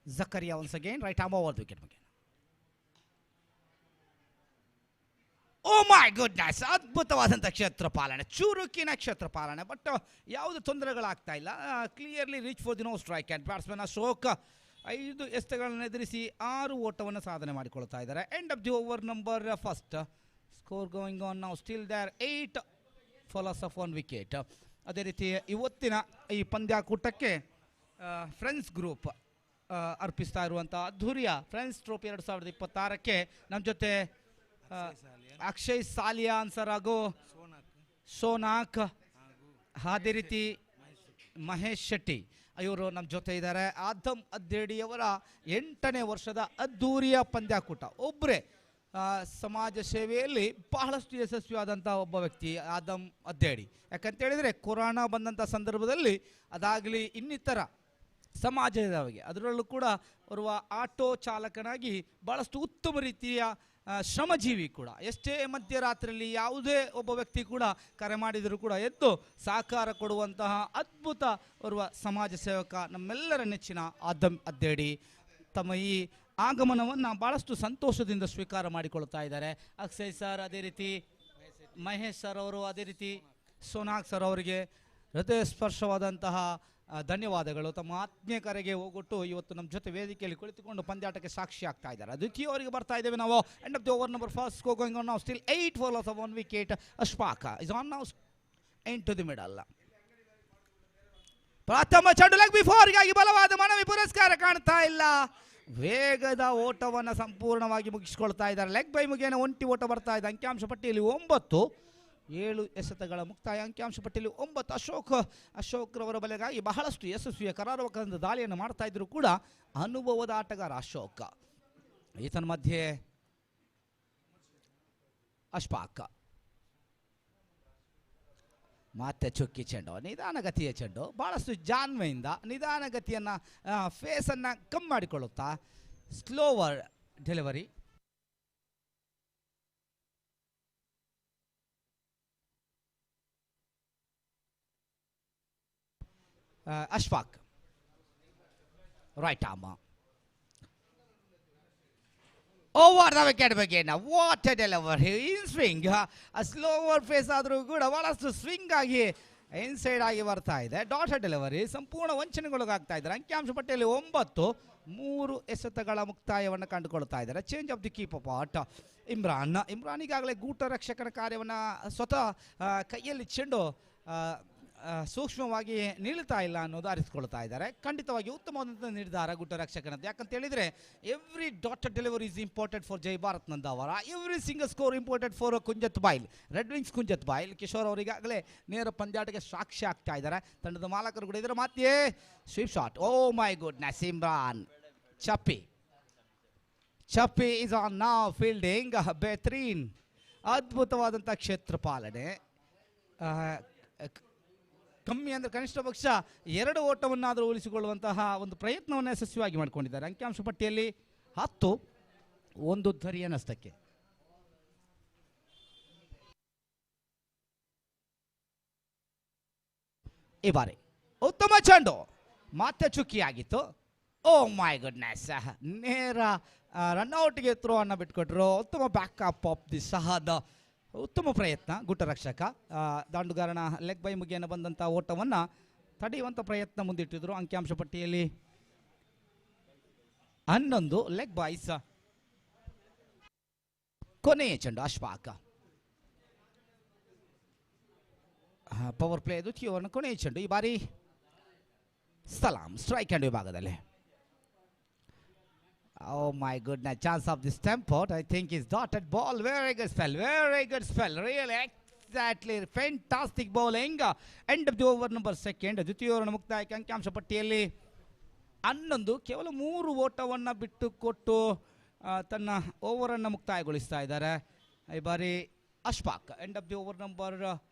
Zakaria once again, right arm over the wicket again. Oh my goodness! ಅದ್ಭುತವಾದಂಥ ಕ್ಷೇತ್ರ ಪಾಲನೆ, ಚುರುಕಿನ ಕ್ಷೇತ್ರ ಪಾಲನೆ. ಬಟ್ ಯಾವುದು ತೊಂದರೆಗಳಾಗ್ತಾ ಇಲ್ಲ. Clearly reach for the no strike and batsman Ashok 5 ಎಸೆತಗಳನ್ನು ಎದುರಿಸಿ 6 ಓಟವನ್ನು ಸಾಧನೆ ಮಾಡಿಕೊಳ್ತಾ ಇದ್ದಾರೆ. End of the over number first. Score going on now still there 8 for loss of 1 wicket. ಅದೇ ರೀತಿ ಇವತ್ತಿನ ಈ ಪಂದ್ಯಾಕೂಟಕ್ಕೆ ಫ್ರೆಂಡ್ಸ್ ಗ್ರೂಪ್ ಅರ್ಪಿಸ್ತಾ ಇರುವಂಥ ಅದ್ಧೂರಿಯ ಫ್ರೆಂಡ್ಸ್ ಟ್ರೋಫಿ 2026ಕ್ಕೆ ನಮ್ಮ ಜೊತೆ ಅಕ್ಷಯ್ ಸಾಲಿಯಾ ಅನ್ಸರ್ ಹಾಗೂ ಸೋನಾಕ್, ಅದೇ ರೀತಿ ಮಹೇಶ್ ಶೆಟ್ಟಿ ಇವರು ನಮ್ಮ ಜೊತೆ ಇದ್ದಾರೆ. ಆದಮ್ ಅದ್ದೇಡಿಯವರ 8ನೇ ವರ್ಷದ ಅದ್ಧೂರಿಯ ಪಂದ್ಯಾಕೂಟ. ಒಬ್ಬರೇ ಸಮಾಜ ಸೇವೆಯಲ್ಲಿ ಬಹಳಷ್ಟು ಯಶಸ್ವಿಯಾದಂಥ ಒಬ್ಬ ವ್ಯಕ್ತಿ ಆದಮ್ ಅದ್ದೇಡಿ. ಯಾಕಂತೇಳಿದರೆ ಕೊರೋನಾ ಬಂದಂಥ ಸಂದರ್ಭದಲ್ಲಿ ಅದಾಗಲಿ ಇನ್ನಿತರ ಸಮಾಜದವರಿಗೆ, ಅದರಲ್ಲೂ ಕೂಡ ಓರ್ವ ಆಟೋ ಚಾಲಕನಾಗಿ ಭಾಳಷ್ಟು ಉತ್ತಮ ರೀತಿಯ ಶ್ರಮಜೀವಿ ಕೂಡ. ಎಷ್ಟೇ ಮಧ್ಯರಾತ್ರಿಯಲ್ಲಿ ಯಾವುದೇ ಒಬ್ಬ ವ್ಯಕ್ತಿ ಕೂಡ ಕರೆ ಮಾಡಿದರೂ ಕೂಡ ಎದ್ದು ಸಹಕಾರ ಕೊಡುವಂತಹ ಅದ್ಭುತ ಓರ್ವ ಸಮಾಜ ಸೇವಕ ನಮ್ಮೆಲ್ಲರ ನೆಚ್ಚಿನ ಆದಮ್ ಅದ್ದೇಡಿ ತಮ್ಮ ಈ ಆಗಮನವನ್ನು ಭಾಳಷ್ಟು ಸಂತೋಷದಿಂದ ಸ್ವೀಕಾರ ಮಾಡಿಕೊಳ್ತಾ ಇದ್ದಾರೆ. ಅಕ್ಷಯ್ ಸರ್, ಅದೇ ರೀತಿ ಮಹೇಶ್ ಸರ್ ಅವರು, ಅದೇ ರೀತಿ ಸೋನಾಕ್ ಸರ್ ಅವರಿಗೆ ಹೃದಯ ಸ್ಪರ್ಶವಾದಂತಹ ಧನ್ಯವಾದಗಳು. ತಮ್ಮ ಆತ್ಮೀಯ ಕರೆಗೆ ಹೋಗೊಟ್ಟು ಇವತ್ತು ನಮ್ಮ ಜೊತೆ ವೇದಿಕೆಯಲ್ಲಿ ಕುಳಿತುಕೊಂಡು ಪಂದ್ಯಾಟಕ್ಕೆ ಸಾಕ್ಷಿ ಆಗ್ತಾ ಇದ್ದಾರೆ. ದ್ವಿತೀಯ ಅವರಿಗೆ ಬರ್ತಾ ಇದ್ದೇವೆ ನಾವು. End of the over number first. Score going on now still 8 for loss of 1 wicket. Ashfaq is on now into the middle. ಪ್ರಥಮ ಚೆಂಡು ಲೆಗ್ ಬಿಫೋರ್ಗಾಗಿ ಬಲವಾದ ಮನವಿ, ಪುರಸ್ಕಾರ ಕಾಣ್ತಾ ಇಲ್ಲ. ವೇಗದ ಓಟವನ್ನು ಸಂಪೂರ್ಣವಾಗಿ ಮುಗಿಸಿಕೊಳ್ತಾ ಇದ್ದಾರೆ. ಲೆಗ್ ಬೈ ಮುಗೇನ 1 ಓಟ ಬರ್ತಾ ಇದೆ. ಅಂಕಿಅಂಶ ಪಟ್ಟಿಯಲ್ಲಿ 9, 7 ಎಸೆತಗಳ ಮುಕ್ತಾಯ. ಅಂಕಿಅಂಶ ಪಟ್ಟಿಯಲ್ಲಿ 9. ಅಶೋಕ್ ರವರ ಬಲೆಗಾಗಿ ಬಹಳಷ್ಟು ಯಶಸ್ವಿಯ ಕರಾರುವಾಕ್ಕಾದ ದಾಳಿಯನ್ನು ಮಾಡ್ತಾ ಇದ್ರು ಕೂಡ ಅನುಭವದ ಆಟಗಾರ ಅಶೋಕ್. ಈತನ ಮಧ್ಯೆ ಅಶ್ಫಾಕ್ ಮತ್ತೆ ಚುಕ್ಕಿ ಚೆಂಡು, ನಿಧಾನಗತಿಯ ಚೆಂಡು. ಭಾಳಷ್ಟು ಜಾನ್ಮೆಯಿಂದ ನಿಧಾನಗತಿಯನ್ನು ಫೇಸನ್ನು ಕಮ್ಮಿ ಮಾಡಿಕೊಳ್ಳುತ್ತಾ slower delivery. Ashfaq right arm over the wicket ಬಗ್ಗೆ. What a delivery in swing. Slower pace ಆದರೂ ಕೂಡ ಬಹಳಷ್ಟು ಸ್ವಿಂಗ್ ಆಗಿ ಇನ್ಸೈಡ್ ಆಗಿ ಬರ್ತಾ ಇದೆ. ಡಾಟರ್ ಡೆಲಿವರಿ ಸಂಪೂರ್ಣ ವಂಚನೆಗೊಳಗಾಗ್ತಾ ಇದ್ದಾರೆ. ಅಂಕಿಅಂಶ ಪಟ್ಟಿಯಲ್ಲಿ 9, 3 ಎಸೆತಗಳ ಮುಕ್ತಾಯವನ್ನು ಕಂಡುಕೊಳ್ತಾ ಇದ್ದಾರೆ. Change of the keeper pot Imran ಈಗಾಗಲೇ ಗೂಟ ರಕ್ಷಕನ ಕಾರ್ಯವನ್ನು ಸ್ವತಃ ಕೈಯಲ್ಲಿ ಚೆಂಡು ಸೂಕ್ಷ್ಮವಾಗಿ ನಿಲ್ತಾ ಇಲ್ಲ ಅನ್ನೋದು ಅರಿತುಕೊಳ್ತಾ ಇದ್ದಾರೆ. ಖಂಡಿತವಾಗಿ ಉತ್ತಮವಾದಂಥ ನಿರ್ಧಾರ ಗುಟ್ಟ ರಕ್ಷಕನದ್ದು. ಯಾಕಂತ ಹೇಳಿದರೆ every dot delivery is important for Jai Bharat Nandavar, every single score important for Kunjath Bail, red wings Kunjath Bail. Kishore ಅವರಿಗಾಗಲೇ ನೇರ ಪಂದ್ಯಾಟಕ್ಕೆ ಸಾಕ್ಷಿ ಆಗ್ತಾ ಇದ್ದಾರೆ. ತಂಡದ ಮಾಲಕರು ಕೂಡ ಇದರ ಮಾತೆಯೇ sweep shot. Oh my goodness, Imran Chappi is on now fielding. ಬೆಹ್ತರೀನ್, ಅದ್ಭುತವಾದಂಥ ಕ್ಷೇತ್ರ ಪಾಲನೆ. ಕಮ್ಮಿ ಅಂದರೆ ಕನಿಷ್ಠ ಪಕ್ಷ 2 ಓಟವನ್ನಾದರೂ ಉಳಿಸಿಕೊಳ್ಳುವಂತಹ ಒಂದು ಪ್ರಯತ್ನವನ್ನು ಯಶಸ್ವಿಯಾಗಿ ಮಾಡಿಕೊಂಡಿದ್ದಾರೆ. ಅಂಕಿಅಂಶ ಪಟ್ಟಿಯಲ್ಲಿ 10, 1 ಧರಿಯ ನಷ್ಟಕ್ಕೆ. ಈ ಬಾರಿ ಉತ್ತಮ ಚೆಂಡು ಮತ್ತೆ ಚುಕ್ಕಿಯಾಗಿತ್ತು. ಓ ಮೈ ಗುಡ್ನೆಸ್, ನೇರ ರನ್ಔಟ್ಗೆ ಥ್ರೋ ಅನ್ನು ಬಿಟ್ಕೊಟ್ರು. ಉತ್ತಮ ಬ್ಯಾಕಪ್ ಆಫ್ ದಿ ಸಹದ ಉತ್ತಮ ಪ್ರಯತ್ನ ಗುಟ್ಟ ರಕ್ಷಕ. ದಾಂಡುಗಾರನ ಲೆಗ್ ಬೈ ಮುಗಿಯನ್ನು ಬಂದಂಥ ಓಟವನ್ನು ತಡೆಯುವಂಥ ಪ್ರಯತ್ನ ಮುಂದಿಟ್ಟಿದ್ರು. ಅಂಕಿಅಂಶ ಪಟ್ಟಿಯಲ್ಲಿ 11 ಲೆಗ್ ಬಾಯ್ಸ್. ಕೊನೆಯ ಚೆಂಡು ಅಶ್ಫಾಕ್. ಪವರ್ ಪ್ಲೇ ದ್ವಿತೀಯ ಓವರ್ನ ಕೊನೆಯ ಚೆಂಡು. ಈ ಬಾರಿ ಸಲಾಂ ಸ್ಟ್ರೈಕ್ ಹ್ಯಾಂಡ್ ವಿಭಾಗದಲ್ಲಿ. Oh my goodness, chance of this tempo. I think is dotted ball. Very good spell. Really, exactly. Fantastic bowling. End of the over number 2. ದ್ವಿತೀಯ ಓವರ್ನ ಮುಕ್ತಾಯಕ್ಕೆ ಅಂಕಿಅಂಶ ಪಟ್ಟಿಯಲ್ಲಿ 11, ಕೇವಲ 3 ಓಟವನ್ನು ಬಿಟ್ಟು ಕೊಟ್ಟು ತನ್ನ ಓವರನ್ನು ಮುಕ್ತಾಯಗೊಳಿಸ್ತಾ ಇದ್ದಾರೆ ಈ ಬಾರಿ Ashfaq. End of the over number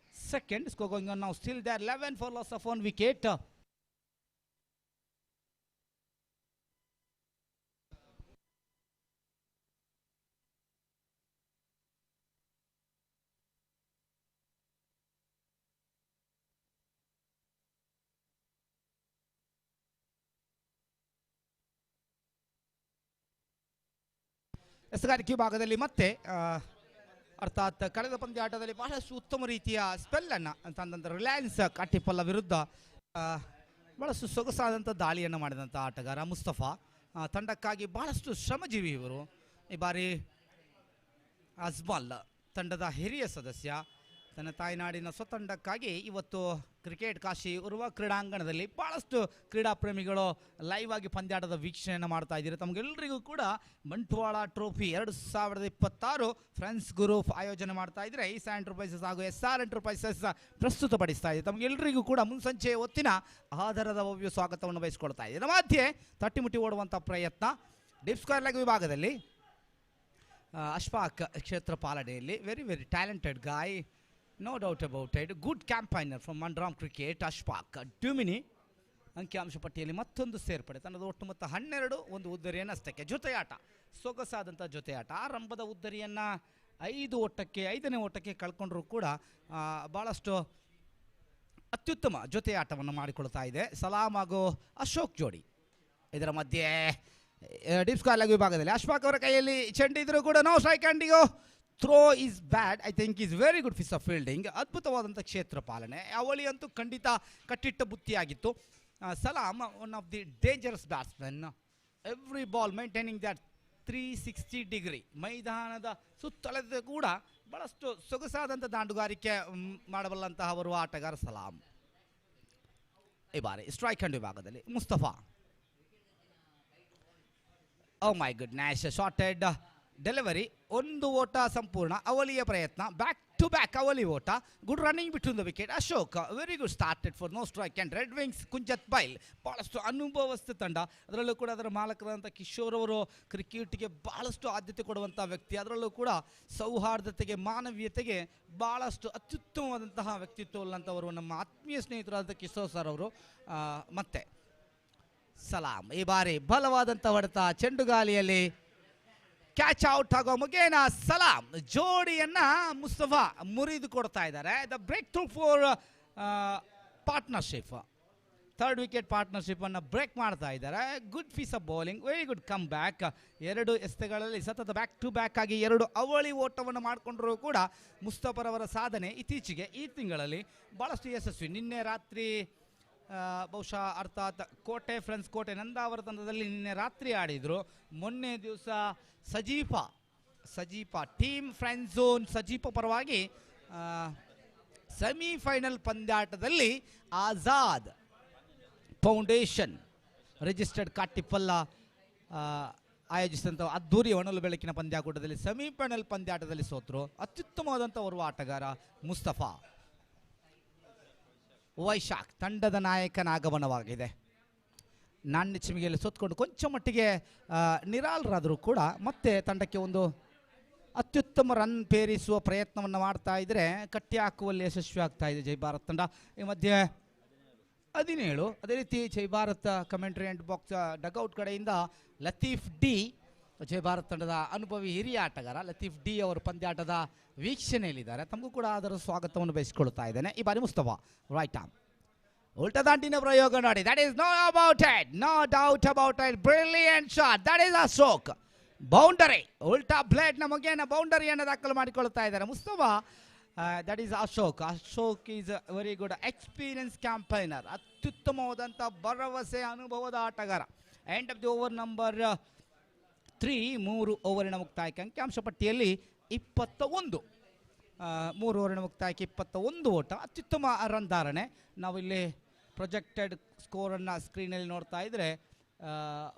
2. Score going on now. Still there. 11 for loss of 1 wicket. ಎಸಗಾರಿಕೆ ಭಾಗದಲ್ಲಿ ಮತ್ತೆ ಅರ್ಥಾತ್ ಕಳೆದ ಪಂದ್ಯಾಟದಲ್ಲಿ ಬಹಳಷ್ಟು ಉತ್ತಮ ರೀತಿಯ ಸ್ಪೆಲ್ಲನ್ನು ತಂದಂಥ ರಿಲಯನ್ಸ್ ಕಾಟಿಪಲ್ಲ ವಿರುದ್ಧ ಬಹಳಷ್ಟು ಸೊಗಸಾದಂಥ ದಾಳಿಯನ್ನು ಮಾಡಿದಂಥ ಆಟಗಾರ ಮುಸ್ತಫಾ. ತಂಡಕ್ಕಾಗಿ ಬಹಳಷ್ಟು ಶ್ರಮಜೀವಿ ಇವರು. ಈ ಬಾರಿ ಅಜ್ಮಲ್ ತಂಡದ ಹಿರಿಯ ಸದಸ್ಯ, ತನ್ನ ತಾಯ್ನಾಡಿನ ಸ್ವತಂತ್ರಕ್ಕಾಗಿ ಇವತ್ತು ಕ್ರಿಕೆಟ್ ಕಾಶಿ ಉರುವ ಕ್ರೀಡಾಂಗಣದಲ್ಲಿ ಭಾಳಷ್ಟು ಕ್ರೀಡಾ ಪ್ರೇಮಿಗಳು ಲೈವ್ ಆಗಿ ಪಂದ್ಯಾಟದ ವೀಕ್ಷಣೆಯನ್ನು ಮಾಡ್ತಾ ಇದ್ದೀರಿ. ತಮಗೆಲ್ಲರಿಗೂ ಕೂಡ ಬಂಟ್ವಾಳ ಟ್ರೋಫಿ 2026 ಫ್ರೆಂಡ್ಸ್ ಗ್ರೂಪ್ ಆಯೋಜನೆ ಮಾಡ್ತಾ ಇದ್ರೆ ಈಸಾ ಎಂಟರ್ಪ್ರೈಸಸ್ ಹಾಗೂ SR ಎಂಟರ್ಪ್ರೈಸಸ್ ಪ್ರಸ್ತುತಪಡಿಸ್ತಾ ಇದೆ. ತಮಗೆಲ್ಲರಿಗೂ ಕೂಡ ಮುನ್ಸಂಚೆ ಹೊತ್ತಿನ ಆಧಾರದ ಭವ್ಯ ಸ್ವಾಗತವನ್ನು ಬಯಸ್ಕೊಳ್ತಾ ಇದೆ. ಮಧ್ಯೆ ತಟ್ಟಿಮುಟ್ಟಿ ಓಡುವಂಥ ಪ್ರಯತ್ನ ಡೀಪ್ ಸ್ಕ್ವೇರ್ ಲೆಗ್ ವಿಭಾಗದಲ್ಲಿ ಅಶ್ಫಾಕ್ ಕ್ಷೇತ್ರ ಪಾಲನೆಯಲ್ಲಿ very talented guy, no doubt about it. Good campaigner from Mandram Cricket, Ashfaq. Dumini ಅಂಕಿಅಂಶ ಪಟ್ಟಿಯಲ್ಲಿ ಮತ್ತೊಂದು ಸೇರ್ಪಡೆ. ತನ್ನದು ಒಟ್ಟು ಮೊತ್ತ 12, 1 ಉದ್ದರಿಯನ್ನು ಅಷ್ಟಕ್ಕೆ. ಜೊತೆಯಾಟ, ಸೊಗಸಾದಂಥ ಜೊತೆಯಾಟ. ಆರಂಭದ ಉದ್ದರಿಯನ್ನು 5ನೇ ಓಟಕ್ಕೆ ಕಳ್ಕೊಂಡ್ರೂ ಕೂಡ ಭಾಳಷ್ಟು ಅತ್ಯುತ್ತಮ ಜೊತೆಯಾಟವನ್ನು ಮಾಡಿಕೊಳ್ತಾ ಇದೆ ಸಲಾಂ ಹಾಗೂ ಅಶೋಕ್ ಜೋಡಿ. ಇದರ ಮಧ್ಯೆ ಡೀಪ್ ಸ್ಕ್ವೇರ್ ಲೆಗ್ ವಿಭಾಗದಲ್ಲಿ ಅಶ್ಫಾಕ್ ಅವರ ಕೈಯಲ್ಲಿ ಚೆಂಡಿದ್ರು ಕೂಡ ನೋ ಸ್ಟ್ರೈಕ್ ಹ್ಯಾಂಡಿಗೂ. Throw is bad. I think is very good piece of fielding. ಅದ್ಭುತವಾದಂಥ ಕ್ಷೇತ್ರ ಪಾಲನೆ. ಅವಳಿ ಅಂತೂ ಖಂಡಿತ ಕಟ್ಟಿಟ್ಟ ಬುತ್ತಿಯಾಗಿತ್ತು. Salam one of the dangerous batsman. Every ball maintaining that 360 degree. ಮೈದಾನದ ಸುತ್ತಳತೆ ಕೂಡ ಬಹಳಷ್ಟು ಸೊಗಸಾದಂಥ ದಾಂಡುಗಾರಿಕೆ ಮಾಡಬಲ್ಲಂತಹ ಅವರು ಆಟಗಾರ ಸಲಾಂ. ಈ ಬಾರಿ ಸ್ಟ್ರೈಕ್ ಹ್ಯಾಂಡ್ ವಿಭಾಗದಲ್ಲಿ ಮುಸ್ತಫಾ. ಓ ಮೈ ಗುಡ್ನೆಸ್, ಶಾರ್ಟೆಡ್ ಡೆಲಿವರಿ. 1 ಓಟ ಸಂಪೂರ್ಣ. ಅವಳಿಯ ಪ್ರಯತ್ನ, ಬ್ಯಾಕ್ ಟು ಬ್ಯಾಕ್ ಅವಳಿ ಓಟ. Good running between the wicket. Ashok very good started for no strike and red wings ಕುಂಜತ್ Bail. ಭಾಳಷ್ಟು ಅನುಭವಸ್ಥ ತಂಡ. ಅದರಲ್ಲೂ ಕೂಡ ಅದರ ಮಾಲಕರಾದಂಥ ಕಿಶೋರ್ ಅವರು ಕ್ರಿಕೆಟ್ಗೆ ಭಾಳಷ್ಟು ಆದ್ಯತೆ ಕೊಡುವಂಥ ವ್ಯಕ್ತಿ. ಅದರಲ್ಲೂ ಕೂಡ ಸೌಹಾರ್ದತೆಗೆ, ಮಾನವೀಯತೆಗೆ ಭಾಳಷ್ಟು ಅತ್ಯುತ್ತಮವಾದಂತಹ ವ್ಯಕ್ತಿತ್ವ ಉಳ್ಳಂಥವರು ನಮ್ಮ ಆತ್ಮೀಯ ಸ್ನೇಹಿತರಾದ ಕಿಶೋರ್ ಸರ್ ಅವರು. ಮತ್ತೆ ಸಲಾಂ. ಈ ಬಾರಿ ಬಲವಾದಂಥ ಹೊಡೆತ, ಚೆಂಡುಗಾಲಿಯಲ್ಲಿ ಕ್ಯಾಚ್ ಔಟ್ ಆಗೋ ಮುಗೇನ ಸಲಾಂ ಜೋಡಿಯನ್ನ ಮುಸ್ತಫಾ ಮುರಿದು ಕೊಡ್ತಾ ಇದ್ದಾರೆ. The break through for partnership. 3rd wicket partnership ಅನ್ನು ಬ್ರೇಕ್ ಮಾಡ್ತಾ ಇದ್ದಾರೆ. Good piece of bowling, very good come back. 2 ಎಸೆತಗಳಲ್ಲಿ ಸತತ ಬ್ಯಾಕ್ ಟು ಬ್ಯಾಕ್ ಆಗಿ 2 ಅವಳಿ ಓಟವನ್ನು ಮಾಡಿಕೊಂಡ್ರೂ ಕೂಡ ಮುಸ್ತಫರವರ ಸಾಧನೆ ಇತ್ತೀಚೆಗೆ ಈ ತಿಂಗಳಲ್ಲಿ ಭಾಳಷ್ಟು ಯಶಸ್ವಿ. ನಿನ್ನೆ ರಾತ್ರಿ ಬಹುಶಃ ಅರ್ಥಾತ್ ಕೋಟೆ ಫ್ರೆಂಡ್ಸ್ ಕೋಟೆ ನಂದಾವರ ತಂಡದಲ್ಲಿ ನಿನ್ನೆ ರಾತ್ರಿ ಆಡಿದರು. ಮೊನ್ನೆ ದಿವಸ ಸಜೀಫಾ ಟೀಮ್ ಫ್ರೆಂಡ್ಸ್ ಝೋನ್ ಸಜೀಫಾ ಪರವಾಗಿ ಸೆಮಿಫೈನಲ್ ಪಂದ್ಯಾಟದಲ್ಲಿ ಆಜಾದ್ ಫೌಂಡೇಶನ್ ರಿಜಿಸ್ಟರ್ಡ್ ಕಾಟಿಪಲ್ಲ ಆಯೋಜಿಸಿದಂಥ ಅದ್ದೂರಿ ಒಣಲು ಬೆಳಕಿನ ಪಂದ್ಯಾಕೂಟದಲ್ಲಿ ಸೆಮಿಫೈನಲ್ ಪಂದ್ಯಾಟದಲ್ಲಿ ಸೋತರು. ಅತ್ಯುತ್ತಮವಾದಂಥ ಓರ್ವ ಆಟಗಾರ ಮುಸ್ತಫಾ. ವೈಶಾಖ್ ತಂಡದ ನಾಯಕನ ಆಗಮನವಾಗಿದೆ. ನಾಣ್ಯ ಚಿಮಿಗೆಯಲ್ಲಿ ಸೋತ್ಕೊಂಡು ಕೊಂಚ ಮಟ್ಟಿಗೆ ನಿರಾಳರಾದರೂ ಕೂಡ ಮತ್ತೆ ತಂಡಕ್ಕೆ ಒಂದು ಅತ್ಯುತ್ತಮ ರನ್ ಪೇರಿಸುವ ಪ್ರಯತ್ನವನ್ನು ಮಾಡ್ತಾ ಇದ್ದರೆ ಕಟ್ಟಿ ಹಾಕುವಲ್ಲಿ ಯಶಸ್ವಿ ಆಗ್ತಾ ಇದೆ ಜೈ ಭಾರತ್ ತಂಡ. ಈ ಮಧ್ಯೆ 17. ಅದೇ ರೀತಿ ಜೈ ಭಾರತ್ ಕಮೆಂಟ್ರಿ ಆ್ಯಂಡ್ ಬಾಕ್ಸ್ ಡಗ್ಔಟ್ ಕಡೆಯಿಂದ ಲತೀಫ್ ಡಿ, ಜೈ ಭಾರತ್ ತಂಡದ ಅನುಭವಿ ಹಿರಿಯ ಆಟಗಾರ ಲತೀಫ್ ಡಿ ಅವರು ಪಂದ್ಯಾಟದ ವೀಕ್ಷಣೆಯಲ್ಲಿದ್ದಾರೆ. ತಮಗೂ ಕೂಡ ಅದರ ಸ್ವಾಗತವನ್ನು ಬಯಸಿಕೊಳ್ತಾ ಇದ್ದೇನೆ. ಈ ಬಾರಿ ಮುಸ್ತಫಾ ರೈಟ್ ಆರ್ಮ್ ಉಲ್ಟಾ ದಾಂಡಿನ ಪ್ರಯೋಗ ನೋಡಿ. That is no about it, no doubt about it. Brilliant shot. That is Ashok. Boundary ಉಲ್ಟಾ ಬ್ಲೇಡ್ ನ ಮುಖೇನ ಬೌಂಡರಿಯನ್ನು ದಾಖಲು ಮಾಡಿಕೊಳ್ತಾ ಇದ್ದಾರೆ Mustafa. That is Ashok. Ashok is very good experience campaigner. ಅತ್ಯುತ್ತಮವಾದಂಥ ಭರವಸೆ ಅನುಭವದ ಆಟಗಾರ. End of the over number 3. 3 ಓವರಿನ ಮುಕ್ತಾಯಕ್ಕೆ ಅಂಕಿಅಂಶ ಪಟ್ಟಿಯಲ್ಲಿ 21. 3 ಓವರಿನ ಮುಕ್ತಾಯಕ್ಕೆ 21 ಓಟ. ಅತ್ಯುತ್ತಮ ರನ್ ಧಾರಣೆ. ನಾವಿಲ್ಲಿ ಪ್ರೊಜೆಕ್ಟೆಡ್ ಸ್ಕೋರನ್ನು ಸ್ಕ್ರೀನಲ್ಲಿ ನೋಡ್ತಾ ಇದ್ದರೆ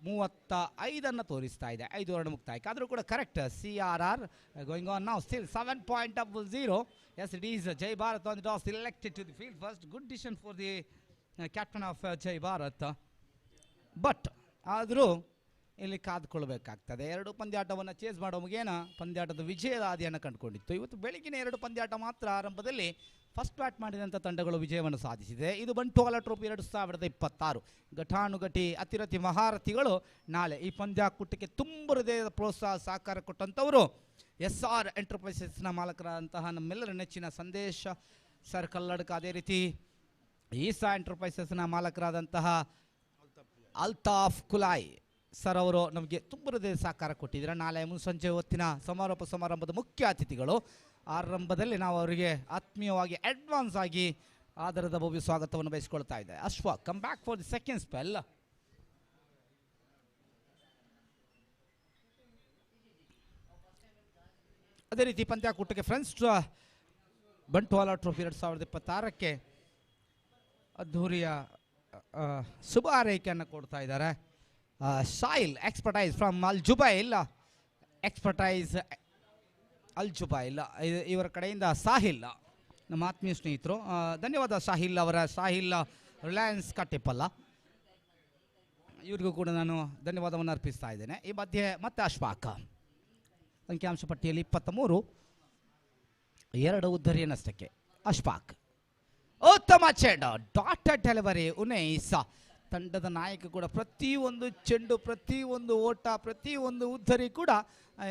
35 ತೋರಿಸ್ತಾ ಇದೆ 5 ಓವರ್ ಮುಕ್ತಾಯಕ್ಕೆ. ಆದರೂ ಕೂಡ correct. CRR going on now still 7.00. Yes it is Jai Bharat on the toss selected to the field first. Good decision for the captain of Jai Bharat. But ಆದರೂ ಇಲ್ಲಿ ಕಾದುಕೊಳ್ಬೇಕಾಗ್ತದೆ. 2 ಪಂದ್ಯಾಟವನ್ನು ಚೇಸ್ ಮಾಡೋ ಮುಗೇನ ಪಂದ್ಯಾಟದ ವಿಜಯದ ಹಾದಿಯನ್ನು ಕಂಡುಕೊಂಡಿತ್ತು. ಇವತ್ತು ಬೆಳಗಿನ 2 ಪಂದ್ಯಾಟ ಮಾತ್ರ ಆರಂಭದಲ್ಲಿ ಫಸ್ಟ್ ಬ್ಯಾಟ್ ಮಾಡಿದಂಥ ತಂಡಗಳು ವಿಜಯವನ್ನು ಸಾಧಿಸಿದೆ. ಇದು ಬಂಟ್ವಾಳ ಟ್ರೋಫಿ 2026 ಘಟಾನುಘಟಿ ಅತಿರಥಿ ಮಹಾರಥಿಗಳು ನಾಳೆ ಈ ಪಂದ್ಯಾಕೂಟಕ್ಕೆ ತುಂಬ ಹೃದಯದ ಪ್ರೋತ್ಸಾಹ ಸಹಕಾರ ಕೊಟ್ಟಂಥವರು SR ಎಂಟರ್ಪ್ರೈಸಸ್ನ ಮಾಲಕರಾದಂತಹ ನಮ್ಮೆಲ್ಲರ ನೆಚ್ಚಿನ ಸಂದೇಶ ಸರ್ ಕಲ್ಲಡ್ಕ, ಅದೇ ರೀತಿ ಈಸಾ ಎಂಟರ್ಪ್ರೈಸಸ್ನ ಮಾಲಕರಾದಂತಹ ಅಲ್ತಾಫ್ ಕುಲಾಯ್ ಸರ್ ಅವರು ನಮಗೆ ತುಂಬ ಹೃದಯ ಸಹಕಾರ ಕೊಟ್ಟಿದ್ದಾರೆ. ನಾಳೆ ಮುನ್ಸಂಜೆ ಹೊತ್ತಿನ ಸಮಾರೋಪ ಸಮಾರಂಭದ ಮುಖ್ಯ ಅತಿಥಿಗಳು. ಆರಂಭದಲ್ಲಿ ನಾವು ಅವರಿಗೆ ಆತ್ಮೀಯವಾಗಿ ಅಡ್ವಾನ್ಸ್ ಆಗಿ ಆಧಾರದ ಭವ್ಯ ಸ್ವಾಗತವನ್ನು ಬಯಸಿಕೊಳ್ತಾ ಇದ್ದಾರೆ. ಅಶ್ವ come back for the second spell. ಅದೇ ರೀತಿ ಪಂದ್ಯಾಕೂಟಕ್ಕೆ ಫ್ರೆಂಡ್ಸ್ ಬಂಟ್ವಾಳ ಟ್ರೋಫಿ 2026ಕ್ಕೆ ಅದ್ಧೂರಿಯ ಶುಭ ಹಾರೈಕೆಯನ್ನು ಕೊಡ್ತಾ ಇದ್ದಾರೆ. ಸಾಯಿಲ್ ಎಕ್ಸ್ಪರ್ಟೈಸ್ ಫ್ರಮ್ ಅಲ್ ಜುಬೈಲ್. ಎಕ್ಸ್ಪರ್ಟೈಸ್ ಅಲ್ ಜುಬೈಲ್ ಇವರ ಕಡೆಯಿಂದ ಸಾಹಿಲ್ ನಮ್ಮ ಆತ್ಮೀಯ ಸ್ನೇಹಿತರು. ಧನ್ಯವಾದ ಸಾಹಿಲ್ ಅವರ. ಸಾಹಿಲ್ ರಿಲಯನ್ಸ್ ಕಟ್ಟಿಪ್ಪಲ್ಲ ಇವರಿಗೂ ಕೂಡ ನಾನು ಧನ್ಯವಾದವನ್ನು ಅರ್ಪಿಸ್ತಾ ಇದ್ದೇನೆ. ಈ ಮಧ್ಯೆ ಮತ್ತೆ ಅಶ್ಫಾಕ್ ಅಂಕಿಅಂಶ ಪಟ್ಟಿಯಲ್ಲಿ 23. 2 ಉದ್ದರಿಯನ್ನಷ್ಟಕ್ಕೆ. ಅಶ್ಫಾಕ್ ಉತ್ತಮ ಚೆಂಡು. Dotted delivery Unais. ತಂಡದ ನಾಯಕ ಕೂಡ ಪ್ರತಿಯೊಂದು ಚೆಂಡು, ಪ್ರತಿಯೊಂದು ಓಟ, ಪ್ರತಿಯೊಂದು ಉದ್ದರಿ ಕೂಡ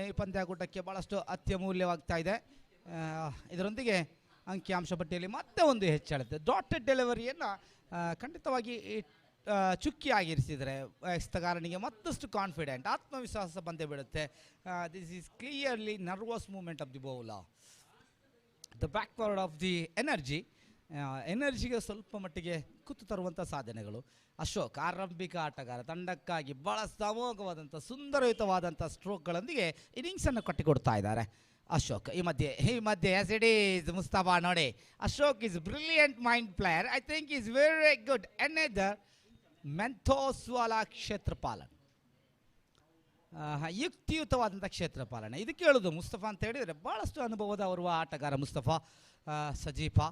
ಈ ಪಂದ್ಯಾಕೂಟಕ್ಕೆ ಭಾಳಷ್ಟು ಅತ್ಯಮೂಲ್ಯವಾಗ್ತಾ ಇದೆ. ಇದರೊಂದಿಗೆ ಅಂಕಿಅಂಶ ಪಟ್ಟಿಯಲ್ಲಿ ಮತ್ತೆ ಒಂದು ಹೆಚ್ಚಳತೆ. ಡಾಟೆಡ್ ಡೆಲಿವರಿಯನ್ನು ಖಂಡಿತವಾಗಿ ಚುಕ್ಕಿಯಾಗಿರಿಸಿದರೆ ಎಸ್ತಗಾರನಿಗೆ ಮತ್ತಷ್ಟು ಕಾನ್ಫಿಡೆಂಟ್, ಆತ್ಮವಿಶ್ವಾಸ ಬಂದೇ ಬಿಡುತ್ತೆ. This is clearly nervous movement of the bowler. The backward of the ಎನರ್ಜಿಗೆ ಸ್ವಲ್ಪ ಮಟ್ಟಿಗೆ ಕುತ್ತು ತರುವಂಥ ಸಾಧನೆಗಳು. ಅಶೋಕ್ ಆರಂಭಿಕ ಆಟಗಾರ. ತಂಡಕ್ಕಾಗಿ ಬಹಳ ಸಮೋಘವಾದಂಥ ಸುಂದರಯುತವಾದಂಥ ಸ್ಟ್ರೋಕ್ಗಳೊಂದಿಗೆ ಇನ್ನಿಂಗ್ಸನ್ನು ಕಟ್ಟಿಕೊಡ್ತಾ ಇದ್ದಾರೆ ಅಶೋಕ್. ಈ ಮಧ್ಯೆ ಎಸ್ ಇಟ್ ಈಸ್ ಮುಸ್ತಫಾ ನೋಡಿ. Ashok is brilliant mind player. I think is very good. Another ಮೆಂಥೋಸ್ವಾಲ ಕ್ಷೇತ್ರ ಪಾಲನೆ, ಯುಕ್ತಿಯುತವಾದಂಥ ಕ್ಷೇತ್ರ ಪಾಲನೆ. ಇದಕ್ಕೆ ಹೇಳೋದು ಮುಸ್ತಫಾ ಅಂತ ಹೇಳಿದರೆ ಭಾಳಷ್ಟು ಅನುಭವದ ಅವರು ಆಟಗಾರ ಮುಸ್ತಫಾ. ಸಜೀಫಾ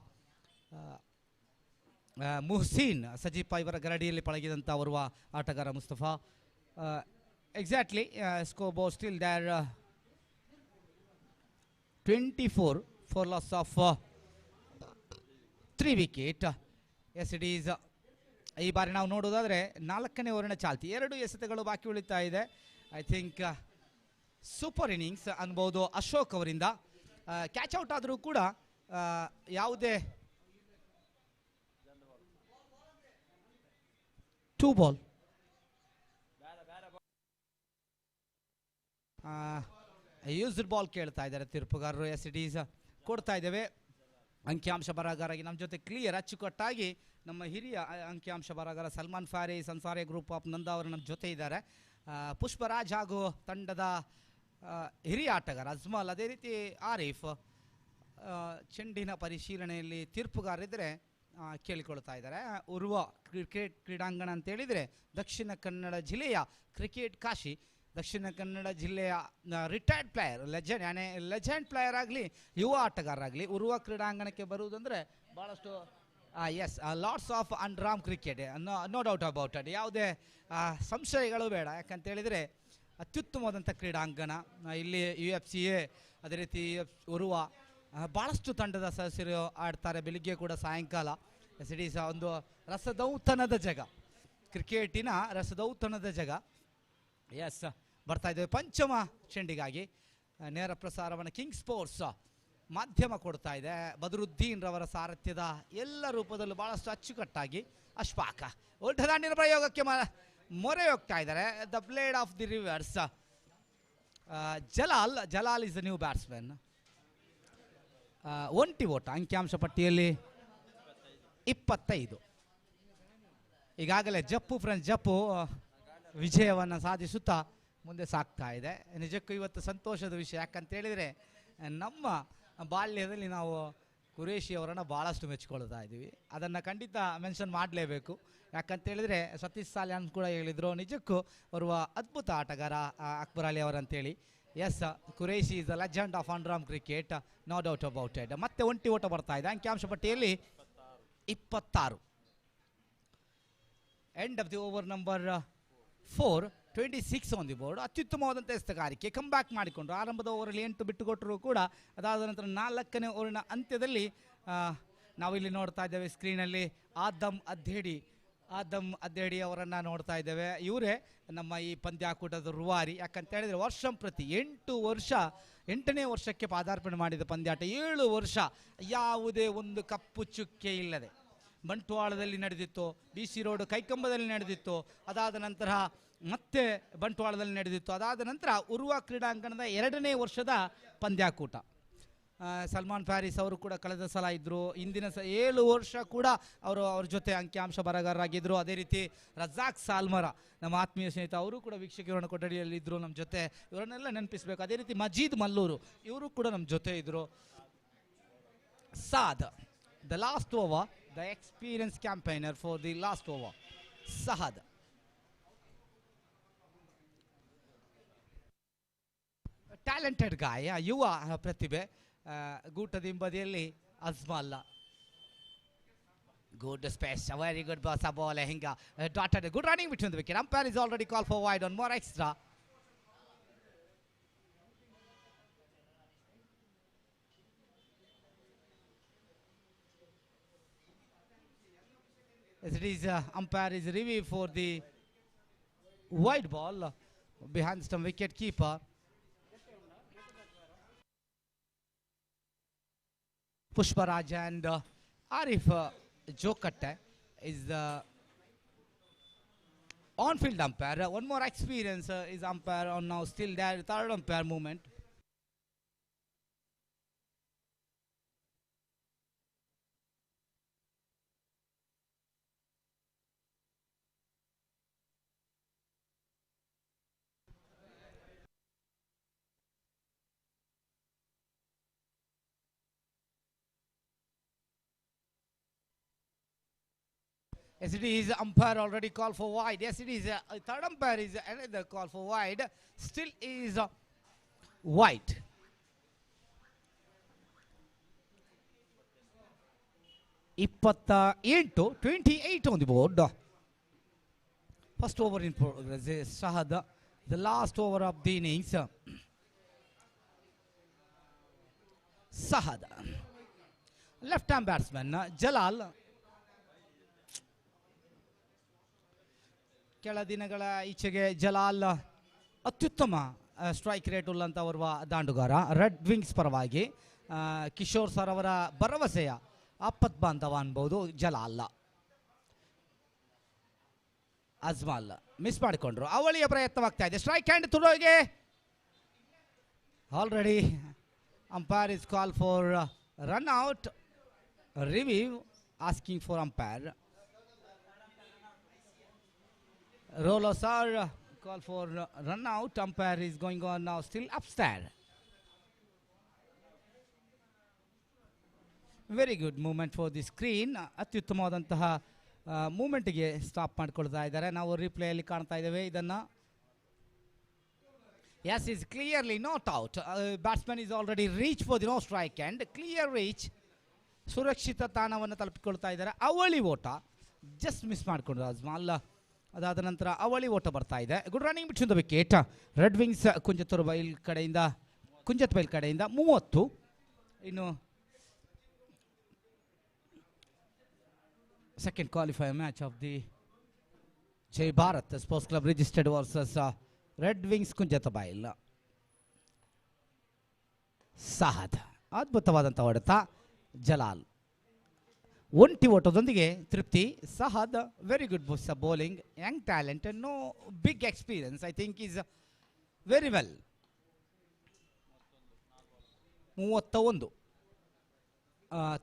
ಮುಹ್ಸಿನ್ ಸಜೀಫಾ ಇವರ ಗರಡಿಯಲ್ಲಿ ಪಳಗಿದಂಥ ಓರ್ವ ಆಟಗಾರ Mustafa. Exactly score board still there 24 for loss of 3 wicket. Yes it is. ಈ ಬಾರಿ ನಾವು ನೋಡೋದಾದರೆ 4ನೇ ಓವರಿನ ಚಾಲ್ತಿ. 2 ಎಸೆತಗಳು ಬಾಕಿ ಉಳಿತಾ ಇದೆ. ಐ ಥಿಂಕ್ ಸೂಪರ್ ಇನ್ನಿಂಗ್ಸ್ ಅನ್ಬೋದು ಅಶೋಕ್ ಅವರಿಂದ. ಕ್ಯಾಚ್ ಔಟ್ ಆದರೂ ಕೂಡ ಯಾವುದೇ 2 ಬಾಲ್ ಯೂಸ್ಡ್ ಬಾಲ್ ಕೇಳ್ತಾ ಇದ್ದಾರೆ ತೀರ್ಪುಗಾರರು. ಎಸ್ ಇಟ್ ಈಸ್ ಕೊಡ್ತಾ ಇದ್ದೇವೆ. ಅಂಕಿಅಂಶ ಬರಹಗಾರಾಗಿ ನಮ್ಮ ಜೊತೆ ಕ್ಲಿಯರ್ ಅಚ್ಚುಕಟ್ಟಾಗಿ ನಮ್ಮ ಹಿರಿಯ ಅಂಕಿಅಂಶ ಬರಹಗಾರ ಸಲ್ಮಾನ್ ಫಾರೀಸ್ ಅನ್ಸಾರಿ ಗ್ರೂಪ್ ಆಫ್ ನಂದ ಅವರು ನಮ್ಮ ಜೊತೆ ಇದ್ದಾರೆ. ಪುಷ್ಪರಾಜ್ ಹಾಗೂ ತಂಡದ ಹಿರಿಯ ಆಟಗಾರ ಅಜ್ಮಲ್, ಅದೇ ರೀತಿ ಆರಿಫ್, ಚೆಂಡಿನ ಪರಿಶೀಲನೆಯಲ್ಲಿ ತೀರ್ಪುಗಾರಿದ್ರೆ ಕೇಳಿಕೊಳ್ತಾ ಇದ್ದಾರೆ. ಉರ್ವ ಕ್ರಿಕೆಟ್ ಕ್ರೀಡಾಂಗಣ ಅಂತೇಳಿದರೆ ದಕ್ಷಿಣ ಕನ್ನಡ ಜಿಲ್ಲೆಯ ಕ್ರಿಕೆಟ್ ಕಾಶಿ. ದಕ್ಷಿಣ ಕನ್ನಡ ಜಿಲ್ಲೆಯ ರಿಟೈರ್ಡ್ ಪ್ಲೇಯರ್, ಲೆಜೆಂಡ್ ಪ್ಲೇಯರ್ ಆಗಲಿ ಯುವ ಆಟಗಾರರಾಗಲಿ ಉರ್ವ ಕ್ರೀಡಾಂಗಣಕ್ಕೆ ಬರುವುದಂದರೆ ಭಾಳಷ್ಟು yes lots of underarm cricket, no doubt about it, ಯಾವುದೇ ಸಂಶಯಗಳು ಬೇಡ. ಯಾಕಂತೇಳಿದರೆ ಅತ್ಯುತ್ತಮವಾದಂಥ ಕ್ರೀಡಾಂಗಣ. ಇಲ್ಲಿ UFC ಅದೇ ರೀತಿ ಉರ್ವ ಭಾಳಷ್ಟು ತಂಡದ ಸದಸ್ಯರು ಆಡ್ತಾರೆ, ಬೆಳಿಗ್ಗೆ ಕೂಡ ಸಾಯಂಕಾಲ. ಇಟ್ ಈಸ್ ಒಂದು ರಸದೌತಣದ ಜಾಗ, ಕ್ರಿಕೆಟಿನ ರಸದೌತಣದ ಜಾಗ. ಎಸ್, ಬರ್ತಾ ಇದ್ದೇವೆ ಪಂಚಮ ಚೆಂಡಿಗಾಗಿ. ನೇರ ಪ್ರಸಾರವನ್ನು ಕಿಂಗ್ ಸ್ಪೋರ್ಟ್ಸ್ ಮಾಧ್ಯಮ ಕೊಡ್ತಾ ಇದೆ. ಬದರುದ್ದೀನ್ ರವರ ಸಾರಥ್ಯದ ಎಲ್ಲ ರೂಪದಲ್ಲೂ ಭಾಳಷ್ಟು ಅಚ್ಚುಕಟ್ಟಾಗಿ ಅಶ್ಫಾಕ ಉಲ್ಟದಾಂಡಿನ ಪ್ರಯೋಗಕ್ಕೆ ಮೊರೆ ಹೋಗ್ತಾ ಇದ್ದಾರೆ. The blade of the reverse Jalal is the new batsman. ಒಂಟಿ ಓಟ ಅಂಕಿಅಂಶ ಪಟ್ಟಿಯಲ್ಲಿ 25. ಈಗಾಗಲೇ ಜಪ್ಪು ವಿಜಯವನ್ನು ಸಾಧಿಸುತ್ತಾ ಮುಂದೆ ಸಾಗ್ತಾ ಇದೆ. ನಿಜಕ್ಕೂ ಇವತ್ತು ಸಂತೋಷದ ವಿಷಯ. ಯಾಕಂತೇಳಿದರೆ ನಮ್ಮ ಬಾಲ್ಯದಲ್ಲಿ ನಾವು ಕುರೇಶಿ ಅವರನ್ನು ಭಾಳಷ್ಟು ಮೆಚ್ಕೊಳ್ತಾ ಇದ್ದೀವಿ. ಅದನ್ನು ಖಂಡಿತ ಮೆನ್ಷನ್ ಮಾಡಲೇಬೇಕು. ಯಾಕಂತೇಳಿದರೆ ಸತೀಶ್ ಸಾಲ್ಯಾನ್ ಕೂಡ ಹೇಳಿದರು, ನಿಜಕ್ಕೂ ಬರುವ ಅದ್ಭುತ ಆಟಗಾರ ಅಕ್ಬರ್ ಅಲಿ ಅವರಂತೇಳಿ. Yes, Qureshi is the legend of underarm cricket, no doubt about it. ಮತ್ತೆ ಒಂಟಿ ಓಟ ಬರ್ತಾ ಇದೆ. ಅಂಕಿಅಂಶ ಪಟ್ಟಿಯಲ್ಲಿ 26. End of the over number 4, 26 on the board. ಅತ್ಯುತ್ತಮವಾದಂಥ ಎಸ್ತಗಾರಿಕೆ, ಕಮ್ ಬ್ಯಾಕ್ ಮಾಡಿಕೊಂಡ್ರು. ಆರಂಭದ ಓವರಲ್ಲಿ 8 ಬಿಟ್ಟುಕೊಟ್ಟರು ಕೂಡ ಅದಾದ ನಂತರ 4ನೇ ಓವರಿನ ಅಂತ್ಯದಲ್ಲಿ ನಾವಿಲ್ಲಿ ನೋಡ್ತಾ ಇದ್ದೇವೆ ಸ್ಕ್ರೀನಲ್ಲಿ ಆದಮ್ ಅದ್ದೇಡಿ ಅವರನ್ನು ನೋಡ್ತಾ ಇದ್ದೇವೆ. ಇವರೇ ನಮ್ಮ ಈ ಪಂದ್ಯಾಕೂಟದ ರೂವಾರಿ. ಯಾಕಂತೇಳಿದರೆ ವರ್ಷಂಪ್ರತಿ 8ನೇ ವರ್ಷಕ್ಕೆ ಪಾದಾರ್ಪಣೆ ಮಾಡಿದ ಪಂದ್ಯಾಟ. 7 ವರ್ಷ ಯಾವುದೇ ಒಂದು ಕಪ್ಪು ಚುಕ್ಕೆ ಇಲ್ಲದೆ ಬಂಟ್ವಾಳದಲ್ಲಿ ನಡೆದಿತ್ತು, BC ರೋಡ್ ಕೈಕಂಬದಲ್ಲಿ ನಡೆದಿತ್ತು, ಅದಾದ ನಂತರ ಮತ್ತೆ ಬಂಟ್ವಾಳದಲ್ಲಿ ನಡೆದಿತ್ತು, ಅದಾದ ನಂತರ ಉರ್ವ ಕ್ರೀಡಾಂಗಣದ 2ನೇ ವರ್ಷದ ಪಂದ್ಯಾಕೂಟ. ಸಲ್ಮಾನ್ ಪ್ಯಾರಿಸ್ ಅವರು ಕೂಡ ಕಳೆದ ಸಲ ಇದ್ದರು. ಇಂದಿನ 7 ವರ್ಷ ಕೂಡ ಅವ್ರ ಜೊತೆ ಅಂಕಿಅಂಶ ಬರಗಾರರಾಗಿದ್ದರು. ಅದೇ ರೀತಿ ರಜಾಕ್ ಸಾಲ್ಮರ ನಮ್ಮ ಆತ್ಮೀಯ ಸ್ನೇಹಿತ, ಅವರು ಕೂಡ ವೀಕ್ಷಕರಣ ಕೊಠಡಿಯಲ್ಲಿ ಇದ್ದರು ನಮ್ಮ ಜೊತೆ. ಇವರನ್ನೆಲ್ಲ ನೆನಪಿಸಬೇಕು. ಅದೇ ರೀತಿ ಮಜೀದ್ ಮಲ್ಲೂರು ಇವರು ಕೂಡ ನಮ್ಮ ಜೊತೆ ಇದ್ದರು. Saad, the last over, the experience campaigner for the last over. Sahad talented guy, ಯುವ ಪ್ರತಿಭೆ. ಗೂಟದ ಹಿಂಬದಿಯಲ್ಲಿ Ajmal, good space, very good boss ball ಹಿಂಗ dotted, good running between the wicket. Umpire is already call for wide one more extra. It is umpire is review for the wide ball behind stump wicket keeper. Pushparaj and Arif Jokatte is the on-field umpire. One more experience is umpire on now still there, third umpire movement. Yes, it is umpire already called for wide. Yes, it is third umpire is another call for wide. Still is wide. Ippata 28 on the board. First over in progress is Shahad, the last over of the innings. Shahad, left-hand batsman Jalal. ಕೆಳ ದಿನಗಳ ಈಚೆಗೆ ಜಲಾಲ್ ಅತ್ಯುತ್ತಮ strike rate ಉಳ್ಳಂಥ ಓರ್ವ ದಾಂಡುಗಾರ. Red wings ಪರವಾಗಿ Kishore sir ಅವರ ಭರವಸೆಯ ಆಪತ್ ಬಾಂಧವ ಅನ್ಬೋದು ಜಲಾಲ್. ಅಜ್ಮಲ್ ಮಿಸ್ ಮಾಡಿಕೊಂಡ್ರು, ಅವಳಿಯ ಪ್ರಯತ್ನವಾಗ್ತಾ ಇದೆ. ಸ್ಟ್ರೈಕ್ ಹ್ಯಾಂಡ್ ತುಡೋಗೆ already umpire is call for run out. Review asking for umpire. Roller sir, call for run out. Umpire is going on now, still upstairs. Very good moment for the screen. ಅತ್ಯುತ್ತಮವಾದಂತಹ ಮೂಮೆಂಟ್ಗೆ stop ಮಾಡಿಕೊಳ್ತಾ ಇದ್ದಾರೆ. ನಾವು ರಿಪ್ಲೇಯಲ್ಲಿ ಕಾಣ್ತಾ ಇದ್ದೇವೆ ಇದನ್ನು. Yes, is clearly not out. Batsman is already reached for the no strike and clear reach. ಸುರಕ್ಷಿತ ತಾಣವನ್ನು ತಲುಪಿಕೊಳ್ತಾ ಇದ್ದಾರೆ. ಅವಳಿ ಓಟ ಜಸ್ಟ್ ಮಿಸ್ ಮಾಡಿಕೊಂಡ್ರು ಅಜ್ಮಾಲ್. ಅದಾದ ನಂತರ ಅವಳಿ ಓಟ ಬರ್ತಾ ಇದೆ. Good running between the wicket. Red wings ಕುಂಜತ್ ಬೈಲ್ ಕಡೆಯಿಂದ 30. ಇನ್ನು second qualifier match of the Jai Bharat sports club registered versus red wings Kunjathbail. Sahad ಅದ್ಭುತವಾದಂಥ ಹೊಡೆತ. ಜಲಾಲ್ ಒಂಟಿ ಓಟದೊಂದಿಗೆ ತೃಪ್ತಿ. Sahad very good bowling, young talent, no big experience. I think is very well. 31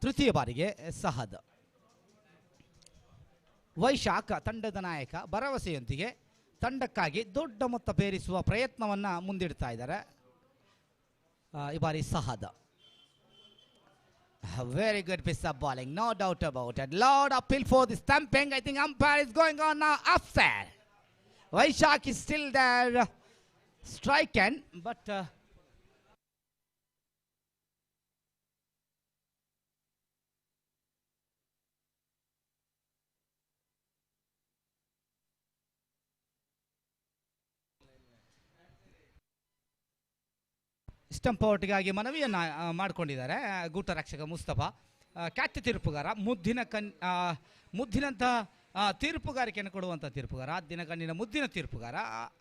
ತೃತೀಯ ಬಾರಿಗೆ ಸಹದ್. ವೈಶಾಖ ತಂಡದ ನಾಯಕ ಭರವಸೆಯೊಂದಿಗೆ ತಂಡಕ್ಕಾಗಿ ದೊಡ್ಡ ಮೊತ್ತ ಪೇರಿಸುವ ಪ್ರಯತ್ನವನ್ನು ಮುಂದಿಡ್ತಾ ಇದ್ದಾರೆ ಈ ಬಾರಿ ಸಹದ್. Very good piece of bowling, no doubt about it. Loud appeal for the stumping. I think umpire is going on now upset. Vaishak is still there, striking, but stump ಔಟ್ಗಾಗಿ ಮನವಿಯನ್ನು ಮಾಡಿಕೊಂಡಿದ್ದಾರೆ ಗೂಟ ರಕ್ಷಕ ಮುಸ್ತಫಾ. ಖ್ಯಾತಿ ತೀರ್ಪುಗಾರ, ಮುದ್ದಿನಂಥ ತೀರ್ಪುಗಾರಿಕೆಯನ್ನು ಕೊಡುವಂಥ ತೀರ್ಪುಗಾರ, ದಿನ ಕಣ್ಣಿನ ಮುದ್ದಿನ ತೀರ್ಪುಗಾರ.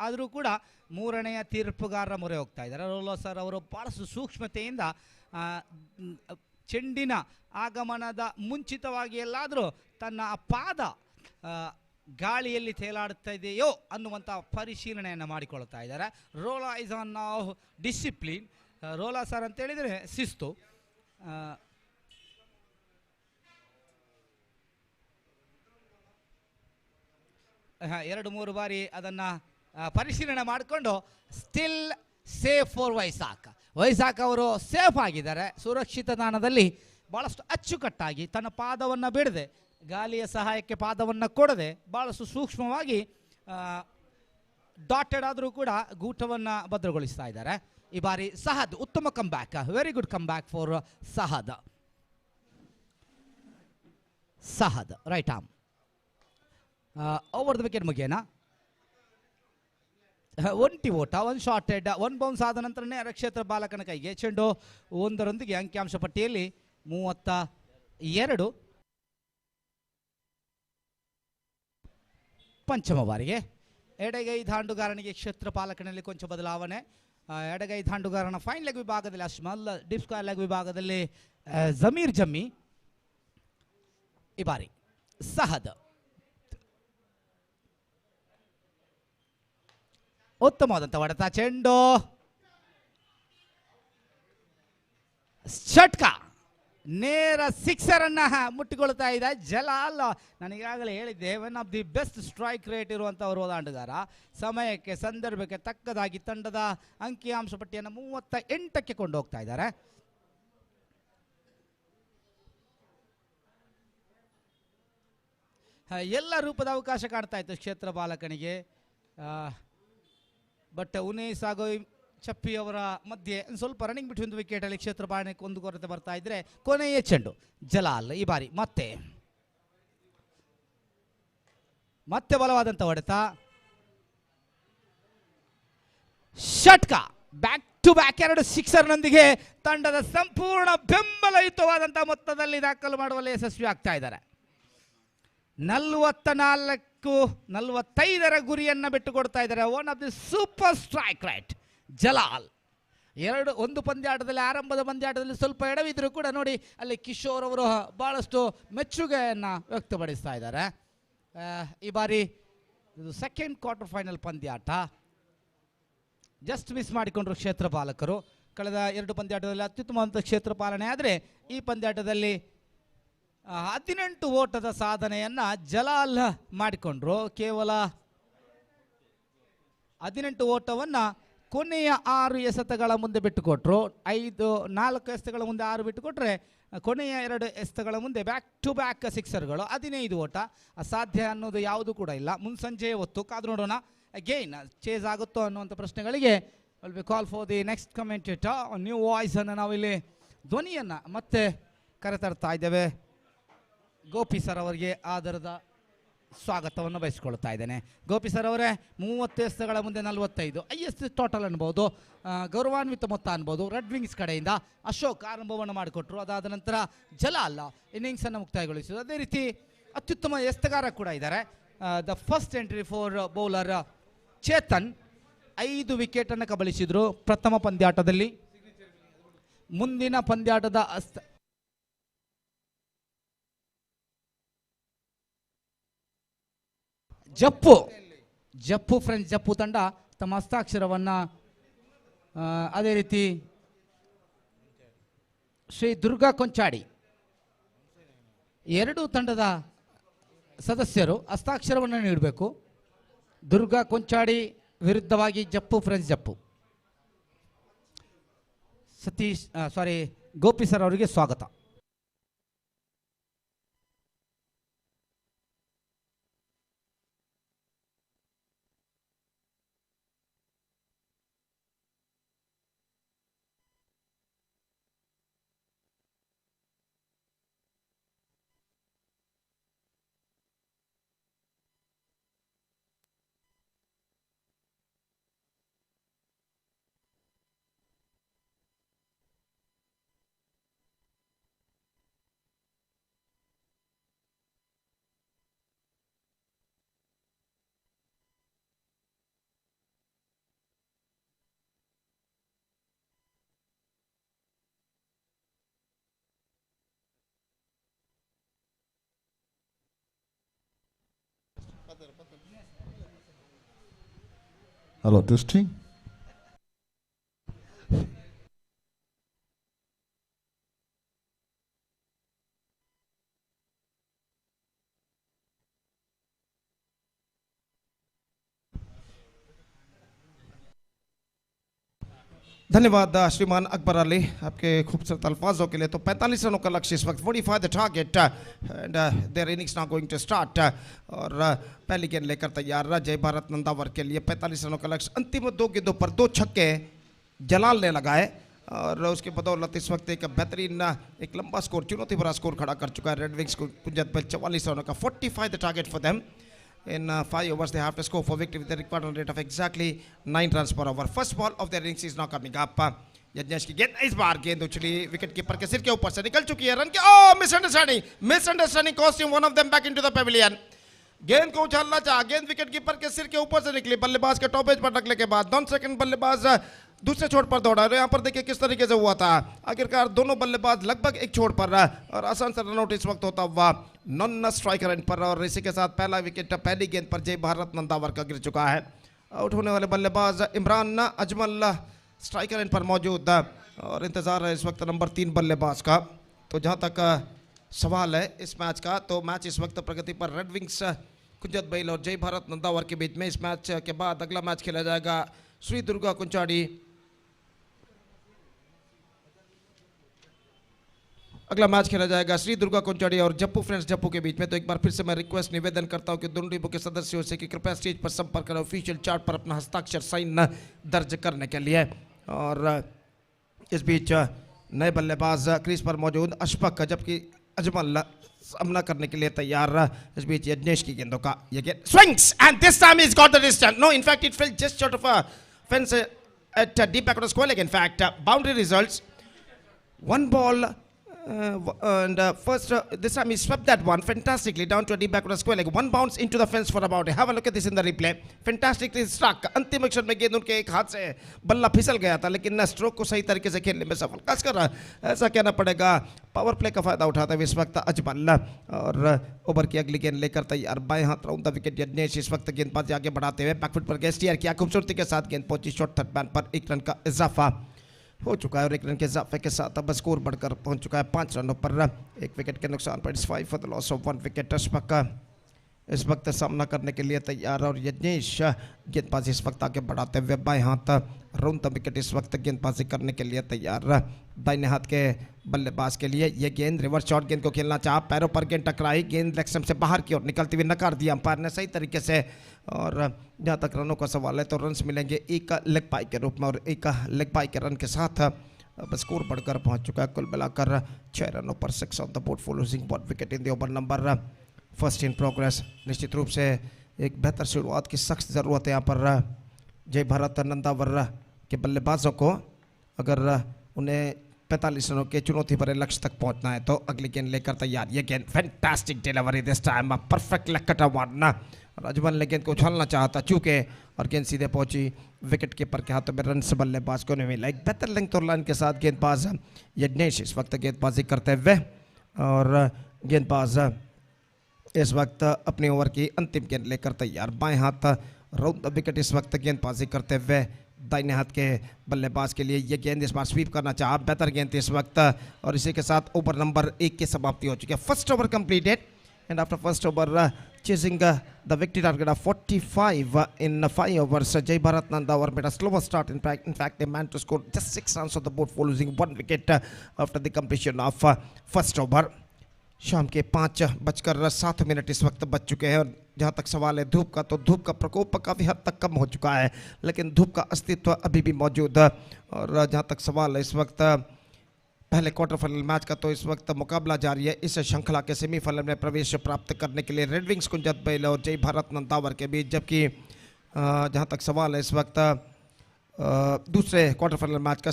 ಆದರೂ ಕೂಡ ಮೂರನೆಯ ತೀರ್ಪುಗಾರರ ಮೊರೆ ಹೋಗ್ತಾ ಇದ್ದಾರೆ. ರೋಲೋ ಸರ್ ಅವರು ಭಾಳಷ್ಟು ಸೂಕ್ಷ್ಮತೆಯಿಂದ ಚೆಂಡಿನ ಆಗಮನದ ಮುಂಚಿತವಾಗಿ ಎಲ್ಲಾದರೂ ತನ್ನ ಪಾದ ಗಾಳಿಯಲ್ಲಿ ತೇಲಾಡುತ್ತಾ ಇದೆಯೋ ಅನ್ನುವಂಥ ಪರಿಶೀಲನೆಯನ್ನು ಮಾಡಿಕೊಳ್ತಾ ಇದ್ದಾರೆ. ರೋಲಾ ಇಸ್ ಆನ್ ನಾವು ಡಿಸಿಪ್ಲಿನ್. ರೋಲಾ ಸರ್ ಅಂತ ಹೇಳಿದರೆ ಶಿಸ್ತು. ಎರಡು ಮೂರು ಬಾರಿ ಅದನ್ನು ಪರಿಶೀಲನೆ ಮಾಡಿಕೊಂಡು still safe for Baisakh. Baisakh ಅವರು ಸೇಫ್ ಆಗಿದ್ದಾರೆ. ಸುರಕ್ಷಿತ ತಾಣದಲ್ಲಿ ಭಾಳಷ್ಟು ಅಚ್ಚುಕಟ್ಟಾಗಿ ತನ್ನ ಪಾದವನ್ನು ಬಿಡದೆ, ಗಾಳಿಯ ಸಹಾಯಕ್ಕೆ ಪಾದವನ್ನು ಕೊಡದೆ, ಭಾಳಷ್ಟು ಸೂಕ್ಷ್ಮವಾಗಿ ಡಾಟೆಡ್ ಆದರೂ ಕೂಡ ಗೂಟವನ್ನು ಭದ್ರಗೊಳಿಸ್ತಾ ಇದ್ದಾರೆ ಈ ಬಾರಿ ಸಹದ್. ಉತ್ತಮ come back, very good come back for Sahad. Sahad right arm over the wicket ಮುಗಿಯೋಣ. ಒಂಟಿ ಓಟ, 1 ಶಾರ್ಟೆಡ್, 1 ಬೌನ್ಸ್ ಆದ ನಂತರನೇ ಕ್ಷೇತ್ರ ಬಾಲಕನ ಕೈಗೆ ಚೆಂಡು 1ರೊಂದಿಗೆ ಅಂಕಿಅಂಶ ಪಟ್ಟಿಯಲ್ಲಿ 32. ಪಂಚಮ ಬಾರಿಗೆ ಎಡಗೈ ದಾಂಡುಗಾರನಿಗೆ ಕ್ಷೇತ್ರ ಪಾಲಕನಲ್ಲಿ ಕೊಂಚ ಬದಲಾವಣೆ. ಎಡಗೈ ದಾಂಡುಗಾರನ ಫೈನ್ ಲೆಗ್ ವಿಭಾಗದಲ್ಲಿ ಅಶ್ಮಲ್, ಡಿಪ್ ಸ್ಕ್ವೇರ್ ಲೆಗ್ ವಿಭಾಗದಲ್ಲಿ ಜಮೀರ್ ಜಮ್ಮಿ. ಈ ಬಾರಿ ಸಹದ್ ಉತ್ತಮವಾದಂಥ ಹೊಡೆತ. ಚೆಂಡು ಷಟ್ಕ, ನೇರ ಸಿಕ್ಸರನ್ನು ಮುಟ್ಟಿಕೊಳ್ತಾ ಇದೆ ಜಲಾಲ್. ನನಗಾಗಲೇ ಹೇಳಿದ್ದೆ, one of the best strike rate ಇರುವಂಥವರು ಆಟಗಾರ. ಸಮಯಕ್ಕೆ ಸಂದರ್ಭಕ್ಕೆ ತಕ್ಕದಾಗಿ ತಂಡದ ಅಂಕಿಅಂಶ ಪಟ್ಟಿಯನ್ನು 38ಕ್ಕೆ ಕೊಂಡು ಹೋಗ್ತಾ ಇದ್ದಾರೆ. ಎಲ್ಲ ರೂಪದ ಅವಕಾಶ ಕಾಣ್ತಾ ಇತ್ತು ಕ್ಷೇತ್ರ ಬಾಲಕನಿಗೆ. ಬಟ್ ಉನೇಸ್ ಹಾಗೂ ಚಪ್ಪಿ ಅವರ ಮಧ್ಯೆ ಸ್ವಲ್ಪ ರನ್ನಿಂಗ್ ಬಿಟ್ವೀನ್ ದ ವಿಕೆಟಲ್ಲಿ ಕ್ಷೇತ್ರ ಬಾಣಕ್ಕೆ ಒಂದು ಕೊರತೆ ಬರ್ತಾ ಇದ್ರೆ ಕೊನೆಯ ಚೆಂಡು ಜಲಾಲ್. ಈ ಬಾರಿ ಮತ್ತೆ ಬಲವಾದಂಥ ಹೊಡೆತ. ಷಟ್ಕ, ಬ್ಯಾಕ್ ಟು ಬ್ಯಾಕ್ 2 ಸಿಕ್ಸರ್ನೊಂದಿಗೆ ತಂಡದ ಸಂಪೂರ್ಣ ಬೆಂಬಲಯುತವಾದಂಥ ಮೊತ್ತದಲ್ಲಿ ದಾಖಲು ಮಾಡುವಲ್ಲಿ ಯಶಸ್ವಿ ಆಗ್ತಾ ಇದ್ದಾರೆ. 44-45ರ ಗುರಿಯನ್ನು ಬಿಟ್ಟುಕೊಡ್ತಾ ಇದ್ದಾರೆ. One of the super strike right Jalal. 1 ಪಂದ್ಯಾಟದಲ್ಲಿ, ಆರಂಭದ ಪಂದ್ಯಾಟದಲ್ಲಿ ಸ್ವಲ್ಪ ಎಡವಿದ್ರು ಕೂಡ ನೋಡಿ ಅಲ್ಲಿ ಕಿಶೋರ್ ಅವರು ಭಾಳಷ್ಟು ಮೆಚ್ಚುಗೆಯನ್ನು ವ್ಯಕ್ತಪಡಿಸ್ತಾ ಇದ್ದಾರೆ. ಈ ಬಾರಿ ಇದು ಸೆಕೆಂಡ್ ಕ್ವಾರ್ಟರ್ ಫೈನಲ್ ಪಂದ್ಯಾಟ. ಜಸ್ಟ್ ಮಿಸ್ ಮಾಡಿಕೊಂಡ್ರು ಕ್ಷೇತ್ರ ಪಾಲಕರು. ಕಳೆದ 2 ಪಂದ್ಯಾಟದಲ್ಲಿ ಅತ್ಯುತ್ತಮವಾದ ಕ್ಷೇತ್ರ ಪಾಲನೆ ಆದರೆ ಈ ಪಂದ್ಯಾಟದಲ್ಲಿ 18 ಓಟದ ಸಾಧನೆಯನ್ನು ಜಲಾಲ್ ಮಾಡಿಕೊಂಡ್ರು. ಕೇವಲ 18 ಓಟವನ್ನು ಕೊನೆಯ 6 ಎಸೆತಗಳ ಮುಂದೆ ಬಿಟ್ಟುಕೊಟ್ರು. 4 ಎಸೆತಗಳ ಮುಂದೆ 6 ಬಿಟ್ಟುಕೊಟ್ರೆ ಕೊನೆಯ 2 ಎಸೆತಗಳ ಮುಂದೆ ಬ್ಯಾಕ್ ಟು ಬ್ಯಾಕ್ ಸಿಕ್ಸರ್ಗಳು 15 ಓಟ. ಅಸಾಧ್ಯ ಅನ್ನೋದು ಯಾವುದು ಕೂಡ ಇಲ್ಲ. ಮುನ್ಸಂಜೆಯ ಹೊತ್ತು ಕಾದು ನೋಡೋಣ. ಅಗೈನ್ ಚೇಸ್ ಆಗುತ್ತೋ ಅನ್ನುವಂಥ ಪ್ರಶ್ನೆಗಳಿಗೆ will be call for the next commentator. New ವಾಯ್ಸನ್ನು ನಾವಿಲ್ಲಿ ಧ್ವನಿಯನ್ನು ಮತ್ತೆ ಕರೆತರ್ತಾ ಇದ್ದೇವೆ. ಗೋಪಿ ಸರ್ ಅವರಿಗೆ ಆಧಾರದ ಸ್ವಾಗತವನ್ನು ಬಯಸಿಕೊಳ್ತಾ ಇದ್ದೇನೆ. ಗೋಪಿ ಸರ್ ಅವರೇ, 30 ಎಸೆತಗಳ ಮುಂದೆ 45 ಹೈಯೆಸ್ಟ್ ಟೋಟಲ್ ಅನ್ಬೋದು, ಗೌರವಾನ್ವಿತ ಮೊತ್ತ ಅನ್ಬೋದು. ರೆಡ್ ವಿಂಗ್ಸ್ ಕಡೆಯಿಂದ ಅಶೋಕ್ ಆರಂಭವನ್ನು ಮಾಡಿಕೊಟ್ರು. ಅದಾದ ನಂತರ ಜಲಾಲ್ ಇನ್ನಿಂಗ್ಸನ್ನು ಮುಕ್ತಾಯಗೊಳಿಸಿದ್ರು. ಅದೇ ರೀತಿ ಅತ್ಯುತ್ತಮ ಎಸೆತಗಾರ ಕೂಡ ಇದ್ದಾರೆ. The first entry for bowler Chetan 5 ವಿಕೆಟನ್ನು ಕಬಳಿಸಿದರು ಪ್ರಥಮ ಪಂದ್ಯಾಟದಲ್ಲಿ. ಮುಂದಿನ ಪಂದ್ಯಾಟದ ಜಪ್ಪು ಫ್ರೆಂಚ್ ಜಪ್ಪು ತಂಡ ತಮ್ಮ ಹಸ್ತಾಕ್ಷರವನ್ನು ಅದೇ ರೀತಿ ಶ್ರೀ ದುರ್ಗಾ ಕೊಂಚಾಡಿ ಎರಡೂ ತಂಡದ ಸದಸ್ಯರು ಹಸ್ತಾಕ್ಷರವನ್ನು ನೀಡಬೇಕು. ದುರ್ಗಾ ಕೊಂಚಾಡಿ ವಿರುದ್ಧವಾಗಿ ಜಪ್ಪು ಫ್ರೆಂಚ್ ಜಪ್ಪು. ಗೋಪಿ ಸರ್ ಅವರಿಗೆ ಸ್ವಾಗತ. Hello, testing. धन्यवाद श्रीमान अकबर अली आपके खूबसूरत अल्फाजों के लिए. तो 45 रनों का लक्ष्य इस वक्त, 45 the target and their innings now going to start. और पहली गेंद लेकर तैयार रहा जय भारत नंदावर के लिए. 45 रनों का लक्ष्य. अंतिम 2 गेंदों पर 2 छक्के जलाल ने लगाए और उसके बदौलत इस वक्त एक बेहतरीन एक लंबा स्कोर, चुनौती भरा स्कोर खड़ा कर चुका है रेड विंग्स को. 44 रनों का 45 the target for them. In 5 overs, they have to score for victory with the required rate of exactly 9 runs per over. First ball of their innings is now coming up. Yagnesh की गेंद, इस बार गेंद उछली wicket keeper के सिर के ऊपर से निकल चुकी है. रन के misunderstanding cost him one of them back into the Pavilion. गेंद को उछालना चाहा, गेंद विकेट कीपर के सिर के ऊपर से निकली. बल्लेबाज के टॉपेज पर रखने के बाद 2 सेकंड बल्लेबाज दूसरे छोर पर दौड़ा. यहाँ पर देखिए किस तरीके से हुआ था. आखिरकार दोनों बल्लेबाज लगभग एक छोर पर और आसान से रनआउट इस वक्त होता हुआ नॉन स्ट्राइकर एंड पर. और इसी के साथ पहला विकेट पहली गेंद पर जय भारत नंदावर का गिर चुका है. आउट होने वाले बल्लेबाज इमरान अजमल स्ट्राइकर एंड पर मौजूद और इंतजार है इस वक्त नंबर 3 बल्लेबाज का. तो जहाँ तक सवाल है इस मैच का, तो मैच इस वक्त प्रगति पर. रेड विंग्स कुंजत बैल और जय भारत नंदावर के बीच में. इस मैच के बाद अगला मैच खेला जाएगा श्री दुर्गा कुंचाड़ी. अगला मैच खेला जाएगा श्री दुर्गा कुंचाड़ी और जप्पू फ्रेंड्स जप्पू के बीच में. तो एक बार फिर से मैं रिक्वेस्ट निवेदन करता हूं कि दोनों टीमों के सदस्यों से कि कृपया स्टेज पर संपर्क करें ऑफिशियल चार्ट पर अपना हस्ताक्षर साइन दर्ज करने के लिए. और इस बीच नए बल्लेबाज क्रीज पर मौजूद अशफक, जबकि अजमल सामना करने के लिए तैयार. इस बीच यज्ञेश की गेंदों का ये गेंद swings and this time he's got the distance. No, in fact it fell just short of a fence at deep back of the square leg. In fact boundary results, one ball and first this time he swept that one fantastically down to a deep back of the square leg. One bounce into the fence for about. Have a look at this in the replay. Fantastically struck. अंतिम क्षण में गेंद उनके एक हाथ से बल्ला फिसल गया था, लेकिन स्ट्रोक को सही तरीके से खेलने में सफल. खासकर ऐसा कहना पड़ेगा पावर प्ले का फायदा उठाता है इस वक्त अजमल. और ओवर की अगली गेंद लेकर तैयार बाएं हाथ राउंड द विकेट यज्ञेश इस वक्त गेंदबाजी आगे बढ़ाते हुए बैकफुट पर गेस्टियर किया. खूबसूरती के साथ गेंद पहुंची शॉर्ट थर्ड मैन पर. 1 रन का इजाफा हो चुका है और 1 रन के इजाफे के साथ अब स्कोर बढ़कर पहुंच चुका है 5 रनों पर. 1 विकेट के नुकसान पर. It's 5 for the loss of 1 wicket. Ashfaq इस वक्त सामना करने के लिए तैयार और यज्ञेश गेंदबाजी इस वक्त आगे बढ़ाते हुए बाएं हाथ राउंड द विकेट इस वक्त गेंदबाजी करने के लिए तैयार. दाहिने हाथ के बल्लेबाज के लिए। ये गेंद रिवर्स शॉट गेंद को खेलना चाहा, पैरों पर गेंद टकराई, गेंद लेग स्टंप से बाहर की ओर निकलती हुई नकार दिया अंपायर ने सही तरीके से। और जहाँ तक रनों का सवाल है तो रन्स मिलेंगे एक लेग बाई के रूप में, और एक लेग बाई के रन के साथ अब स्कोर बढ़कर पहुंच चुका है कुल मिलाकर 6 रनों पर 6 on the board for losing 1 wicket in the over number first in progress. निश्चित रूप से एक बेहतर शुरुआत की सख्त ज़रूरत है यहाँ पर जय भारत नंदावर के बल्लेबाजों को। अगर उन्हें 45 रनों के चुनौती भरे लक्ष्य तक पहुंचना है तो अगली गेंद लेकर तैयार। ये गेंद fantastic delivery this time, perfect leg cut one. Ajmal ने गेंद को उछालना चाहा चूके और गेंद सीधे पहुंची विकेट कीपर के हाथों में, रन से बल्लेबाज को नहीं मिला। एक बेहतर लेंथ और लाइन के साथ गेंदबाज यज्ञेश इस वक्त गेंदबाजी करते हुए, और गेंदबाज इस वक्त अपनी ओवर की अंतिम गेंद लेकर तैयार। बाएं हाथ राउंड द विकेट इस वक्त गेंदबाजी करते हुए दाहिने हाथ के बल्लेबाज के लिए। ये गेंद इस बार स्वीप करना चाहा, बेहतर गेंद इस वक्त, और इसी के साथ ओवर नंबर 1 की समाप्ति हो चुकी है। First over completed and after first over chasing the victory target of 45 in 5 overs. Jai Bharat Nandavar made a slower start. In fact, they managed to score just 6 runs on the board for losing 1 wicket after the completion of first over. शाम के 5:07 इस वक्त बच चुके हैं, और जहाँ तक सवाल है धूप का, तो धूप का प्रकोप काफ़ी हद तक कम हो चुका है, लेकिन धूप का अस्तित्व अभी भी मौजूद है। और जहाँ तक सवाल है इस वक्त पहले क्वार्टर फाइनल मैच का, तो इस वक्त मुकाबला जारी है। इस श्रृंखला के सेमीफाइनल में प्रवेश प्राप्त करने के लिए रेड विंग्स कुंजत बैल और जय भारत नंदावर के बीच, जबकि जहां तक सवाल है इस वक्त दूसरे क्वार्टर फाइनल मैच का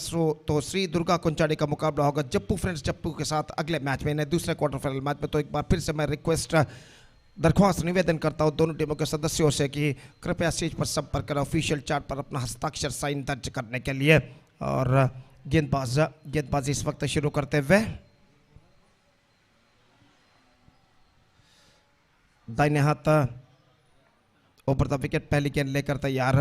तो श्री दुर्गा कुंचाड़ी का मुकाबला होगा जप्पू फ्रेंड्स जप्पू के साथ अगले मैच में, दूसरे क्वार्टर फाइनल मैच में। तो एक बार फिर से मैं रिक्वेस्ट दरख्वास्त निवेदन करता हूं दोनों टीमों के सदस्यों से कि कृपया स्टेज पर संपर्क करें ऑफिशियल चार्ट पर अपना हस्ताक्षर साइन दर्ज करने के लिए। और गेंदबाजी इस वक्त शुरू करते हुए दाहिने हाथ ओवर द विकेट पहली गेंद लेकर तैयार।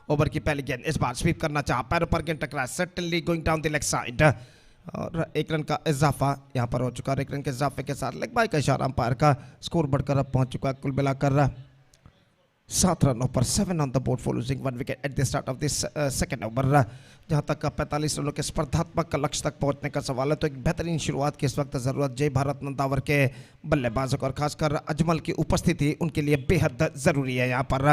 ओवर की पहली गेंद इस बार स्वीप करना चाहा, पैरों पर गेंद टकरा, suddenly going down the leg side, और 1 रन का इजाफा यहां पर हो चुका है। 1 रन के इजाफे के साथ लेग बाई का इशारा अंपायर का, स्कोर बढ़कर अब पहुंच चुका है कुल मिलाकर 7 रनों पर 7 on the board for losing 1 wicket at the start of this second over. जहां तक 45 रनों के स्पर्धात्मक लक्ष्य तक पहुंचने का सवाल है तो एक बेहतरीन शुरुआत की इस वक्त जरूरत जय भारत नंदावर के बल्लेबाजों को, और खासकर अजमल की उपस्थिति उनके लिए बेहद जरूरी है यहाँ पर।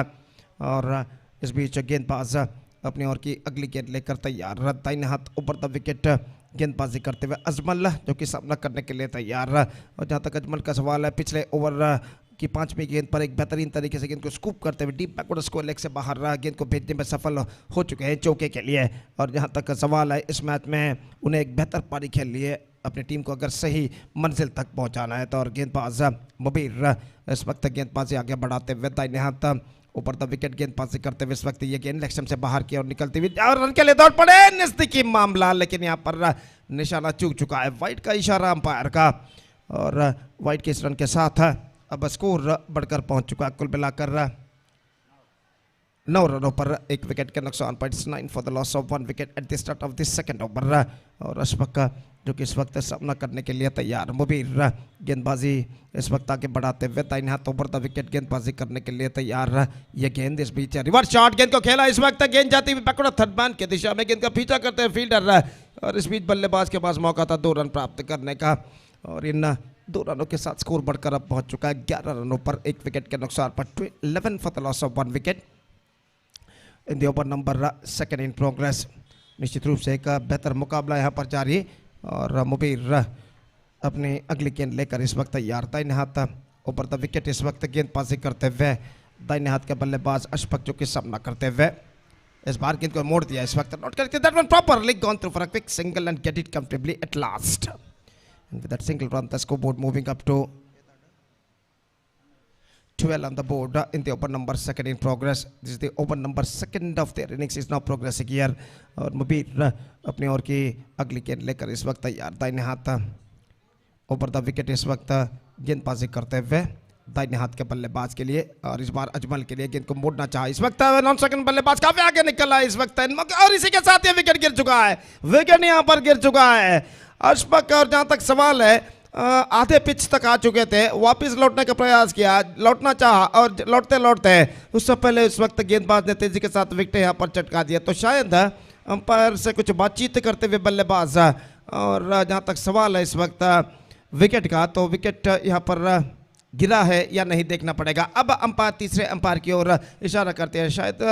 और इस बीच गेंदबाज अपनी ओर की अगली गेंद लेकर तैयार। दाहिने हाथ ऊपर द विकेट गेंदबाजी करते हुए अजमल जो कि सामना करने के लिए तैयार। और जहाँ तक अजमल का सवाल है, पिछले ओवर की 5वीं गेंद पर एक बेहतरीन तरीके से गेंद को स्कूप करते हुए डीप बैकवर्ड स्कोर लेग से बाहर गेंद को भेजने में सफल हो चुके हैं चौके के लिए। और जहाँ तक सवाल है इस मैच में उन्हें एक बेहतर पारी खेल लिए अपनी टीम को अगर सही मंजिल तक पहुँचाना है तो। और गेंदबाज मुबीर इस वक्त गेंदबाजी आगे बढ़ाते हुए दाहिने हाथ ऊपर द विकेट गेंदबाजी करते हुए इस वक्त ये गेंद लेग स्टंप से बाहर की ओर निकलती हुई और रन के लिए दौड़ पड़े, नजदीकी मामला, लेकिन यहाँ पर निशाना चूक चुका है। वाइड का इशारा अंपायर का, और वाइड के इस रन के साथ अब स्कोर बढ़कर पहुंच चुका है कुल मिलाकर 9 रनों पर 1 विकेट के नुकसान पर। 9 for the loss of 1 wicket at the start of this second over. और अशफक जो कि इस वक्त सामना करने के लिए तैयार। मुबीर गेंदबाजी इस वक्त आगे बढ़ाते हुए दाहिने हाथ ओवर द विकेट गेंदबाजी करने के लिए तैयार। ये गेंद इस बीच रिवर्स शॉट गेंद को खेला, इस वक्त गेंद जाती हुई बैकवर्ड थर्ड मैन की दिशा में, गेंद का पीछा करते हुए फील्डर, और इस बीच बल्लेबाज के पास मौका था 2 रन प्राप्त करने का। और इन 2 रनों के साथ स्कोर बढ़कर अब पहुंच चुका है 11 रनों पर 1 विकेट के नुकसान पर। 11 for the loss of 1 wicket in the over number second in progress. निश्चित रूप से एक बेहतर मुकाबला यहाँ पर जारी, और मुबीर अपनी अगली गेंद लेकर इस वक्त तैयार। दाहिने हाथ ऊपर द विकेट इस वक्त गेंदबाजी करते हुए दाहिने हाथ के बल्लेबाज अशफक जो कि सामना करते हुए इस बार गेंद को मोड़ दिया इस वक्त, नोट करके that one properly gone through for a quick single and get it comfortably at last, and with that single run the scoreboard moving up to 12 on the board in the over number second in progress. This is the over number second of their innings is now progressing here. और मुबीर अपनी ओर की अगली गेंद लेकर इस वक्त तैयार। दाहिने हाथ ओवर द विकेट इस वक्त गेंदबाजी करते हुए दाहिने हाथ के बल्लेबाज के लिए, और इस बार अजमल के लिए गेंद को मोड़ना चाहा इस वक्त नॉन सेकंड बल्लेबाज काफी आगे निकला है इस वक्त, और इसी के साथ ये विकेट गिर चुका है, विकेट यहाँ पर गिर चुका है अशफक। और जहां तक सवाल है आधे पिच तक आ चुके थे, वापस लौटने का प्रयास किया, लौटना चाहा और लौटते लौटते उससे पहले इस वक्त गेंदबाज ने तेजी के साथ विकेट यहाँ पर चटका दिया। तो शायद अंपायर से कुछ बातचीत करते हुए बल्लेबाज, और जहाँ तक सवाल है इस वक्त विकेट का, तो विकेट यहाँ पर गिरा है या नहीं देखना पड़ेगा। अब अंपायर तीसरे अंपायर की ओर इशारा करते हैं, शायद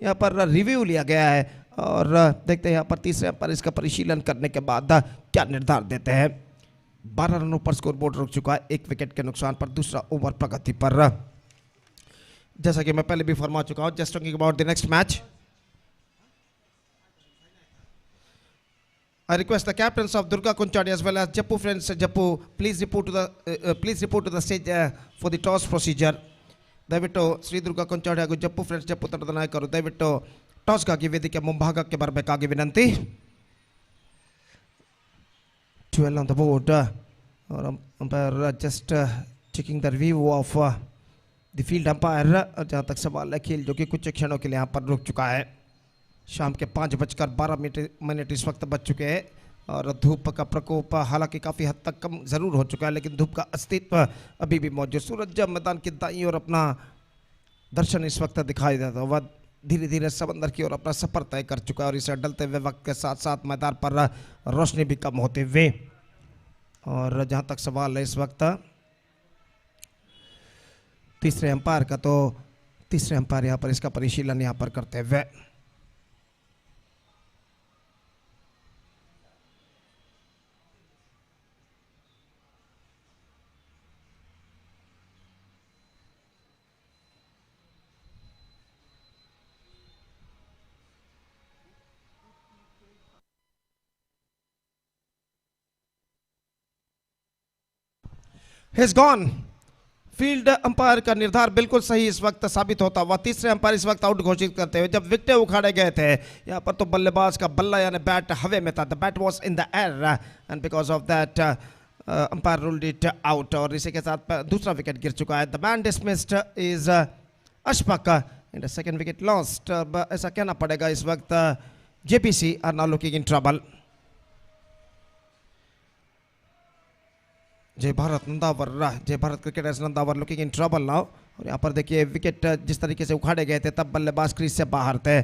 यहाँ पर रिव्यू लिया गया है और देखते हैं यहाँ पर तीसरे अंपायर इसका परिशीलन करने के बाद क्या निर्धार देते हैं। 12 रनों पर स्कोर बोर्ड रुक चुका है, 1 विकेट के नुकसान पर, दूसरा ओवर प्रगति पर। जैसा कि मैं पहले भी फरमा चुका हूं, just talking about the next match, I request the captains of Durga Kunchadi as well as Jappu friends, Jappu, please report to the stage for the toss procedure. ದಯವಿಟ್ಟು ಶ್ರೀ ದುರ್ಗಾ ಕೊಂಚಾಡಿ ಹಾಗೂ ಜಪ್ಪು ಫ್ರೆಂಡ್ಸ್ ಜಪ್ಪು ತಂಡದ ನಾಯಕರು ದಯವಿಟ್ಟು ಟಾಸ್ಗಾಗಿ ವೇದಿಕೆ ಮುಂಭಾಗಕ್ಕೆ ಬರಬೇಕಾಗಿ ವಿನಂತಿ. 12 on the board, और umpire just checking the review of the field umpire, जहाँ तक सवाल है खेल जो कि कुछ क्षणों के लिए यहाँ पर रुक चुका है। शाम के 5:12 इस वक्त बच चुके हैं और धूप का प्रकोप हालांकि काफ़ी हद तक कम ज़रूर हो चुका है, लेकिन धूप का अस्तित्व अभी भी मौजूद। सूरज जब मैदान की दाईं ओर अपना दर्शन इस वक्त दिखाई देता है, वह धीरे धीरे समंदर की ओर अपना सफ़र तय कर चुका है और इसे ढलते हुए वक्त के साथ साथ मैदान पर रोशनी भी कम होते हुए। और जहाँ तक सवाल है इस वक्त तीसरे अंपायर का, तो तीसरे अंपायर यहाँ पर इसका परिशीलन यहाँ पर करते हुए He's gone. फील्ड अंपायर का निर्धार बिल्कुल सही इस वक्त साबित होता हुआ तीसरे अंपायर इस वक्त आउट घोषित करते हुए, जब विकेटें उखाड़े गए थे यहाँ पर तो बल्लेबाज का बल्ला यानी बैट हवे में था, the bat was in the air and because of that umpire ruled it out. और इसी के साथ दूसरा विकेट गिर चुका है। The man dismissed is Ashfaq in the second wicket lost. ऐसा कहना पड़ेगा इस वक्त JPC are now looking in trouble. Jai Bharat Nandavar, Jai Bharat cricketers Nandavar looking in trouble now. और यहाँ पर देखिए विकेट जिस तरीके से उखाड़े गए थे तब बल्लेबाज क्रीज से बाहर थे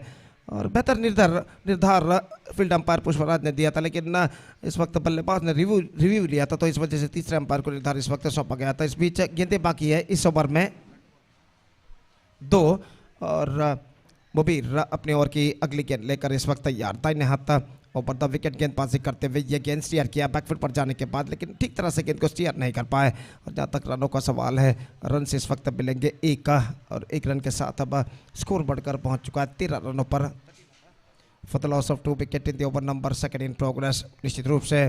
और बेहतर निर्धार फील्ड अंपायर पुष्पराज ने दिया था, लेकिन इस वक्त बल्लेबाज ने रिव्यू लिया था, तो इस वजह से तीसरे अंपायर को निर्धार इस वक्त सौंपा गया था। इस बीच गेंदें बाकी है इस ओवर में 2 और मुबीर अपने ओवर की अगली गेंद लेकर इस वक्त तैयार। दाहिने हाथ ओवर द विकेट गेंदबाजी करते हुए ये गेंद स्टीयर किया बैकफुट पर जाने के बाद, लेकिन ठीक तरह से गेंद को स्टीयर नहीं कर पाए। और जहाँ तक रनों का सवाल है, रन से इस वक्त मिलेंगे 1 और 1 रन के साथ अब स्कोर बढ़कर पहुँच चुका है 13 रनों पर। For the loss of 2 wicket in the over number 2 in progress. निश्चित रूप से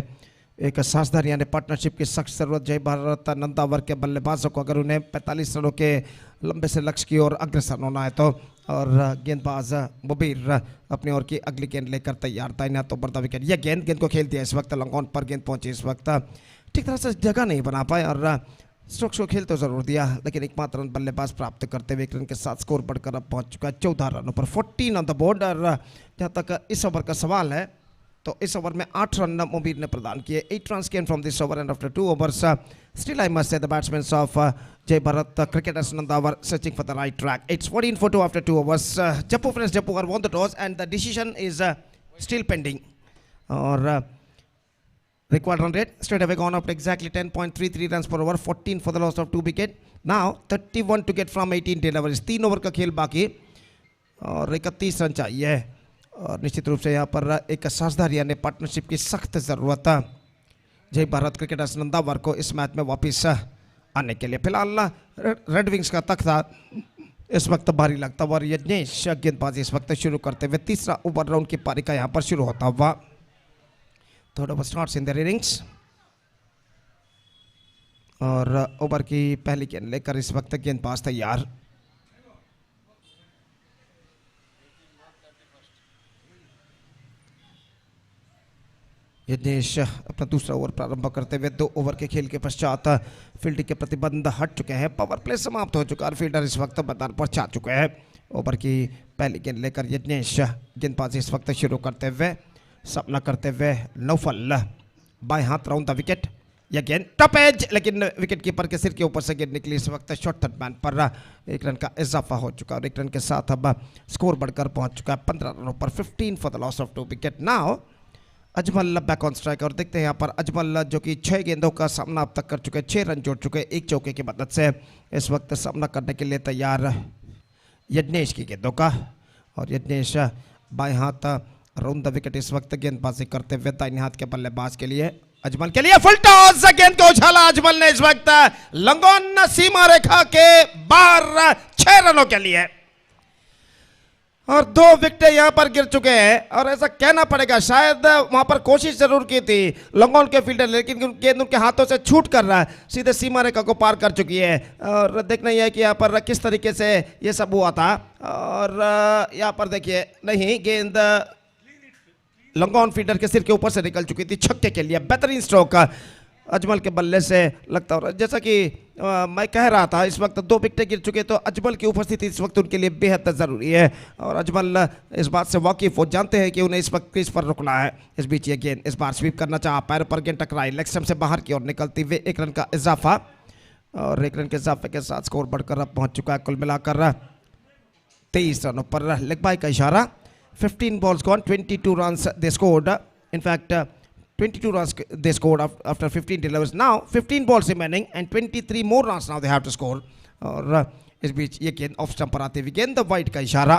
एक साझेदारी यानी पार्टनरशिप की सख्त जरूरत जय भारत नंदावर के बल्लेबाजों को, अगर उन्हें 45 रनों के लंबे से लक्ष्य की ओर अग्रसर होना है तो। और गेंदबाज मुबीर अपनी ओर की अगली गेंद लेकर तैयार था। इन्हें तो बड़ा विकेट, यह गेंद को खेल दिया इस वक्त लॉन्ग ऑन पर। गेंद पहुंची इस वक्त ठीक तरह से जगह नहीं बना पाए और स्ट्रोक्स को खेल तो जरूर दिया, लेकिन एकमात्र रन बल्लेबाज प्राप्त करते हुए 1 रन के साथ स्कोर बढ़कर अब पहुंच चुका है 14 रनों पर। 14 ऑन द बोर्ड। और जहाँ तक इस ओवर का सवाल है तो इस ओवर में 8 रन मुबीर ने प्रदान किए। 8 run came from this over and after 2 overs still I must say the batsmen of Jai Bharat cricketers Nandawar searching for the right track. It's 14 for 2 after 2 overs. Jappu friends Jappu are won the toss and the decision is still pending. Or required run rate straight away gone up to exactly 10.33 runs per over, 14 for the loss of 2 wicket. Now 31 to get from 18 deliveries. 3 over का खेल बाकी और 31 run चाहिए। और निश्चित रूप से यहाँ पर एक साझेदारी यानी पार्टनरशिप की सख्त ज़रूरत है जय भारत क्रिकेटर्स नंदावर को इस मैच में वापस आने के लिए। फिलहाल रेड विंग्स का तख्ता इस वक्त भारी लगता हुआ और यज्ञेश गेंदबाजी इस वक्त शुरू करते हुए तीसरा ओवर राउंड की पारी का यहाँ पर शुरू होता हुआ। Third over starts in the innings और ओवर की पहली गेंद लेकर इस वक्त गेंदबाज तैयार। यज्ञेश अपना दूसरा ओवर प्रारंभ करते हुए 2 ओवर के खेल के पश्चात फील्डिंग के प्रतिबंध हट चुके हैं। पावर प्ले समाप्त हो चुका है। फील्डर इस वक्त मैदान पर छा चुके हैं। ओवर की पहली गेंद लेकर यज्ञेश गेंदबाजी इस वक्त शुरू करते हुए सामना करते हुए नौफल बाएं हाथ राउंड द विकेट ये गेंद टॉप एज, लेकिन विकेट कीपर के सिर के ऊपर से गेंद निकली। इस वक्त शॉर्ट थर्ड मैन पर 1 रन का इजाफा हो चुका और 1 रन के साथ अब स्कोर बढ़कर पहुंच चुका है 15 रनों पर। 15 for the loss of 2 wicket. Now Ajmal back on strike और देखते हैं यहाँ पर अजमल जो कि 6 गेंदों का सामना अब तक कर चुके हैं, 6 रन जोड़ चुके हैं 1 चौके की मदद से। इस वक्त सामना करने के लिए तैयार यज्ञेश की गेंदों का, और यज्ञेश बाएं हाथ राउंड द विकेट इस वक्त गेंदबाजी करते हुए दाहिने हाथ के बल्लेबाज के लिए अजमल के लिए फुल टॉस, गेंद को उछाला अजमल ने इस वक्त लंगोन सीमा रेखा के बाहर 6 रनों के लिए, और 2 विकेट यहां पर गिर चुके हैं। और ऐसा कहना पड़ेगा शायद वहां पर कोशिश जरूर की थी लंगोन के फील्डर, लेकिन गेंद उनके हाथों से छूट कर रहा है, सीधे सीमा रेखा को पार कर चुकी है। और देखना यह है कि यहाँ पर किस तरीके से ये सब हुआ था। और यहाँ पर देखिए नहीं, गेंद लंगोन फील्डर के सिर के ऊपर से निकल चुकी थी छक्के के लिए। बेहतरीन स्ट्रोक अजमल के बल्ले से लगता हो, जैसा कि मैं कह रहा था इस वक्त 2 विकेट गिर चुके, तो अजमल की उपस्थिति इस वक्त उनके लिए बेहद ज़रूरी है। और अजमल इस बात से वाकिफ हो, जानते हैं कि उन्हें इस वक्त क्रीज पर रुकना है। इस बीच ये गेंद इस बार स्वीप करना चाहा, पैर पर गेंद टकराई, लेग स्टंप से बाहर की ओर निकलती हुए 1 रन का इजाफा, और 1 रन के इजाफे के साथ स्कोर बढ़कर अब पहुँच चुका है कुल मिलाकर 23 रनों पर। लेग बाय का इशारा। 15 balls gone, 22 runs they scored. In fact, 22 runs they scored after 15 deliveries. Now 15 balls remaining and 23 more runs now they have to score. और इस बीच ये गेंद ऑफ स्टंप पर आते हुए गेंद वाइड का इशारा।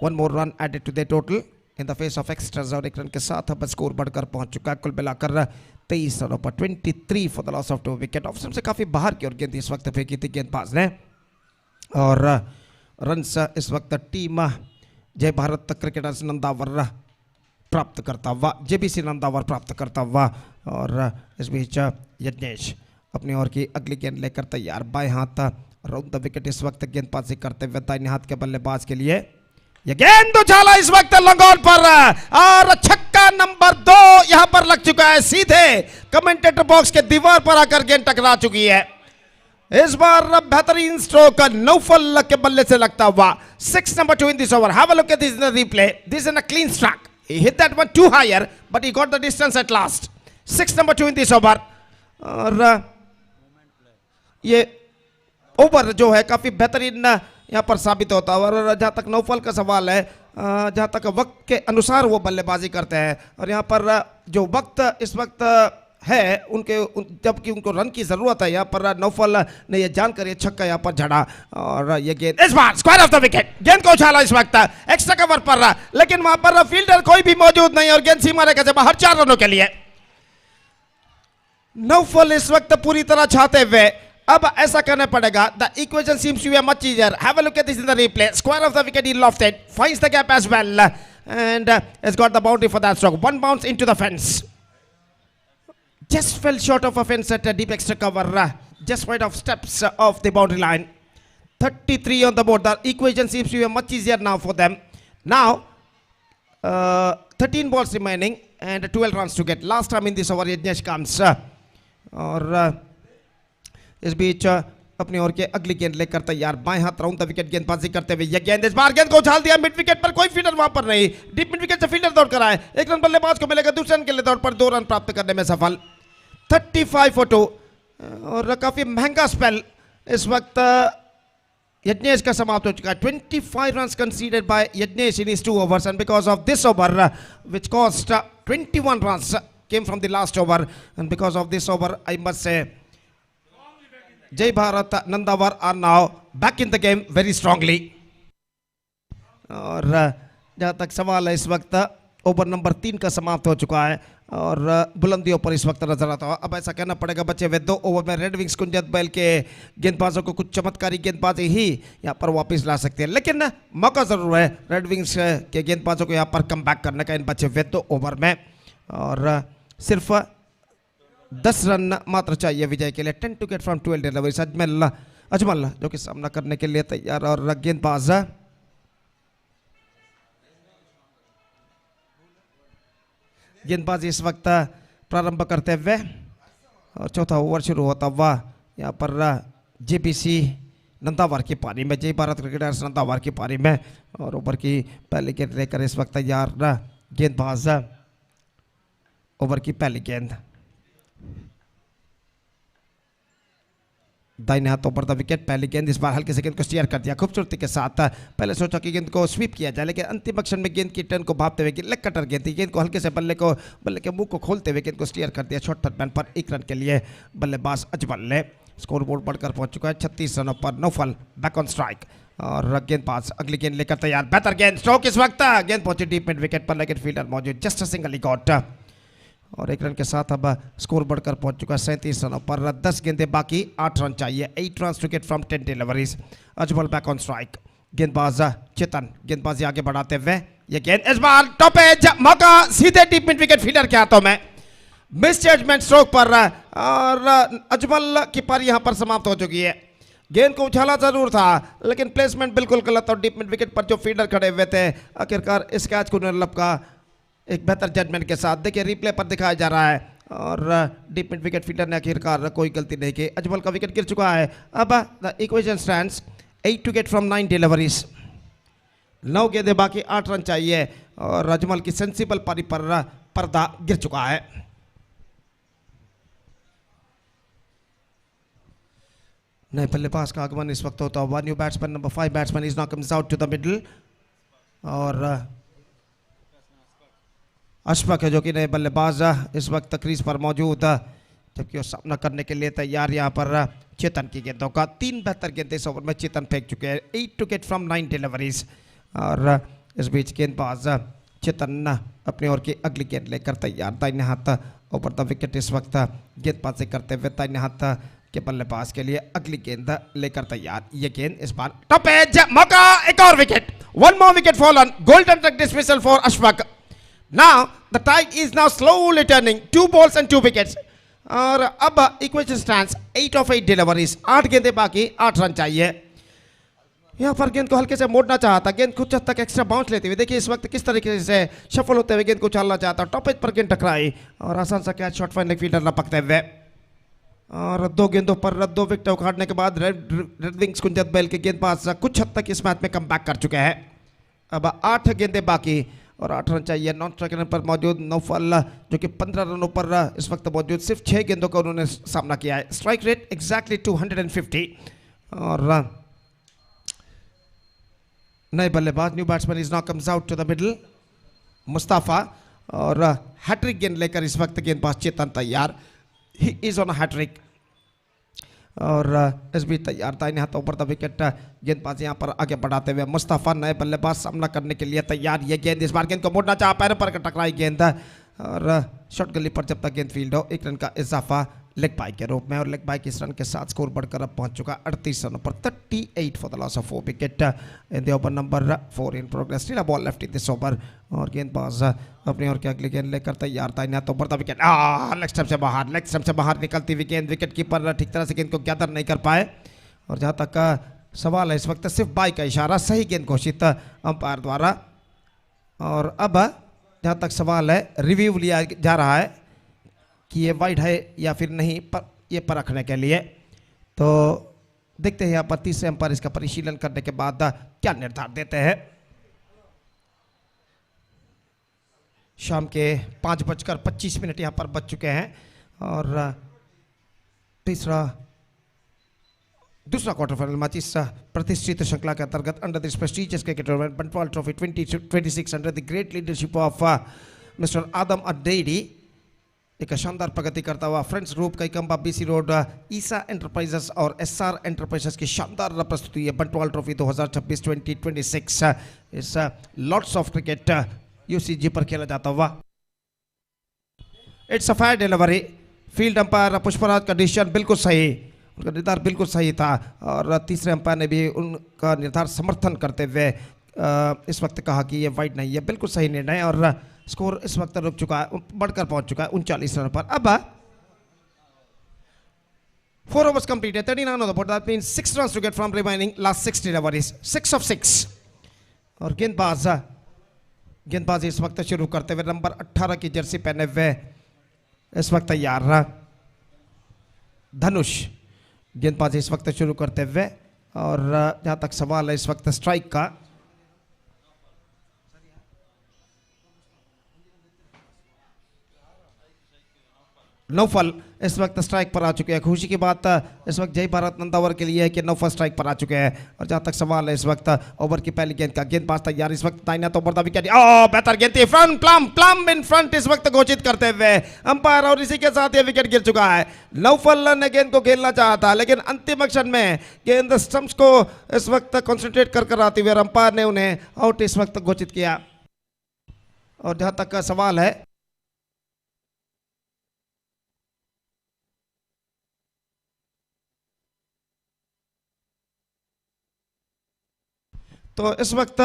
1 more run added to their total in the face of extras, और 1 रन के साथ अब स्कोर बढ़कर पहुंच चुका है कुल मिलाकर 23 रनों पर। 23 for the loss of 2 wicket। Off stump से काफी बाहर की ओर गेंद इस वक्त फेंकी थी गेंदबाज ने, और रन्स इस वक्त टीम जय भारत क्रिकेटर्स नंदावर प्राप्त करता हुआ, जेबीसी नंदावर प्राप्त करता हुआ। और इस बीच यज्ञेश अपनी ओर की अगली गेंद लेकर तैयार, बाएं हाथ राउंड द विकेट इस वक्त गेंदबाजी करते हुए दाहिने हाथ के बल्लेबाज के लिए यह गेंद उछाला इस वक्त लंगोन पर, और छक्का नंबर 2 यहां पर लग चुका है, सीधे कमेंटेटर बॉक्स के दीवार पर आकर गेंद टकरा चुकी है। इस बार बेहतरीन स्ट्रोक नौफल के बल्ले से लगता हुआ। 6 number 2 in this over. Have a look at this in the replay. This is in a clean strike. He hit that one too higher, but he got the distance at last. 6 number 2 in this over. और ये over जो है काफी बेहतरीन यहाँ पर साबित होता है। और जहाँ तक नौफल का सवाल है, जहाँ तक वक्त के अनुसार वो बल्लेबाजी करते हैं, और यहाँ पर जो वक्त इस वक्त है उनके जबकि उनको रन की जरूरत है, यहाँ पर नौफल ने यह जानकर ये छक्का यहाँ पर झड़ा, और ये गेंद इस bar square of the wicket, गेंद को उछाला इस वक्त एक्स्ट्रा कवर पर, लेकिन वहां पर फील्डर कोई भी मौजूद नहीं, और गेंद सीमा रेखा से बाहर 4 रनों के लिए। नौफल इस वक्त पूरी तरह छाते हुए अब ऐसा करना पड़ेगा। The equation seems to be much easier. Have a look at this in the replay. Square of the wicket he lofted, finds the gap as well, and has got the boundary for that stroke. 1 bounce into the fence. Just fell short of a fence at a deep extra cover, just wide of steps of the boundary line. 33 on the board. The equation seems to be much easier now for them. Now, 13 balls remaining and 12 runs to get. Last time in this over, Yajnesh comes. और इस बीच अपनी ओर के अगली गेंद लेकर तैयार, बाएं हाथ राउंड द विकेट गेंदबाजी करते हुए यह गेंद इस बार गेंद को उछाल दिया मिड विकेट पर, कोई फील्डर वहां पर नहीं, डीप मिड विकेट से फील्डर दौड़ कर आए। 1 रन बल्लेबाज को मिलेगा, दूसरे रन के लिए दौड़ पर 2 रन प्राप्त करने में सफल। 35 for 2, और काफी महंगा स्पेल इस वक्त यज्ञेश का समाप्त हो चुका है। 25 runs conceded by Yajnesh in his 2 overs, and because of this over which cost 21 runs came from the last over, and because of this over I must say Jai Bharat Nandavar are now back in the game very strongly. और जहाँ तक सवाल है इस वक्त over number 3 का समाप्त हो चुका है, और बुलंदियों पर इस वक्त नजर आता है। अब ऐसा कहना पड़ेगा बच्चे वे 2 ओवर में रेड विंग्स कुंजत बैल के गेंदबाजों को कुछ चमत्कारी गेंदबाजी ही यहाँ पर वापस ला सकते हैं, लेकिन मौका जरूर है रेड विंग्स के गेंदबाजों को यहाँ पर कम बैक करने का इन बच्चे वे 2 ओवर में। और सिर्फ 10 रन मात्र चाहिए विजय के लिए। 10 to get from 12 deliveries. Ajmal जो कि सामना करने के लिए तैयार, और गेंदबाज गेंदबाजी इस वक्त प्रारंभ करते हुए, और चौथा ओवर शुरू होता हुआ यहाँ पर जेबीसी नंदावर की पारी में, जय भारत क्रिकेटर्स नंदावर की पारी में, और ओवर की पहली गेंद लेकर इस वक्त तैयार गेंदबाज। ओवर की पहली गेंद दाहिने हाथों पर था विकेट। पहली गेंद इस बार हल्के से गेंद को स्टीयर कर दिया खूबसूरती के साथ। पहले सोचा कि गेंद को स्वीप किया जाए, लेकिन अंतिम क्षण में गेंद की टर्न को भापते हुए लेग कटर गेंद थी, गेंद को हल्के से बल्ले के मुंह को खोलते हुए गेंद को स्टीयर कर दिया शॉर्ट थर्ड मैन पर। 1 रन के लिए बल्लेबाज अजमल ने। स्कोर बोर्ड बढ़कर पहुंच चुका है 36 रनों पर। नौफल बैक ऑन स्ट्राइक और गेंदबाज अगली गेंद लेकर तैयार। बेहतर गेंद स्ट्रोक इस वक्त, गेंद पहुंची डीप मिड विकेट पर, लेकिन फील्डर मौजूद, जस्ट सिंगल गॉट। और 1 रन के साथ अब स्कोर बढ़कर पहुंच चुका है 37 रनों पर। 10 गेंदें बाकी, 8 रन चाहिए। 8 run wicket from 10 deliveries. Ajmal back on strike. गेंदबाज चेतन गेंदबाजी आगे बढ़ाते हुए, ये गेंद इस बार टॉप एज, मौका सीधे डीप मिड विकेट फील्डर के हाथों में। मिस जजमेंट स्ट्रोक पर और अजमल की पारी यहां पर समाप्त हो चुकी है। गेंद को उछाला जरूर था, लेकिन प्लेसमेंट बिल्कुल गलत और डीप मिड विकेट पर जो फील्डर खड़े हुए थे, आखिरकार इस कैच को निर्लप का एक बेहतर जजमेंट के साथ। देखिए रिप्ले पर दिखाया जा रहा है और डीप मिड विकेट फील्डर ने आखिरकार कोई गलती नहीं की। अजमल का विकेट गिर चुका है। अब the equation stands 8 wicket from 9 deliveries. 9 गेंदें बाकी, 8 रन चाहिए और अजमल की सेंसिबल पारी पर पर्दा गिर चुका है। नए बल्लेबाज का आगमन इस वक्त होता हुआ। New batsman number 5 batsman is now comes out to the middle और अशफाक है जो कि नए बल्लेबाज इस वक्त क्रीज पर मौजूद, जबकि वो सामना करने के लिए तैयार यहाँ पर चेतन की गेंदों का। 3 बेहतर गेंदें इस ओवर में चेतन फेंक चुके हैं। 8 विकेट फ्रॉम 9 डिलीवरीज और इस बीच गेंदबाज चेतन अपनी ओर की अगली गेंद लेकर तैयार। दाहिने हाथ ओवर द विकेट इस वक्त गेंदबाजी करते हुए दाहिने हाथ के बल्लेबाज के लिए अगली गेंद लेकर तैयार। ये गेंद इस बार टॉप एज, मौका, एक और wicket. 1 more wicket fallen. Golden duck dismissal for Ashfaq. Now the tide is now slowly turning. 2 balls and 2 wickets. और अब इक्वेशन स्टैंड्स 8 of 8 डिलीवरीज। 8 गेंदें बाकी, 8 रन चाहिए। यहाँ पर गेंद को हल्के से मोड़ना चाहता, गेंद कुछ हद तक एक्स्ट्रा बाउंस लेते हुए देखिए इस वक्त किस तरीके से सफल होते हुए गेंद को उछालना चाहता। टॉप एज पर गेंद टकराई और आसान सा कैच शॉर्ट फाइनल फील्डर लपकते हुए। और 2 गेंदों पर 2 विकेट उखाड़ने के बाद रेड विंग्स कुंजत बैल के गेंदबाज कुछ हद तक इस मैच में कम बैक कर चुके हैं। अब 8 गेंदें बाकी और 8 रन चाहिए। नॉन स्ट्राइक रन पर मौजूद नौफल जो कि 15 रनों पर इस वक्त मौजूद, सिर्फ 6 गेंदों का उन्होंने सामना किया है। स्ट्राइक रेट एग्जैक्टली 250 और नए बल्लेबाज new batsman is now comes out to the middle Mustafa और हैट्रिक गेंद लेकर इस वक्त गेंदबाज चेतन तैयार। ही इज ऑन हैट्रिक और इस भी तैयार। दाहिने हाथों पर द विकेट गेंदबाज यहाँ पर आगे बढ़ाते हुए मुस्तफा नए बल्लेबाज सामना करने के लिए तैयार। ये गेंद इस बार गेंद को मोड़ना चाहा, पैरों पर टकराई गेंद और शॉर्ट गली पर जब तक गेंद फील्ड हो 1 रन का इजाफा लेग बाई के रूप में। और लेग बाई के इस रन के साथ स्कोर बढ़कर अब पहुंच चुका 38 रनों पर। 38 for the loss of 4 wicket in the over number 4 in progress. Still a ball left in this over और गेंदबाज अपनी ओर की अगली गेंद लेकर तैयार। दाहिने हाथों पर द विकेट लेग स्टंप से बाहर, लेग स्टंप से बाहर निकलती हुई गेंद, विकेट कीपर ठीक तरह से गेंद को गैदर नहीं कर पाए। और जहां तक सवाल है इस वक्त सिर्फ बाई का इशारा, सही गेंद घोषित अंपायर द्वारा। और अब जहां तक सवाल है रिव्यू लिया जा रहा है कि ये वाइड है या फिर नहीं, पर ये परखने के लिए। तो देखते हैं यहाँ पर तीसरे अंपायर इसका परिशीलन करने के बाद क्या निर्धार देते हैं। शाम के 5:25 यहाँ पर बज चुके हैं और दूसरा क्वार्टर फाइनल मैच इस प्रतिष्ठित श्रृंखला के अंतर्गत under this prestigious cricket tournament Bantwal trophy 2026 under the great leadership of mister Adam Adedi एक शानदार प्रगति करता हुआ friends group Kaikamba BC road Isa enterprises और एसआर एंटरप्राइजेस की शानदार प्रस्तुति है बंटवाल ट्रॉफी 2026 इस लॉर्ड्स ऑफ क्रिकेट यूसीजी पर खेला जाता हुआ। It's a fire delivery. Field umpire Pushpraj का डिसीजन बिल्कुल सही, उनका निर्धार बिल्कुल सही था और तीसरे अंपायर ने भी उनका निर्धार समर्थन करते हुए इस वक्त कहा कि ये वाइड नहीं है। बिल्कुल सही निर्णय और स्कोर इस वक्त रुक चुका है, बढ़कर पहुंच चुका है 39 रन पर। अब 4 overs completed, 39 on the board. That means 6 runs to get from remaining last 6 deliveries. 6 of 6 और गेंदबाज इस वक्त शुरू करते हुए नंबर 18 की जर्सी पहने हुए इस वक्त तैयार धनुष गेंदबाजी इस वक्त शुरू करते हुए। और जहां तक सवाल है इस वक्त स्ट्राइक का, नौफल इस वक्त स्ट्राइक पर आ चुके हैं। खुशी की बात इस वक्त जय भारत नंदावर के लिए है कि नौफल स्ट्राइक पर आ चुके हैं। और जहां तक सवाल है इस वक्त ओवर की पहली गेंद का, गेंदबाज तैयार इस वक्त दाहिना तो ओवर द विकेट, बेहतर गेंद थी, फ्रंट प्लम इन फ्रंट इस वक्त घोषित करते हुए अंपायर, और इसी के साथ ये विकेट गिर चुका है। नौफल ने गेंद को खेलना चाहा था लेकिन अंतिम क्षण में गेंद स्टंप्स को इस वक्त कॉन्सेंट्रेट कर आती हुई अंपायर ने उन्हें आउट इस वक्त घोषित किया। और जहां तक सवाल है तो इस वक्त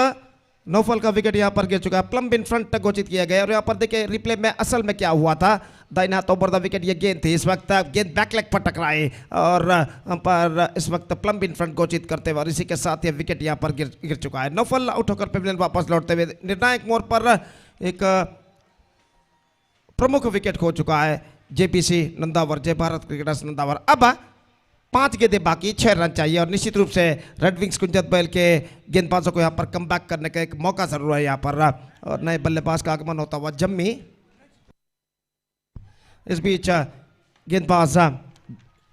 नौफल का विकेट यहां पर गिर चुका है, प्लम इन फ्रंट तक घोषित किया गया। और यहां पर देखिए रिप्ले में असल में क्या हुआ था, दाहिना हाथ ओवर द विकेट ये गेंद थी, इस वक्त गेंद बैकलेग पर टकराई और अंपायर इस वक्त प्लम इन फ्रंट घोषित करते हुए, और इसी के साथ ये विकेट यहां पर गिर चुका है। नौफल आउट होकर पेविलियन वापस लौटते हुए निर्णायक मोड़ पर एक प्रमुख विकेट खो चुका है जेपीसी नंदावर, जय भारत क्रिकेटर्स नंदावर। अब 5 गेंदें बाकी, 6 रन चाहिए और निश्चित रूप से रेड विंग्स कुंजत बैल के गेंदबाजों को यहाँ पर कमबैक करने का एक मौका जरूर है यहाँ पर। और नए बल्लेबाज का आगमन होता हुआ जम्मी, इस बीच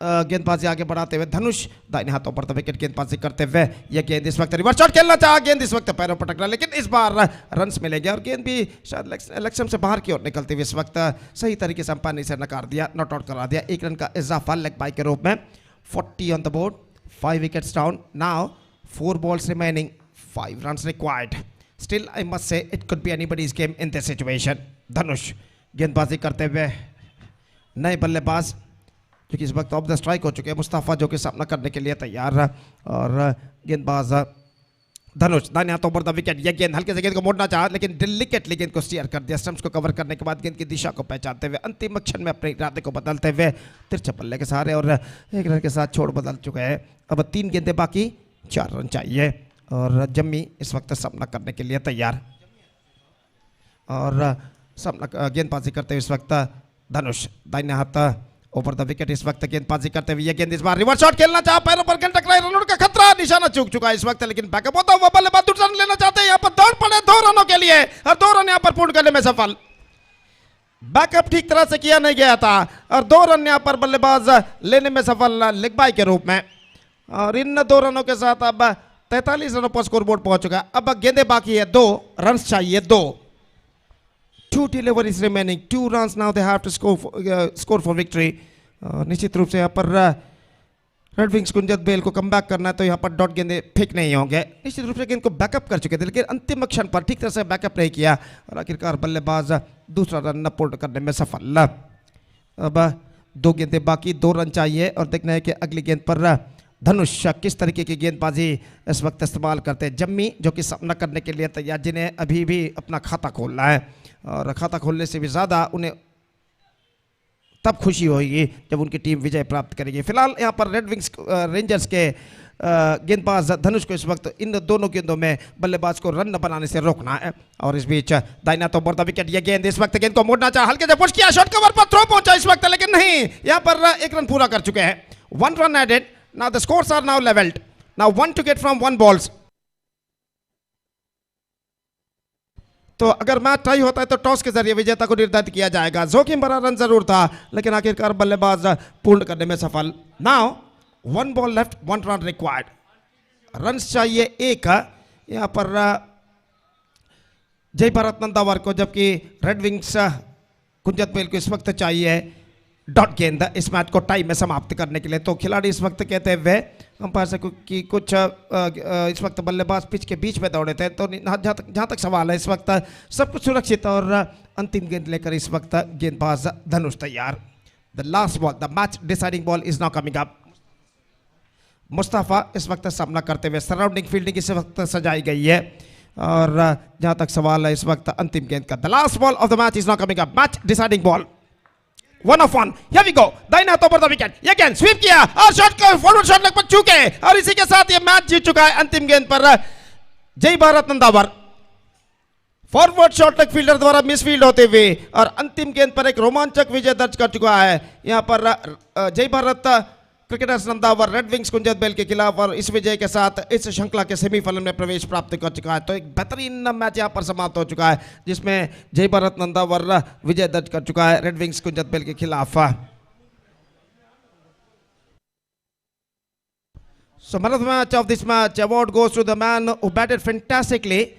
गेंदबाजी आगे बढ़ाते हुए धनुष दाहिने हाथों पर विकेट गेंदबाजी करते हुए ये गेंद इस वक्त रिवर्स शॉट खेलना चाहा, गेंद इस वक्त पैरों पर टकरा लेकिन इस बार रन्स मिलेंगे और गेंद भी शायद इलेक्शन से बाहर की ओर निकलती हुई इस वक्त सही तरीके से अंपायर ने इसे नकार दिया, नॉट आउट करा दिया। 1 रन का इजाफा लेग बाय के रूप में। 40 on the board, 5 wickets down. Now 4 balls remaining, 5 runs required. Still, I must say it could be anybody's game in this situation. धनुष गेंदबाजी करते हुए नए बल्लेबाज जो कि इस वक्त ऑफ द स्ट्राइक हो चुके हैं, मुस्तफा जो कि सामना करने के लिए तैयार है। और गेंदबाज धनुष दाहिने हाथों पर द विकेट, यह गेंद हल्के से गेंद को मोड़ना चाहा लेकिन डेलिकेटली गेंद को स्टीयर कर दिया। स्टंप्स को कवर करने के बाद गेंद की दिशा को पहचानते हुए अंतिम क्षण में अपने इरादे को बदलते हुए तिरछे बल्ले के सहारे और 1 रन के साथ छोड़ बदल चुके हैं। अब 3 गेंदें बाकी, 4 रन चाहिए और जम्मी इस वक्त सामना करने के लिए तैयार। और सामना गेंदबाजी करते हुए इस वक्त धनुष दाहिने हाथ ओवर द विकेट, इस वक्त गेंदबाजी करते हुए ये गेंद इस बार रिवर्स शॉट खेलना चाहा, पैरों पर गेंद टकराई, रन आउट का खतरा, निशाना चूक चुका है इस वक्त लेकिन बैकअप होता हुआ बल्लेबाज दूसरा रन लेना चाहते हैं। यहाँ पर दौड़ पड़े 2 रनों के लिए और 2 रन यहाँ पर पूर्ण करने में सफल। बैकअप ठीक तरह से किया नहीं गया था और 2 रन यहाँ पर बल्लेबाज लेने में सफल लेग बाय के रूप में। और इन 2 रनों के साथ अब 43 रनों पर स्कोर बोर्ड पहुंच चुका है। अब गेंदें बाकी है, 2 रन चाहिए, 2 deliveries remaining, 2 runs now they have to score for victory. निश्चित रूप से यहाँ पर रेड विंग्स कुंजत बेल को कमबैक करना है तो यहाँ पर डॉट गेंदे फेंक नहीं होंगे। निश्चित रूप से गेंद को बैकअप कर चुके थे लेकिन अंतिम क्षण पर ठीक तरह से बैकअप नहीं किया और आखिरकार बल्लेबाज दूसरा रन पूर्ण करने में सफल। अब 2 गेंदें बाकी, 2 रन चाहिए और देखना है कि अगली गेंद पर धनुष किस तरीके की गेंदबाजी इस वक्त इस्तेमाल करते हैं। जम्मी जो कि सामना करने के लिए तैयार, जिन्हें अभी भी अपना खाता खोलना है और खाता खोलने से भी ज़्यादा उन्हें तब खुशी होगी जब उनकी टीम विजय प्राप्त करेगी। फिलहाल यहाँ पर रेड विंग्स रेंजर्स के गेंदबाज धनुष को इस वक्त इन दोनों गेंदों में बल्लेबाज को रन बनाने से रोकना है। और इस बीच दाहिना तो ओवर द विकेट, ये गेंद इस वक्त गेंद को मोड़ना चाहा, हल्के से पुश किया, शॉट कवर पर थ्रो पहुंचा इस वक्त लेकिन नहीं, यहाँ पर 1 रन पूरा कर चुके हैं। 1 run added. Now the scores are now leveled. Now 1 to get from 1 balls. तो अगर मैच टाई होता है तो टॉस के जरिए विजेता को निर्धारित किया जाएगा। जोखिम भरा रन जरूर था लेकिन आखिरकार बल्लेबाज पूर्ण करने में सफल। Now 1 ball left, 1 run required. Run चाहिए 1 यहाँ पर जय भारत नंदावर को, जबकि रेड विंग्स कुंजत बेल को इस वक्त चाहिए डॉट गेंद इस मैच को टाई में समाप्त करने के लिए। तो खिलाड़ी इस वक्त कहते हुए अंपायर से कि कुछ इस वक्त बल्लेबाज पिच के बीच में दौड़े थे। तो जहाँ तक सवाल है इस वक्त सब कुछ सुरक्षित और अंतिम गेंद लेकर इस वक्त गेंदबाज धनुष तैयार। The last ball, the match deciding ball is now coming up. Mustafa इस वक्त सामना करते हुए, सराउंडिंग फील्डिंग इस वक्त सजाई गई है और जहाँ तक सवाल है इस वक्त अंतिम गेंद का। The last ball of the match is now coming up, match deciding ball 1 of 1. Here we go. दाहिने हाथों पर द विकेट, ये गेंद स्वीप किया और शॉट को फॉरवर्ड शॉट लग पर चूके और इसी के साथ ये मैच जीत चुका है। अंतिम गेंद पर Jai Bharat Nandavar forward shot leg fielder द्वारा मिसफील्ड होते हुए और अंतिम गेंद पर एक रोमांचक विजय दर्ज कर चुका है। यहां पर Jai Bharat cricketers Nandavar red wings Kunjathbail के खिलाफ और इस विजय के साथ इस श्रृंखला के सेमीफाइनल में प्रवेश प्राप्त कर चुका है। तो एक बेहतरीन मैच यहां पर समाप्त हो चुका है जिसमें जय भारत नंदावर विजय दर्ज कर चुका है रेड विंग्स कुंजत बेल के खिलाफ। So man of the match of this match award goes to the man who batted fantastically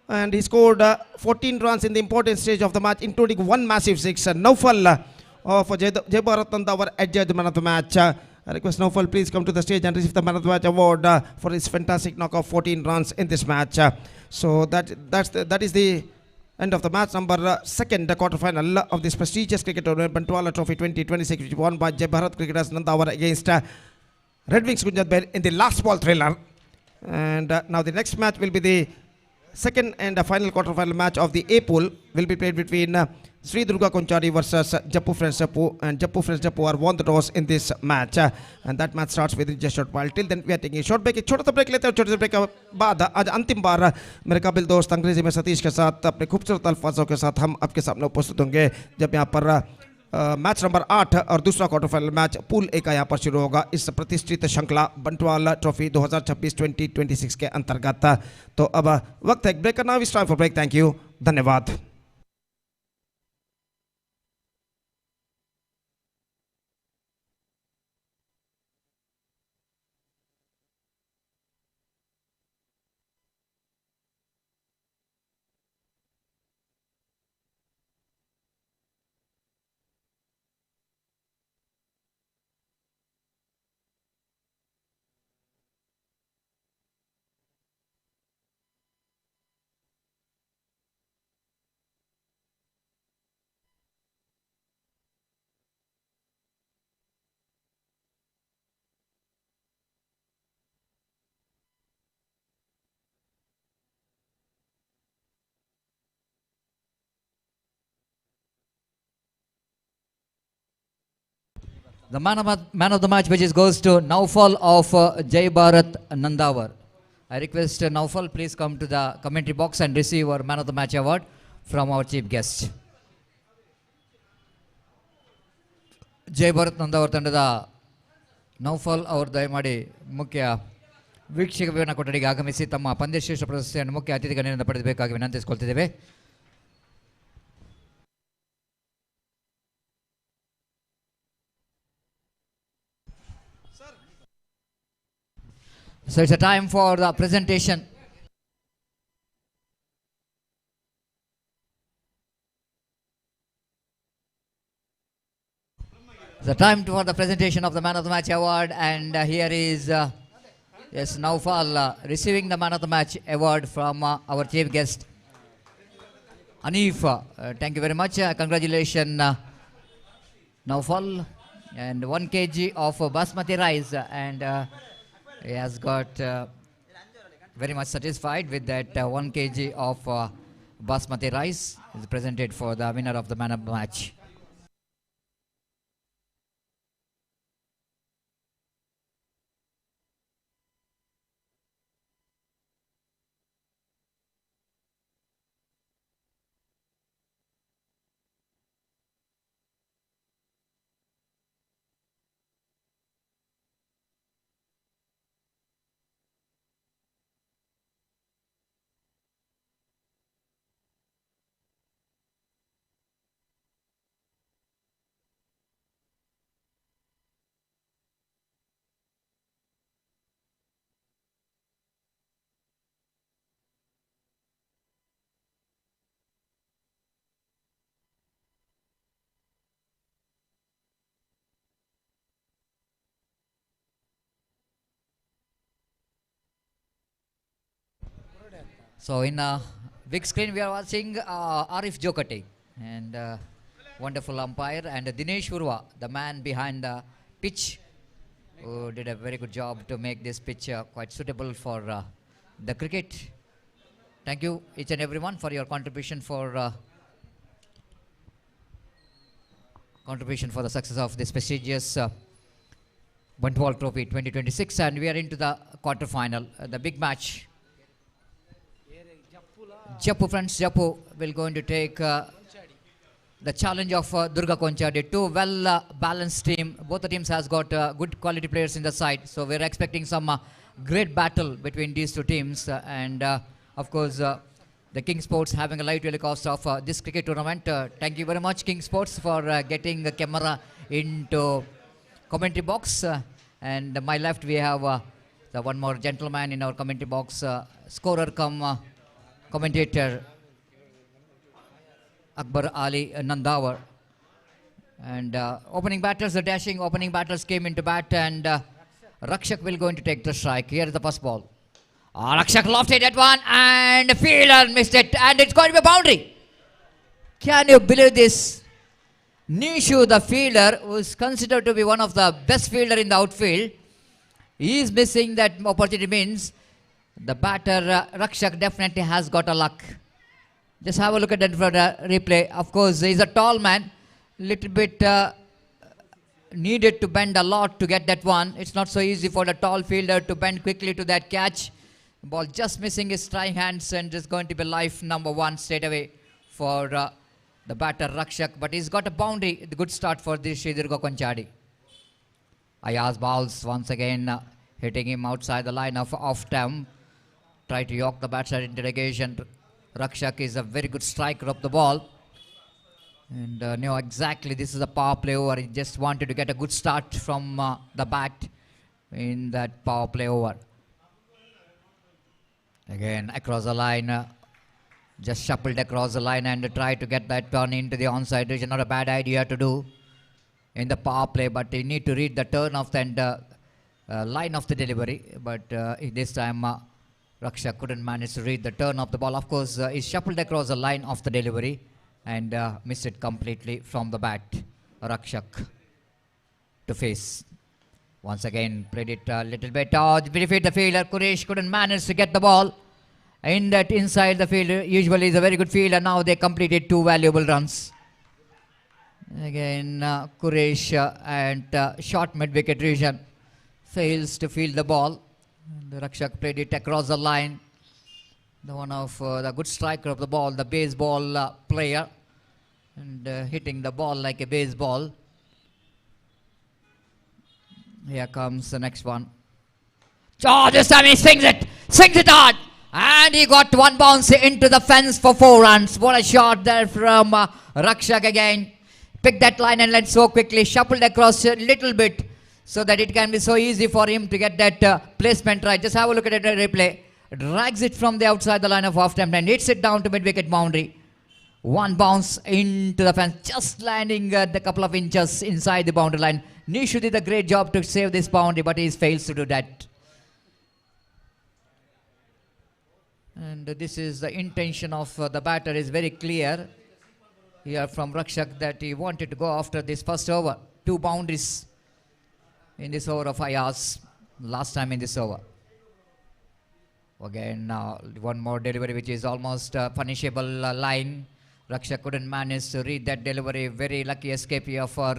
and he scored 14 runs in the important stage of the match, including one massive six. Naufal of Jai Bharat Nandawar adjudged the man of the match. I request Naufal please come to the stage and receive the man of the match award for his fantastic knock of 14 runs in this match. So that is the end of the match number second quarterfinal of this prestigious cricket tournament, Bantwal Trophy 2026, which won by Jai Bharat cricketers Nandawar against Red Wings Kunjat Bell in the last ball thriller. And now the next match will be the second and final quarterfinal match of the A pool, will be played between Sri Durga Konchari versus Jappu Friends Jappu, and Jappu Friends Jappu are won the toss in this match, and that match starts within just a short while. Till then we are taking a short break. एक छोटा सा break लेते हैं और छोटे से break के बाद आज अंतिम बार मेरे काबिल दोस्त अंग्रेजी में सतीश के साथ अपने खूबसूरत अल्फाजों के साथ हम आपके सामने उपस्थित होंगे जब यहाँ पर मैच नंबर 8 और दूसरा quarter final match pool A का यहाँ पर शुरू होगा इस प्रतिष्ठित श्रृंखला बंटवाल ट्रॉफी 2026-2026 के अंतर्गत। तो अब वक्त है ब्रेक करना। इस time for break. Thank you, धन्यवाद। The man of the match, which goes to Naufal of Jai Bharat Nandawar. I request Naufal please come to the commentary box and receive our man of the match award from our chief guest. Jai Bharat Nandawar ತಂಡದ ನೌಫಲ್ ಅವರು ದಯಮಾಡಿ ಮುಖ್ಯ ವೀಕ್ಷಕ ಕೊಠಡಿಗೆ ಆಗಮಿಸಿ ತಮ್ಮ ಪಂದ್ಯಶ್ರೇಷ್ಠ ಪ್ರಶಸ್ತಿಯನ್ನು ಮುಖ್ಯ ಅತಿಥಿಗಳಿಂದ ಪಡೆಯಬೇಕಾಗಿ ವಿನಂತಿಸಿಕೊಳ್ತಿದ್ದೇವೆ. So it's a time for the presentation. The time for the presentation of the man of the match award, and here is yes, Naufal receiving the man of the match award from our chief guest Anif. Thank you very much. Congratulations, Naufal, and 1 kg of basmati rice, and he has got very much satisfied with that 1 kg of basmati rice is presented for the winner of the man of the match. So in big screen we are watching Arif Jokati, and wonderful umpire, and Dinesh Urva, the man behind the pitch, who did a very good job to make this pitch quite suitable for the cricket. Thank you each and everyone for your contribution for the success of this prestigious Bantwal Trophy 2026, and we are into the quarter final, the big match. Jappu Friends Jappu will going to take the challenge of Durga Konchadi. Two well balanced team. Both the teams has got good quality players in the side. So we're expecting some great battle between these two teams. And of course, the King Sports having a live telecast of this cricket tournament. Thank you very much, King Sports, for getting the camera into commentary box. And my left, we have the one more gentleman in our commentary box, scorer come commentator, Akbar Ali Nandawar. And opening batters, the dashing opening batters came into bat, and Rakshak will going to take the strike. Here is the first ball. Rakshak lofted that one, and the fielder missed it, and it's going to be a boundary. Can you believe this? Nishu, the fielder, who is considered to be one of the best fielder in the outfield, he is missing that opportunity. Means the batter Rakshak definitely has got a luck. Just have a look at that for the replay. Of course, he's a tall man, little bit needed to bend a lot to get that one. It's not so easy for the tall fielder to bend quickly to that catch. Ball just missing his trying hands, and it's going to be life number one straight away for the batter Rakshak. But he's got a boundary. The good start for this Sri Durga Konchadi. Ayaz balls once again, hitting him outside the line of off stump. Try to york the batsman into negation. Rakshak is a very good striker of the ball. And know exactly this is a power play over. He just wanted to get a good start from the bat in that power play over. Again across the line, just shuffled across the line and tried to get that turn into the onside region. Not a bad idea to do in the power play, but you need to read the turn of the line of the delivery. But this time Rakshak couldn't manage to read the turn of the ball. Of course, he shuffled across the line of the delivery and missed it completely from the bat. Rakshak to face. Once again, played it a little bit. Defeat the fielder. Quresh couldn't manage to get the ball in that inside the field. Usually is a very good fielder. Now they completed two valuable runs. Again, Quresh and short mid-wicket region fails to field the ball. And Rakshak played it across the line. The one of the good striker of the ball, the baseball player, and hitting the ball like a baseball. Here comes the next one. Oh, this time he swings it hard, and he got one bounce into the fence for 4 runs. What a shot there from Rakshak again. Picked that line and led so quickly, shuffled across a little bit so that it can be so easy for him to get that placement right. Just have a look at it in replay. Drags it from the outside the line of off stump and hits it down to mid-wicket boundary. One bounce into the fence, just landing the couple of inches inside the boundary line. Nishu did a great job to save this boundary, but he fails to do that. And this is the intention of the batter is very clear here from Rakshak, that he wanted to go after this first over. 2 boundaries in this over of Ayaz, last time in this over. Again, one more delivery which is almost punishable line. Rakshak couldn't manage to read that delivery. Very lucky escape here for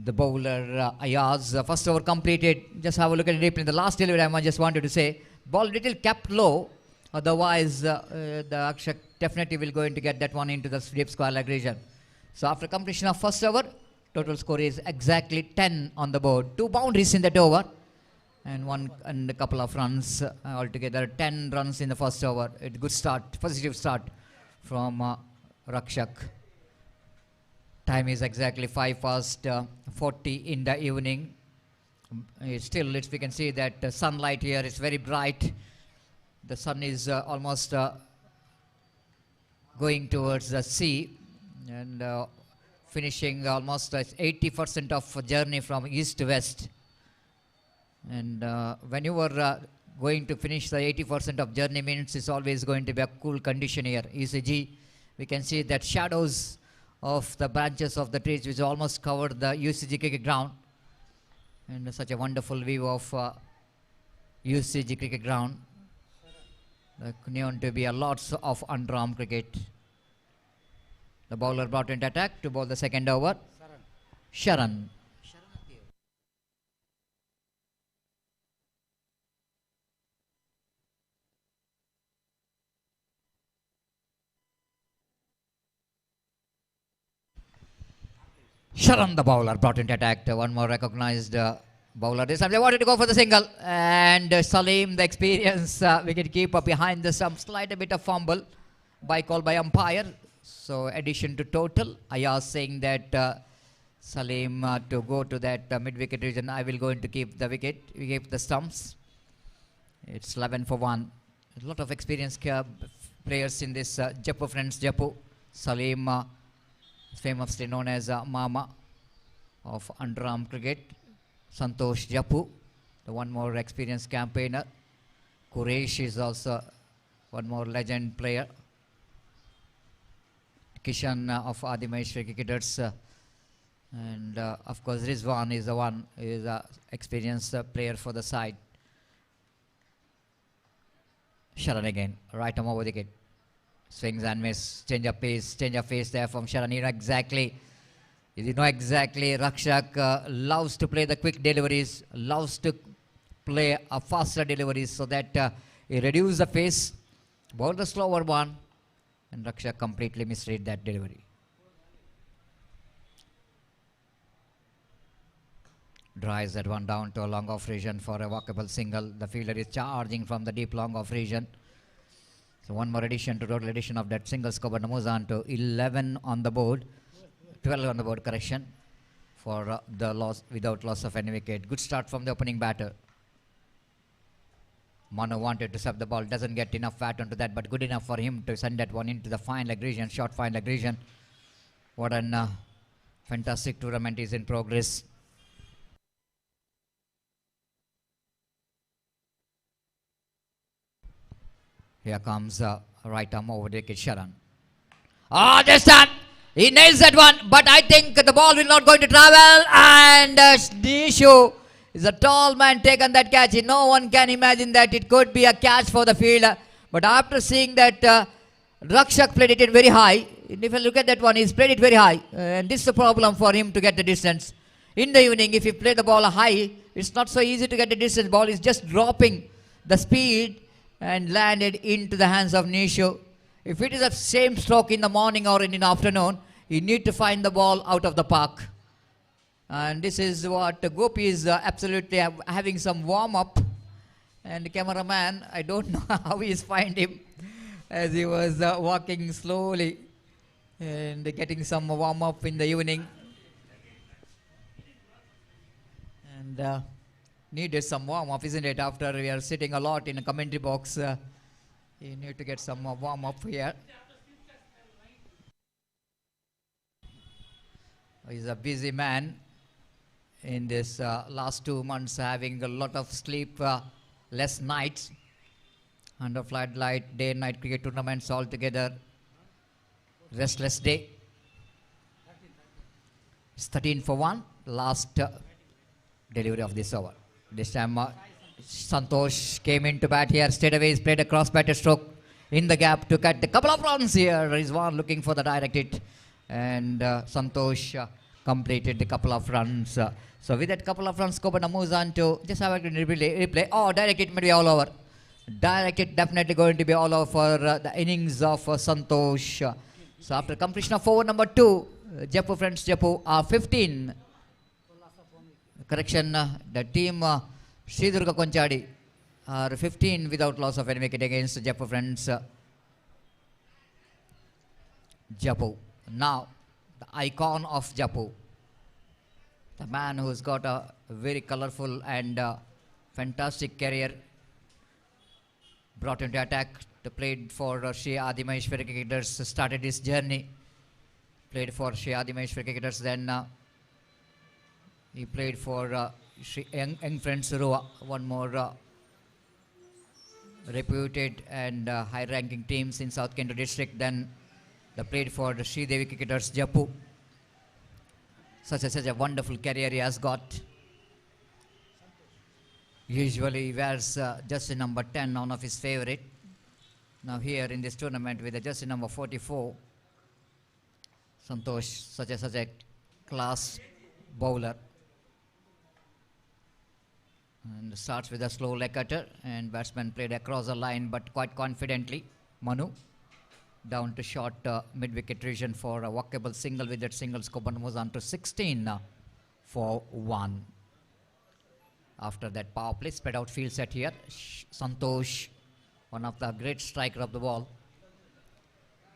the bowler Ayaz. First over completed. Just have a look at it in the last delivery. I just wanted to say, ball little kept low. Otherwise, the Rakshak definitely will going to get that one into the deep square leg region. So after completion of first over, total score is exactly 10 on the board. 2 boundaries in that over, and a couple of runs altogether. 10 runs in the first over. A good start, positive start from Rakshak. Time is exactly 5:40 in the evening. Still, we can see that the sunlight here is very bright. The sun is almost going towards the sea, and finishing almost 80% of journey from east to west. And when you are going to finish the 80% of journey, means it's always going to be a cool condition here. ECG, we can see that shadows of the branches of the trees which almost covered the UCG cricket ground, and such a wonderful view of UCG cricket ground. Known to be a lots of under-arm cricket. The bowler brought into attack to bowl the second over. Sharan. Sharan the bowler brought into attack. One more recognized bowler. This time they wanted to go for the single. And Salim, the experienced wicket keeper behind the stump. Slight bit of fumble by call by umpire. So addition to total. Ayaz saying that Salim to go to that mid-wicket region. I will going to keep the wicket. We keep the stumps. It's 11 for 1. A lot of experienced players in this Jaipur Friends Jaipur. Salim, famously known as Mama of underarm cricket. Santosh Japu, the one more experienced campaigner. Quresh is also one more legend player. Kishan of Adi Maheshwari cricketers. And of course Rizwan is the one who is an experienced player for the side. Sharan again, right arm over the wicket. Swings and miss, change of pace there from Sharan. You know exactly Rakshak loves to play the quick deliveries, loves to play a faster deliveries so that he reduces the pace, bowl the slower one, and Rakshak completely misread that delivery. Drives that one down to a long off region for a walkable single. The fielder is charging from the deep long off region. So one more addition to total addition of that single score, but moves on to 11 on the board. 12 on the board, correction, for the loss without loss of any wicket. Good start from the opening batter. Manu wanted to serve the ball, doesn't get enough fat onto that, but good enough for him to send that one into the fine leg region, short fine leg region. What a fantastic tournament is in progress. Here comes right arm over the wicket, Sharan. This time he nails that one, but I think the ball will not going to travel. And Nishu is a tall man taken that catch. No one can imagine that it could be a catch for the fielder. But after seeing that Rakshak played it very high, if you look at that one, he's played it very high. And this is a problem for him to get the distance. In the evening, if you play the ball high, it's not so easy to get the distance. Ball is just dropping the speed and landed into the hands of Nishu. If it is the same stroke in the morning or in the afternoon, you need to find the ball out of the park. And this is what Gopi is absolutely having some warm-up. And the cameraman, I don't know how he is find him as he was walking slowly and getting some warm-up in the evening. And needed some warm-up, isn't it? After we are sitting a lot in a commentary box, you need to get some warm-up here. He's a busy man in this last 2 months, having a lot of sleep, less nights, under floodlight, day and night cricket tournaments all together. Restless day. It's 13 for 1, last delivery of this over. This time Santosh came into bat here, stayed away, he's played a cross-batted stroke in the gap to cut a couple of runs here. Rizwan looking for the direct hit, and Santosh completed the couple of runs. So with that couple of runs, Kobana moves on to just have a replay. Oh, direct hit may be all over. Direct hit definitely going to be all over for the innings of Santosh. So after completion of over number 2, Jaipur Friends Jaipur are 15. Correction, the team Sridurga Konchadi are 15 without loss of any wicket against Jaipur Friends Jaipur. Now, the icon of Jaipur, the man who's got a very colorful and fantastic career, brought into attack to play for Shri Adi Maheshwari cricketers, started his journey, played for Shri Adi Maheshwari cricketers, then he played for Young Friends Rua, one more reputed and high-ranking teams in South Kent district. Then they played for the Sri Devi cricketers Jaipur. Such a wonderful career he has got. Usually he wears jersey number 10, one of his favorite. Now here in this tournament with the jersey number 44, Santosh, such a class bowler. And starts with a slow leg cutter, and batsman played across the line but quite confidently. Manu down to short mid-wicket region for a walkable single. With that single, Skoban moves on to 16 for 1. After that power play, spread out field set here. Santosh, one of the great striker of the ball.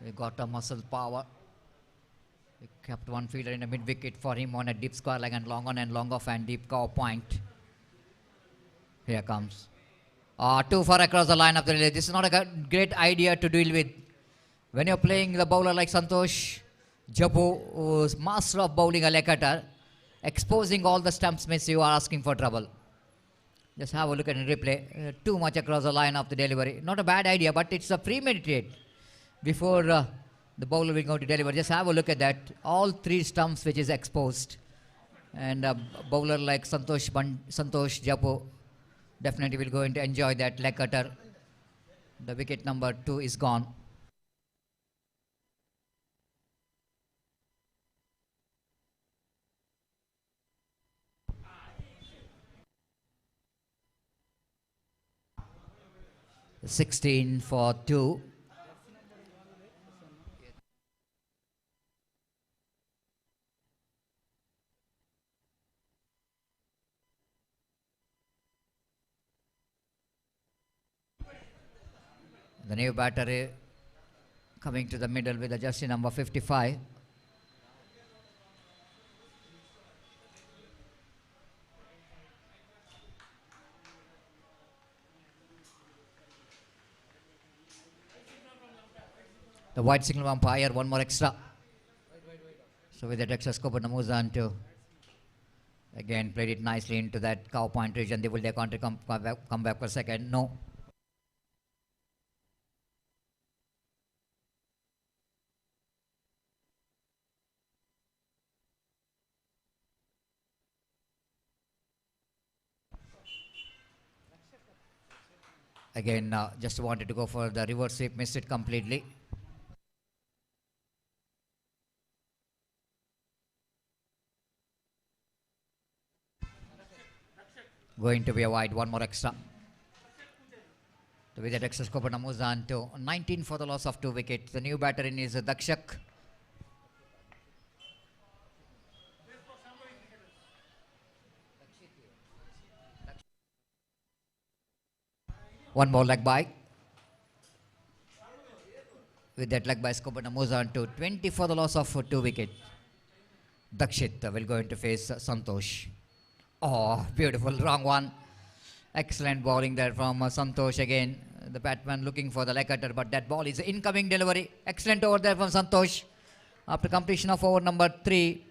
We got a muscle power. We kept one fielder in a mid-wicket for him on a deep square leg and long on and long off and deep cover point. Here comes. 2 for across the line of the relay. This is not a great idea to deal with. When you're playing the bowler like Santosh Japu, who's master of bowling a leg cutter, exposing all the stumps means you are asking for trouble. Just have a look at the replay. Too much across the line of the delivery. Not a bad idea, but it's a premeditated before the bowler will go to deliver. Just have a look at that. All 3 stumps which is exposed. And a bowler like Santosh Japu definitely will going to enjoy that leg cutter. The wicket number 2 is gone. $16 for 2. The new batter coming to the middle with the jersey number 55. The white signal umpire, one more extra. So with that extra scope, Namuzan to again played it nicely into that cow point region. Will they come back for a second? No. Again, just wanted to go for the reverse sweep, missed it completely. Going to be a wide, one more extra. So with that extra scope, Namuzan to 19 for the loss of 2 wickets. The new batter in is Dakshak. One more leg by. With that leg by, Skobana moves on to 20 for the loss of 2 wickets. Dakshit will go into face Santosh. Oh, beautiful, wrong one. Excellent bowling there from Santosh again. The batsman looking for the leg cutter, but that ball is incoming delivery. Excellent over there from Santosh. After completion of over number 3,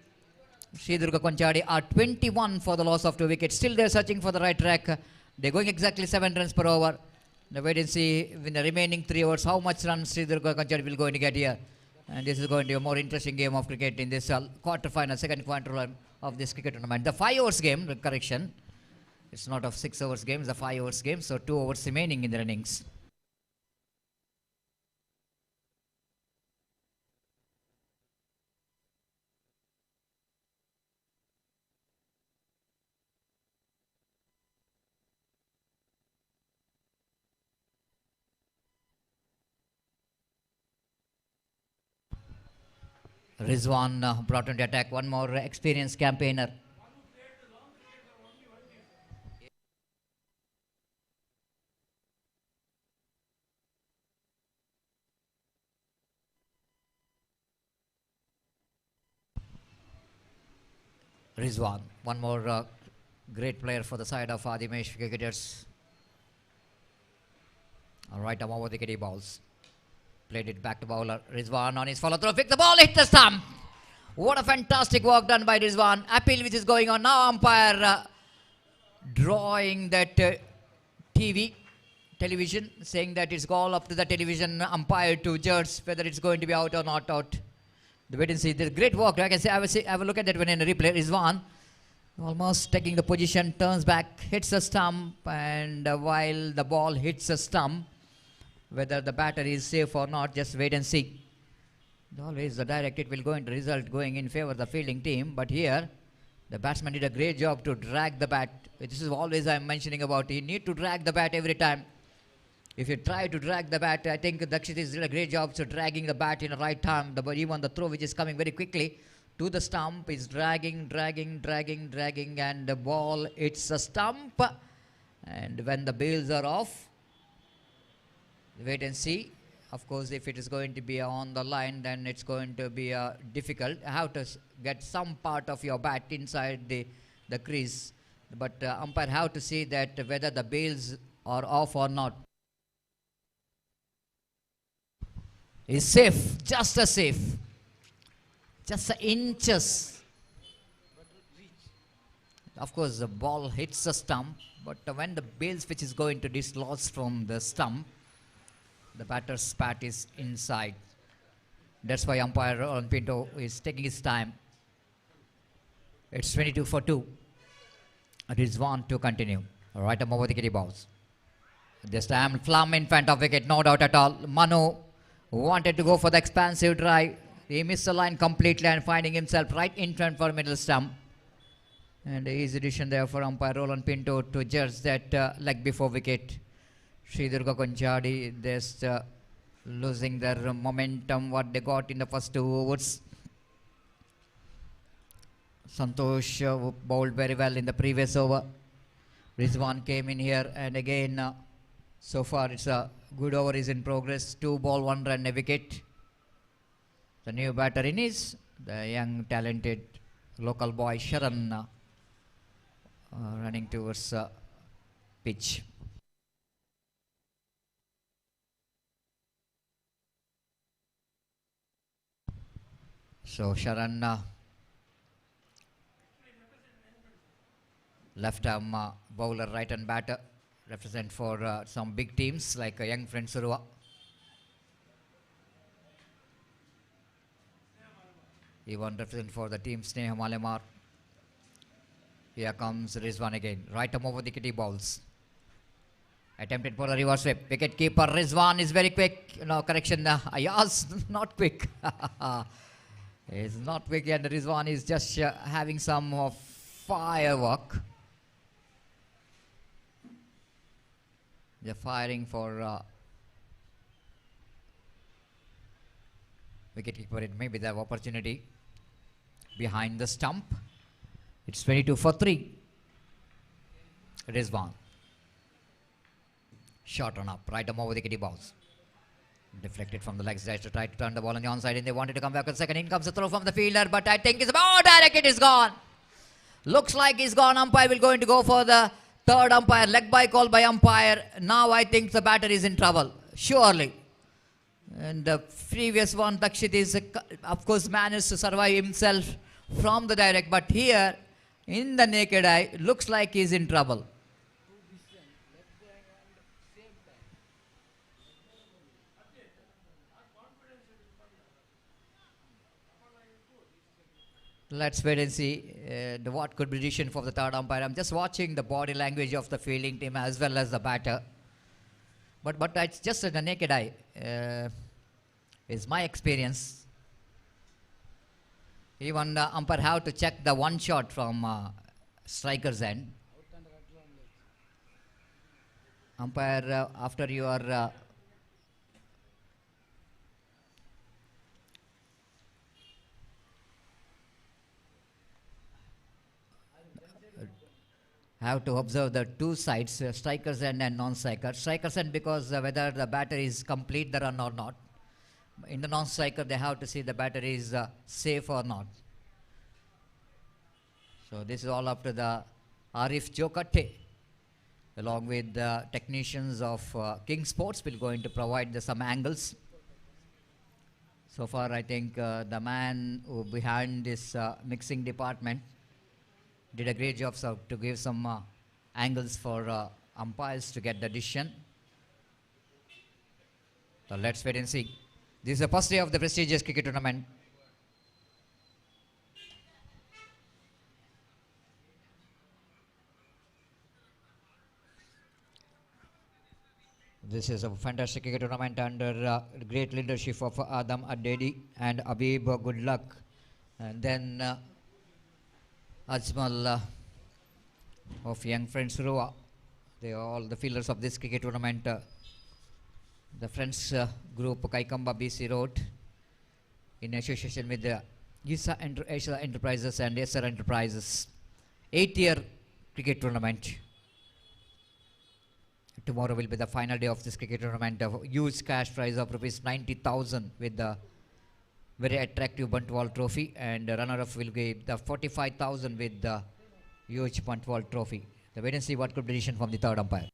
Sri Durga Konchadi are 21 for the loss of 2 wickets. Still they're searching for the right track. They're going exactly 7 runs per over. Now wait and see in the remaining 3 overs how much runs Sri Durga Konchadi will going to get here. And this is going to be a more interesting game of cricket in this quarter-final, second quarter of this cricket tournament. The 5 overs game, correction. It's not of 6 overs game, it's a 5 overs game. So 2 overs remaining in the innings. Rizwan brought into attack, one more experienced campaigner. Rizwan, one more great player for the side of Adimesh cricketers. All right, I'm over the kitty balls. Played it back to bowler. Rizwan on his follow through. Pick the ball, hit the stump. What a fantastic work done by Rizwan. Appeal which is going on now. Umpire drawing that television, saying that it's all up to the television umpire to judge whether it's going to be out or not out. The wait and see. There's great work. Like I say, have a look at that when in the replay. Rizwan almost taking the position, turns back, hits the stump, and while the ball hits the stump, whether the batter is safe or not, just wait and see. Always the direct it will go into result going in favor of the fielding team. But here, the batsman did a great job to drag the bat. This is always I'm mentioning about. You need to drag the bat every time. If you try to drag the bat, I think Dakshit is did a great job to dragging the bat in the right time. But even the throw which is coming very quickly to the stump is dragging, and the ball hits a stump. And when the bails are off, wait and see. Of course, if it is going to be on the line, then it's going to be difficult. How to get some part of your bat inside the crease. But umpire have to see that whether the bails are off or not. Is safe, just a safe. Just inches. Of course, the ball hits the stump, but when the bails which is going to dislodge from the stump, the batter's bat is inside. That's why umpire on Pinto is taking his time. It's 22 for 2. It is 1 to continue. Right over the kitty balls. This time Plum in front of wicket, no doubt at all. Manu wanted to go for the expansive drive. He missed the line completely and finding himself right in front for middle stump. And easy decision there for umpire Roland Pinto to judge that leg before wicket. Sridurga Konchadi just losing their momentum what they got in the first 2 overs. Santosh bowled very well in the previous over. Rizwan came in here and again so far it's a good over is in progress. 2 ball 1 run a wicket. The new batter in is the young talented local boy Sharan running towards pitch. So Sharan left arm bowler, right hand batter, represent for some big teams like young friend Surua. He won represent for the team Sneha Malamar. Here comes Rizwan again. Right arm over the kitty balls. Attempted for a reverse sweep. Wicket keeper Rizwan is very quick. No correction. Ayaz not quick. He's not quick and Rizwan is just having some firework. They're firing for wicket keeper. It may be the opportunity behind the stump. It's 22 for 3. Rizwan. Shot on up. Right arm over the kitty balls. Deflected from the leg side to try to turn the ball on the onside, and they wanted to come back with second. In comes the throw from the fielder, but I think it's about direct. It is gone. Looks like he's gone. Umpire will going to go for the third umpire. Leg by call by umpire. Now I think the batter is in trouble. Surely. And the previous one, Dakshit is, of course, managed to survive himself from the direct. But here, in the naked eye, looks like he's in trouble. Let's wait and see what could be decision for the third umpire. I'm just watching the body language of the fielding team as well as the batter. But it's just the naked eye. Is my experience. Even umpire have to check the one shot from striker's end. Umpire, after you are have to observe the two sides, striker's end and non-striker. Striker's end because whether the batter is complete the run or not. In the non-striker, they have to see the batter is safe or not. So this is all up to the Arif Jokatte, along with the technicians of King Sports, will going to provide some angles. So far, I think the man who behind this mixing department did a great job to give some angles for umpires to get the decision. So let's wait and see. This is the first day of the prestigious cricket tournament. This is a fantastic cricket tournament under great leadership of Adam Adedi and Abib Good Luck. And then Ajmal of young friends Surua. They are all the fielders of this cricket tournament The Friends Group Kaikamba BC Road in association with the Eesa Enterprises and Eesa Enterprises 8-year cricket tournament. Tomorrow will be the final day of this cricket tournament. A huge cash prize of rupees 90,000 with the very attractive Bantwal trophy, and the runner-up will get the 45,000 with the huge Bantwal trophy. The wait and see what could be decision from the third umpire.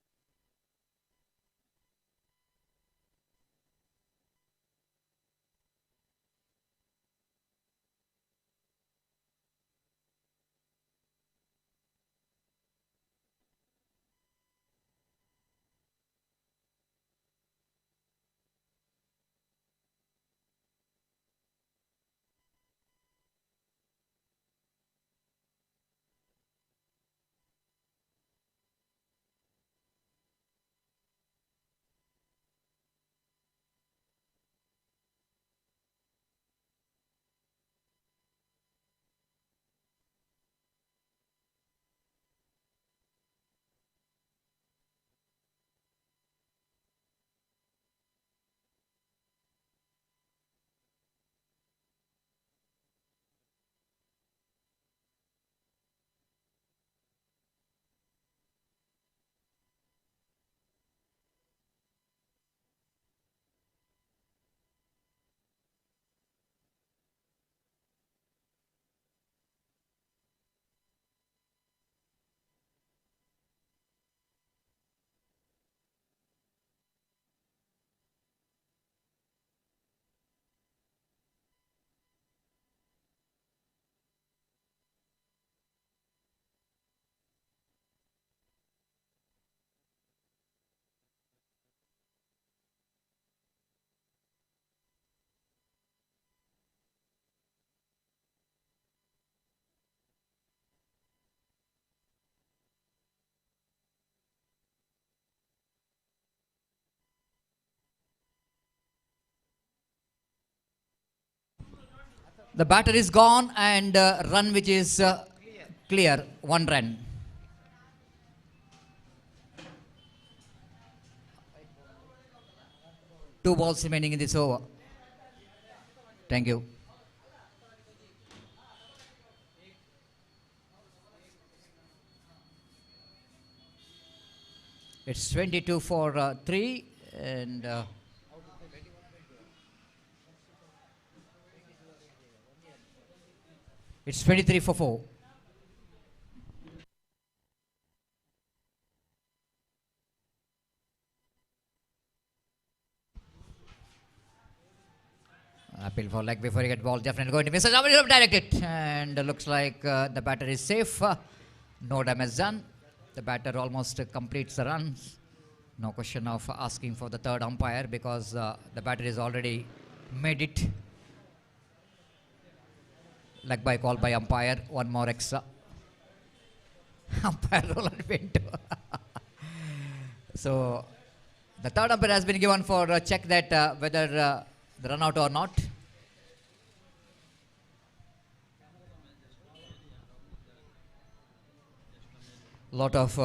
The batter is gone, and run which is clear, 1 run. Two balls remaining in this over. Thank you. It's 22 for 3, and it's 23 for 4. Appeal for leg before you get ball. Definitely going to miss it. Direct it. And looks like the batter is safe. No damage done. The batter almost completes the runs. No question of asking for the third umpire because the batter is already made it. Leg by call by umpire. One more extra. Umpire Roland Pinto. So the third umpire has been given for check that whether the run out or not. Lot of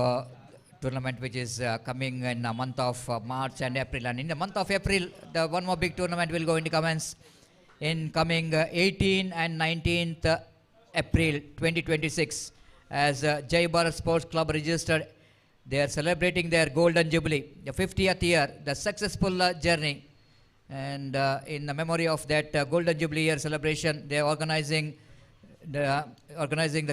tournament which is coming in the month of March and April, and in the month of April the one more big tournament will go into commence in coming 18th and 19th April 2026 as Jai Bharat Sports Club registered. They are celebrating their golden jubilee, the 50th year, the successful journey, and in the memory of that golden jubilee year celebration, they are organizing the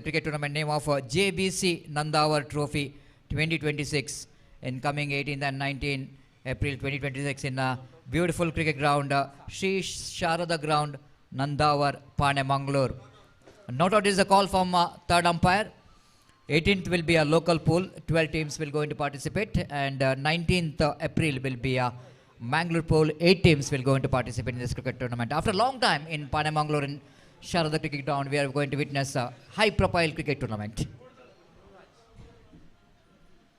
cricket tournament name of JBC Nandawar Trophy 2026 in coming 18th and 19th April 2026 in a beautiful cricket ground, Sri Sharada Ground, Nandawar, Pune, Mangalore. Not out is a call from third umpire. 18th will be a local pool, 12 teams will go into participate, and 19th April will be a Mangalore pool, 8 teams will go into participate in this cricket tournament. After a long time in Pune, Mangalore in Sharada Cricket Ground, we are going to witness a high-profile cricket tournament.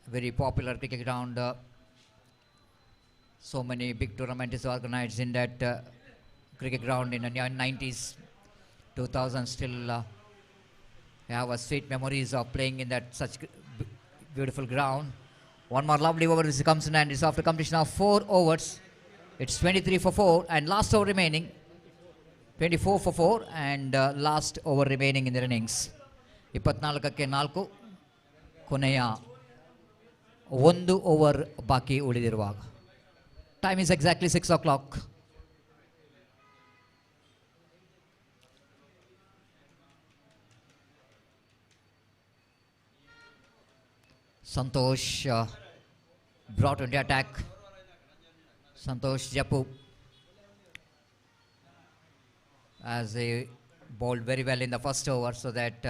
Very popular cricket ground. So many big tournaments organized in that cricket ground in the 90s, 2000s. Still, I have a sweet memories of playing in that such beautiful ground. One more lovely over this comes in, and it's after completion of 4 overs. It's 23 for 4 and last over remaining. 24 for 4 and last over remaining in the innings. 24ಕ್ಕೆ 4 ಕೊನೆಯ ಒಂದು over ಬಾಕಿ ಉಳಿದಿರುವಾಗ. Time is exactly 6 o'clock. Santosh brought into attack. Santosh Japu, as he bowled very well in the first over, so that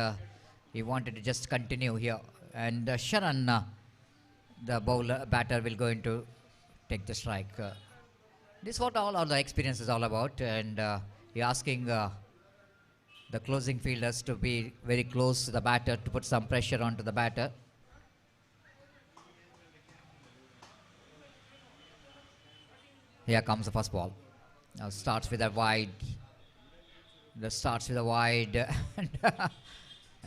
he wanted to just continue here. And Sharan, the bowler batter, will go into take the strike. This is what all the experience is all about, and he asking the closing fielders to be very close to the batter to put some pressure onto the batter. Here comes the first ball. Now starts with a wide.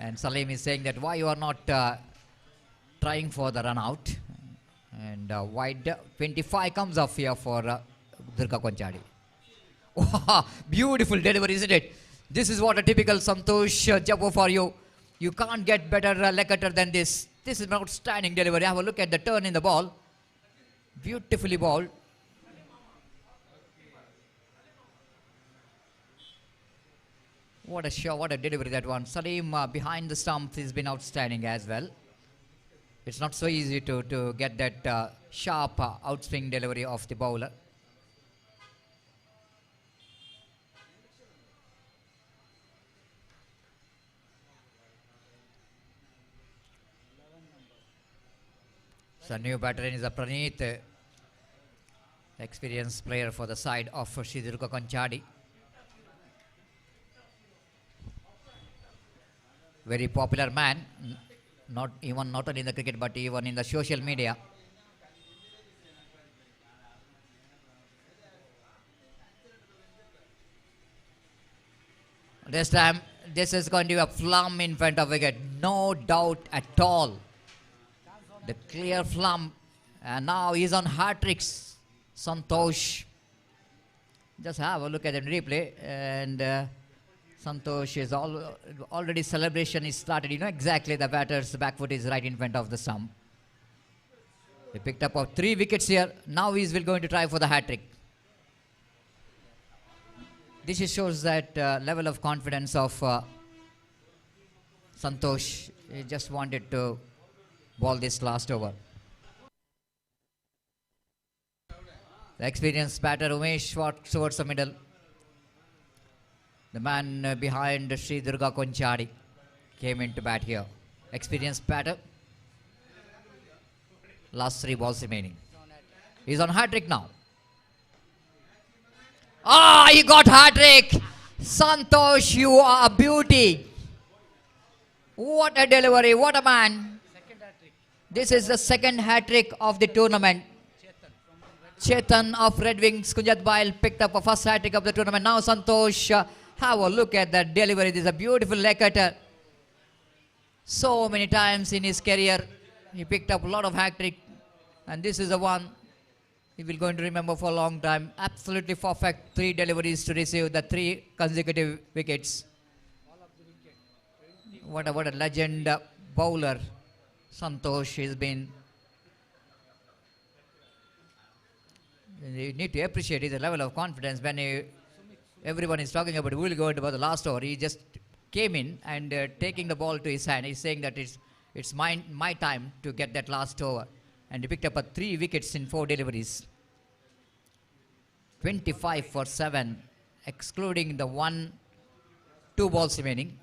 And Salim is saying that why you are not trying for the run out. And wide 25 comes off here for Durga Konchadi. Wow, beautiful delivery, isn't it? This is what a typical Santosh Jabu for you. You can't get better leg cutter than this. This is an outstanding delivery. Have a look at the turn in the ball. Beautifully bowled. What a shot, what a delivery that one. Salim behind the stump has been outstanding as well. It's not so easy to get that sharp outswing delivery of the bowler. So new batter is a Praneeth, experienced player for the side of Sri Durga Konchadi. Very popular man, not only in the cricket but even in the social media. This time, this is going to be a plum in front of wicket, no doubt at all. The clear plum, and now he's on hat tricks. Santosh, just have a look at the replay, and Santosh is already celebration is started. You know exactly the batter's back foot is right in front of the stump. He picked up 3 wickets here. Now he's going to try for the hat trick. This just shows that level of confidence of Santosh. He just wanted to ball this last over. The experienced batter Umesh towards the middle. The man behind Sri Durga Konchadi came into bat here. Experienced batter. Last 3 balls remaining. He's on hat-trick now. Ah, he got hat-trick! Santosh, you are a beauty. What a delivery, what a man. This is the second hat-trick of the tournament. Chetan of Red Wings, Kunjat Bail picked up a first hat-trick of the tournament. Now Santosh, have a look at that delivery. This is a beautiful leg cutter. So many times in his career, he picked up a lot of hat-trick. And this is the one he will going to remember for a long time. Absolutely perfect 3 deliveries to receive the 3 consecutive wickets. What a legend bowler Santosh has been. You need to appreciate his level of confidence when everyone is talking about will go into the last over. He just came in and taking the ball to his hand. He's saying that it's my time to get that last over. And he picked up 3 wickets in 4 deliveries. 25 for 7, excluding the 2 balls remaining.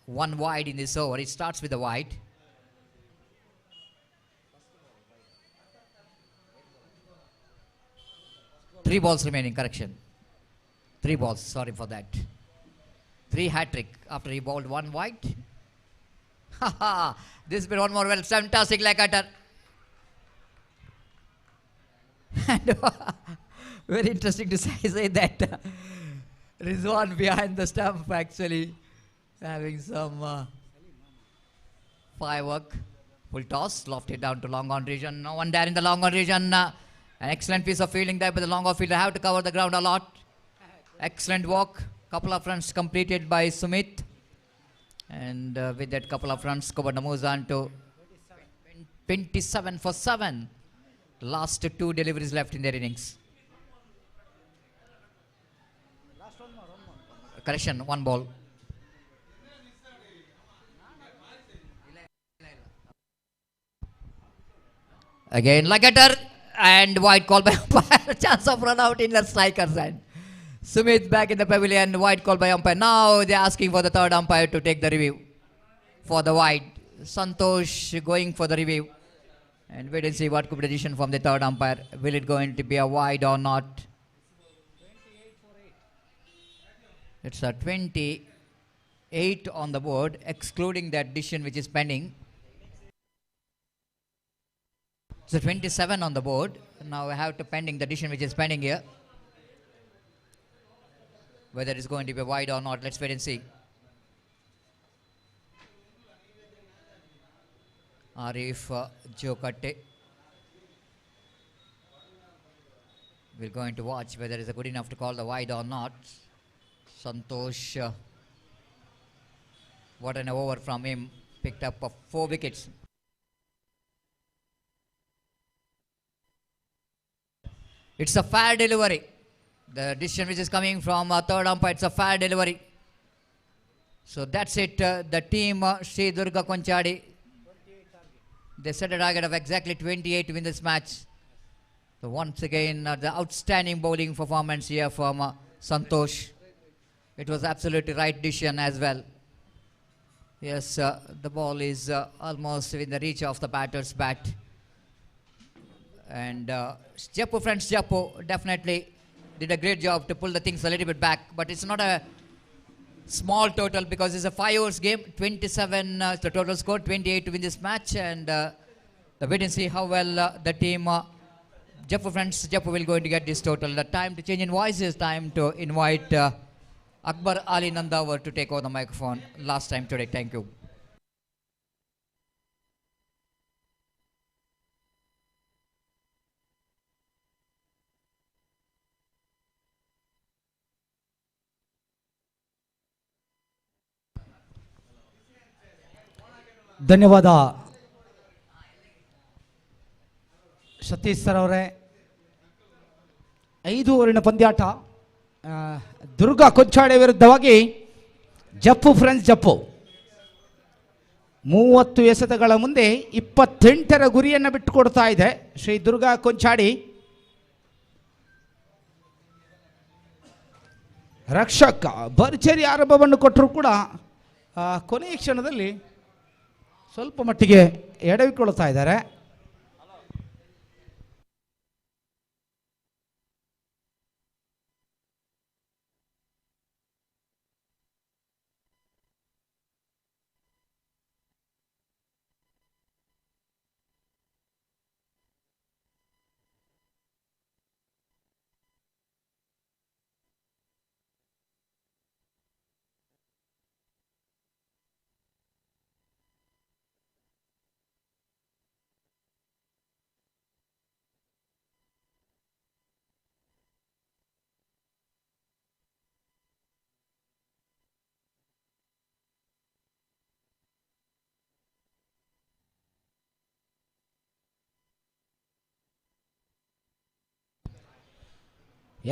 1 wide in this over. It starts with a wide. Three balls remaining, correction. 3 balls, sorry for that. 3 hat-trick after he bowled 1 wide. This has been one more well, fantastic leg cutter. And very interesting to say that Rizwan behind the stump actually having some firework. Full toss, lofted down to long on region. No one there in the long on region. An excellent piece of fielding there by the long off fielder. Have to cover the ground a lot. Excellent walk. Couple of runs completed by Sumit. And with that couple of runs, Kubanda moves on to 27 for 7. Last 2 deliveries left in their innings. Correction, 1 ball. Again, Lagatar and wide call by umpire. Chance of run out in the striker's end. Sumit back in the pavilion. Wide call by umpire. Now they're asking for the third umpire to take the review for the wide. Santosh going for the review. And wait and see what could be the decision from the third umpire. Will it going to be a wide or not? It's a 28 on the board, excluding that decision which is pending. So 27 on the board. Now we have to pending the decision which is pending here. Whether it's going to be wide or not, let's wait and see. Arif Jokate. We're going to watch whether it's good enough to call the wide or not. Santosh, what an over from him, picked up 4 wickets. It's a fair delivery. The decision which is coming from third umpire, it's a fair delivery. So that's it. The team, Sri Durga Konchadi, they set a target of exactly 28 to win this match. So once again, the outstanding bowling performance here from Santosh. It was absolutely right decision as well. Yes, the ball is almost within the reach of the batter's bat. And Jappu, friends, Jappu definitely did a great job to pull the things a little bit back. But it's not a small total because it's a 5 overs game. 27 the total score, 28 to win this match. And the wait and see how well the team, Jappu, friends, Jappu will going to get this total. The time to change in voice is time to invite Akbar Ali Nandawar to take over the microphone last time today. Thank you. ಧನ್ಯವಾದ Satish sir ಅವರೇ. 5 ಓವರಿನ ಪಂದ್ಯಾಟ. ದುರ್ಗಾ ಕೊಂಚಾಡೆ ವಿರುದ್ಧವಾಗಿ ಜಪ್ಪು friends ಜಪ್ಪು 30 ಎಸೆತಗಳ ಮುಂದೆ 28ರ ಗುರಿಯನ್ನು ಬಿಟ್ಟುಕೊಡ್ತಾ ಇದೆ ಶ್ರೀ ದುರ್ಗಾ ಕೊಂಚಾಡಿ. ರಕ್ಷಕ ಭರ್ಜರಿ ಆರಂಭವನ್ನು ಕೊಟ್ಟರೂ ಕೂಡ ಕೊನೆಯ ಕ್ಷಣದಲ್ಲಿ ಸ್ವಲ್ಪ ಮಟ್ಟಿಗೆ ಎಡವಿಕೊಳ್ತಾ ಇದ್ದಾರೆ.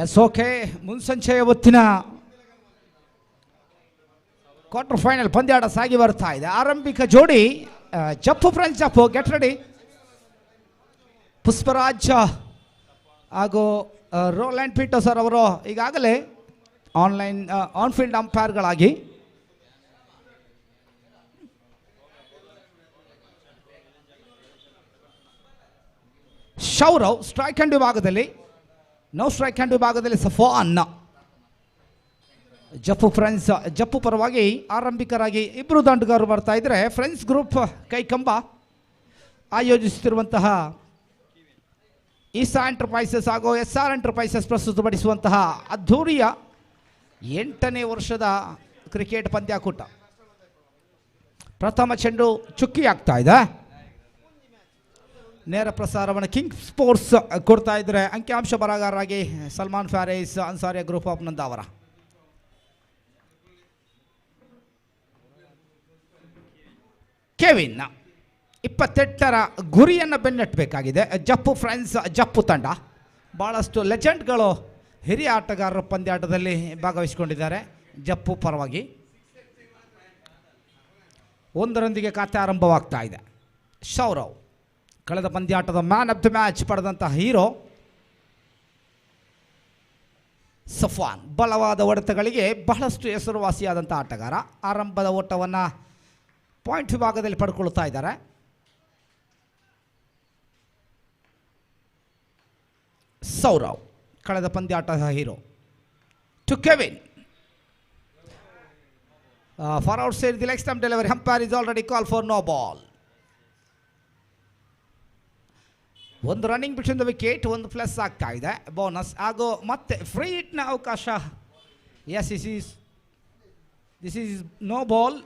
ಎಸ್ ಓಕೆ, ಮುನ್ಸಂಚೆಯ ಹೊತ್ತಿನ ಕ್ವಾರ್ಟರ್ ಫೈನಲ್ ಪಂದ್ಯಾಟ ಸಾಗಿ ಬರ್ತಾ ಇದೆ. ಆರಂಭಿಕ ಜೋಡಿ Jeppu friends Jeppu. Get ready. Pushparaj ಹಾಗೂ ರೋಲ್ಯಾಂಡ್ ಪೀಟರ್ ಸರ್ ಅವರು ಈಗಾಗಲೇ ಆನ್ ಫೀಲ್ಡ್ ಅಂಪೈರ್ಗಳಾಗಿ ಶೌರವ್ ಸ್ಟ್ರೈಕ್ ಹ್ಯಾಂಡ್ ವಿಭಾಗದಲ್ಲಿ, ನೋ ಸ್ಟ್ರೈಕ್ ಹ್ಯಾಂಡ್ ವಿಭಾಗದಲ್ಲಿ ಸಫಾನ್. ಜಪ್ಪು ಫ್ರೆಂಡ್ಸ್ ಜಪ್ಪು ಪರವಾಗಿ ಆರಂಭಿಕರಾಗಿ ಇಬ್ಬರು ದಂಡುಗಾರರು ಬರ್ತಾ ಇದ್ದಾರೆ. ಫ್ರೆಂಡ್ಸ್ ಗ್ರೂಪ್ ಕೈಕಂಬ ಆಯೋಜಿಸುತ್ತಿರುವಂತಹ ಈಸಾ ಎಂಟರ್ಪ್ರೈಸಸ್ ಹಾಗೂ SR ಎಂಟರ್ಪ್ರೈಸಸ್ ಪ್ರಸ್ತುತಪಡಿಸುವಂತಹ ಅದ್ಧೂರಿಯ 8ನೇ ವರ್ಷದ ಕ್ರಿಕೆಟ್ ಪಂದ್ಯಾಕೂಟ. ಪ್ರಥಮ ಚೆಂಡು ಚುಕ್ಕಿ ಆಗ್ತಾ ಇದೆ. ನೇರ ಪ್ರಸಾರವನ್ನು ಕಿಂಗ್ ಸ್ಪೋರ್ಟ್ಸ್ ಕೊಡ್ತಾ ಇದ್ದಾರೆ. ಅಂಕಿಅಂಶ ಬರಹಗಾರರಾಗಿ Salman Fares, Ansariya group of Nandavar. Kevin 28ರ ಗುರಿಯನ್ನು ಬೆನ್ನಟ್ಟಬೇಕಾಗಿದೆ. ಜಪ್ಪು ಫ್ರೆಂಡ್ಸ್ ಜಪ್ಪು ತಂಡ ಭಾಳಷ್ಟು ಲೆಜೆಂಡ್ಗಳು ಹಿರಿಯ ಆಟಗಾರರು ಪಂದ್ಯಾಟದಲ್ಲಿ ಭಾಗವಹಿಸಿಕೊಂಡಿದ್ದಾರೆ. ಜಪ್ಪು ಪರವಾಗಿ 1 ರನ್ನಿಗೆ ಖಾತೆ ಆರಂಭವಾಗ್ತಾ ಇದೆ. ಸೌರವ್ ಕಳೆದ ಪಂದ್ಯಾಟದ ಮ್ಯಾನ್ ಆಫ್ ದಿ ಮ್ಯಾಚ್ ಪಡೆದಂಥ ಹೀರೋ. ಸಫಾನ್ ಬಲವಾದ ಹೊಡೆತಗಳಿಗೆ ಬಹಳಷ್ಟು ಹೆಸರುವಾಸಿಯಾದಂಥ ಆಟಗಾರ. ಆರಂಭದ ಓಟವನ್ನು ಪಾಯಿಂಟ್ ವಿಭಾಗದಲ್ಲಿ ಪಡ್ಕೊಳ್ತಾ ಇದ್ದಾರೆ. ಸೌರವ್ ಕಳೆದ ಪಂದ್ಯಾಟದ hero. To Kevin for outside the leg stump delivery. Umpire is already call for no ball. 1 running between the wicket, 1 plus ಆಗ್ತಾ ಇದೆ. ಬೋನಸ್ ಹಾಗೂ ಮತ್ತೆ ಫ್ರೀ ಹಿಟ್ನ ಅವಕಾಶ. Yes, this is no ball.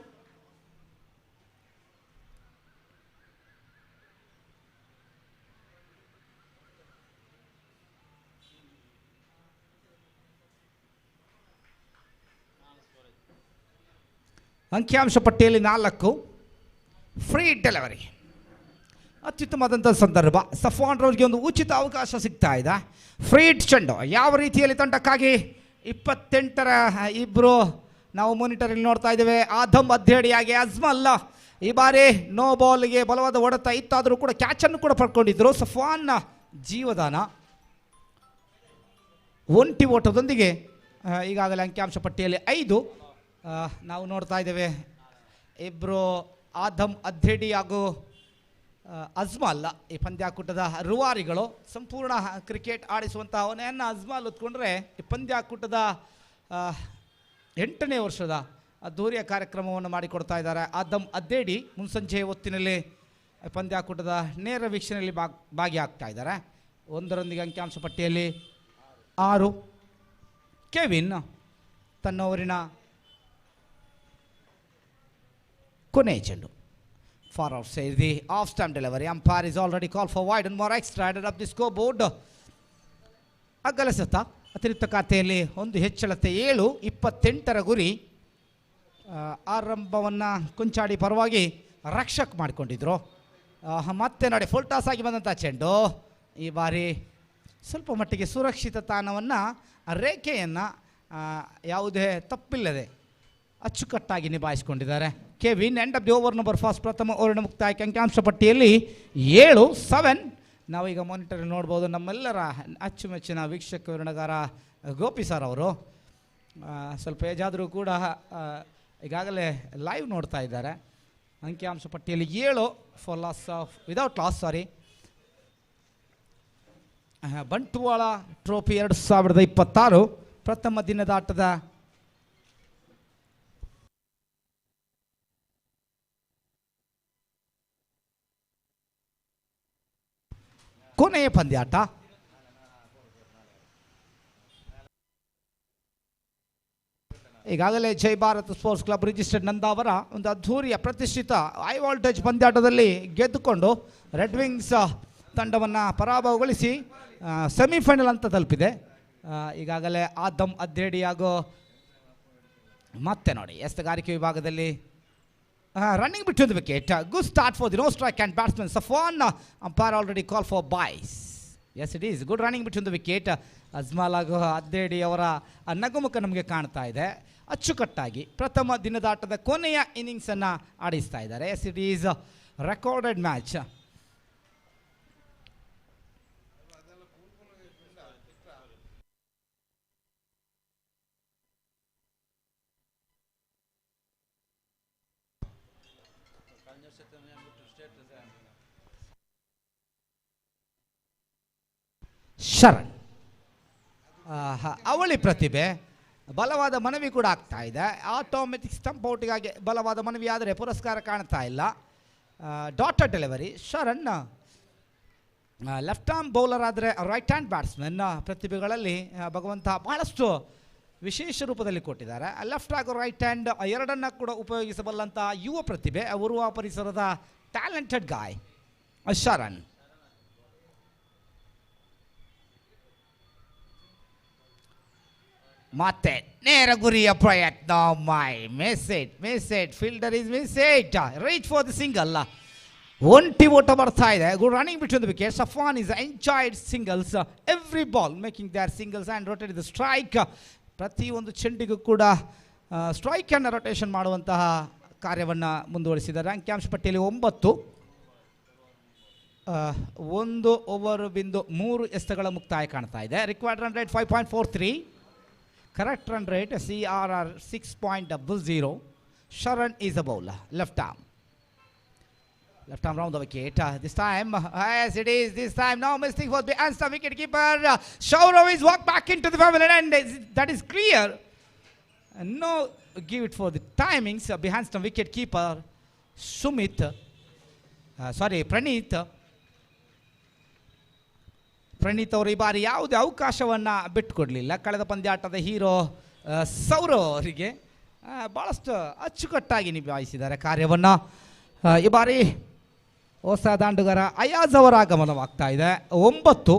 ಅಂಕಿಅಂಶ ಪಟ್ಟಿಯಲ್ಲಿ 4 ಫ್ರೀ ಡೆಲಿವರಿ. ಅತ್ಯುತ್ತಮವಾದಂಥ ಸಂದರ್ಭ. ಸಫಾನ್ ರವ್ರಿಗೆ ಒಂದು ಉಚಿತ ಅವಕಾಶ ಸಿಗ್ತಾ ಇದೆ. ಫ್ರೀ ಚೆಂಡು ಯಾವ ರೀತಿಯಲ್ಲಿ ತಂಡಕ್ಕಾಗಿ 28ರ ಇಬ್ಬರು ನಾವು ಮಾನಿಟರಲ್ಲಿ ನೋಡ್ತಾ ಇದ್ದೇವೆ. ಆದಮ್ ಅಧ್ಯಡಿಯಾಗಿ ಅಜ್ಮಲ್ ಈ ಬಾರಿ ನೋ ಬಾಲ್ಗೆ ಬಲವಾದ ಹೊಡೆತ ಇತ್ತಾದರೂ ಕೂಡ ಕ್ಯಾಚನ್ನು ಕೂಡ ಪಡ್ಕೊಂಡಿದ್ದರು. ಸಫಾನ್ ಜೀವದಾನ ಒಂಟಿ ಓಟದೊಂದಿಗೆ ಈಗಾಗಲೇ ಅಂಕಿಅಂಶ ಪಟ್ಟಿಯಲ್ಲಿ 5 ನಾವು ನೋಡ್ತಾ ಇದ್ದೇವೆ. ಇಬ್ಬರು ಆದಮ್ ಅಧ್ಯಡಿ ಹಾಗೂ ಅಜ್ಮಲ್ ಈ ಪಂದ್ಯಾಕೂಟದ ರೂವಾರಿಗಳು. ಸಂಪೂರ್ಣ ಕ್ರಿಕೆಟ್ ಆಡಿಸುವಂತಹ ಹೊಣೆಯನ್ನು ಅಜ್ಮಲ್ ಹೊತ್ಕೊಂಡ್ರೆ ಈ ಪಂದ್ಯಾಕೂಟದ 8ನೇ ವರ್ಷದ ಅದ್ದೂರಿಯ ಕಾರ್ಯಕ್ರಮವನ್ನು ಮಾಡಿಕೊಡ್ತಾ ಇದ್ದಾರೆ. ಆದಮ್ ಅದ್ದೇಡಿ ಮುನ್ಸಂಜೆ ಹೊತ್ತಿನಲ್ಲಿ ಪಂದ್ಯಾಕೂಟದ ನೇರ ವೀಕ್ಷಣೆಯಲ್ಲಿ ಭಾಗಿಯಾಗ್ತಾ ಇದ್ದಾರೆ. 1 ರನ್ನಿಗೆ ಅಂಕಿಅಂಶ ಪಟ್ಟಿಯಲ್ಲಿ 6. ಕೆವಿನ್ ತನ್ನವರಿನ ಕೊನೆಯ ಚೆಂಡು. For outside the off stump delivery. Umpire is already call for wide and more extra added up the score board. ಅಗಲಸತ ಅತಿರಿಕ್ತ ಖಾತೆಯಲ್ಲಿ 1 ಹೆಚ್ಚಳತೆ 7. 28ರ ಗುರಿ. ಆರಂಭವನ್ನು ಕುಂಚಾಡಿ ಪರವಾಗಿ ರಕ್ಷಕ್ ಮಾಡಿಕೊಂಡಿದ್ರು. ಮತ್ತೆ ನೋಡಿ ಫುಲ್ ಟಾಸ್ ಆಗಿ ಬಂದಂಥ ಚೆಂಡು ಈ ಬಾರಿ ಸ್ವಲ್ಪ ಮಟ್ಟಿಗೆ ಸುರಕ್ಷಿತ ತಾಣವನ್ನು ರೇಖೆಯನ್ನು ಯಾವುದೇ ತಪ್ಪಿಲ್ಲದೆ ಅಚ್ಚುಕಟ್ಟಾಗಿ ನಿಭಾಯಿಸಿಕೊಂಡಿದ್ದಾರೆ. Kevin end of the over number fast. ಪ್ರಥಮ ಓವರಿನ ಮುಕ್ತಾಯಕ್ಕೆ ಅಂಕಿಅಂಶ ಪಟ್ಟಿಯಲ್ಲಿ 7-7. ನಾವೀಗ ಮಾನಿಟರ್ ನೋಡ್ಬೋದು. ನಮ್ಮೆಲ್ಲರ ಅಚ್ಚುಮೆಚ್ಚಿನ ವೀಕ್ಷಕ ವಿವರಣೆಗಾರ ಗೋಪಿ ಸರ್ ಅವರು ಸ್ವಲ್ಪ ಏಜಾದರೂ ಕೂಡ ಈಗಾಗಲೇ ಲೈವ್ ನೋಡ್ತಾ ಇದ್ದಾರೆ. ಅಂಕಿಅಂಶ ಪಟ್ಟಿಯಲ್ಲಿ 7 for loss of without loss Bantwal trophy 2026 ಪ್ರಥಮ ದಿನದ ಆಟದ ಕೊನೆಯ ಪಂದ್ಯಾಟ. ಈಗಾಗಲೇ Jai Bharat sports club registered Nandavar ಒಂದು ಅದ್ಧೂರಿಯ ಪ್ರತಿಷ್ಠಿತ ಹೈ ವಾಲ್ಟೇಜ್ ಪಂದ್ಯಾಟದಲ್ಲಿ ಗೆದ್ದುಕೊಂಡು ರೆಡ್ ವಿಂಗ್ಸ್ ತಂಡವನ್ನು ಪರಾಭವಗೊಳಿಸಿ ಸೆಮಿಫೈನಲ್ ಅಂತ ತಲುಪಿದೆ. ಈಗಾಗಲೇ ಆದಮ್ ಅದ್ದೇಡಿ ಹಾಗೂ ಮತ್ತೆ ನೋಡಿ ಎಸ್ತಗಾರಿಕೆ ವಿಭಾಗದಲ್ಲಿ running between the wicket. Good start for the no strike and batsman Safan. Umpire already call for byes. Yes, it is good running between the wicket. Ajmal ಹಾಗೂ ಅದ್ದೇಡಿ ಅವರ ನಗುಮುಖ ನಮಗೆ ಕಾಣ್ತಾ ಇದೆ. ಅಚ್ಚುಕಟ್ಟಾಗಿ ಪ್ರಥಮ ದಿನದಾಟದ ಕೊನೆಯ ಇನ್ನಿಂಗ್ಸನ್ನು ಆಡಿಸ್ತಾ ಇದ್ದಾರೆ. Yes, it is recorded match. Sharan ಅವಳಿ ಪ್ರತಿಭೆ. ಬಲವಾದ ಮನವಿ ಕೂಡ ಆಗ್ತಾ ಇದೆ. ಆಟೋಮೆಟಿಕ್ ಸ್ಟಂಪ್ ಔಟಿಗಾಗಿ ಬಲವಾದ ಮನವಿ ಆದರೆ ಪುರಸ್ಕಾರ ಕಾಣ್ತಾ ಇಲ್ಲ. Daughter delivery. Sharan left arm bowler ಆದರೆ ರೈಟ್ ಹ್ಯಾಂಡ್ ಬ್ಯಾಟ್ಸ್ಮನ್. ಪ್ರತಿಭೆಗಳಲ್ಲಿ ಭಗವಂತ ಬಹಳಷ್ಟು ವಿಶೇಷ ರೂಪದಲ್ಲಿ ಕೊಟ್ಟಿದ್ದಾರೆ. ಲೆಫ್ಟ್ ಹಾಗೂ ರೈಟ್ ಹ್ಯಾಂಡ್ ಎರಡನ್ನು ಕೂಡ ಉಪಯೋಗಿಸಬಲ್ಲಂಥ ಯುವ ಪ್ರತಿಭೆ. ಉರುವ ಪರಿಸರದ ಟ್ಯಾಲೆಂಟೆಡ್ ಗಾಯ್ ಶರಣ್. ಮತ್ತೆ ನೇರ ಗುರಿಯ ಪ್ರಯತ್ನ. Miss it fielder is miss it. Reach for the single. ಒಂಟಿ ಓಟ ಬರ್ತಾ ಇದೆ. Good running between the wicket. Safan is enjoyed singles every ball making their singles and rotate the strike. ಪ್ರತಿಯೊಂದು ಚೆಂಡಿಗೂ ಕೂಡ ಸ್ಟ್ರೈಕನ್ನು ರೊಟೇಷನ್ ಮಾಡುವಂತಹ ಕಾರ್ಯವನ್ನು ಮುಂದುವರಿಸಿದ್ದಾರೆ. ಅಂಕಿಅಂಶ ಪಟ್ಟಿಯಲ್ಲಿ 9. 1 ಓವರ್ ಬಿಂದು 3 ಎಸೆತಗಳ ಮುಕ್ತಾಯ ಕಾಣ್ತಾ ಇದೆ. Required run rate 5.43. Correct run rate CRR 6.00. Sharan is a bowler. Left arm round the wicket. This time, yes it is. This time now missing was behind the wicket keeper. Shaurav is walked back into the family and that is clear. No, give it for the timings behind the wicket keeper Praneeth ಅವರು ಈ ಬಾರಿ ಯಾವುದೇ ಅವಕಾಶವನ್ನು ಬಿಟ್ಟುಕೊಡಲಿಲ್ಲ. ಕಳೆದ ಪಂದ್ಯಾಟದ hero Sourav ಅವರಿಗೆ ಭಾಳಷ್ಟು ಅಚ್ಚುಕಟ್ಟಾಗಿ ನಿಭಾಯಿಸಿದ್ದಾರೆ ಕಾರ್ಯವನ್ನು. ಈ ಬಾರಿ ಹೊಸ ದಾಂಡುಗಾರ ಅಯಾಜ್ ಅವರ ಆಗಮನವಾಗ್ತಾ ಇದೆ. 9.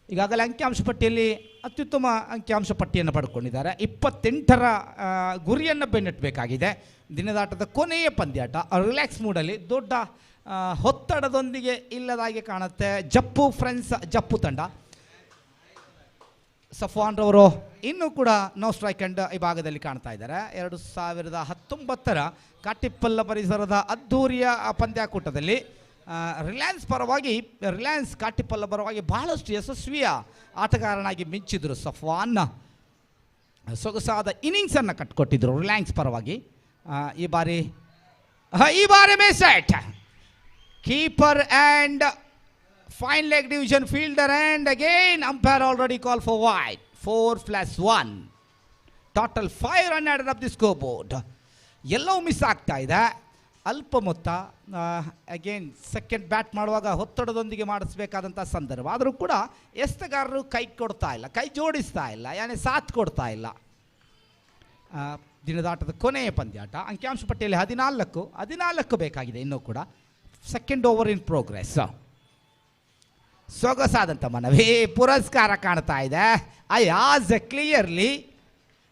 ಈಗಾಗಲೇ ಅಂಕಿಅಂಶ ಪಟ್ಟಿಯಲ್ಲಿ ಅತ್ಯುತ್ತಮ ಅಂಕಿಅಂಶ ಪಟ್ಟಿಯನ್ನು ಪಡ್ಕೊಂಡಿದ್ದಾರೆ. 28ರ ಗುರಿಯನ್ನು ಬೆನ್ನಟ್ಟಬೇಕಾಗಿದೆ. ದಿನದಾಟದ ಕೊನೆಯ ಪಂದ್ಯಾಟ. ರಿಲ್ಯಾಕ್ಸ್ ಮೂಡಲ್ಲಿ ದೊಡ್ಡ ಒತ್ತಡದೊಂದಿಗೆ ಇಲ್ಲದಾಗಿ ಕಾಣುತ್ತೆ ಜಪ್ಪು ತಂಡ. ಸಫಾನ್ ರವರು ಇನ್ನೂ ಕೂಡ ನೋ ಸ್ಟ್ರೈಕ್ ಅಂಡ್ ಈ ಭಾಗದಲ್ಲಿ ಕಾಣ್ತಾ ಇದ್ದಾರೆ. 2019ರ ಕಾಟಿಪ್ಪಲ್ಲ ಪರಿಸರದ ಅದ್ಧೂರಿಯ ಪಂದ್ಯಾಕೂಟದಲ್ಲಿ ರಿಲಯನ್ಸ್ ಕಾಟಿಪ್ಪಲ್ಲ ಪರವಾಗಿ ಬಹಳಷ್ಟು ಯಶಸ್ವಿಯ ಆಟಗಾರನಾಗಿ ಮಿಂಚಿದ್ರು ಸಫಾನ್. ಸೊಗಸಾದ ಇನ್ನಿಂಗ್ಸನ್ನು ಕಟ್ಟಿಕೊಟ್ಟಿದ್ರು ರಿಲಯನ್ಸ್ ಪರವಾಗಿ. ಈ ಬಾರಿ miss it. Keeper and fine leg division fielder and again umpire already called for wide. 4+1. Total 5 run added up the scoreboard. ಎಲ್ಲವೂ ಮಿಸ್ ಆಗ್ತಾ ಇದೆ. ಅಲ್ಪ ಮೊತ್ತ. ಅಗೇನ್ ಸೆಕೆಂಡ್ ಬ್ಯಾಟ್ ಮಾಡುವಾಗ ಒತ್ತಡದೊಂದಿಗೆ ಮಾಡಿಸ್ಬೇಕಾದಂಥ ಸಂದರ್ಭ. ಆದರೂ ಕೂಡ ಎಸೆತಗಾರರು ಕೈ ಕೊಡ್ತಾ ಇಲ್ಲ, ಕೈ ಜೋಡಿಸ್ತಾ ಇಲ್ಲ, ಸಾಥ್ ಕೊಡ್ತಾ ಇಲ್ಲ. ದಿನದಾಟದ ಕೊನೆಯ ಪಂದ್ಯಾಟ. ಅಂಕಿಅಂಶ ಪಟ್ಟಿಯಲ್ಲಿ 14 ಬೇಕಾಗಿದೆ ಇನ್ನೂ ಕೂಡ. Second over in progress. ಸೊಗಸಾದಂಥ ಮನವಿ. ಪುರಸ್ಕಾರ ಕಾಣ್ತಾ ಇದೆ. Ayaz clearly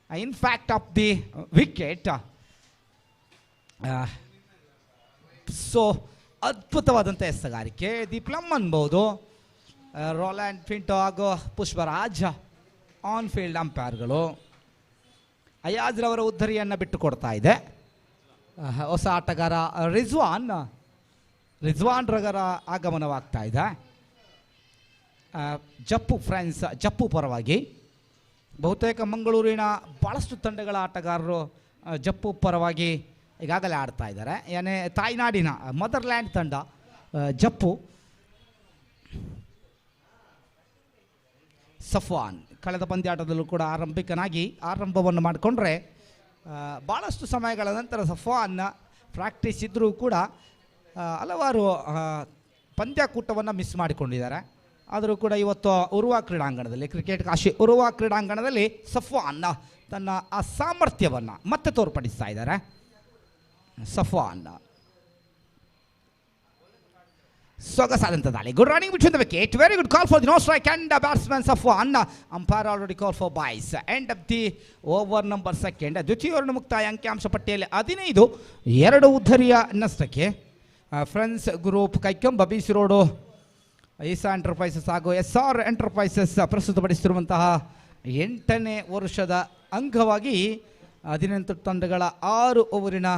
in fact of the wicket. So ಅದ್ಭುತವಾದಂಥ ಎಸೆಗಾರಿಕೆ. ದಿ ಪ್ಲಮ್ ಅನ್ಬೋದು. ರೋಲ್ಯಾಂಡ್ ಫಿಂಟೋ ಹಾಗೂ ಪುಷ್ಪರಾಜ್ ಆನ್ ಫೀಲ್ಡ್ ಅಂಪೈರ್ಗಳು. ಅಯಾಜ್ರವರ ಉದ್ಧರಿಯನ್ನು ಬಿಟ್ಟು ಕೊಡ್ತಾ ಇದೆ ಹೊಸ ಆಟಗಾರ ರಿಜ್ವಾನ್ ರಗರ ಆಗಮನವಾಗ್ತಾ ಇದೆ. ಜಪ್ಪು ಪರವಾಗಿ. ಬಹುತೇಕ ಮಂಗಳೂರಿನ ಭಾಳಷ್ಟು ತಂಡಗಳ ಆಟಗಾರರು ಜಪ್ಪು ಪರವಾಗಿ ಈಗಾಗಲೇ ಆಡ್ತಾ ಇದ್ದಾರೆ. ತಾಯ್ನಾಡಿನ ಮದರ್ಲ್ಯಾಂಡ್ ತಂಡ ಜಪ್ಪು. ಸಫ್ವಾನ್ ಕಳೆದ ಪಂದ್ಯಾಟದಲ್ಲೂ ಕೂಡ ಆರಂಭವನ್ನು ಮಾಡಿಕೊಂಡ್ರೆ ಭಾಳಷ್ಟು ಸಮಯಗಳ ನಂತರ ಸಫ್ವಾನ್ ಪ್ರಾಕ್ಟೀಸ್ ಇದ್ದರೂ ಕೂಡ ಹಲವಾರು ಪಂದ್ಯಾಕೂಟವನ್ನು ಮಿಸ್ ಮಾಡಿಕೊಂಡಿದ್ದಾರೆ. ಆದರೂ ಕೂಡ ಇವತ್ತು ಉರುವಾ ಕ್ರೀಡಾಂಗಣದಲ್ಲಿ ಕ್ರಿಕೆಟ್ ಕಾಶಿ ಉರುವಾ ಕ್ರೀಡಾಂಗಣದಲ್ಲಿ ಸಫ್ವಾನ್ ತನ್ನ ಆ ಸಾಮರ್ಥ್ಯವನ್ನು ಮತ್ತೆ ತೋರ್ಪಡಿಸ್ತಾ ಇದ್ದಾರೆ. ಸಫ್ವಾನ್ ಸೊಗಸಾದಂಥ ದಾಳಿ. Good running between the wicket. Very good call for the no strike and batsman Safwan. Umpire already call for boys. End of the over number 2. ದ್ವಿತೀಯ ಓವರ್ ಮುಕ್ತಾಯ. ಅಂಕಿಅಂಶ ಪಟ್ಟಿಯಲ್ಲಿ 15. 2 ಉದ್ಧರಿಯ ನಷ್ಟಕ್ಕೆ. Friends group Kaikamba BC road Isa enterprises ಹಾಗೂ SR ಎಂಟರ್ಪ್ರೈಸಸ್ ಪ್ರಸ್ತುತಪಡಿಸಿರುವಂತಹ 8ನೇ ವರ್ಷದ ಅಂಗವಾಗಿ 18 ತಂಡಗಳ 6 ಓವರಿನ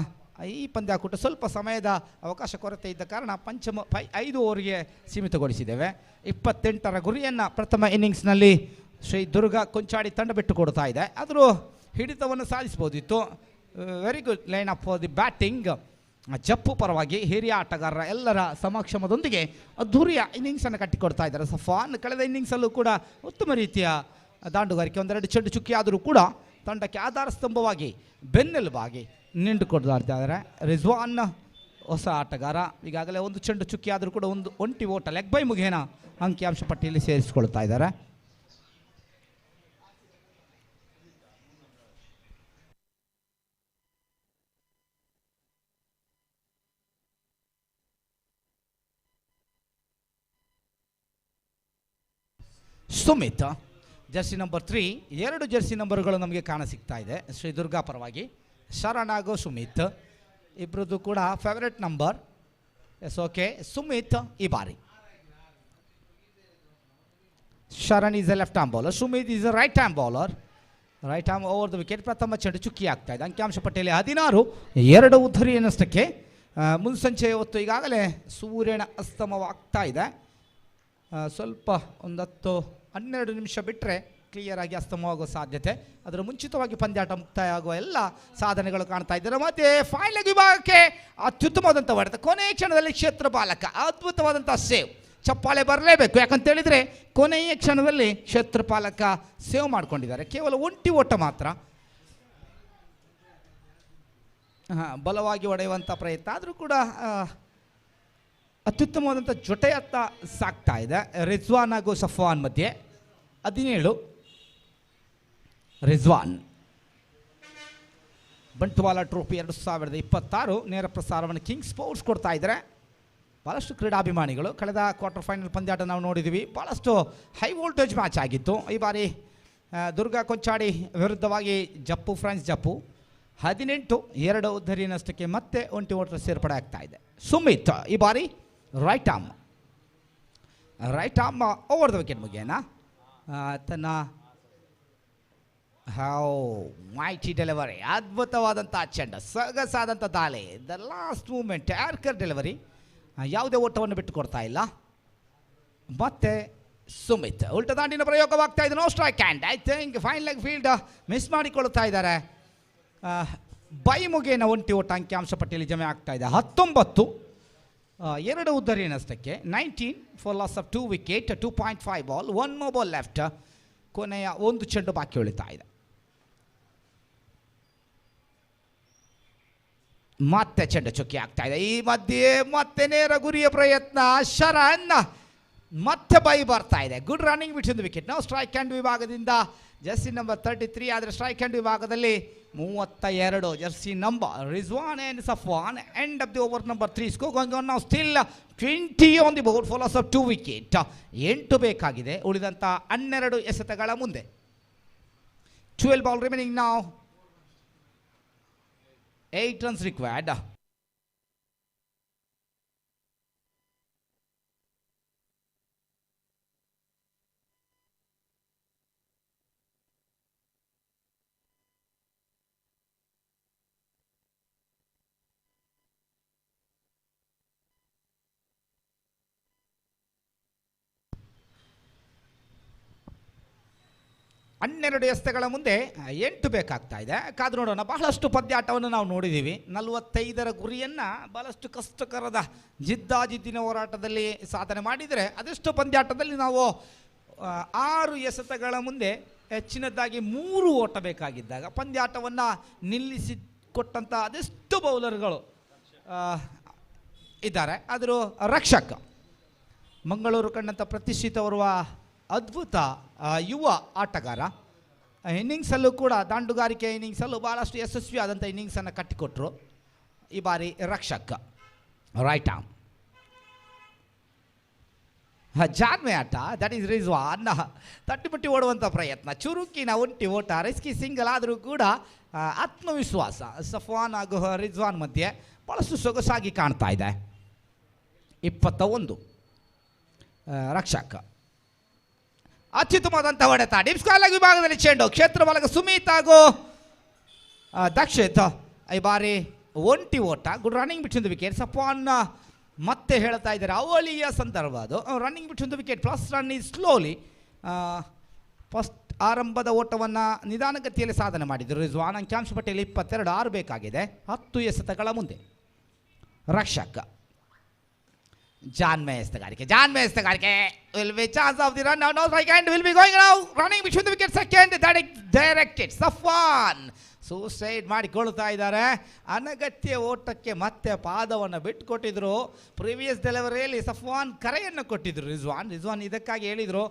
ಈ ಪಂದ್ಯಾಕೂಟ ಸ್ವಲ್ಪ ಸಮಯದ ಅವಕಾಶ ಕೊರತೆ ಇದ್ದ ಕಾರಣ 5 ಓವರ್ಗೆ ಸೀಮಿತಗೊಳಿಸಿದ್ದೇವೆ. 28ರ ಗುರಿಯನ್ನು ಪ್ರಥಮ ಇನ್ನಿಂಗ್ಸ್ನಲ್ಲಿ ಶ್ರೀ ದುರ್ಗಾ ಕೊಂಚಾಡಿ ತಂಡ ಬಿಟ್ಟು ಕೊಡ್ತಾ ಇದೆ. ಆದರೂ ಹಿಡಿತವನ್ನು ಸಾಧಿಸಬಹುದಿತ್ತು. Very good line up for the batting. Jeppu ಪರವಾಗಿ ಹಿರಿಯ ಆಟಗಾರರ ಎಲ್ಲರ ಸಮಕ್ಷಮದೊಂದಿಗೆ ಅದ್ಧೂರಿಯ ಇನ್ನಿಂಗ್ಸನ್ನು ಕಟ್ಟಿಕೊಡ್ತಾ ಇದ್ದಾರೆ ಸಫಾನ್. ಕಳೆದ ಇನ್ನಿಂಗ್ಸಲ್ಲೂ ಕೂಡ ಉತ್ತಮ ರೀತಿಯ ದಾಂಡುಗಾರಿಕೆ. 1-2 ಚೆಂಡು ಚುಕ್ಕಿ ಆದರೂ ಕೂಡ ತಂಡಕ್ಕೆ ಆಧಾರ ಸ್ತಂಭವಾಗಿ ಬೆನ್ನೆಲುಬಾಗಿ ನಿಂತುಕೊಡ್ತಾ ಇದ್ದಾರೆ. ರಿಜ್ವಾನ್ ಹೊಸ ಆಟಗಾರ. ಈಗಾಗಲೇ 1 ಚೆಂಡು ಚುಕ್ಕಿ ಆದರೂ ಕೂಡ 1 ಒಂಟಿ ಓಟ ಲೆಗ್ ಬೈ ಮುಖೇನ ಅಂಕಿಅಂಶ ಪಟ್ಟಿಯಲ್ಲಿ ಸೇರಿಸಿಕೊಳ್ತಾ ಇದ್ದಾರೆ. ಸುಮಿತ್ ಜರ್ಸಿ ನಂಬರ್ 3, 2 ಜರ್ಸಿ ನಂಬರ್ಗಳು ನಮಗೆ ಕಾಣಸಿಗ್ತಾ ಇದೆ ಶ್ರೀ ದುರ್ಗಾ ಪರವಾಗಿ. ಶರಣ್ ಹಾಗೂ ಸುಮಿತ್ ಇಬ್ಬರದ್ದು ಕೂಡ favourite number. Yes, okay. Sumit ಈ ಬಾರಿ. Sharan is a left arm bowler, Sumit is a right arm bowler. Right arm over the wicket. ಪ್ರಥಮ ಚೆಂಡು ಚುಕ್ಕಿ ಆಗ್ತಾ ಇದೆ. ಅಂಕಿಅಂಶ ಪಟ್ಟಿಯಲ್ಲಿ 16, 2 ಉದ್ಧರಿಯನ್ನಷ್ಟಕ್ಕೆ. ಮುನ್ಸಂಚೆ ಹೊತ್ತು ಈಗಾಗಲೇ ಸೂರ್ಯನ ಅಸ್ತಮವಾಗ್ತಾ ಇದೆ. ಸ್ವಲ್ಪ ಒಂದು 10-12 ನಿಮಿಷ ಬಿಟ್ಟರೆ ಕ್ಲಿಯರ್ ಆಗಿ ಅಸ್ತಮವಾಗುವ ಸಾಧ್ಯತೆ. ಅದರ ಮುಂಚಿತವಾಗಿ ಪಂದ್ಯಾಟ ಮುಕ್ತಾಯ ಆಗುವ ಎಲ್ಲ ಸಾಧನೆಗಳು ಕಾಣ್ತಾ ಇದ್ದಾರೆ. ಮತ್ತೆ ಫೈನಲ್ ವಿಭಾಗಕ್ಕೆ ಅತ್ಯುತ್ತಮವಾದಂಥ ಹೊಡೆತ ಕೊನೆಯ ಕ್ಷಣದಲ್ಲಿ ಕ್ಷೇತ್ರ ಬಾಲಕ ಅದ್ಭುತವಾದಂಥ ಸೇವ್. ಚಪ್ಪಾಳೆ ಬರಲೇಬೇಕು, ಯಾಕಂತೇಳಿದರೆ ಕೊನೆಯ ಕ್ಷಣದಲ್ಲಿ ಕ್ಷೇತ್ರ ಪಾಲಕ ಸೇವ್ ಮಾಡ್ಕೊಂಡಿದ್ದಾರೆ. ಕೇವಲ ಒಂಟಿ ಓಟ ಮಾತ್ರ. ಬಲವಾಗಿ ಹೊಡೆಯುವಂಥ ಪ್ರಯತ್ನ ಆದರೂ ಕೂಡ ಅತ್ಯುತ್ತಮವಾದಂಥ ಜೊತೆಯತ್ತ ಸಾಗ್ತಾ ಇದೆ. ರಿಜ್ವಾನ್ ಹಾಗೂ ಸಫ್ವಾನ್ ಮಧ್ಯೆ. 17 ರಿಜ್ವಾನ್. ಬಂಟ್ವಾಲ ಟ್ರೋಫಿ 2026 ನೇರ ಪ್ರಸಾರವನ್ನು ಕಿಂಗ್ ಸ್ಪೋರ್ಟ್ಸ್ ಕೊಡ್ತಾ ಇದ್ದಾರೆ. ಭಾಳಷ್ಟು ಕ್ರೀಡಾಭಿಮಾನಿಗಳು ಕಳೆದ ಕ್ವಾರ್ಟರ್ ಫೈನಲ್ ಪಂದ್ಯಾಟ ನಾವು ನೋಡಿದ್ದೀವಿ. ಭಾಳಷ್ಟು ಹೈ ವೋಲ್ಟೇಜ್ ಮ್ಯಾಚ್ ಆಗಿತ್ತು. ಈ ಬಾರಿ ದುರ್ಗಾ ಕೊಂಚಾಡಿ ವಿರುದ್ಧವಾಗಿ ಜಪ್ಪು ಫ್ರಾನ್ಸ್ ಜಪ್ಪು 18, 2 ಉದ್ಧರಿಯನ್ನಷ್ಟಕ್ಕೆ ಮತ್ತೆ ಒಂಟಿ ಓಟರ್ ಸೇರ್ಪಡೆ ಆಗ್ತಾ ಇದೆ. ಸುಮಿತ್ ಈ ಬಾರಿ right arm over the wicket ಮುಗಿಯನ ತನ್ನ ಮೈಟಿ ಡೆಲಿವರಿ. ಅದ್ಭುತವಾದಂಥ ಚೆಂಡ, ಸೊಗಸಾದಂಥ ದಾಳಿ. The last moment yorker delivery. ಯಾವುದೇ ಓಟವನ್ನು ಬಿಟ್ಟು ಕೊಡ್ತಾ ಇಲ್ಲ. ಮತ್ತೆ ಸುಮಿತ್ ಉಲ್ಟ ದಾಂಡಿನ ಪ್ರಯೋಗವಾಗ್ತಾ ಇದೆ. No strike hand. I think fine leg field miss ಮಾಡಿಕೊಳ್ತಾ ಇದ್ದಾರೆ. ಬೈ ಮುಗೇನ ಒಂಟಿ ಓಟ ಅಂಕಿಅಂಶ ಪಟ್ಟಿಯಲ್ಲಿ ಜಮೆ ಆಗ್ತಾ ಇದೆ. 19, 2 ಉದ್ಧರಿಯನ್ನಷ್ಟಕ್ಕೆ. 19 for loss of 2 wicket, 2.5 ball, 1 more ball left. ಕೊನೆಯ ಒಂದು ಚೆಂಡು ಬಾಕಿ ಉಳಿತಾ ಇದೆ. ಮತ್ತೆ ಚೆಂಡು ಚುಕ್ಕಿ ಆಗ್ತಾ ಇದೆ. ಈ ಮಧ್ಯೆ ಮತ್ತೆ ನೇರ ಗುರಿಯ ಪ್ರಯತ್ನ. ಶರಣ್ ಮತ್ತೆ ಬೈ ಬರ್ತಾ ಇದೆ. Good running between the wicket. ನಾವು ಸ್ಟ್ರೈಕ್ ಹ್ಯಾಂಡ್ ವಿಭಾಗದಿಂದ ಜರ್ಸಿ ನಂಬರ್ 33, ಆದರೆ ಸ್ಟ್ರೈಕ್ ಹ್ಯಾಂಡ್ ವಿಭಾಗದಲ್ಲಿ 32 Jersey number Rizwan and Safwan. End of the over number 3. Score going on now. Still 20 on the board for loss of 2 wicket. 8 ಬೇಕಾಗಿದೆ ಉಳಿದಂಥ 12 ಎಸೆತಗಳ ಮುಂದೆ. 12 ball remaining now. 8 runs required. ಹನ್ನೆರಡು ಎಸೆತಗಳ ಮುಂದೆ 8 ಬೇಕಾಗ್ತಾ ಇದೆ. ಕಾದು ನೋಡೋಣ. ಬಹಳಷ್ಟು ಪಂದ್ಯಾಟವನ್ನು ನಾವು ನೋಡಿದ್ದೀವಿ. 45ರ ಗುರಿಯನ್ನು ಬಹಳಷ್ಟು ಕಷ್ಟಕರದ ಜಿದ್ದಾಜಿದ್ದಿನ ಹೋರಾಟದಲ್ಲಿ ಸಾಧನೆ ಮಾಡಿದರೆ, ಅದೆಷ್ಟು ಪಂದ್ಯಾಟದಲ್ಲಿ ನಾವು 6 ಎಸೆತಗಳ ಮುಂದೆ ಹೆಚ್ಚಿನದಾಗಿ 3 ಓಟ ಬೇಕಾಗಿದ್ದಾಗ ಪಂದ್ಯಾಟವನ್ನು ನಿಲ್ಲಿಸಿಕೊಟ್ಟಂಥ ಅದೆಷ್ಟು ಬೌಲರ್ಗಳು ಇದ್ದಾರೆ. ಆದರೂ ರಕ್ಷಕ ಮಂಗಳೂರು ಕಂಡಂಥ ಪ್ರತಿಷ್ಠಿತ ಓರ್ವ ಅದ್ಭುತ ಯುವ ಆಟಗಾರ. ಇನ್ನಿಂಗ್ಸಲ್ಲೂ ಕೂಡ ದಾಂಡುಗಾರಿಕೆ ಇನ್ನಿಂಗ್ಸಲ್ಲೂ ಭಾಳಷ್ಟು ಯಶಸ್ವಿಯಾದಂಥ ಇನ್ನಿಂಗ್ಸನ್ನು ಕಟ್ಟಿಕೊಟ್ರು. ಈ ಬಾರಿ ರಕ್ಷಕ ರೈಟ್ ಆರ್ಮ್. ಜಾನ್ಮೆ ಆಟ. That is Rizwan. ತಟ್ಟಿಮುಟ್ಟಿ ಓಡುವಂಥ ಪ್ರಯತ್ನ, ಚುರುಕಿನ ಒಂಟಿ ಓಟ, ರಿಸ್ಕಿ ಸಿಂಗಲ್ ಆದರೂ ಕೂಡ ಆತ್ಮವಿಶ್ವಾಸ ಸಫ್ವಾನ್ ಹಾಗೂ ರಿಜ್ವಾನ್ ಮಧ್ಯೆ ಭಾಳಷ್ಟು ಸೊಗಸಾಗಿ ಕಾಣ್ತಾ ಇದೆ. 21 ರಕ್ಷಕ. ಅತ್ಯುತ್ತಮವಾದಂಥ ಹೊಡೆತ. ಡೀಪ್ ಸ್ಕ್ವೇರ್ ವಿಭಾಗದಲ್ಲಿ ಚೆಂಡು. ಕ್ಷೇತ್ರ ಬಾಲಕ ಸುಮಿತ್ ಹಾಗೂ ದಕ್ಷಿತ್ ಈ ಬಾರಿ ಒಂಟಿ ಓಟ. Good running between the wicket. Safwan ಮತ್ತೆ ಹೇಳ್ತಾ ಇದ್ದಾರೆ ಅವಳಿಯ ಸಂದರ್ಭ ಅದು. Running between the wicket plus run is slowly. First ಆರಂಭದ ಓಟವನ್ನು ನಿಧಾನಗತಿಯಲ್ಲಿ ಸಾಧನೆ ಮಾಡಿದರು ರಿಜ್ವಾನ್. ಅಂಕಿಅಂಶ ಪಟ್ಟಿಯಲ್ಲಿ 22, 6 ಬೇಕಾಗಿದೆ 10 ಎಸೆತಗಳ ಮುಂದೆ. ರಕ್ಷಕ ಜಾನ್ಮೆ ಎಸೆತಗಾರಿಕೆ. Will be chance of the run now. No strike and will be going now. Running between the wicket second. That is directed. Safwan suicide ಮಾಡಿಕೊಳ್ತಾ ಇದ್ದಾರೆ. ಅನಗತ್ಯ ಓಟಕ್ಕೆ ಮತ್ತೆ ಪಾದವನ್ನು ಬಿಟ್ಟುಕೊಟ್ಟಿದ್ರು. ಪ್ರೀವಿಯಸ್ ಡೆಲಿವರಿಯಲ್ಲಿ ಸಫ್ವಾನ್ ಕರೆಯನ್ನು ಕೊಟ್ಟಿದ್ರು ರಿಜ್ವಾನ್ ಇದಕ್ಕಾಗಿ ಹೇಳಿದರು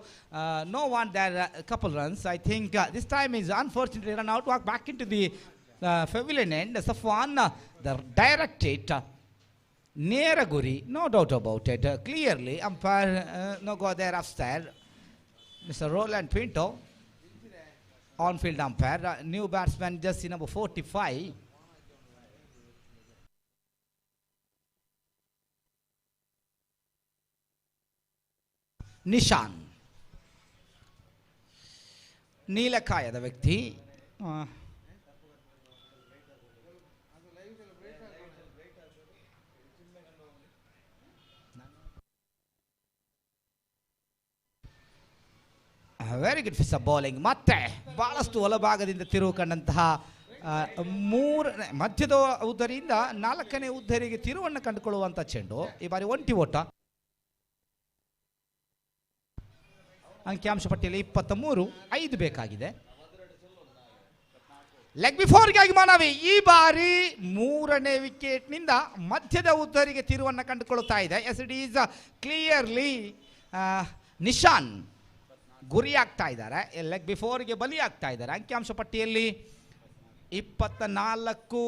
no want their couple runs. I think this time is unfortunately run out. Walk back in to the pavilion end. Safwan the directed ನೇರ ಗುರಿ. No doubt about it. Clearly umpire no go there upstair. Mister Roland Pinto on-field umpire. New batsman, jersey number 45. Nishan, ನೀಲಕಾಯದ ವ್ಯಕ್ತಿ. Very good ಫಿಸ್ bowling. ಮತ್ತೆ ಬಹಳಷ್ಟು ಒಳಭಾಗದಿಂದ ತಿರುವು ಕಂಡಂತಹ ಮಧ್ಯದ ಉದ್ದರಿಯಿಂದ 4ನೇ ಉದ್ದರಿಗೆ ತಿರುವನ್ನು ಕಂಡುಕೊಳ್ಳುವಂಥ ಚೆಂಡು. ಈ ಬಾರಿ ಒಂಟಿ ಓಟ. ಅಂಕಿಅಂಶ ಪಟ್ಟಿಯಲ್ಲಿ 23, 5 ಬೇಕಾಗಿದೆ. ಲೆಗ್ ಬಿಫೋರ್ಗಾಗಿ ಮನವಿ. ಈ ಬಾರಿ 3ನೇ ವಿಕೆಟ್ನಿಂದ ಮಧ್ಯದ ಉದ್ದರಿಗೆ ತಿರುವನ್ನು ಕಂಡುಕೊಳ್ಳುತ್ತಾ ಇದೆ. Yes it is clearly Nishan ಗುರಿಯಾಗ್ತಾ ಇದ್ದಾರೆ, ಲೆಗ್ ಬಿಫೋರ್ಗೆ ಬಲಿಯಾಗ್ತಾ ಇದ್ದಾರೆ. ಅಂಕಿಅಂಶ ಪಟ್ಟಿಯಲ್ಲಿ 24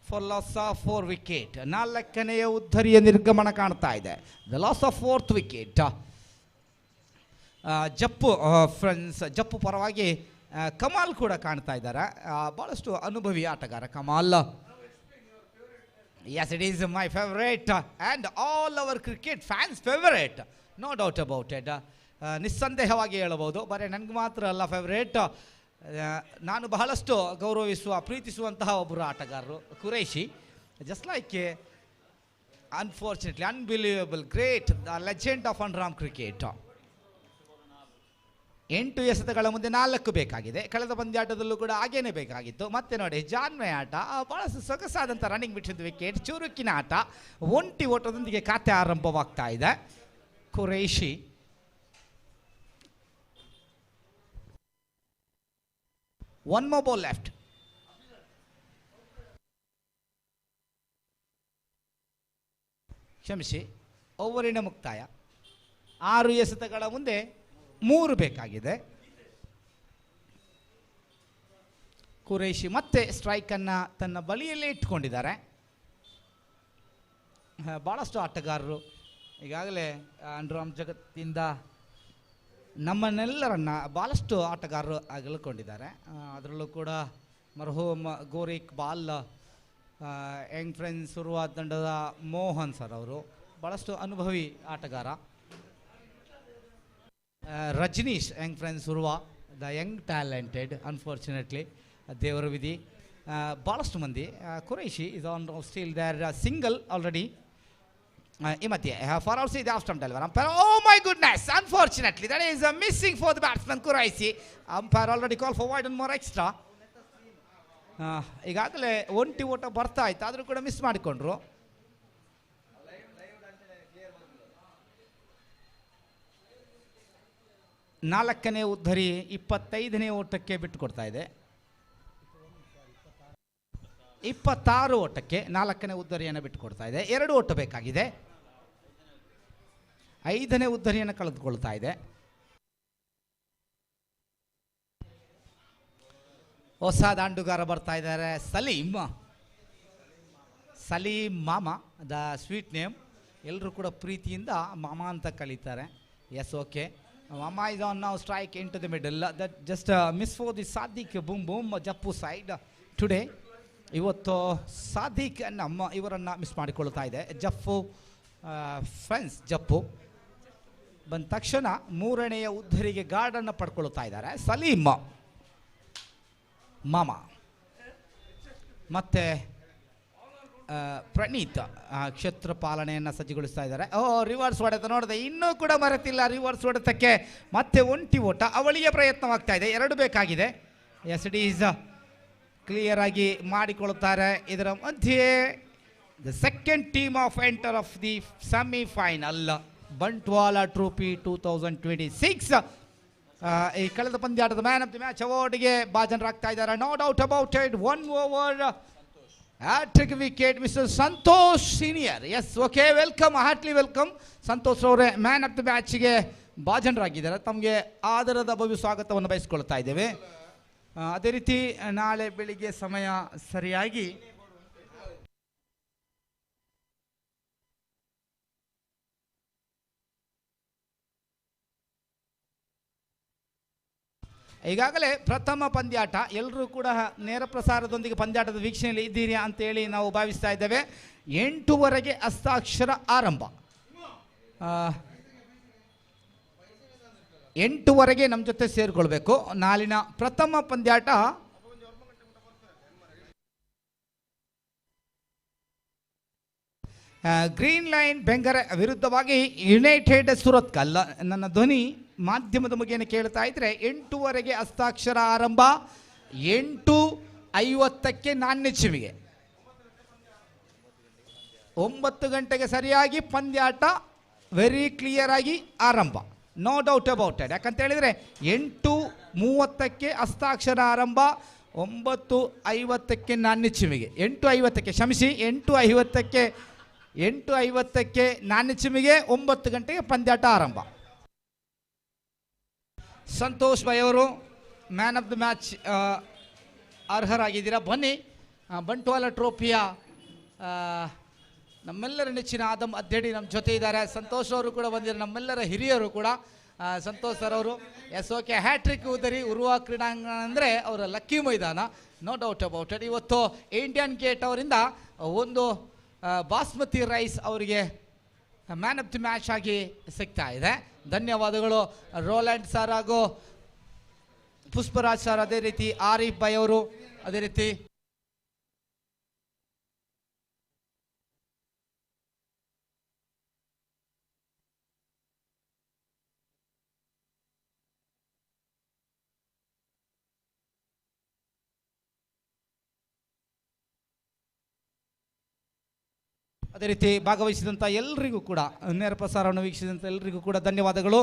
ಫಾರ್ ಲಾಸ್ ಆಫ್ 4 ವಿಕೆಟ್. 4ನೆಯ ಉದ್ದರಿಯ ನಿರ್ಗಮನ ಕಾಣ್ತಾ ಇದೆ. The loss of 4th wicket. Jeppu ಪರವಾಗಿ ಕಮಾಲ್ ಕೂಡ ಕಾಣ್ತಾ ಇದ್ದಾರೆ. ಬಹಳಷ್ಟು ಅನುಭವಿ ಆಟಗಾರ Kamal. Yes it is my favourite and all our cricket fans favourite, no doubt about it. ನಿಸ್ಸಂದೇಹವಾಗಿ ಹೇಳಬಹುದು. ಬರೀ ನನಗೆ ಮಾತ್ರ ಅಲ್ಲ ಫೇವರೇಟ್, ನಾನು ಬಹಳಷ್ಟು ಗೌರವಿಸುವ ಪ್ರೀತಿಸುವಂತಹ ಒಬ್ಬರು ಆಟಗಾರರು Qureshi. Just like unfortunately unbelievable great legend of underarm cricket. 8 ಎಸೆತಗಳ ಮುಂದೆ 4 ಬೇಕಾಗಿದೆ. ಕಳೆದ ಪಂದ್ಯಾಟದಲ್ಲೂ ಕೂಡ ಹಾಗೇನೆ ಬೇಕಾಗಿತ್ತು. ಮತ್ತೆ ನೋಡಿ ಜಾನ್ಮೆ ಆಟ, ಬಹಳಷ್ಟು ಸೊಗಸಾದಂಥ ರನ್ನಿಂಗ್ ಬಿಟ್ಟಿದ್ದ ವಿಕೆಟ್, ಚುರುಕಿನ ಆಟ, ಒಂಟಿ ಓಟದೊಂದಿಗೆ ಖಾತೆ ಆರಂಭವಾಗ್ತಾ ಇದೆ. ಕುರೈಶಿ ಒನ್ ಮೋರ್ ಬಾಲ್ ಲೆಫ್ಟ್. ಕ್ಷಮಿಸಿ, ಓವರಿನ ಮುಕ್ತಾಯ. 6 ಎಸೆತಗಳ ಮುಂದೆ 3 ಬೇಕಾಗಿದೆ. ಕುರೈಶಿ ಮತ್ತೆ ಸ್ಟ್ರೈಕನ್ನು ತನ್ನ ಬಳಿಯಲ್ಲೇ ಇಟ್ಕೊಂಡಿದ್ದಾರೆ. ಭಾಳಷ್ಟು ಆಟಗಾರರು ಈಗಾಗಲೇ ಅಂಡರ್ಆರ್ಮ್ ಜಗತ್ತಿಂದ ನಮ್ಮನ್ನೆಲ್ಲರನ್ನ ಭಾಳಷ್ಟು ಆಟಗಾರರು ಅಗಲ್ಕೊಂಡಿದ್ದಾರೆ. ಅದರಲ್ಲೂ ಕೂಡ ಮರ್ಹೂಮ್ ಗೋರಿ ಇಕ್ಬಾಲ್, ಯಂಗ್ ಫ್ರೆಂಡ್ಸ್ ಸುರುವ ತಂಡದ ಮೋಹನ್ ಸರ್ ಅವರು ಭಾಳಷ್ಟು ಅನುಭವಿ ಆಟಗಾರ. ರಜನೀಶ್, ಯಂಗ್ ಫ್ರೆಂಡ್ಸ್ ಸುರುವ ದ ಯಂಗ್ ಟ್ಯಾಲೆಂಟೆಡ್, ಅನ್ಫಾರ್ಚುನೇಟ್ಲಿ ದೇವರ ವಿಧಿ. ಭಾಳಷ್ಟು ಮಂದಿ. Qureshi is on still there single already. ಈ ಮಧ್ಯೆ for out the off stump deliver umpire. Oh my goodness, unfortunately that is missing for the batsman Qureshi. Umpire already call for wide and more extra. ಈಗಾಗಲೇ ಒಂಟಿ ಓಟ ಬರ್ತಾ ಇತ್ತು, ಆದರೂ ಕೂಡ miss ಮಾಡಿಕೊಂಡ್ರು. ನಾಲ್ಕನೇ ಉದ್ದರಿ 25ನೇ ಓಟಕ್ಕೆ ಬಿಟ್ಟುಕೊಡ್ತಾ ಇದೆ. 26 ಓಟಕ್ಕೆ 4ನೇ ಉದ್ದರಿಯನ್ನು ಬಿಟ್ಟುಕೊಡ್ತಾ ಇದೆ. 2 ಓಟ ಬೇಕಾಗಿದೆ. 5ನೇ ಉದ್ದರಿಯನ್ನು ಕಳೆದುಕೊಳ್ತಾ ಇದೆ. ಹೊಸ ದಾಂಡುಗಾರ ಬರ್ತಾ ಇದ್ದಾರೆ, ಸಲೀಂ ಮಾಮ, ದ ಸ್ವೀಟ್ ನೇಮ್. ಎಲ್ಲರೂ ಕೂಡ ಪ್ರೀತಿಯಿಂದ ಮಾಮ ಅಂತ ಕಳೀತಾರೆ. Yes, okay. Mama is on now, strike into the middle. That just miss for the Sadiq boom Jappu side today. ಇವತ್ತು ಸಾದಿಕ್ ನಮ್ಮ ಇವರನ್ನು ಮಿಸ್ ಮಾಡಿಕೊಳ್ತಾ ಇದೆ ಜಪ್ಪು ಫ್ರೆಂಡ್ಸ್. ಜಪ್ಪು ಬಂದ ತಕ್ಷಣ 3ನೆಯ ಉದ್ದರಿಗೆ ಗಾರ್ಡನ್ನು ಪಡ್ಕೊಳ್ತಾ ಇದ್ದಾರೆ ಸಲೀಂ ಮಾಮ. ಮತ್ತೆ ಪ್ರಣೀತ್ ಕ್ಷೇತ್ರ ಪಾಲನೆಯನ್ನು ಸಜ್ಜುಗೊಳಿಸ್ತಾ ಇದ್ದಾರೆ. ರಿವರ್ಸ್ ಹೊಡೆತ ನೋಡಿದೆ, ಇನ್ನೂ ಕೂಡ ಮರೆತಿಲ್ಲ ರಿವರ್ಸ್ ಹೊಡೆತಕ್ಕೆ. ಮತ್ತೆ ಒಂಟಿ ಓಟ, ಅವಳಿಗೆ ಪ್ರಯತ್ನವಾಗ್ತಾ ಇದೆ. 2 ಬೇಕಾಗಿದೆ. ಎಸ್ ಇಟ್ ಈಸ್ ಕ್ಲಿಯರ್ ಆಗಿ ಮಾಡಿಕೊಳ್ತಾರೆ. ಇದರ ಮಧ್ಯೆ the second team of enter of the semifinal Bantwal trophy 2026. ಈ ಕಳೆದ ಪಂದ್ಯಾಟದ ಮ್ಯಾನ್ ಆಫ್ ದಿ ಮ್ಯಾಚ್ ಅವಾರ್ಡ್ಗೆ ಭಾಜನರಾಗ್ತಾ ಇದ್ದಾರೆ. No doubt about it. 1 over hattrick wicket mister Santosh senior. Yes, okay, welcome, heartly welcome. Santosh ಅವರೇ ಮ್ಯಾನ್ ಆಫ್ ದಿ ಮ್ಯಾಚ್ಗೆ ಭಾಜನರಾಗಿದ್ದಾರೆ. ತಮಗೆ ಆದರದ ಭವ್ಯ ಸ್ವಾಗತವನ್ನು ಬಯಸ್ಕೊಳ್ತಾ ಇದ್ದೇವೆ. ಅದೇ ರೀತಿ ನಾಳೆ ಬೆಳಿಗ್ಗೆ ಸಮಯ ಸರಿಯಾಗಿ ಈಗಾಗಲೇ ಪ್ರಥಮ ಪಂದ್ಯಾಟ, ಎಲ್ಲರೂ ಕೂಡ ನೇರ ಪ್ರಸಾರದೊಂದಿಗೆ ಪಂದ್ಯಾಟದ ವೀಕ್ಷಣೆಯಲ್ಲಿ ಇದ್ದೀರಿ ಅಂತೇಳಿ ನಾವು ಭಾವಿಸ್ತಾ ಇದ್ದೇವೆ. 8:00 ಹಸ್ತಾಕ್ಷರ ಆರಂಭ. 8:00 ನಮ್ಮ ಜೊತೆ ಸೇರಿಕೊಳ್ಬೇಕು. ನಾಳಿನ ಪ್ರಥಮ ಪಂದ್ಯಾಟ ಗ್ರೀನ್ ಲೈನ್ ಬೆಂಗರೆ ವಿರುದ್ಧವಾಗಿ ಯುನೈಟೆಡ್ ಸುರತ್ಕಲ್. ನನ್ನ ಧ್ವನಿ ಮಾಧ್ಯಮದ ಮುಖೇನ ಕೇಳ್ತಾ ಇದ್ರೆ 8:00 ಹಸ್ತಾಕ್ಷರ ಆರಂಭ. 8:50 ನಾಣ್ಯ ಚಿಮಿಗೆ. 9 ಗಂಟೆಗೆ ಸರಿಯಾಗಿ ಪಂದ್ಯಾಟ ವೆರಿ ಕ್ಲಿಯರ್ ಆಗಿ ಆರಂಭ. No doubt about it. ಯಾಕಂತ ಹೇಳಿದರೆ 8:30 ಹಸ್ತಾಕ್ಷರ ಆರಂಭ, 9:50 ನಾಣ್ಯ ಚಿಮಿಗೆ. 8:50 ಕ್ಷಮಿಸಿ, 8:50 ನಾಣ್ಯ ಚಿಮಿಗೆ, 9 ಗಂಟೆಗೆ ಪಂದ್ಯಾಟ ಆರಂಭ. ಸಂತೋಷ್ ಭಾಯ್ ಅವರು ಮ್ಯಾನ್ ಆಫ್ ದ ಮ್ಯಾಚ್ ಅರ್ಹರಾಗಿದ್ದೀರಾ. ಬನ್ನಿ, ಬಂಟ್ವಾಳ ಟ್ರೋಫಿಯ ನಮ್ಮೆಲ್ಲರ ನೆಚ್ಚಿನ ಆದಮ್ ಅಧ್ಯಡಿ ನಮ್ಮ ಜೊತೆ ಇದ್ದಾರೆ. ಸಂತೋಷ್ ಅವರು ಕೂಡ ಬಂದಿದ್ದಾರೆ, ನಮ್ಮೆಲ್ಲರ ಹಿರಿಯರು ಕೂಡ. ಸಂತೋಷ್ ಸರ್ ಅವರು ಓಕೆ, ಹ್ಯಾಟ್ರಿಕ್ ಉದರಿ ಉರ್ವ ಕ್ರೀಡಾಂಗಣ ಅಂದರೆ ಅವರ ಲಕ್ಕಿ ಮೈದಾನ, ನೋ ಡೌಟ್ ಅಬೌಟ್ ಇಟ್. ಇವತ್ತು ಇಂಡಿಯನ್ ಗೇಟ್ ಅವರಿಂದ ಒಂದು ಬಾಸ್ಮತಿ ರೈಸ್ ಅವರಿಗೆ ಮ್ಯಾನ್ ಆಫ್ ದಿ ಮ್ಯಾಚ್ ಆಗಿ ಸಿಗ್ತಾ ಇದೆ. ಧನ್ಯವಾದಗಳು ರೋಲ್ಯಾಂಡ್ ಸರ್ ಹಾಗೂ ಪುಷ್ಪರಾಜ್ ಸರ್, ಅದೇ ರೀತಿ ಆರಿಫ್ ಭಾಯ್ ಅವರು, ಅದೇ ರೀತಿ ಅದೇ ರೀತಿ ಭಾಗವಹಿಸಿದಂಥ ಎಲ್ಲರಿಗೂ ಕೂಡ, ನೇರ ಪ್ರಸಾರವನ್ನು ವೀಕ್ಷಿಸಿದಂಥ ಎಲ್ಲರಿಗೂ ಕೂಡ ಧನ್ಯವಾದಗಳು.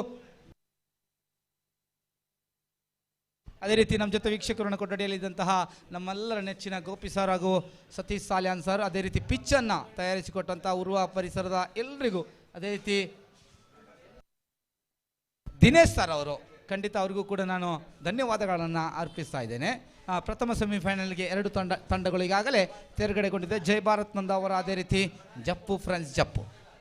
ಅದೇ ರೀತಿ ನಮ್ಮ ಜೊತೆ ವೀಕ್ಷಕರನ್ನು ಕೊಠಡಿಯಲ್ಲಿದ್ದಂತಹ ನಮ್ಮೆಲ್ಲರ ನೆಚ್ಚಿನ ಗೋಪಿ ಸರ್ ಹಾಗೂ ಸತೀಶ್ ಸಾಲ್ಯಾನ್ ಸರ್, ಅದೇ ರೀತಿ ಪಿಚ್ಚನ್ನು ತಯಾರಿಸಿಕೊಟ್ಟಂಥ ಉರ್ವ ಪರಿಸರದ ಎಲ್ಲರಿಗೂ, ಅದೇ ರೀತಿ ದಿನೇಶ್ ಸರ್ ಅವರು, ಖಂಡಿತ ಅವ್ರಿಗೂ ಕೂಡ ನಾನು ಧನ್ಯವಾದಗಳನ್ನು ಅರ್ಪಿಸ್ತಾ ಇದ್ದೇನೆ. ಪ್ರಥಮ ಸೆಮಿಫೈನಲ್ಗೆ 2 ತಂಡಗಳು ಈಗಾಗಲೇ ತೇರ್ಗಡೆಗೊಂಡಿದೆ. ಜೈ ಭಾರತ್ ನಂದ ಅವರ, ಅದೇ ರೀತಿ ಜಪ್ಪು ಫ್ರೆಂಡ್ಸ್ ಜಪ್ಪು.